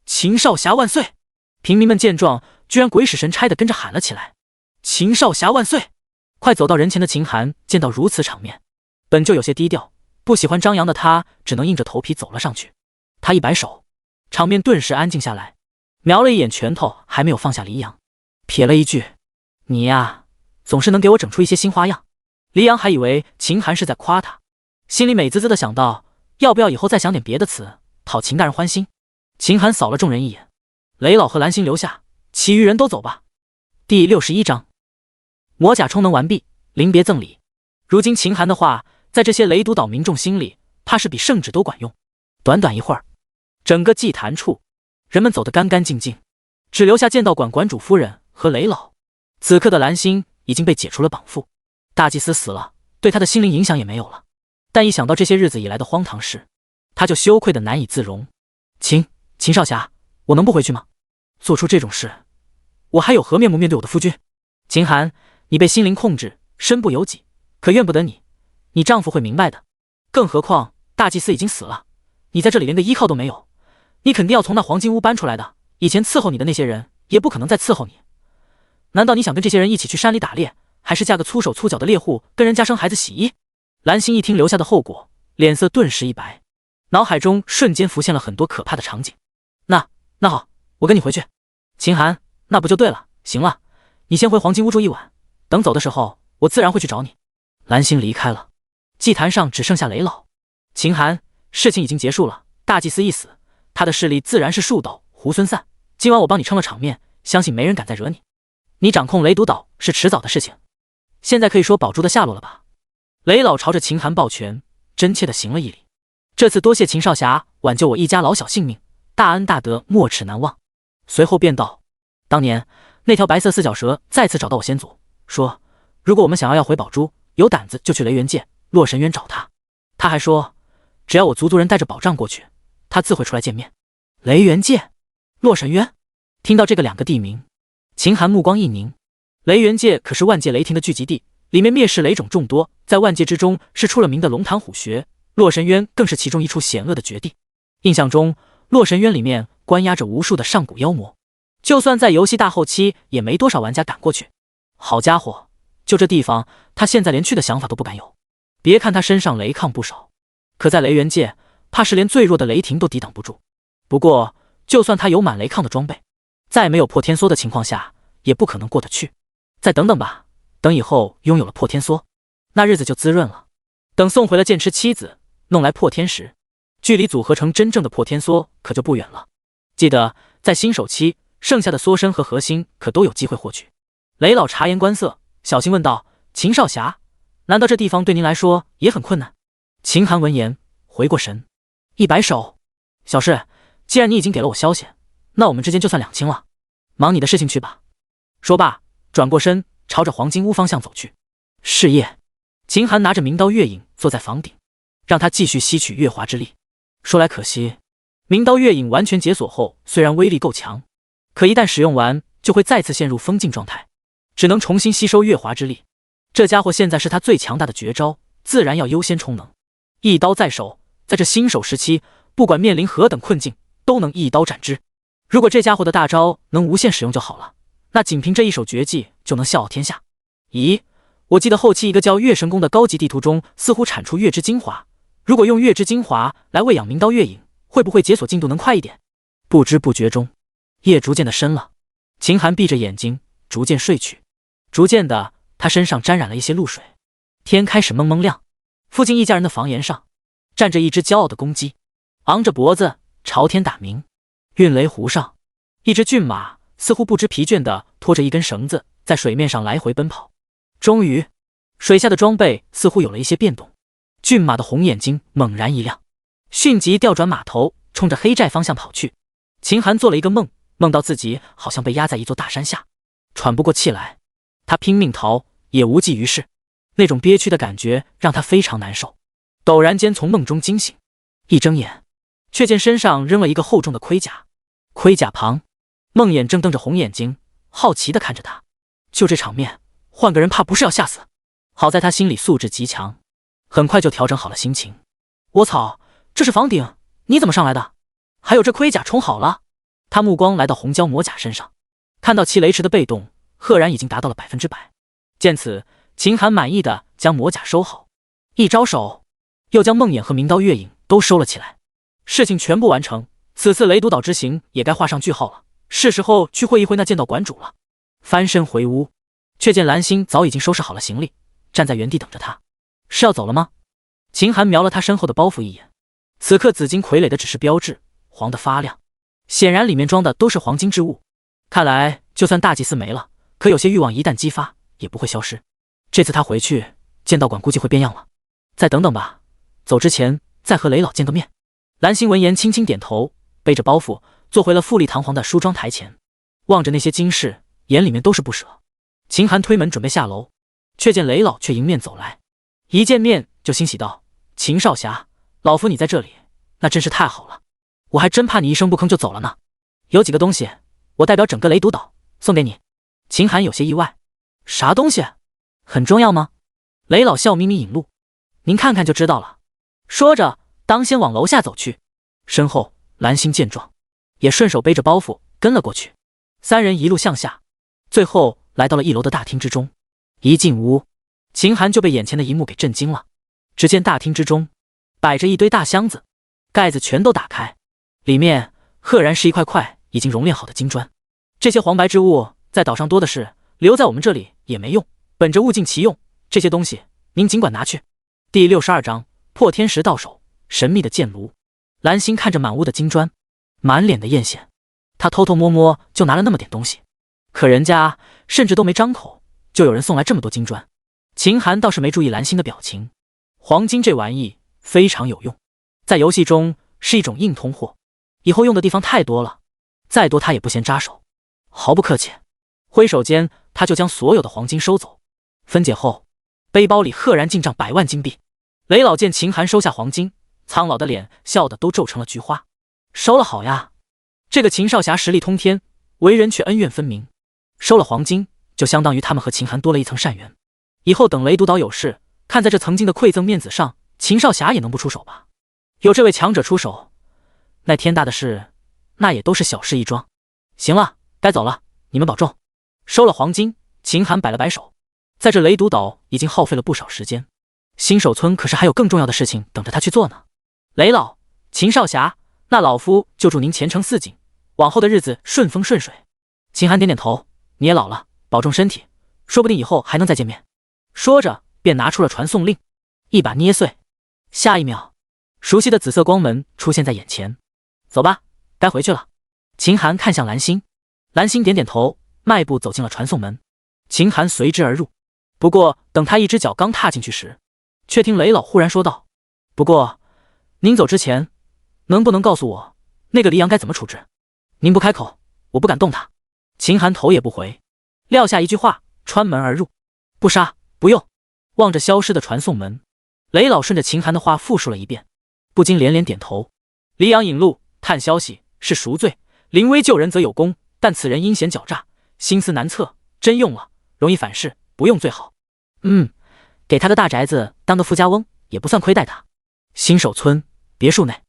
秦少侠万岁！平民们见状，居然鬼使神差地跟着喊了起来：秦少侠万岁！快走到人前的秦寒见到如此场面，本就有些低调，不喜欢张扬的他只能硬着头皮走了上去。他一摆手，场面顿时安静下来，瞄了一眼拳头还没有放下黎阳，撇了一句：你呀，总是能给我整出一些新花样。黎阳还以为秦寒是在夸他，心里美滋滋的想到，要不要以后再想点别的词讨秦大人欢心。秦寒扫了众人一眼，雷老和蓝星留下，其余人都走吧。第61章魔甲充能完毕，临别赠礼。如今秦寒的话在这些雷毒岛民众心里怕是比圣旨都管用。短短一会儿，整个祭坛处人们走得干干净净，只留下剑道馆馆主夫人和雷老。此刻的蓝星已经被解除了绑缚，大祭司死了，对他的心灵影响也没有了，但一想到这些日子以来的荒唐事，他就羞愧得难以自容。秦少侠，我能不回去吗？做出这种事，我还有何面目面对我的夫君？秦寒，你被心灵控制，身不由己，可怨不得你，你丈夫会明白的。更何况大祭司已经死了，你在这里连个依靠都没有，你肯定要从那黄金屋搬出来的，以前伺候你的那些人也不可能再伺候你。难道你想跟这些人一起去山里打猎，还是嫁个粗手粗脚的猎户跟人家生孩子洗衣？蓝星一听留下的后果，脸色顿时一白，脑海中瞬间浮现了很多可怕的场景。那好，我跟你回去。秦寒，那不就对了。行了，你先回黄金屋住一晚，等走的时候我自然会去找你。蓝星离开了，祭坛上只剩下雷老。秦寒，事情已经结束了，大祭司一死，他的势力自然是树倒猢狲散，今晚我帮你撑了场面，相信没人敢再惹你。你掌控雷毒岛是迟早的事情，现在可以说宝珠的下落了吧？雷老朝着秦寒抱拳，真切地行了一礼。这次多谢秦少侠挽救我一家老小性命，大恩大德，没齿难忘。随后便道：当年那条白色四脚蛇再次找到我先祖，说如果我们想要回宝珠，有胆子就去雷元界洛神渊找他。他还说只要我族人带着宝杖过去，他自会出来见面。雷元界、洛神渊，听到这个两个地名，秦寒目光一凝。雷元界可是万界雷霆的聚集地，里面灭世雷种众多，在万界之中是出了名的龙潭虎穴，洛神渊更是其中一处险恶的绝地。印象中洛神渊里面关押着无数的上古妖魔，就算在游戏大后期也没多少玩家敢过去。好家伙，就这地方他现在连去的想法都不敢有。别看他身上雷抗不少，可在雷元界怕是连最弱的雷霆都抵挡不住。不过就算他有满雷抗的装备，在没有破天梭的情况下也不可能过得去。再等等吧，等以后拥有了破天梭，那日子就滋润了。等送回了剑痴妻子，弄来破天时，距离组合成真正的破天梭可就不远了。记得在新手期，剩下的梭身和核心可都有机会获取。雷老察言观色，小心问道：秦少侠，难道这地方对您来说也很困难？”秦寒闻言回过神，一摆手：“小事，既然你已经给了我消息，那我们之间就算两清了，忙你的事情去吧。”说罢，转过身朝着黄金屋方向走去。是夜，秦寒拿着明刀月影坐在房顶，让他继续吸取月华之力。说来可惜，明刀月影完全解锁后，虽然威力够强，可一旦使用完，就会再次陷入封禁状态，只能重新吸收月华之力。这家伙现在是他最强大的绝招，自然要优先充能。一刀在手，在这新手时期，不管面临何等困境，都能一刀斩之。如果这家伙的大招能无限使用就好了，那仅凭这一手绝技就能笑傲天下。咦，我记得后期一个叫月神宫的高级地图中似乎产出月之精华，如果用月之精华来喂养明刀月影，会不会解锁进度能快一点？不知不觉中，夜逐渐的深了，秦寒闭着眼睛逐渐睡去。逐渐的，他身上沾染了一些露水，天开始蒙蒙亮。附近一家人的房檐上站着一只骄傲的公鸡，昂着脖子朝天打鸣。运雷湖上，一只骏马似乎不知疲倦地拖着一根绳子在水面上来回奔跑。终于，水下的装备似乎有了一些变动，骏马的红眼睛猛然一亮，迅即调转马头冲着黑寨方向跑去。秦寒做了一个梦，梦到自己好像被压在一座大山下，喘不过气来。他拼命逃也无济于事，那种憋屈的感觉让他非常难受。陡然间从梦中惊醒，一睁眼却见身上扔了一个厚重的盔甲，盔甲旁梦魇正瞪着红眼睛好奇地看着他。就这场面，换个人怕不是要吓死。好在他心理素质极强，很快就调整好了心情。我操，这是房顶，你怎么上来的？还有这盔甲充好了。他目光来到红蛟魔甲身上，看到其雷池的被动赫然已经达到了100%。见此，秦寒满意的将魔甲收好，一招手又将梦魇和明刀月影都收了起来。事情全部完成，此次雷毒岛之行也该画上句号了，是时候去会一会那剑道馆主了。翻身回屋，却见蓝星早已经收拾好了行李，站在原地等着他。是要走了吗？秦寒瞄了他身后的包袱一眼，此刻紫金傀儡的只是标志，黄得发亮，显然里面装的都是黄金之物。看来就算大祭司没了，可有些欲望一旦激发也不会消失。这次他回去，剑道馆估计会变样了。再等等吧，走之前再和雷老见个面。蓝星闻言轻轻点头，背着包袱坐回了富丽堂皇的梳妆台前，望着那些金饰，眼里面都是不舍。秦寒推门准备下楼，却见雷老却迎面走来，一见面就欣喜道：“秦少侠，老夫你在这里，那真是太好了，我还真怕你一声不吭就走了呢。有几个东西，我代表整个雷毒岛送给你。”秦寒有些意外：“啥东西？很重要吗？”雷老笑眯眯引路：“您看看就知道了。”说着当先往楼下走去。身后蓝星见状，也顺手背着包袱跟了过去。三人一路向下，最后来到了1楼的大厅之中。一进屋，秦寒就被眼前的一幕给震惊了。只见大厅之中摆着一堆大箱子，盖子全都打开，里面赫然是一块块已经熔炼好的金砖。这些黄白之物在岛上多的是，留在我们这里也没用，本着物尽其用，这些东西您尽管拿去。第62章破天石到手，神秘的剑炉。蓝星看着满屋的金砖，满脸的艳羡。他偷偷摸摸就拿了那么点东西，可人家甚至都没张口，就有人送来这么多金砖。秦寒倒是没注意蓝星的表情。黄金这玩意非常有用，在游戏中是一种硬通货，以后用的地方太多了，再多他也不嫌扎手。毫不客气，挥手间他就将所有的黄金收走。分解后，背包里赫然进账100万金币。雷老见秦寒收下黄金，苍老的脸笑得都皱成了菊花。收了好呀，这个秦少侠实力通天，为人却恩怨分明。收了黄金，就相当于他们和秦寒多了一层善缘。以后等雷毒岛有事，看在这曾经的馈赠面子上，秦少侠也能不出手吧？有这位强者出手，那天大的事，那也都是小事一桩。行了，该走了，你们保重。收了黄金，秦寒摆了摆手，在这雷毒岛已经耗费了不少时间，新手村可是还有更重要的事情等着他去做呢。雷老，秦少侠，那老夫就祝您前程似锦，往后的日子顺风顺水。秦寒点点头，你也老了，保重身体，说不定以后还能再见面。说着便拿出了传送令，一把捏碎。下一秒，熟悉的紫色光门出现在眼前。走吧，该回去了。秦寒看向蓝星，蓝星点点头，迈步走进了传送门。秦寒随之而入。不过等他一只脚刚踏进去时，却听雷老忽然说道：“不过，您走之前，能不能告诉我，那个黎阳该怎么处置？您不开口，我不敢动他。”秦寒头也不回，撂下一句话，穿门而入：“不杀，不用。”望着消失的传送门，雷老顺着秦寒的话复述了一遍，不禁连连点头。黎阳引路探消息是赎罪，临危救人则有功，但此人阴险狡诈，心思难测，真用了容易反噬，不用最好。给他个大宅子当个富家翁，也不算亏待他。新手村别墅内，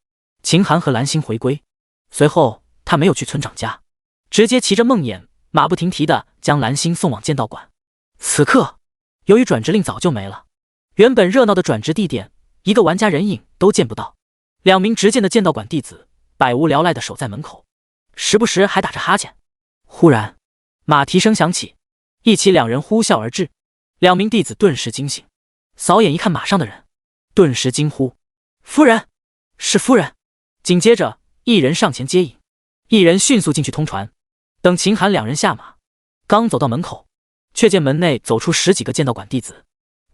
秦寒和蓝星回归，随后他没有去村长家，直接骑着梦魇马不停蹄地将蓝星送往剑道馆。此刻由于转职令早就没了，原本热闹的转职地点一个玩家人影都见不到。2名执剑的剑道馆弟子百无聊赖地守在门口，时不时还打着哈欠。忽然马蹄声响起，一起2人呼啸而至，2名弟子顿时惊醒，扫眼一看马上的人，顿时惊呼：“夫人，是夫人！”紧接着一人上前接引，一人迅速进去通传。等秦寒2人下马，刚走到门口，却见门内走出10几个剑道馆弟子，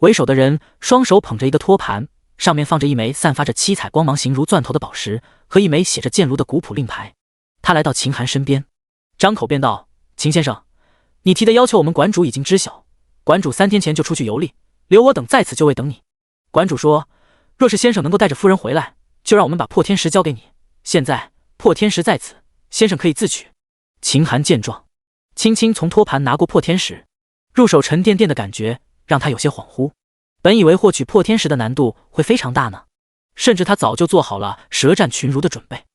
为首的人双手捧着一个托盘，上面放着一枚散发着七彩光芒形如钻头的宝石和一枚写着剑炉的古朴令牌。他来到秦寒身边，张口便道：“秦先生，你提的要求我们馆主已经知晓，馆主3天前就出去游历，留我等在此就位等你。馆主说，若是先生能够带着夫人回来，就让我们把破天石交给你。现在破天石在此，先生可以自取。”秦寒见状，轻轻从托盘拿过破天石，入手沉甸甸的感觉让他有些恍惚。本以为获取破天石的难度会非常大呢，甚至他早就做好了舌战群儒的准备，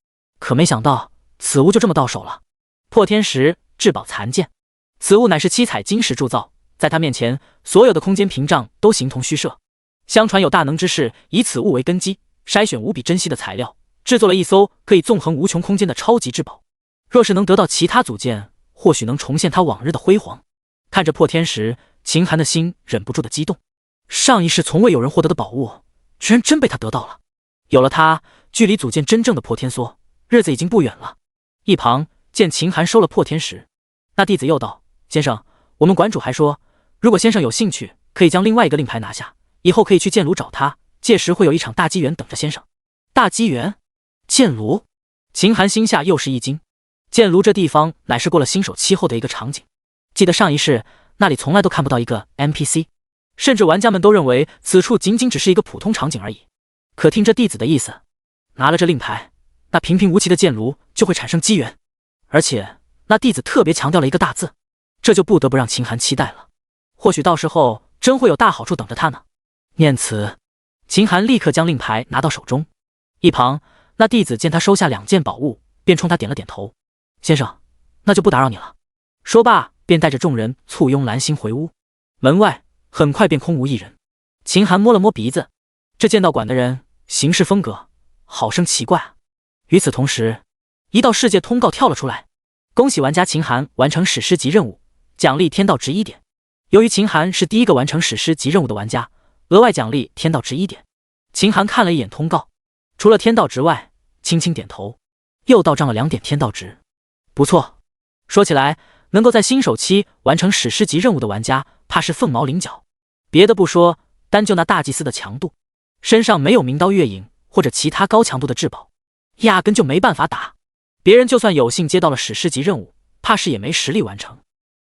可没想到此物就这么到手了。破天石至宝残剑，此物乃是七彩晶石铸造，在他面前，所有的空间屏障都形同虚设。相传有大能之士以此物为根基，筛选无比珍惜的材料，制作了一艘可以纵横无穷空间的超级至宝。若是能得到其他组件，或许能重现他往日的辉煌。看着破天石，秦寒的心忍不住的激动。上一世从未有人获得的宝物，居然真被他得到了。有了它，距离组建真正的破天梭，日子已经不远了。一旁见秦寒收了破天石，那弟子又道：“先生，我们馆主还说，如果先生有兴趣，可以将另外一个令牌拿下，以后可以去剑炉找他，届时会有一场大机缘等着先生。”大机缘？剑炉？秦寒心下又是一惊。剑炉这地方乃是过了新手期后的一个场景，记得上一世那里从来都看不到一个 NPC， 甚至玩家们都认为此处仅仅只是一个普通场景而已。可听这弟子的意思，拿了这令牌，那平平无奇的剑炉就会产生机缘，而且那弟子特别强调了一个大字，这就不得不让秦寒期待了。或许到时候真会有大好处等着他呢。念此，秦寒立刻将令牌拿到手中。一旁那弟子见他收下2件宝物，便冲他点了点头：“先生，那就不打扰你了。”说罢便带着众人簇拥蓝星回屋。门外很快便空无一人。秦寒摸了摸鼻子，这剑道馆的人行事风格好生奇怪啊。与此同时，一道世界通告跳了出来：恭喜玩家秦寒完成史诗级任务，奖励天道值1点。由于秦寒是第一个完成史诗级任务的玩家，额外奖励天道值1点。秦寒看了一眼通告，除了天道值外，轻轻点头，又到账了2点天道值。不错，说起来，能够在新手期完成史诗级任务的玩家，怕是凤毛麟角。别的不说，单就那大祭司的强度，身上没有明刀月影或者其他高强度的至宝，压根就没办法打。别人就算有幸接到了史诗级任务，怕是也没实力完成。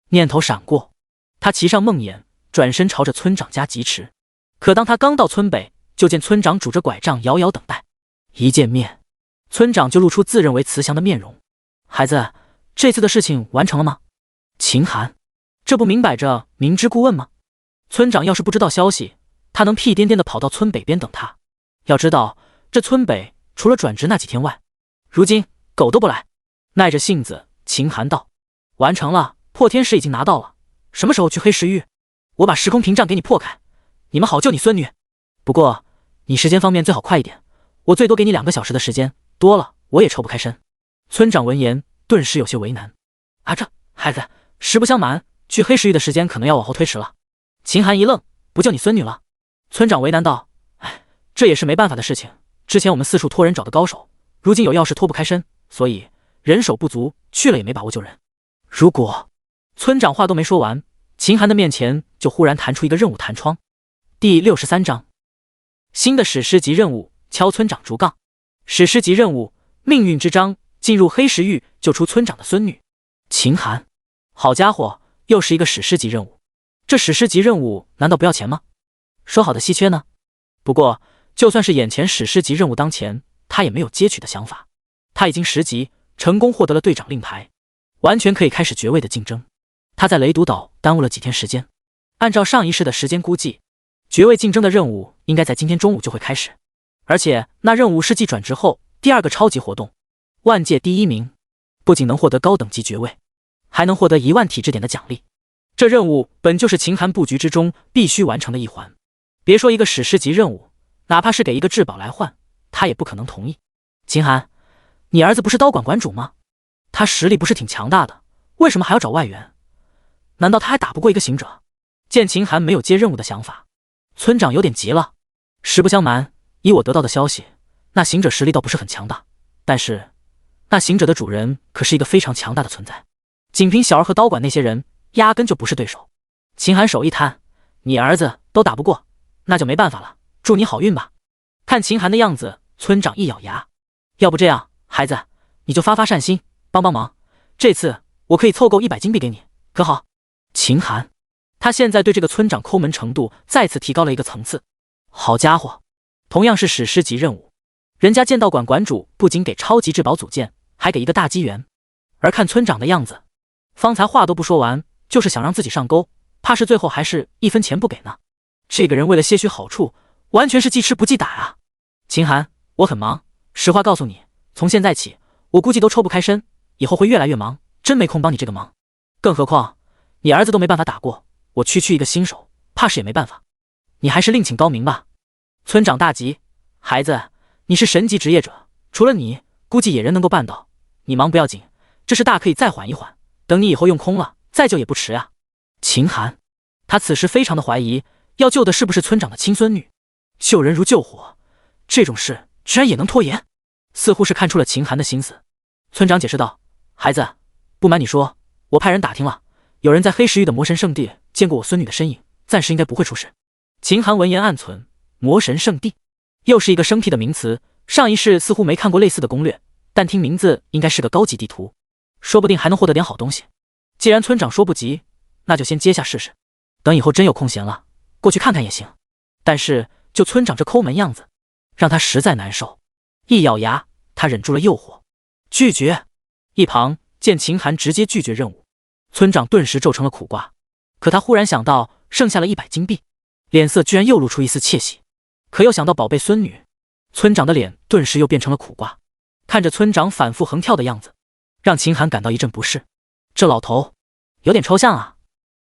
念头闪过，他骑上梦魇，转身朝着村长家疾驰。可当他刚到村北，就见村长拄着拐杖遥遥等待。一见面，村长就露出自认为慈祥的面容：“孩子，这次的事情完成了吗？”秦寒，这不明摆着明知故问吗？村长要是不知道消息，他能屁颠颠地跑到村北边等他。要知道，这村北除了转职那几天外，如今狗都不来。耐着性子，秦寒道：“完成了，破天石已经拿到了，什么时候去黑石域？我把时空屏障给你破开，你们好救你孙女。不过你时间方面最好快一点，我最多给你2个小时的时间，多了我也抽不开身。”村长闻言顿时有些为难：“啊，这孩子，实不相瞒，去黑石域的时间可能要往后推迟了。”秦寒一愣：“不救你孙女了？”村长为难道：“哎，这也是没办法的事情。之前我们四处托人找的高手，如今有要事脱不开身，所以人手不足，去了也没把握救人。如果……”村长话都没说完，秦寒的面前就忽然弹出一个任务弹窗。第63章，新的史诗级任务：敲村长竹杠。史诗级任务：命运之章，进入黑石域救出村长的孙女秦寒。好家伙，又是一个史诗级任务。这史诗级任务难道不要钱吗？说好的稀缺呢？不过就算是眼前史诗级任务当前，他也没有接取的想法。他已经10级，成功获得了队长令牌，完全可以开始爵位的竞争。他在雷毒岛耽误了几天时间，按照上一世的时间估计，爵位竞争的任务应该在今天中午就会开始。而且那任务是继转职后第2个超级活动，万界第1名，不仅能获得高等级爵位，还能获得1万体质点的奖励。这任务本就是秦寒布局之中必须完成的一环。别说一个史诗级任务，哪怕是给一个至宝来换，他也不可能同意。秦寒，你儿子不是刀馆馆主吗？他实力不是挺强大的，为什么还要找外援？难道他还打不过一个行者？见秦寒没有接任务的想法，村长有点急了。实不相瞒，以我得到的消息，那行者实力倒不是很强大，但是那行者的主人可是一个非常强大的存在，仅凭小儿和刀馆那些人，压根就不是对手。秦寒手一摊，你儿子都打不过，那就没办法了，祝你好运吧。看秦寒的样子，村长一咬牙，要不这样，孩子，你就发发善心，帮帮忙，这次我可以凑够100金币给你，可好？秦寒，他现在对这个村长抠门程度再次提高了一个层次。好家伙，同样是史诗级任务，人家剑道馆馆主不仅给超级至宝组件，还给一个大机缘。而看村长的样子，方才话都不说完，就是想让自己上钩，怕是最后还是1分钱不给呢。这个人为了些许好处，完全是记吃不记打啊！秦寒，我很忙，实话告诉你，从现在起，我估计都抽不开身，以后会越来越忙，真没空帮你这个忙。更何况你儿子都没办法打过，我区一个新手，怕是也没办法。你还是另请高明吧。村长大急，孩子，你是神级职业者，除了你，估计野人能够办到。你忙不要紧，这事大可以再缓一缓，等你以后用空了，再救也不迟啊。秦寒，他此时非常的怀疑，要救的是不是村长的亲孙女？救人如救火，这种事居然也能拖延，似乎是看出了秦寒的心思。村长解释道：孩子，不瞒你说，我派人打听了，有人在黑石域的魔神圣地见过我孙女的身影，暂时应该不会出事。秦寒闻言暗忖，魔神圣地又是一个生僻的名词，上一世似乎没看过类似的攻略，但听名字应该是个高级地图，说不定还能获得点好东西。既然村长说不急，那就先接下试试，等以后真有空闲了，过去看看也行。但是就村长这抠门样子，让他实在难受。一咬牙，他忍住了诱惑，拒绝。一旁见秦寒直接拒绝任务，村长顿时皱成了苦瓜。可他忽然想到剩下了100金币，脸色居然又露出一丝窃喜。可又想到宝贝孙女，村长的脸顿时又变成了苦瓜。看着村长反复横跳的样子，让秦寒感到一阵不适。这老头有点抽象啊。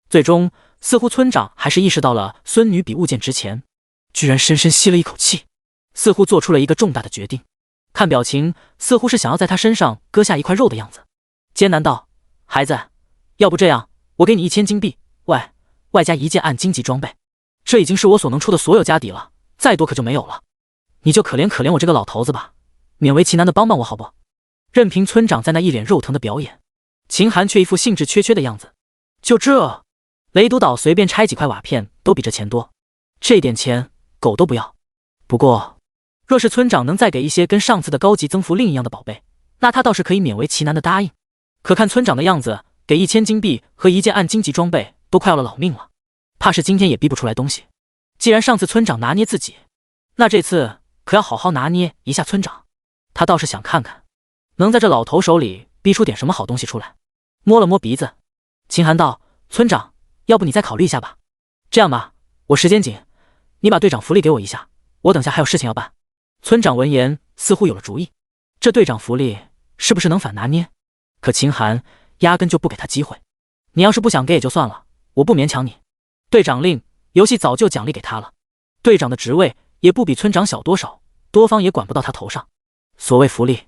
最终似乎村长还是意识到了孙女比物件值钱，居然深深吸了一口气，似乎做出了一个重大的决定。看表情似乎是想要在他身上割下一块肉的样子，艰难道：孩子，要不这样，我给你1000金币，外加1件暗金级装备，这已经是我所能出的所有家底了，再多可就没有了。你就可怜可怜我这个老头子吧，勉为其难的帮帮我好不？任凭村长在那一脸肉疼的表演，秦寒却一副兴致缺缺的样子。就这，雷毒岛随便拆几块瓦片都比这钱多，这点钱狗都不要。不过若是村长能再给一些跟上次的高级增幅令一样的宝贝，那他倒是可以勉为其难的答应。可看村长的样子，给1000金币和1件暗金级装备都快要了老命了，怕是今天也逼不出来东西。既然上次村长拿捏自己，那这次可要好好拿捏一下村长。他倒是想看看能在这老头手里逼出点什么好东西出来。摸了摸鼻子，秦寒道：村长，要不你再考虑一下吧。这样吧，我时间紧，你把队长福利给我一下，我等下还有事情要办。村长闻言似乎有了主意，这队长福利是不是能反拿捏？可秦寒压根就不给他机会。你要是不想给也就算了，我不勉强你。队长令游戏早就奖励给他了，队长的职位也不比村长小多少，多方也管不到他头上。所谓福利，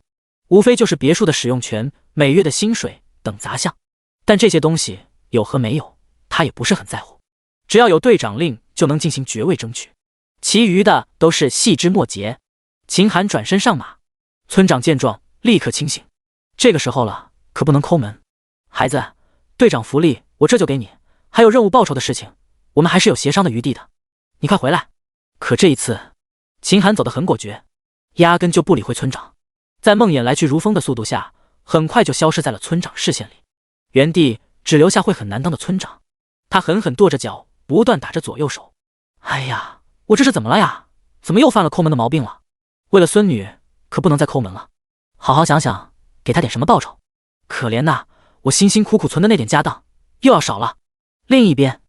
无非就是别墅的使用权、每月的薪水等杂项，但这些东西有和没有，他也不是很在乎。只要有队长令，就能进行爵位争取，其余的都是细枝末节。秦寒转身上马，村长见状立刻清醒，这个时候了，可不能抠门。孩子，队长福利我这就给你，还有任务报酬的事情，我们还是有协商的余地的。你快回来！可这一次，秦寒走得很果决，压根就不理会村长，在梦魇来去如风的速度下，很快就消失在了村长视线里，原地只留下会很难当的村长。他狠狠跺着脚，不断打着左右手。哎呀，我这是怎么了呀？怎么又犯了抠门的毛病了？为了孙女，可不能再抠门了。好好想想，给他点什么报酬？可怜呐，我辛辛苦苦存的那点家当又要少了。另一边，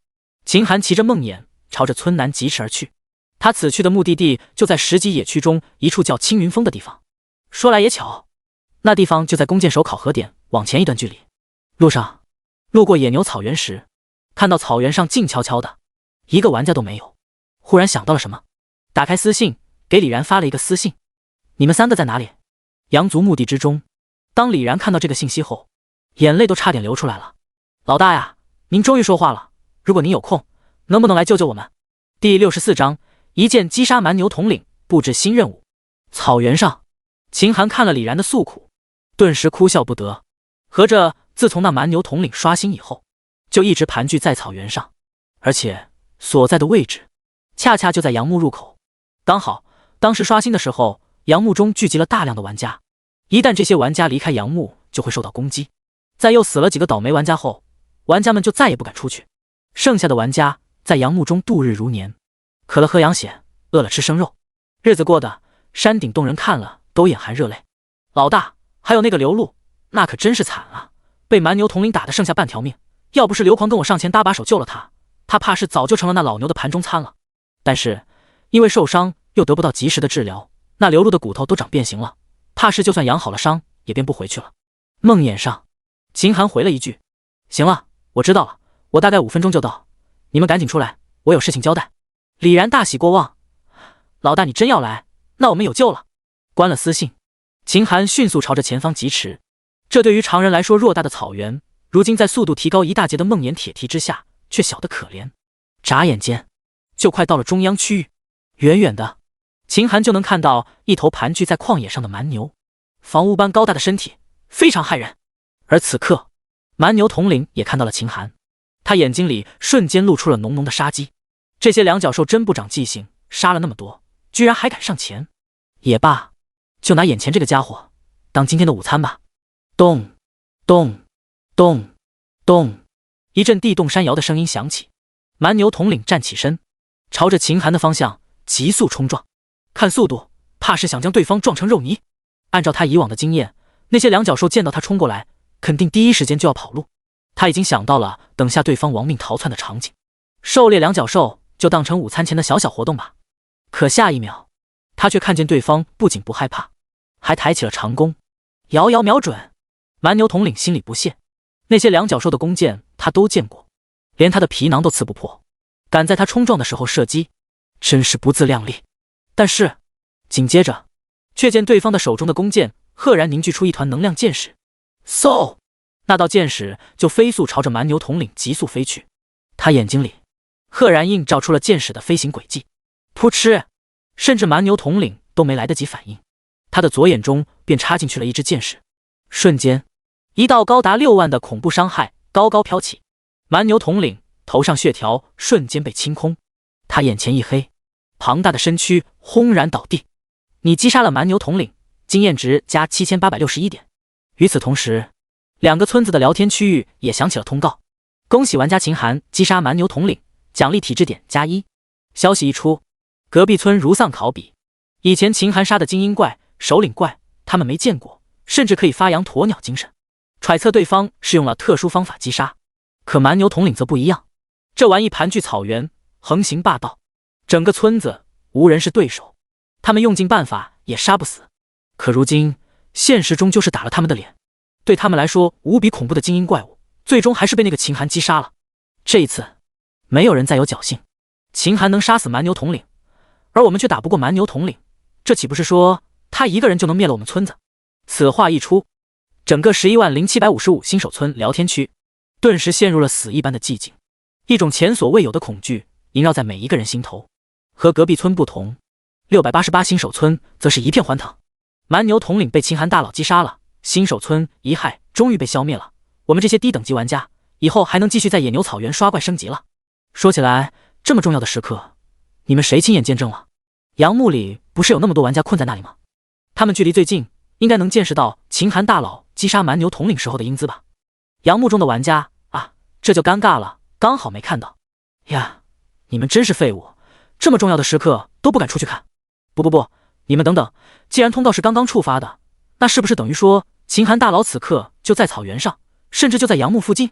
秦寒骑着梦魇朝着村南疾驰而去。他此去的目的地就在10级野区中一处叫青云峰的地方。说来也巧，那地方就在弓箭手考核点往前一段距离。路上路过野牛草原时，看到草原上静悄悄的，一个玩家都没有。忽然想到了什么，打开私信给李然发了一个私信：你们3个在哪里？羊族墓地之中。当李然看到这个信息后，眼泪都差点流出来了。老大呀，您终于说话了，如果您有空，能不能来救救我们？第64章，一剑击杀蛮牛统领，布置新任务。草原上，秦寒看了李然的诉苦，顿时哭笑不得。合着自从那蛮牛统领刷新以后，就一直盘踞在草原上，而且所在的位置恰恰就在杨墓入口。刚好当时刷新的时候，杨墓中聚集了大量的玩家，一旦这些玩家离开杨墓，就会受到攻击。在又死了几个倒霉玩家后，玩家们就再也不敢出去，剩下的玩家在杨墓中度日如年，渴了喝羊血，饿了吃生肉，日子过得山顶洞人看了都眼含热泪。老大，还有那个刘露，那可真是惨啊，被蛮牛统领打得剩下半条命，要不是刘狂跟我上前搭把手救了他，他怕是早就成了那老牛的盘中餐了。但是因为受伤又得不到及时的治疗，那刘露的骨头都长变形了，怕是就算养好了伤也变不回去了。梦魇上，秦寒回了一句：行了，我知道了，我大概5分钟就到，你们赶紧出来，我有事情交代。李然大喜过望：老大你真要来，那我们有救了。关了私信，秦寒迅速朝着前方疾驰。这对于常人来说偌大的草原，如今在速度提高一大截的梦魇铁蹄之下，却小得可怜。眨眼间就快到了中央区域，远远的秦寒就能看到一头盘踞在旷野上的蛮牛，房屋般高大的身体非常骇人。而此刻蛮牛统领也看到了秦寒，他眼睛里瞬间露出了浓浓的杀机。这些两脚兽真不长记性，杀了那么多，居然还敢上前。也罢，就拿眼前这个家伙当今天的午餐吧。咚咚咚咚，一阵地动山摇的声音响起，蛮牛统领站起身，朝着秦寒的方向急速冲撞。看速度，怕是想将对方撞成肉泥。按照他以往的经验，那些两脚兽见到他冲过来，肯定第一时间就要跑路。他已经想到了等下对方亡命逃窜的场景，狩猎两脚兽就当成午餐前的小小活动吧。可下一秒，他却看见对方不仅不害怕，还抬起了长弓，遥遥瞄准。蛮牛统领心里不屑，那些两脚兽的弓箭他都见过，连他的皮囊都刺不破，敢在他冲撞的时候射击，真是不自量力。但是紧接着却见对方的手中的弓箭赫然凝聚出一团能量箭矢，嗖，那道箭矢就飞速朝着蛮牛统领急速飞去。他眼睛里赫然映照出了箭矢的飞行轨迹，扑哧，甚至蛮牛统领都没来得及反应，他的左眼中便插进去了一支箭矢。瞬间，一道高达6万的恐怖伤害高高飘起，蛮牛统领头上血条瞬间被清空，他眼前一黑，庞大的身躯轰然倒地。你击杀了蛮牛统领，经验值加7861点。与此同时，两个村子的聊天区域也响起了通告：恭喜玩家秦寒击杀蛮牛统领，奖励体质点+1。消息一出，隔壁村如丧考妣。以前秦寒杀的精英怪、首领怪，他们没见过，甚至可以发扬鸵鸟精神，揣测对方是用了特殊方法击杀。可蛮牛统领则不一样，这玩意盘踞草原，横行霸道，整个村子无人是对手，他们用尽办法也杀不死。可如今现实中就是打了他们的脸，对他们来说无比恐怖的精英怪物，最终还是被那个秦寒击杀了。这一次没有人再有侥幸，秦寒能杀死蛮牛统领，而我们却打不过蛮牛统领，这岂不是说他一个人就能灭了我们村子？此话一出，整个110755新手村聊天区顿时陷入了死一般的寂静，一种前所未有的恐惧萦绕在每一个人心头。和隔壁村不同，688新手村则是一片欢腾。蛮牛统领被秦寒大佬击杀了，新手村遗害终于被消灭了，我们这些低等级玩家以后还能继续在野牛草原刷怪升级了。说起来，这么重要的时刻，你们谁亲眼见证了？杨墓里不是有那么多玩家困在那里吗？他们距离最近，应该能见识到秦寒大佬击杀蛮牛统领时候的英姿吧？杨墓中的玩家啊，这就尴尬了，刚好没看到。呀，你们真是废物，这么重要的时刻都不敢出去看。不，你们等等，既然通道是刚刚触发的，那是不是等于说秦寒大佬此刻就在草原上，甚至就在杨墓附近？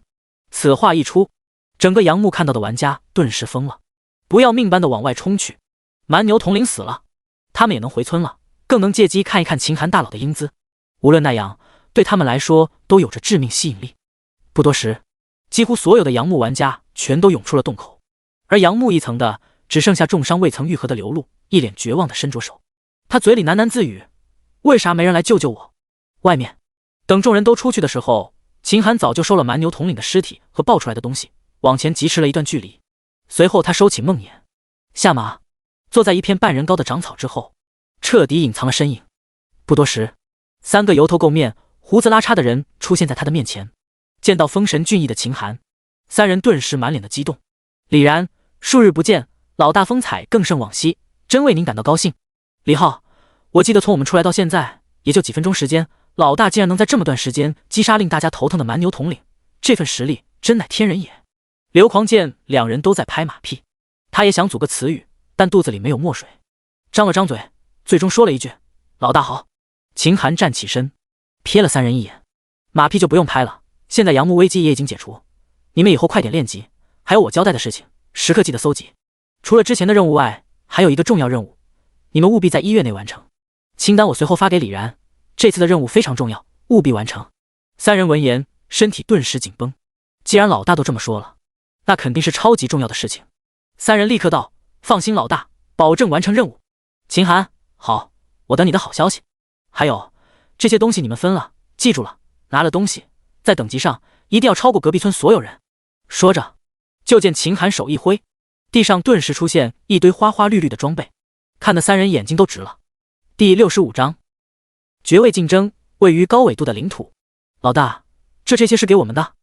此话一出，整个杨墓看到的玩家顿时疯了，不要命般的往外冲去。蛮牛统领死了，他们也能回村了，更能借机看一看秦寒大佬的英姿。无论那样，对他们来说都有着致命吸引力。不多时，几乎所有的杨墓玩家全都涌出了洞口，而杨墓一层的只剩下重伤未曾愈合的刘露，一脸绝望的伸着手，他嘴里喃喃自语：为啥没人来救救我？外面，等众人都出去的时候，秦寒早就收了蛮牛统领的尸体和爆出来的东西，往前疾驰了一段距离。随后他收起梦魇，下马，坐在一片半人高的长草之后，彻底隐藏了身影。不多时，3个油头垢面、胡子拉碴的人出现在他的面前。见到风神俊逸的秦寒，3人顿时满脸的激动。李然，数日不见，老大风采更胜往昔，真为您感到高兴。李浩，我记得从我们出来到现在也就几分钟时间，老大竟然能在这么短时间击杀令大家头疼的蛮牛统领，这份实力真乃天人也。刘狂见2人都在拍马屁，他也想组个词语，但肚子里没有墨水，张了张嘴，最终说了一句：老大好。秦寒站起身，瞥了3人一眼，马屁就不用拍了，现在杨木危机也已经解除，你们以后快点练级，还有我交代的事情，时刻记得搜集。除了之前的任务外，还有一个重要任务，你们务必在1月内完成。清单我随后发给李然，这次的任务非常重要，务必完成。3人闻言，身体顿时紧绷。既然老大都这么说了，那肯定是超级重要的事情。3人立刻道：放心，老大，保证完成任务。秦寒，好，我等你的好消息。还有，这些东西你们分了，记住了，拿了东西，在等级上一定要超过隔壁村所有人。说着，就见秦寒手一挥，地上顿时出现一堆花花绿绿的装备，看得3人眼睛都直了。第65章，爵位竞争，位于高纬度的领土。老大，这些是给我们的。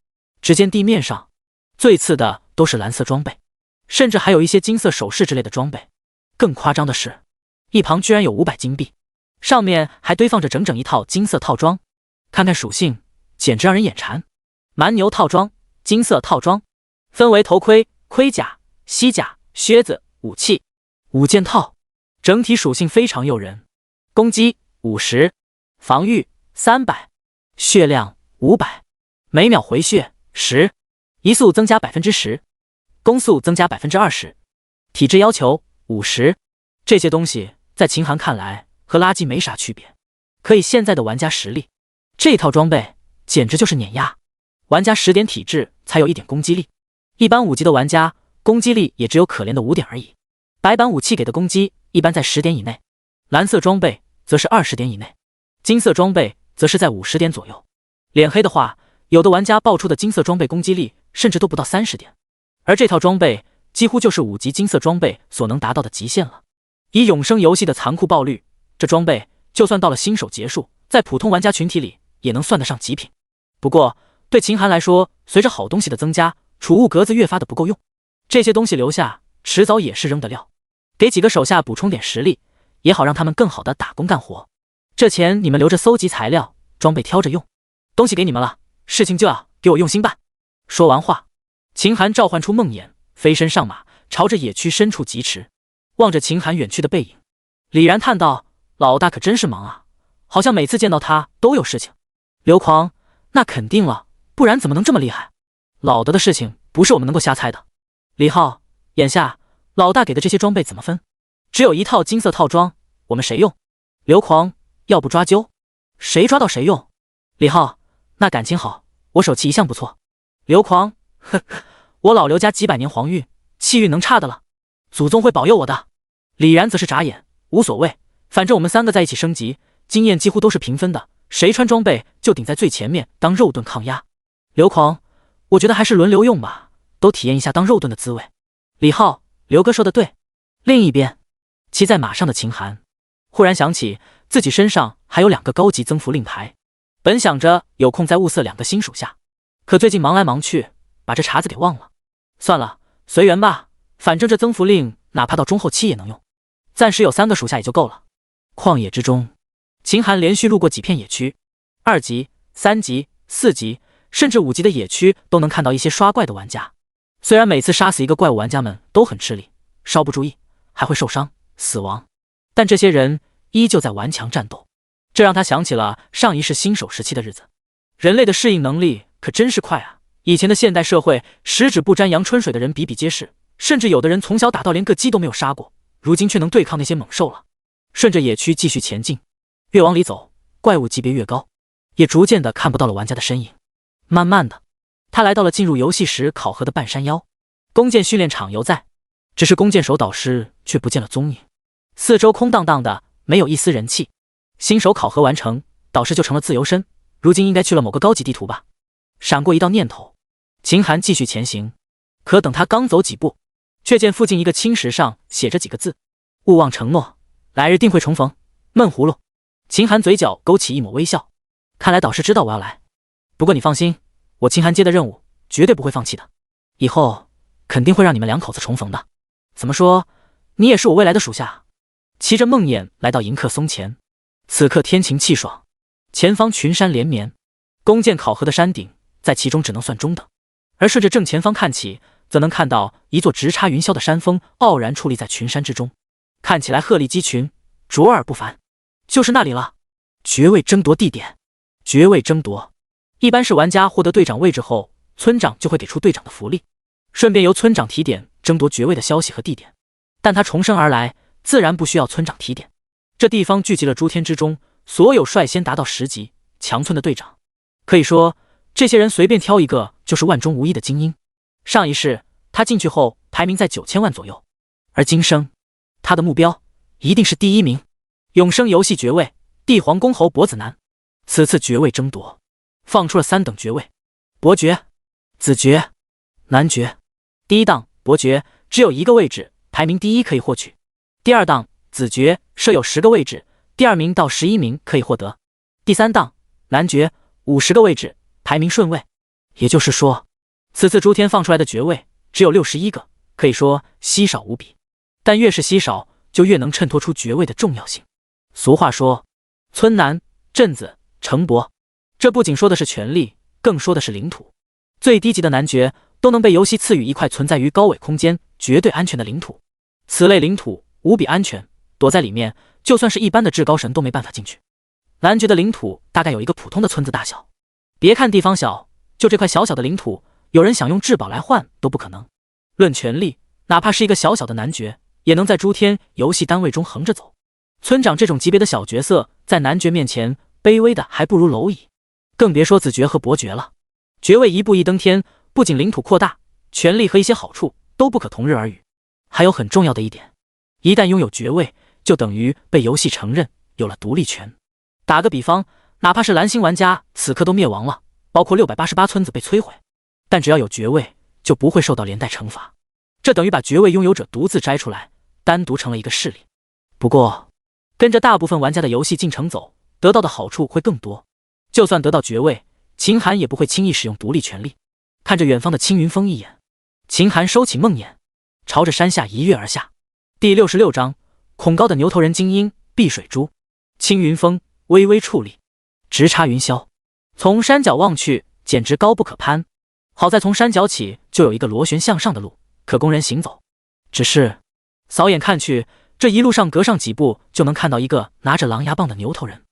只见地面上最次的都是蓝色装备，甚至还有一些金色首饰之类的装备。更夸张的是，一旁居然有500金币，上面还堆放着整整一套金色套装，看看属性，简直让人眼馋。蛮牛套装，金色套装，分为头盔、盔甲、膝甲、靴子、武器5件套，整体属性非常诱人。攻击50，防御300，血量500，每秒回血10，移速增加 10%， 攻速增加 20%， 体质要求50。这些东西在秦寒看来和垃圾没啥区别，可以现在的玩家实力，这套装备简直就是碾压。玩家10点体质才有1点攻击力，一般5级的玩家攻击力也只有可怜的5点而已。白板武器给的攻击一般在10点以内，蓝色装备则是20点以内，金色装备则是在50点左右。脸黑的话，有的玩家爆出的金色装备攻击力甚至都不到30点，而这套装备几乎就是5级金色装备所能达到的极限了。以永生游戏的残酷爆率，这装备就算到了新手结束，在普通玩家群体里也能算得上极品。不过对秦寒来说，随着好东西的增加，储物格子越发的不够用，这些东西留下迟早也是扔的料，给几个手下补充点实力，也好让他们更好的打工干活。这钱你们留着搜集材料，装备挑着用，东西给你们了，事情就要给我用心办。说完话，秦寒召唤出梦魇，飞身上马，朝着野区深处疾驰。望着秦寒远去的背影，李然叹道：老大可真是忙啊，好像每次见到他都有事情。刘狂，那肯定了，不然怎么能这么厉害？老德的事情不是我们能够瞎猜的。李浩，眼下老大给的这些装备怎么分？只有1套金色套装，我们谁用？刘狂，要不抓阄，谁抓到谁用。李浩，那感情好，我手气一向不错。刘狂，呵，我老刘家几百年黄运，气运能差的了，祖宗会保佑我的。李然则是眨眼，无所谓，反正我们3个在一起升级，经验几乎都是平分的，谁穿装备就顶在最前面当肉盾抗压。刘狂，我觉得还是轮流用吧，都体验一下当肉盾的滋味。李浩，刘哥说的对。另一边，骑在马上的秦寒忽然想起自己身上还有2个高级增幅令牌，本想着有空再物色2个新属下，可最近忙来忙去，把这茬子给忘了。算了，随缘吧，反正这增幅令哪怕到中后期也能用，暂时有3个属下也就够了。旷野之中，秦寒连续路过几片野区，2级、3级、4级，甚至5级的野区都能看到一些刷怪的玩家。虽然每次杀死一个怪物，玩家们都很吃力，稍不注意还会受伤死亡，但这些人依旧在顽强战斗，这让他想起了上一世新手时期的日子。人类的适应能力可真是快啊！以前的现代社会，十指不沾阳春水的人比比皆是，甚至有的人从小打到连个鸡都没有杀过，如今却能对抗那些猛兽了。顺着野区继续前进，越往里走，怪物级别越高，也逐渐的看不到了玩家的身影。慢慢的，他来到了进入游戏时考核的半山腰，弓箭训练场犹在，只是弓箭手导师却不见了踪影，四周空荡荡的，没有一丝人气。新手考核完成，导师就成了自由身，如今应该去了某个高级地图吧。闪过一道念头，秦寒继续前行，可等他刚走几步，却见附近一个青石上写着几个字：勿忘承诺，来日定会重逢。闷葫芦。秦寒嘴角勾起一抹微笑，看来导师知道我要来。不过你放心，我秦寒接的任务绝对不会放弃的，以后肯定会让你们2口子重逢的。怎么说，你也是我未来的属下。骑着梦魇来到迎客松前，此刻天晴气爽，前方群山连绵，弓箭考核的山顶在其中只能算中等，而顺着正前方看起，则能看到一座直插云霄的山峰傲然矗立在群山之中，看起来鹤立鸡群，卓尔不凡。就是那里了，爵位争夺地点。爵位争夺一般是玩家获得队长位置后，村长就会给出队长的福利，顺便由村长提点争夺爵位的消息和地点。但他重生而来，自然不需要村长提点。这地方聚集了诸天之中所有率先达到10级强村的队长，可以说这些人随便挑一个就是万中无一的精英。上一世他进去后排名在9000万左右，而今生他的目标一定是第1名，永生游戏爵位帝皇公侯伯子男。此次爵位争夺放出了3等爵位：伯爵、子爵、男爵。第1档伯爵只有1个位置，排名第1可以获取；第2档子爵设有10个位置，第2名到11名可以获得；第3档男爵50个位置，排名顺位。也就是说，此次诸天放出来的爵位只有61个，可以说稀少无比。但越是稀少，就越能衬托出爵位的重要性。俗话说，村南、镇子、城伯，这不仅说的是权力，更说的是领土。最低级的男爵都能被游戏赐予一块存在于高纬空间、绝对安全的领土。此类领土无比安全，躲在里面，就算是一般的至高神都没办法进去。男爵的领土大概有一个普通的村子大小，别看地方小，就这块小小的领土，有人想用至宝来换都不可能。论权力，哪怕是一个小小的男爵，也能在诸天游戏单位中横着走。村长这种级别的小角色，在男爵面前卑微的还不如蝼蚁，更别说子爵和伯爵了。爵位一步一登天，不仅领土扩大，权力和一些好处都不可同日而语。还有很重要的一点，一旦拥有爵位，就等于被游戏承认，有了独立权。打个比方，哪怕是蓝星玩家此刻都灭亡了，包括688村子被摧毁，但只要有爵位，就不会受到连带惩罚。这等于把爵位拥有者独自摘出来，单独成了一个势力。不过跟着大部分玩家的游戏进程走，得到的好处会更多。就算得到爵位，秦寒也不会轻易使用独立权力。看着远方的青云峰一眼，秦寒收起梦魇，朝着山下一跃而下。第66章，恐高的牛头人精英碧水珠。青云峰微微矗立，直插云霄，从山脚望去，简直高不可攀。好在从山脚起就有一个螺旋向上的路，可供人行走。只是扫眼看去，这一路上隔上几步就能看到一个拿着狼牙棒的牛头人。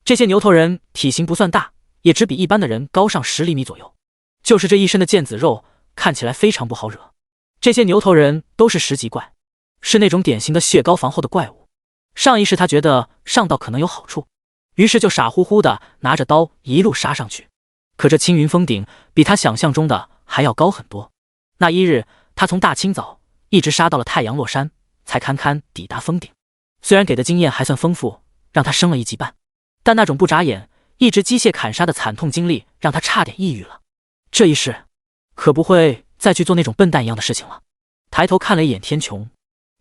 这些牛头人体型不算大，也只比一般的人高上10厘米左右，就是这一身的腱子肉，看起来非常不好惹。这些牛头人都是10级怪，是那种典型的血膏防后的怪物。上一世他觉得上道可能有好处，于是就傻乎乎的拿着刀一路杀上去。可这青云峰顶比他想象中的还要高很多。那一日，他从大清早一直杀到了太阳落山，才堪堪抵达峰顶。虽然给的经验还算丰富，让他升了1级半，但那种不眨眼一直机械砍杀的惨痛经历让他差点抑郁了。这一世可不会再去做那种笨蛋一样的事情了。抬头看了一眼天穹，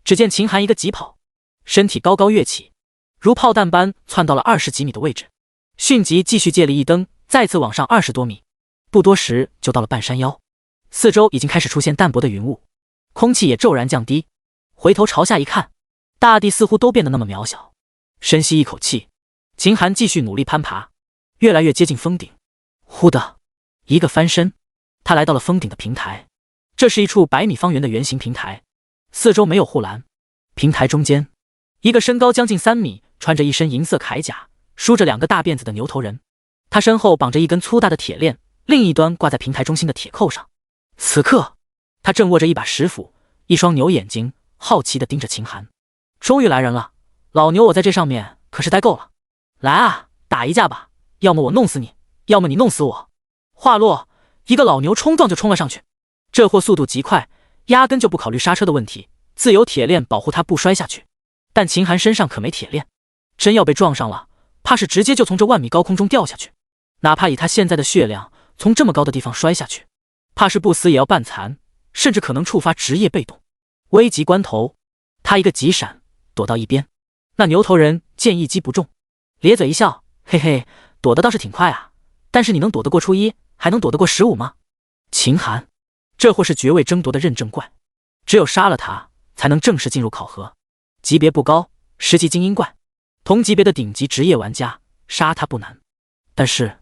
只见秦寒一个急跑，身体高高跃起，如炮弹般窜到了20几米的位置，迅即继续借力一蹬，再次往上20多米，不多时就到了半山腰。四周已经开始出现淡薄的云雾，空气也骤然降低。回头朝下一看，大地似乎都变得那么渺小。深吸一口气，秦寒继续努力攀爬，越来越接近峰顶。忽的一个翻身，他来到了峰顶的平台。这是一处100米方圆的圆形平台，四周没有护栏。平台中间，一个身高将近3米、穿着一身银色铠甲、梳着2个大辫子的牛头人，他身后绑着一根粗大的铁链，另一端挂在平台中心的铁扣上。此刻，他正握着一把石斧，一双牛眼睛好奇地盯着秦寒。终于来人了，老牛，我在这上面可是待够了。来啊，打一架吧，要么我弄死你，要么你弄死我。话落，一个老牛冲撞就冲了上去。这货速度极快，压根就不考虑刹车的问题，自有铁链保护他不摔下去。但秦寒身上可没铁链，真要被撞上了，怕是直接就从这1万米高空中掉下去。哪怕以他现在的血量，从这么高的地方摔下去，怕是不死也要半残，甚至可能触发职业被动。危急关头，他一个急闪，躲到一边。那牛头人见一击不中，咧嘴一笑，嘿嘿，躲得倒是挺快啊，但是你能躲得过初一，还能躲得过15吗？秦寒，这货是绝位争夺的认证怪，只有杀了他，才能正式进入考核。级别不高，10级精英怪，同级别的顶级职业玩家，杀他不难。但是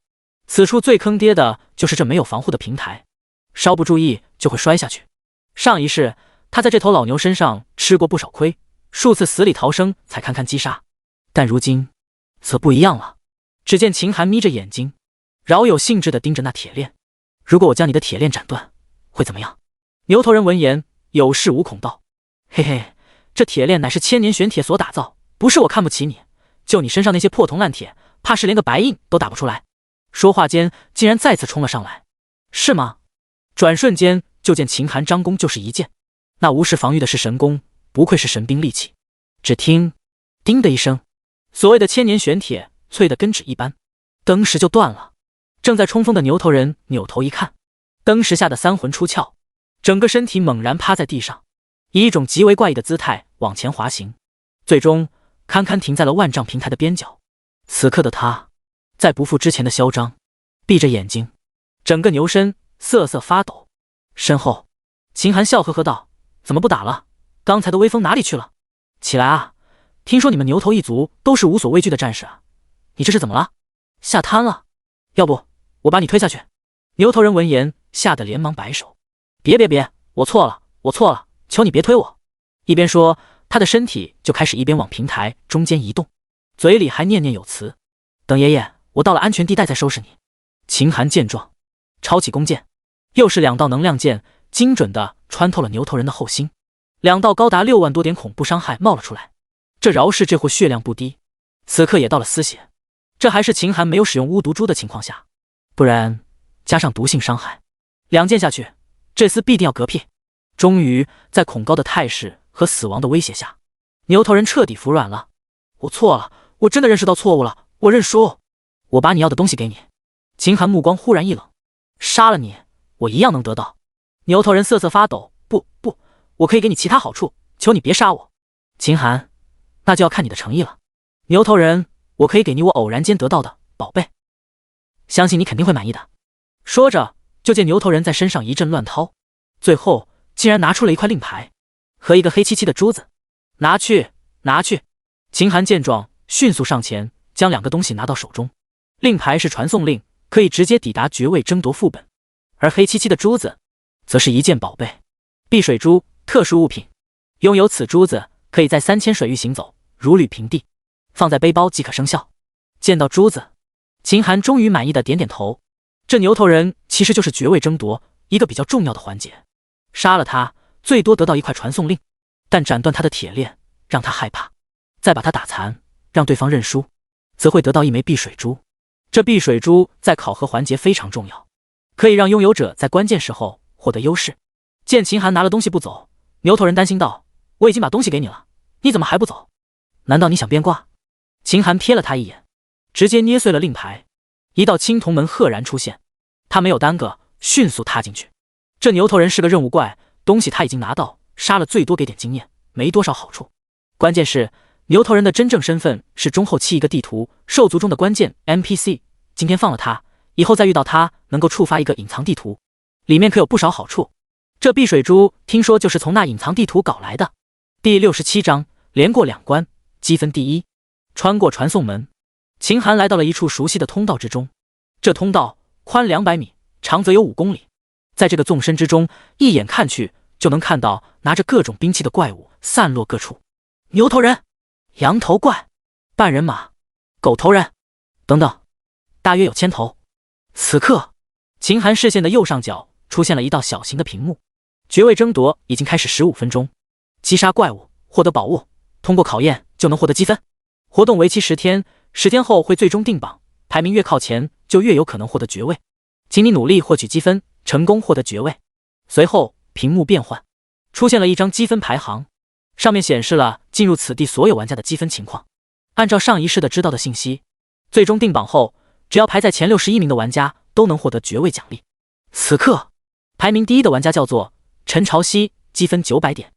此处最坑爹的就是这没有防护的平台，稍不注意就会摔下去。上一世他在这头老牛身上吃过不少亏，数次死里逃生才堪堪击杀，但如今则不一样了。只见秦寒眯着眼睛，饶有兴致地盯着那铁链。如果我将你的铁链斩断，会怎么样？牛头人闻言有恃无恐道：嘿嘿，这铁链乃是千年玄铁所打造，不是我看不起你，就你身上那些破铜烂铁，怕是连个白印都打不出来。说话间竟然再次冲了上来。是吗？转瞬间就见秦寒张弓就是一箭，那无视防御的是神弓，不愧是神兵利器。只听叮的一声，所谓的千年玄铁脆得跟纸一般，灯石就断了。正在冲锋的牛头人扭头一看，灯石吓得3魂出窍，整个身体猛然趴在地上，以一种极为怪异的姿态往前滑行，最终堪堪停在了万丈平台的边角。此刻的他再不复之前的嚣张，闭着眼睛，整个牛身瑟瑟发抖。身后秦寒笑呵呵道：怎么不打了？刚才的威风哪里去了？起来啊，听说你们牛头一族都是无所畏惧的战士啊，你这是怎么了？吓瘫了？要不我把你推下去？牛头人闻言吓得连忙摆手：别，我错了，求你别推我。一边说，他的身体就开始一边往平台中间移动，嘴里还念念有词：等爷爷，我到了安全地带再收拾你。秦寒见状，抄起弓箭，又是2道能量箭，精准地穿透了牛头人的后心，2道高达6万多点恐怖伤害冒了出来。这饶是这货血量不低，此刻也到了丝血，这还是秦寒没有使用巫毒珠的情况下，不然加上毒性伤害，2箭下去，这厮必定要嗝屁。终于在恐高的态势和死亡的威胁下，牛头人彻底服软了。我错了，我真的认识到错误了，我认输。我把你要的东西给你。秦寒目光忽然一冷：杀了你，我一样能得到。牛头人瑟瑟发抖：不，我可以给你其他好处，求你别杀我。秦寒，那就要看你的诚意了。牛头人，我可以给你我偶然间得到的宝贝，相信你肯定会满意的。说着，就见牛头人在身上一阵乱掏，最后竟然拿出了一块令牌和一个黑漆漆的珠子。拿去。秦寒见状，迅速上前将2个东西拿到手中。令牌是传送令，可以直接抵达绝位争夺副本，而黑漆漆的珠子则是一件宝贝碧水珠，特殊物品。拥有此珠子，可以在3000水域行走，如履平地，放在背包即可生效。见到珠子，秦寒终于满意的点点头。这牛头人其实就是绝位争夺一个比较重要的环节，杀了他最多得到一块传送令，但斩断他的铁链让他害怕，再把他打残让对方认输，则会得到一枚碧水珠。这碧水珠在考核环节非常重要，可以让拥有者在关键时候获得优势。见秦寒拿了东西不走，牛头人担心道：我已经把东西给你了，你怎么还不走？难道你想变卦？秦寒瞥了他一眼，直接捏碎了令牌，一道青铜门赫然出现。他没有耽搁，迅速踏进去。这牛头人是个任务怪，东西他已经拿到，杀了最多给点经验，没多少好处。关键是牛头人的真正身份是中后期一个地图兽族中的关键 NPC， 今天放了他，以后再遇到他能够触发一个隐藏地图，里面可有不少好处。这碧水珠听说就是从那隐藏地图搞来的。第67章，连过2关，积分第1。穿过传送门，秦寒来到了一处熟悉的通道之中。这通道宽200米，长则有5公里。在这个纵深之中，一眼看去就能看到拿着各种兵器的怪物散落各处。牛头人、羊头怪、半人马、狗头人等等，大约有1000头。此刻，秦寒视线的右上角出现了一道小型的屏幕。爵位争夺已经开始15分钟，击杀怪物，获得宝物，通过考验就能获得积分。活动为期10天，10天后会最终定榜，排名越靠前就越有可能获得爵位。请你努力获取积分，成功获得爵位。随后屏幕变换，出现了一张积分排行，上面显示了进入此地所有玩家的积分情况。按照上一世的知道的信息，最终定榜后，只要排在前61名的玩家都能获得爵位奖励。此刻排名第1的玩家叫做陈朝曦，积分900点。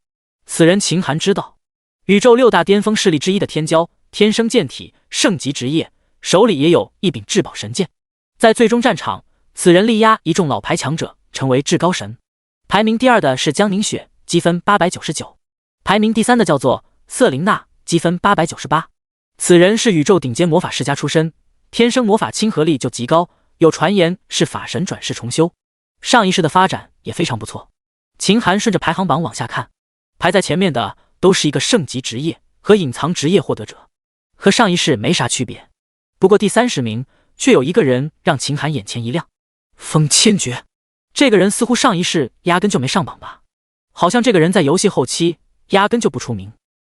此人秦寒知道，宇宙6大巅峰势力之一的天骄，天生剑体，圣级职业，手里也有一柄至宝神剑。在最终战场，此人力压一众老牌强者，成为至高神。排名第2的是江凝雪，积分899。排名第3的叫做瑟琳娜，积分898。此人是宇宙顶尖魔法世家出身，天生魔法亲和力就极高，有传言是法神转世重修，上一世的发展也非常不错。秦寒顺着排行榜往下看，排在前面的都是一个圣级职业和隐藏职业获得者，和上一世没啥区别。不过第30名却有一个人让秦寒眼前一亮，风千绝。这个人似乎上一世压根就没上榜吧，好像这个人在游戏后期压根就不出名，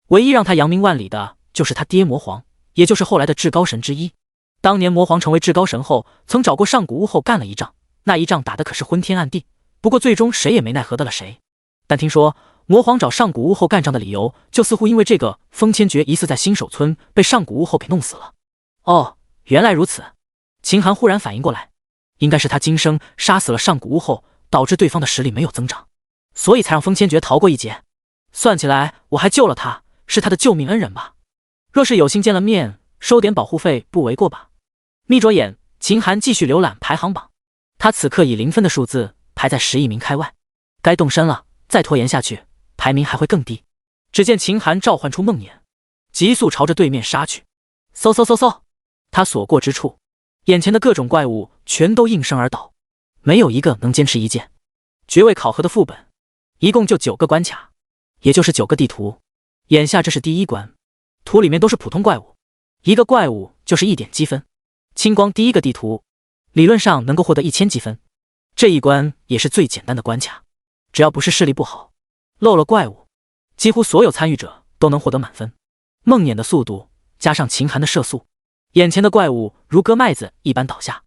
唯一让他扬名万里的就是他爹魔皇，也就是后来的至高神之一。当年魔皇成为至高神后，曾找过上古巫后干了一仗，那一仗打的可是昏天暗地，不过最终谁也没奈何得了谁。但听说魔皇找上古巫后干仗的理由，就似乎因为这个风千绝疑似在新手村被上古巫后给弄死了。哦，原来如此。秦寒忽然反应过来，应该是他今生杀死了上古巫后，导致对方的实力没有增长，所以才让风千绝逃过一劫。算起来我还救了他，是他的救命恩人吧。若是有幸见了面，收点保护费不为过吧。眯着眼，秦寒继续浏览排行榜。他此刻以0分的数字排在11名开外，该动身了，再拖延下去，排名还会更低。只见秦寒召唤出梦魇，急速朝着对面杀去。嗖嗖嗖嗖，他所过之处，眼前的各种怪物全都应声而倒，没有一个能坚持一剑。爵位考核的副本一共就9个关卡，也就是9个地图。眼下这是第1关，图里面都是普通怪物，一个怪物就是1点积分。清光第1个地图理论上能够获得1000积分，这一关也是最简单的关卡，只要不是视力不好，漏了怪物，几乎所有参与者都能获得满分。梦魇的速度加上秦寒的射速，眼前的怪物如割麦子一般倒下。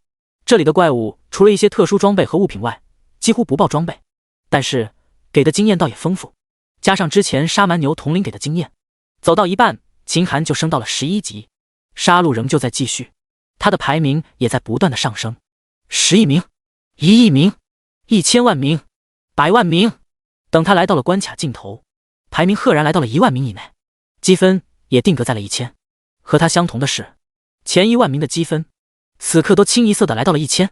这里的怪物除了一些特殊装备和物品外，几乎不爆装备，但是给的经验倒也丰富，加上之前杀蛮牛统领给的经验，走到一半，秦寒就升到了11级。杀戮仍旧在继续，他的排名也在不断的上升，10亿名、1亿名、1000万名、100万名。等他来到了关卡尽头，排名赫然来到了1万名以内，积分也定格在了1000。和他相同的是，前1万名的积分此刻都清一色的来到了1000，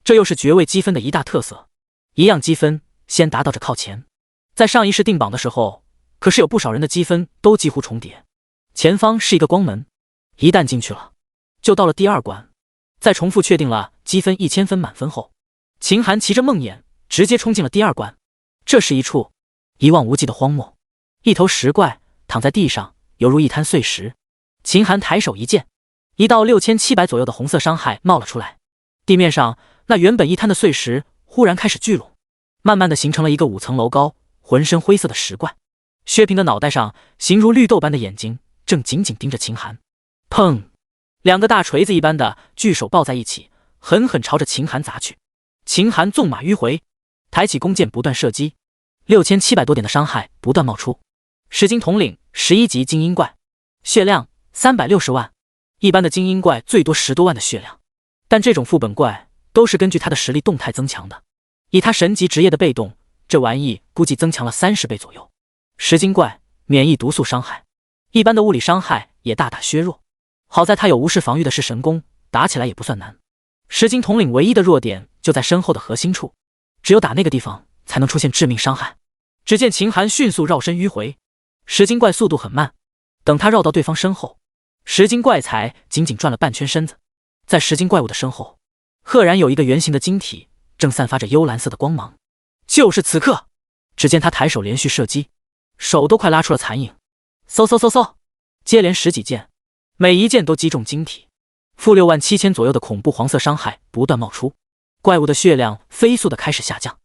这又是爵位积分的一大特色，一样积分先达到这靠前。在上一世定榜的时候，可是有不少人的积分都几乎重叠。前方是一个光门，一旦进去了，就到了第2关。在重复确定了积分1000分满分后，秦寒骑着梦魇直接冲进了第2关。这是一处一望无际的荒漠，一头石怪躺在地上，犹如一滩碎石。秦寒抬手一剑，一道6700左右的红色伤害冒了出来。地面上那原本一滩的碎石忽然开始聚拢，慢慢的形成了一个5层楼高、浑身灰色的石怪。薛平的脑袋上形如绿豆般的眼睛正紧紧盯着秦寒。砰！2个大锤子一般的巨手抱在一起，狠狠朝着秦寒砸去。秦寒纵马迂回，抬起弓箭不断射击，6700多点的伤害不断冒出。石金统领11级精英怪，血量360万，一般的精英怪最多10多万的血量，但这种副本怪都是根据他的实力动态增强的。以他神级职业的被动，这玩意估计增强了30倍左右。石金怪免疫毒素伤害，一般的物理伤害也大大削弱。好在他有无视防御的是神功，打起来也不算难。石金统领唯一的弱点就在身后的核心处，只有打那个地方才才能出现致命伤害。只见秦寒迅速绕身迂回，石精怪速度很慢，等他绕到对方身后，石精怪才仅仅转了半圈身子。在石精怪物的身后，赫然有一个圆形的晶体，正散发着幽蓝色的光芒。就是此刻，只见他抬手连续射击，手都快拉出了残影，嗖嗖嗖嗖，接连10几箭，每一箭都击中晶体。-67000左右的恐怖黄色伤害不断冒出，怪物的血量飞速的开始下降。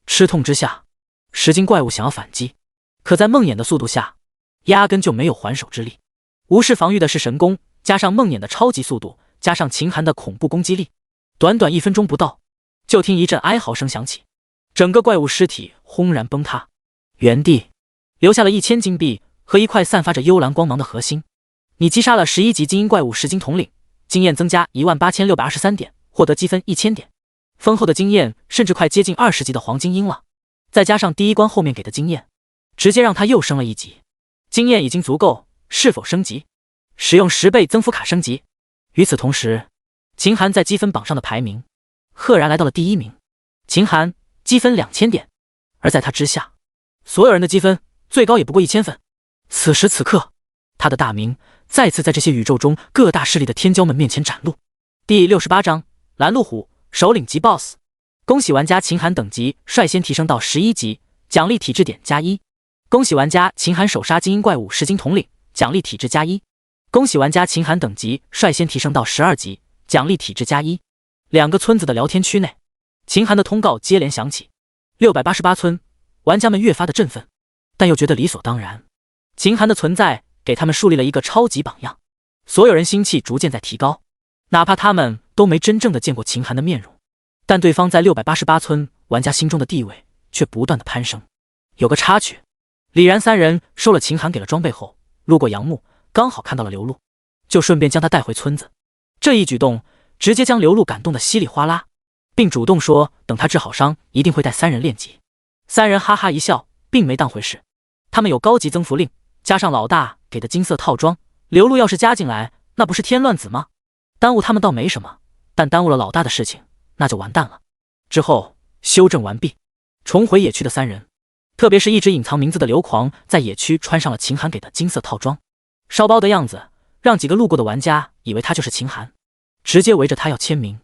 吃痛之下，石精怪物想要反击，可在梦魇的速度下，压根就没有还手之力。无视防御的是神功，加上梦魇的超级速度，加上秦寒的恐怖攻击力，短短1分钟不到，就听一阵哀嚎声响起，整个怪物尸体轰然崩塌，原地留下了1000金币和一块散发着幽蓝光芒的核心。你击杀了11级精英怪物石精统领，经验增加18623点，获得积分1000点。丰厚的经验甚至快接近20级的黄金鹰了，再加上第一关后面给的经验，直接让他又升了1级。经验已经足够，是否升级？使用10倍增幅卡升级。与此同时，秦寒在积分榜上的排名赫然来到了第1名。秦寒积分2000点，而在他之下，所有人的积分最高也不过1000分。此时此刻，他的大名再次在这些宇宙中各大势力的天骄们面前展露。第68章拦路虎首领级 BOSS， 恭喜玩家秦寒等级率先提升到11级，奖励体质点+1。恭喜玩家秦寒手杀精英怪物石精统领，奖励体质+1。恭喜玩家秦寒等级率先提升到12级，奖励体质+1。2个村子的聊天区内，秦寒的通告接连响起。688村玩家们越发的振奋，但又觉得理所当然。秦寒的存在给他们树立了一个超级榜样，所有人心气逐渐在提高，哪怕他们都没真正的见过秦寒的面容，但对方在688村玩家心中的地位却不断的攀升。有个插曲，李然3人收了秦寒给了装备后，路过杨木，刚好看到了刘露，就顺便将他带回村子。这一举动直接将刘露感动的稀里哗啦，并主动说等他治好伤一定会带3人练级。3人哈哈一笑，并没当回事。他们有高级增幅令，加上老大给的金色套装，刘露要是加进来，那不是添乱子吗？耽误他们倒没什么，但耽误了老大的事情，那就完蛋了。之后修正完毕，重回野区的3人，特别是一直隐藏名字的刘狂，在野区穿上了秦寒给的金色套装，烧包的样子让几个路过的玩家以为他就是秦寒，直接围着他要签名。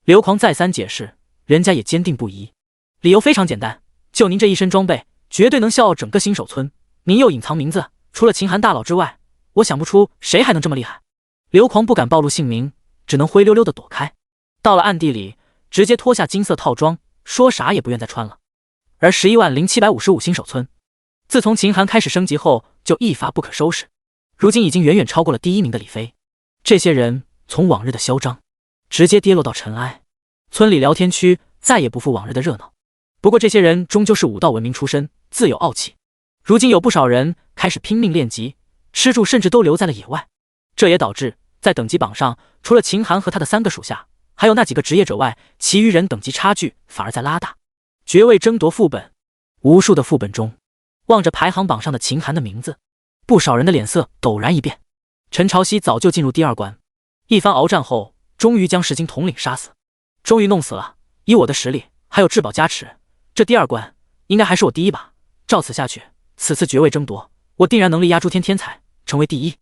刘狂再三解释，人家也坚定不移，理由非常简单，就您这一身装备，绝对能笑傲整个新手村。您又隐藏名字，除了秦寒大佬之外，我想不出谁还能这么厉害。刘狂不敢暴露姓名，只能灰溜溜的躲开。到了暗地里，直接脱下金色套装，说啥也不愿再穿了。而110755新手村，自从秦寒开始升级后，就一发不可收拾，如今已经远远超过了第1名的李飞。这些人从往日的嚣张，直接跌落到尘埃。村里聊天区再也不复往日的热闹。不过这些人终究是武道文明出身，自有傲气。如今有不少人开始拼命练级，吃住甚至都留在了野外。这也导致在等级榜上，除了秦寒和他的3个属下，还有那几个职业者外，其余人等级差距反而在拉大。爵位争夺副本，无数的副本中，望着排行榜上的秦寒的名字，不少人的脸色陡然一变。陈朝夕早就进入第2关，一番鏖战后，终于将石精统领杀死，终于弄死了。以我的实力，还有至宝加持，这第2关应该还是我第1把。照此下去，此次爵位争夺，我定然能力压诸天天才，成为第1。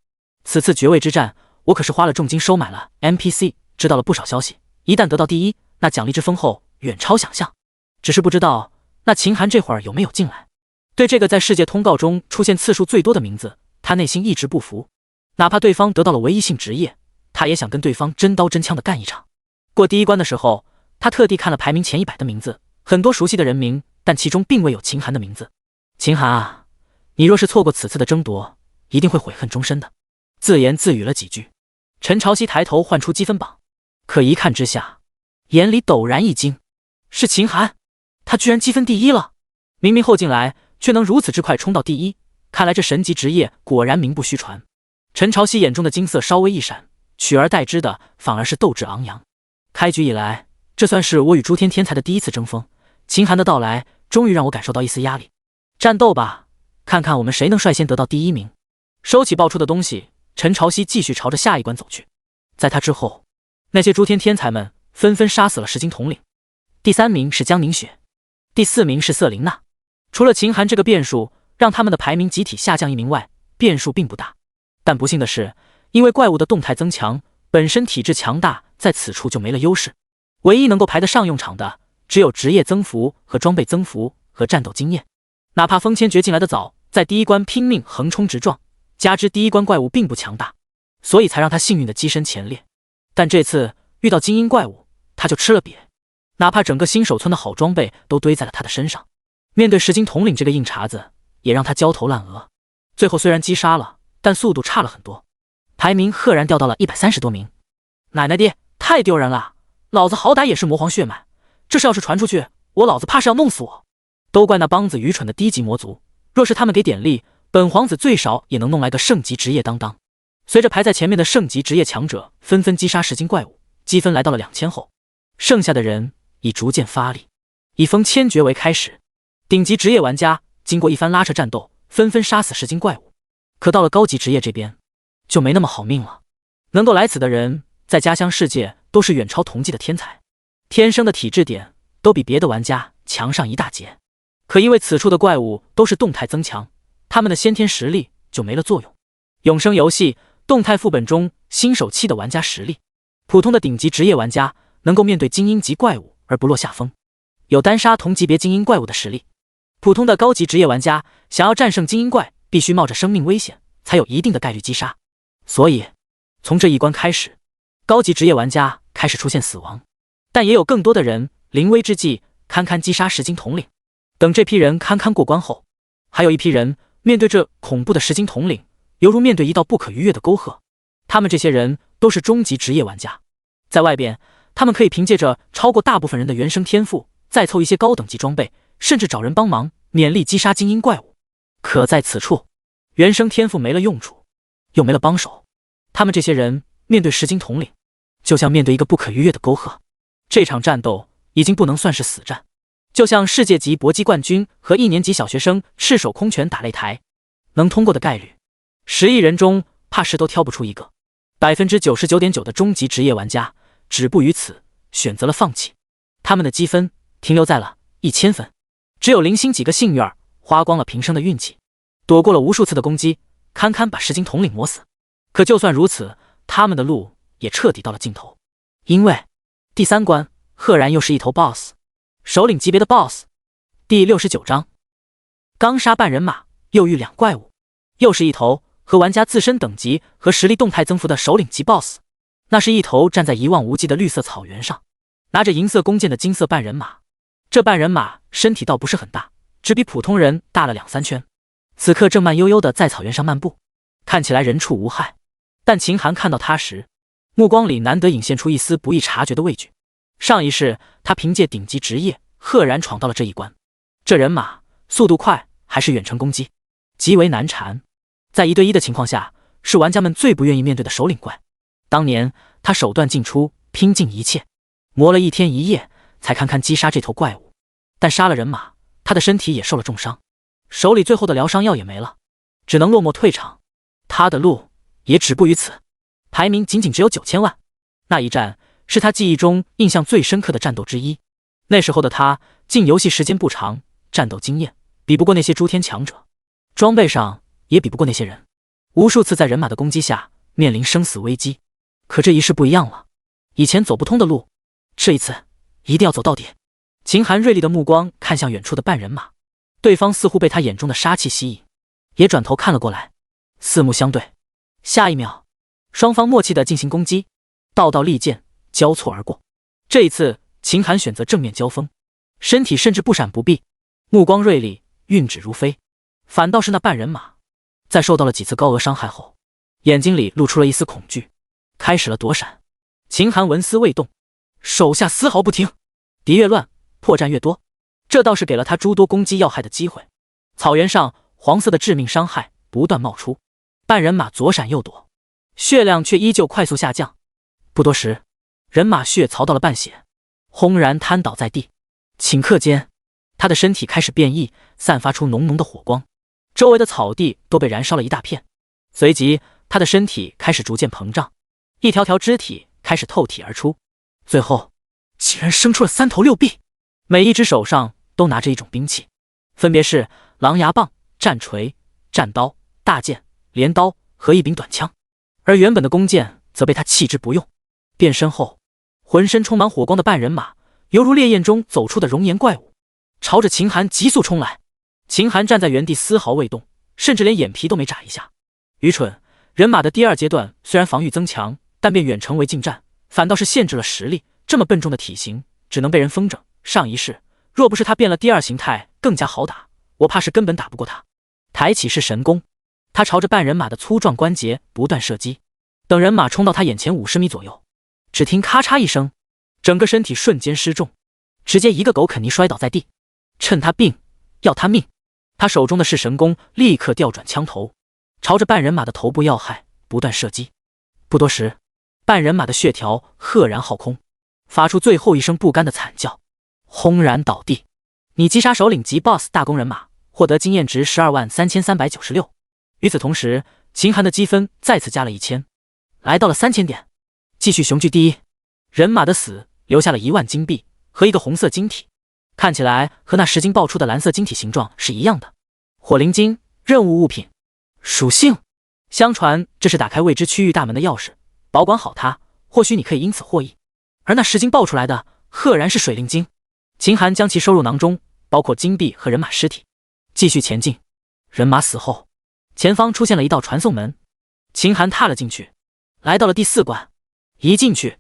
此次爵位之战，我可是花了重金收买了 NPC， 知道了不少消息。一旦得到第1，那奖励之丰厚远超想象。只是不知道那秦寒这会儿有没有进来。对这个在世界通告中出现次数最多的名字，他内心一直不服。哪怕对方得到了唯一性职业，他也想跟对方真刀真枪的干一场。过第1关的时候，他特地看了排名前100的名字，很多熟悉的人名，但其中并未有秦寒的名字。秦寒啊，你若是错过此次的争夺，一定会悔恨终身的。自言自语了几句，陈朝夕抬头唤出积分榜，可一看之下，眼里陡然一惊，是秦寒，他居然积分第1了。明明后进来，却能如此之快冲到第1，看来这神级职业果然名不虚传。陈朝夕眼中的金色稍微一闪，取而代之的反而是斗志昂扬。开局以来，这算是我与诸天天才的第1次争锋，秦寒的到来终于让我感受到一丝压力。战斗吧，看看我们谁能率先得到第1名。收起爆出的东西，陈朝夕继续朝着下一关走去。在他之后，那些诸天天才们纷纷杀死了石精统领。第3名是江凝雪，第4名是瑟琳娜。除了秦寒这个变数让他们的排名集体下降1名外，变数并不大。但不幸的是，因为怪物的动态增强，本身体质强大，在此处就没了优势。唯一能够排得上用场的，只有职业增幅和装备增幅和战斗经验。哪怕风千诀进来的早，在第1关拼命横冲直撞，加之第1关怪物并不强大，所以才让他幸运的跻身前列。但这次遇到精英怪物，他就吃了瘪。哪怕整个新手村的好装备都堆在了他的身上，面对石金统领这个硬茬子，也让他焦头烂额。最后虽然击杀了，但速度差了很多，排名赫然掉到了130多名。奶奶爹，太丢人了！老子好歹也是魔皇血脉，这事要是传出去，我老子怕是要弄死我。都怪那帮子愚蠢的低级魔族，若是他们给点力，本皇子最少也能弄来个圣级职业当当。随着排在前面的圣级职业强者纷纷击杀石金怪物，积分来到了2000后，剩下的人已逐渐发力。以风千诀为开始，顶级职业玩家经过一番拉扯战斗，纷纷杀死石金怪物。可到了高级职业这边，就没那么好命了。能够来此的人，在家乡世界都是远超同级的天才，天生的体质点都比别的玩家强上一大截。可因为此处的怪物都是动态增强，他们的先天实力就没了作用。永生游戏动态副本中新手期的玩家实力，普通的顶级职业玩家能够面对精英级怪物而不落下风，有单杀同级别精英怪物的实力。普通的高级职业玩家想要战胜精英怪，必须冒着生命危险，才有一定的概率击杀。所以从这一关开始，高级职业玩家开始出现死亡，但也有更多的人临危之际堪堪击杀石金统领。等这批人堪堪过关后，还有一批人面对这恐怖的石金统领，犹如面对一道不可逾越的沟壑。他们这些人都是中级职业玩家，在外边他们可以凭借着超过大部分人的原生天赋，再凑一些高等级装备，甚至找人帮忙勉力击杀精英怪物。可在此处，原生天赋没了用处，又没了帮手，他们这些人面对石金统领，就像面对一个不可逾越的沟壑。这场战斗已经不能算是死战，就像世界级搏击冠军和1年级小学生赤手空拳打擂台，能通过的概率，10亿人中怕是都挑不出一个。99.9% 的中级职业玩家止步于此，选择了放弃。他们的积分停留在了1000分，只有零星几个幸运儿花光了平生的运气，躲过了无数次的攻击，堪堪把石金统领磨死。可就算如此，他们的路也彻底到了尽头，因为第3关赫然又是一头 BOSS， 首领级别的 BOSS。 第69章，刚杀半人马，又遇2怪物，又是一头和玩家自身等级和实力动态增幅的首领级 BOSS。 那是一头站在一望无际的绿色草原上，拿着银色弓箭的金色半人马。这半人马身体倒不是很大，只比普通人大了2-3圈，此刻正慢悠悠地在草原上漫步，看起来人畜无害。但秦寒看到他时，目光里难得隐现出一丝不易察觉的畏惧。上一世他凭借顶级职业赫然闯到了这一关，这人马速度快，还是远程攻击，极为难缠。在1对1的情况下，是玩家们最不愿意面对的首领怪。当年他手段尽出，拼尽一切，磨了1天1夜才堪堪击杀这头怪物。但杀了人马，他的身体也受了重伤，手里最后的疗伤药也没了，只能落寞退场。他的路也止步于此，排名仅仅只有9000万。那一战是他记忆中印象最深刻的战斗之一。那时候的他进游戏时间不长，战斗经验比不过那些诸天强者，装备上也比不过那些人，无数次在人马的攻击下面临生死危机。可这一世不一样了，以前走不通的路，这一次一定要走到底。秦寒锐利的目光看向远处的半人马，对方似乎被他眼中的杀气吸引，也转头看了过来，四目相对。下一秒，双方默契地进行攻击，道道利剑交错而过。这一次秦寒选择正面交锋，身体甚至不闪不避，目光锐利，运指如飞。反倒是那半人马在受到了几次高额伤害后，眼睛里露出了一丝恐惧，开始了躲闪。秦寒纹丝未动，手下丝毫不听，敌越乱，破绽越多，这倒是给了他诸多攻击要害的机会。草原上黄色的致命伤害不断冒出，半人马左闪右躲，血量却依旧快速下降。不多时，人马血槽到了半血，轰然瘫倒在地。顷刻间，他的身体开始变异，散发出浓浓的火光，周围的草地都被燃烧了一大片。随即他的身体开始逐渐膨胀，一条条肢体开始透体而出，最后竟然生出了3头6臂，每一只手上都拿着一种兵器，分别是狼牙棒、战锤、战刀、大剑、镰刀和一柄短枪，而原本的弓箭则被他弃之不用。变身后，浑身充满火光的半人马犹如烈焰中走出的熔岩怪物，朝着秦寒急速冲来。秦寒站在原地丝毫未动，甚至连眼皮都没眨一下。愚蠢！人马的第二阶段虽然防御增强，但变远程为近战，反倒是限制了实力。这么笨重的体型，只能被人风筝。上一世若不是他变了第二形态更加好打，我怕是根本打不过他。抬起是神功，他朝着半人马的粗壮关节不断射击。等人马冲到他眼前50米左右，只听咔嚓一声，整个身体瞬间失重，直接一个狗啃泥摔倒在地。趁他病，要他命！他手中的是神功立刻调转枪头，朝着半人马的头部要害不断射击。不多时，半人马的血条赫然耗空，发出最后一声不甘的惨叫，轰然倒地。你击杀首领级 BOSS 大公人马，获得经验值123396。与此同时，秦寒的积分再次加了1000，来到了3000点，继续雄踞第一。人马的死留下了1万金币和一个红色晶体，看起来和那10金爆出的蓝色晶体形状是一样的。火灵晶，任务物品，属性。相传这是打开未知区域大门的钥匙，保管好它，或许你可以因此获益。而那10金爆出来的赫然是水灵晶。秦寒将其收入囊中，包括金币和人马尸体，继续前进。人马死后，前方出现了一道传送门，秦寒踏了进去，来到了第4关。一进去，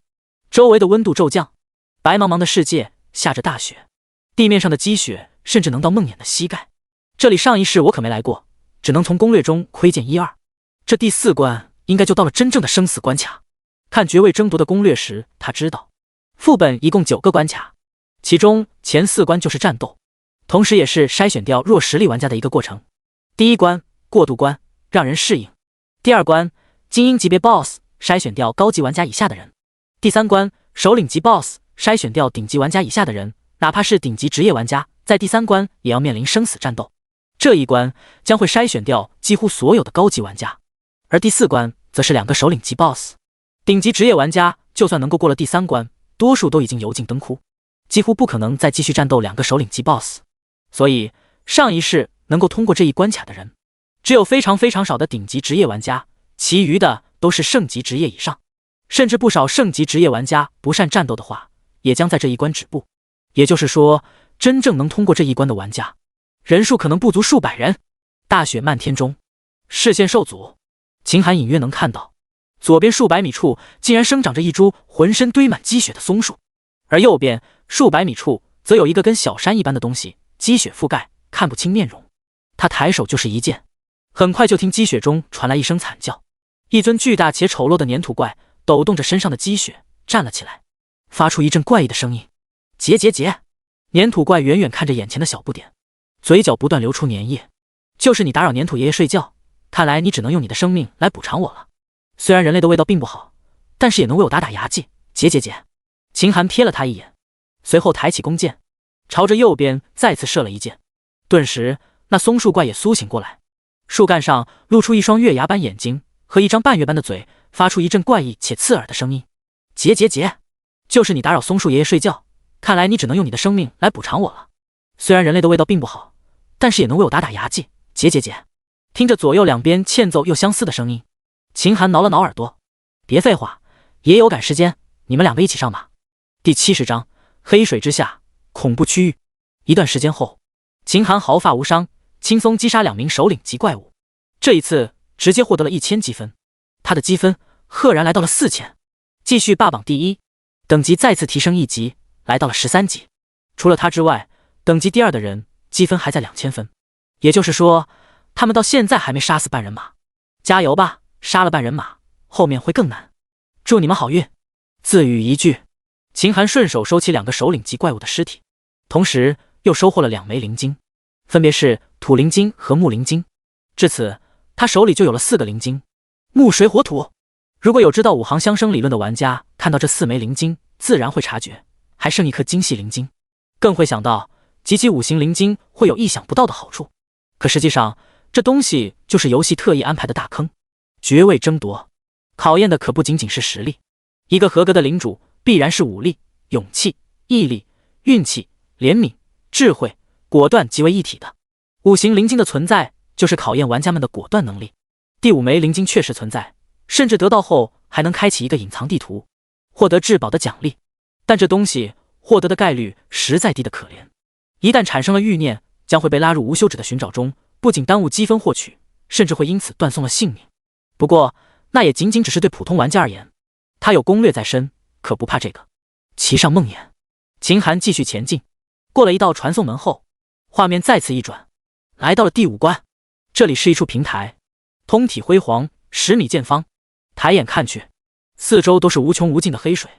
周围的温度骤降，白茫茫的世界下着大雪，地面上的积雪甚至能到梦魇的膝盖。这里上一世我可没来过，只能从攻略中窥见1、2。这第4关应该就到了真正的生死关卡。看爵位争夺的攻略时，他知道副本一共9个关卡，其中前4关就是战斗，同时也是筛选掉弱实力玩家的一个过程。第1关过渡关，让人适应；第2关精英级别 BOSS， 筛选掉高级玩家以下的人；第3关首领级 BOSS， 筛选掉顶级玩家以下的人，哪怕是顶级职业玩家，在第3关也要面临生死战斗。这一关将会筛选掉几乎所有的高级玩家，而第4关则是2个首领级 BOSS。 顶级职业玩家就算能够过了第3关，多数都已经油尽灯枯，几乎不可能再继续战斗2个首领级 BOSS。 所以上一世能够通过这一关卡的人，只有非常少的顶级职业玩家，其余的都是圣级职业以上，甚至不少圣级职业玩家不善战斗的话，也将在这一关止步。也就是说，真正能通过这一关的玩家人数可能不足数百人。大雪漫天中，视线受阻，秦寒隐约能看到左边数百米处竟然生长着一株浑身堆满积雪的松树，而右边数百米处则有一个跟小山一般的东西，积雪覆盖，看不清面容。他抬手就是一剑，很快就听积雪中传来一声惨叫，一尊巨大且丑陋的粘土怪抖动着身上的积雪站了起来，发出一阵怪异的声音：结。粘土怪远远看着眼前的小不点，嘴角不断流出粘液。就是你打扰粘土爷爷睡觉，看来你只能用你的生命来补偿我了。虽然人类的味道并不好，但是也能为我打打牙祭。结。秦寒瞥了他一眼，随后抬起弓箭，朝着右边再次射了一箭。顿时那松树怪也苏醒过来，树干上露出一双月牙般眼睛和一张半月般的嘴，发出一阵怪异且刺耳的声音：结。就是你打扰松树爷爷睡觉，看来你只能用你的生命来补偿我了。虽然人类的味道并不好，但是也能为我打打牙祭。结。听着左右两边欠揍又相似的声音，秦寒挠了挠耳朵：别废话，爷爷有赶时间，你们2个一起上吧。第70章黑水之下，恐怖区域。一段时间后，秦寒毫发无伤，轻松击杀2名首领级怪物，这一次直接获得了1000积分，他的积分赫然来到了4000，继续霸榜第一，等级再次提升1级，来到了13级。除了他之外，等级第2的人积分还在2000分，也就是说他们到现在还没杀死半人马。加油吧，杀了半人马，后面会更难。祝你们好运。自语一句，秦寒顺手收起2个首领级怪物的尸体，同时又收获了2枚灵晶，分别是土灵晶和木灵晶。至此他手里就有了4个灵晶，木水火土。如果有知道5行相生理论的玩家，看到这4枚灵晶自然会察觉还剩1颗精细灵晶，更会想到集齐5行灵晶会有意想不到的好处。可实际上这东西就是游戏特意安排的大坑。爵位争夺考验的可不仅仅是实力，一个合格的领主必然是武力、勇气、毅力、运气、怜悯、智慧、果断即为一体的。五行灵晶的存在就是考验玩家们的果断能力。第5枚灵晶确实存在，甚至得到后还能开启一个隐藏地图，获得至宝的奖励。但这东西获得的概率实在低得可怜，一旦产生了欲念，将会被拉入无休止的寻找中，不仅耽误积分获取，甚至会因此断送了性命。不过那也仅仅只是对普通玩家而言，他有攻略在身，可不怕这个。骑上梦魇，秦寒继续前进，过了一道传送门后，画面再次一转，来到了第5关。这里是一处平台，通体辉煌，10米见方，抬眼看去，四周都是无穷无尽的黑水，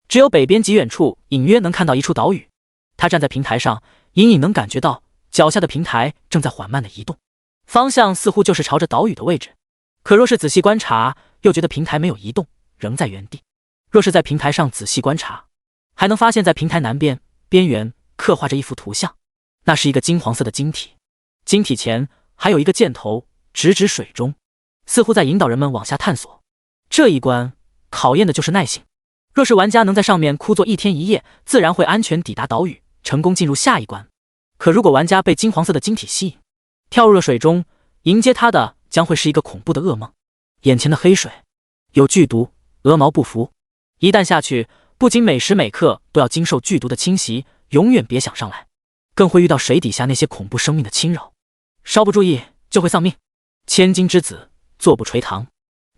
只有北边极远处隐约能看到一处岛屿。他站在平台上，隐隐能感觉到脚下的平台正在缓慢的移动，方向似乎就是朝着岛屿的位置。可若是仔细观察，又觉得平台没有移动，仍在原地。若是在平台上仔细观察，还能发现在平台南边边缘刻画着一幅图像，那是一个金黄色的晶体，晶体前还有一个箭头直指水中，似乎在引导人们往下探索。这一关考验的就是耐性，若是玩家能在上面枯坐1天1夜，自然会安全抵达岛屿，成功进入下一关。可如果玩家被金黄色的晶体吸引，跳入了水中，迎接他的将会是一个恐怖的噩梦。眼前的黑水有剧毒，鹅毛不服，一旦下去，不仅每时每刻都要经受剧毒的侵袭，永远别想上来，更会遇到水底下那些恐怖生命的侵扰，稍不注意就会丧命。千金之子，坐不垂堂，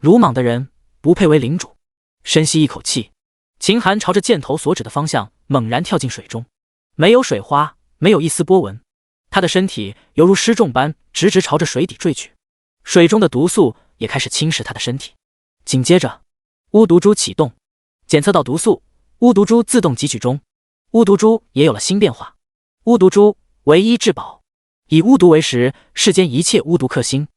鲁莽的人不配为领主。深吸一口气，秦寒朝着箭头所指的方向猛然跳进水中，没有水花，没有一丝波纹，他的身体犹如失重般直直朝着水底坠去，水中的毒素也开始侵蚀他的身体。紧接着，巫毒珠启动，检测到毒素，巫毒珠自动汲取中。巫毒珠也有了新变化，巫毒珠唯一至宝，以巫毒为食，世间一切巫毒克星，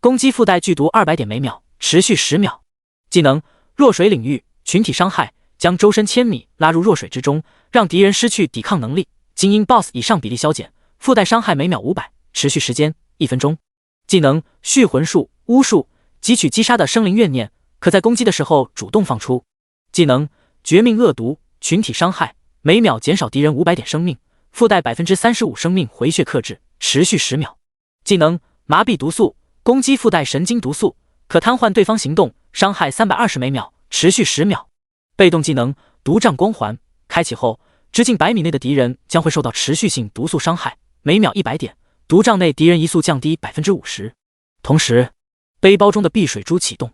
攻击附带剧毒200点每秒，持续10秒。技能弱水领域，群体伤害，将周身1000米拉入弱水之中，让敌人失去抵抗能力，精英 BOSS 以上比例消减，附带伤害每秒500，持续时间1分钟。技能续魂术，巫术，汲取击杀的生灵怨念，可在攻击的时候主动放出。技能绝命恶毒，群体伤害，每秒减少敌人500点生命，附带 35% 生命回血克制，持续10秒。技能麻痹毒素，攻击附带神经毒素，可瘫痪对方行动，伤害320每秒，持续10秒。被动技能毒障光环，开启后直径100米内的敌人将会受到持续性毒素伤害，每秒100点，毒障内敌人移速降低 50%。 同时背包中的碧水珠启动，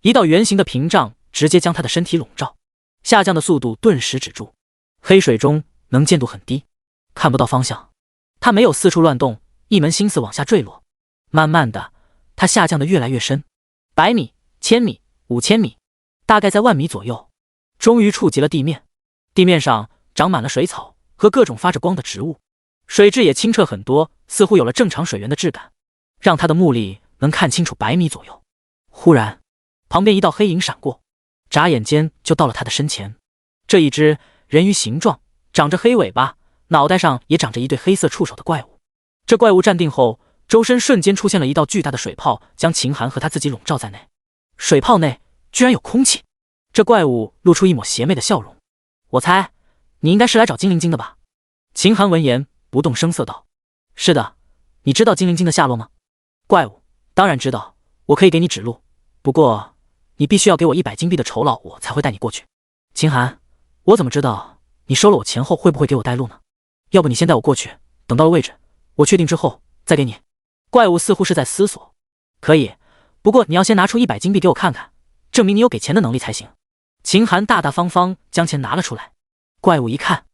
一道圆形的屏障直接将他的身体笼罩，下降的速度顿时止住。黑水中能见度很低，看不到方向，他没有四处乱动，一门心思往下坠落。慢慢的，他下降的越来越深，100米、1000米、5000米，大概在10000米左右，终于触及了地面。地面上长满了水草和各种发着光的植物，水质也清澈很多，似乎有了正常水源的质感，让他的目力能看清楚100米左右。忽然旁边一道黑影闪过，眨眼间就到了他的身前。这一只人鱼形状，长着黑尾巴，脑袋上也长着一对黑色触手的怪物。这怪物站定后，周身瞬间出现了一道巨大的水泡，将秦寒和他自己笼罩在内。水泡内居然有空气。这怪物露出一抹邪魅的笑容，我猜你应该是来找精灵晶的吧？秦寒闻言不动声色道，是的，你知道精灵晶的下落吗？怪物，当然知道，我可以给你指路，不过你必须要给我100金币的酬劳，我才会带你过去。秦寒，我怎么知道你收了我钱后会不会给我带路呢？要不你先带我过去，等到了位置，我确定之后再给你。怪物似乎是在思索，可以，不过你要先拿出100金币给我看看，证明你有给钱的能力才行。秦寒大大方方将钱拿了出来，怪物一看，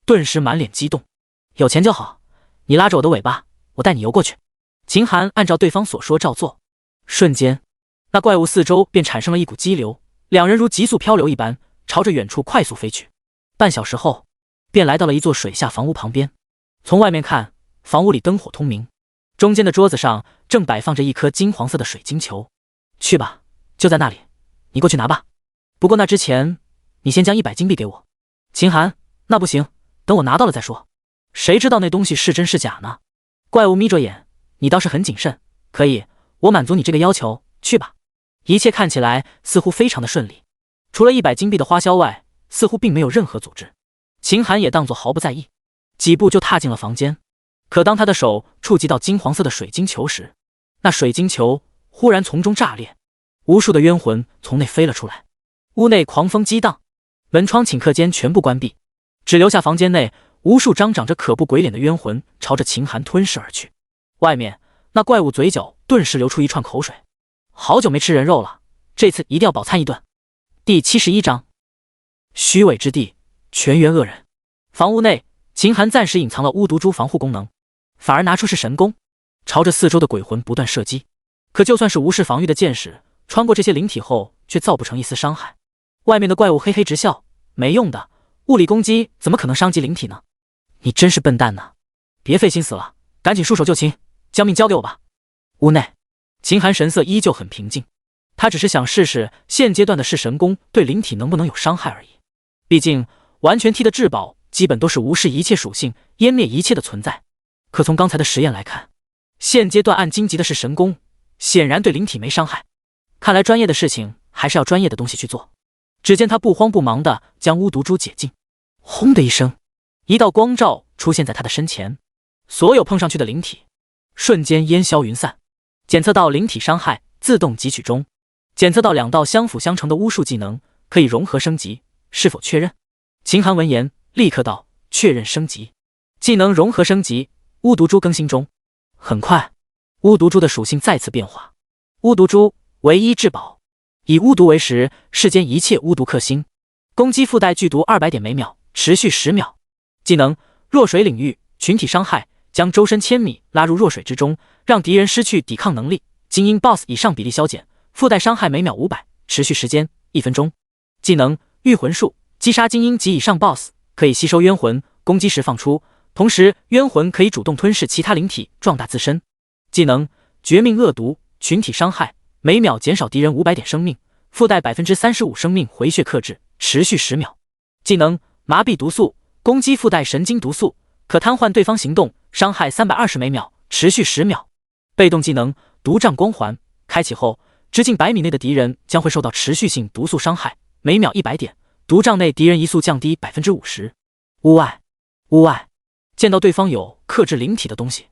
顿时满脸激动，有钱就好，你拉着我的尾巴，我带你游过去。秦寒按照对方所说照做，瞬间那怪物四周便产生了一股激流，两人如急速漂流一般朝着远处快速飞去。半小时后便来到了一座水下房屋旁边，从外面看，房屋里灯火通明，中间的桌子上正摆放着一颗金黄色的水晶球。去吧，就在那里，你过去拿吧，不过那之前你先将100金币给我。秦寒，那不行，等我拿到了再说，谁知道那东西是真是假呢？怪物眯着眼，你倒是很谨慎，可以，我满足你这个要求，去吧。一切看起来似乎非常的顺利，除了100金币的花销外，似乎并没有任何阻滞。秦寒也当作毫不在意，几步就踏进了房间。可当他的手触及到金黄色的水晶球时，那水晶球忽然从中炸裂，无数的冤魂从内飞了出来。屋内狂风激荡，门窗顷刻间全部关闭，只留下房间内无数张长着可怖鬼脸的冤魂朝着秦寒吞噬而去。外面那怪物嘴角顿时流出一串口水，好久没吃人肉了，这次一定要饱餐一顿。第71章，虚伪之地，全员恶人。房屋内，秦寒暂时隐藏了巫毒株防护功能，反而拿出是神弓，朝着四周的鬼魂不断射击。可就算是无视防御的箭矢，穿过这些灵体后，却造不成一丝伤害。外面的怪物嘿嘿直笑，没用的，物理攻击怎么可能伤及灵体呢？你真是笨蛋呢！别费心思了，赶紧束手就擒，将命交给我吧。屋内，秦寒神色依旧很平静，他只是想试试现阶段的噬神功对灵体能不能有伤害而已。毕竟完全体的至宝基本都是无视一切属性，湮灭一切的存在。可从刚才的实验来看，现阶段暗金级的噬神功显然对灵体没伤害。看来专业的事情还是要专业的东西去做。只见他不慌不忙地将巫毒株解禁，轰的一声，一道光照出现在他的身前，所有碰上去的灵体瞬间烟消云散。检测到灵体伤害，自动汲取中。检测到2道相辅相成的巫术技能，可以融合升级，是否确认？秦寒闻言立刻道：确认升级。技能融合升级，巫毒株更新中。很快，巫毒株的属性再次变化。巫毒株唯一至宝，以巫毒为食，世间一切巫毒克星。攻击附带剧毒200点每秒，持续10秒。技能弱水领域，群体伤害，将周身1000米拉入弱水之中，让敌人失去抵抗能力，精英 BOSS 以上比例消减，附带伤害每秒500，持续时间1分钟。技能御魂术，击杀精英及以上 BOSS， 可以吸收冤魂，攻击时放出，同时冤魂可以主动吞噬其他灵体，壮大自身。技能绝命恶毒，群体伤害，每秒减少敌人500点生命，附带 35% 生命回血克制，持续10秒。技能麻痹毒素，攻击附带神经毒素，可瘫痪对方行动，伤害320每秒，持续10秒。被动技能毒障光环，开启后直径100米内的敌人将会受到持续性毒素伤害，每秒100点，毒障内敌人移速降低 50%。 屋外，见到对方有克制灵体的东西，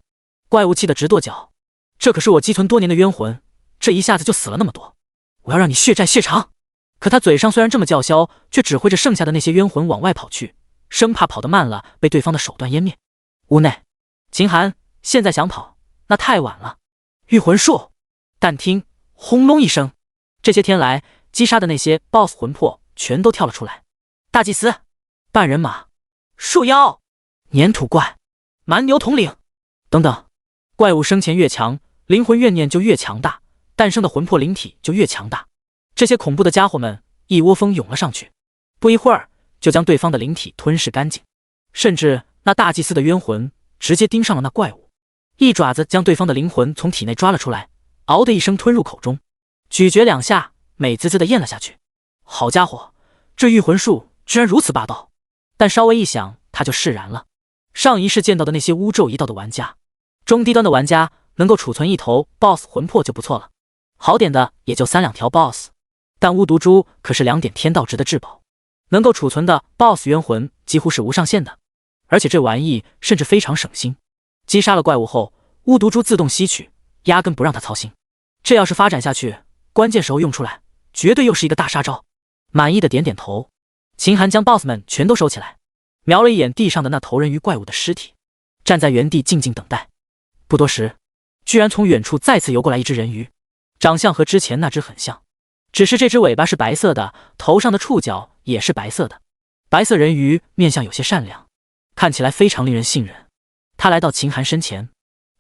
怪物气得直跺脚，这可是我积存多年的冤魂，这一下子就死了那么多，我要让你血债血偿。可他嘴上虽然这么叫嚣，却指挥着剩下的那些冤魂往外跑去，生怕跑得慢了被对方的手段湮灭。屋内，秦寒现在想跑那太晚了。御魂术，但听轰隆一声，这些天来击杀的那些 BOSS 魂魄全都跳了出来。大祭司、半人马、树妖、粘土怪、蛮牛统领等等。怪物生前越强，灵魂怨念就越强大，诞生的魂魄灵体就越强大。这些恐怖的家伙们一窝蜂涌了上去，不一会儿就将对方的灵体吞噬干净，甚至那大祭司的冤魂直接盯上了那怪物，一爪子将对方的灵魂从体内抓了出来，嗷的一声吞入口中，咀嚼2下，美滋滋的咽了下去。好家伙，这御魂术居然如此霸道！但稍微一想，他就释然了。上一世见到的那些巫咒一道的玩家，中低端的玩家能够储存1头 BOSS 魂魄就不错了，好点的也就3-2条 BOSS。但巫毒株可是2点天道值的至宝，能够储存的 BOSS 冤魂几乎是无上限的，而且这玩意甚至非常省心。击杀了怪物后，巫毒株自动吸取，压根不让他操心。这要是发展下去，关键时候用出来，绝对又是一个大杀招。满意的点点头，秦寒将 BOSS 们全都收起来，瞄了一眼地上的那头人鱼怪物的尸体，站在原地静静等待。不多时，居然从远处再次游过来一只人鱼，长相和之前那只很像，只是这只尾巴是白色的，头上的触角也是白色的。白色人鱼面相有些善良，看起来非常令人信任。他来到秦寒身前，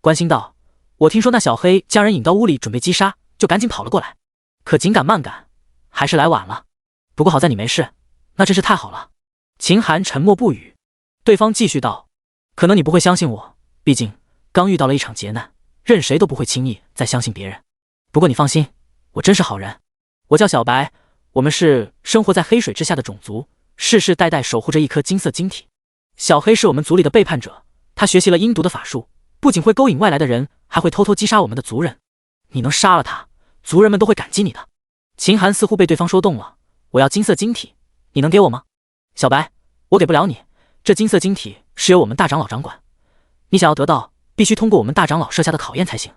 关心道：我听说那小黑将人引到屋里准备击杀，就赶紧跑了过来，可紧赶慢赶，还是来晚了。不过好在你没事，那真是太好了。秦寒沉默不语，对方继续道：可能你不会相信我，毕竟刚遇到了一场劫难，任谁都不会轻易再相信别人。不过你放心，我真是好人。我叫小白，我们是生活在黑水之下的种族，世世代代守护着一颗金色晶体。小黑是我们族里的背叛者，他学习了阴毒的法术，不仅会勾引外来的人，还会偷偷击杀我们的族人。你能杀了他，族人们都会感激你的。秦寒似乎被对方说动了，我要金色晶体，你能给我吗？小白，我给不了你，这金色晶体是由我们大长老掌管，你想要得到必须通过我们大长老设下的考验才行。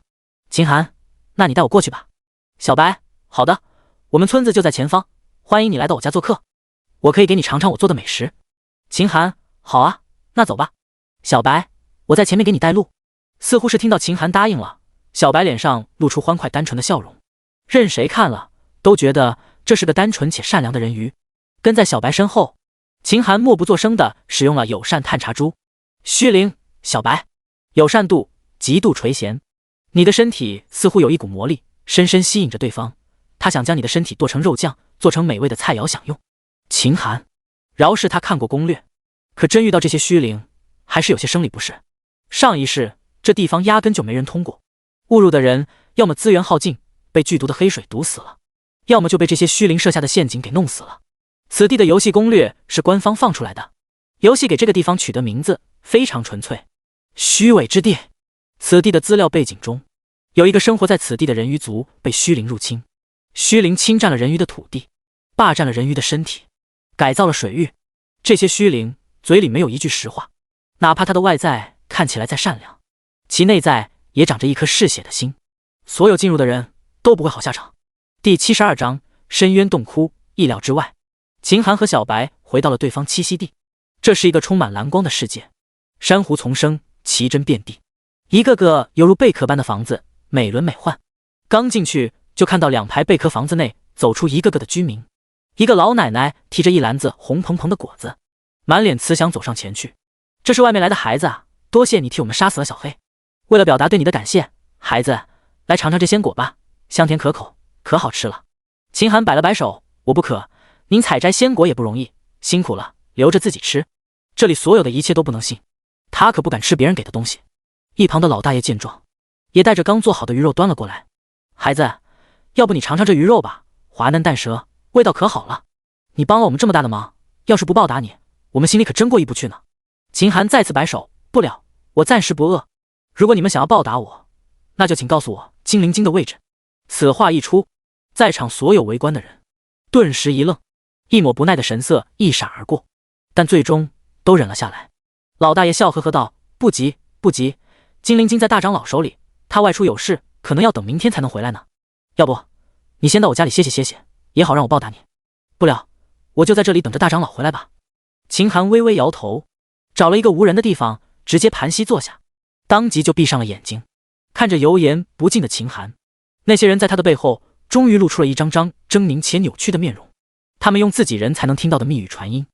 秦寒，那你带我过去吧。小白，好的，我们村子就在前方，欢迎你来到我家做客，我可以给你尝尝我做的美食。秦寒，好啊，那走吧。小白，我在前面给你带路。似乎是听到秦寒答应了，小白脸上露出欢快单纯的笑容，任谁看了都觉得这是个单纯且善良的人鱼。跟在小白身后，秦寒默不作声地使用了友善探查珠。虚灵，小白，友善度极度垂涎，你的身体似乎有一股魔力，深深吸引着对方，他想将你的身体剁成肉酱，做成美味的菜肴享用。秦寒，饶是他看过攻略，可真遇到这些虚灵，还是有些生理不适。上一世这地方压根就没人通过，误入的人要么资源耗尽，被剧毒的黑水毒死了，要么就被这些虚灵设下的陷阱给弄死了。此地的游戏攻略是官方放出来的，游戏给这个地方取的名字非常纯粹，虚伪之地。此地的资料背景中，有一个生活在此地的人鱼族被虚灵入侵，虚灵侵占了人鱼的土地，霸占了人鱼的身体，改造了水域。这些虚灵嘴里没有一句实话，哪怕他的外在看起来再善良，其内在也长着一颗嗜血的心。所有进入的人都不会好下场。第72章深渊洞窟。意料之外，秦寒和小白回到了对方栖息地。这是一个充满蓝光的世界，珊瑚丛生，奇珍遍地，一个个犹如贝壳般的房子，美轮美奂。刚进去就看到2排贝壳房子内走出一个个的居民，一个老奶奶提着一篮子红蓬蓬的果子，满脸慈祥走上前去。这是外面来的孩子啊，多谢你替我们杀死了小黑。为了表达对你的感谢，孩子，来尝尝这鲜果吧，香甜可口，可好吃了。秦寒摆了摆手，我不渴，您采摘鲜果也不容易，辛苦了，留着自己吃。这里所有的一切都不能信，他可不敢吃别人给的东西。一旁的老大爷见状，也带着刚做好的鱼肉端了过来。孩子，要不你尝尝这鱼肉吧，滑嫩弹舌，味道可好了。你帮了我们这么大的忙，要是不报答你，我们心里可真过意不去呢。秦寒再次摆手，不了，我暂时不饿。如果你们想要报答我，那就请告诉我精灵晶的位置。此话一出，在场所有围观的人顿时一愣，一抹不耐的神色一闪而过，但最终都忍了下来。老大爷笑呵呵道：不急不急，精灵晶在大长老手里，他外出有事，可能要等明天才能回来呢。要不你先到我家里歇歇，也好让我报答你。不了，我就在这里等着大长老回来吧。秦寒微微摇头，找了一个无人的地方，直接盘膝坐下，当即就闭上了眼睛，看着油盐不进的秦寒。那些人在他的背后终于露出了一张张狰狞且扭曲的面容，他们用自己人才能听到的密语传音。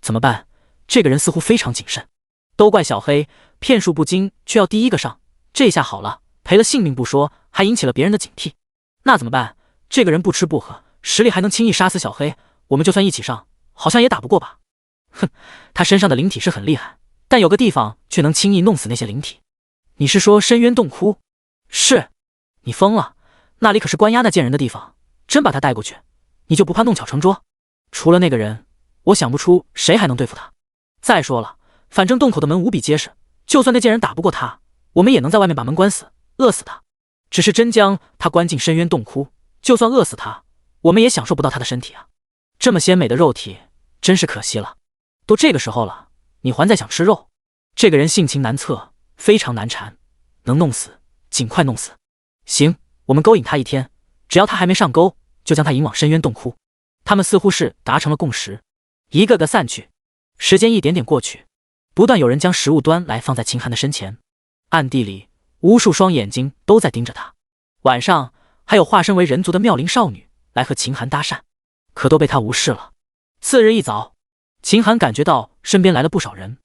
怎么办？这个人似乎非常谨慎。都怪小黑骗术不精，却要第一个上，这下好了，赔了性命不说，还引起了别人的警惕。那怎么办？这个人不吃不喝，实力还能轻易杀死小黑，我们就算一起上，好像也打不过吧。哼，他身上的灵体是很厉害，但有个地方却能轻易弄死那些灵体。你是说深渊洞窟？是。你疯了，那里可是关押那贱人的地方，真把他带过去，你就不怕弄巧成拙？除了那个人，我想不出谁还能对付他。再说了，反正洞口的门无比结实，就算那贱人打不过他，我们也能在外面把门关死，饿死他。只是真将他关进深渊洞窟，就算饿死他，我们也享受不到他的身体啊！这么鲜美的肉体，真是可惜了。都这个时候了，你还在想吃肉？这个人性情难测，非常难缠，能弄死尽快弄死。行，我们勾引他一天，只要他还没上钩，就将他引往深渊洞窟。他们似乎是达成了共识，一个个散去。时间一点点过去，不断有人将食物端来放在秦寒的身前，暗地里无数双眼睛都在盯着他。晚上还有化身为人族的妙龄少女来和秦寒搭讪，可都被他无视了。次日一早，秦寒感觉到身边来了不少人，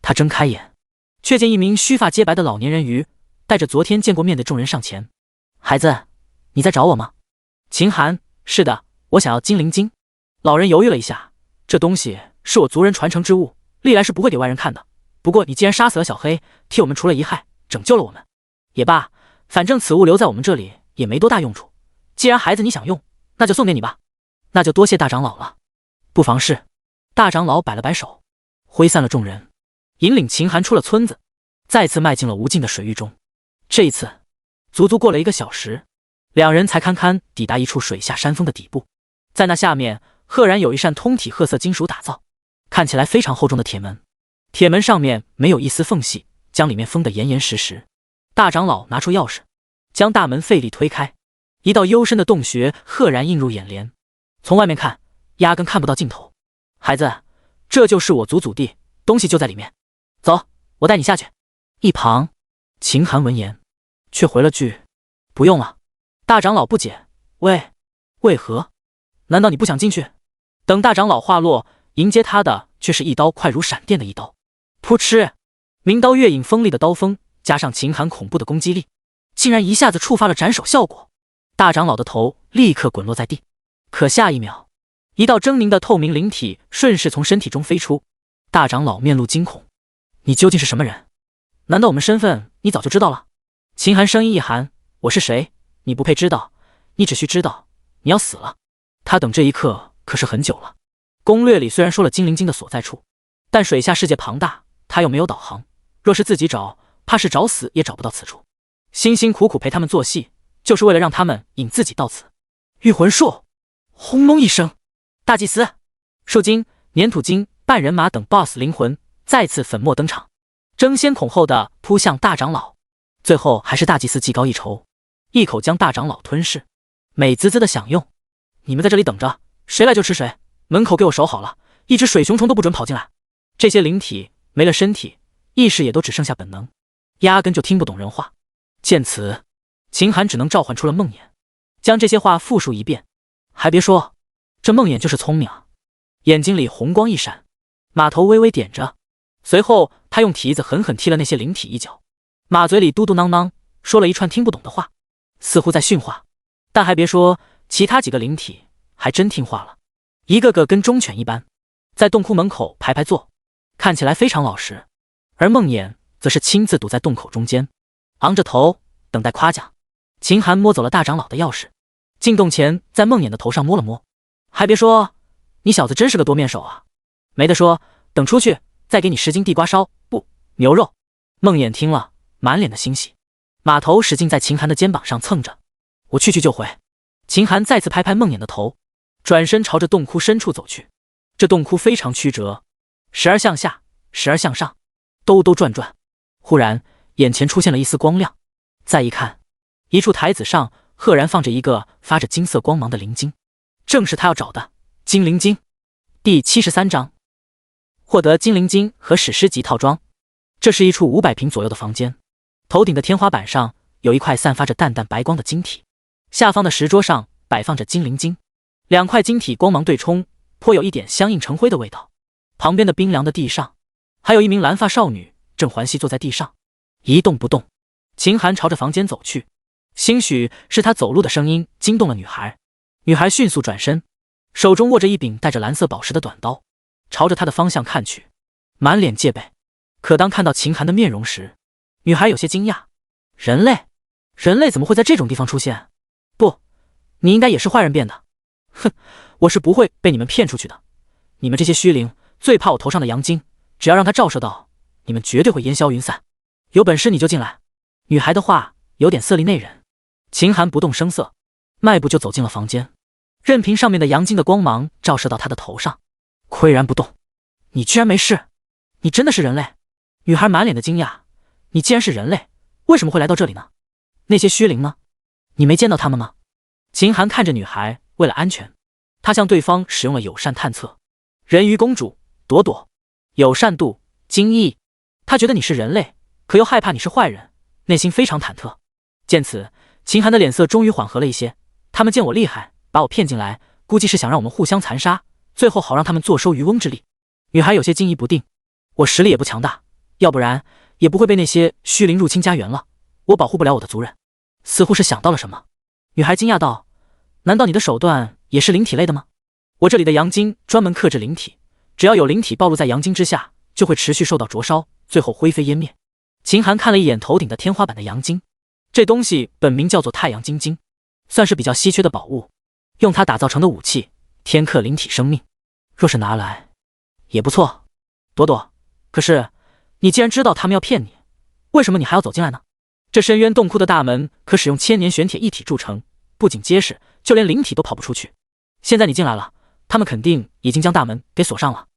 他睁开眼，却见一名须发皆白的老年人鱼带着昨天见过面的众人上前。孩子，你在找我吗？秦寒，是的，我想要精灵晶。老人犹豫了一下，这东西是我族人传承之物，历来是不会给外人看的。不过你既然杀死了小黑，替我们除了一害，拯救了我们，也罢，反正此物留在我们这里也没多大用处。既然孩子你想用，那就送给你吧。那就多谢大长老了。不妨事。大长老摆了摆手，挥散了众人，引领秦寒出了村子，再次迈进了无尽的水域中。这一次足足过了1个小时，两人才堪堪抵达一处水下山峰的底部。在那下面赫然有一扇通体褐色金属打造，看起来非常厚重的铁门，铁门上面没有一丝缝隙，将里面封得严严实实。大长老拿出钥匙，将大门费力推开，一道幽深的洞穴赫然映入眼帘，从外面看压根看不到尽头。孩子，这就是我祖地，东西就在里面，走，我带你下去。一旁秦寒闻言却回了句不用了。大长老不解，为何？难道你不想进去？等大长老话落，迎接他的却是一刀快如闪电的一刀，噗嗤，明刀月影锋利的刀锋加上秦寒恐怖的攻击力，竟然一下子触发了斩首效果。大长老的头立刻滚落在地，可下一秒，一道狰狞的透明灵体顺势从身体中飞出。大长老面露惊恐，你究竟是什么人？难道我们身份你早就知道了？秦寒声音一寒，我是谁你不配知道，你只需知道你要死了。他等这一刻可是很久了。攻略里虽然说了精灵晶的所在处，但水下世界庞大，他又没有导航，若是自己找，怕是找死也找不到此处。辛辛苦苦陪他们做戏，就是为了让他们引自己到此。御魂术，轰隆一声，大祭司、树精、粘土精、半人马等 BOSS 灵魂再次粉墨登场，争先恐后的扑向大长老。最后还是大祭司技高一筹，一口将大长老吞噬，美滋滋的享用。你们在这里等着，谁来就吃谁，门口给我守好了，一只水熊虫都不准跑进来。这些灵体没了身体，意识也都只剩下本能，压根就听不懂人话。见此，秦寒只能召唤出了梦魇，将这些话复述一遍。还别说，这梦魇就是聪明啊，眼睛里红光一闪，马头微微点着，随后他用蹄子狠狠踢了那些灵体一脚，马嘴里嘟嘟囔囔说了一串听不懂的话，似乎在训话。但还别说，其他几个灵体还真听话了，一个个跟忠犬一般，在洞窟门口排排坐，看起来非常老实。而梦魇则是亲自堵在洞口中间，昂着头等待夸奖。秦寒摸走了大长老的钥匙，进洞前在梦魇的头上摸了摸。还别说，你小子真是个多面手啊，没得说，等出去再给你10斤地瓜烧，不，牛肉。梦魇听了满脸的欣喜，马头使劲在秦寒的肩膀上蹭着，我去就回。秦寒再次拍拍梦魇的头，转身朝着洞窟深处走去。这洞窟非常曲折，时而向下，时而向上，兜兜转转。忽然眼前出现了一丝光亮，再一看，一处台子上赫然放着一个发着金色光芒的灵晶，正是他要找的金灵晶。第73章获得金灵晶和史诗级套装。这是一处500平左右的房间，头顶的天花板上有一块散发着淡淡白光的晶体，下方的石桌上摆放着金灵晶，2块晶体光芒对冲，颇有一点相映成辉的味道。旁边的冰凉的地上，还有一名蓝发少女正环膝坐在地上，一动不动。秦寒朝着房间走去，兴许是他走路的声音惊动了女孩，女孩迅速转身，手中握着一柄带着蓝色宝石的短刀，朝着他的方向看去，满脸戒备。可当看到秦寒的面容时，女孩有些惊讶，人类怎么会在这种地方出现？不，你应该也是坏人变的。哼，我是不会被你们骗出去的。你们这些虚灵最怕我头上的阳精，只要让它照射到，你们绝对会烟消云散。有本事你就进来。女孩的话有点色厉内荏。秦寒不动声色，迈步就走进了房间，任凭上面的阳精的光芒照射到他的头上，岿然不动。你居然没事？你真的是人类？女孩满脸的惊讶，你既然是人类，为什么会来到这里呢？那些虚灵呢？你没见到他们吗？秦寒看着女孩，为了安全，他向对方使用了友善探测。人鱼公主朵朵，友善度惊异。他觉得你是人类，可又害怕你是坏人，内心非常忐忑。见此，秦寒的脸色终于缓和了一些。他们见我厉害，把我骗进来，估计是想让我们互相残杀，最后好让他们坐收渔翁之利。女孩有些惊疑不定，我实力也不强大，要不然也不会被那些虚灵入侵家园了，我保护不了我的族人。似乎是想到了什么，女孩惊讶道，难道你的手段也是灵体类的吗？我这里的阳精专门克制灵体，只要有灵体暴露在阳精之下，就会持续受到灼烧，最后灰飞烟灭。秦寒看了一眼头顶的天花板的阳精，这东西本名叫做太阳精晶，算是比较稀缺的宝物，用它打造成的武器，天克灵体生命，若是拿来也不错。朵朵，可是你既然知道他们要骗你，为什么你还要走进来呢？这深渊洞窟的大门可使用千年玄铁一体铸成，不仅结实，就连灵体都跑不出去。现在你进来了，他们肯定已经将大门给锁上了。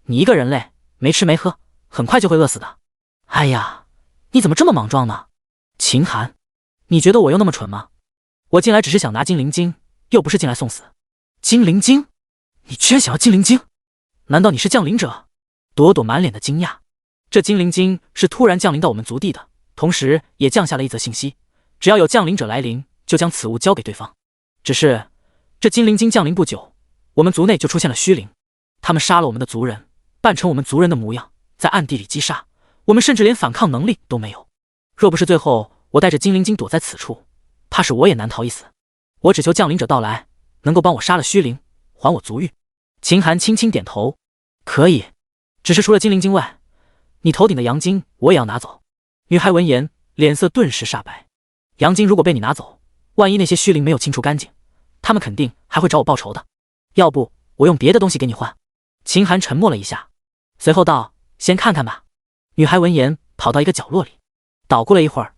你一个人类，没吃没喝，很快就会饿死的。哎呀，你怎么这么莽撞呢？秦寒，你觉得我又那么蠢吗？我进来只是想拿精灵晶，又不是进来送死。精灵晶？你居然想要精灵晶？难道你是降临者？朵朵满脸的惊讶。这精灵晶是突然降临到我们族地的，同时也降下了一则信息，只要有降临者来临，就将此物交给对方。只是这精灵晶降临不久，我们族内就出现了虚灵，他们杀了我们的族人，扮成我们族人的模样，在暗地里击杀我们，甚至连反抗能力都没有。若不是最后我带着精灵晶躲在此处，怕是我也难逃一死。我只求降临者到来，能够帮我杀了虚灵，还我族域。秦寒轻轻点头，可以，只是除了精灵晶外，你头顶的阳晶我也要拿走。女孩闻言，脸色顿时煞白。阳晶如果被你拿走，万一那些虚灵没有清除干净，他们肯定还会找我报仇的。要不我用别的东西给你换？秦寒沉默了一下，随后道：先看看吧。女孩闻言，跑到一个角落里，捣鼓了一会儿，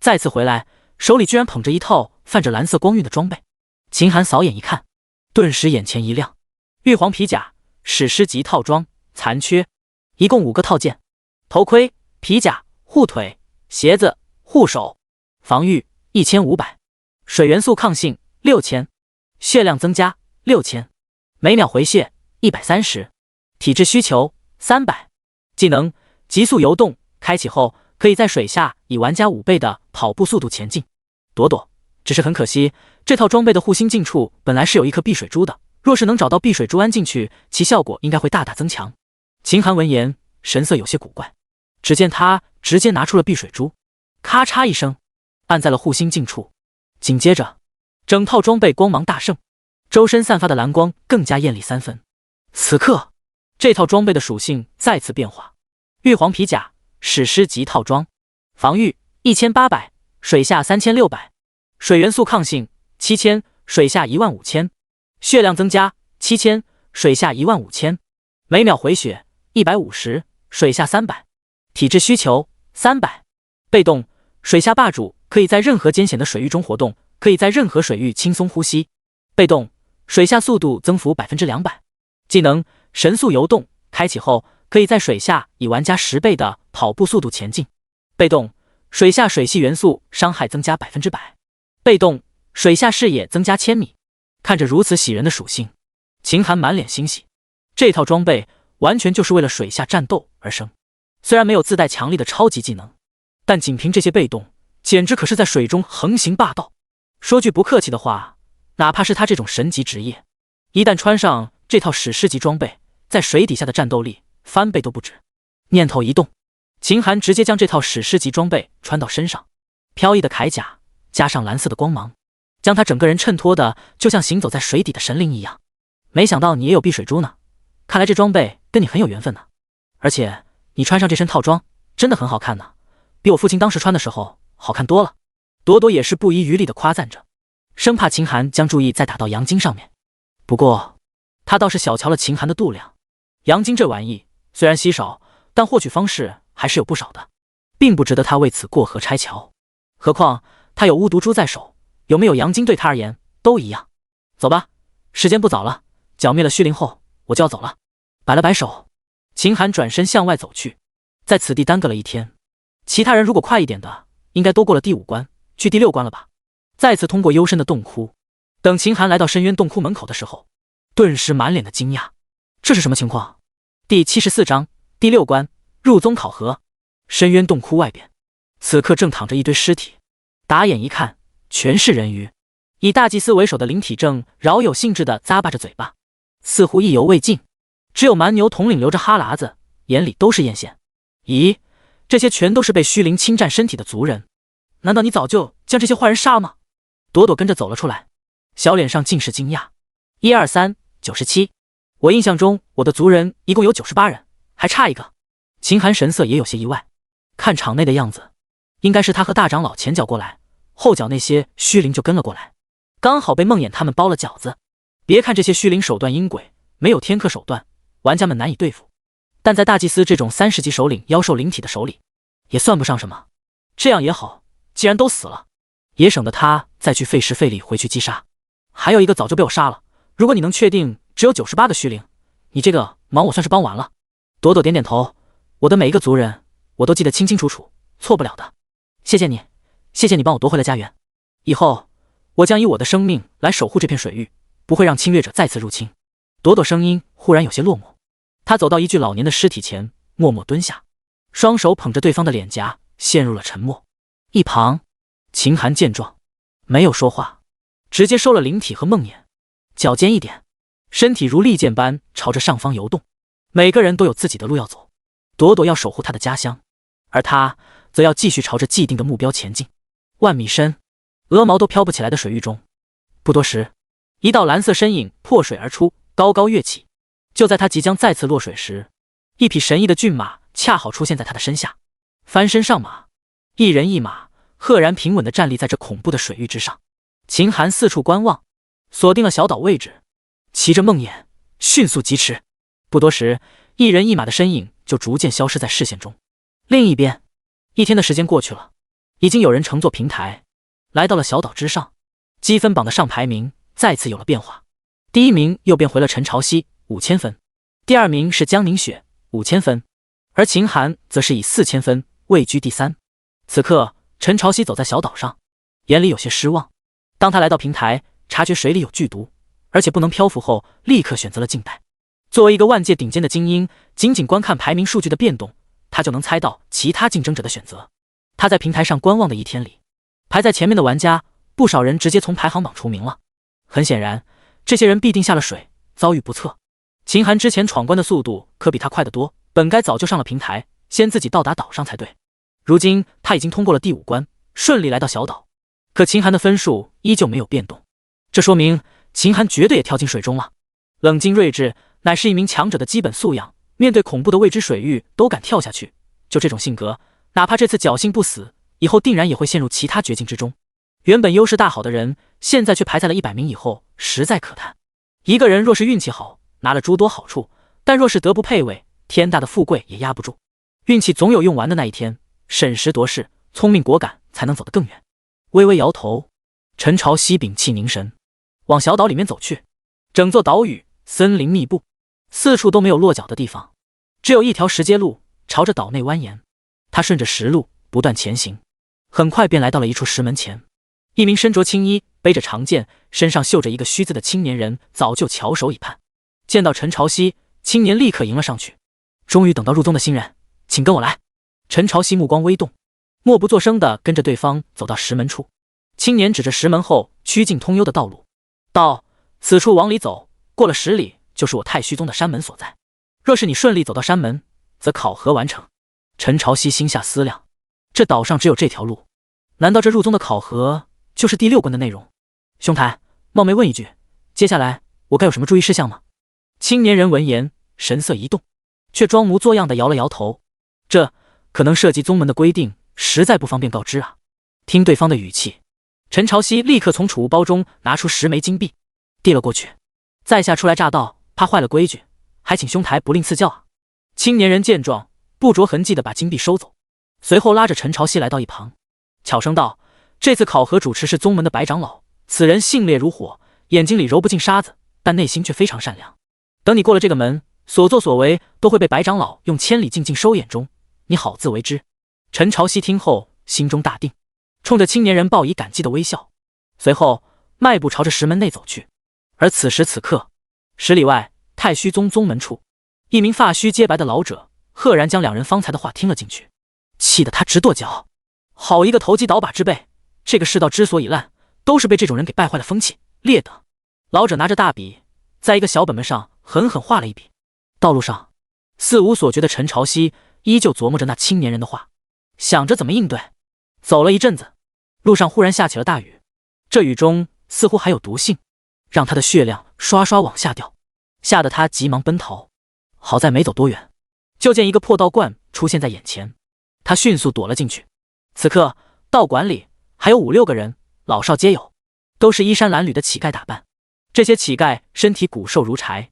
再次回来，手里居然捧着一套泛着蓝色光晕的装备。秦寒扫眼一看，顿时眼前一亮，玉皇皮甲史诗级套装，残缺，一共5个套件，头盔、皮甲、护腿、鞋子、护手，防御1500，水元素抗性6000，血量增加6000，每秒回血130，体质需求300，技能急速游动，开启后可以在水下以玩家5倍的跑步速度前进。朵朵，只是很可惜，这套装备的护心近处本来是有一颗避水珠的，若是能找到避水珠安进去，其效果应该会大大增强。秦寒闻言，神色有些古怪，只见他直接拿出了避水珠，咔嚓一声按在了护心近处，紧接着整套装备光芒大盛，周身散发的蓝光更加艳丽3分。此刻这套装备的属性再次变化，玉皇皮甲史诗级套装，防御1800，水下3600，水元素抗性7000，水下15000，血量增加7000，水下15000，每秒回血150，水下300，体质需求300。被动水下霸主，可以在任何艰险的水域中活动，可以在任何水域轻松呼吸。被动水下速度增幅200%。技能神速游动，开启后可以在水下以玩家10倍的跑步速度前进。被动水下水系元素伤害增加100%。被动水下视野增加1000米。看着如此喜人的属性，秦寒满脸欣喜。这套装备完全就是为了水下战斗而生，虽然没有自带强力的超级技能，但仅凭这些被动，简直可是在水中横行霸道。说句不客气的话，哪怕是他这种神级职业，一旦穿上这套史诗级装备，在水底下的战斗力翻倍都不止。念头一动，秦寒直接将这套史诗级装备穿到身上，飘逸的铠甲加上蓝色的光芒，将他整个人衬托的就像行走在水底的神灵一样。没想到你也有避水珠呢，看来这装备跟你很有缘分呢。而且你穿上这身套装真的很好看呢，比我父亲当时穿的时候好看多了。朵朵也是不遗余力的夸赞着，生怕秦寒将注意再打到阳晶上面。不过他倒是小瞧了秦寒的度量，阳晶这玩意虽然稀少，但获取方式还是有不少的，并不值得他为此过河拆桥。何况他有巫毒珠在手，有没有阳晶对他而言都一样。走吧，时间不早了，剿灭了虚灵后我就要走了。摆了摆手，秦寒转身向外走去。在此地耽搁了一天，其他人如果快一点的，应该都过了第5关，去第6关了吧。再次通过幽深的洞窟，等秦寒来到深渊洞窟门口的时候，顿时满脸的惊讶，这是什么情况？第74章第6关入宗考核。深渊洞窟外边，此刻正躺着一堆尸体，打眼一看全是人鱼。以大祭司为首的灵体正饶有兴致地咂巴着嘴巴，似乎意犹未尽。只有蛮牛统领流着哈喇子，眼里都是艳羡。咦，这些全都是被虚灵侵占身体的族人，难道你早就将这些坏人杀了吗？朵朵跟着走了出来，小脸上尽是惊讶。123 97，我印象中我的族人一共有98人，还差一个。秦寒神色也有些意外，看场内的样子，应该是他和大长老前脚过来，后脚那些虚灵就跟了过来，刚好被梦魇他们包了饺子。别看这些虚灵手段阴诡，没有天克手段，玩家们难以对付，但在大祭司这种30级首领妖兽灵体的手里，也算不上什么。这样也好，既然都死了，也省得他再去费时费力回去击杀。还有一个早就被我杀了，如果你能确定只有98个虚灵，你这个忙我算是帮完了。朵朵点点头，我的每一个族人我都记得清清楚楚，错不了的。谢谢你，谢谢你帮我夺回了家园，以后我将以我的生命来守护这片水域，不会让侵略者再次入侵。朵朵声音忽然有些落寞，他走到一具老年的尸体前，默默蹲下，双手捧着对方的脸颊，陷入了沉默。一旁，秦寒见状，没有说话，直接收了灵体和梦魇，脚尖一点，身体如利剑般朝着上方游动。每个人都有自己的路要走，朵朵要守护她的家乡，而他则要继续朝着既定的目标前进。万米深，鹅毛都飘不起来的水域中，不多时，一道蓝色身影破水而出，高高跃起。就在他即将再次落水时，一匹神异的骏马恰好出现在他的身下。翻身上马，一人一马赫然平稳地站立在这恐怖的水域之上。秦寒四处观望，锁定了小岛位置，骑着梦魇迅速疾驰。不多时，一人一马的身影就逐渐消失在视线中。另一边，一天的时间过去了，已经有人乘坐平台来到了小岛之上。积分榜的上排名再次有了变化，第一名又变回了陈朝曦5000分，第二名是江凝雪5000分，而秦寒则是以4000分位居第三。此刻陈朝曦走在小岛上，眼里有些失望。当他来到平台，察觉水里有剧毒，而且不能漂浮后，立刻选择了静待。作为一个万界顶尖的精英，仅仅观看排名数据的变动，他就能猜到其他竞争者的选择。他在平台上观望的一天里，排在前面的玩家不少人直接从排行榜除名了。很显然，这些人必定下了水，遭遇不测。秦寒之前闯关的速度可比他快得多，本该早就上了平台，先自己到达岛上才对。如今他已经通过了第5关，顺利来到小岛，可秦寒的分数依旧没有变动，这说明秦寒绝对也跳进水中了。冷静睿智乃是一名强者的基本素养，面对恐怖的未知水域都敢跳下去，就这种性格，哪怕这次侥幸不死，以后定然也会陷入其他绝境之中。原本优势大好的人，现在却排在了100名以后，实在可叹。一个人若是运气好，拿了诸多好处，但若是德不配位，天大的富贵也压不住。运气总有用完的那一天，审时度势，聪明果敢，才能走得更远。微微摇头，陈朝曦屏气凝神，往小岛里面走去。整座岛屿森林密布，四处都没有落脚的地方，只有一条石阶路朝着岛内蜿蜒。他顺着石路不断前行，很快便来到了一处石门前。一名身着青衣、背着长剑、身上绣着一个须字的青年人早就翘首以盼。见到陈朝曦，青年立刻迎了上去。终于等到入宗的新人，请跟我来。陈朝曦目光微动，默不作声地跟着对方走到石门处。青年指着石门后曲径通幽的道路，道：此处往里走，过了10里就是我太虚宗的山门所在。若是你顺利走到山门，则考核完成。陈朝曦心下思量，这岛上只有这条路，难道这入宗的考核就是第6关的内容？兄台，冒昧问一句，接下来我该有什么注意事项吗？青年人闻言神色一动，却装模作样的摇了摇头。这可能涉及宗门的规定，实在不方便告知啊。听对方的语气，陈朝曦立刻从储物包中拿出10枚金币，递了过去。在下初来乍到，怕坏了规矩，还请兄台不吝赐教啊。青年人见状，不着痕迹地把金币收走，随后拉着陈朝曦来到一旁，悄声道：这次考核主持是宗门的白长老，此人性烈如火，眼睛里揉不进沙子，但内心却非常善良。等你过了这个门，所作所为都会被白长老用千里镜镜收眼中，你好自为之。陈朝曦听后心中大定，冲着青年人报以感激的微笑，随后迈步朝着石门内走去。而此时此刻，10里外太虚宗宗门处，一名发须皆白的老者赫然将2人方才的话听了进去，气得他直跺脚。好一个投机倒把之辈，这个世道之所以烂，都是被这种人给败坏了风气，劣等。老者拿着大笔，在一个小本本上狠狠画了一笔。道路上，似无所觉的陈朝曦依旧琢磨着那青年人的话，想着怎么应对。走了一阵子，路上忽然下起了大雨，这雨中似乎还有毒性，让他的血量刷刷往下掉，吓得他急忙奔逃。好在没走多远，就见一个破道观出现在眼前，他迅速躲了进去。此刻道馆里还有5、6个人，老少皆有，都是衣衫褴褛的乞丐打扮。这些乞丐身体骨瘦如柴，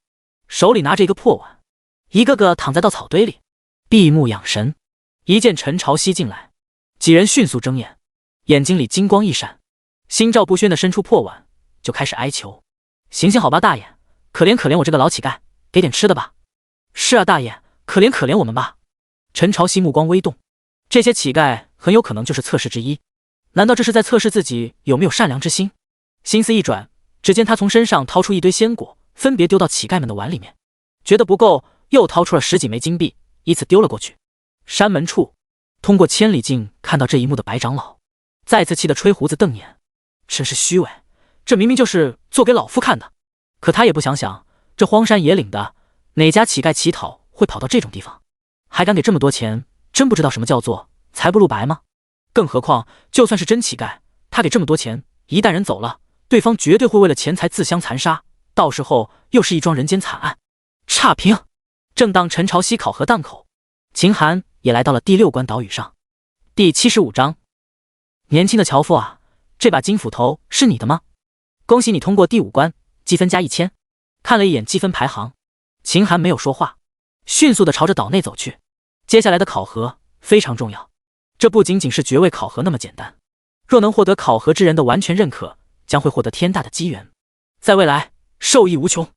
手里拿着一个破碗，一个个躺在稻草堆里，闭目养神。一见陈朝曦进来，几人迅速睁眼，眼睛里金光一闪，心照不宣地伸出破碗，就开始哀求：行行好吧，大爷，可怜可怜我这个老乞丐，给点吃的吧。是啊，大爷，可怜可怜我们吧。陈朝曦目光微动，这些乞丐很有可能就是测试之一。难道这是在测试自己有没有善良之心？心思一转，只见他从身上掏出一堆鲜果，分别丢到乞丐们的碗里面，觉得不够，又掏出了10几枚金币，依次丢了过去。山门处，通过千里镜看到这一幕的白长老，再次气得吹胡子瞪眼，真是虚伪，这明明就是做给老夫看的。可他也不想想，这荒山野岭的，哪家乞丐乞讨会跑到这种地方，还敢给这么多钱，真不知道什么叫做财不露白吗？更何况就算是真乞丐，他给这么多钱，一旦人走了，对方绝对会为了钱财自相残杀，到时候又是一桩人间惨案。差评。正当陈朝夕考核档口，秦寒也来到了第6关岛屿上。第75章，年轻的樵夫啊，这把金斧头是你的吗？恭喜你通过第5关，积分加1000。看了一眼积分排行，秦寒没有说话，迅速地朝着岛内走去。接下来的考核非常重要，这不仅仅是爵位考核那么简单，若能获得考核之人的完全认可，将会获得天大的机缘，在未来受益无穷。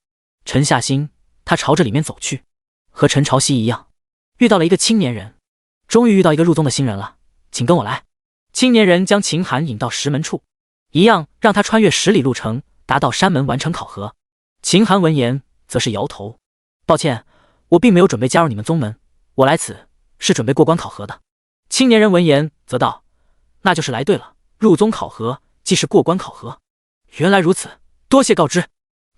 沉下心，他朝着里面走去，和陈朝夕一样，遇到了一个青年人。终于遇到一个入宗的新人了，请跟我来。青年人将秦寒引到石门处，一样让他穿越10里路程，达到山门完成考核。秦寒闻言则是摇头，抱歉，我并没有准备加入你们宗门，我来此是准备过关考核的。青年人闻言则道，那就是来对了，入宗考核既是过关考核。原来如此，多谢告知。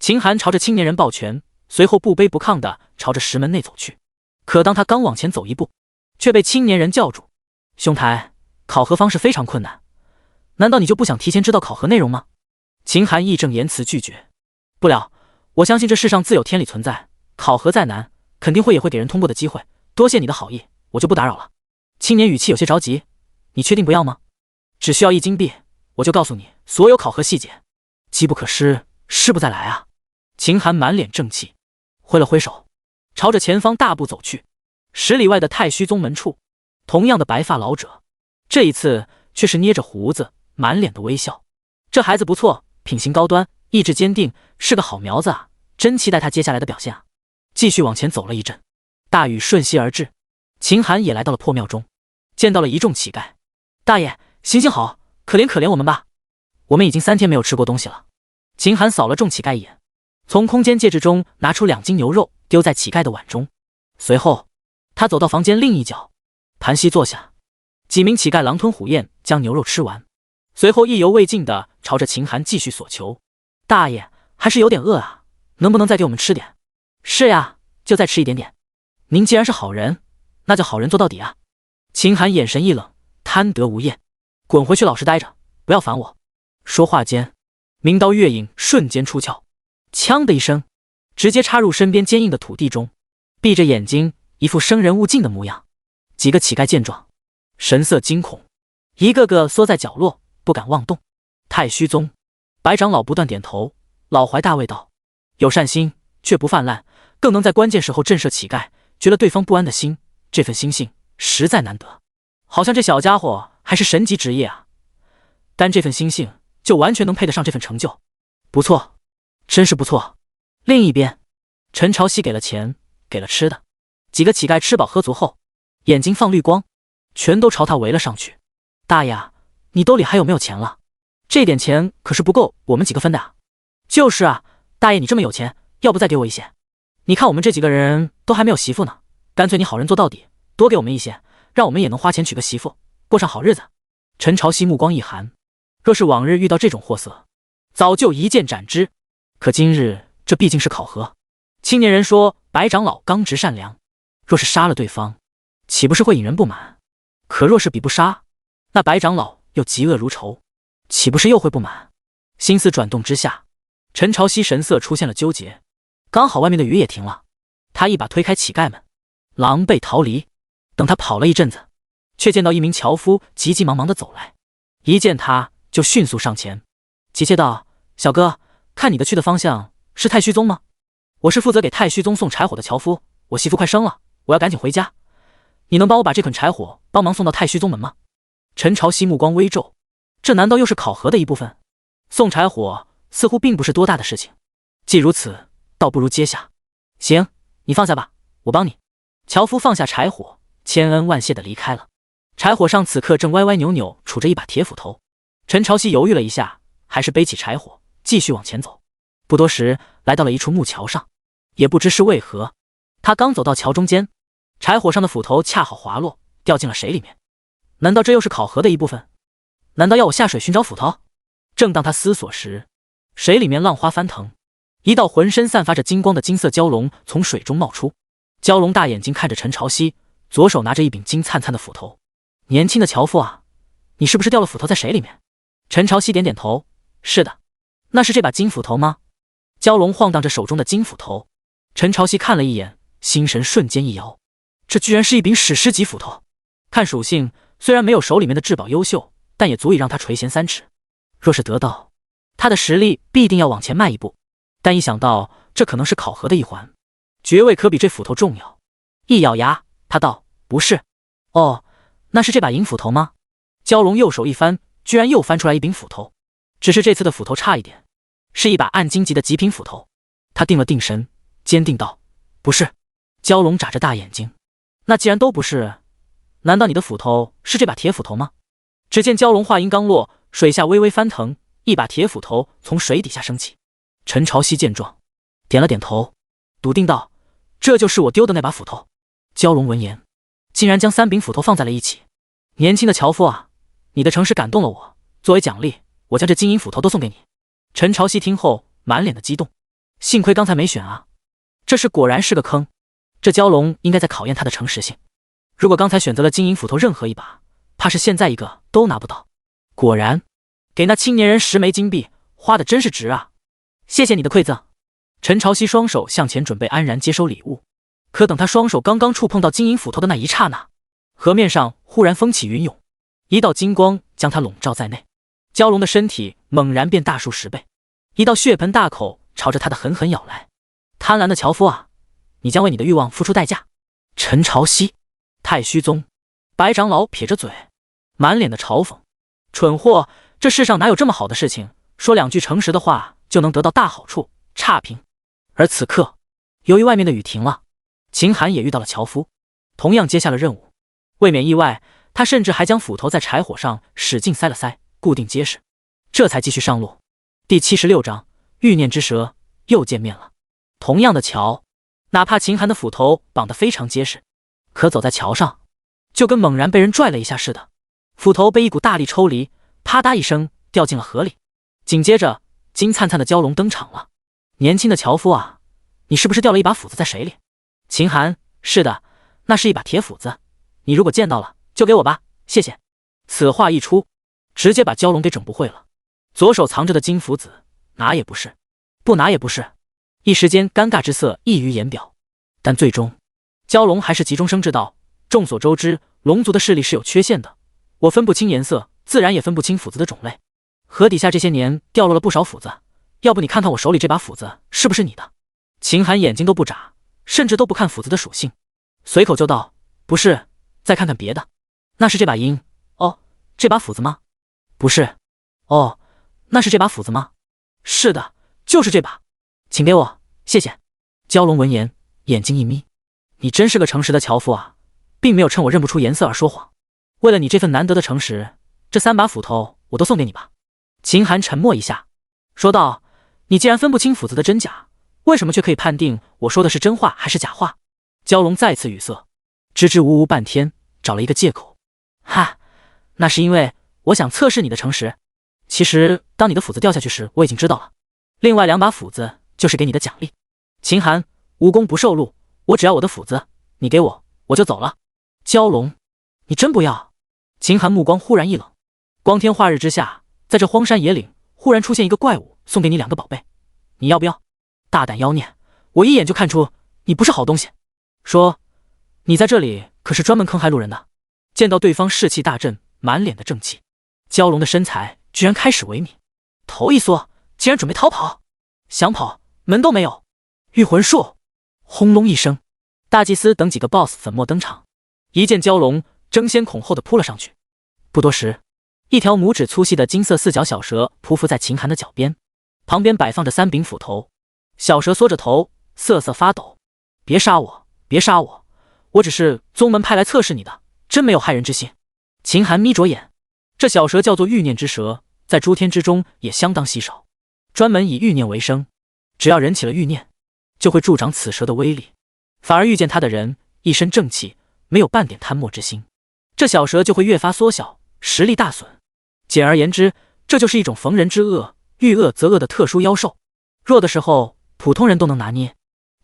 秦寒朝着青年人抱拳，随后不卑不亢地朝着石门内走去。可当他刚往前走一步，却被青年人叫住，兄台，考核方式非常困难，难道你就不想提前知道考核内容吗？秦寒义正言辞拒绝，不了，我相信这世上自有天理存在，考核再难，肯定也会给人通过的机会，多谢你的好意，我就不打扰了。青年语气有些着急，你确定不要吗？只需要1金币，我就告诉你所有考核细节，机不可失，失不再来啊。秦寒满脸正气，挥了挥手，朝着前方大步走去。10里外的太虚宗门处，同样的白发老者，这一次却是捏着胡子，满脸的微笑。这孩子不错，品行高端，意志坚定，是个好苗子啊，真期待他接下来的表现啊。继续往前走了一阵，大雨瞬息而至，秦寒也来到了破庙中，见到了一众乞丐。大爷，行行好，可怜可怜我们吧，我们已经3天没有吃过东西了。秦寒扫了众乞丐一眼，从空间戒指中拿出2斤牛肉，丢在乞丐的碗中。随后他走到房间另一角，盘膝坐下。几名乞丐狼吞虎咽将牛肉吃完，随后意犹未尽地朝着秦寒继续索求。大爷，还是有点饿啊，能不能再给我们吃点？是呀，就再吃一点点。您既然是好人，那就好人做到底啊。秦寒眼神一冷，贪得无厌，滚回去老实待着，不要烦我。说话间，明刀月影瞬间出鞘，锵的一声，直接插入身边坚硬的土地中，闭着眼睛，一副生人勿近的模样。几个乞丐见状，神色惊恐，一个个缩在角落，不敢妄动。太虚宗白长老不断点头，老怀大慰道：有善心却不泛滥，更能在关键时候震慑乞丐，觉得对方不安的心，这份心性实在难得。好像这小家伙还是神级职业啊，单这份心性就完全能配得上这份成就。不错，真是不错。另一边，陈朝夕给了钱，给了吃的，几个乞丐吃饱喝足后，眼睛放绿光，全都朝他围了上去。大爷，你兜里还有没有钱了？这点钱可是不够我们几个分的啊。就是啊，大爷你这么有钱，要不再给我一些？你看我们这几个人都还没有媳妇呢，干脆你好人做到底，多给我们一些，让我们也能花钱娶个媳妇，过上好日子。陈朝夕目光一寒，若是往日遇到这种货色，早就一剑斩之。可今日这毕竟是考核。青年人说白长老刚直善良，若是杀了对方，岂不是会引人不满？可若是比不杀，那白长老又嫉恶如仇，岂不是又会不满？心思转动之下，陈朝夕神色出现了纠结。刚好外面的雨也停了，他一把推开乞丐们，狼狈逃离。等他跑了一阵子，却见到一名樵夫急急忙忙地走来，一见他就迅速上前，急切道：小哥，看你的去的方向是太虚宗吗？我是负责给太虚宗送柴火的樵夫，我媳妇快生了，我要赶紧回家，你能帮我把这捆柴火帮忙送到太虚宗门吗？陈朝夕目光微皱，这难道又是考核的一部分？送柴火似乎并不是多大的事情，既如此，倒不如接下。行，你放下吧，我帮你。樵夫放下柴火，千恩万谢地离开了。柴火上此刻正歪歪扭扭杵着一把铁斧头，陈朝夕犹豫了一下，还是背起柴火继续往前走。不多时，来到了一处木桥上，也不知是为何，他刚走到桥中间，柴火上的斧头恰好滑落，掉进了水里面。难道这又是考核的一部分？难道要我下水寻找斧头？正当他思索时，水里面浪花翻腾，一道浑身散发着金光的金色蛟龙从水中冒出。蛟龙大眼睛看着陈朝夕，左手拿着一柄金灿灿的斧头。年轻的樵夫啊，你是不是掉了斧头在水里面？陈朝夕点点头，是的。那是这把金斧头吗？蛟龙晃荡着手中的金斧头，陈朝夕看了一眼，心神瞬间一摇，这居然是一柄史诗级斧头。看属性，虽然没有手里面的至宝优秀，但也足以让他垂涎3尺。若是得到，他的实力必定要往前迈一步。但一想到这可能是考核的一环，绝味可比这斧头重要。一咬牙，他道：“不是。”哦，那是这把银斧头吗？蛟龙右手一翻，居然又翻出来一柄斧头，只是这次的斧头差一点，是一把暗金级的极品斧头。他定了定神，坚定道：“不是。”蛟龙眨着大眼睛：“那既然都不是，难道你的斧头是这把铁斧头吗？”只见蛟龙话音刚落，水下微微翻腾，一把铁斧头从水底下升起。陈朝夕见状，点了点头，笃定道：“这就是我丢的那把斧头。”蛟龙闻言，竟然将3柄斧头放在了一起。年轻的樵夫啊，你的诚实感动了我，作为奖励，我将这金银斧头都送给你。陈朝夕听后，满脸的激动，幸亏刚才没选啊，这事果然是个坑。这蛟龙应该在考验他的诚实性。如果刚才选择了金银斧头任何一把，怕是现在一个都拿不到。果然，给那青年人10枚金币，花的真是值啊！谢谢你的馈赠。陈朝夕双手向前准备安然接收礼物，可等他双手刚刚触碰到金银斧头的那一刹那，河面上忽然风起云涌，一道金光将他笼罩在内。蛟龙的身体猛然变大数10倍，一道血盆大口朝着他的狠狠咬来。贪婪的樵夫啊，你将为你的欲望付出代价。陈朝夕，太虚宗白长老撇着嘴，满脸的嘲讽：蠢货，这世上哪有这么好的事情，说2句诚实的话就能得到大好处？差评。而此刻，由于外面的雨停了，秦寒也遇到了樵夫，同样接下了任务。未免意外，他甚至还将斧头在柴火上使劲塞了塞，固定结实，这才继续上路。第76章欲念之蛇又见面了。同样的桥，哪怕秦寒的斧头绑得非常结实，可走在桥上就跟猛然被人拽了一下似的，斧头被一股大力抽离，啪嗒一声掉进了河里。紧接着，金灿灿的蛟龙登场了。年轻的樵夫啊，你是不是掉了一把斧子在水里？秦寒：是的，那是一把铁斧子，你如果见到了就给我吧，谢谢。此话一出，直接把蛟龙给整不会了。左手藏着的金斧子，拿也不是，不拿也不是，一时间尴尬之色溢于言表。但最终，蛟龙还是急中生智道：众所周知，龙族的视力是有缺陷的，我分不清颜色，自然也分不清斧子的种类。河底下这些年掉落了不少斧子，要不你看看我手里这把斧子是不是你的？秦寒眼睛都不眨，甚至都不看斧子的属性，随口就道：不是，再看看别的。那是这把银。哦，这把斧子吗？不是。哦，那是这把斧子吗？是的，就是这把，请给我，谢谢。蛟龙闻言，眼睛一眯：你真是个诚实的樵夫啊，并没有趁我认不出颜色而说谎。为了你这份难得的诚实，这3把斧头我都送给你吧。秦寒沉默一下，说道：你既然分不清斧子的真假，为什么却可以判定我说的是真话还是假话？蛟龙再次语塞，支支吾吾半天，找了一个借口：哈，那是因为我想测试你的诚实。其实当你的斧子掉下去时，我已经知道了，另外2把斧子就是给你的奖励。秦寒：无功不受禄，我只要我的斧子，你给我，我就走了。蛟龙：你真不要？秦寒目光忽然一冷，光天化日之下，在这荒山野岭忽然出现一个怪物，送给你2个宝贝，你要不要？大胆妖孽，我一眼就看出你不是好东西。说，你在这里可是专门坑害路人的？见到对方士气大振，满脸的正气，蛟龙的身材居然开始萎靡，头一缩，竟然准备逃跑。想跑，门都没有。御魂术，轰隆一声，大祭司等几个 BOSS 粉墨登场，一见蛟龙，争先恐后的扑了上去。不多时，一条拇指粗细的金色4脚小蛇匍匐在秦寒的脚边，旁边摆放着3柄斧头。小蛇缩着头，瑟瑟发抖：别杀我，别杀我，我只是宗门派来测试你的，真没有害人之心。秦寒眯着眼，这小蛇叫做欲念之蛇，在诸天之中也相当稀少，专门以欲念为生。只要人起了欲念，就会助长此蛇的威力。反而遇见他的人一身正气，没有半点贪墨之心，这小蛇就会越发缩小，实力大损。简而言之，这就是一种逢人之恶，遇恶则恶的特殊妖兽。弱的时候，普通人都能拿捏；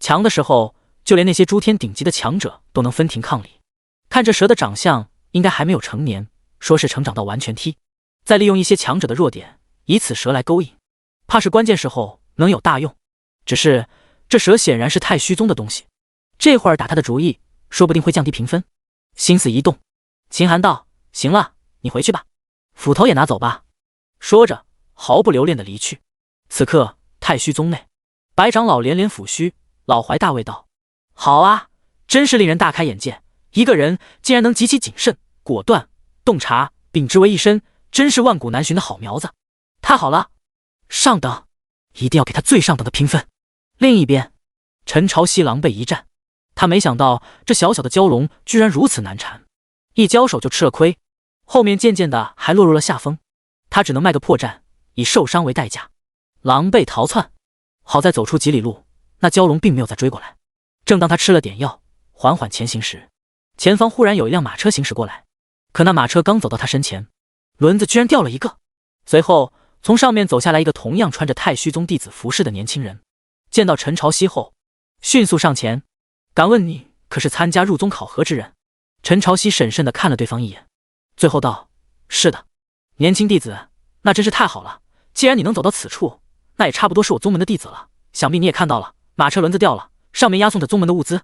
强的时候，就连那些诸天顶级的强者都能分庭抗礼。看这蛇的长相，应该还没有成年，说是成长到完全体，再利用一些强者的弱点，以此蛇来勾引，怕是关键时候能有大用。只是这蛇显然是太虚宗的东西，这会儿打他的主意，说不定会降低评分。心思一动，秦寒道：“行了，你回去吧，斧头也拿走吧。”说着，毫不留恋地离去。此刻，太虚宗内，白长老连连抚须，老怀大慰道：“好啊，真是令人大开眼界！一个人竟然能极其谨慎、果断、洞察，并之为一身，真是万古难寻的好苗子。太好了，上等，一定要给他最上等的评分。”另一边，陈朝夕狼狈一战，他没想到这小小的蛟龙居然如此难缠，一交手就吃了亏，后面渐渐的还落入了下风。他只能卖个破绽，以受伤为代价，狼狈逃窜。好在走出几里路，那蛟龙并没有再追过来。正当他吃了点药，缓缓前行时，前方忽然有一辆马车行驶过来。可那马车刚走到他身前，轮子居然掉了一个。随后从上面走下来一个同样穿着太虚宗弟子服饰的年轻人，见到陈朝夕后，迅速上前：“敢问你可是参加入宗考核之人？”陈朝夕审慎地看了对方一眼，最后道：“是的，年轻弟子，那真是太好了。既然你能走到此处，那也差不多是我宗门的弟子了。想必你也看到了，马车轮子掉了，上面押送着宗门的物资。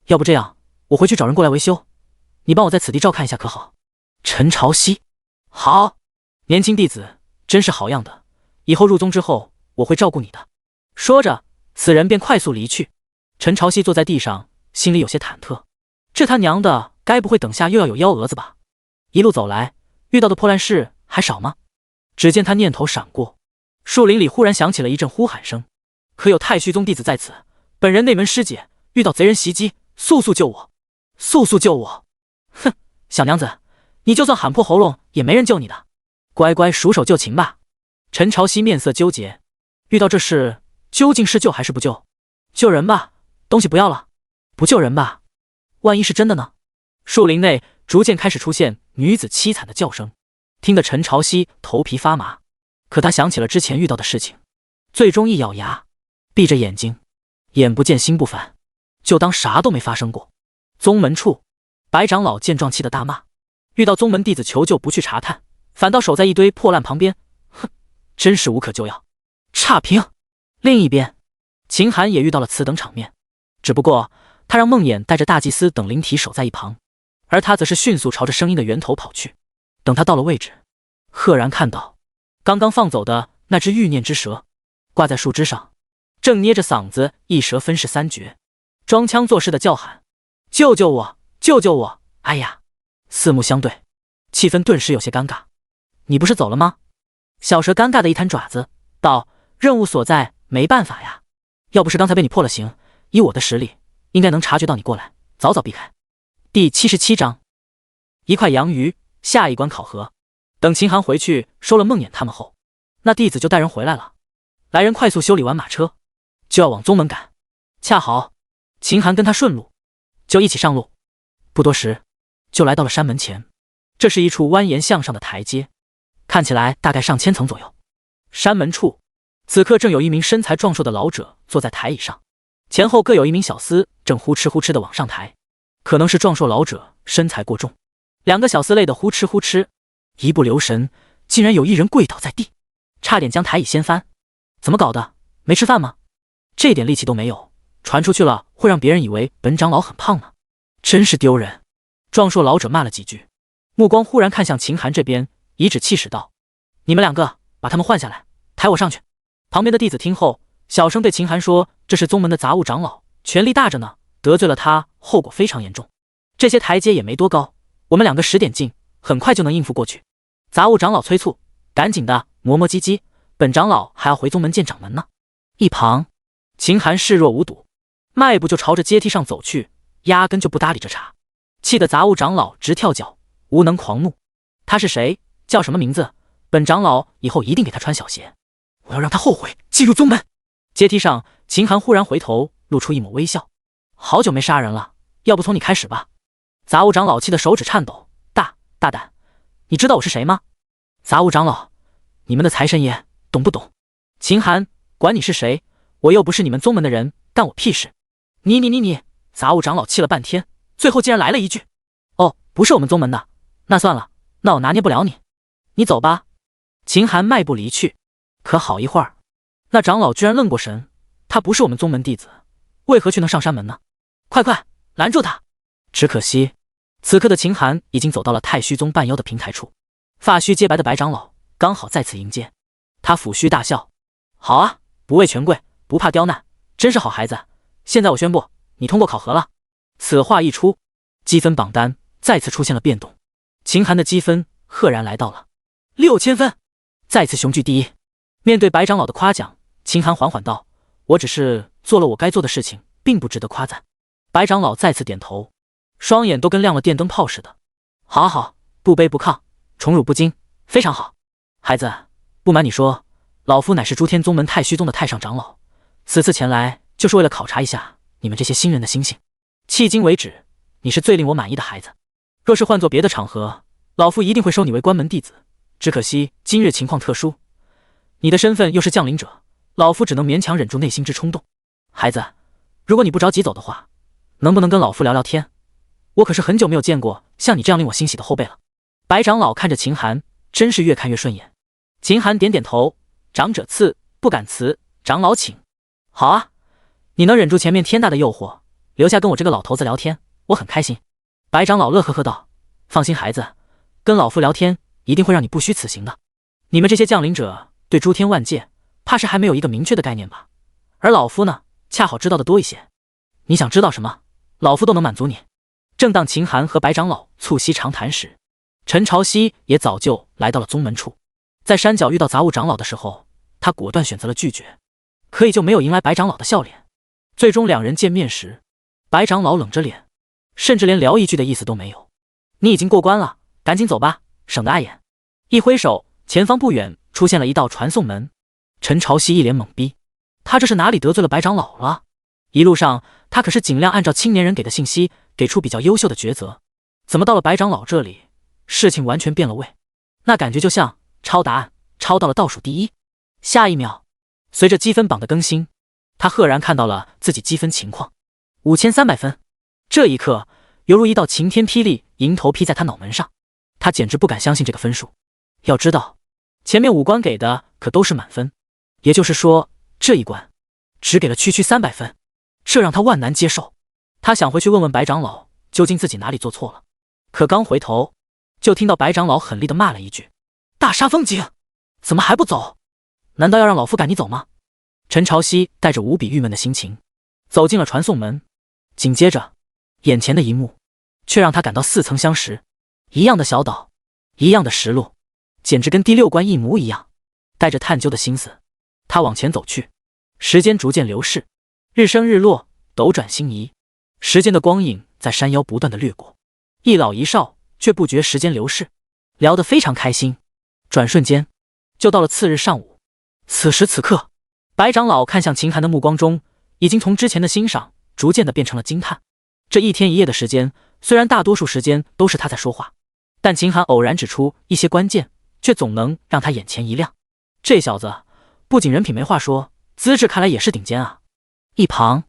要不这样，我回去找人过来维修，你帮我在此地照看一下可好？”陈朝夕：“好，年轻弟子真是好样的，以后入宗之后，我会照顾你的。”说着，此人便快速离去。陈朝夕坐在地上，心里有些忐忑，这他娘的该不会等下又要有幺蛾子吧？一路走来，遇到的破烂事还少吗？只见他念头闪过，树林里忽然响起了一阵呼喊声：“可有太虚宗弟子在此？本人内门师姐，遇到贼人袭击，速速救我！速速救我！”哼，小娘子，你就算喊破喉咙也没人救你的，乖乖熟手就擒吧。陈朝夕面色纠结，遇到这事究竟是救还是不救？救人吧，东西不要了；不救人吧，万一是真的呢？树林内逐渐开始出现女子凄惨的叫声，听得陈朝夕头皮发麻。可他想起了之前遇到的事情，最终一咬牙，闭着眼睛，眼不见心不烦，就当啥都没发生过。宗门处，白长老见状气得大骂：“遇到宗门弟子求救不去查探，反倒守在一堆破烂旁边，哼，真是无可救药，差评！”另一边，秦寒也遇到了此等场面，只不过他让梦魇带着大祭司等灵体守在一旁，而他则是迅速朝着声音的源头跑去。等他到了位置，赫然看到刚刚放走的那只欲念之蛇挂在树枝上，正捏着嗓子一蛇分饰三角，装腔作势的叫喊：“救救我！救救我！”哎呀！四目相对，气氛顿时有些尴尬。“你不是走了吗？”小蛇尴尬的一摊爪子道：“任务所在，没办法呀。要不是刚才被你破了形，以我的实力，应该能察觉到你过来，早早避开。”第77章，一块洋鱼，下一关考核。等秦寒回去收了梦魇他们后，那弟子就带人回来了。来人快速修理完马车，就要往宗门赶。恰好秦寒跟他顺路，就一起上路。不多时，就来到了山门前。这是一处蜿蜒向上的台阶，看起来大概上千层左右。山门处，此刻正有一名身材壮硕的老者坐在台椅上，前后各有一名小厮正呼哧呼哧的往上抬。可能是壮硕老者身材过重，两个小厮累得呼哧呼哧，一不留神，竟然有一人跪倒在地，差点将台椅掀翻。怎么搞的？没吃饭吗？这点力气都没有，传出去了会让别人以为本长老很胖呢，真是丢人。壮硕老者骂了几句，目光忽然看向秦寒这边，颐指气使道：“你们两个把他们换下来，抬我上去。”旁边的弟子听后，小声对秦寒说：“这是宗门的杂物长老，权力大着呢，得罪了他，后果非常严重。这些台阶也没多高，我们两个使点劲，很快就能应付过去。”杂物长老催促，赶紧的磨磨唧唧，本长老还要回宗门见掌门呢。一旁，秦寒视若无睹，迈步就朝着阶梯上走去，压根就不搭理这茬，气得杂物长老直跳脚，无能狂怒：“他是谁？叫什么名字？本长老以后一定给他穿小鞋，我要让他后悔进入宗门。阶梯上，秦寒忽然回头，露出一抹微笑。好久没杀人了，要不从你开始吧。杂物长老气得手指颤抖，大胆，你知道我是谁吗？杂物长老，你们的财神爷懂不懂？秦寒，管你是谁，我又不是你们宗门的人，干我屁事。你！杂物长老气了半天，最后竟然来了一句：哦，不是我们宗门的，那算了，那我拿捏不了你，你走吧。秦寒迈步离去。可好一会儿，那长老居然愣过神，他不是我们宗门弟子，为何却能上山门呢？快拦住他！只可惜此刻的秦寒已经走到了太虚宗半妖的平台处，发须皆白的白长老刚好在此迎接。他抚须大笑：好啊，不畏权贵，不怕刁难，真是好孩子。现在我宣布，你通过考核了。此话一出，积分榜单再次出现了变动，秦寒的积分赫然来到了6000分，再次雄踞第一。面对白长老的夸奖，秦寒缓缓道：我只是做了我该做的事情，并不值得夸赞。白长老再次点头，双眼都跟亮了电灯泡似的。好，不卑不亢，宠辱不惊，非常好。孩子，不瞒你说，老夫乃是诸天宗门太虚宗的太上长老，此次前来就是为了考察一下你们这些新人的心性。迄今为止，你是最令我满意的孩子。若是换做别的场合，老夫一定会收你为关门弟子，只可惜今日情况特殊，你的身份又是降临者，老夫只能勉强忍住内心之冲动。孩子，如果你不着急走的话，能不能跟老夫聊聊天？我可是很久没有见过像你这样令我欣喜的后辈了。白长老看着秦寒，真是越看越顺眼。秦寒点点头，长者赐，不敢辞，长老请。好啊，你能忍住前面天大的诱惑，留下跟我这个老头子聊天，我很开心。白长老乐呵呵道：放心孩子，跟老夫聊天一定会让你不虚此行的。你们这些降临者对诸天万界怕是还没有一个明确的概念吧，而老夫呢，恰好知道的多一些。你想知道什么，老夫都能满足你。正当秦寒和白长老促膝长谈时，陈朝夕也早就来到了宗门处。在山脚遇到杂物长老的时候，他果断选择了拒绝，可以就没有迎来白长老的笑脸。最终两人见面时，白长老冷着脸，甚至连聊一句的意思都没有。你已经过关了，赶紧走吧，省得碍眼。一挥手，前方不远出现了一道传送门。陈朝夕一脸懵逼，他这是哪里得罪了白长老了？一路上他可是尽量按照青年人给的信息给出比较优秀的抉择，怎么到了白长老这里，事情完全变了味？那感觉就像抄答案抄到了倒数第一。下一秒，随着积分榜的更新，他赫然看到了自己积分情况，5300分。这一刻犹如一道晴天霹雳迎头劈在他脑门上，他简直不敢相信这个分数。要知道前面5关给的可都是满分，也就是说这一关只给了区300分，这让他万难接受。他想回去问问白长老究竟自己哪里做错了，可刚回头就听到白长老狠厉地骂了一句：大煞风景，怎么还不走？难道要让老夫赶你走吗？陈朝夕带着无比郁闷的心情走进了传送门，紧接着眼前的一幕却让他感到似曾相识。一样的小岛，一样的石路，简直跟第6关一模一样。带着探究的心思，他往前走去。时间逐渐流逝，日升日落，斗转星移，时间的光影在山腰不断的掠过，一老一少却不觉时间流逝，聊得非常开心。转瞬间就到了次日上午。此时此刻，白长老看向秦寒的目光中，已经从之前的欣赏逐渐的变成了惊叹。这一天一夜的时间，虽然大多数时间都是他在说话，但秦寒偶然指出一些关键，却总能让他眼前一亮。这小子不仅人品没话说，资质看来也是顶尖啊。一旁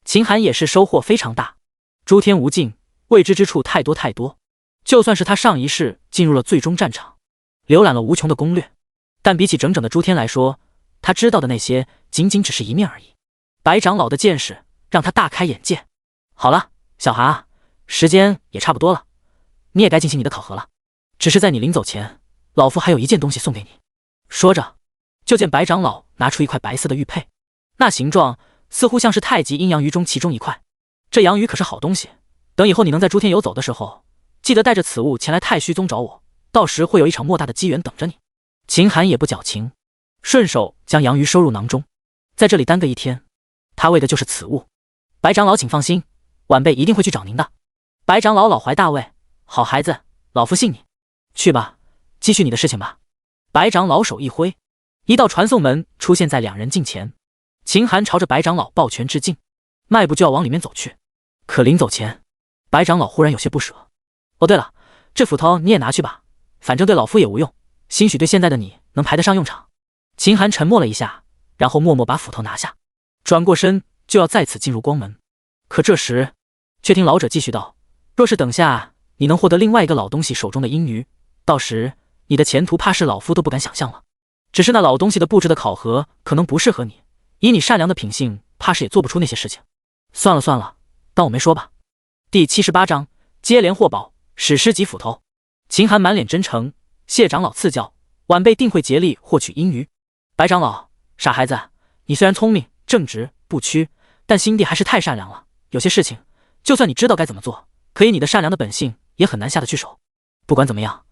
秦寒也是收获非常大，诸天无尽，未知之处太多太多。就算是他上一世进入了最终战场，浏览了无穷的攻略，但比起整整的诸天来说，他知道的那些仅仅只是一面而已。白长老的见识让他大开眼界。好了，小韩啊，时间也差不多了，你也该进行你的考核了。只是在你临走前，老夫还有一件东西送给你。说着，就见白长老拿出一块白色的玉佩，那形状似乎像是太极阴阳鱼中其中一块。这阳鱼可是好东西，等以后你能在诸天游走的时候，记得带着此物前来太虚宗找我，到时会有一场莫大的机缘等着你。秦寒也不矫情，顺手将阳鱼收入囊中。在这里耽搁一天，他为的就是此物。白长老请放心，晚辈一定会去找您的。白长老老怀大慰，好孩子，老夫信你。去吧，继续你的事情吧。白长老手一挥，一道传送门出现在两人近前。秦寒朝着白长老抱拳致敬，迈步就要往里面走去。可临走前，白长老忽然有些不舍。哦，对了，这斧头你也拿去吧，反正对老夫也无用，兴许对现在的你能派得上用场。秦寒沉默了一下，然后默默把斧头拿下，转过身就要再次进入光门。可这时，却听老者继续道：若是等下你能获得另外一个老东西手中的阴鱼，到时你的前途怕是老夫都不敢想象了。只是那老东西的布置的考核可能不适合你，以你善良的品性，怕是也做不出那些事情。算了算了，当我没说吧。第78章接连获宝，史诗级斧头。秦寒满脸真诚，谢长老赐教，晚辈定会竭力获取阴鱼。白长老，傻孩子，你虽然聪明正直不屈，但心地还是太善良了。有些事情，就算你知道该怎么做，可以你的善良的本性也很难下得去手。不管怎么样，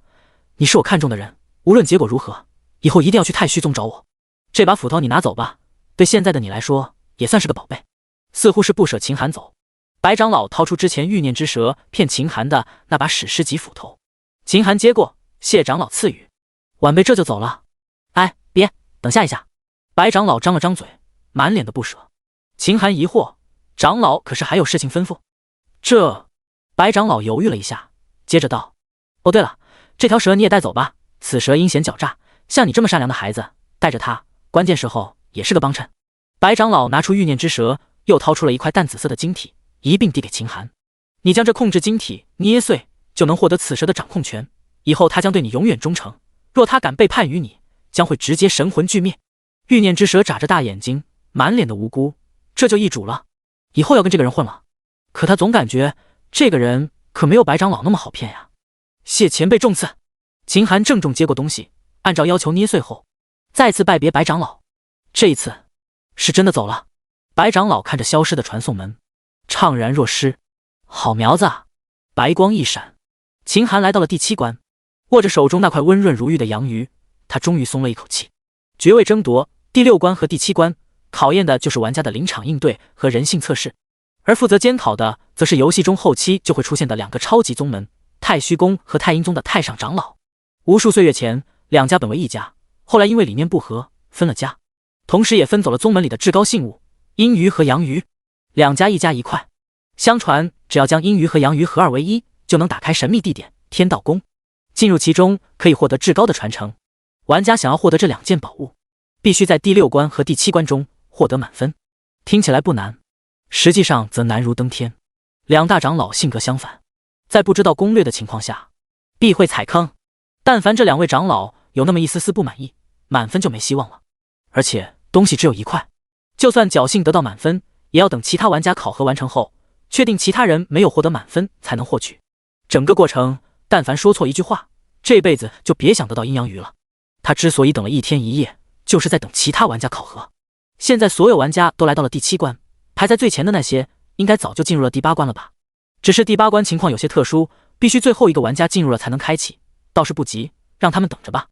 你是我看中的人，无论结果如何，以后一定要去太虚宗找我。这把斧头你拿走吧，对现在的你来说也算是个宝贝。似乎是不舍秦寒走，白长老掏出之前欲念之蛇骗秦寒的那把史诗级斧头。秦寒接过，谢长老赐予，晚辈这就走了。哎，别，等下一下。白长老张了张嘴，满脸的不舍。秦寒疑惑，长老可是还有事情吩咐？这……白长老犹豫了一下，接着道：哦，对了，这条蛇你也带走吧，此蛇阴险狡诈，像你这么善良的孩子，带着它，关键时候也是个帮衬。白长老拿出欲念之蛇，又掏出了一块淡紫色的晶体，一并递给秦寒。你将这控制晶体捏碎，就能获得此蛇的掌控权，以后他将对你永远忠诚，若他敢背叛于你，将会直接神魂俱灭。欲念之蛇眨着大眼睛，满脸的无辜，这就易主了，以后要跟这个人混了。可他总感觉这个人可没有白长老那么好骗呀。谢前辈重赐。秦寒郑重接过东西，按照要求捏碎后，再次拜别白长老。这一次是真的走了。白长老看着消失的传送门，怅然若失。好苗子啊！白光一闪，秦寒来到了第7关，握着手中那块温润如玉的阳鱼，他终于松了一口气。爵位争夺第6关和第7关，考验的就是玩家的临场应对和人性测试，而负责监考的则是游戏中后期就会出现的2个超级宗门，太虚宫和太阴宗的太上长老。无数岁月前，两家本为一家，后来因为理念不合分了家，同时也分走了宗门里的至高信物阴鱼和阳鱼，两家一家一块。相传只要将阴鱼和阳鱼合二为一，就能打开神秘地点天道宫，进入其中可以获得至高的传承。玩家想要获得这2件宝物，必须在第6关和第7关中获得满分。听起来不难，实际上则难如登天。两大长老性格相反，在不知道攻略的情况下必会踩坑，但凡这2位长老有那么一丝丝不满意，满分就没希望了。而且东西只有1块，就算侥幸得到满分，也要等其他玩家考核完成后，确定其他人没有获得满分才能获取。整个过程但凡说错一句话，这辈子就别想得到阴阳鱼了。他之所以等了1天1夜，就是在等其他玩家考核。现在所有玩家都来到了第7关，排在最前的那些应该早就进入了第8关了吧。只是第8关情况有些特殊，必须最后一个玩家进入了才能开启，倒是不急，让他们等着吧。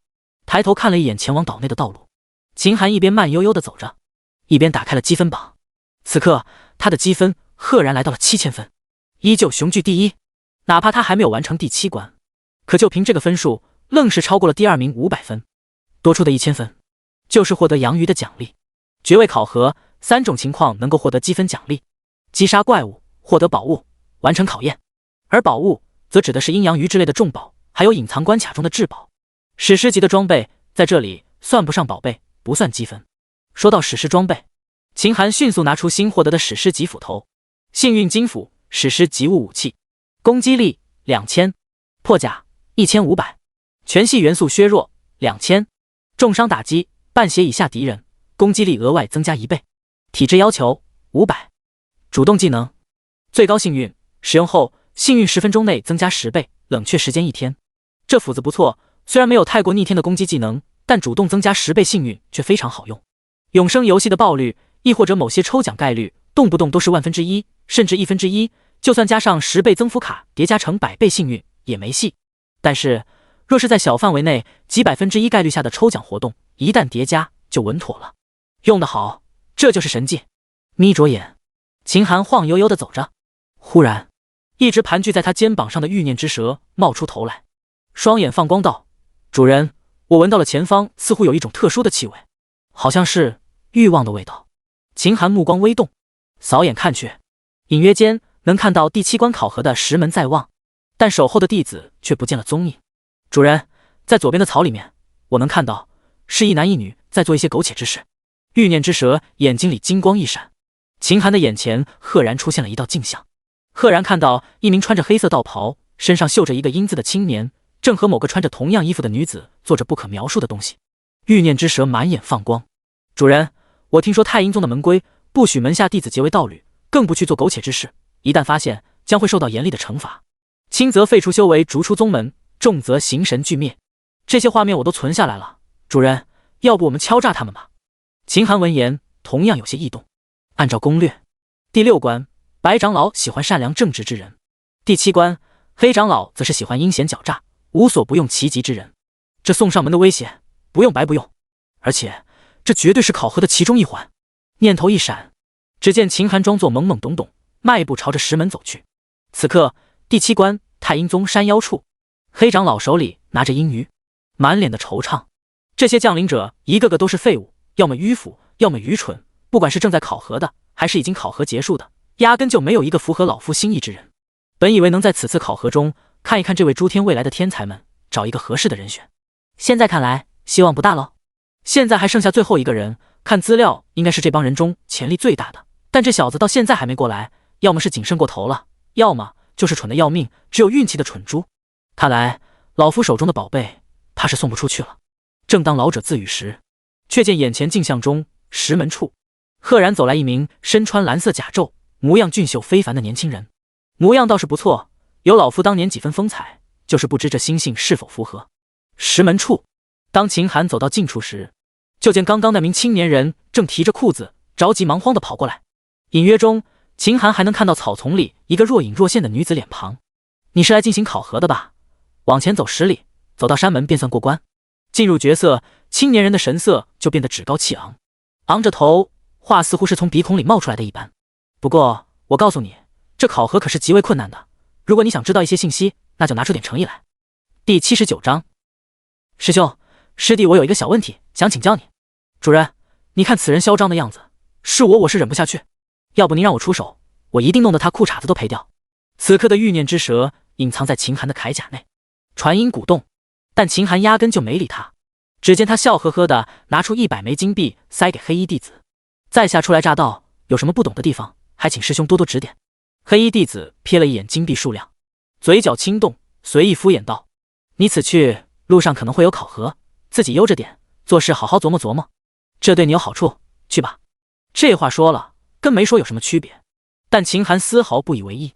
抬头看了一眼前往岛内的道路，秦寒一边慢悠悠地走着，一边打开了积分榜。此刻他的积分赫然来到了7000分，依旧雄踞第一。哪怕他还没有完成第7关，可就凭这个分数，愣是超过了第2名500分。多出的1000分，就是获得阳鱼的奖励。爵位考核3种情况能够获得积分奖励：击杀怪物、获得宝物、完成考验。而宝物则指的是阴阳鱼之类的重宝，还有隐藏关卡中的至宝。史诗级的装备在这里算不上宝贝，不算积分。说到史诗装备，秦寒迅速拿出新获得的史诗级斧头，幸运金斧，史诗级物武器，攻击力2000，破甲1500，全系元素削弱2000，重伤打击半血以下敌人，攻击力额外增加1倍，体质要求500。主动技能，最高幸运，使用后幸运10分钟内增加10倍，冷却时间1天。这斧子不错，虽然没有太过逆天的攻击技能，但主动增加10倍幸运却非常好用。永生游戏的爆率，亦或者某些抽奖概率，动不动都是1/1000，甚至1/1，就算加上10倍增幅卡叠加成100倍幸运也没戏。但是若是在小范围内几1%概率下的抽奖活动，一旦叠加就稳妥了。用得好，这就是神技。眯着眼，秦寒晃悠悠地走着，忽然一直盘踞在他肩膀上的欲念之蛇冒出头来，双眼放光道：主人，我闻到了前方似乎有一种特殊的气味，好像是欲望的味道。秦寒目光微动，扫眼看去，隐约间能看到第7关考核的石门在望，但守候的弟子却不见了踪影。主人，在左边的草里面，我能看到是一男一女在做一些苟且之事。欲念之蛇眼睛里金光一闪，秦寒的眼前赫然出现了一道镜像。赫然看到一名穿着黑色道袍，身上绣着一个英字的青年，正和某个穿着同样衣服的女子做着不可描述的东西。欲念之蛇满眼放光，主人，我听说太阴宗的门规，不许门下弟子结为道侣，更不去做苟且之事，一旦发现，将会受到严厉的惩罚，轻则废除修为，逐出宗门，重则形神俱灭。这些画面我都存下来了，主人，要不我们敲诈他们吧？秦寒闻言同样有些异动。按照攻略，第6关白长老喜欢善良正直之人，第7关黑长老则是喜欢阴险狡诈无所不用其极之人。这送上门的威胁不用白不用，而且这绝对是考核的其中一环。念头一闪，只见秦寒装作懵懵懂懂，迈步朝着石门走去。此刻第7关太阴宗山腰处，黑长老手里拿着阴鱼，满脸的惆怅。这些降临者一个个都是废物，要么迂腐，要么愚蠢，不管是正在考核的，还是已经考核结束的，压根就没有一个符合老夫心意之人。本以为能在此次考核中看一看这位诸天未来的天才们，找一个合适的人选，现在看来希望不大喽。现在还剩下最后一个人，看资料应该是这帮人中潜力最大的，但这小子到现在还没过来，要么是谨慎过头了，要么就是蠢得要命，只有运气的蠢猪。看来老夫手中的宝贝怕是送不出去了。正当老者自语时，却见眼前镜像中石门处赫然走来一名身穿蓝色甲胄，模样俊秀非凡的年轻人。模样倒是不错，有老夫当年几分风采，就是不知这心性是否符合。石门处，当秦寒走到近处时，就见刚刚那名青年人正提着裤子着急忙慌地跑过来。隐约中，秦寒还能看到草丛里一个若隐若现的女子脸庞。你是来进行考核的吧？往前走10里，走到山门便算过关。进入角色，青年人的神色就变得趾高气昂，昂着头，话似乎是从鼻孔里冒出来的一般。不过我告诉你，这考核可是极为困难的，如果你想知道一些信息，那就拿出点诚意来。第79章，师兄师弟，我有一个小问题想请教你。主人，你看此人嚣张的样子，是我是忍不下去，要不您让我出手，我一定弄得他裤衩子都赔掉。此刻的欲念之蛇隐藏在秦寒的铠甲内，传音鼓动，但秦寒压根就没理他。只见他笑呵呵的拿出100枚金币塞给黑衣弟子，在下初来乍到，有什么不懂的地方，还请师兄多多指点。黑衣弟子瞥了一眼金币数量，嘴角轻动，随意敷衍道：你此去路上可能会有考核，自己悠着点，做事好好琢磨琢磨，这对你有好处，去吧。这话说了跟没说有什么区别，但秦寒丝毫不以为意，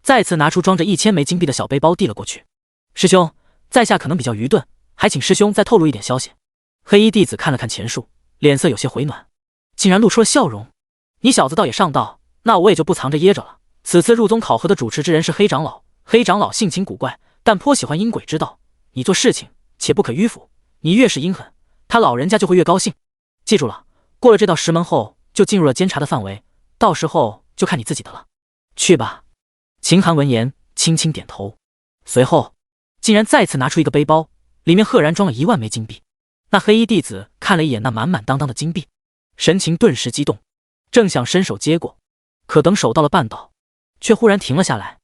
再次拿出装着1000枚金币的小背包递了过去。师兄，在下可能比较愚钝，还请师兄再透露一点消息。黑衣弟子看了看钱数，脸色有些回暖，竟然露出了笑容。你小子倒也上道，那我也就不藏着掖着了。此次入宗考核的主持之人是黑长老，黑长老性情古怪，但颇喜欢阴鬼之道。你做事情且不可迂腐，你越是阴狠，他老人家就会越高兴。记住了，过了这道石门后，就进入了监察的范围，到时候就看你自己的了。去吧。秦寒闻言轻轻点头，随后竟然再次拿出一个背包，里面赫然装了1万枚金币。那黑衣弟子看了一眼那满满当当的金币，神情顿时激动，正想伸手接过，可等手到了半道，却忽然停了下来。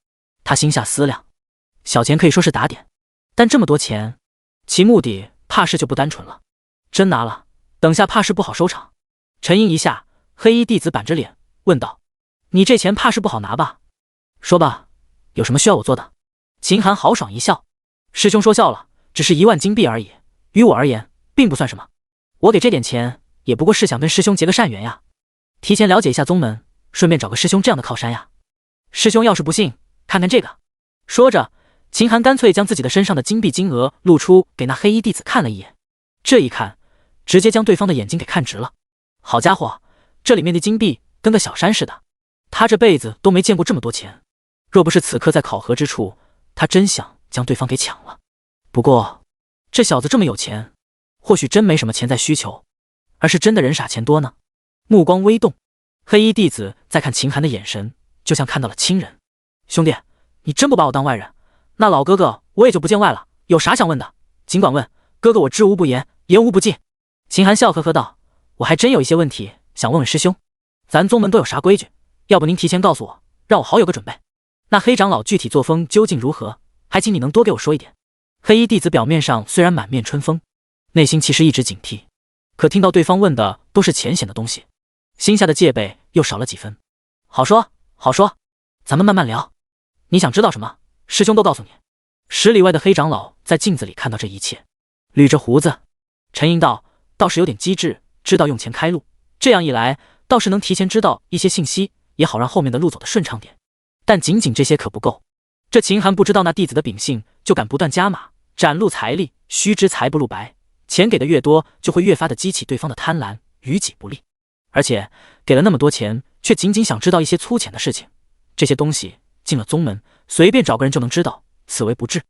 他心下思量，小钱可以说是打点，但这么多钱，其目的怕是就不单纯了。真拿了，等下怕是不好收场。沉吟一下，黑衣弟子板着脸问道：你这钱怕是不好拿吧？说吧，有什么需要我做的？秦寒豪爽一笑：师兄说笑了，只是1万金币而已，于我而言并不算什么。我给这点钱也不过是想跟师兄结个善缘呀，提前了解一下宗门，顺便找个师兄这样的靠山呀。师兄要是不信，看看这个。说着，秦寒干脆将自己的身上的金币金额露出给那黑衣弟子看了一眼。这一看，直接将对方的眼睛给看直了。好家伙，这里面的金币跟个小山似的，他这辈子都没见过这么多钱。若不是此刻在考核之处，他真想将对方给抢了。不过这小子这么有钱，或许真没什么潜在需求，而是真的人傻钱多呢。目光微动，黑衣弟子在看秦寒的眼神就像看到了亲人。兄弟，你真不把我当外人，那老哥哥我也就不见外了，有啥想问的尽管问，哥哥我知无不言，言无不尽。秦寒笑呵呵道：“我还真有一些问题想问问师兄，咱宗门都有啥规矩？要不您提前告诉我，让我好有个准备。那黑长老具体作风究竟如何？还请你能多给我说一点。”黑衣弟子表面上虽然满面春风，内心其实一直警惕，可听到对方问的都是浅显的东西，心下的戒备又少了几分。好说，好说，咱们慢慢聊。你想知道什么，师兄都告诉你。10里外的黑长老在镜子里看到这一切，捋着胡子沉吟道：“倒是有点机智，知道用钱开路。这样一来，倒是能提前知道一些信息，也好让后面的路走得顺畅点。但仅仅这些可不够。这秦寒不知道那弟子的秉性，就敢不断加码，展露财力。须知财不露白，钱给的越多，就会越发的激起对方的贪婪，于己不利。而且给了那么多钱，却仅仅想知道一些粗浅的事情，这些东西进了宗门，随便找个人就能知道，此为不智。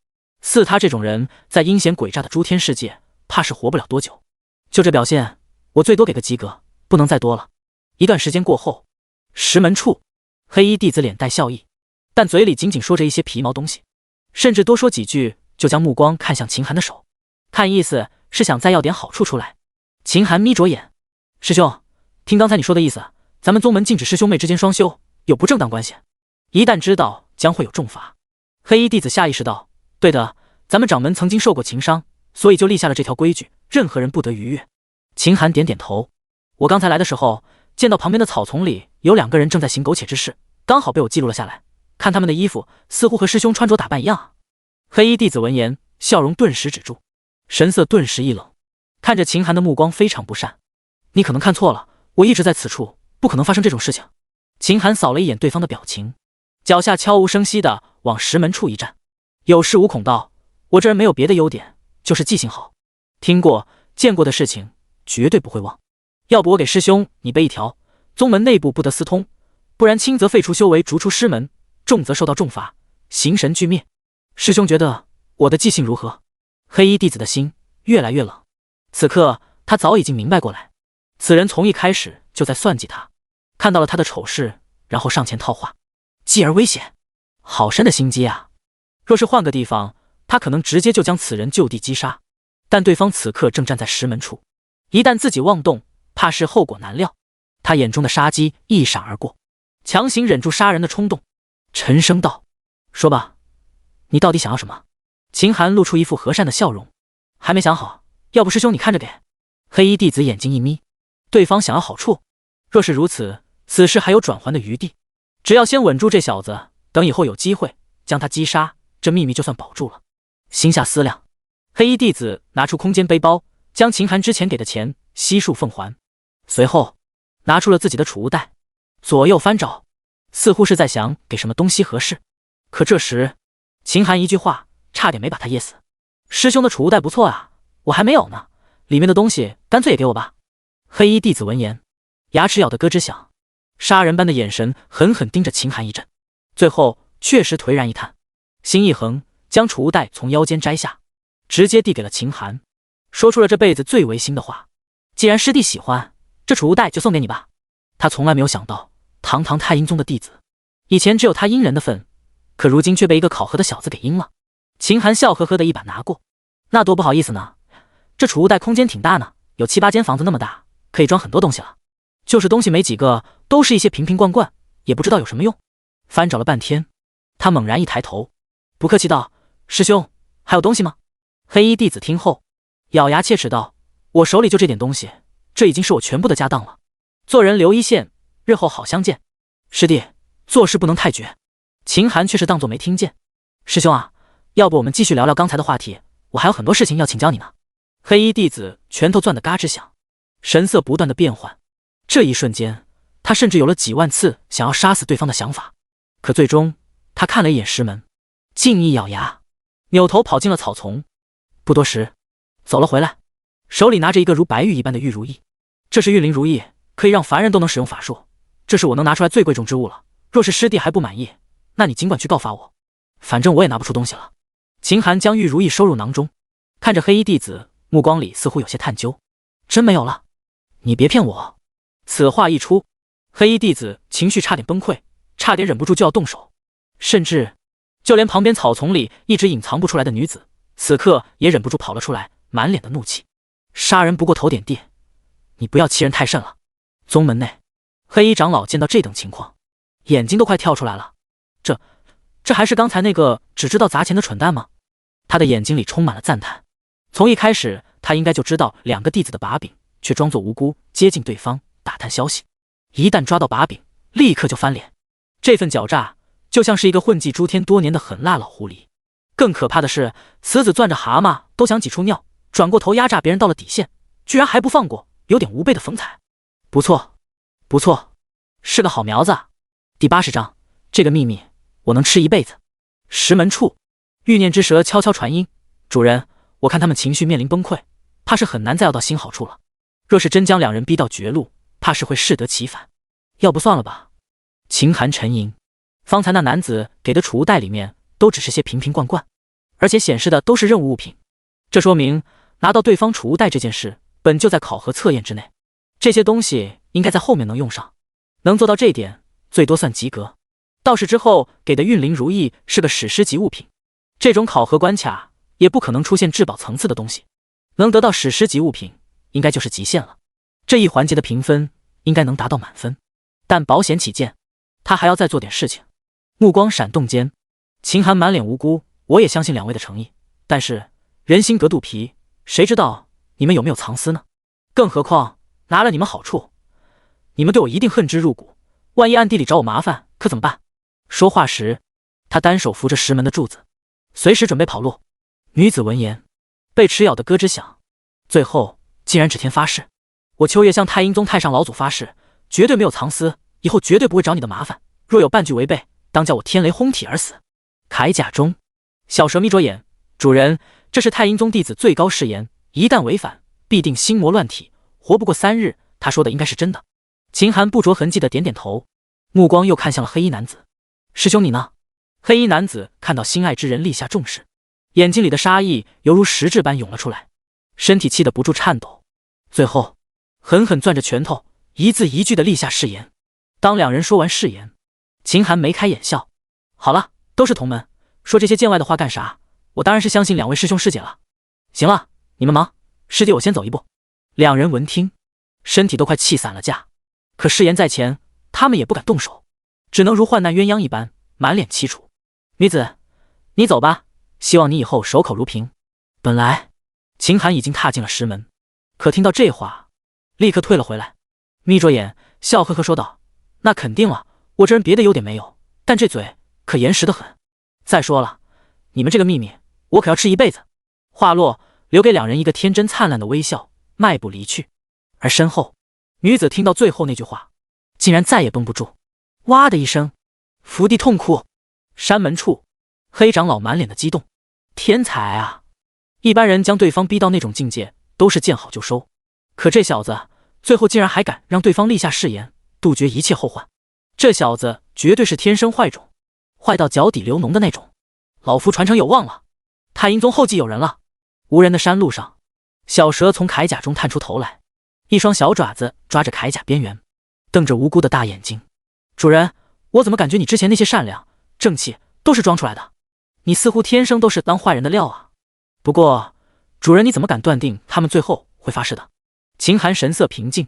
似他这种人，在阴险诡诈的诸天世界，怕是活不了多久。就这表现，我最多给个及格，不能再多了。”一段时间过后，石门处，黑衣弟子脸带笑意，但嘴里仅仅说着一些皮毛东西，甚至多说几句就将目光看向秦寒的手，看意思是想再要点好处出来。秦寒眯着眼：“师兄，听刚才你说的意思，咱们宗门禁止师兄妹之间双修，有不正当关系，一旦知道将会有重罚。”黑衣弟子下意识道：“对的，咱们掌门曾经受过情伤，所以就立下了这条规矩，任何人不得逾越。”秦寒点点头：“我刚才来的时候，见到旁边的草丛里有2个人正在行苟且之事，刚好被我记录了下来。看他们的衣服，似乎和师兄穿着打扮一样啊。”黑衣弟子闻言，笑容顿时止住，神色顿时一冷，看着秦寒的目光非常不善：“你可能看错了，我一直在此处，不可能发生这种事情。”秦寒扫了一眼对方的表情，脚下悄无声息地往石门处一站，有恃无恐道：“我这人没有别的优点，就是记性好，听过见过的事情绝对不会忘。要不我给师兄你背一条，宗门内部不得私通，不然轻则废除修为，逐出师门，重则受到重罚，形神俱灭。师兄觉得我的记性如何？”黑衣弟子的心越来越冷，此刻他早已经明白过来，此人从一开始就在算计他，看到了他的丑事，然后上前套话，继而威胁。好深的心机啊！若是换个地方，他可能直接就将此人就地击杀，但对方此刻正站在石门处，一旦自己妄动，怕是后果难料。他眼中的杀机一闪而过，强行忍住杀人的冲动，沉声道：“说吧，你到底想要什么？”秦寒露出一副和善的笑容：“还没想好，要不师兄你看着给。”黑衣弟子眼睛一眯，对方想要好处，若是如此，此事还有转圜的余地。只要先稳住这小子，等以后有机会将他击杀，这秘密就算保住了。心下思量，黑衣弟子拿出空间背包，将秦寒之前给的钱悉数奉还，随后拿出了自己的储物袋，左右翻找，似乎是在想给什么东西合适。可这时秦寒一句话差点没把他噎死：“师兄的储物袋不错啊，我还没有呢，里面的东西干脆也给我吧。”黑衣弟子闻言，牙齿咬得咯吱响，杀人般的眼神狠狠盯着秦寒一阵，最后确实颓然一叹，心一横，将储物袋从腰间摘下，直接递给了秦寒，说出了这辈子最违心的话：“既然师弟喜欢，这储物袋就送给你吧。”他从来没有想到，堂堂太阴宗的弟子，以前只有他阴人的份，可如今却被一个考核的小子给阴了。秦寒笑呵呵的一把拿过：“那多不好意思呢，这储物袋空间挺大呢，有7、8间房子那么大，可以装很多东西了。就是东西没几个，都是一些瓶瓶罐罐，也不知道有什么用。”翻找了半天，他猛然一抬头，不客气道：“师兄，还有东西吗？”黑衣弟子听后，咬牙切齿道：“我手里就这点东西，这已经是我全部的家当了。做人留一线，日后好相见。师弟，做事不能太绝。”秦寒却是当作没听见：“师兄啊，要不我们继续聊聊刚才的话题，我还有很多事情要请教你呢。”黑衣弟子拳头攥得嘎吱响，神色不断的变换，这一瞬间，他甚至有了几万次想要杀死对方的想法。可最终，他看了一眼石门，竟一咬牙，扭头跑进了草丛。不多时，走了回来，手里拿着一个如白玉一般的玉如意。这是玉灵如意，可以让凡人都能使用法术，这是我能拿出来最贵重之物了。若是师弟还不满意，那你尽管去告发我，反正我也拿不出东西了。秦寒将玉如意收入囊中，看着黑衣弟子，目光里似乎有些探究：“真没有了？你别骗我！”此话一出，黑衣弟子情绪差点崩溃，差点忍不住就要动手，甚至就连旁边草丛里一直隐藏不出来的女子，此刻也忍不住跑了出来，满脸的怒气。杀人不过头点地，你不要欺人太甚了。宗门内，黑衣长老见到这等情况，眼睛都快跳出来了。这还是刚才那个只知道砸钱的蠢蛋吗？他的眼睛里充满了赞叹。从一开始，他应该就知道2个弟子的把柄，却装作无辜接近对方打探消息。一旦抓到把柄，立刻就翻脸。这份狡诈就像是一个混迹诸天多年的狠辣老狐狸。更可怕的是，此子攥着蛤蟆都想挤出尿，转过头压榨别人到了底线，居然还不放过，有点无辈的风采。不错，不错，是个好苗子啊。第80章，这个秘密我能吃一辈子。石门处，欲念之蛇悄悄传音：主人，我看他们情绪面临崩溃，怕是很难再要到新好处了。若是真将2人逼到绝路，怕是会适得其反。要不算了吧。秦寒沉吟，方才那男子给的储物袋里面都只是些瓶瓶罐罐，而且显示的都是任务物品，这说明拿到对方储物袋这件事本就在考核测验之内。这些东西应该在后面能用上，能做到这点，最多算及格。倒是之后给的运灵如意是个史诗级物品，这种考核关卡也不可能出现至宝层次的东西，能得到史诗级物品应该就是极限了。这一环节的评分应该能达到满分，但保险起见，他还要再做点事情。目光闪动间，秦寒满脸无辜，我也相信2位的诚意，但是人心隔肚皮，谁知道你们有没有藏私呢？更何况拿了你们好处，你们对我一定恨之入骨，万一暗地里找我麻烦可怎么办？说话时，他单手扶着石门的柱子，随时准备跑路。女子闻言，被齿咬得咯吱响，最后竟然指天发誓：我秋月向太阴宗太上老祖发誓，绝对没有藏私，以后绝对不会找你的麻烦，若有半句违背，当叫我天雷轰体而死。铠甲中，小蛇眯着眼：主人，这是太阴宗弟子最高誓言，一旦违反，必定心魔乱体，活不过3日。他说的应该是真的。秦寒不着痕迹的点点头，目光又看向了黑衣男子：师兄你呢？黑衣男子看到心爱之人立下重誓，眼睛里的杀意犹如实质般涌了出来，身体气得不住颤抖，最后狠狠攥着拳头，一字一句的立下誓言。当2人说完誓言，秦寒眉开眼笑：好了，都是同门，说这些见外的话干啥？我当然是相信2位师兄师姐了。行了，你们忙，师姐我先走一步。2人闻听，身体都快气散了架，可誓言在前，他们也不敢动手，只能如患难鸳鸯一般满脸凄楚。女子，你走吧，希望你以后守口如瓶。本来秦寒已经踏进了石门，可听到这话，立刻退了回来，眯着眼笑呵呵说道：那肯定了，我这人别的优点没有，但这嘴可严实得很。再说了，你们这个秘密我可要吃一辈子。话落，留给2人一个天真灿烂的微笑，迈步离去。而身后，女子听到最后那句话，竟然再也绷不住，哇的一声伏地痛哭。山门处，黑长老满脸的激动：天才啊！一般人将对方逼到那种境界都是见好就收，可这小子最后竟然还敢让对方立下誓言，杜绝一切后患。这小子绝对是天生坏种，坏到脚底流脓的那种。老夫传承有望了，太阴宗后继有人了。无人的山路上，小蛇从铠甲中探出头来，一双小爪子抓着铠甲边缘，瞪着无辜的大眼睛：主人，我怎么感觉你之前那些善良正气都是装出来的？你似乎天生都是当坏人的料啊。不过主人，你怎么敢断定他们最后会发誓的？秦寒神色平静，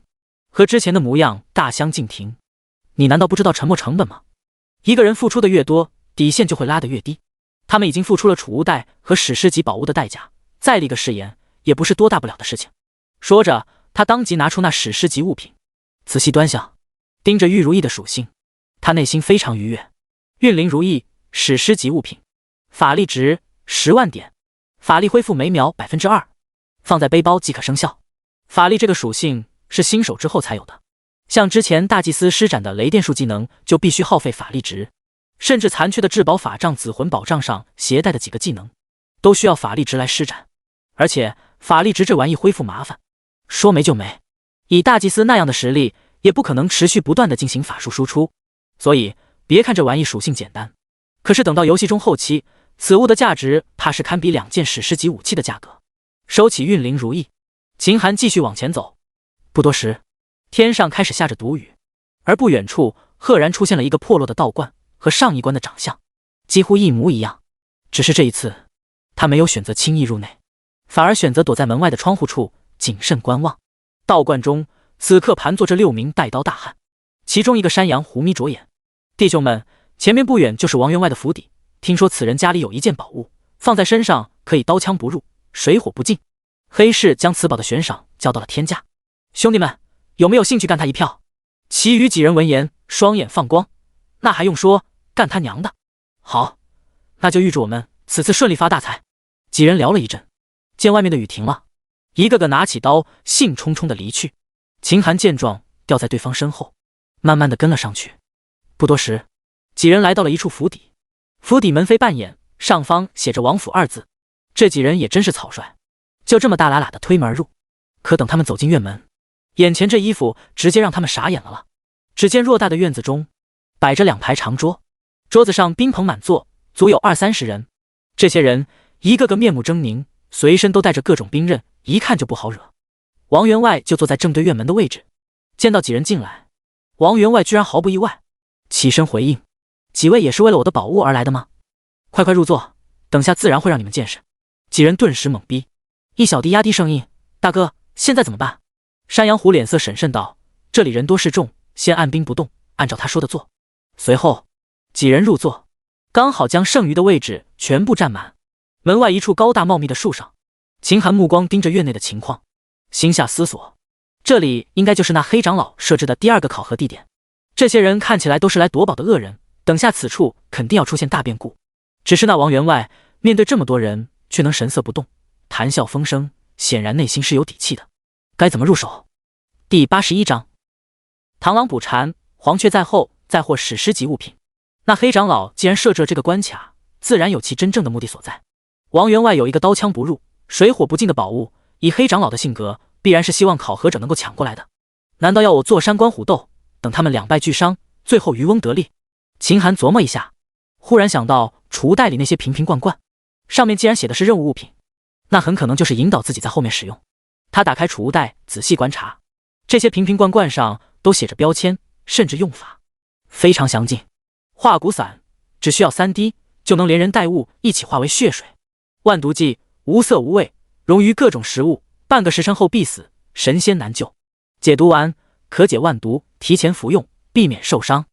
和之前的模样大相径庭。你难道不知道沉没成本吗？一个人付出的越多，底线就会拉得越低。他们已经付出了储物袋和史诗级宝物的代价，再立个誓言也不是多大不了的事情。说着，他当即拿出那史诗级物品，仔细端详，盯着玉如意的属性，他内心非常愉悦。运灵如意，史诗级物品，法力值10万点，法力恢复每秒 2%， 放在背包即可生效。法力这个属性是新手之后才有的，像之前大祭司施展的雷电术技能就必须耗费法力值，甚至残缺的至宝法杖、紫魂宝杖上携带的几个技能都需要法力值来施展，而且法力值这玩意恢复麻烦，说没就没。以大祭司那样的实力也不可能持续不断的进行法术输出，所以别看这玩意属性简单，可是等到游戏中后期，此物的价值怕是堪比2件史诗级武器的价格。收起运灵如意，秦寒继续往前走。不多时，天上开始下着毒雨，而不远处赫然出现了一个破落的道观，和上一关的长相几乎一模一样，只是这一次他没有选择轻易入内。反而选择躲在门外的窗户处谨慎观望。道观中此刻盘坐着6名带刀大汉，其中一个山羊狐眯着眼：“弟兄们，前面不远就是王员外的府邸，听说此人家里有一件宝物，放在身上可以刀枪不入，水火不进。黑市将此宝的悬赏交到了天价，兄弟们有没有兴趣干他一票？”其余几人闻言双眼放光：“那还用说，干他娘的！好，那就预祝我们此次顺利发大财。”几人聊了一阵，见外面的雨停了，一个个拿起刀兴冲冲地离去。秦寒见状掉在对方身后，慢慢地跟了上去。不多时，几人来到了一处府邸，府邸门扉半掩，上方写着王府2字。这几人也真是草率，就这么大喇喇地推门而入。可等他们走进院门，眼前这衣服直接让他们傻眼了。只见偌大的院子中摆着2排长桌，桌子上宾朋满座，足有20-30人。这些人一个个面目狰狞，随身都带着各种兵刃，一看就不好惹。王员外就坐在正对院门的位置，见到几人进来，王员外居然毫不意外，起身回应：“几位也是为了我的宝物而来的吗？快快入座，等下自然会让你们见识。”几人顿时懵逼，一小弟压低声音：“大哥，现在怎么办？”山羊狐脸色审慎道：“这里人多势众，先按兵不动，按照他说的做。”随后几人入座，刚好将剩余的位置全部占满。门外一处高大茂密的树上，秦寒目光盯着院内的情况，心下思索，这里应该就是那黑长老设置的第2个考核地点。这些人看起来都是来夺宝的恶人，等下此处肯定要出现大变故。只是那王员外面对这么多人却能神色不动，谈笑风生，显然内心是有底气的。该怎么入手？第81章，螳螂捕蝉，黄雀在后，再获史诗级物品。那黑长老既然设置了这个关卡，自然有其真正的目的所在。王员外有一个刀枪不入，水火不进的宝物，以黑长老的性格，必然是希望考核者能够抢过来的。难道要我坐山观虎斗，等他们两败俱伤，最后渔翁得利？秦寒琢磨一下，忽然想到储物袋里那些瓶瓶罐罐，上面既然写的是任务物品，那很可能就是引导自己在后面使用。他打开储物袋仔细观察，这些瓶瓶罐罐上都写着标签，甚至用法非常详尽。化骨散只需要3滴，就能连人带物一起化为血水。万毒剂无色无味，溶于各种食物，半个时辰后必死，神仙难救。解毒丸可解万毒，提前服用，避免受伤。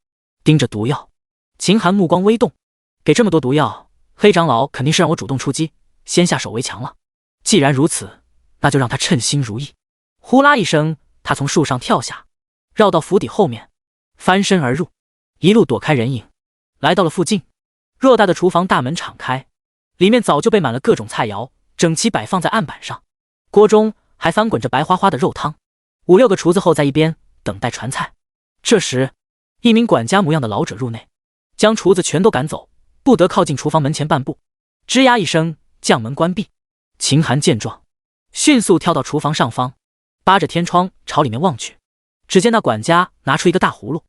盯着毒药，秦寒目光微动，给这么多毒药，黑长老肯定是让我主动出击，先下手为强了。既然如此，那就让他称心如意。呼啦一声，他从树上跳下，绕到府邸后面，翻身而入，一路躲开人影，来到了附近。偌大的厨房大门敞开，里面早就备满了各种菜肴，整齐摆放在案板上，锅中还翻滚着白花花的肉汤。5-6个厨子候在一边等待传菜。这时，一名管家模样的老者入内，将厨子全都赶走，不得靠近厨房门前半步。吱呀一声，将门关闭。秦寒见状，迅速跳到厨房上方，扒着天窗朝里面望去。只见那管家拿出一个大葫芦，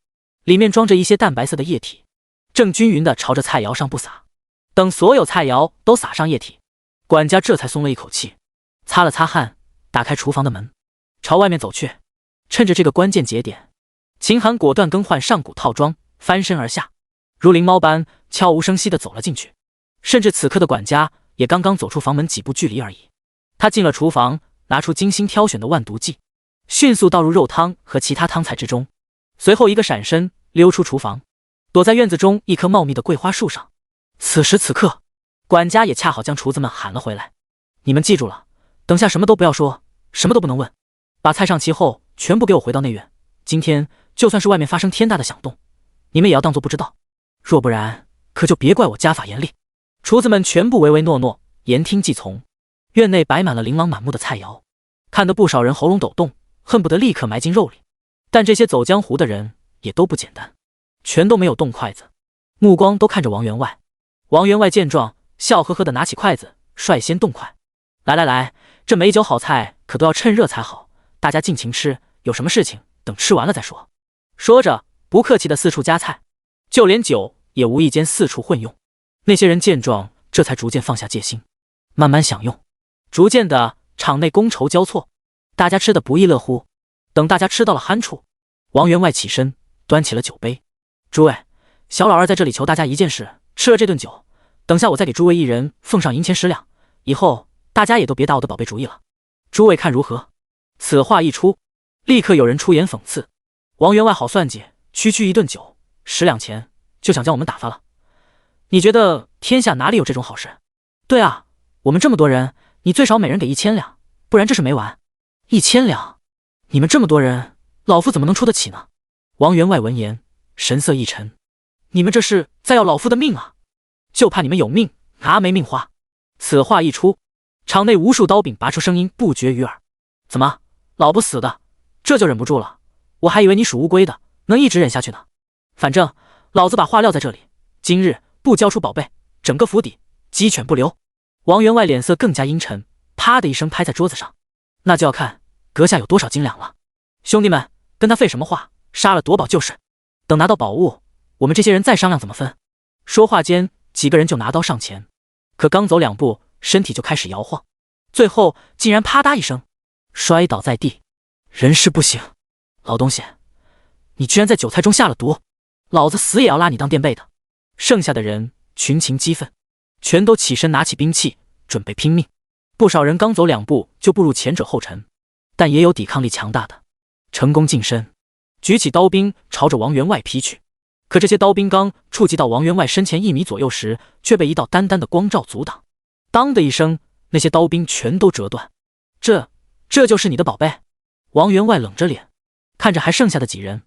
里面装着一些淡白色的液体，正均匀地朝着菜肴上布撒。等所有菜肴都撒上液体，管家这才松了一口气，擦了擦汗，打开厨房的门，朝外面走去。趁着这个关键节点，秦寒果断更换上古套装，翻身而下，如灵猫般悄无声息地走了进去。甚至此刻的管家也刚刚走出房门几步距离而已。他进了厨房，拿出精心挑选的万毒剂，迅速倒入肉汤和其他汤菜之中，随后一个闪身溜出厨房，躲在院子中一棵茂密的桂花树上。此时此刻，管家也恰好将厨子们喊了回来：“你们记住了，等下什么都不要说，什么都不能问，把菜上齐后全部给我回到内院。今天就算是外面发生天大的响动，你们也要当作不知道，若不然可就别怪我家法严厉。”厨子们全部唯唯诺诺，言听计从。院内摆满了琳琅满目的菜肴，看得不少人喉咙抖动，恨不得立刻埋进肉里。但这些走江湖的人也都不简单，全都没有动筷子，目光都看着王员外。王员外见状，笑呵呵地拿起筷子，率先动筷。来来来，这美酒好菜可都要趁热才好，大家尽情吃，有什么事情等吃完了再说。说着，不客气地四处夹菜，就连酒也无意间四处混用。那些人见状，这才逐渐放下戒心，慢慢享用。逐渐的，场内觥筹交错，大家吃得不亦乐乎。等大家吃到了酣处，王员外起身，端起了酒杯：“诸位，小老二在这里求大家一件事，吃了这顿酒，等下我再给诸位一人奉上银钱10两，以后大家也都别打我的宝贝主意了，诸位看如何？”此话一出，立刻有人出言讽刺：“王员外好算计，区区一顿酒10两钱就想将我们打发了？你觉得天下哪里有这种好事？对啊，我们这么多人，你最少每人给1000两，不然这事没完。1000两，你们这么多人，老夫怎么能出得起呢？”王员外闻言，神色一沉：“你们这是在要老夫的命啊！就怕你们有命拿没命花。”此话一出，场内无数刀柄拔出声音不绝于耳：“怎么，老不死的，这就忍不住了？我还以为你属乌龟的，能一直忍下去呢。反正老子把话撂在这里，今日不交出宝贝，整个府邸鸡犬不留。”王员外脸色更加阴沉，啪的一声拍在桌子上：“那就要看阁下有多少斤两了。兄弟们，跟他废什么话，杀了夺宝就是。等拿到宝物，我们这些人再商量怎么分。”说话间，几个人就拿刀上前，可刚走2步，身体就开始摇晃，最后竟然啪嗒一声摔倒在地，人事不省。老东西，你居然在酒菜中下了毒，老子死也要拉你当垫背的！剩下的人群情激愤，全都起身拿起兵器，准备拼命。不少人刚走2步就步入前者后尘，但也有抵抗力强大的，成功近身，举起刀兵朝着王员外劈去。可这些刀兵刚触及到王员外身前1米左右时，却被一道单单的光照阻挡。当的一声，那些刀兵全都折断。这就是你的宝贝？王员外冷着脸看着还剩下的几人，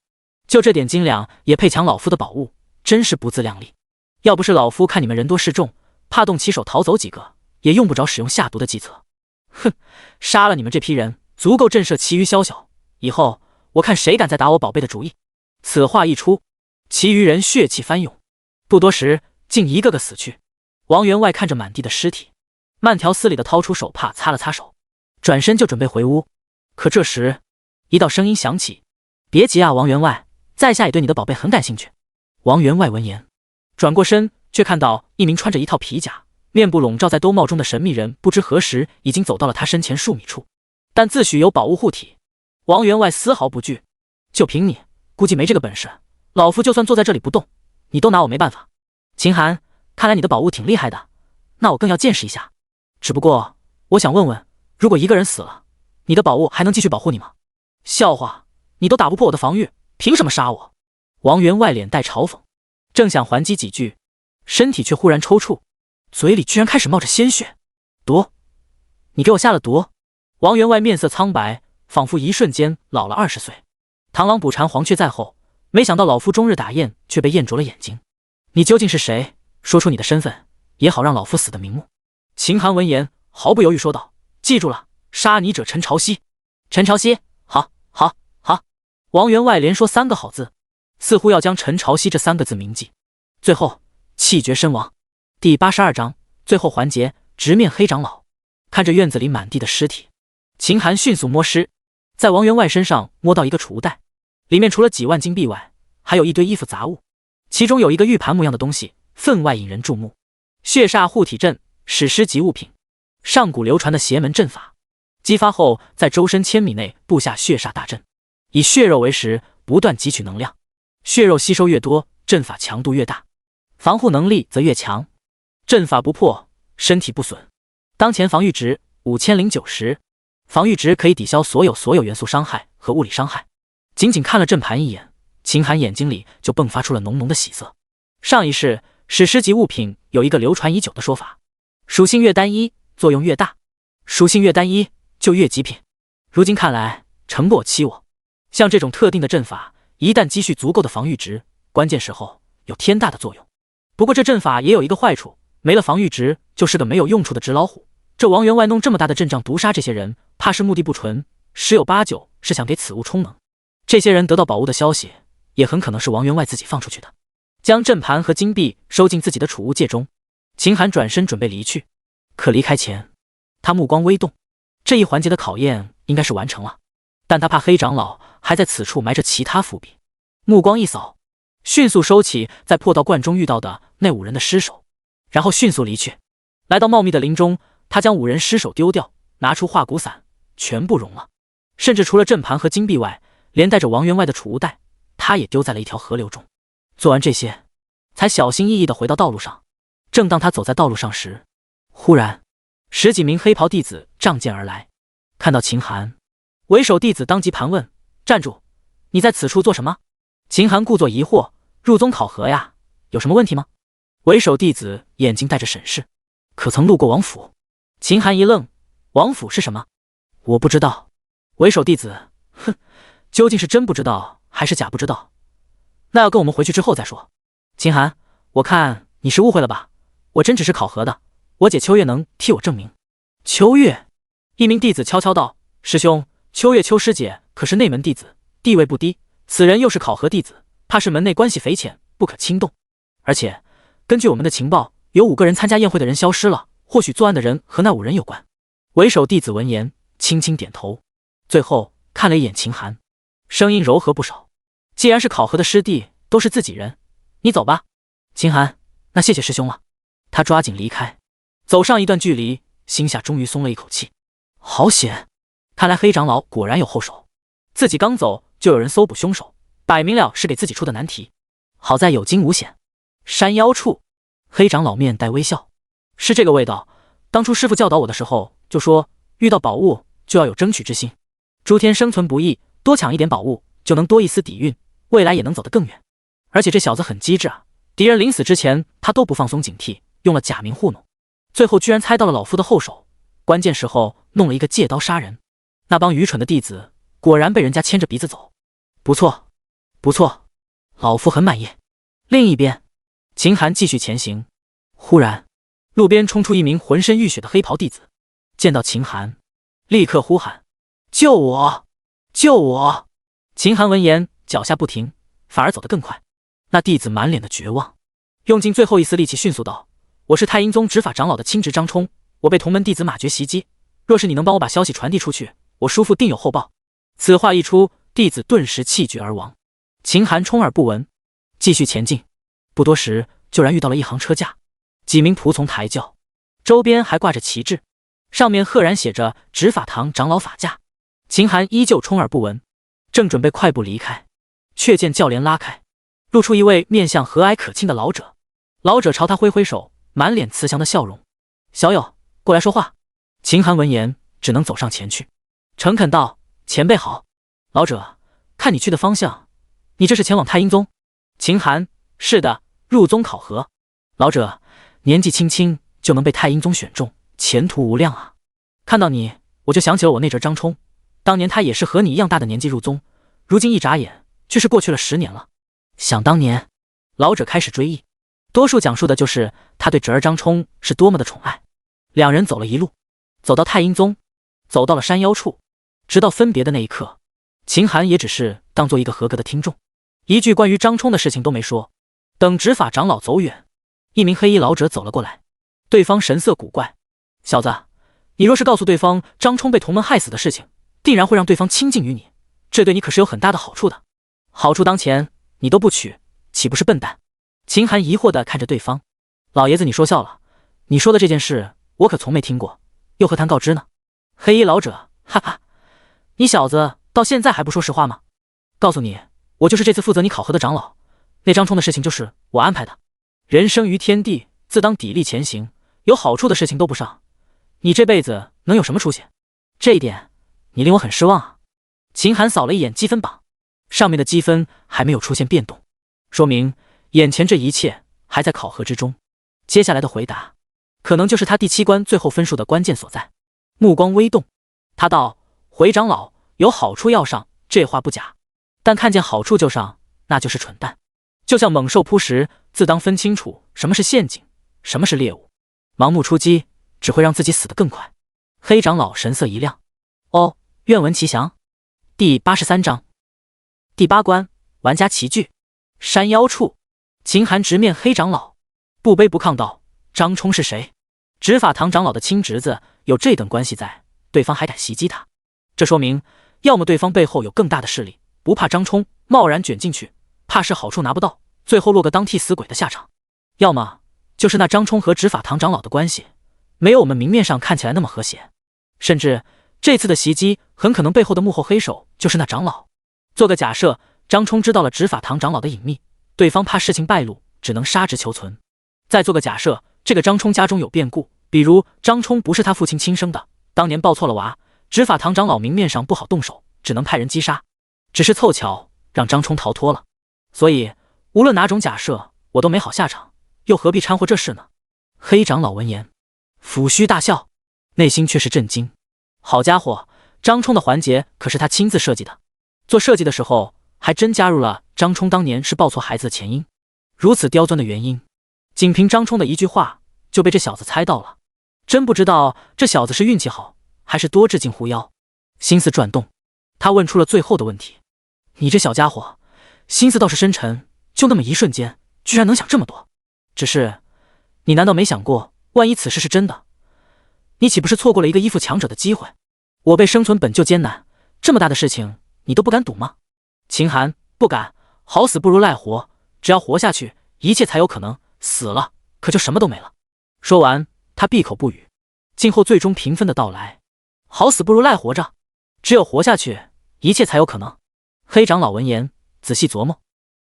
就这点斤两也配抢老夫的宝物，真是不自量力。要不是老夫看你们人多势众，怕动起手逃走几个，也用不着使用下毒的计策。哼，杀了你们这批人，足够震慑其余宵小。以后我看谁敢再打我宝贝的主意。此话一出，其余人血气翻涌，不多时竟一个个死去。王员外看着满地的尸体，慢条斯理地掏出手帕擦了擦手，转身就准备回屋。可这时一道声音响起：“别急啊，王员外，在下也对你的宝贝很感兴趣。”王员外闻言转过身，却看到一名穿着一套皮甲、面部笼罩在兜帽中的神秘人，不知何时已经走到了他身前数米处，但自诩有宝物护体。王员外丝毫不惧：“就凭你，估计没这个本事。老夫就算坐在这里不动，你都拿我没办法。秦寒，看来你的宝物挺厉害的，那我更要见识一下。只不过我想问问，如果一个人死了，你的宝物还能继续保护你吗？”“笑话，你都打不破我的防御，凭什么杀我？”王员外脸带嘲讽，正想还击几句，身体却忽然抽搐，嘴里居然开始冒着鲜血。“毒？你给我下了毒？”王员外面色苍白，仿佛一瞬间老了20岁。螳螂捕蝉，黄雀在后，没想到老夫终日打雁，却被雁啄了眼睛。你究竟是谁？说出你的身份，也好让老夫死得瞑目。秦寒闻言毫不犹豫说道：“记住了，杀你者陈朝夕。”陈朝夕，好，好，好！王员外连说3个好字，似乎要将陈朝夕这3个字铭记，最后气绝身亡。第82章最后环节，直面黑长老。看着院子里满地的尸体，秦寒迅速摸尸，在王员外身上摸到一个储物袋，里面除了几万金币外，还有一堆衣服杂物，其中有一个玉盘模样的东西，分外引人注目。血煞护体阵，史诗级物品，上古流传的邪门阵法，激发后在周身1000米内布下血煞大阵，以血肉为食，不断汲取能量，血肉吸收越多，阵法强度越大，防护能力则越强。阵法不破，身体不损。当前防御值5090，防御值可以抵消所有元素伤害和物理伤害。仅仅看了阵盘一眼，秦寒眼睛里就迸发出了浓浓的喜色。上一世史诗级物品有一个流传已久的说法，属性越单一，作用越大，属性越单一就越极品。如今看来，诚不我欺我。像这种特定的阵法，一旦积蓄足够的防御值，关键时候有天大的作用。不过这阵法也有一个坏处，没了防御值就是个没有用处的纸老虎。这王员外弄这么大的阵仗毒杀这些人，怕是目的不纯，10有8九是想给此物充能。这些人得到宝物的消息，也很可能是王员外自己放出去的。将阵盘和金币收进自己的储物戒中，秦寒转身准备离去，可离开前，他目光微动，这一环节的考验应该是完成了，但他怕黑长老还在此处埋着其他伏笔，目光一扫，迅速收起在破道观中遇到的那5人的尸首，然后迅速离去。来到茂密的林中，他将5人尸首丢掉，拿出化骨伞，全部融了，甚至除了阵盘和金币外，连带着王员外的储物袋，他也丢在了一条河流中。做完这些，才小心翼翼地回到道路上。正当他走在道路上时，忽然十几名黑袍弟子仗剑而来，看到秦寒，为首弟子当即盘问：“站住！你在此处做什么？”秦寒故作疑惑：“入宗考核呀，有什么问题吗？”为首弟子眼睛带着审视：“可曾路过王府？”秦寒一愣：“王府是什么？”“我不知道。”为首弟子：“哼，究竟是真不知道还是假不知道？那要跟我们回去之后再说。”秦寒，我看你是误会了吧？我真只是考核的，我姐秋月能替我证明。秋月，一名弟子悄悄道：“师兄，秋月秋师姐可是内门弟子，地位不低，此人又是考核弟子，怕是门内关系匪浅，不可轻动。而且根据我们的情报，有5个人参加宴会的人消失了，或许作案的人和那5人有关。”为首弟子闻言轻轻点头，最后看了一眼秦寒，声音柔和不少：“既然是考核的师弟，都是自己人，你走吧。”秦寒，那谢谢师兄了。他抓紧离开，走上一段距离，心下终于松了一口气。好险，看来黑长老果然有后手，自己刚走就有人搜捕凶手，摆明了是给自己出的难题。好在有惊无险。山腰处，黑长老面带微笑：“是这个味道。当初师父教导我的时候就说，遇到宝物就要有争取之心。诸天生存不易，多抢一点宝物就能多一丝底蕴，未来也能走得更远。而且这小子很机智啊，敌人临死之前他都不放松警惕，用了假名糊弄，最后居然猜到了老夫的后手，关键时候弄了一个借刀杀人。那帮愚蠢的弟子果然被人家牵着鼻子走。不错，不错，老夫很满意。”另一边，秦寒继续前行，忽然路边冲出一名浑身浴血的黑袍弟子，见到秦寒，立刻呼喊：“救我！救我！”秦寒闻言脚下不停，反而走得更快。那弟子满脸的绝望，用尽最后一丝力气迅速道：“我是太阴宗执法长老的亲侄张冲，我被同门弟子马绝袭击，若是你能帮我把消息传递出去，我叔父定有厚报。”此话一出，弟子顿时气绝而亡。秦寒充耳不闻，继续前进。不多时，就然遇到了一行车驾，几名仆从抬轿，周边还挂着旗帜，上面赫然写着执法堂长老法驾。秦寒依旧充耳不闻，正准备快步离开，却见轿帘拉开，露出一位面相和蔼可亲的老者。老者朝他挥挥手，满脸慈祥的笑容：“小友，过来说话。”秦寒闻言只能走上前去，诚恳道：“前辈好。老者，看你去的方向，你这是前往太阴宗？”秦寒：“是的，入宗考核。”老者：“年纪轻轻就能被太阴宗选中，前途无量啊！看到你，我就想起了我那侄张冲，当年他也是和你一样大的年纪入宗，如今一眨眼却是过去了10年了。想当年……”老者开始追忆，多数讲述的就是他对侄儿张冲是多么的宠爱。两人走了一路，走到太阴宗，走到了山腰处，直到分别的那一刻，秦寒也只是当做一个合格的听众，一句关于张冲的事情都没说。等执法长老走远，一名黑衣老者走了过来，对方神色古怪：“小子，你若是告诉对方张冲被同门害死的事情，定然会让对方亲近于你，这对你可是有很大的好处的。好处当前，你都不取，岂不是笨蛋？”秦寒疑惑地看着对方：“老爷子，你说笑了，你说的这件事我可从没听过，又何谈告知呢？”黑衣老者：“哈哈，你小子到现在还不说实话吗？告诉你，我就是这次负责你考核的长老，那张冲的事情就是我安排的。人生于天地，自当砥砺前行，有好处的事情都不上，你这辈子能有什么出息？这一点你令我很失望啊。”秦寒扫了一眼积分榜，上面的积分还没有出现变动，说明眼前这一切还在考核之中。接下来的回答可能就是他第7关最后分数的关键所在。目光微动，他道：“回长老，有好处要上，这话不假，但看见好处就上，那就是蠢蛋。就像猛兽扑食，自当分清楚什么是陷阱，什么是猎物，盲目出击只会让自己死得更快。”黑长老神色一亮：“哦，愿闻其详。”第83章第8关，玩家齐聚。山腰处，秦寒直面黑长老，不卑不亢道：“张冲是谁？执法堂长老的亲侄子，有这等关系在，对方还敢袭击他，这说明要么对方背后有更大的势力，不怕张冲贸然卷进去，怕是好处拿不到，最后落个当替死鬼的下场；要么就是那张冲和执法堂长老的关系没有我们明面上看起来那么和谐，甚至这次的袭击很可能背后的幕后黑手就是那长老。做个假设，张冲知道了执法堂长老的隐秘，对方怕事情败露，只能杀之求存。再做个假设，这个张冲家中有变故，比如张冲不是他父亲亲生的，当年抱错了娃，执法堂长老明面上不好动手，只能派人击杀，只是凑巧让张冲逃脱了。所以无论哪种假设，我都没好下场，又何必掺和这事呢？黑长老闻言抚须大笑，内心却是震惊。好家伙，张冲的环节可是他亲自设计的，做设计的时候还真加入了张冲当年是抱错孩子的前因。如此刁钻的原因，仅凭张冲的一句话就被这小子猜到了。真不知道这小子是运气好，还是多致敬狐妖。心思转动，他问出了最后的问题：你这小家伙心思倒是深沉，就那么一瞬间居然能想这么多。只是你难道没想过，万一此事是真的，你岂不是错过了一个依附强者的机会？我辈生存本就艰难，这么大的事情你都不敢赌吗？秦寒，不敢，好死不如赖活，只要活下去，一切才有可能，死了可就什么都没了。说完他闭口不语。静候最终评分的到来。好死不如赖活着，只有活下去，一切才有可能。黑长老闻言仔细琢磨，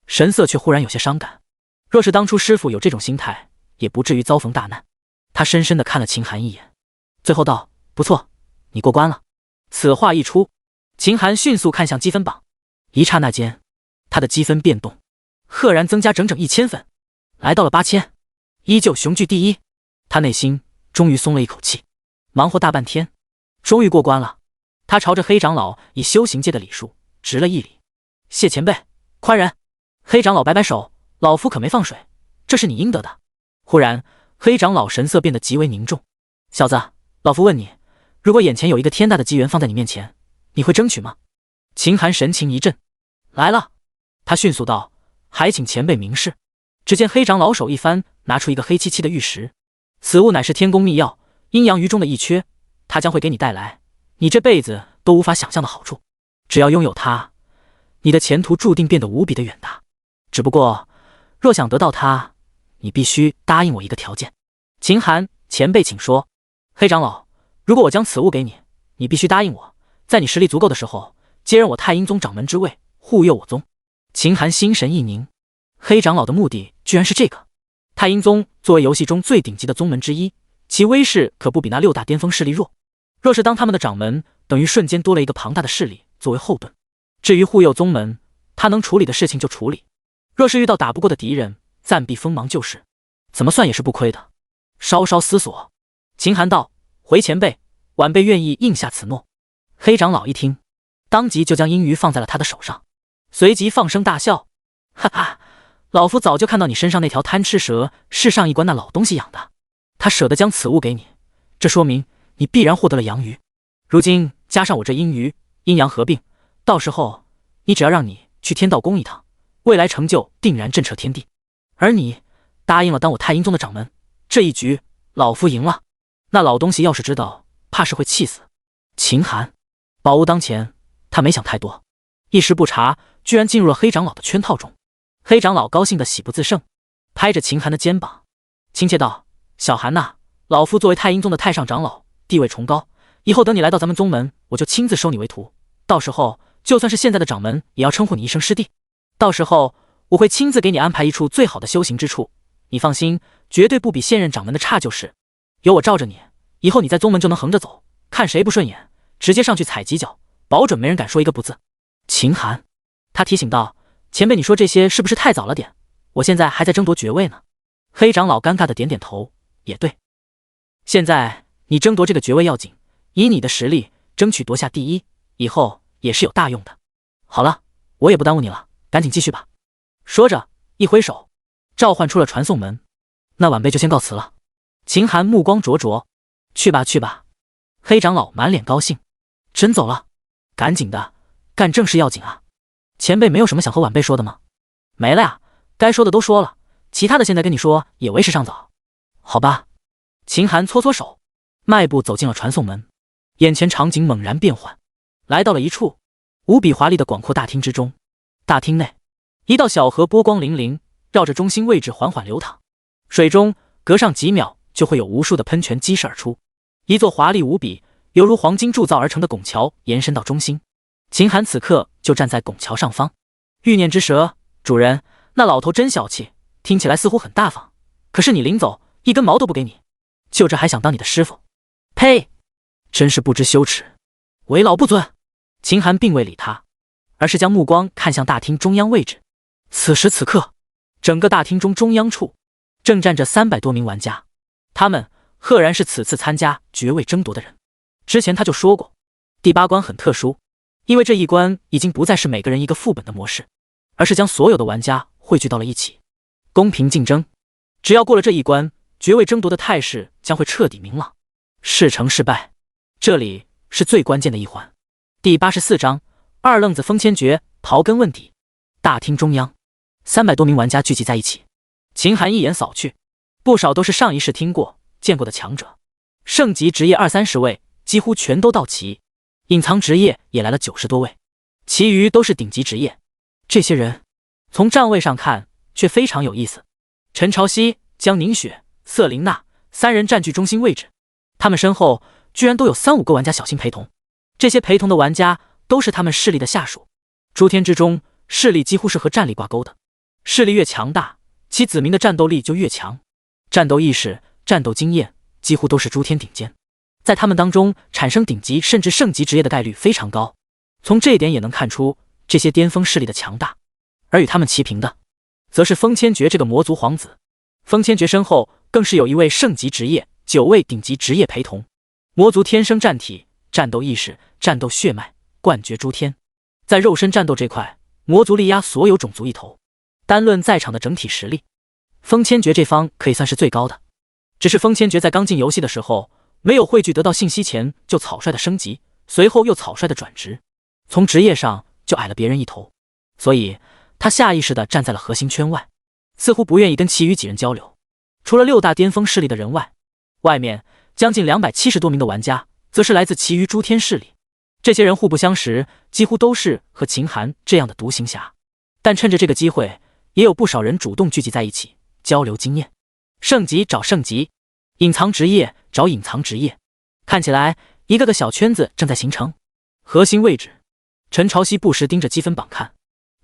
神色却忽然有些伤感。若是当初师父有这种心态，也不至于遭逢大难。他深深地看了秦寒一眼，最后道：不错，你过关了。此话一出，秦寒迅速看向积分榜，一刹那间他的积分变动，赫然增加整整1000分，来到了8000，依旧雄踞第一。他内心终于松了一口气，忙活大半天，终于过关了。他朝着黑长老以修行界的礼数执了一礼：谢前辈宽仁。黑长老摆摆手：老夫可没放水，这是你应得的。忽然黑长老神色变得极为凝重：小子，老夫问你，如果眼前有一个天大的机缘放在你面前，你会争取吗？秦寒神情一震：来了。他迅速道：还请前辈明示。只见黑长老手一翻，拿出一个黑漆漆的玉石，此物乃是天宫秘药，阴阳鱼中的一缺，它将会给你带来你这辈子都无法想象的好处。只要拥有它，你的前途注定变得无比的远大。只不过若想得到它，你必须答应我一个条件。秦寒，前辈请说。黑长老，如果我将此物给你，你必须答应我，在你实力足够的时候，接任我太阴宗掌门之位，护佑我宗。秦寒心神一凝，黑长老的目的居然是这个。太阴宗作为游戏中最顶级的宗门之一，其威势可不比那6大巅峰势力弱。若是当他们的掌门，等于瞬间多了一个庞大的势力作为后盾。至于护佑宗门，他能处理的事情就处理，若是遇到打不过的敌人，暂避锋芒就是，怎么算也是不亏的。稍稍思索，秦寒道：回前辈，晚辈愿意应下此诺。黑长老一听，当即就将阴鱼放在了他的手上，随即放声大笑：哈哈，老夫早就看到你身上那条贪吃蛇是上一关那老东西养的，他舍得将此物给你，这说明你必然获得了阳鱼。如今加上我这阴鱼，阴阳合并，到时候你只要让你去天道宫一趟，未来成就定然震彻天地。而你答应了当我太阴宗的掌门，这一局老夫赢了，那老东西要是知道，怕是会气死。秦寒宝物当前，他没想太多，一时不察，居然进入了黑长老的圈套中。黑长老高兴得喜不自胜，拍着秦寒的肩膀，亲切道：小寒呐，老夫作为太阴宗的太上长老，地位崇高，以后等你来到咱们宗门，我就亲自收你为徒，到时候就算是现在的掌门，也要称呼你一声师弟。到时候我会亲自给你安排一处最好的修行之处，你放心，绝对不比现任掌门的差就是。有我罩着你，以后你在宗门就能横着走，看谁不顺眼，直接上去踩几脚，保准没人敢说一个不字。秦寒，他提醒道：前辈，你说这些是不是太早了点？我现在还在争夺爵位呢。黑长老尴尬的点点头，也对，现在你争夺这个爵位要紧，以你的实力争取夺下第一，以后也是有大用的。好了，我也不耽误你了，赶紧继续吧。说着一挥手，召唤出了传送门。那晚辈就先告辞了。秦寒目光灼灼：去吧去吧。黑长老满脸高兴：真走了？赶紧的，干正事要紧啊。前辈没有什么想和晚辈说的吗？没了呀，该说的都说了，其他的现在跟你说也为时尚早。好吧。秦寒搓搓手，迈步走进了传送门，眼前场景猛然变换，来到了一处无比华丽的广阔大厅之中。大厅内，一道小河波光粼粼，绕着中心位置缓缓流淌，水中隔上几秒就会有无数的喷泉激射而出。一座华丽无比，犹如黄金铸造而成的拱桥延伸到中心。秦寒此刻就站在拱桥上方。欲念之蛇，主人，那老头真小气，听起来似乎很大方，可是你临走一根毛都不给你。就这还想当你的师傅？呸！真是不知羞耻，为老不尊！秦寒并未理他，而是将目光看向大厅中央位置。此时此刻，整个大厅中央处正站着300多名玩家，他们赫然是此次参加爵位争夺的人。之前他就说过，第8关很特殊，因为这一关已经不再是每个人一个副本的模式，而是将所有的玩家汇聚到了一起，公平竞争。只要过了这一关，爵位争夺的态势将会彻底明朗，是成是败，这里是最关键的一环。第84章二愣子封千诀，刨根问底。大厅中央，300多名玩家聚集在一起。秦寒一眼扫去，不少都是上一世听过、见过的强者，圣级职业20-30位，几乎全都到齐。隐藏职业也来了90多位，其余都是顶级职业。这些人从站位上看却非常有意思。陈朝曦、江宁雪、瑟琳娜3人占据中心位置，他们身后居然都有3-5个玩家小心陪同。这些陪同的玩家都是他们势力的下属。诸天之中，势力几乎是和战力挂钩的，势力越强大，其子民的战斗力就越强，战斗意识、战斗经验几乎都是诸天顶尖。在他们当中产生顶级甚至圣级职业的概率非常高，从这一点也能看出这些巅峰势力的强大。而与他们齐平的，则是封千诀这个魔族皇子。封千诀身后更是有一位圣级职业、9位顶级职业陪同。魔族天生战体，战斗意识、战斗血脉冠绝诸天，在肉身战斗这块，魔族力压所有种族一头。单论在场的整体实力，封千诀这方可以算是最高的。只是封千诀在刚进游戏的时候，没有汇聚得到信息前就草率的升级，随后又草率的转职，从职业上就矮了别人一头，所以他下意识地站在了核心圈外，似乎不愿意跟其余几人交流。除了6大巅峰势力的人外，外面将近270多名的玩家则是来自其余诸天势力。这些人互不相识，几乎都是和秦寒这样的独行侠，但趁着这个机会，也有不少人主动聚集在一起交流经验。圣级找圣级，隐藏职业找隐藏职业，看起来一个个小圈子正在形成。核心位置，陈朝曦不时盯着积分榜看，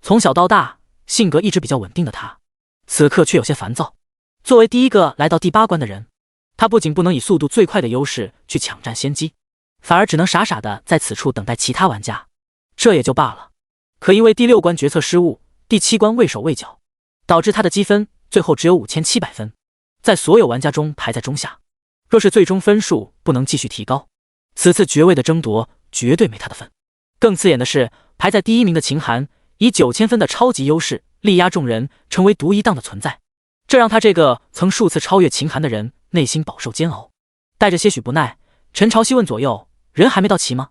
从小到大性格一直比较稳定的他，此刻却有些烦躁。作为第一个来到第8关的人，他不仅不能以速度最快的优势去抢占先机，反而只能傻傻的在此处等待其他玩家。这也就罢了，可因为第6关决策失误，第7关畏手畏脚，导致他的积分最后只有5700分，在所有玩家中排在中下。若是最终分数不能继续提高，此次爵位的争夺绝对没他的份。更刺眼的是，排在第1名的秦寒以9000分的超级优势力压众人，成为独一档的存在，这让他这个曾数次超越秦寒的人内心饱受煎熬。带着些许不耐，陈朝曦问左右：“人还没到齐吗？”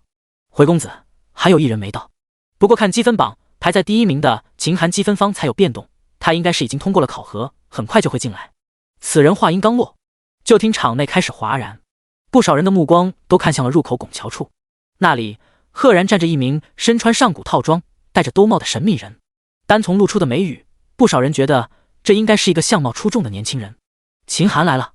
回公子，还有1人没到。不过看积分榜，排在第1名的秦寒积分方才有变动，他应该是已经通过了考核，很快就会进来。此人话音刚落，就听场内开始哗然，不少人的目光都看向了入口拱桥处，那里赫然站着一名身穿上古套装、戴着兜帽的神秘人。单从露出的眉宇，不少人觉得这应该是一个相貌出众的年轻人。秦寒来了。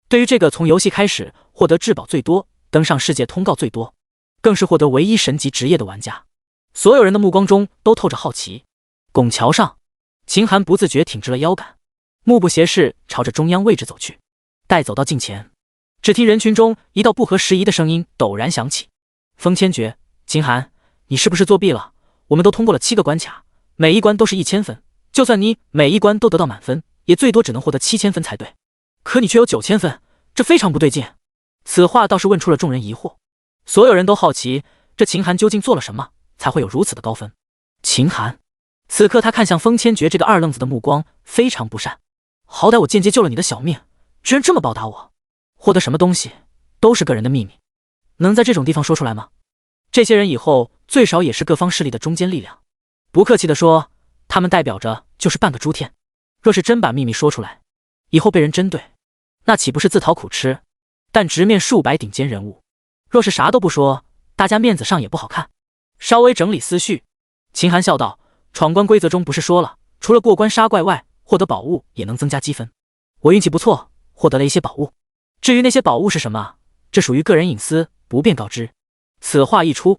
对于这个从游戏开始获得至宝最多、登上世界通告最多，更是获得唯一神级职业的玩家，所有人的目光中都透着好奇。拱桥上，秦寒不自觉挺直了腰杆，目不斜视朝着中央位置走去。待走到近前，只听人群中一道不合时宜的声音陡然响起：“封千诀，秦寒，你是不是作弊了？我们都通过了7个关卡，每一关都是1000分，就算你每一关都得到满分，也最多只能获得7000分才对。可你却有9000分，这非常不对劲。”此话倒是问出了众人疑惑，所有人都好奇这秦寒究竟做了什么，才会有如此的高分。秦寒此刻他看向封千诀这个二愣子的目光非常不善，好歹我间接救了你的小命，居然这么报答我，获得什么东西都是个人的秘密，能在这种地方说出来吗？这些人以后最少也是各方势力的中坚力量，不客气地说，他们代表着就是半个诸天。若是真把秘密说出来，以后被人针对，那岂不是自讨苦吃？但直面数百顶尖人物，若是啥都不说，大家面子上也不好看。稍微整理思绪，秦寒笑道：“闯关规则中不是说了，除了过关杀怪外，获得宝物也能增加积分。我运气不错，获得了一些宝物。至于那些宝物是什么，这属于个人隐私，不便告知。”此话一出，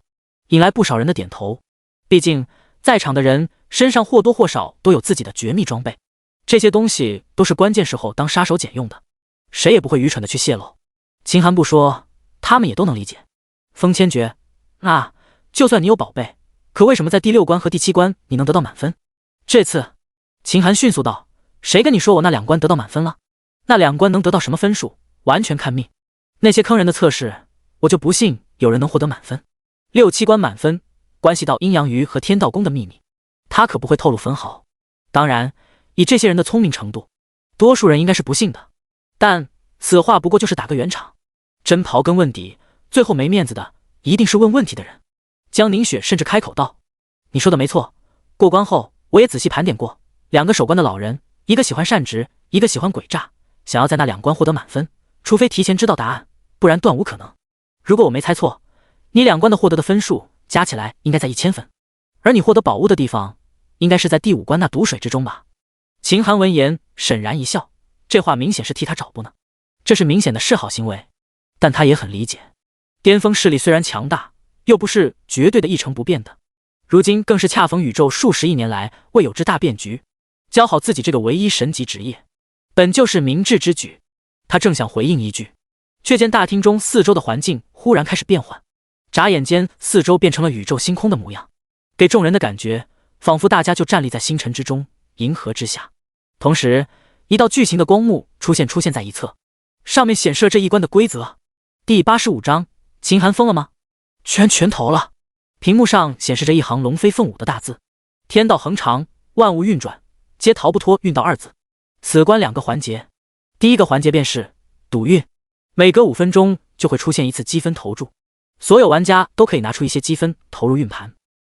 引来不少人的点头。毕竟在场的人身上或多或少都有自己的绝密装备，这些东西都是关键时候当杀手锏用的，谁也不会愚蠢的去泄露。秦寒不说，他们也都能理解。风千诀，那就算你有宝贝，可为什么在第6关和第7关你能得到满分？这次，秦寒迅速道：“谁跟你说我那2关得到满分了？那2关能得到什么分数，完全看命。那些坑人的测试，我就不信有人能获得满分。6、7关满分，关系到阴阳鱼和天道宫的秘密，他可不会透露分毫。当然，以这些人的聪明程度，多数人应该是不信的。但此话不过就是打个圆场。真刨根问底，最后没面子的一定是问问题的人。”江凝雪甚至开口道：“你说的没错，过关后我也仔细盘点过，2个守关的老人，一个喜欢善直，一个喜欢诡诈，想要在那2关获得满分，除非提前知道答案，不然断无可能。如果我没猜错，你2关的获得的分数加起来应该在1000分，而你获得宝物的地方应该是在第5关那毒水之中吧？”秦寒闻言沈然一笑，这话明显是替他找补呢，这是明显的示好行为，但他也很理解，巅峰势力虽然强大，又不是绝对的一成不变的，如今更是恰逢宇宙数十亿年来未有之大变局，教好自己这个唯一神级职业，本就是明智之举。他正想回应一句，却见大厅中四周的环境忽然开始变换，眨眼间四周变成了宇宙星空的模样，给众人的感觉仿佛大家就站立在星辰之中，银河之下。同时，一道巨型的光幕出现在一侧，上面显示了这一关的规则。第85章，秦寒疯了吗？全投了。屏幕上显示着一行龙飞凤舞的大字：天道恒长，万物运转，皆逃不脱运道2字。此关2个环节，第一个环节便是赌运，每隔5分钟就会出现一次积分投注，所有玩家都可以拿出一些积分投入运盘，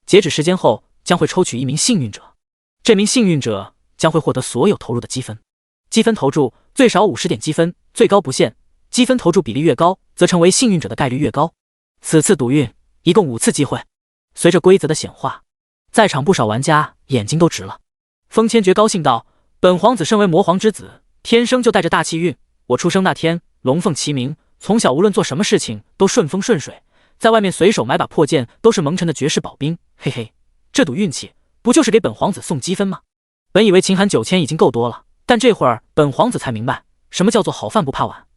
截止时间后将会抽取1名幸运者，这名幸运者将会获得所有投入的积分。积分投注最少50点积分，最高不限，积分投注比例越高，则成为幸运者的概率越高。此次赌运一共5次机会。随着规则的显化，在场不少玩家眼睛都直了。风千诀高兴道：“本皇子身为魔皇之子，天生就带着大气运。我出生那天，龙凤齐鸣，从小无论做什么事情都顺风顺水，在外面随手买把破剑都是蒙尘的绝世宝兵。嘿嘿，这赌运气不就是给本皇子送积分吗？”本以为秦寒9000已经够多了，但这会儿本皇子才明白什么叫做好饭不怕晚。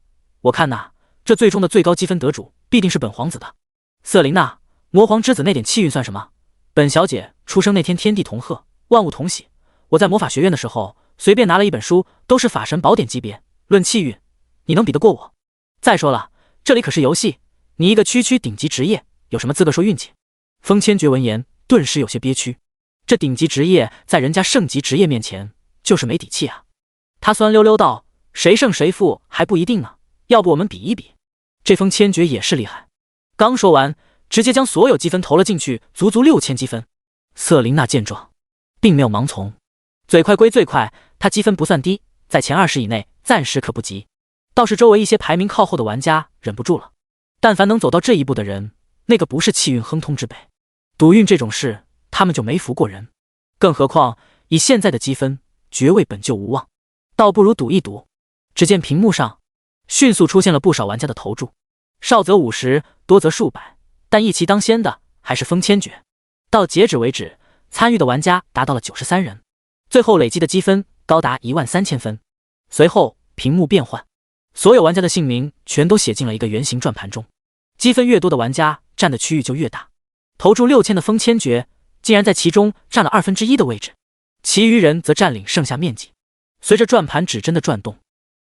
我看呐，这最终的最高积分得主必定是本皇子的。瑟琳娜，魔皇之子那点气运算什么？本小姐出生那天天地同贺，万物同喜。我在魔法学院的时候，随便拿了一本书，都是法神宝典级别。论气运，你能比得过我？再说了，这里可是游戏，你一个区顶级职业，有什么资格说运气？风千诀闻言，顿时有些憋屈。这顶级职业在人家圣级职业面前，就是没底气啊。他酸溜溜道：“谁胜谁负还不一定呢，要不我们比一比？”这风千诀也是厉害。刚说完，直接将所有积分投了进去，足足6000积分。瑟琳娜见状，并没有盲从，嘴快归最快，她积分不算低，在前20以内，暂时可不急。倒是周围一些排名靠后的玩家忍不住了，但凡能走到这一步的人，那个不是气运亨通之辈。赌运这种事，他们就没服过人，更何况以现在的积分，爵位本就无望，倒不如赌一赌。只见屏幕上迅速出现了不少玩家的投注，少则50，多则数百，但一骑当先的还是风千诀。到截止为止，参与的玩家达到了93人，最后累积的积分高达13000分。随后屏幕变换，所有玩家的姓名全都写进了一个圆形转盘中，积分越多的玩家占的区域就越大。投注6000的风千诀竟然在其中占了1/2的位置，其余人则占领剩下面积。随着转盘指针的转动，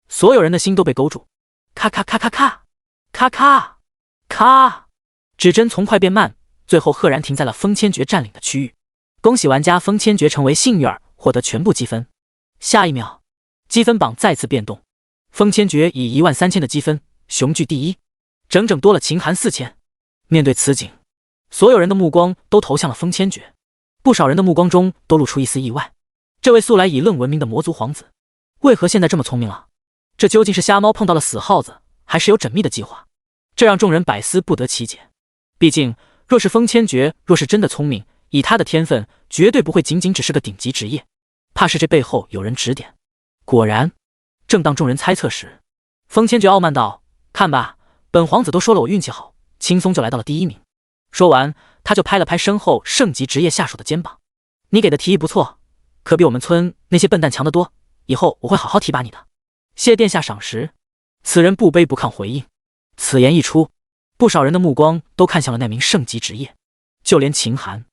所有人的心都被勾住，咔咔咔咔咔咔咔咔，指针从快变慢，最后赫然停在了风千诀占领的区域。恭喜玩家风千诀成为幸运儿，获得全部积分。下一秒，积分榜再次变动，风千诀以13000的积分雄踞第一，整整多了秦寒4000。面对此景，所有人的目光都投向了风千诀，不少人的目光中都露出一丝意外。这位素来以论闻名的魔族皇子，为何现在这么聪明了？这究竟是瞎猫碰到了死耗子，还是有缜密的计划？这让众人百思不得其解。毕竟，若是风千诀若是真的聪明，以他的天分，绝对不会仅仅只是个顶级职业，怕是这背后有人指点。果然，正当众人猜测时，风千诀傲慢道：“看吧，本皇子都说了我运气好，轻松就来到了第1名。”说完，他就拍了拍身后圣级职业下属的肩膀：“你给的提议不错，可比我们村那些笨蛋强得多，以后我会好好提拔你的。”谢殿下赏识。此人不卑不亢回应：“此言一出，不少人的目光都看向了那名圣级职业，就连秦寒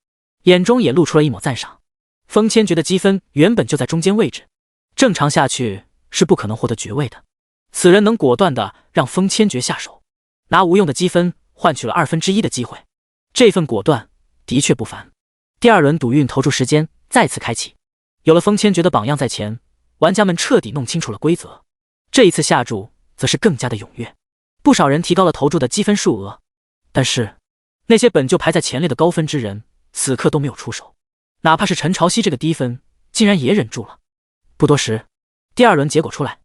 眼中也露出了一抹赞赏。风千诀的积分原本就在中间位置，正常下去是不可能获得爵位的。此人能果断地让风千诀下手，拿无用的积分换取了1/2的机会，这份果断的确不凡。第二轮赌运投注时间再次开启，有了风千诀的榜样在前，玩家们彻底弄清楚了规则。这一次下注则是更加的踊跃，不少人提高了投注的积分数额，但是那些本就排在前列的高分之人此刻都没有出手，哪怕是陈朝夕这个低分竟然也忍住了。不多时，第二轮结果出来，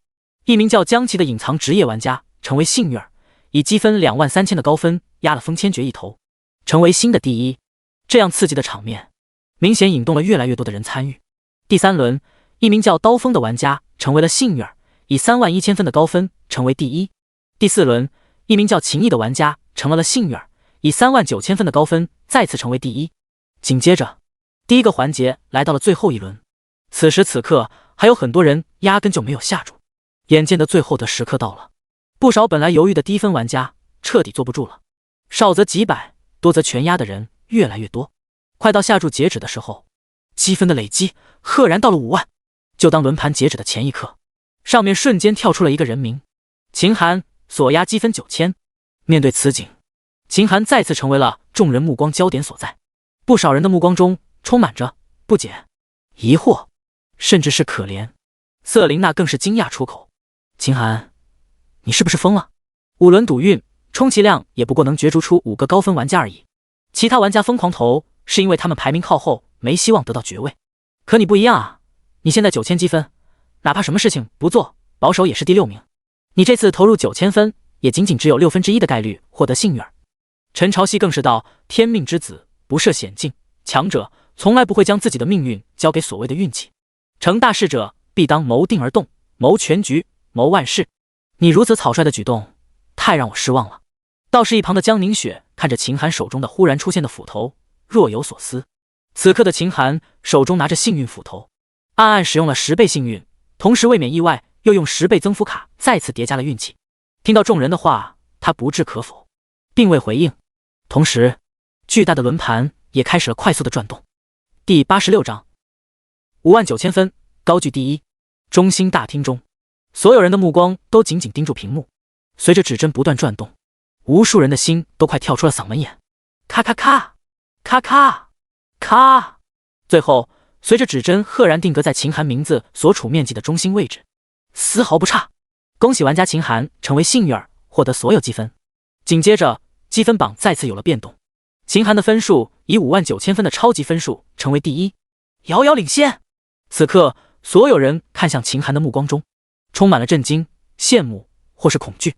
一名叫江奇的隐藏职业玩家成为幸运儿，以积分23000的高分压了风千诀一头，成为新的第一。这样刺激的场面明显引动了越来越多的人参与。第三轮，一名叫刀锋的玩家成为了幸运儿，以31000分的高分成为第一。第四轮，一名叫秦毅的玩家成了幸运儿，以39000分的高分再次成为第一。紧接着，第一个环节来到了最后一轮。此时此刻，还有很多人压根就没有下注。眼见的最后的时刻到了，不少本来犹豫的低分玩家彻底坐不住了，少则几百，多则全压的人越来越多。快到下注截止的时候，积分的累积赫然到了5万。就当轮盘截止的前一刻，上面瞬间跳出了一个人名：秦寒，所压积分9000。面对此景，秦寒再次成为了众人目光焦点所在。不少人的目光中充满着不解、疑惑，甚至是可怜。瑟琳娜更是惊讶出口：秦寒，你是不是疯了？5轮赌运，充其量也不过能角逐出5个高分玩家而已。其他玩家疯狂投，是因为他们排名靠后，没希望得到爵位。可你不一样啊，你现在9000积分，哪怕什么事情不做，保守也是第6名。你这次投入9000分，也仅仅只有1/6的概率获得幸运儿。陈朝夕更是道：天命之子，不设险境，强者从来不会将自己的命运交给所谓的运气。成大事者必当谋定而动，谋全局，谋万事。你如此草率的举动，太让我失望了。倒是一旁的江凝雪看着秦寒手中的忽然出现的斧头，若有所思。此刻的秦寒手中拿着幸运斧头，暗暗使用了10倍幸运，同时未免意外，又用10倍增幅卡再次叠加了运气。听到众人的话，他不置可否，并未回应。同时，巨大的轮盘也开始了快速的转动。第86章，59000分，高居第一。中心大厅中，所有人的目光都紧紧盯住屏幕。随着指针不断转动，无数人的心都快跳出了嗓门眼。咔咔咔，咔咔咔。最后，随着指针赫然定格在秦寒名字所处面积的中心位置，丝毫不差。恭喜玩家秦寒成为幸运儿，获得所有积分。紧接着，积分榜再次有了变动。秦寒的分数以59000分的超级分数成为第一，遥遥领先。此刻，所有人看向秦寒的目光中充满了震惊、羡慕或是恐惧。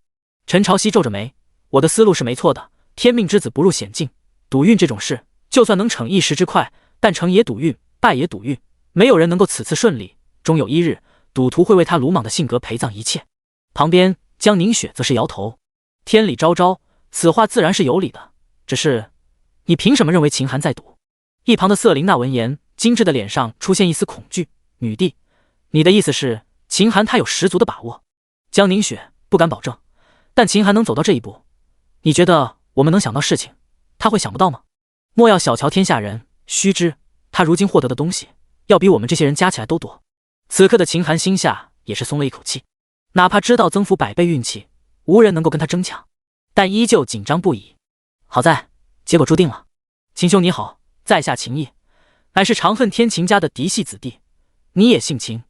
陈朝夕皱着眉：我的思路是没错的，天命之子不入险境，赌运这种事，就算能逞一时之快，但成也赌运，败也赌运，没有人能够此次顺利，终有一日，赌徒会为他鲁莽的性格陪葬一切。旁边江凝雪则是摇头：天理昭昭，此话自然是有理的，只是你凭什么认为秦寒在赌？一旁的瑟琳娜闻言，精致的脸上出现一丝恐惧：女帝，你的意思是秦寒他有十足的把握？江凝雪不敢保证，但秦寒能走到这一步，你觉得我们能想到事情，他会想不到吗？莫要小瞧天下人，须知他如今获得的东西，要比我们这些人加起来都多。此刻的秦寒心下也是松了一口气，哪怕知道增幅100倍运气，无人能够跟他争抢，但依旧紧张不已。好在结果注定了。秦兄你好，在下秦毅，乃是长恨天秦家的嫡系子弟。你也姓秦，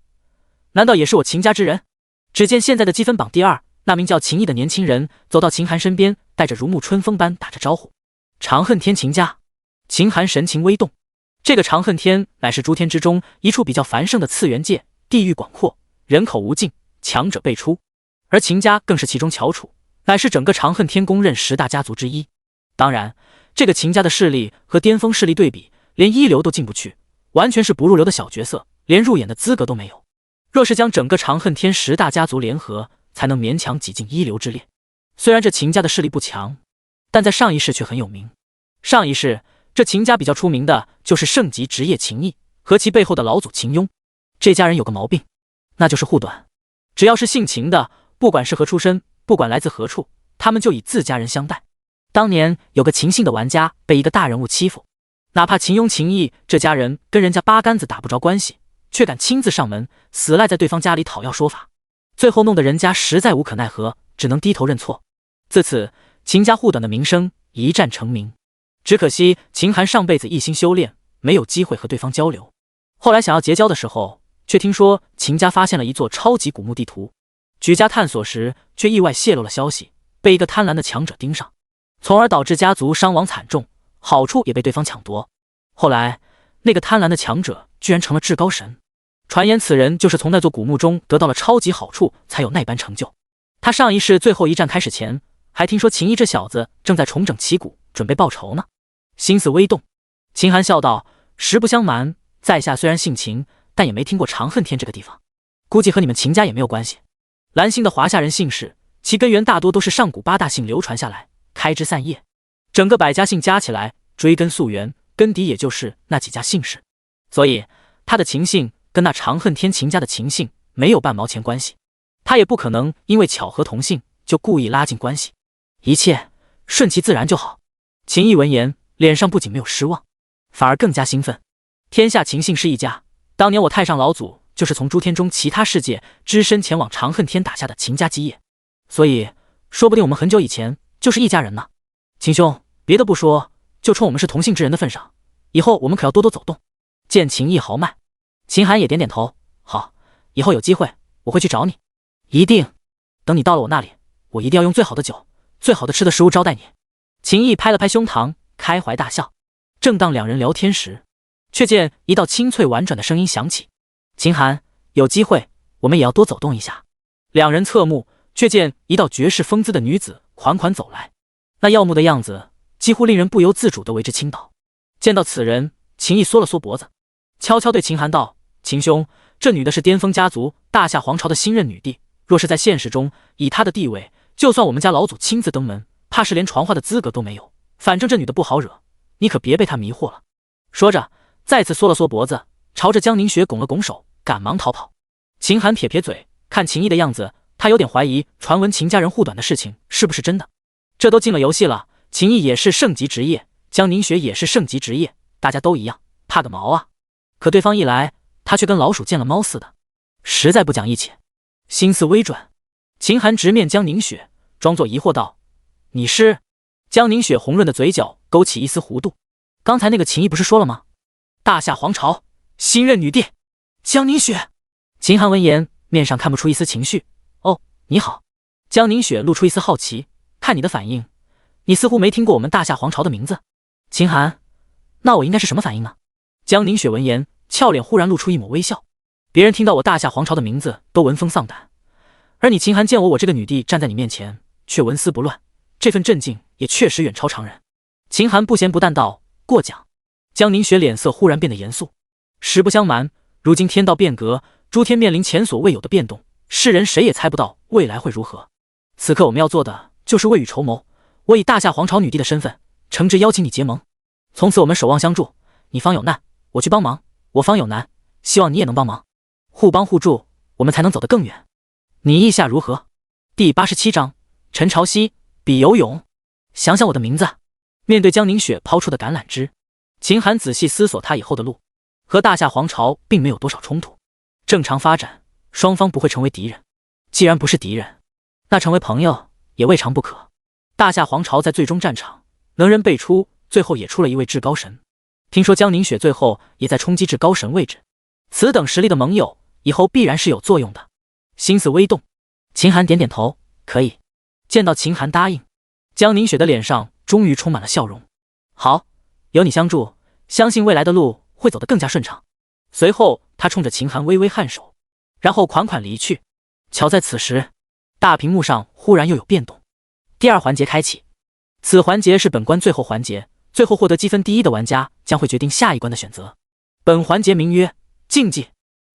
难道也是我秦家之人？只见现在的积分榜第2，那名叫秦毅的年轻人走到秦寒身边，带着如沐春风般打着招呼：长恨天秦家。秦寒神情微动，这个长恨天乃是诸天之中一处比较繁盛的次元界，地域广阔，人口无尽，强者辈出，而秦家更是其中翘楚，乃是整个长恨天公认10大家族之一。当然，这个秦家的势力和巅峰势力对比，连一流都进不去，完全是不入流的小角色，连入眼的资格都没有。若是将整个长恨天10大家族联合，才能勉强挤进一流之列。虽然这秦家的势力不强，但在上一世却很有名。上一世，这秦家比较出名的就是圣级职业秦毅和其背后的老祖秦庸。这家人有个毛病，那就是护短。只要是姓秦的，不管是何出身，不管来自何处，他们就以自家人相待。当年有个秦姓的玩家被一个大人物欺负，哪怕秦庸、秦毅这家人跟人家八竿子打不着关系，却敢亲自上门，死赖在对方家里讨要说法，最后弄得人家实在无可奈何，只能低头认错。自此，秦家护短的名声一战成名。只可惜秦寒上辈子一心修炼，没有机会和对方交流。后来想要结交的时候，却听说秦家发现了一座超级古墓地图，举家探索时却意外泄露了消息，被一个贪婪的强者盯上，从而导致家族伤亡惨重，好处也被对方抢夺。后来那个贪婪的强者居然成了至高神，传言此人就是从那座古墓中得到了超级好处才有那般成就。他上一世最后一战开始前，还听说秦毅这小子正在重整旗鼓，准备报仇呢。心思微动，秦寒笑道：实不相瞒，在下虽然姓秦，但也没听过长恨天这个地方，估计和你们秦家也没有关系。兰姓的华夏人姓氏，其根源大多都是上古八大姓流传下来，开枝散叶，整个百家姓加起来，追根溯源，根底也就是那几家姓氏，所以他的秦姓跟那长恨天秦家的秦姓没有半毛钱关系，他也不可能因为巧合同姓就故意拉近关系，一切顺其自然就好。秦毅闻言，脸上不仅没有失望，反而更加兴奋。天下秦姓是一家，当年我太上老祖就是从诸天中其他世界只身前往长恨天打下的秦家基业，所以说不定我们很久以前就是一家人呢。秦兄，别的不说，就冲我们是同姓之人的份上，以后我们可要多多走动。见秦毅豪迈，秦寒也点点头，好，以后有机会我会去找你，一定。等你到了我那里，我一定要用最好的酒、最好的吃的食物招待你。秦毅拍了拍胸膛，开怀大笑。正当两人聊天时，却见一道清脆婉转的声音响起：秦寒，有机会我们也要多走动一下。两人侧目，却见一道绝世风姿的女子款款走来，那耀目的样子几乎令人不由自主地为之倾倒。见到此人，秦毅缩了缩脖子，悄悄对秦寒道：秦兄，这女的是巅峰家族大夏皇朝的新任女帝，若是在现实中，以她的地位，就算我们家老祖亲自登门，怕是连传话的资格都没有。反正这女的不好惹，你可别被她迷惑了。说着，再次缩了缩脖子，朝着江凝雪拱了拱手，赶忙逃跑。秦寒撇撇嘴，看秦毅的样子，他有点怀疑传闻秦家人护短的事情是不是真的。这都进了游戏了，秦毅也是圣级职业，江凝雪也是圣级职业，大家都一样，怕个毛啊！可对方一来，他却跟老鼠见了猫似的，实在不讲义气。心思微转，秦寒直面江凝雪，装作疑惑道：你是？江凝雪红润的嘴角勾起一丝弧度，刚才那个秦毅不是说了吗？大夏皇朝新任女帝江凝雪。秦寒闻言，面上看不出一丝情绪。哦，你好。江凝雪露出一丝好奇，看你的反应，你似乎没听过我们大夏皇朝的名字。秦寒，那我应该是什么反应呢？江凝雪闻言，俏脸忽然露出一抹微笑。别人听到我大夏皇朝的名字都闻风丧胆，而你秦寒见我这个女帝站在你面前，却纹丝不乱，这份震惊也确实远超常人。秦寒不咸不淡道：过奖。江凝雪脸色忽然变得严肃。实不相瞒，如今天道变革，诸天面临前所未有的变动，世人谁也猜不到未来会如何。此刻我们要做的就是未雨绸缪，我以大夏皇朝女帝的身份，诚挚邀请你结盟。从此我们守望相助，你方有难，我去帮忙；我方有难，希望你也能帮忙，互帮互助，我们才能走得更远。你意下如何？第87章，陈朝夕比游泳。想想我的名字。面对江凝雪抛出的橄榄枝，秦寒仔细思索他以后的路。和大夏皇朝并没有多少冲突，正常发展，双方不会成为敌人。既然不是敌人，那成为朋友也未尝不可。大夏皇朝在最终战场能人辈出，最后也出了一位至高神。听说江凝雪最后也在冲击至高神位置，此等实力的盟友，以后必然是有作用的。心思微动，秦寒点点头，可以。见到秦寒答应，江凝雪的脸上终于充满了笑容。好，有你相助，相信未来的路会走得更加顺畅。随后他冲着秦寒微微颔首，然后款款离去。巧在此时，大屏幕上忽然又有变动。第二环节开启，此环节是本关最后环节，最后获得积分第一的玩家将会决定下一关的选择。本环节名曰竞技，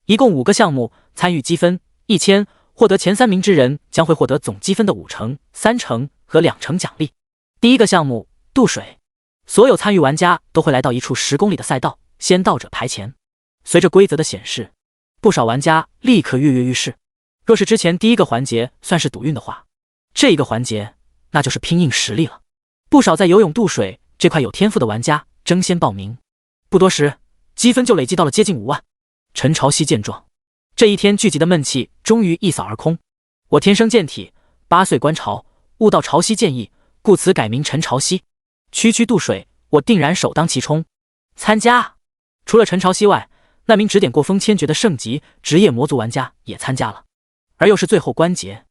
一共5个项目，参与积分1000，获得前3名之人将会获得总积分的5成、3成和2成奖励。第一个项目渡水，所有参与玩家都会来到一处10公里的赛道，先到者排前。随着规则的显示，不少玩家立刻跃跃欲试。若是之前第一个环节算是赌运的话，这一个环节那就是拼硬实力了。不少在游泳渡水这块有天赋的玩家争先报名，不多时积分就累计到了接近5万。陈朝夕见状，这一天聚集的闷气终于一扫而空。我天生健体，8岁观潮，悟到潮汐剑意，故此改名陈朝夕。区区渡水，我定然首当其冲。参加！除了陈朝夕外，那名指点过风千诀的圣级职业魔族玩家也参加了，而又是最后关节。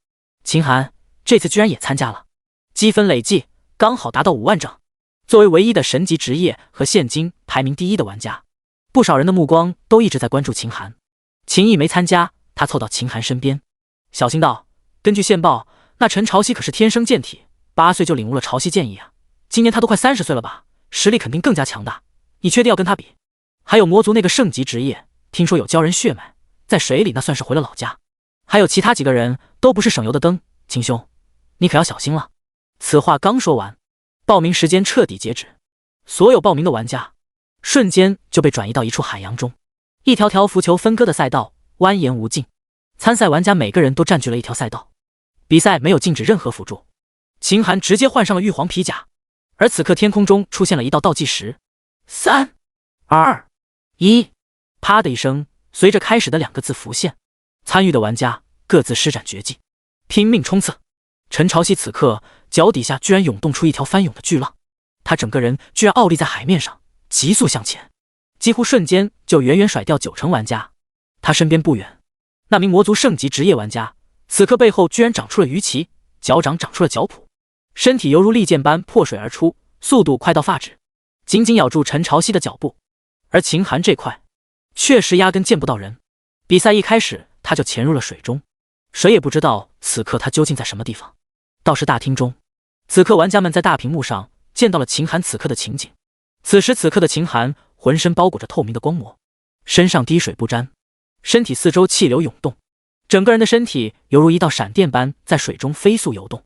秦寒这次居然也参加了，积分累计刚好达到5万整。作为唯一的神级职业和现今排名第1的玩家，不少人的目光都一直在关注秦寒。秦毅没参加，他凑到秦寒身边，小心道：“根据线报，那陈朝夕可是天生健体，8岁就领悟了潮汐剑意啊！今年他都快30岁了吧，实力肯定更加强大。你确定要跟他比？还有魔族那个圣级职业，听说有鲛人血脉，在水里那算是回了老家。还有其他几个人都不是省油的灯，秦兄，你可要小心了。”此话刚说完，报名时间彻底截止，所有报名的玩家瞬间就被转移到一处海洋中，一条条浮球分割的赛道蜿蜒无尽，参赛玩家每个人都占据了一条赛道。比赛没有禁止任何辅助，秦寒直接换上了玉皇皮甲，而此刻天空中出现了一道倒计时：3、2、1，啪的一声，随着开始的2个字浮现，参与的玩家各自施展绝技，拼命冲刺。陈朝夕此刻脚底下居然涌动出一条翻涌的巨浪，他整个人居然傲立在海面上，急速向前，几乎瞬间就远远甩掉90%玩家。他身边不远，那名魔族圣级职业玩家此刻背后居然长出了鱼鳍，脚掌长出了脚蹼，身体犹如利剑般破水而出，速度快到发指，紧紧咬住陈朝夕的脚步。而秦寒这块确实压根见不到人，比赛一开始他就潜入了水中，谁也不知道此刻他究竟在什么地方。倒是大厅中，此刻玩家们在大屏幕上见到了秦寒此刻的情景。此时此刻的秦寒浑身包裹着透明的光膜，身上滴水不沾，身体四周气流涌动，整个人的身体犹如一道闪电般在水中飞速游动，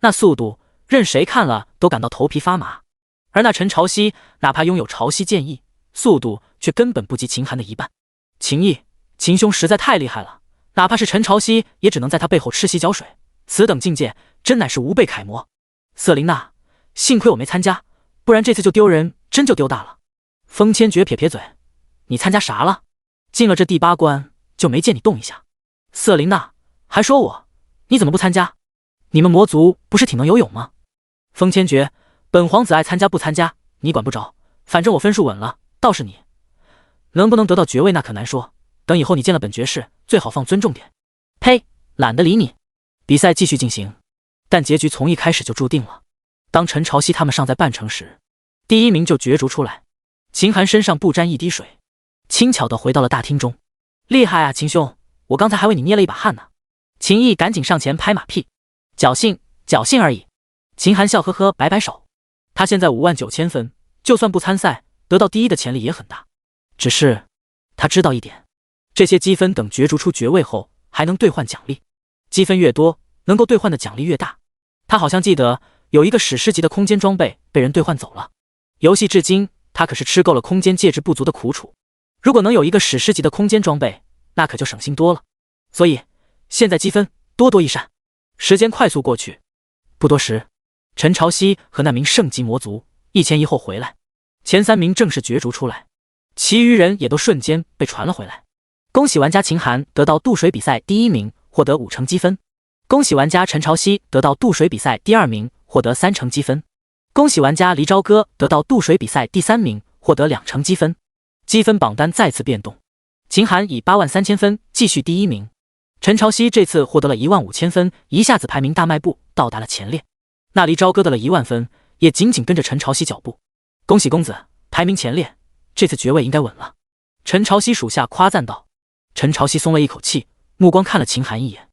那速度任谁看了都感到头皮发麻。而那陈朝夕哪怕拥有潮汐剑意，速度却根本不及秦寒的一半。秦毅，秦兄实在太厉害了，哪怕是陈朝夕也只能在他背后吃洗脚水，此等境界真乃是无辈楷模。瑟琳娜，幸亏我没参加，不然这次就丢人，真就丢大了。风千诀撇撇嘴，你参加啥了？进了这第8关就没见你动一下。瑟琳娜，还说我，你怎么不参加？你们魔族不是挺能游泳吗？风千诀，本皇子爱参加不参加，你管不着，反正我分数稳了，倒是你能不能得到爵位那可难说，等以后你见了本爵士，最好放尊重点。呸，懒得理你。比赛继续进行，但结局从一开始就注定了。当陈朝夕他们尚在半程时，第1名就角逐出来。秦寒身上不沾一滴水，轻巧地回到了大厅中。厉害啊，秦兄，我刚才还为你捏了一把汗呢。秦毅赶紧上前拍马屁，侥幸侥幸而已。秦寒笑呵呵摆摆手，他现在59000分，就算不参赛，得到第1的潜力也很大。只是他知道一点，这些积分等角逐出爵位后还能兑换奖励，积分越多，能够兑换的奖励越大。他好像记得有一个史诗级的空间装备被人兑换走了，游戏至今他可是吃够了空间介质不足的苦楚，如果能有一个史诗级的空间装备，那可就省心多了。所以现在积分多多益善。时间快速过去，不多时，陈朝夕和那名圣级魔族一前一后回来，前3名正式角逐出来，其余人也都瞬间被传了回来。恭喜玩家秦寒得到渡水比赛第1名，获得5成积分。恭喜玩家陈朝夕得到渡水比赛第2名，获得3成积分。恭喜玩家黎朝歌得到渡水比赛第3名，获得2成积分。积分榜单再次变动，秦寒以83000分继续第1名，陈朝夕这次获得了15000分，一下子排名大迈步，到达了前列。那黎朝歌得了10000分，也紧紧跟着陈朝夕脚步。恭喜公子，排名前列，这次爵位应该稳了。陈朝夕属下夸赞道。陈朝夕松了一口气，目光看了秦寒一眼，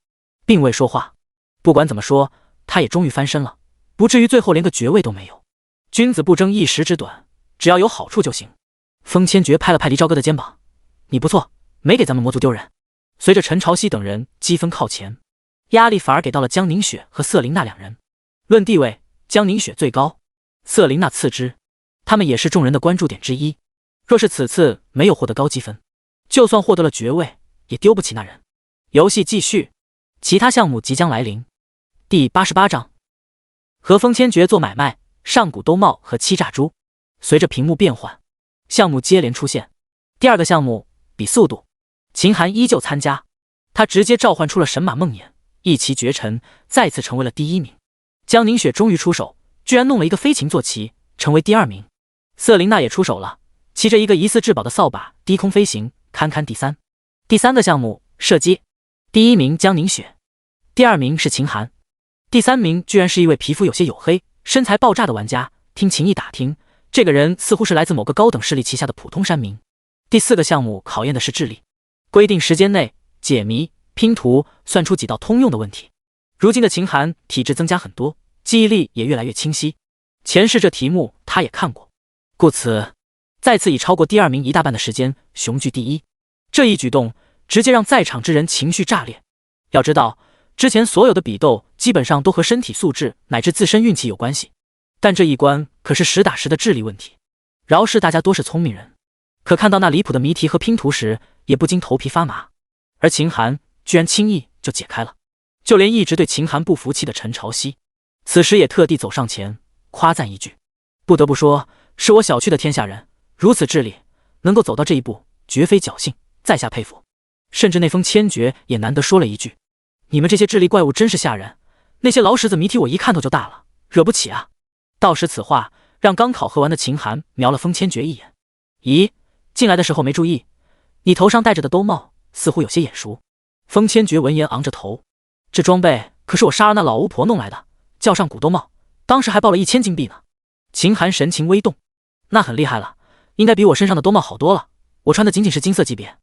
并未说话。不管怎么说，他也终于翻身了，不至于最后连个爵位都没有。君子不争一时之短，只要有好处就行。风千诀拍了拍黎朝歌的肩膀，你不错，没给咱们魔族丢人。随着陈朝夕等人积分靠前，压力反而给到了江凝雪和瑟琳娜2人。论地位，江凝雪最高，瑟琳娜次之，他们也是众人的关注点之一。若是此次没有获得高积分，就算获得了爵位，也丢不起那人。游戏继续，其他项目即将来临。第88章，和风千珏做买卖，上古兜帽和欺诈猪。随着屏幕变换，项目接连出现。第二个项目比速度，秦寒依旧参加，他直接召唤出了神马梦魇，一骑绝尘，再次成为了第1名。江凝雪终于出手，居然弄了一个飞禽坐骑，成为第2名。瑟琳娜也出手了，骑着一个疑似至宝的扫把低空飞行，堪堪第3。第3个项目射击，第1名江凝雪，第2名是秦寒，第3名居然是一位皮肤有些黝黑、身材爆炸的玩家。听秦毅打听，这个人似乎是来自某个高等势力旗下的普通山民。第4个项目考验的是智力，规定时间内解谜、拼图，算出几道通用的问题。如今的秦寒体质增加很多，记忆力也越来越清晰。前世这题目他也看过，故此再次以超过第2名1大半的时间雄踞第1。这一举动直接让在场之人情绪炸裂。要知道，之前所有的比斗基本上都和身体素质乃至自身运气有关系，但这一关可是实打实的智力问题。饶是大家多是聪明人，可看到那离谱的谜题和拼图时，也不禁头皮发麻。而秦寒居然轻易就解开了，就连一直对秦寒不服气的陈朝曦，此时也特地走上前夸赞一句：“不得不说，是我小觑的天下人，如此智力，能够走到这一步，绝非侥幸，在下佩服。”甚至那风千珏也难得说了一句：“你们这些智力怪物真是吓人，那些老屎子谜题我一看头就大了，惹不起啊。”到时此话让刚考核完的秦寒瞄了风千珏一眼：“咦，进来的时候没注意，你头上戴着的兜帽似乎有些眼熟。”风千珏闻言昂着头：“这装备可是我杀了那老巫婆弄来的，叫上古兜帽，当时还报了1000金币呢。”秦寒神情微动：“那很厉害了，应该比我身上的兜帽好多了，我穿的仅仅是金色级别。”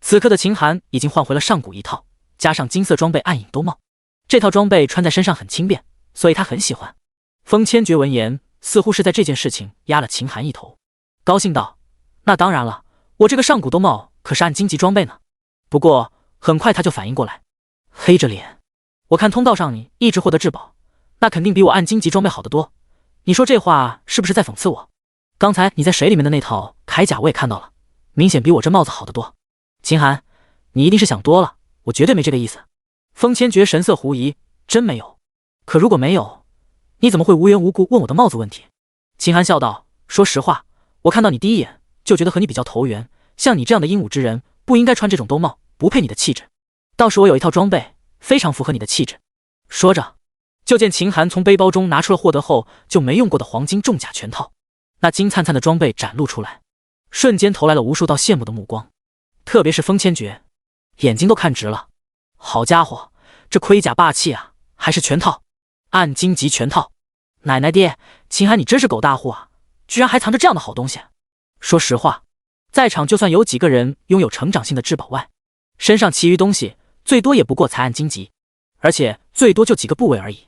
此刻的秦寒已经换回了上古一套，加上金色装备暗影兜帽，这套装备穿在身上很轻便，所以他很喜欢。风千珏闻言，似乎是在这件事情压了秦寒一头，高兴道：“那当然了，我这个上古兜帽可是暗金级装备呢。”不过很快他就反应过来，黑着脸：“我看通道上你一直获得至宝，那肯定比我暗金级装备好得多。你说这话是不是在讽刺我？刚才你在水里面的那套铠甲我也看到了，明显比我这帽子好得多。秦寒，你一定是想多了，我绝对没这个意思。”风千珏神色狐疑：“真没有？可如果没有，你怎么会无缘无故问我的帽子问题？”秦寒笑道：“说实话，我看到你第一眼就觉得和你比较投缘，像你这样的英武之人不应该穿这种兜帽，不配你的气质。倒是我有一套装备非常符合你的气质。”说着，就见秦寒从背包中拿出了获得后就没用过的黄金重甲全套，那金灿灿的装备展露出来，瞬间投来了无数道羡慕的目光。特别是风千珏，眼睛都看直了。好家伙，这盔甲霸气啊，还是全套，暗金级全套！奶奶爹，秦寒你真是狗大户啊，居然还藏着这样的好东西。说实话，在场就算有几个人拥有成长性的至宝外，身上其余东西最多也不过才暗金级，而且最多就几个部位而已，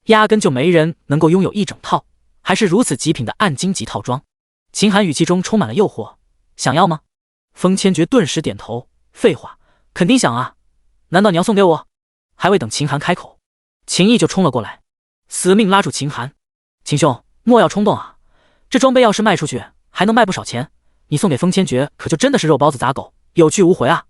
压根就没人能够拥有一整套，还是如此极品的暗金级套装。秦寒语气中充满了诱惑：“想要吗？”风千珏顿时点头：“废话，肯定想啊！难道你要送给我？”还未等秦寒开口，秦毅就冲了过来，死命拉住秦寒：“秦兄，莫要冲动啊！这装备要是卖出去，还能卖不少钱。你送给风千珏，可就真的是肉包子砸狗，有去无回啊！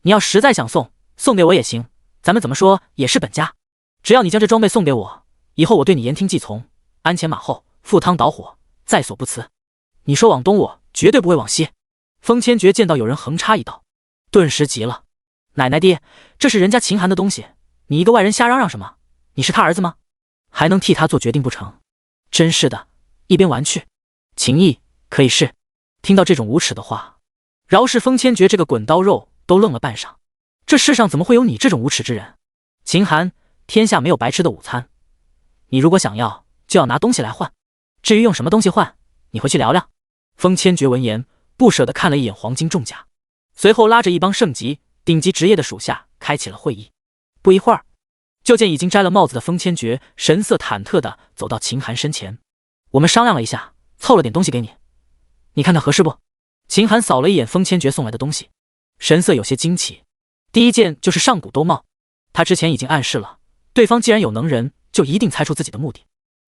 你要实在想送，送给我也行，咱们怎么说也是本家。只要你将这装备送给我，以后我对你言听计从，鞍前马后，赴汤蹈火，在所不辞。你说往东，我绝对不会往西。”风千珏见到有人横插一刀，顿时急了：“奶奶爹，这是人家秦寒的东西，你一个外人瞎嚷嚷什么？你是他儿子吗？还能替他做决定不成？真是的，一边玩去！”秦毅可以是。听到这种无耻的话，饶是风千珏这个滚刀肉都愣了半晌，这世上怎么会有你这种无耻之人？秦寒，天下没有白吃的午餐，你如果想要，就要拿东西来换。至于用什么东西换，你回去聊聊。风千珏闻言，不舍得看了一眼黄金重甲，随后拉着一帮圣级、顶级职业的属下开启了会议。不一会儿，就见已经摘了帽子的风千珏神色忐忑地走到秦寒身前：“我们商量了一下，凑了点东西给你，你看看合适不？”秦寒扫了一眼风千珏送来的东西，神色有些惊奇。第一件就是上古兜帽，他之前已经暗示了，对方既然有能人，就一定猜出自己的目的。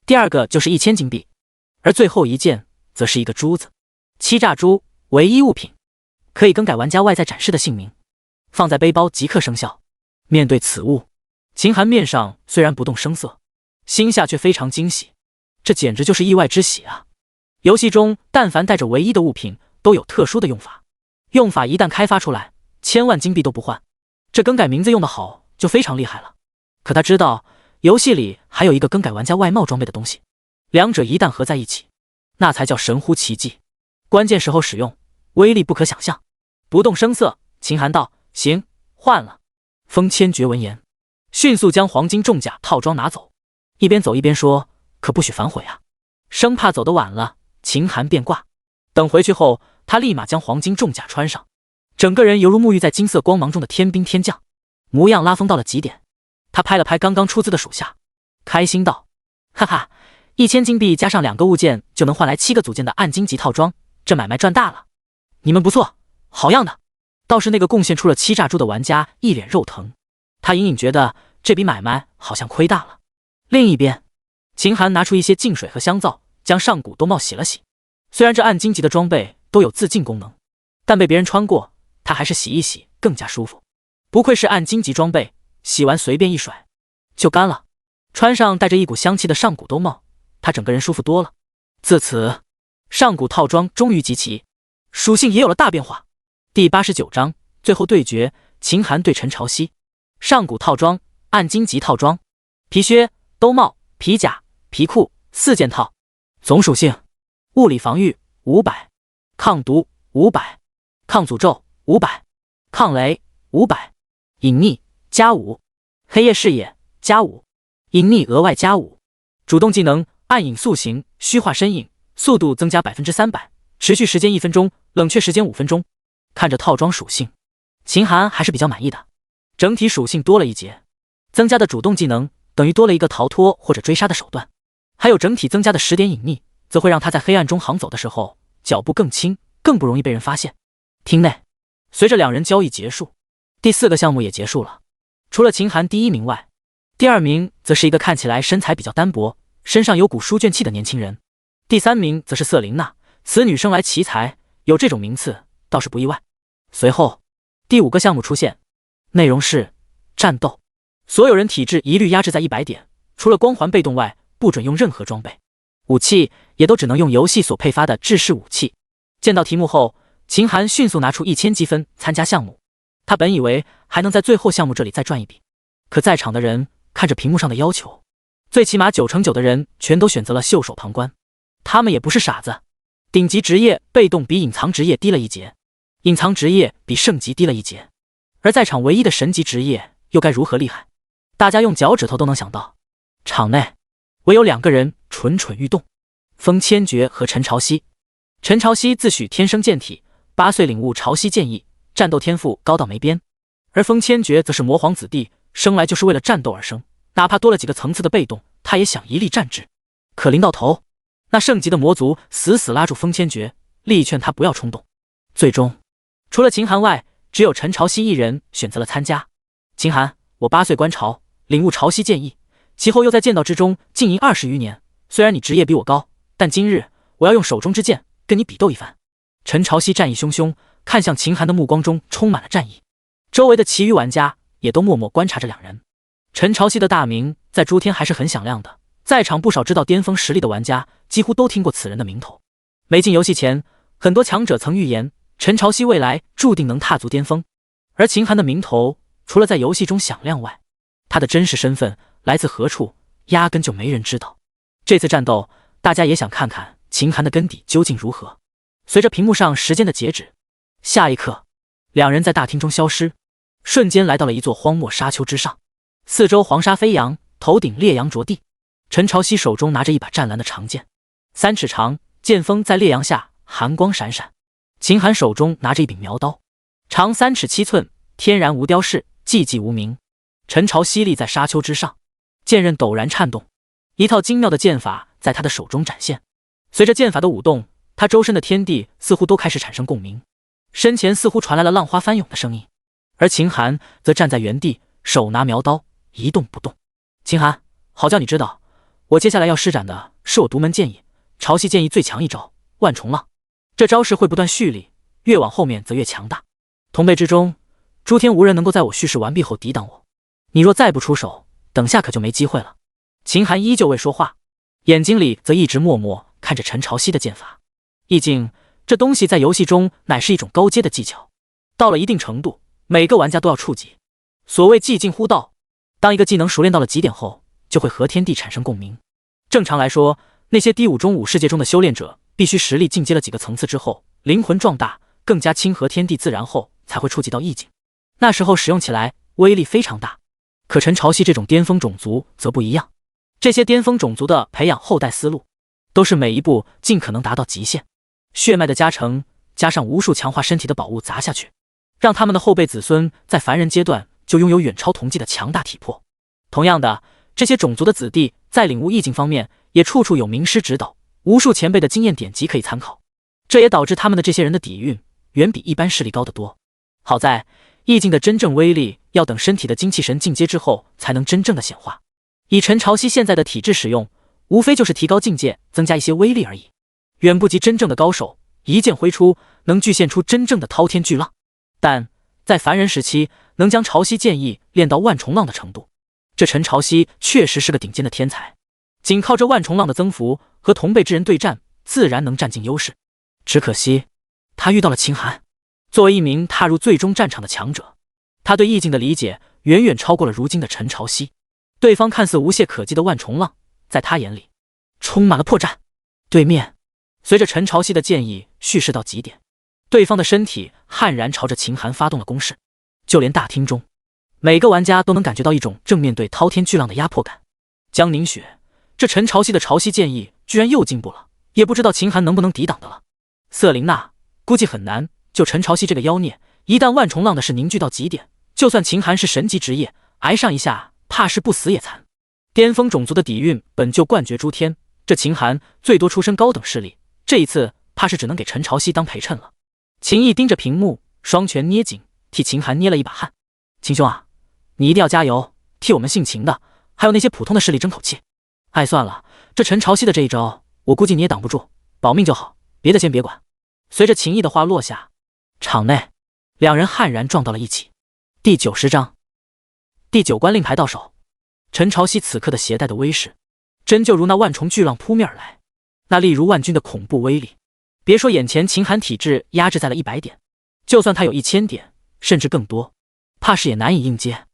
第二个就是1000金币，而最后一件则是一个珠子，欺诈珠，唯一物品，可以更改玩家外在展示的姓名，放在背包即刻生效。面对此物，秦寒面上虽然不动声色，心下却非常惊喜，这简直就是意外之喜啊！游戏中但凡带着唯一的物品都有特殊的用法，用法一旦开发出来，千万金币都不换。这更改名字用得好就非常厉害了。可他知道游戏里还有一个更改玩家外貌装备的东西，两者一旦合在一起，那才叫神乎其技，关键时候使用，威力不可想象。不动声色，秦寒道：“行，换了。”风千绝闻言，迅速将黄金重甲套装拿走，一边走一边说：“可不许反悔啊！”生怕走得晚了，秦寒便挂。等回去后，他立马将黄金重甲穿上，整个人犹如沐浴在金色光芒中的天兵天将，模样拉风到了极点。他拍了拍刚刚出资的属下，开心道：“哈哈，1000金币加上2个物件就能换来7个组件的暗金级套装，这买卖赚大了！你们不错，好样的！”倒是那个贡献出了7炸猪的玩家一脸肉疼，他隐隐觉得这笔买卖好像亏大了。另一边，秦寒拿出一些净水和香皂，将上古兜帽洗了洗。虽然这暗金级的装备都有自净功能，但被别人穿过，他还是洗一洗更加舒服。不愧是暗金级装备，洗完随便一甩就干了。穿上带着一股香气的上古兜帽，他整个人舒服多了。自此，上古套装终于集齐，属性也有了大变化。第89章最后对决，秦寒对陈朝夕。上古套装，暗金级套装，皮靴、兜帽、皮甲、皮裤4件套。总属性：物理防御500，抗毒500，抗诅咒500，抗雷500，隐匿+5，黑夜视野+5，隐匿额外+5。主动技能：暗影塑形，虚化身影，速度增加300%，持续时间1分钟，冷却时间5分钟。看着套装属性，秦寒还是比较满意的。整体属性多了一节，增加的主动技能等于多了一个逃脱或者追杀的手段，还有整体增加的10点隐匿，则会让他在黑暗中行走的时候脚步更轻，更不容易被人发现。厅内，随着2人交易结束，第4个项目也结束了。除了秦寒第1名外，第2名则是一个看起来身材比较单薄，身上有股书卷气的年轻人。第3名则是瑟琳娜，此女生来奇才，有这种名次倒是不意外。随后，第5个项目出现，内容是战斗，所有人体质一律压制在100点，除了光环被动外，不准用任何装备，武器也都只能用游戏所配发的制式武器。见到题目后，秦寒迅速拿出1000积分参加项目。他本以为还能在最后项目这里再赚一笔，可在场的人看着屏幕上的要求，最起码99%的人全都选择了袖手旁观。他们也不是傻子，顶级职业被动比隐藏职业低了1节，隐藏职业比圣级低了1节，而在场唯一的神级职业又该如何厉害？大家用脚趾头都能想到。场内唯有2个人蠢蠢欲动，风千绝和陈朝夕。陈朝夕自诩天生剑体，8岁领悟朝夕剑意，战斗天赋高到没边；而风千绝则是魔皇子弟，生来就是为了战斗而生，哪怕多了几个层次的被动，他也想一力战之。可临到头，那圣级的魔族死死拉住风千绝，力劝他不要冲动。最终，除了秦寒外，只有陈朝夕一人选择了参加。秦寒，我8岁观朝，领悟朝夕剑意，其后又在剑道之中经营20余年。虽然你职业比我高，但今日我要用手中之剑跟你比斗一番。陈朝夕战意汹汹，看向秦寒的目光中充满了战意。周围的其余玩家也都默默观察着2人。陈朝夕的大名在诸天还是很响亮的，在场不少知道巅峰实力的玩家几乎都听过此人的名头。没进游戏前，很多强者曾预言陈朝夕未来注定能踏足巅峰，而秦寒的名头除了在游戏中响亮外，他的真实身份来自何处，压根就没人知道。这次战斗，大家也想看看秦寒的根底究竟如何。随着屏幕上时间的截止，下一刻，2人在大厅中消失，瞬间来到了一座荒漠沙丘之上，四周黄沙飞扬，头顶烈阳着地。陈朝夕手中拿着一把湛蓝的长剑，3尺长，剑锋在烈阳下寒光闪闪。秦寒手中拿着一柄苗刀，长3尺7寸，天然无雕饰，寂寂无名。陈朝夕立在沙丘之上，剑刃陡然颤动，一套精妙的剑法在他的手中展现。随着剑法的舞动，他周身的天地似乎都开始产生共鸣，身前似乎传来了浪花翻涌的声音。而秦寒则站在原地，手拿苗刀，一动不动。秦寒，好叫你知道，我接下来要施展的是我独门剑意，朝夕剑意最强一招万重浪。这招式会不断蓄力，越往后面则越强大。同辈之中，诸天无人能够在我蓄势完毕后抵挡我。你若再不出手，等下可就没机会了。秦寒依旧未说话，眼睛里则一直默默看着陈朝夕的剑法。意境这东西在游戏中乃是一种高阶的技巧，到了一定程度，每个玩家都要触及。所谓技近乎道，当一个技能熟练到了极点后，就会和天地产生共鸣。正常来说，那些低武中武世界中的修炼者，必须实力进阶了几个层次之后，灵魂壮大，更加亲和天地自然后，才会触及到意境。那时候使用起来威力非常大。可陈朝夕这种巅峰种族则不一样，这些巅峰种族的培养后代思路，都是每一步尽可能达到极限。血脉的加成，加上无数强化身体的宝物砸下去，让他们的后辈子孙在凡人阶段就拥有远超同级的强大体魄。同样的，这些种族的子弟在领悟意境方面，也处处有名师指导，无数前辈的经验典籍可以参考。这也导致他们的这些人的底蕴远比一般势力高得多。好在意境的真正威力要等身体的精气神进阶之后才能真正的显化。以陈朝夕现在的体质使用，无非就是提高境界，增加一些威力而已，远不及真正的高手一剑挥出能具现出真正的滔天巨浪。但在凡人时期能将朝夕剑意练到万重浪的程度，这陈朝夕确实是个顶尖的天才。仅靠这万重浪的增幅和同辈之人对战，自然能占尽优势。只可惜他遇到了秦寒。作为一名踏入最终战场的强者，他对意境的理解远远超过了如今的陈朝夕。对方看似无懈可击的万重浪，在他眼里充满了破绽。对面随着陈朝夕的剑意蓄势到极点，对方的身体悍然朝着秦寒发动了攻势。就连大厅中每个玩家都能感觉到一种正面对滔天巨浪的压迫感。江凝雪，这陈朝夕的朝夕剑意居然又进步了，也不知道秦寒能不能抵挡的了。瑟琳娜，估计很难。就陈朝夕这个妖孽，一旦万重浪的是凝聚到极点，就算秦寒是神级职业，挨上一下怕是不死也残。巅峰种族的底蕴本就冠绝诸天，这秦寒最多出身高等势力，这一次怕是只能给陈朝夕当陪衬了。秦毅盯着屏幕，双拳捏紧，替秦寒捏了一把汗。秦兄啊，你一定要加油，替我们姓秦的还有那些普通的势力争口气。哎，算了，这陈朝夕的这一招我估计你也挡不住，保命就好，别的先别管。随着秦毅的话落下，场内两人悍然撞到了一起。第90章第9关令牌到手。陈朝夕此刻的携带的威势，真就如那万重巨浪扑面而来，那力如万钧的恐怖威力。别说眼前秦寒体质压制在了100点，就算他有1000点甚至更多，怕是也难以应接。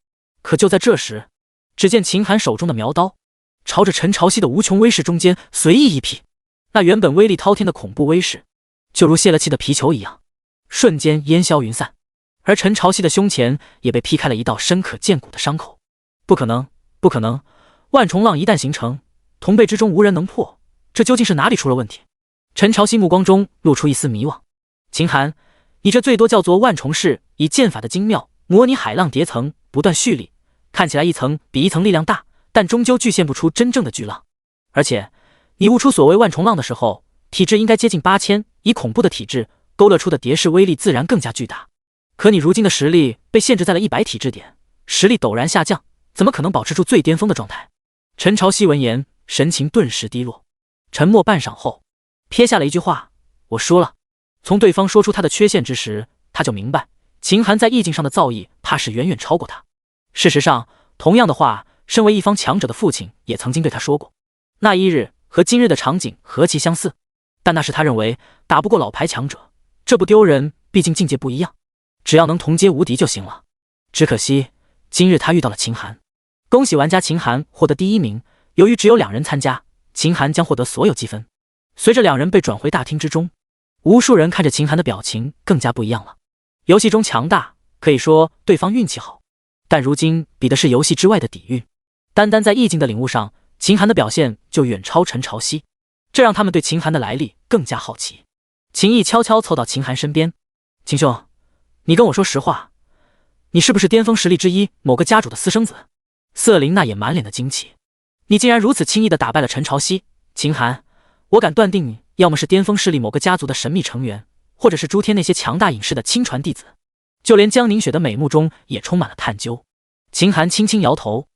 可就在这时，只见秦寒手中的苗刀朝着陈朝夕的无穷威势中间随意一劈，那原本威力滔天的恐怖威势，就如泄了气的皮球一样，瞬间烟消云散。而陈朝夕的胸前也被劈开了一道深可见骨的伤口。不可能，不可能！万重浪一旦形成，同辈之中无人能破，这究竟是哪里出了问题？陈朝夕目光中露出一丝迷惘。秦寒，你这最多叫做万重式，以剑法的精妙模拟海浪叠层，不断蓄力，看起来一层比一层力量大，但终究具现不出真正的巨浪。而且你悟出所谓万重浪的时候，体质应该接近8000，以恐怖的体质勾勒出的蝶式威力自然更加巨大。可你如今的实力被限制在了100体质点，实力陡然下降，怎么可能保持住最巅峰的状态？陈朝夕闻言，神情顿时低落，沉默半晌后，撇下了一句话：“我输了。”从对方说出他的缺陷之时，他就明白秦寒在意境上的造诣怕是远远超过他。事实上，同样的话，身为一方强者的父亲也曾经对他说过。那一日和今日的场景何其相似，但那是他认为打不过老牌强者，这不丢人，毕竟境界不一样，只要能同阶无敌就行了。只可惜今日他遇到了秦寒。恭喜玩家秦寒获得第1名，由于只有2人参加，秦寒将获得所有积分。随着2人被转回大厅之中，无数人看着秦寒的表情更加不一样了。游戏中强大，可以说对方运气好，但如今比的是游戏之外的底蕴。单单在意境的领悟上，秦寒的表现就远超陈朝夕，这让他们对秦寒的来历更加好奇。秦毅悄悄凑到秦寒身边：“秦兄，你跟我说实话，你是不是巅峰实力之一某个家主的私生子？”瑟琳娜也满脸的惊奇：“你竟然如此轻易地打败了陈朝夕！秦寒，我敢断定你要么是巅峰势力某个家族的神秘成员，或者是诸天那些强大隐士的亲传弟子。”就连江凝雪的美目中也充满了探究。秦寒轻轻摇头：“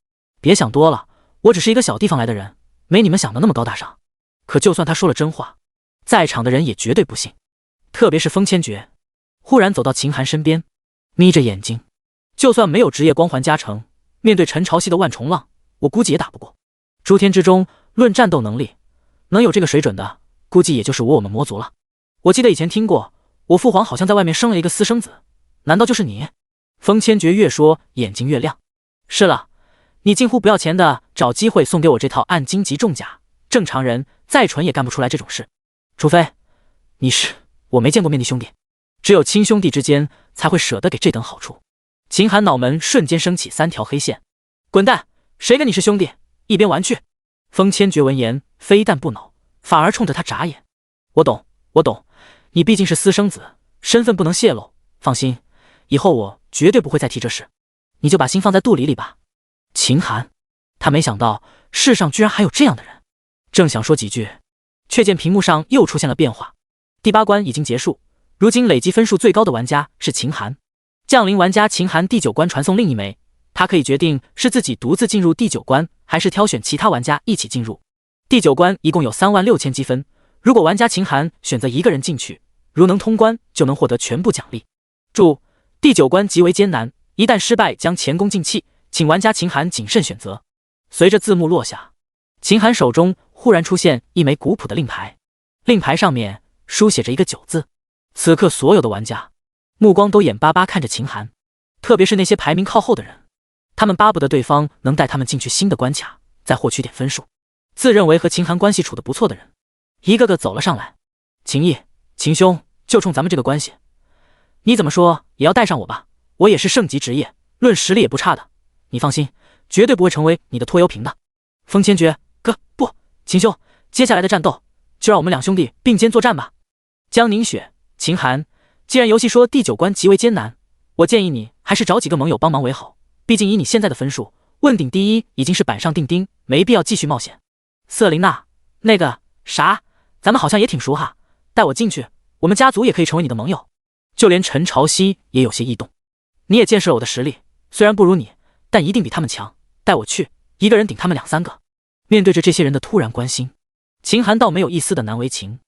别想多了，我只是一个小地方来的人，没你们想的那么高大上。”可就算他说了真话，在场的人也绝对不信。特别是风千绝忽然走到秦寒身边，眯着眼睛，就算没有职业光环加成，面对陈朝夕的万重浪，我估计也打不过。诸天之中，论战斗能力，能有这个水准的，估计也就是我们魔族了。我记得以前听过，我父皇好像在外面生了一个私生子，难道就是你？风千绝越说眼睛越亮。是了，你近乎不要钱的找机会送给我这套暗金级重甲，正常人再蠢也干不出来这种事。除非你是我没见过面的兄弟，只有亲兄弟之间才会舍得给这等好处。秦寒脑门瞬间升起3条黑线，滚蛋！谁跟你是兄弟？一边玩去！风千绝闻言，非但不恼，反而冲着他眨眼。我懂，我懂，你毕竟是私生子，身份不能泄露。放心，以后我绝对不会再提这事，你就把心放在肚里吧。秦寒，他没想到世上居然还有这样的人，正想说几句，却见屏幕上又出现了变化。第8关已经结束，如今累积分数最高的玩家是秦寒。降临玩家秦寒第9关传送另一枚，他可以决定是自己独自进入第9关，还是挑选其他玩家一起进入。第9关一共有36000积分，如果玩家秦寒选择一个人进去，如能通关，就能获得全部奖励。注：第9关极为艰难，一旦失败将前功尽弃，请玩家秦寒谨慎选择。随着字幕落下，秦寒手中忽然出现一枚古朴的令牌，令牌上面书写着一个9字。此刻所有的玩家目光都眼巴巴看着秦寒，特别是那些排名靠后的人，他们巴不得对方能带他们进去新的关卡，再获取点分数。自认为和秦寒关系处得不错的人，一个个走了上来。秦毅，秦兄，就冲咱们这个关系，你怎么说也要带上我吧，我也是圣级职业，论实力也不差的，你放心，绝对不会成为你的拖油瓶的。风千绝，不，秦兄，接下来的战斗就让我们2兄弟并肩作战吧。江凝雪，秦寒，既然游戏说第9关极为艰难，我建议你还是找几个盟友帮忙为好，毕竟以你现在的分数，问鼎第一已经是板上钉钉，没必要继续冒险。瑟琳娜，那个啥，咱们好像也挺熟哈，带我进去，我们家族也可以成为你的盟友。就连陈朝曦也有些异动，你也见识了我的实力，虽然不如你，但一定比他们强，带我去，一个人顶他们2、3个。面对着这些人的突然关心，秦寒倒没有一丝的难为情。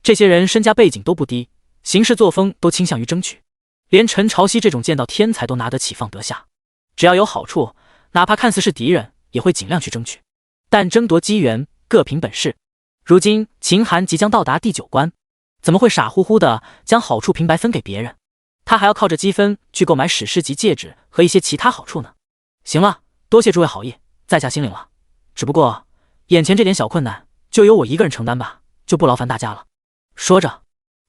这些人身家背景都不低，行事作风都倾向于争取，连陈朝曦这种剑道天才都拿得起放得下，只要有好处，哪怕看似是敌人，也会尽量去争取。但争夺机缘各凭本事。如今秦寒即将到达第9关，怎么会傻乎乎的将好处平白分给别人？他还要靠着积分去购买史诗级戒指和一些其他好处呢。行了，多谢诸位好意，在下心领了。只不过眼前这点小困难就由我一个人承担吧，就不劳烦大家了。说着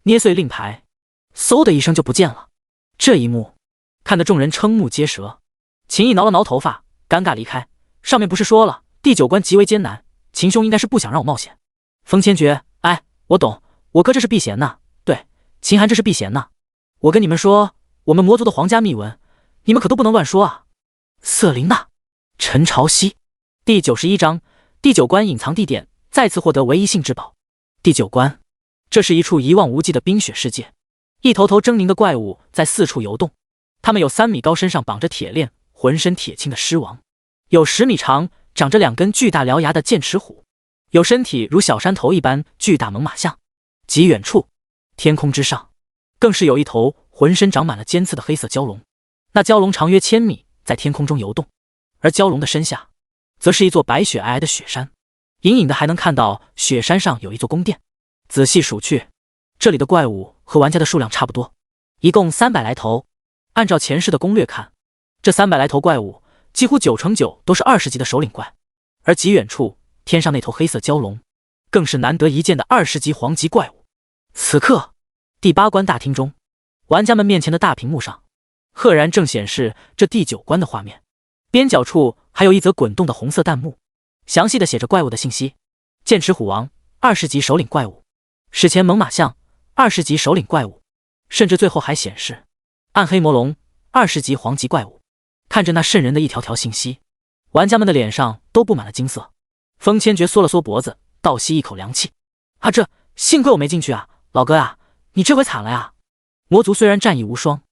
捏碎令牌，嗖的一声就不见了。这一幕看得众人瞠目结舌。秦毅挠了挠头发，尴尬离开。上面不是说了第9关极为艰难，秦兄应该是不想让我冒险。风千绝，哎，我懂，我哥这是避嫌呢。对，秦寒这是避嫌呢。我跟你们说，我们魔族的皇家秘闻，你们可都不能乱说啊。瑟琳娜，陈朝曦，第91章，第9关隐藏地点，再次获得唯一性至宝。第9关，这是一处一望无际的冰雪世界，一头头狰狞的怪物在四处游动，它们有3米高，身上绑着铁链，浑身铁青的狮王，有10米长，长着2根巨大獠牙的剑齿虎，有身体如小山头一般巨大猛犸象。极远处，天空之上，更是有一头浑身长满了尖刺的黑色蛟龙，那蛟龙长约1000米，在天空中游动，而蛟龙的身下，则是一座白雪皑皑的雪山，隐隐的还能看到雪山上有一座宫殿。仔细数去，这里的怪物和玩家的数量差不多，一共300来头。按照前世的攻略看，这300来头怪物几乎9成9都是20级的首领怪，而极远处天上那头黑色蛟龙，更是难得一见的20级皇级怪物。此刻，第8关大厅中，玩家们面前的大屏幕上，赫然正显示这第9关的画面，边角处还有一则滚动的红色弹幕，详细的写着怪物的信息：剑齿虎王20级首领怪物，史前猛犸象20级首领怪物，甚至最后还显示暗黑魔龙20级皇级怪物。看着那瘆人的一条条信息，玩家们的脸上都布满了惊色。风千绝缩了缩脖子，倒吸一口凉气：啊，这幸亏我没进去啊，老哥啊，你这回惨了呀！魔族虽然战意无双，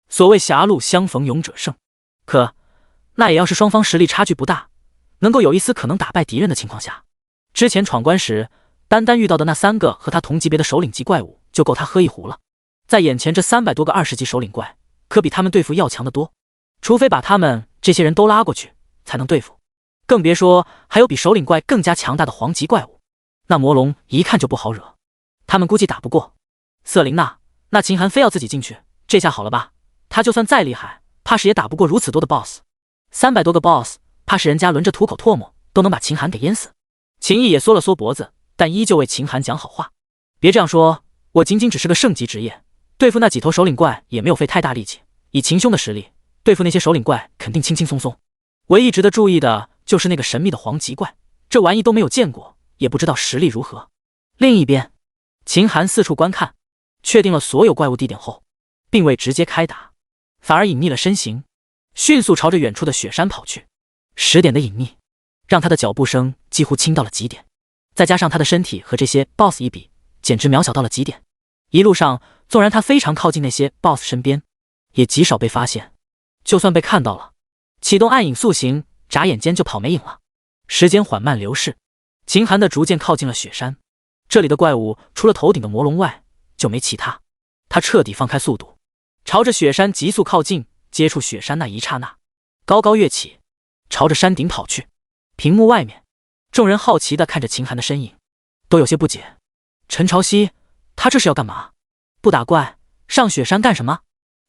所谓狭路相逢勇者胜，可那也要是双方实力差距不大，能够有一丝可能打败敌人的情况下。之前闯关时，单单遇到的那3个和他同级别的首领级怪物就够他喝一壶了，在眼前这300多个20级首领怪，可比他们对付要强得多，除非把他们这些人都拉过去才能对付。更别说还有比首领怪更加强大的黄级怪物。那魔龙一看就不好惹，他们估计打不过。瑟琳娜，那秦寒非要自己进去，这下好了吧？他就算再厉害，怕是也打不过如此多的 BOSS。300多个 BOSS， 怕是人家轮着吐口唾沫都能把秦寒给淹死。秦毅也缩了缩脖子，但依旧为秦寒讲好话。别这样说，我仅仅只是个圣级职业，对付那几头首领怪也没有费太大力气。以秦兄的实力，对付那些首领怪肯定轻轻松松。唯一值得注意的就是那个神秘的黄级怪，这玩意都没有见过，也不知道实力如何。另一边，秦寒四处观看，确定了所有怪物地点后，并未直接开打，反而隐匿了身形，迅速朝着远处的雪山跑去。10点的隐匿，让他的脚步声几乎轻到了极点，再加上他的身体和这些 BOSS 一比，简直渺小到了极点。一路上，纵然他非常靠近那些 BOSS 身边，也极少被发现。就算被看到了，启动暗影速行，眨眼间就跑没影了。时间缓慢流逝，秦寒的逐渐靠近了雪山。这里的怪物除了头顶的魔龙外，就没其他。他彻底放开速度，朝着雪山急速靠近。接触雪山那一刹那，高高跃起，朝着山顶跑去。屏幕外面，众人好奇地看着秦寒的身影，都有些不解。陈朝夕，他这是要干嘛？不打怪，上雪山干什么？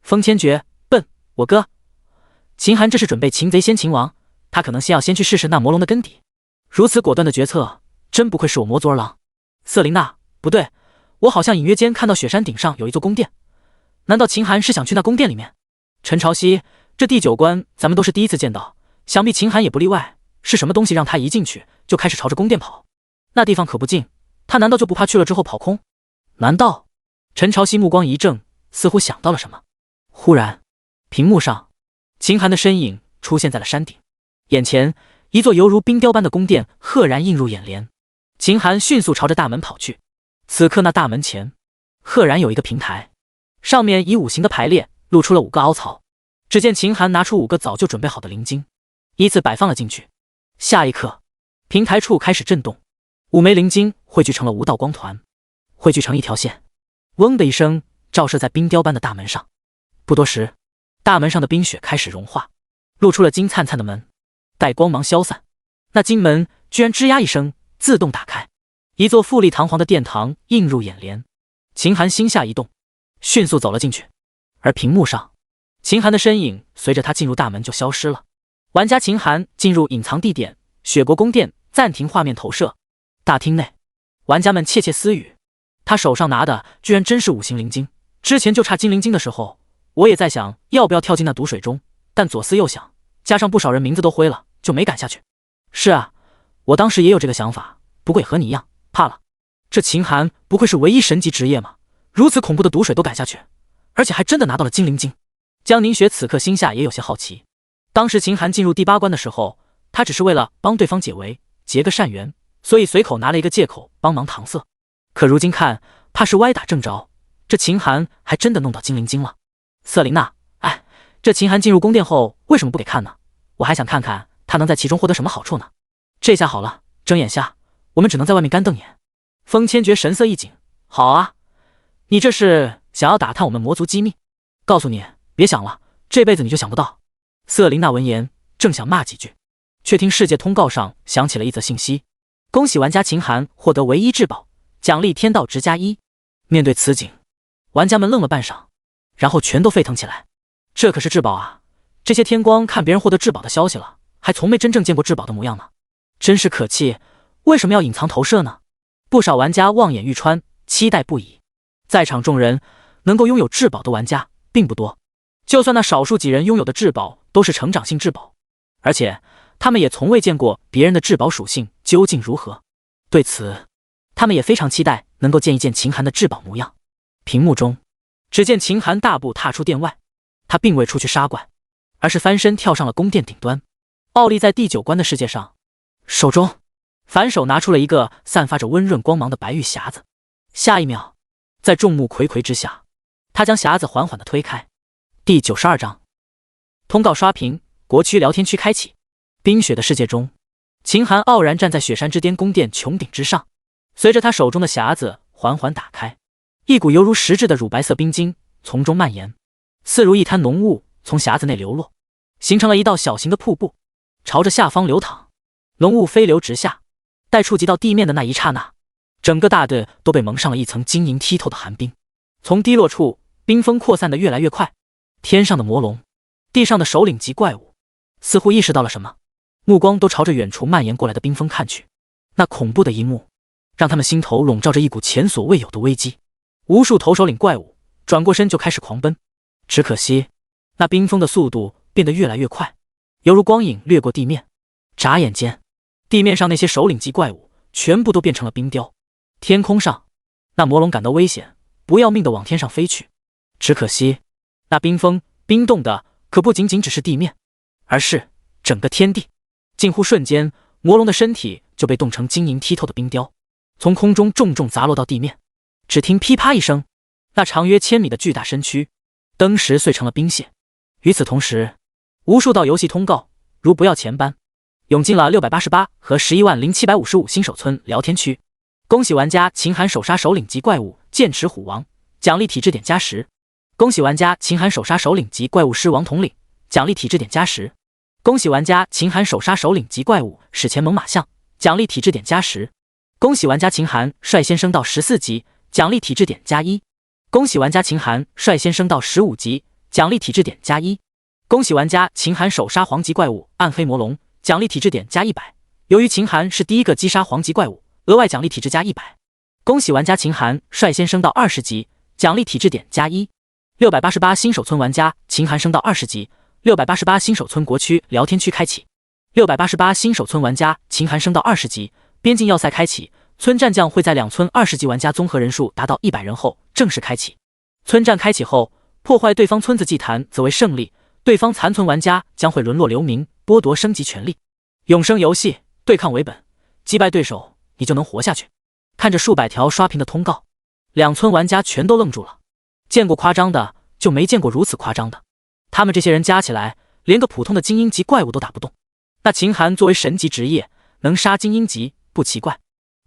风千诀，笨，我哥。秦寒这是准备擒贼先擒王，他可能先要去试试那魔龙的根底。如此果断的决策，真不愧是我魔族儿郎。瑟琳娜，不对，我好像隐约间看到雪山顶上有一座宫殿，难道秦寒是想去那宫殿里面？陈朝夕，这第9关咱们都是第一次见到，想必秦寒也不例外。是什么东西让他一进去就开始朝着宫殿跑？那地方可不近，他难道就不怕去了之后跑空？难道？陈朝夕目光一怔，似乎想到了什么。忽然，屏幕上，秦寒的身影出现在了山顶，眼前一座犹如冰雕般的宫殿赫然映入眼帘。秦寒迅速朝着大门跑去。此刻那大门前，赫然有一个平台，上面以5行的排列，露出了5个凹槽。只见秦寒拿出5个早就准备好的灵晶，依次摆放了进去。下一刻，平台处开始震动，5枚灵晶汇聚成了5道光团，汇聚成一条线，嗡的一声照射在冰雕般的大门上。不多时，大门上的冰雪开始融化，露出了金灿灿的门。待光芒消散，那金门居然吱呀一声自动打开，一座富丽堂皇的殿堂映入眼帘。秦寒心下一动，迅速走了进去。而屏幕上，秦寒的身影随着他进入大门就消失了。玩家秦寒进入隐藏地点雪国宫殿，暂停画面投射。大厅内，玩家们窃窃私语，他手上拿的居然真是5行灵晶。之前就差金灵晶的时候，我也在想要不要跳进那毒水中，但左思右想，加上不少人名字都灰了，就没敢下去。是啊，我当时也有这个想法，不过也和你一样，怕了。这秦寒不愧是唯一神级职业吗？如此恐怖的毒水都敢下去，而且还真的拿到了金灵晶。江宁雪此刻心下也有些好奇。当时秦寒进入第8关的时候，他只是为了帮对方解围，结个善缘，所以随口拿了一个借口帮忙搪塞。可如今看，怕是歪打正着，这秦寒还真的弄到金灵晶了。瑟琳娜，哎，这秦寒进入宫殿后为什么不给看呢？我还想看看他能在其中获得什么好处呢。这下好了，睁眼下，我们只能在外面干瞪眼。风千诀神色一紧，好啊，你这是想要打探我们魔族机密？告诉你，别想了，这辈子你就想不到。瑟琳娜闻言正想骂几句，却听世界通告上响起了一则信息：恭喜玩家秦寒获得唯一至宝，奖励天道值+1。面对此景，玩家们愣了半晌，然后全都沸腾起来。这可是至宝啊！这些天光看别人获得至宝的消息了，还从没真正见过至宝的模样呢，真是可气！为什么要隐藏投射呢？不少玩家望眼欲穿，期待不已。在场众人能够拥有至宝的玩家并不多，就算那少数几人拥有的至宝都是成长性至宝，而且他们也从未见过别人的至宝属性究竟如何。对此，他们也非常期待能够见一见秦寒的至宝模样。屏幕中，只见秦寒大步踏出殿外，他并未出去杀怪，而是翻身跳上了宫殿顶端，傲立在第9关的世界上，手中反手拿出了一个散发着温润光芒的白玉匣子。下一秒，在众目睽睽之下，他将匣子缓缓地推开。第92章，通告刷屏，国区聊天区开启。冰雪的世界中，秦寒傲然站在雪山之巅宫殿穹顶之上，随着他手中的匣子缓缓打开，一股犹如实质的乳白色冰晶从中蔓延，似如一滩浓雾从匣子内流落，形成了一道小型的瀑布，朝着下方流淌。浓雾飞流直下，待触及到地面的那一刹那，整个大地都被蒙上了一层晶莹剔透的寒冰。从滴落处，冰封扩散得越来越快。天上的魔龙，地上的首领级怪物，似乎意识到了什么，目光都朝着远处蔓延过来的冰封看去。那恐怖的一幕，让他们心头笼罩着一股前所未有的危机。无数头首领怪物转过身就开始狂奔，只可惜那冰封的速度变得越来越快，犹如光影掠过地面。眨眼间，地面上那些首领级怪物全部都变成了冰雕。天空上，那魔龙感到危险，不要命地往天上飞去。只可惜，那冰封冰冻的可不仅仅只是地面，而是整个天地。近乎瞬间，魔龙的身体就被冻成晶莹剔透的冰雕，从空中重重砸落到地面。只听噼啪一声，那长约1000米的巨大身躯登时碎成了冰屑。与此同时，无数道游戏通告如不要钱般涌进了688和110755新手村聊天区。恭喜玩家秦寒手杀首领级怪物剑齿虎王，奖励体质点+10。恭喜玩家秦寒手杀首领级怪物狮王统领，奖励体质点+10。恭喜玩家秦寒手杀首领级怪物史前猛犸象，奖励体质点+10。恭喜玩家秦寒率先升到14级，奖励体质点+1。恭喜玩家秦寒率先升到15级，奖励体质点+1。恭喜玩家秦寒手杀黄级怪物暗黑魔龙，奖励体质点+100。由于秦寒是第一个击杀黄级怪物，额外奖励体质+100。恭喜玩家秦寒率先升到20级，奖励体质点+1。688新手村玩家秦寒升到20级，688新手村国区聊天区开启。688新手村玩家秦寒升到20级，边境要塞开启。村战将会在2村20级玩家综合人数达到100人后正式开启。村战开启后，破坏对方村子祭坛则为胜利，对方残存玩家将会沦落流民，剥夺升级权利。永生游戏，对抗为本，击败对手你就能活下去。看着数百条刷屏的通告，2村玩家全都愣住了。见过夸张的，就没见过如此夸张的。他们这些人加起来，连个普通的精英级怪物都打不动。那秦寒作为神级职业，能杀精英级不奇怪，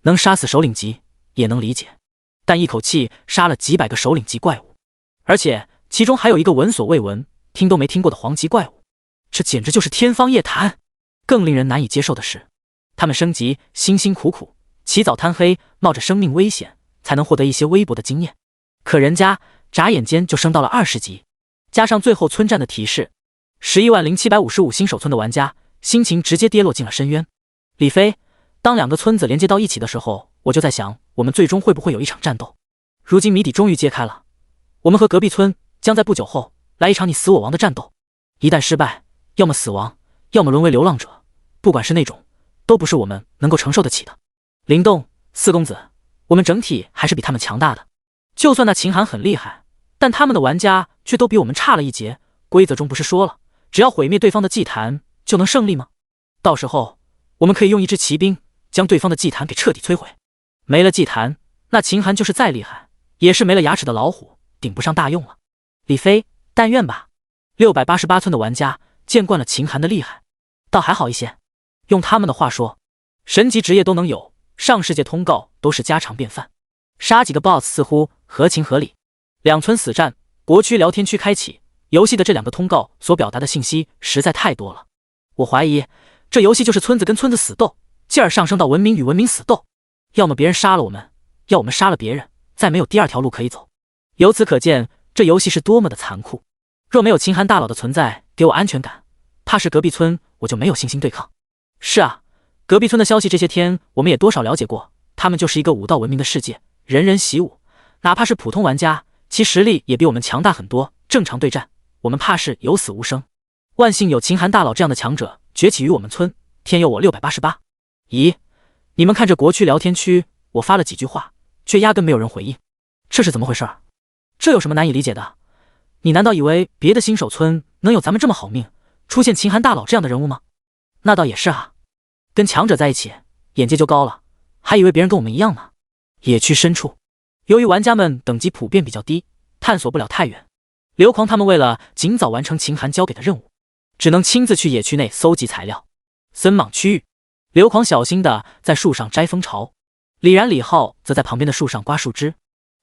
能杀死首领级也能理解，但一口气杀了几百个首领级怪物，而且其中还有一个闻所未闻、听都没听过的黄级怪物，这简直就是天方夜谭。更令人难以接受的是，他们升级辛辛苦苦，起早贪黑，冒着生命危险才能获得一些微薄的经验，可人家眨眼间就升到了20级，加上最后村战的提示，110755新手村的玩家心情直接跌落进了深渊。李飞，当2个村子连接到一起的时候，我就在想，我们最终会不会有一场战斗？如今谜底终于揭开了，我们和隔壁村将在不久后来一场你死我亡的战斗。一旦失败，要么死亡，要么沦为流浪者，不管是那种，都不是我们能够承受得起的。灵动，四公子，我们整体还是比他们强大的。就算那秦寒很厉害，但他们的玩家却都比我们差了一截。规则中不是说了，只要毁灭对方的祭坛就能胜利吗？到时候我们可以用一支骑兵将对方的祭坛给彻底摧毁。没了祭坛，那秦寒就是再厉害，也是没了牙齿的老虎，顶不上大用了。李飞，但愿吧。688村的玩家见惯了秦寒的厉害，倒还好一些。用他们的话说，神级职业都能有，上世界通告都是家常便饭，杀几个 BOSS 似乎合情合理。2村死战，国区聊天区开启。游戏的这2个通告所表达的信息实在太多了，我怀疑这游戏就是村子跟村子死斗，继而上升到文明与文明死斗。要么别人杀了我们，要我们杀了别人，再没有第2条路可以走。由此可见，这游戏是多么的残酷。若没有秦寒大佬的存在给我安全感，怕是隔壁村我就没有信心对抗。是啊，隔壁村的消息这些天我们也多少了解过，他们就是一个武道文明的世界，人人习武，哪怕是普通玩家，其实力也比我们强大很多。正常对战，我们怕是有死无生。万幸有秦寒大佬这样的强者崛起于我们村，天佑我688。咦，你们看这国区聊天区，我发了几句话，却压根没有人回应，这是怎么回事？这有什么难以理解的？你难道以为别的新手村能有咱们这么好命，出现秦寒大佬这样的人物吗？那倒也是啊，跟强者在一起，眼界就高了，还以为别人跟我们一样呢。野区深处，由于玩家们等级普遍比较低，探索不了太远，刘狂他们为了尽早完成秦寒交给的任务，只能亲自去野区内搜集材料。森莽区域，刘狂小心地在树上摘蜂巢，李然、李浩则在旁边的树上刮树枝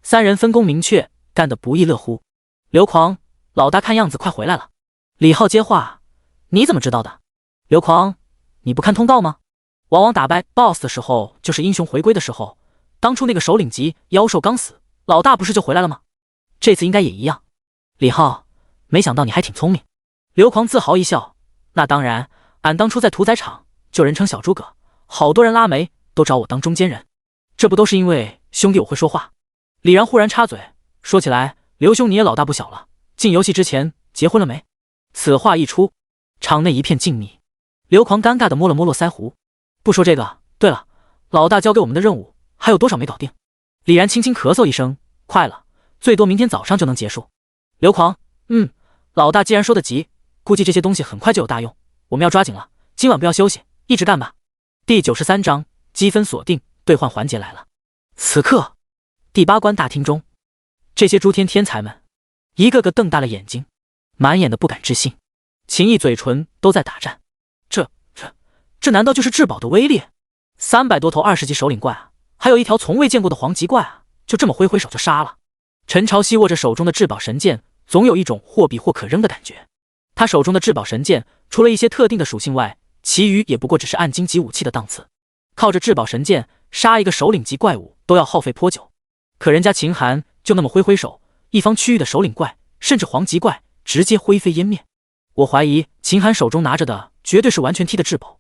，3人分工明确，干得不亦乐乎。刘狂，老大看样子快回来了。李浩接话，你怎么知道的？刘狂，你不看通告吗？往往打败 BOSS 的时候就是英雄回归的时候，当初那个首领级妖兽刚死，老大不是就回来了吗？这次应该也一样。李浩，没想到你还挺聪明。刘狂自豪一笑，那当然，俺当初在屠宰场就人称小诸葛，好多人拉煤都找我当中间人，这不都是因为兄弟我会说话。李然忽然插嘴，说起来，刘兄你也老大不小了，进游戏之前结婚了没？此话一出，场内一片静谧。刘狂尴尬地摸了摸络腮胡，不说这个。对了，老大交给我们的任务还有多少没搞定？李然轻轻咳嗽一声，快了，最多明天早上就能结束。刘狂，老大既然说得急，估计这些东西很快就有大用，我们要抓紧了，今晚不要休息，一直干吧。第93章积分锁定兑换环节来了。此刻第8关大厅中，这些诸天天才们一个个瞪大了眼睛，满眼的不敢置信，秦毅嘴唇都在打颤。这难道就是至宝的威力？300多头20级首领怪啊，还有一条从未见过的黄级怪啊，就这么挥挥手就杀了。陈朝曦握着手中的至宝神剑，总有一种或避或可扔的感觉。他手中的至宝神剑除了一些特定的属性外，其余也不过只是暗金级武器的档次。靠着至宝神剑杀一个首领级怪物都要耗费颇久，可人家秦寒就那么挥挥手，一方区域的首领怪甚至黄级怪直接灰飞烟灭。我怀疑秦寒手中拿着的绝对是完全踢的至宝，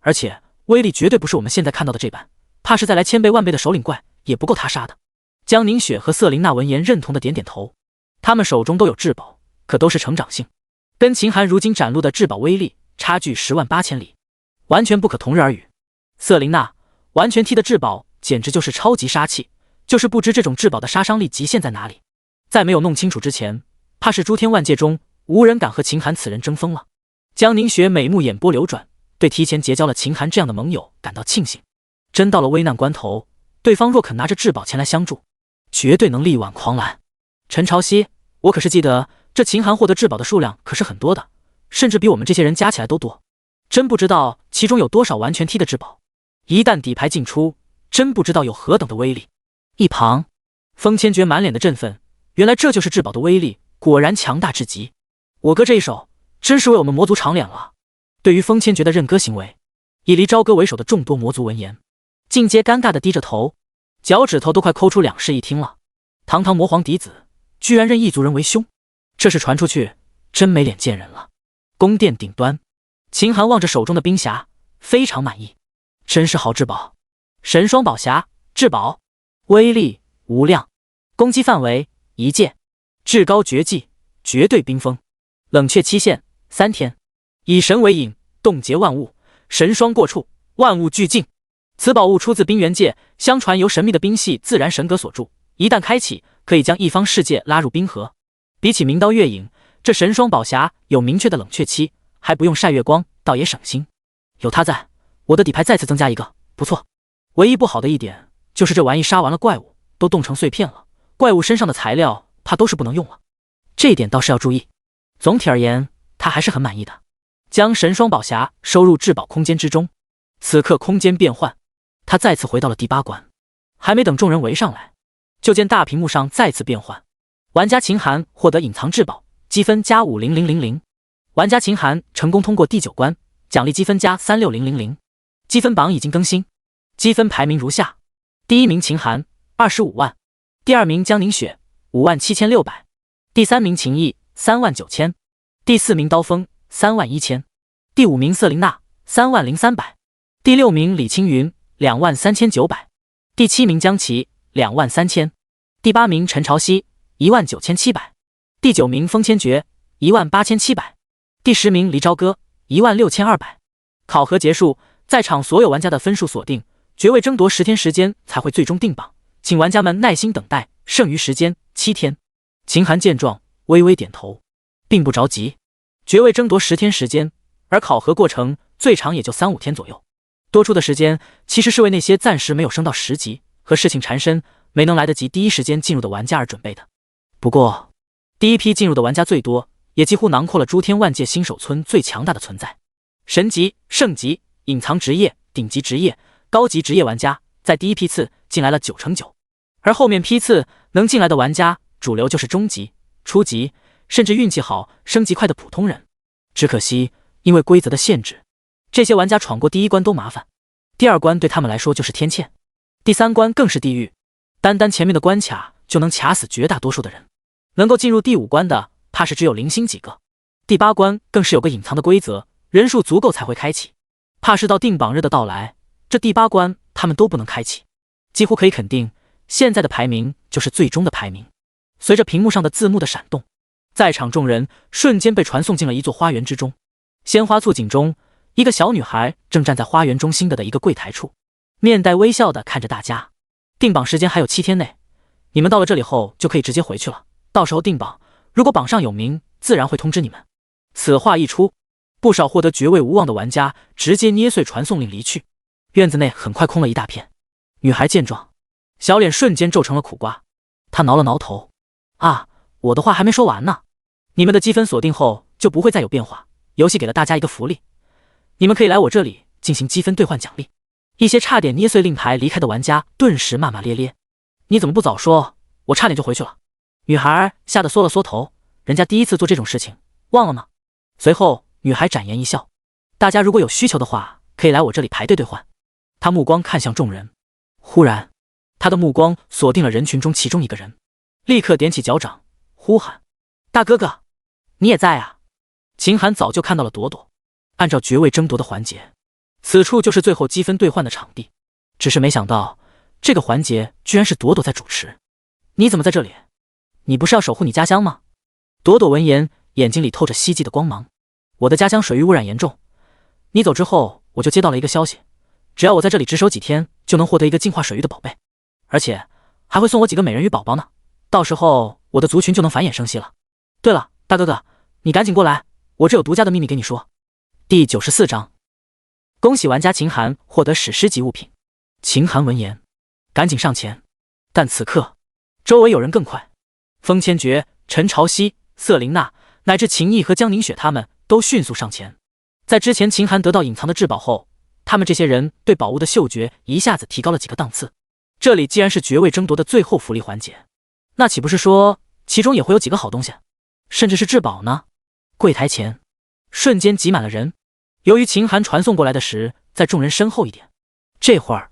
而且威力绝对不是我们现在看到的这般，怕是再来1000倍万倍的首领怪也不够他杀的。江宁雪和瑟琳娜闻言认同的点点头，他们手中都有至宝，可都是成长性，跟秦寒如今展露的至宝威力差距108000里，完全不可同日而语。瑟琳娜完全踢的至宝简直就是超级杀气，就是不知这种至宝的杀伤力极限在哪里。在没有弄清楚之前，怕是诸天万界中无人敢和秦寒此人争锋了。江宁雪美目眼波流转，对提前结交了秦寒这样的盟友感到庆幸。真到了危难关头，对方若肯拿着至宝前来相助，绝对能力挽狂澜。陈朝曦，我可是记得这秦寒获得至宝的数量可是很多的，甚至比我们这些人加起来都多，真不知道其中有多少完全踢的至宝，一旦底牌尽出，真不知道有何等的威力。一旁风千绝满脸的振奋，原来这就是至宝的威力，果然强大至极。我哥这一手真是为我们魔族长脸了。对于风千绝的认哥行为，以黎朝歌为首的众多魔族闻言，尽皆尴尬的低着头，脚趾头都快抠出两室一厅了。堂堂魔皇嫡子居然认异族人为兄，这事传出去真没脸见人了。宫殿顶端，秦寒望着手中的冰匣，非常满意，真是好至宝。神双宝匣至宝，威力无量，攻击范围一界，至高绝技绝对冰封，冷却期限3天，以神为引，冻结万物，神霜过处，万物俱净。此宝物出自冰原界，相传由神秘的冰系自然神格所铸，一旦开启，可以将一方世界拉入冰河。比起明刀月影，这神霜宝匣有明确的冷却期，还不用晒月光，倒也省心。有它在，我的底牌再次增加一个，不错。唯一不好的一点就是这玩意杀完了怪物，都冻成碎片了，怪物身上的材料怕都是不能用了，这一点倒是要注意。总体而言，他还是很满意的。将神霜宝匣收入至宝空间之中，此刻空间变换，他再次回到了第8关。还没等众人围上来，就见大屏幕上再次变换，玩家秦寒获得隐藏至宝，积分加50000，玩家秦寒成功通过第9关，奖励积分加36000。积分榜已经更新，积分排名如下：第1名秦寒25万，第2名江宁雪57600，第3名秦毅39000，第4名刀锋31000，第5名瑟琳娜30300，第6名李青云23900，第7名江琪23000，第8名陈朝曦19700，第9名风千绝18700，第10名黎朝歌16200。考核结束，在场所有玩家的分数锁定，绝位争夺10天时间才会最终定榜，请玩家们耐心等待，剩余时间7天。秦寒见状微微点头，并不着急。绝位争夺10天时间，而考核过程最长也就3-5天左右，多出的时间其实是为那些暂时没有升到10级和事情缠身没能来得及第一时间进入的玩家而准备的。不过第一批进入的玩家最多，也几乎囊括了诸天万界新手村最强大的存在，神级、圣级、隐藏职业、顶级职业、高级职业玩家在第一批次进来了9成9，而后面批次能进来的玩家主流就是中级、初级，甚至运气好升级快的普通人。只可惜因为规则的限制，这些玩家闯过第1关都麻烦。第2关对他们来说就是天堑，第3关更是地狱。单单前面的关卡就能卡死绝大多数的人，能够进入第5关的怕是只有零星几个。第8关更是有个隐藏的规则，人数足够才会开启，怕是到定榜日的到来，这第8关他们都不能开启。几乎可以肯定，现在的排名就是最终的排名。随着屏幕上的字幕的闪动，在场众人瞬间被传送进了一座花园之中。鲜花簇锦中，一个小女孩正站在花园中心的一个柜台处，面带微笑的看着大家。定榜时间还有7天内，你们到了这里后就可以直接回去了，到时候定榜，如果榜上有名，自然会通知你们。此话一出，不少获得爵位无望的玩家直接捏碎传送令离去，院子内很快空了一大片。女孩见状，小脸瞬间皱成了苦瓜，她挠了挠头，啊，我的话还没说完呢。你们的积分锁定后就不会再有变化，游戏给了大家一个福利，你们可以来我这里进行积分兑换奖励。一些差点捏碎令牌离开的玩家顿时骂骂咧咧，你怎么不早说，我差点就回去了。女孩吓得缩了缩头，人家第一次做这种事情，忘了吗？随后女孩展颜一笑，大家如果有需求的话，可以来我这里排队兑换。她目光看向众人，忽然她的目光锁定了人群中其中一个人，立刻踮起脚掌呼喊，大哥哥你也在啊。秦寒早就看到了朵朵，按照爵位争夺的环节，此处就是最后积分兑换的场地，只是没想到这个环节居然是朵朵在主持。你怎么在这里？你不是要守护你家乡吗？朵朵闻言，眼睛里透着希冀的光芒。我的家乡水域污染严重，你走之后我就接到了一个消息，只要我在这里值守几天，就能获得一个净化水域的宝贝，而且还会送我几个美人鱼宝宝呢，到时候我的族群就能繁衍生息了。对了，大哥哥，你赶紧过来，我这有独家的秘密给你说。第94章，恭喜玩家秦寒获得史诗级物品。秦寒闻言赶紧上前，但此刻周围有人更快，风千珏、陈朝夕、瑟琳娜乃至秦毅和江凝雪他们都迅速上前。在之前秦寒得到隐藏的至宝后，他们这些人对宝物的嗅觉一下子提高了几个档次。这里既然是爵位争夺的最后福利环节，那岂不是说其中也会有几个好东西，甚至是至宝呢？柜台前瞬间挤满了人，由于秦寒传送过来的时在众人身后一点，这会儿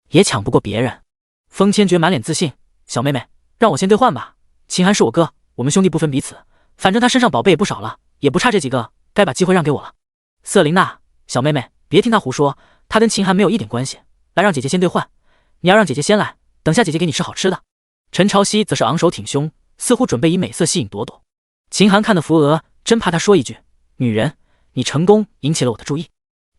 也抢不过别人。风千珏满脸自信，小妹妹让我先兑换吧，秦寒是我哥，我们兄弟不分彼此，反正他身上宝贝也不少了，也不差这几个，该把机会让给我了。瑟琳娜，小妹妹别听他胡说，他跟秦寒没有一点关系，来让姐姐先兑换，你要让姐姐先来，等下姐姐给你吃好吃的。陈朝夕则是昂首挺胸，似乎准备以美色吸引朵朵。秦寒看得扶额，真怕他说一句女人你成功引起了我的注意。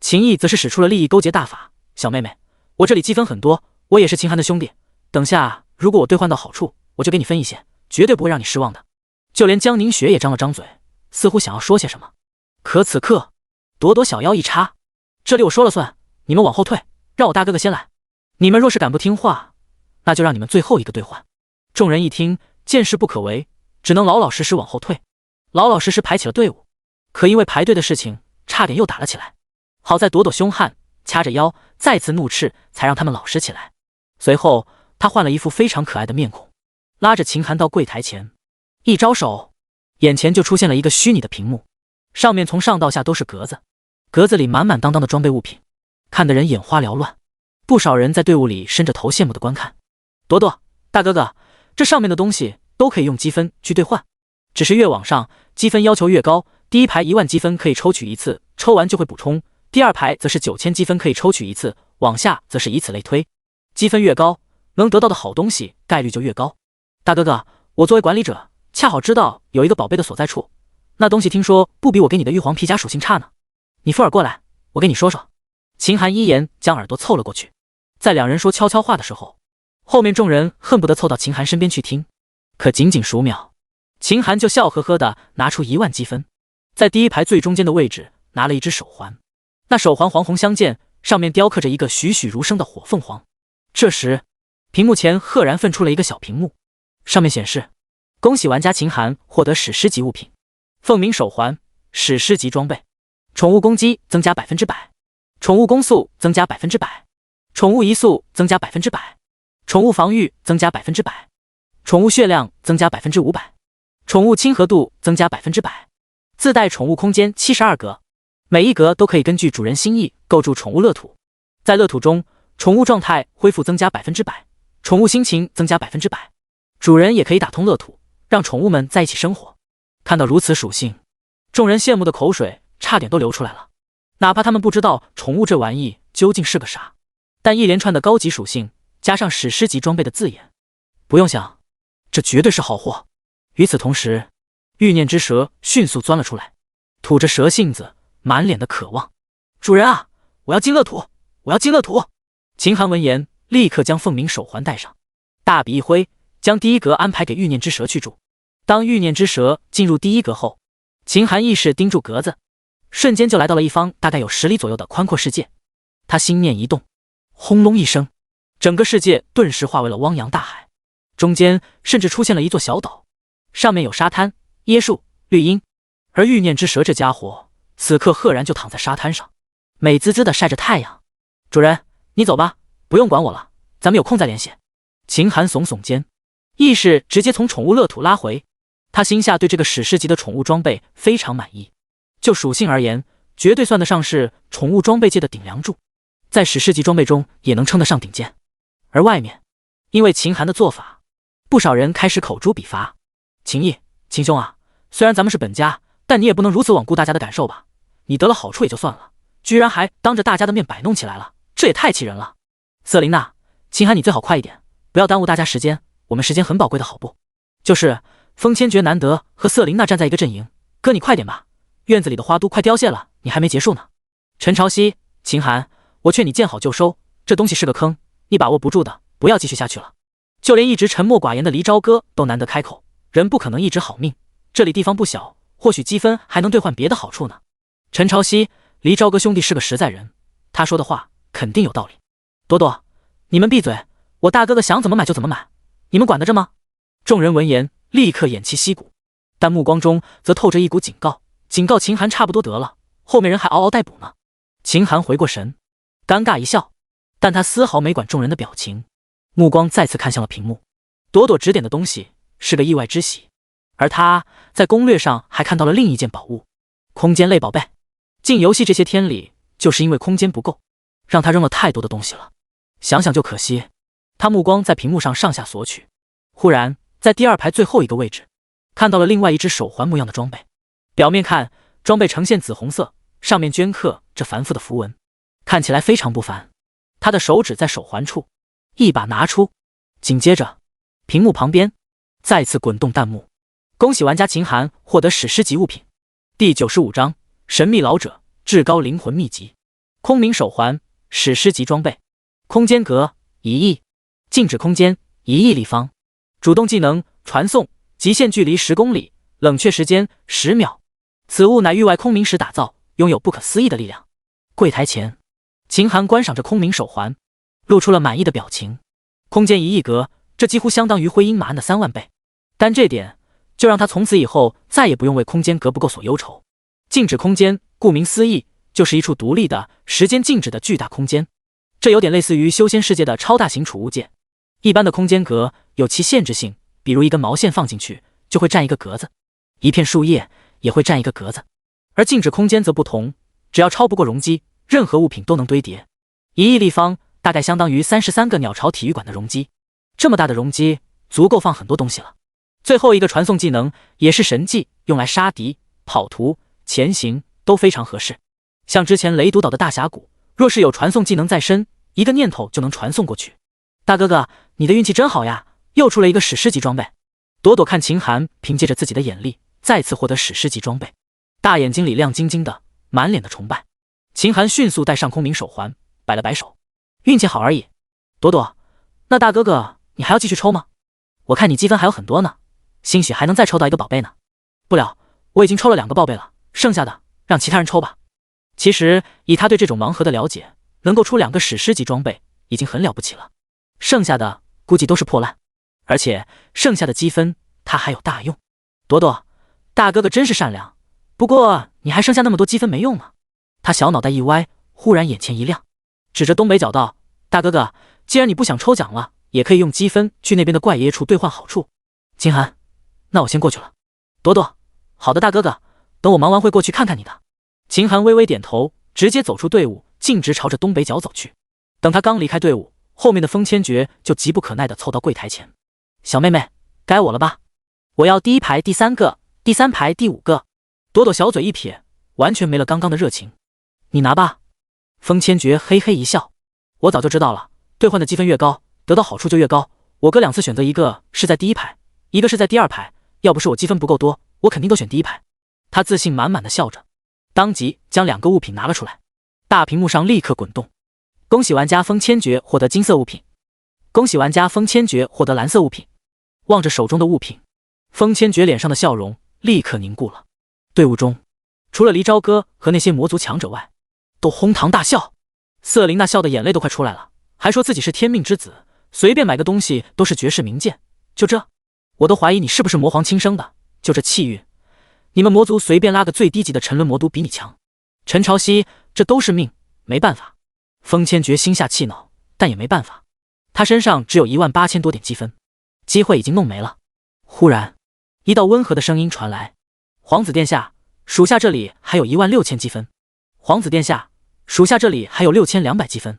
秦毅则是使出了利益勾结大法，小妹妹我这里积分很多，我也是秦寒的兄弟，等下如果我兑换到好处，我就给你分一些，绝对不会让你失望的。就连江凝雪也张了张嘴，似乎想要说些什么，可此刻朵朵小腰一插，这里我说了算，你们往后退，让我大哥哥先来。你们若是敢不听话，那就让你们最后一个兑换。众人一听见势不可为，只能老老实实往后退，老老实实排起了队伍。可因为排队的事情差点又打了起来，好在朵朵凶悍，掐着腰再次怒斥，才让他们老实起来。随后他换了一副非常可爱的面孔，拉着秦寒到柜台前，一招手，眼前就出现了一个虚拟的屏幕，上面从上到下都是格子，格子里满满当当的装备物品，看得人眼花缭乱。不少人在队伍里伸着头羡慕的观看。朵朵大哥哥，这上面的东西都可以用积分去兑换，只是越往上积分要求越高，第一排1万积分可以抽取一次，抽完就会补充，第二排则是9000积分可以抽取一次，往下则是以此类推，积分越高能得到的好东西概率就越高。大哥哥，我作为管理者恰好知道有一个宝贝的所在处，那东西听说不比我给你的玉皇皮夹属性差呢，你附耳过来，我给你说说。秦寒一言将耳朵凑了过去，在两人说悄悄话的时候，后面众人恨不得凑到秦寒身边去听，可仅仅数秒，秦寒就笑呵呵地拿出1万积分，在第一排最中间的位置拿了一只手环，那手环黄红相间，上面雕刻着一个栩栩如生的火凤凰。这时屏幕前赫然分出了一个小屏幕，上面显示恭喜玩家秦寒获得史诗级物品，凤鸣手环，史诗级装备，宠物攻击增加100%，宠物攻速增加100%，宠物移速增加100%，宠物防御增加100%，宠物血量增加500%，宠物亲和度增加100%，自带宠物空间72格，每一格都可以根据主人心意构筑宠物乐土。在乐土中，宠物状态恢复增加100%，宠物心情增加100%，主人也可以打通乐土，让宠物们在一起生活。看到如此属性，众人羡慕的口水差点都流出来了。哪怕他们不知道宠物这玩意究竟是个啥，但一连串的高级属性加上史诗级装备的字眼，不用想，这绝对是好货。与此同时，欲念之蛇迅速钻了出来，吐着蛇信子，满脸的渴望。主人啊，我要进乐土，我要进乐土！秦寒闻言，立刻将凤鸣手环戴上，大笔一挥，将第一格安排给欲念之蛇去住。当欲念之蛇进入第一格后，秦寒意识盯住格子，瞬间就来到了一方大概有10里左右的宽阔世界。他心念一动，轰隆一声，整个世界顿时化为了汪洋大海，中间甚至出现了一座小岛，上面有沙滩、椰树、绿荫。而欲念之蛇这家伙此刻赫然就躺在沙滩上，美滋滋的晒着太阳。主人，你走吧，不用管我了，咱们有空再联系。秦寒耸耸肩，意识直接从宠物乐土拉回。他心下对这个史诗级的宠物装备非常满意，就属性而言，绝对算得上是宠物装备界的顶梁柱，在史诗级装备中也能称得上顶尖。而外面，因为秦寒的做法，不少人开始口诛笔伐。秦毅，秦兄啊，虽然咱们是本家，但你也不能如此罔顾大家的感受吧？你得了好处也就算了，居然还当着大家的面摆弄起来了，这也太气人了。瑟琳娜，秦寒你最好快一点，不要耽误大家时间，我们时间很宝贵的好不？就是风千绝难得和瑟琳娜站在一个阵营，哥你快点吧，院子里的花都快凋谢了，你还没结束呢。陈朝夕，秦寒，我劝你见好就收，这东西是个坑，你把握不住的，不要继续下去了。就连一直沉默寡言的黎朝哥都难得开口，人不可能一直好命，这里地方不小，或许积分还能兑换别的好处呢。陈朝夕，黎朝哥兄弟是个实在人，他说的话肯定有道理。朵朵，你们闭嘴，我大哥哥想怎么买就怎么买，你们管得着吗？众人闻言立刻偃旗息鼓，但目光中则透着一股警告，警告秦寒差不多得了，后面人还嗷嗷待哺呢。秦寒回过神，尴尬一笑，但他丝毫没管众人的表情，目光再次看向了屏幕。朵朵指点的东西是个意外之喜，而他在攻略上还看到了另一件宝物——空间类宝贝。进游戏这些天里，就是因为空间不够，让他扔了太多的东西了，想想就可惜。他目光在屏幕上上下索取，忽然在第2排最后一个位置看到了另外一只手环模样的装备。表面看，装备呈现紫红色，上面镌刻着繁复的符文，看起来非常不凡。他的手指在手环处一把拿出，紧接着屏幕旁边再次滚动弹幕，恭喜玩家秦寒获得史诗级物品。第95章神秘老者至高灵魂秘籍，空明手环，史诗级装备，空间格1亿，静止空间1亿立方，主动技能传送，极限距离10公里，冷却时间10秒。此物乃域外空明石打造，拥有不可思议的力量。柜台前，秦寒观赏着空明手环，露出了满意的表情。空间1亿格，这几乎相当于灰鹰马鞍的3万倍，但这点就让他从此以后再也不用为空间格不够所忧愁。静止空间，顾名思义，就是一处独立的、时间静止的巨大空间。这有点类似于修仙世界的超大型储物界。一般的空间格有其限制性，比如一根毛线放进去就会占一个格子，一片树叶也会占一个格子。而静止空间则不同，只要超不过容积，任何物品都能堆叠。1亿立方大概相当于33个鸟巢体育馆的容积，这么大的容积足够放很多东西了。最后一个传送技能也是神技，用来杀敌、跑图、前行都非常合适。像之前雷毒岛的大峡谷，若是有传送技能在身，一个念头就能传送过去。大哥哥，你的运气真好呀，又出了一个史诗级装备。朵朵看秦寒凭借着自己的眼力再次获得史诗级装备，大眼睛里亮晶晶的，满脸的崇拜。秦寒迅速戴上空明手环，摆了摆手，运气好而已。朵朵，那大哥哥你还要继续抽吗？我看你积分还有很多呢，兴许还能再抽到一个宝贝呢。不了，我已经抽了2个宝贝了，剩下的让其他人抽吧。其实以他对这种盲盒的了解，能够出2个史诗级装备已经很了不起了，剩下的估计都是破烂，而且剩下的积分他还有大用。朵朵，大哥哥真是善良，不过你还剩下那么多积分没用吗？他小脑袋一歪，忽然眼前一亮，指着东北角道，大哥哥，既然你不想抽奖了，也可以用积分去那边的怪爷爷处兑换好处。秦寒，那我先过去了。朵朵，好的大哥哥，等我忙完会过去看看你的。秦寒微微点头，直接走出队伍，径直朝着东北角走去。等他刚离开队伍，后面的风千绝就急不可耐地凑到柜台前：“小妹妹，该我了吧？我要第一排第3个，第3排第5个。”朵朵小嘴一撇，完全没了刚刚的热情。“你拿吧。”风千绝嘿嘿一笑：“我早就知道了，兑换的积分越高，得到好处就越高。我哥2次选择，一个是在第1排，一个是在第2排。要不是我积分不够多，我肯定都选第1排。”他自信满满的笑着，当即将2个物品拿了出来。大屏幕上立刻滚动：“恭喜玩家风千绝获得金色物品，恭喜玩家风千绝获得蓝色物品。”望着手中的物品，风千绝脸上的笑容立刻凝固了。队伍中，除了黎昭哥和那些魔族强者外，都哄堂大笑。瑟琳娜笑的眼泪都快出来了，还说自己是天命之子，随便买个东西都是绝世名剑。就这，我都怀疑你是不是魔皇亲生的。就这气运，你们魔族随便拉个最低级的沉沦魔都比你强。陈朝夕，这都是命，没办法。风千绝心下气恼，但也没办法，他身上只有18000多点积分，机会已经弄没了。忽然，一道温和的声音传来：“皇子殿下，属下这里还有16000积分。皇子殿下，属下这里还有6200积分。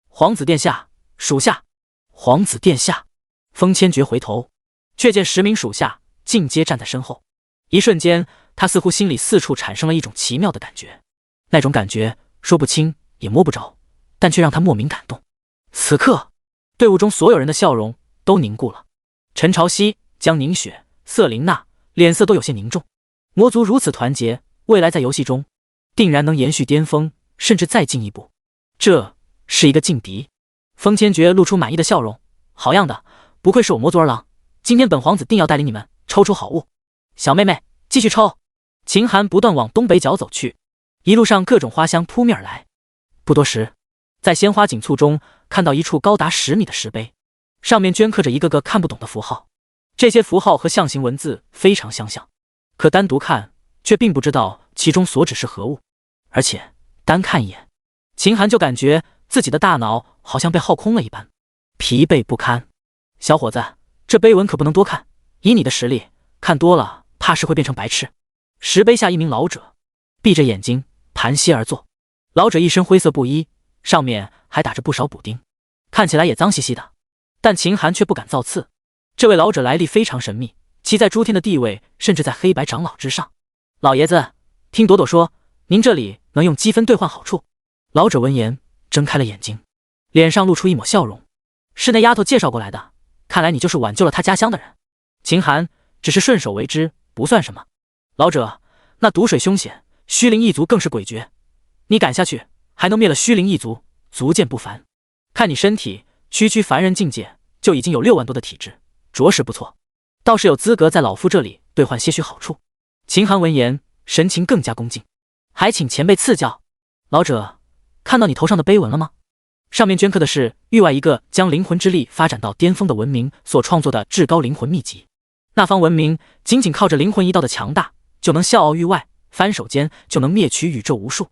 皇子殿下，属下。”皇子殿下。风千绝回头，却见10名属下尽皆站在身后。一瞬间，他似乎心里四处产生了一种奇妙的感觉，那种感觉说不清也摸不着，但却让他莫名感动。此刻，队伍中所有人的笑容都凝固了。陈朝夕、江凝雪、瑟琳娜脸色都有些凝重。魔族如此团结，未来在游戏中定然能延续巅峰，甚至再进一步。这是一个劲敌。风千绝露出满意的笑容：“好样的，不愧是我魔族儿郎，今天本皇子定要带领你们抽出好物。小妹妹，继续抽。”秦寒不断往东北角走去，一路上各种花香扑面而来。不多时，在鲜花锦簇中看到一处高达10米的石碑，上面镌刻着一个个看不懂的符号。这些符号和象形文字非常相像，可单独看却并不知道其中所指是何物。而且单看一眼，秦寒就感觉自己的大脑好像被耗空了一般，疲惫不堪。小伙子，这碑文可不能多看，以你的实力，看多了怕是会变成白痴。石碑下一名老者闭着眼睛盘膝而坐，老者一身灰色布衣，上面还打着不少补丁，看起来也脏兮兮的，但秦寒却不敢造次。这位老者来历非常神秘，其在诸天的地位甚至在黑白长老之上。老爷子，听朵朵说您这里能用积分兑换好处。老者闻言睁开了眼睛，脸上露出一抹笑容：“是那丫头介绍过来的，看来你就是挽救了她家乡的人。”秦寒只是顺手为之，不算什么。老者，那毒水凶险，虚灵一族更是诡谲，你赶下去还能灭了虚灵一族，足见不凡。看你身体区区凡人境界，就已经有6万多的体质，着实不错，倒是有资格在老夫这里兑换些许好处。秦寒闻言神情更加恭敬：“还请前辈赐教。”老者，看到你头上的碑文了吗？上面镌刻的是域外一个将灵魂之力发展到巅峰的文明所创作的至高灵魂秘籍。那方文明仅仅靠着灵魂一道的强大，就能笑傲域外，翻手间就能灭取宇宙无数。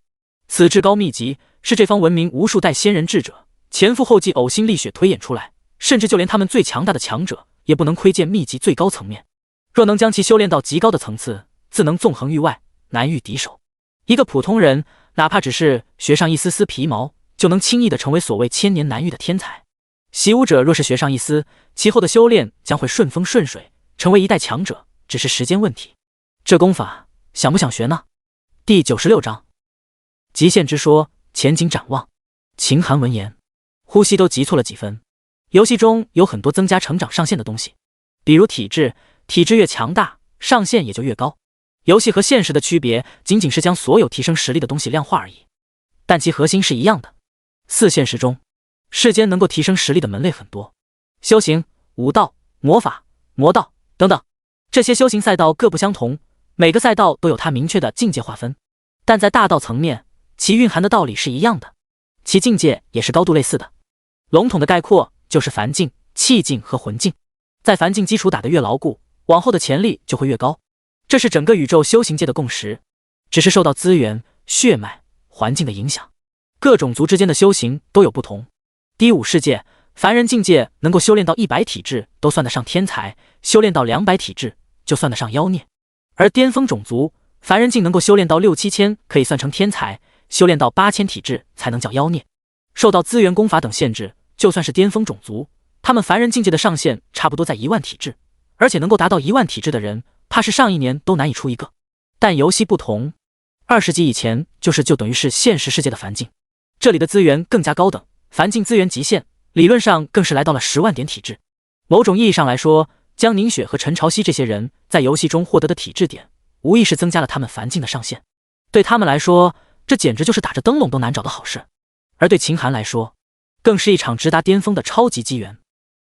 此至高秘籍是这方文明无数代先人智者前赴后继呕心沥血推演出来，甚至就连他们最强大的强者也不能窥见秘籍最高层面。若能将其修炼到极高的层次，自能纵横域外，难遇敌手。一个普通人哪怕只是学上一丝丝皮毛，就能轻易地成为所谓千年难遇的天才。习武者若是学上一丝，其后的修炼将会顺风顺水，成为一代强者，只是时间问题。这功法想不想学呢？第96章极限之说，前景展望。秦寒闻言，呼吸都急促了几分。游戏中有很多增加成长上限的东西，比如体质，体质越强大，上限也就越高。游戏和现实的区别仅仅是将所有提升实力的东西量化而已，但其核心是一样的。现实中，世间能够提升实力的门类很多，修行、武道、魔法、魔道等等，这些修行赛道各不相同，每个赛道都有它明确的境界划分，但在大道层面，其蕴含的道理是一样的，其境界也是高度类似的。笼统的概括就是凡境、气境和魂境，在凡境基础打得越牢固，往后的潜力就会越高，这是整个宇宙修行界的共识，只是受到资源、血脉、环境的影响，各种族之间的修行都有不同。第5世界，凡人境界能够修炼到100体质都算得上天才，修炼到200体质就算得上妖孽。而巅峰种族，凡人境能够修炼到6、7千可以算成天才，修炼到8000体质才能叫妖孽。受到资源、功法等限制，就算是巅峰种族，他们凡人境界的上限差不多在1万体质，而且能够达到1万体质的人，怕是上1年都难以出一个。但游戏不同，20级以前就等于是现实世界的凡境，这里的资源更加高等，凡境资源极限，理论上更是来到了10万点体质。某种意义上来说，江宁雪和陈朝夕这些人在游戏中获得的体质点，无疑是增加了他们凡境的上限。对他们来说，这简直就是打着灯笼都难找的好事。而对秦寒来说，更是一场直达巅峰的超级机缘。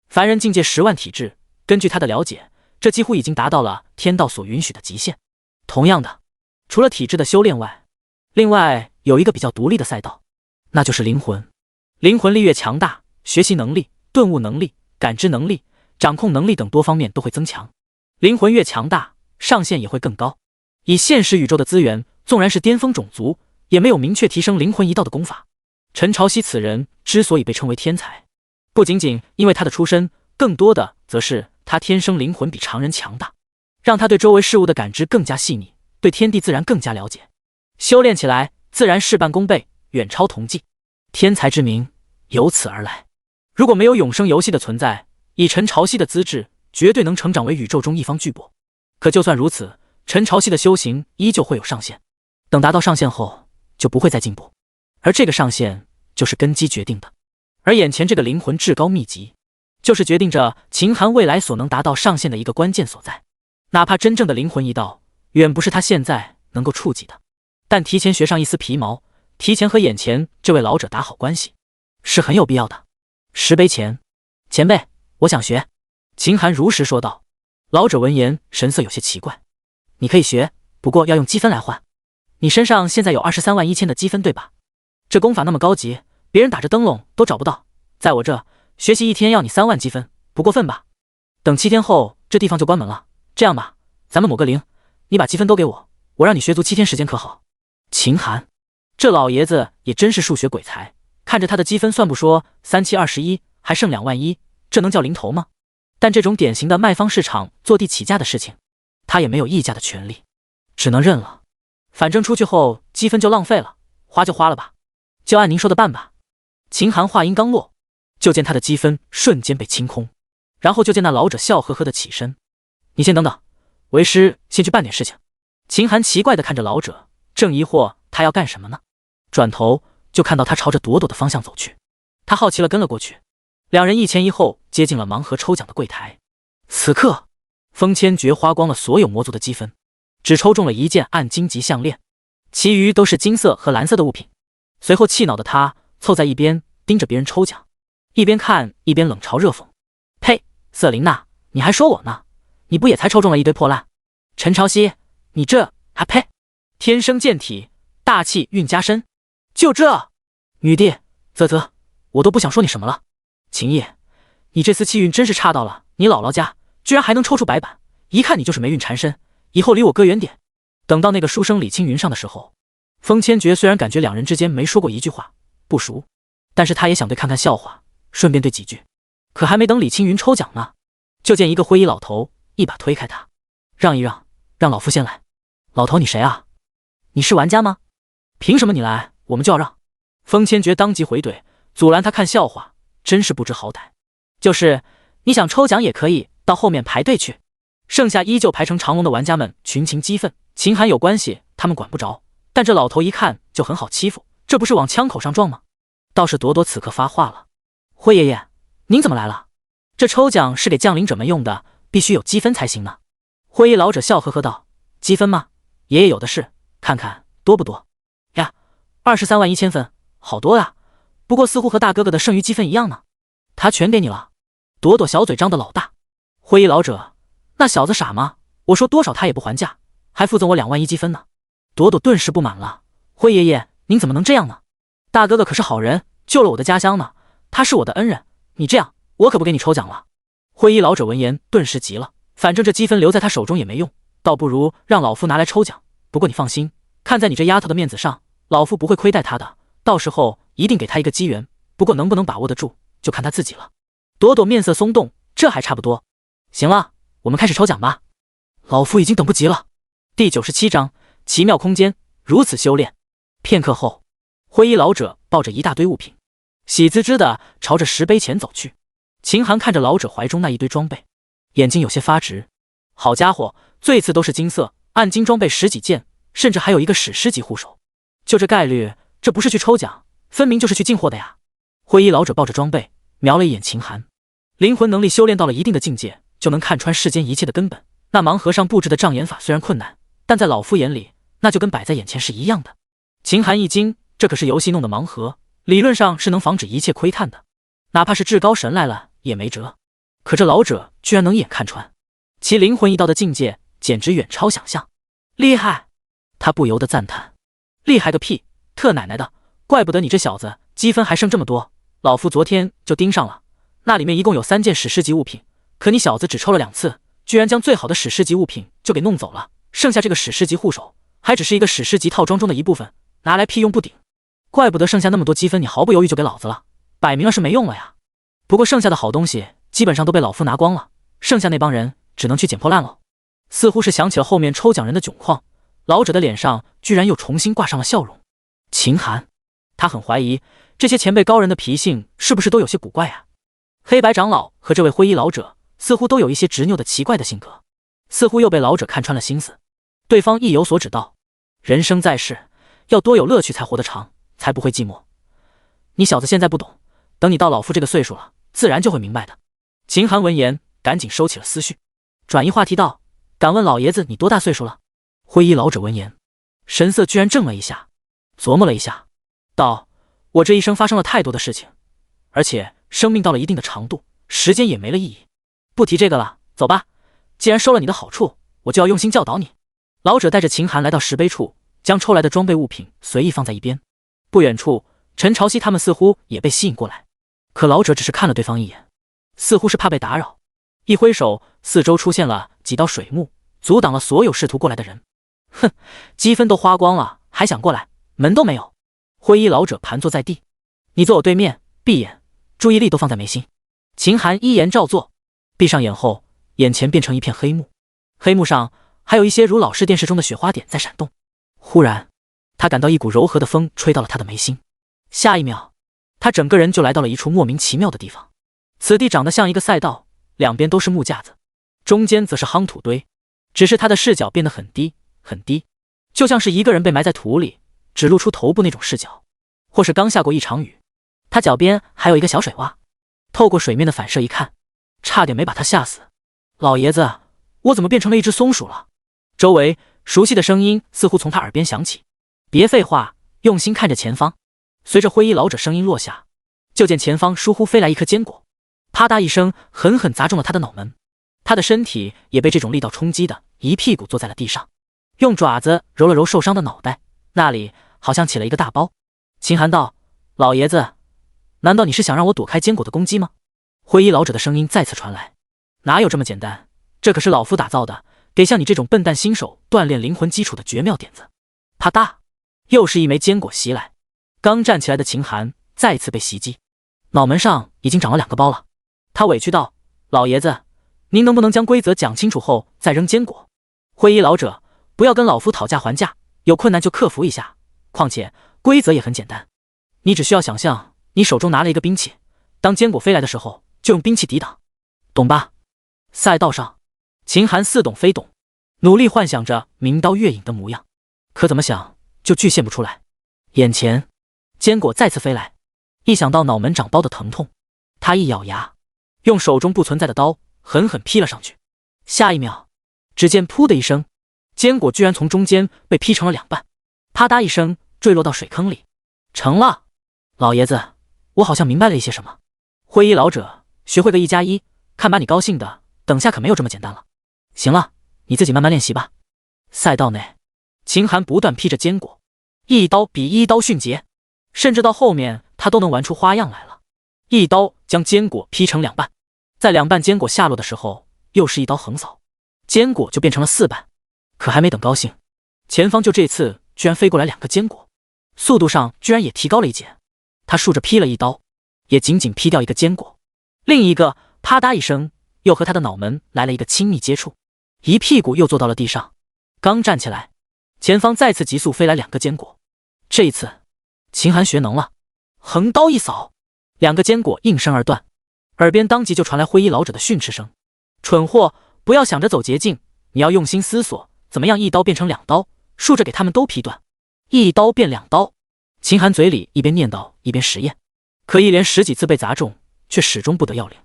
凡人境界10万体质，根据他的了解，这几乎已经达到了天道所允许的极限。同样的，除了体质的修炼外，另外有一个比较独立的赛道，那就是灵魂。灵魂力越强大，学习能力、顿悟能力、感知能力、掌控能力等多方面都会增强。灵魂越强大，上限也会更高。以现实宇宙的资源，纵然是巅峰种族，也没有明确提升灵魂一道的功法。陈朝夕此人之所以被称为天才，不仅仅因为他的出身，更多的则是他天生灵魂比常人强大，让他对周围事物的感知更加细腻，对天地自然更加了解，修炼起来自然事半功倍，远超同济。天才之名由此而来。如果没有永生游戏的存在，以陈朝夕的资质，绝对能成长为宇宙中一方巨擘。可就算如此，陈朝夕的修行依旧会有上限，等达到上限后，就不会再进步。而这个上限就是根基决定的。而眼前这个灵魂至高秘籍，就是决定着秦寒未来所能达到上限的一个关键所在。哪怕真正的灵魂一道，远不是他现在能够触及的，但提前学上一丝皮毛，提前和眼前这位老者打好关系，是很有必要的。10杯钱，前辈，我想学。秦寒如实说道。老者闻言，神色有些奇怪。你可以学，不过要用积分来换。你身上现在有23万1千的积分，对吧？这功法那么高级，别人打着灯笼都找不到，在我这学习1天要你3万积分，不过分吧？等7天后，这地方就关门了。这样吧，咱们抹个零，你把积分都给我，我让你学足7天时间可好？秦寒，这老爷子也真是数学鬼才，看着他的积分算不说3七21，还剩2万1，这能叫零头吗？但这种典型的卖方市场坐地起价的事情，他也没有议价的权利，只能认了。反正出去后积分就浪费了，花就花了吧，就按您说的办吧。秦寒话音刚落，就见他的积分瞬间被清空，然后就见那老者笑呵呵的起身。你先等等，为师先去办点事情。秦寒奇怪地看着老者，正疑惑他要干什么呢，转头就看到他朝着朵朵的方向走去。他好奇了跟了过去，两人一前一后接近了盲盒抽奖的柜台。此刻风千绝花光了所有魔族的积分，只抽中了一件暗金级项链，其余都是金色和蓝色的物品。随后气恼的他凑在一边盯着别人抽奖，一边看一边冷嘲热讽。呸，瑟琳娜，你还说我呢，你不也才抽中了一堆破烂？陈朝夕，你这还呸！天生健体，大气运加身，就这。女帝，啧，我都不想说你什么了。秦叶，你这次气运真是差到了你姥姥家，居然还能抽出白板，一看你就是霉运缠身，以后离我哥远点。等到那个书生李青云上的时候，风千绝虽然感觉两人之间没说过一句话，不熟，但是他也想对看看笑话，顺便对几句。可还没等李青云抽奖呢，就见一个灰衣老头一把推开他，让一让，让老夫先来。老头，你谁啊？你是玩家吗？凭什么你来我们就要让？风千绝当即回怼，阻拦他看笑话，真是不知好歹。就是你想抽奖也可以到后面排队去。剩下依旧排成长龙的玩家们群情激愤，秦寒有关系他们管不着，但这老头一看就很好欺负，这不是往枪口上撞吗？倒是朵朵此刻发话了，灰爷爷，您怎么来了？这抽奖是给降临者们用的，必须有积分才行呢。灰衣老者笑呵呵道，积分吗？爷爷有的是，看看多不多呀？23万1千分，好多呀，不过似乎和大哥哥的剩余积分一样呢。他全给你了。朵朵小嘴张得老大。灰衣老者，那小子傻吗？我说多少他也不还价，还附赠我2万1积分呢。朵朵顿时不满了，灰爷爷您怎么能这样呢？大哥哥可是好人，救了我的家乡呢，他是我的恩人，你这样我可不给你抽奖了。灰衣老者闻言顿时急了，反正这积分留在他手中也没用，倒不如让老夫拿来抽奖。不过你放心，看在你这丫头的面子上，老夫不会亏待她的，到时候一定给她一个机缘，不过能不能把握得住就看她自己了。朵朵面色松动，这还差不多。行了，我们开始抽奖吧，老夫已经等不及了。第97章奇妙空间，如此修炼。片刻后，灰衣老者抱着一大堆物品，喜滋滋的朝着石碑前走去。秦寒看着老者怀中那一堆装备，眼睛有些发直。好家伙，最次都是金色暗金装备10几件，甚至还有一个史诗级护手。就这概率，这不是去抽奖，分明就是去进货的呀！灰衣老者抱着装备，瞄了一眼秦寒。灵魂能力修炼到了一定的境界，就能看穿世间一切的根本。那盲盒上布置的障眼法虽然困难，但在老夫眼里，那就跟摆在眼前是一样的。秦寒一惊，这可是游戏弄的盲盒，理论上是能防止一切窥探的，哪怕是至高神来了也没辙。可这老者居然能一眼看穿，其灵魂一道的境界简直远超想象，厉害！他不由得赞叹：厉害个屁，特奶奶的，怪不得你这小子积分还剩这么多，老夫昨天就盯上了，那里面一共有3件史诗级物品，可你小子只抽了2次，居然将最好的史诗级物品就给弄走了，剩下这个史诗级护手还只是一个史诗级套装中的一部分，拿来屁用不顶，怪不得剩下那么多积分你毫不犹豫就给老子了，摆明了是没用了呀。不过剩下的好东西基本上都被老夫拿光了，剩下那帮人只能去捡破烂了。似乎是想起了后面抽奖人的窘况，老者的脸上居然又重新挂上了笑容。秦寒，他很怀疑这些前辈高人的脾性是不是都有些古怪啊？黑白长老和这位灰衣老者似乎都有一些执拗的奇怪的性格，似乎又被老者看穿了心思。对方意有所指道：人生在世，要多有乐趣才活得长，才不会寂寞。你小子现在不懂，等你到老夫这个岁数了，自然就会明白的。秦寒闻言赶紧收起了思绪，转移话题道：敢问老爷子你多大岁数了？灰衣老者闻言神色居然怔了一下，琢磨了一下道：我这一生发生了太多的事情，而且生命到了一定的长度，时间也没了意义，不提这个了，走吧，既然收了你的好处，我就要用心教导你。老者带着秦寒来到石碑处，将抽来的装备物品随意放在一边。不远处陈朝曦他们似乎也被吸引过来，可老者只是看了对方一眼，似乎是怕被打扰，一挥手，四周出现了几道水幕，阻挡了所有试图过来的人。哼，积分都花光了，还想过来，门都没有。灰衣老者盘坐在地，你坐我对面，闭眼，注意力都放在眉心。秦寒依言照做，闭上眼后，眼前变成一片黑幕，黑幕上还有一些如老式电视中的雪花点在闪动。忽然他感到一股柔和的风吹到了他的眉心，下一秒他整个人就来到了一处莫名其妙的地方。此地长得像一个赛道，两边都是木架子，中间则是夯土堆，只是他的视角变得很低很低，就像是一个人被埋在土里，只露出头部那种视角，或是刚下过一场雨。他脚边还有一个小水洼，透过水面的反射一看，差点没把他吓死。老爷子，我怎么变成了一只松鼠了？周围熟悉的声音似乎从他耳边响起，别废话，用心看着前方。随着灰衣老者声音落下，就见前方疏忽飞来一颗坚果，啪嗒一声狠狠砸中了他的脑门，他的身体也被这种力道冲击的一屁股坐在了地上，用爪子揉了揉受伤的脑袋，那里好像起了一个大包。秦寒道：老爷子，难道你是想让我躲开坚果的攻击吗？灰衣老者的声音再次传来：哪有这么简单，这可是老夫打造的，给像你这种笨蛋新手锻炼灵魂基础的绝妙点子。啪嗒，又是一枚坚果袭来，刚站起来的秦寒再次被袭击，脑门上已经长了2个包了。他委屈道：老爷子，您能不能将规则讲清楚后再扔坚果？灰衣老者，不要跟老夫讨价还价，有困难就克服一下，况且规则也很简单，你只需要想象你手中拿了一个兵器，当坚果飞来的时候就用兵器抵挡，懂吧？赛道上，秦寒似懂非懂，努力幻想着明刀月影的模样，可怎么想就具现不出来。眼前坚果再次飞来，一想到脑门长包的疼痛，他一咬牙，用手中不存在的刀狠狠劈了上去。下一秒，只见噗的一声，坚果居然从中间被劈成了2半，啪嗒一声坠落到水坑里。成了，老爷子，我好像明白了一些什么。灰衣老者，学会个1+1，看把你高兴的，等下可没有这么简单了。行了，你自己慢慢练习吧。赛道内，秦寒不断劈着坚果，一刀比一刀迅捷，甚至到后面他都能玩出花样来了。一刀将坚果劈成2半，在2半坚果下落的时候，又是一刀横扫，坚果就变成了4半。可还没等高兴，前方就这次居然飞过来2个坚果，速度上居然也提高了一截。他竖着劈了一刀，也仅仅劈掉一个坚果，另一个啪嗒一声又和他的脑门来了一个亲密接触，一屁股又坐到了地上。刚站起来，前方再次急速飞来2个坚果，这一次秦寒学能了，横刀一扫， 2个坚果应声而断，耳边当即就传来灰衣老者的训斥声：“蠢货，不要想着走捷径，你要用心思索，怎么样一刀变成2刀，竖着给他们都劈断。1刀变2刀。”秦寒嘴里一边念叨一边实验，可一连10几次被砸中，却始终不得要领。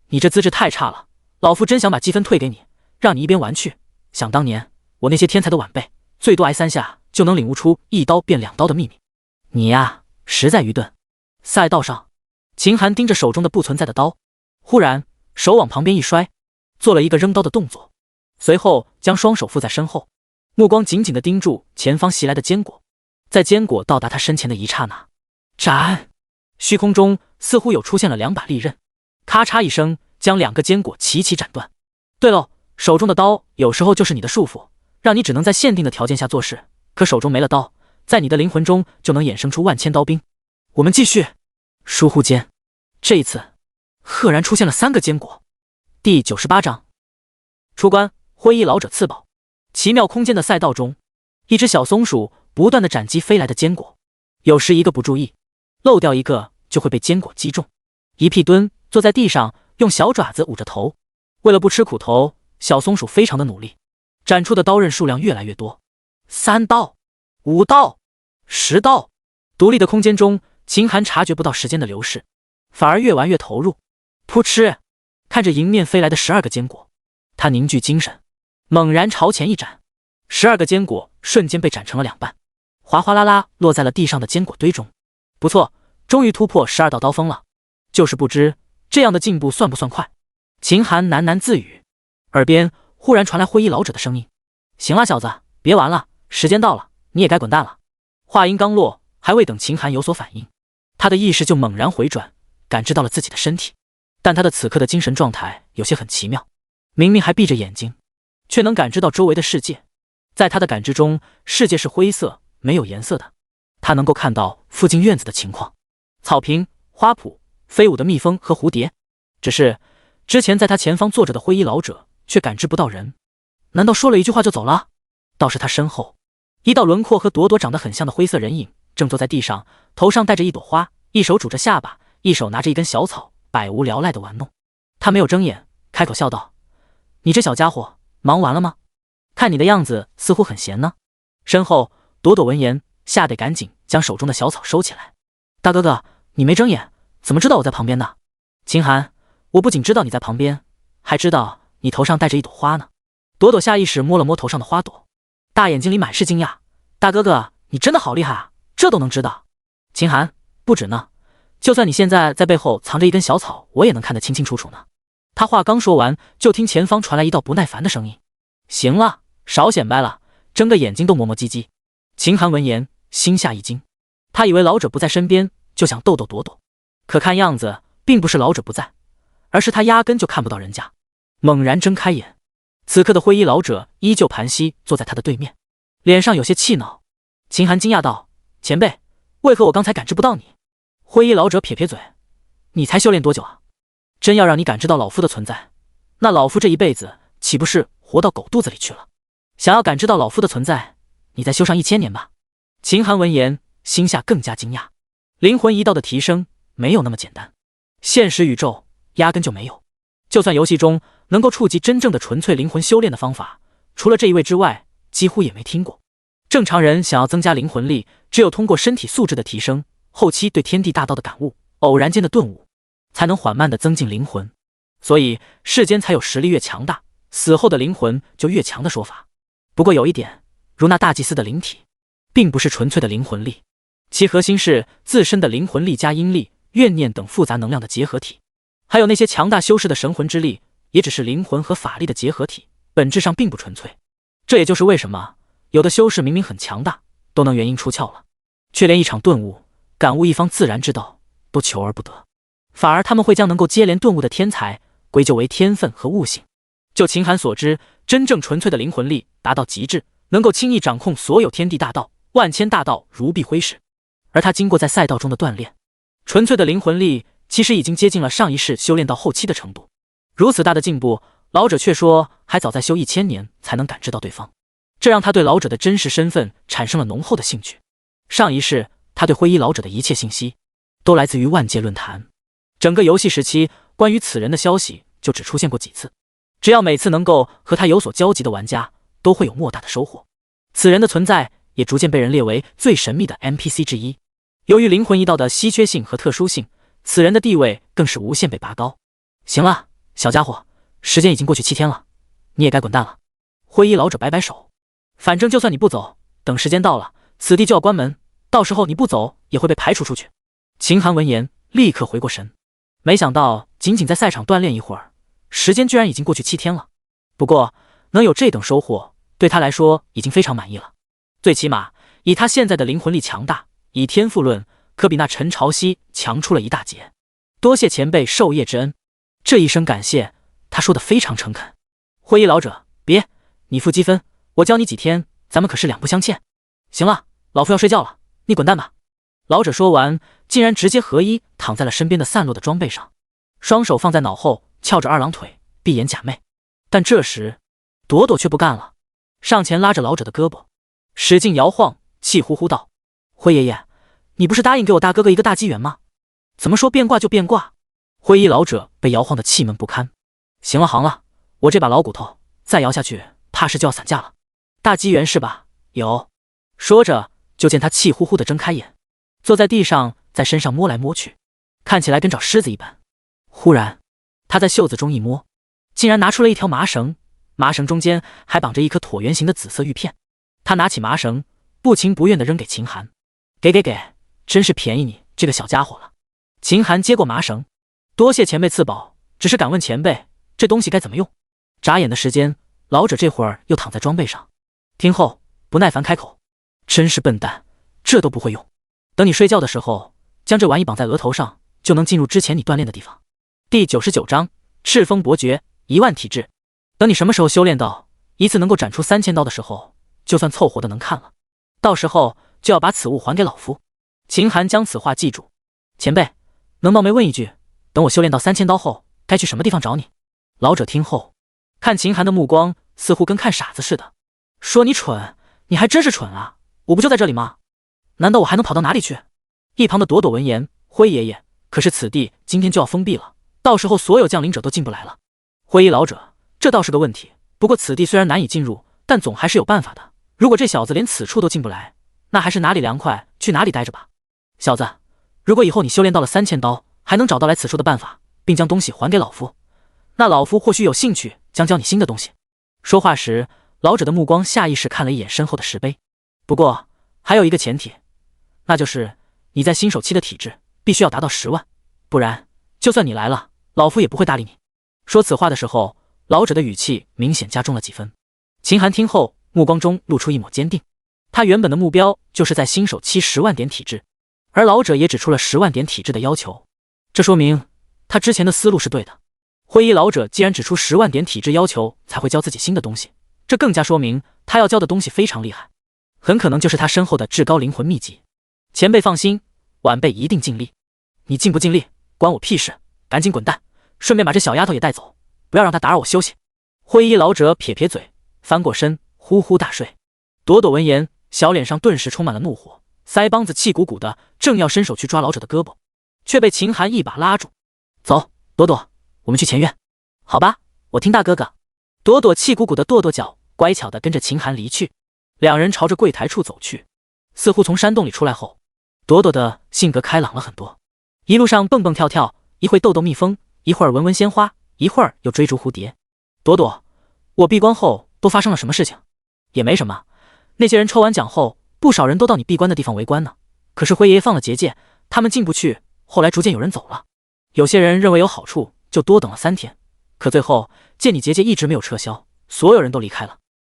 你这资质太差了，老夫真想把积分退给你，让你一边玩去。想当年我那些天才的晚辈，最多挨3下就能领悟出1刀变2刀的秘密。你呀，实在愚钝。赛道上，秦寒盯着手中的不存在的刀，忽然手往旁边一摔，做了一个扔刀的动作，随后将双手负在身后，目光紧紧地盯住前方袭来的坚果。在坚果到达他身前的一刹那，斩！虚空中似乎有出现了2把利刃，咔嚓一声将2个坚果齐齐斩断。对喽，手中的刀有时候就是你的束缚，让你只能在限定的条件下做事，可手中没了刀，在你的灵魂中就能衍生出万千刀兵。我们继续。疏忽间，这一次赫然出现了3个坚果。第98章出关，灰衣老者赐宝。奇妙空间的赛道中，一只小松鼠不断地斩击飞来的坚果，有时一个不注意，漏掉一个就会被坚果击中。一屁蹲坐在地上，用小爪子捂着头。为了不吃苦头，小松鼠非常的努力，斩出的刀刃数量越来越多，3刀、5刀、10刀。独立的空间中，秦寒察觉不到时间的流逝，反而越玩越投入。噗嗤，看着迎面飞来的12个坚果，他凝聚精神，猛然朝前一斩，12个坚果瞬间被斩成了2半，哗哗啦啦落在了地上的坚果堆中。不错，终于突破12道刀锋了，就是不知这样的进步算不算快。秦寒喃喃自语，耳边忽然传来灰衣老者的声音：“行了，小子，别玩了，时间到了，你也该滚蛋了。”话音刚落，还未等秦寒有所反应，他的意识就猛然回转，感知到了自己的身体。但他的此刻的精神状态有些很奇妙，明明还闭着眼睛，却能感知到周围的世界。在他的感知中，世界是灰色没有颜色的，他能够看到附近院子的情况，草坪、花圃、飞舞的蜜蜂和蝴蝶。只是之前在他前方坐着的灰衣老者却感知不到人，难道说了一句话就走了？倒是他身后，一道轮廓和朵朵长得很像的灰色人影正坐在地上，头上戴着一朵花，一手拄着下巴，一手拿着一根小草，百无聊赖地玩弄。他没有睁眼，开口笑道：“你这小家伙，忙完了吗？看你的样子似乎很闲呢。”身后朵朵闻言，吓得赶紧将手中的小草收起来。“大哥哥，你没睁眼，怎么知道我在旁边呢？”“秦寒，我不仅知道你在旁边，还知道你头上戴着一朵花呢。”朵朵下意识摸了摸头上的花朵，大眼睛里满是惊讶：“大哥哥，你真的好厉害啊，这都能知道。”“秦寒，不止呢，就算你现在在背后藏着一根小草，我也能看得清清楚楚呢。”他话刚说完，就听前方传来一道不耐烦的声音：“行了，少显摆了，睁个眼睛都磨磨唧唧。”秦寒闻言，心下一惊，他以为老者不在身边，就想逗逗朵朵，可看样子并不是老者不在，而是他压根就看不到人家。猛然睁开眼，此刻的灰衣老者依旧盘膝坐在他的对面，脸上有些气恼。秦寒惊讶道：“前辈，为何我刚才感知不到你？”灰衣老者撇撇嘴：“你才修炼多久啊？真要让你感知到老夫的存在，那老夫这一辈子岂不是活到狗肚子里去了？想要感知到老夫的存在，你再修上1000年吧。”秦寒闻言，心下更加惊讶，灵魂一道的提升没有那么简单，现实宇宙压根就没有。就算游戏中能够触及真正的纯粹灵魂修炼的方法，除了这一位之外，几乎也没听过。正常人想要增加灵魂力，只有通过身体素质的提升，后期对天地大道的感悟，偶然间的顿悟，才能缓慢地增进灵魂。所以世间才有实力越强大，死后的灵魂就越强的说法。不过有一点，如那大祭司的灵体，并不是纯粹的灵魂力，其核心是自身的灵魂力加阴力、怨念等复杂能量的结合体。还有那些强大修士的神魂之力，也只是灵魂和法力的结合体，本质上并不纯粹。这也就是为什么有的修士明明很强大，都能元婴出窍了，却连一场顿悟、感悟一方自然之道都求而不得，反而他们会将能够接连顿悟的天才归咎为天分和悟性。就秦寒所知，真正纯粹的灵魂力达到极致，能够轻易掌控所有天地大道，万千大道如臂挥使。而他经过在赛道中的锻炼，纯粹的灵魂力其实已经接近了上一世修炼到后期的程度。如此大的进步，老者却说还早在修1000年才能感知到对方，这让他对老者的真实身份产生了浓厚的兴趣。上一世他对灰衣老者的一切信息，都来自于万界论坛。整个游戏时期，关于此人的消息就只出现过几次。只要每次能够和他有所交集的玩家，都会有莫大的收获。此人的存在也逐渐被人列为最神秘的 NPC 之一。由于灵魂一道的稀缺性和特殊性，此人的地位更是无限被拔高。行了，小家伙，时间已经过去7天了，你也该滚蛋了。灰衣老者摆摆手，反正就算你不走，等时间到了，此地就要关门，到时候你不走也会被排除出去。秦寒闻言立刻回过神，没想到仅仅在赛场锻炼一会儿，时间居然已经过去7天了。不过能有这等收获，对他来说已经非常满意了。最起码以他现在的灵魂力强大，以天赋论，可比那陈朝夕强出了一大截。多谢前辈授业之恩。这一声感谢，他说的非常诚恳。灰衣老者，别，你付积分，我教你几天，咱们可是两不相欠。行了，老夫要睡觉了，你滚蛋吧。老者说完，竟然直接合衣躺在了身边的散落的装备上，双手放在脑后，翘着二郎腿，闭眼假寐。但这时，朵朵却不干了，上前拉着老者的胳膊，使劲摇晃，气呼呼道：“灰爷爷，你不是答应给我大哥哥一个大机缘吗？怎么说变卦就变卦？”灰衣老者被摇晃得气闷不堪。行了行了，我这把老骨头再摇下去，怕是就要散架了。大机缘是吧？有。说着，就见他气呼呼地睁开眼，坐在地上，在身上摸来摸去，看起来跟找狮子一般。忽然，他在袖子中一摸，竟然拿出了一条麻绳，麻绳中间还绑着一颗椭圆形的紫色玉片。他拿起麻绳，不情不愿地扔给秦寒：“给，真是便宜你这个小家伙了。”秦寒接过麻绳，多谢前辈赐宝，只是敢问前辈，这东西该怎么用？眨眼的时间，老者这会儿又躺在装备上，听后不耐烦开口：“真是笨蛋，这都不会用。等你睡觉的时候，将这玩意绑在额头上，就能进入之前你锻炼的地方。”第99章赤峰伯爵10000体质。等你什么时候修炼到一次能够斩出3000刀的时候，就算凑合的能看了。到时候就要把此物还给老夫。秦寒将此话记住。前辈，能冒昧问一句，等我修炼到3000刀后，该去什么地方找你？老者听后，看秦寒的目光似乎跟看傻子似的，说：“你蠢，你还真是蠢啊！我不就在这里吗？难道我还能跑到哪里去？”一旁的朵朵闻言：“灰爷爷，可是此地今天就要封闭了，到时候所有降临者都进不来了。”灰衣老者，这倒是个问题，不过此地虽然难以进入，但总还是有办法的。如果这小子连此处都进不来，那还是哪里凉快去哪里待着吧。小子，如果以后你修炼到了3000刀，还能找到来此处的办法，并将东西还给老夫，那老夫或许有兴趣将教你新的东西。说话时，老者的目光下意识看了一眼身后的石碑。不过还有一个前提，那就是你在新手期的体质必须要达到10万，不然就算你来了，老夫也不会搭理你。说此话的时候，老者的语气明显加重了几分。秦寒听后，目光中露出一抹坚定。他原本的目标就是在新手期10万点体质，而老者也指出了10万点体质的要求，这说明他之前的思路是对的。灰衣老者既然指出10万点体质要求才会教自己新的东西，这更加说明他要教的东西非常厉害，很可能就是他身后的至高灵魂秘籍。前辈放心，晚辈一定尽力。你尽不尽力关我屁事，赶紧滚蛋，顺便把这小丫头也带走，不要让她打扰我休息。灰衣老者撇撇嘴，翻过身呼呼大睡。朵朵闻言，小脸上顿时充满了怒火，腮帮子气鼓鼓的，正要伸手去抓老者的胳膊，却被秦寒一把拉住。走，朵朵，我们去前院。好吧，我听大哥哥。朵朵气鼓鼓的跺跺脚，乖巧的跟着秦寒离去。两人朝着柜台处走去，似乎从山洞里出来后，朵朵的性格开朗了很多，一路上蹦蹦跳跳，一会逗逗蜜蜂，一会儿闻闻鲜花，一会儿又追逐蝴蝶。朵朵，我闭关后都发生了什么事情？也没什么，那些人抽完奖后，不少人都到你闭关的地方围观呢。可是灰爷爷放了结界，他们进不去，后来逐渐有人走了。有些人认为有好处，就多等了3天，可最后见你结界一直没有撤销，所有人都离开了。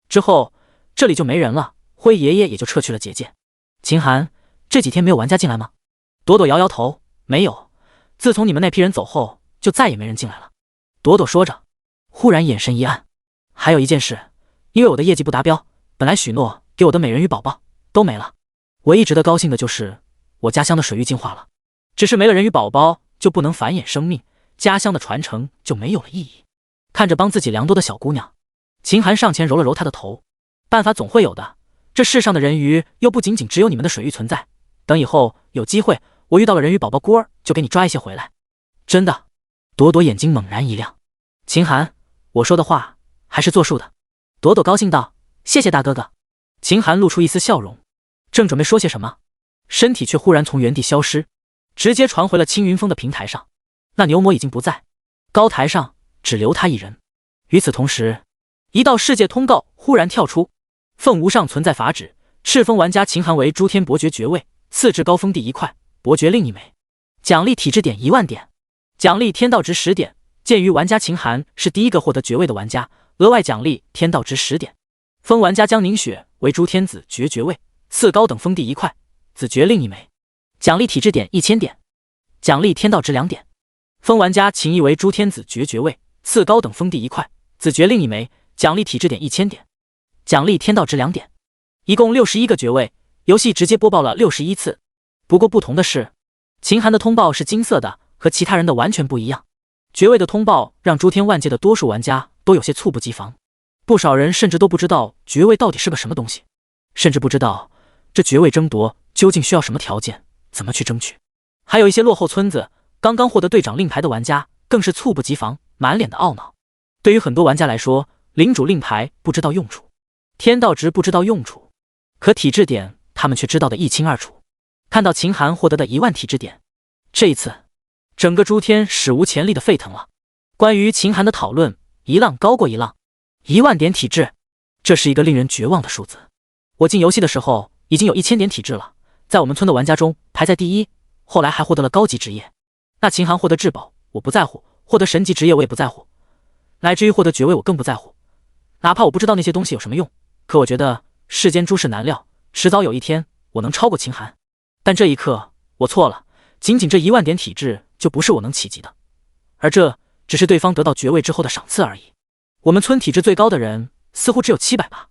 之后这里就没人了，灰爷爷也就撤去了结界。秦寒，这几天没有玩家进来吗？朵朵摇摇头，没有，自从你们那批人走后，就再也没人进来了。朵朵说着，忽然眼神一暗，还有一件事，因为我的业绩不达标，本来许诺给我的美人鱼宝宝都没了。唯一值得高兴的就是我家乡的水域进化了，只是没了人鱼宝宝就不能繁衍生命，家乡的传承就没有了意义。看着帮自己良多的小姑娘，秦寒上前揉了揉她的头，办法总会有的，这世上的人鱼又不仅仅只有你们的水域存在，等以后有机会我遇到了人鱼宝宝孤儿，就给你抓一些回来。真的？朵朵眼睛猛然一亮。秦寒，我说的话还是作数的。朵朵高兴道：谢谢大哥哥。秦寒露出一丝笑容，正准备说些什么，身体却忽然从原地消失，直接传回了青云峰的平台上。那牛魔已经不在，高台上只留他一人。与此同时，一道世界通告忽然跳出：凤无上存在法旨，赤峰玩家秦寒为诸天伯爵爵位，赐至高峰第1块，伯爵令1枚，奖励体质点1万点，奖励天道值10点。鉴于玩家秦寒是第一个获得爵位的玩家，额外奖励天道值10点。封玩家江凝雪为诸天子爵爵位，赐高等封地1块，子爵令1枚，奖励体质点1000点，奖励天道值2点。封玩家秦毅为诸天子爵位，赐高等封地1块，子爵令1枚，奖励体质点1000点，奖励天道值2点。一共61个爵位，游戏直接播报了61次。不过不同的是，秦寒的通报是金色的，和其他人的完全不一样。爵位的通报让诸天万界的多数玩家都有些猝不及防，不少人甚至都不知道爵位到底是个什么东西，甚至不知道这爵位争夺究竟需要什么条件，怎么去争取。还有一些落后村子刚刚获得队长令牌的玩家更是猝不及防，满脸的懊恼。对于很多玩家来说，领主令牌不知道用处，天道值不知道用处，可体质点他们却知道得一清二楚。看到秦寒获得的1万体质点，这一次整个诸天史无前例的沸腾了。关于秦寒的讨论一浪高过一浪。1万点体质，这是一个令人绝望的数字。我进游戏的时候已经有1000点体质了，在我们村的玩家中排在第1，后来还获得了高级职业。那秦寒获得至宝我不在乎，获得神级职业我也不在乎，乃至于获得爵位我更不在乎。哪怕我不知道那些东西有什么用，可我觉得世间诸事难料，迟早有一天我能超过秦寒。但这一刻我错了，仅仅这1万点体质就不是我能企及的，而这只是对方得到爵位之后的赏赐而已。我们村体质最高的人似乎只有700吧，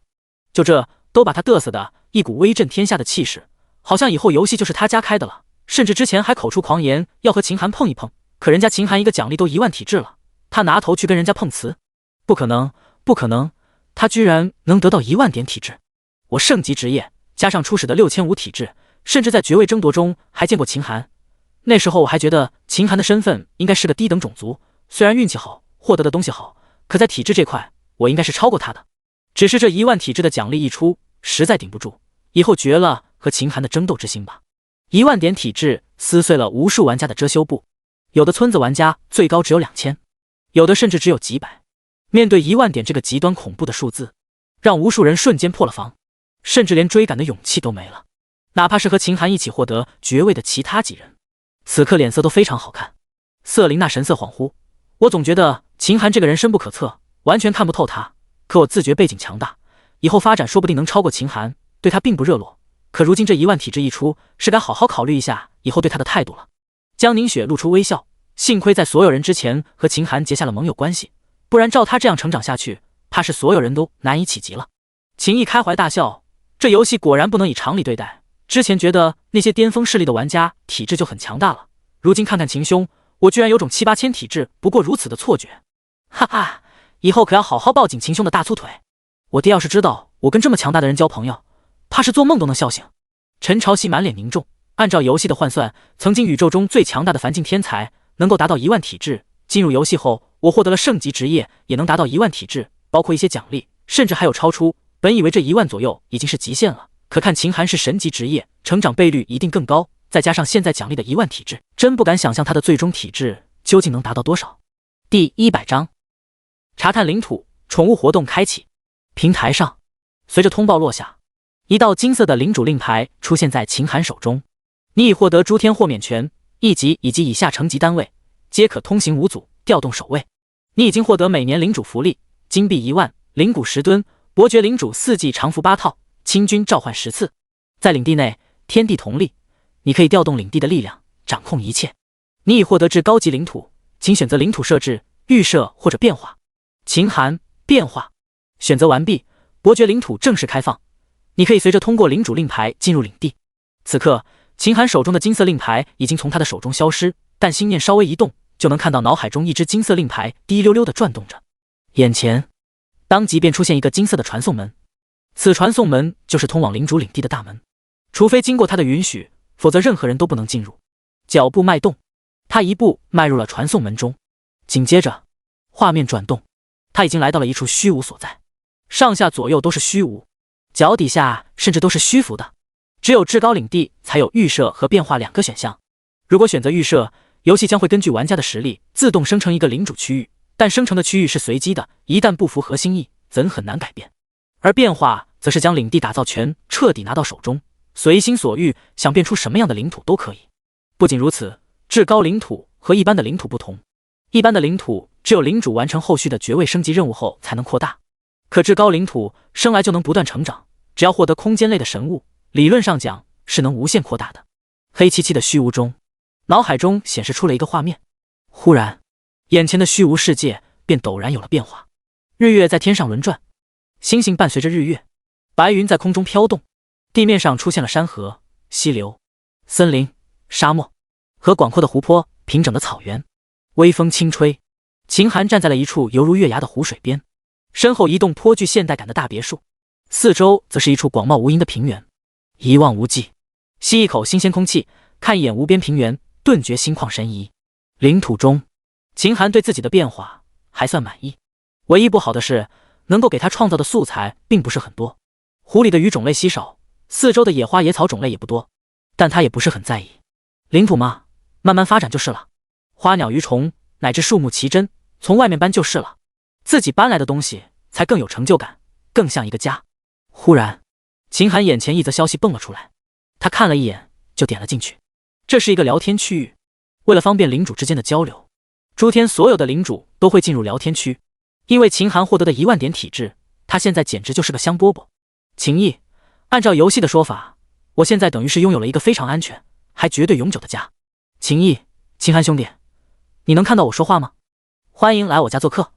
就这都把他嘚瑟的一股威震天下的气势，好像以后游戏就是他家开的了。甚至之前还口出狂言要和秦寒碰一碰，可人家秦寒一个奖励都1万体质了，他拿头去跟人家碰瓷？不可能，不可能，他居然能得到1万点体质。我圣级职业加上初始的6500体质，甚至在爵位争夺中还见过秦寒。那时候我还觉得秦寒的身份应该是个低等种族，虽然运气好，获得的东西好，可在体质这块我应该是超过他的。只是这1万体质的奖励一出，实在顶不住，以后绝了和秦寒的争斗之心吧。1万点体质撕碎了无数玩家的遮羞布，有的村子玩家最高只有2000，有的甚至只有几百。面对1万点这个极端恐怖的数字，让无数人瞬间破了防，甚至连追赶的勇气都没了。哪怕是和秦寒一起获得爵位的其他几人，此刻脸色都非常好看。瑟琳娜神色恍惚，我总觉得秦寒这个人深不可测，完全看不透他，可我自觉背景强大，以后发展说不定能超过秦寒，对他并不热络。可如今这1万体质一出，是该好好考虑一下以后对他的态度了。江凝雪露出微笑，幸亏在所有人之前和秦寒结下了盟友关系，不然照他这样成长下去，怕是所有人都难以企及了。秦毅开怀大笑，这游戏果然不能以常理对待。之前觉得那些巅峰势力的玩家体质就很强大了，如今看看秦兄，我居然有种7、8千体质不过如此的错觉。哈哈，以后可要好好抱紧秦兄的大粗腿。我爹要是知道我跟这么强大的人交朋友，怕是做梦都能笑醒。陈朝夕满脸凝重，按照游戏的换算，曾经宇宙中最强大的凡境天才能够达到1万体质，进入游戏后我获得了圣级职业也能达到1万体质，包括一些奖励，甚至还有超出。本以为这1万左右已经是极限了，可看秦寒是神级职业，成长倍率一定更高，再加上现在奖励的1万体质，真不敢想象他的最终体质究竟能达到多少。第100章查探领土，宠物活动开启。平台上，随着通报落下，一道金色的领主令牌出现在秦寒手中。你已获得诸天豁免权，1级以及以下层级单位皆可通行无阻，调动守卫。你已经获得每年领主福利：金币1万，灵骨10吨，伯爵领主4季常服8套，清军召唤10次。在领地内，天地同力，你可以调动领地的力量，掌控一切。你已获得至高级领土，请选择领土设置、预设或者变化。秦寒变化选择完毕，伯爵领土正式开放，你可以随着通过领主令牌进入领地。此刻，秦寒手中的金色令牌已经从他的手中消失，但心念稍微一动，就能看到脑海中一只金色令牌滴溜溜地转动着。眼前当即便出现一个金色的传送门，此传送门就是通往领主领地的大门，除非经过他的允许，否则任何人都不能进入。脚步迈动，他一步迈入了传送门中，紧接着画面转动，他已经来到了一处虚无所在，上下左右都是虚无，脚底下甚至都是虚浮的，只有至高领地才有预设和变化两个选项。如果选择预设，游戏将会根据玩家的实力自动生成一个领主区域，但生成的区域是随机的，一旦不符合心意，则很难改变。而变化则是将领地打造权彻底拿到手中，随心所欲，想变出什么样的领土都可以。不仅如此，至高领土和一般的领土不同，一般的领土只有领主完成后续的爵位升级任务后才能扩大，可至高领土生来就能不断成长，只要获得空间类的神物，理论上讲是能无限扩大的。黑漆漆的虚无中，脑海中显示出了一个画面，忽然眼前的虚无世界便陡然有了变化，日月在天上轮转，星星伴随着日月，白云在空中飘动，地面上出现了山河、溪流、森林、沙漠和广阔的湖泊，平整的草原。微风轻吹，秦寒站在了一处犹如月牙的湖水边，身后一栋颇具现代感的大别墅，四周则是一处广袤无垠的平原，一望无际。吸一口新鲜空气，看一眼无边平原，顿觉心旷神怡。领土中，秦寒对自己的变化还算满意，唯一不好的是能够给他创造的素材并不是很多，湖里的鱼种类稀少，四周的野花野草种类也不多，但他也不是很在意。领土嘛，慢慢发展就是了，花鸟鱼虫乃至树木奇珍，从外面搬就是了，自己搬来的东西才更有成就感，更像一个家。忽然，秦寒眼前一则消息蹦了出来，他看了一眼就点了进去。这是一个聊天区域，为了方便领主之间的交流，诸天所有的领主都会进入聊天区。因为秦寒获得的10000点体质，他现在简直就是个香饽饽。秦毅，按照游戏的说法，我现在等于是拥有了一个非常安全还绝对永久的家。秦毅，秦寒兄弟，你能看到我说话吗？欢迎来我家做客。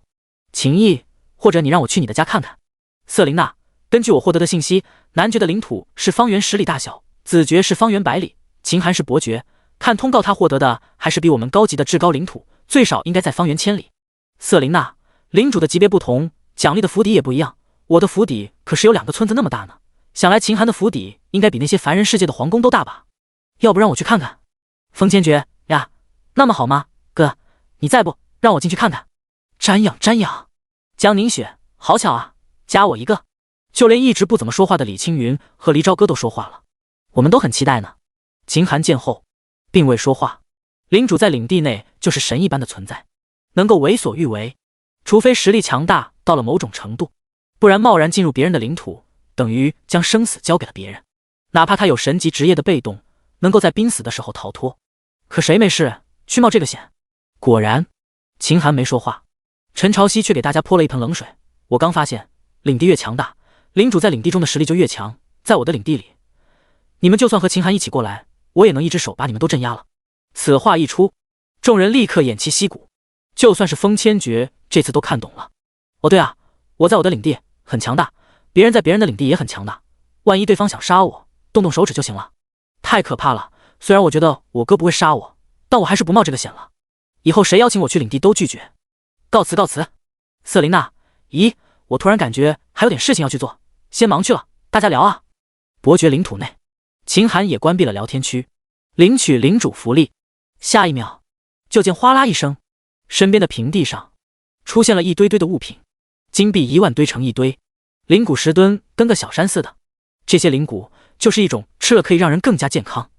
秦毅，或者你让我去你的家看看。瑟琳娜，根据我获得的信息，男爵的领土是方圆10里大小，子爵是方圆100里，秦寒是伯爵，看通告他获得的还是比我们高级的至高领土，最少应该在方圆1000里。瑟琳娜，领主的级别不同，奖励的府邸也不一样，我的府邸可是有2个村子那么大呢，想来秦寒的府邸应该比那些凡人世界的皇宫都大吧？要不让我去看看？风千爵呀，那么好吗？哥，你再不让我进去看看？瞻仰瞻仰。江凝雪，好巧啊，加我一个。就连一直不怎么说话的李青云和黎朝哥都说话了，我们都很期待呢。秦寒见后并未说话，领主在领地内就是神一般的存在，能够为所欲为，除非实力强大到了某种程度，不然贸然进入别人的领土，等于将生死交给了别人。哪怕他有神级职业的被动，能够在濒死的时候逃脱，可谁没事去冒这个险？果然，秦寒没说话，陈朝夕却给大家泼了一盆冷水。我刚发现，领地越强大，领主在领地中的实力就越强，在我的领地里，你们就算和秦寒一起过来，我也能一只手把你们都镇压了。此话一出，众人立刻偃旗息鼓，就算是风千绝这次都看懂了。哦对啊，我在我的领地很强大，别人在别人的领地也很强大，万一对方想杀我，动动手指就行了。太可怕了，虽然我觉得我哥不会杀我，但我还是不冒这个险了。以后谁邀请我去领地都拒绝。告辞告辞。瑟琳娜，咦，我突然感觉还有点事情要去做，先忙去了，大家聊啊。伯爵领土内，秦寒也关闭了聊天区，领取领主福利。下一秒，就见哗啦一声，身边的平地上出现了一堆堆的物品，金币1万堆成一堆，灵骨10吨，跟个小山似的。这些灵骨就是一种吃了可以让人更加健康，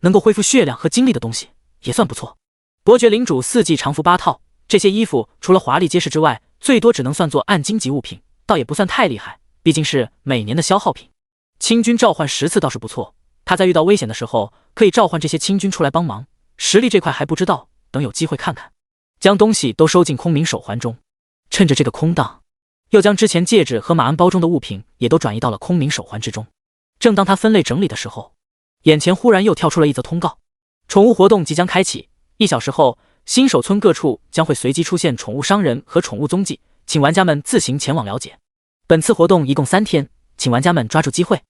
能够恢复血量和精力的东西，也算不错。伯爵领主4季常服8套，这些衣服除了华丽结实之外，最多只能算作暗金级物品，倒也不算太厉害，毕竟是每年的消耗品。清军召唤10次倒是不错，他在遇到危险的时候可以召唤这些清军出来帮忙，实力这块还不知道，等有机会看看。将东西都收进空明手环中，趁着这个空档，又将之前戒指和马鞍包中的物品也都转移到了空明手环之中。正当他分类整理的时候，眼前忽然又跳出了一则通告：宠物活动即将开启，1小时后，新手村各处将会随机出现宠物商人和宠物踪迹，请玩家们自行前往了解。本次活动一共3天，请玩家们抓住机会。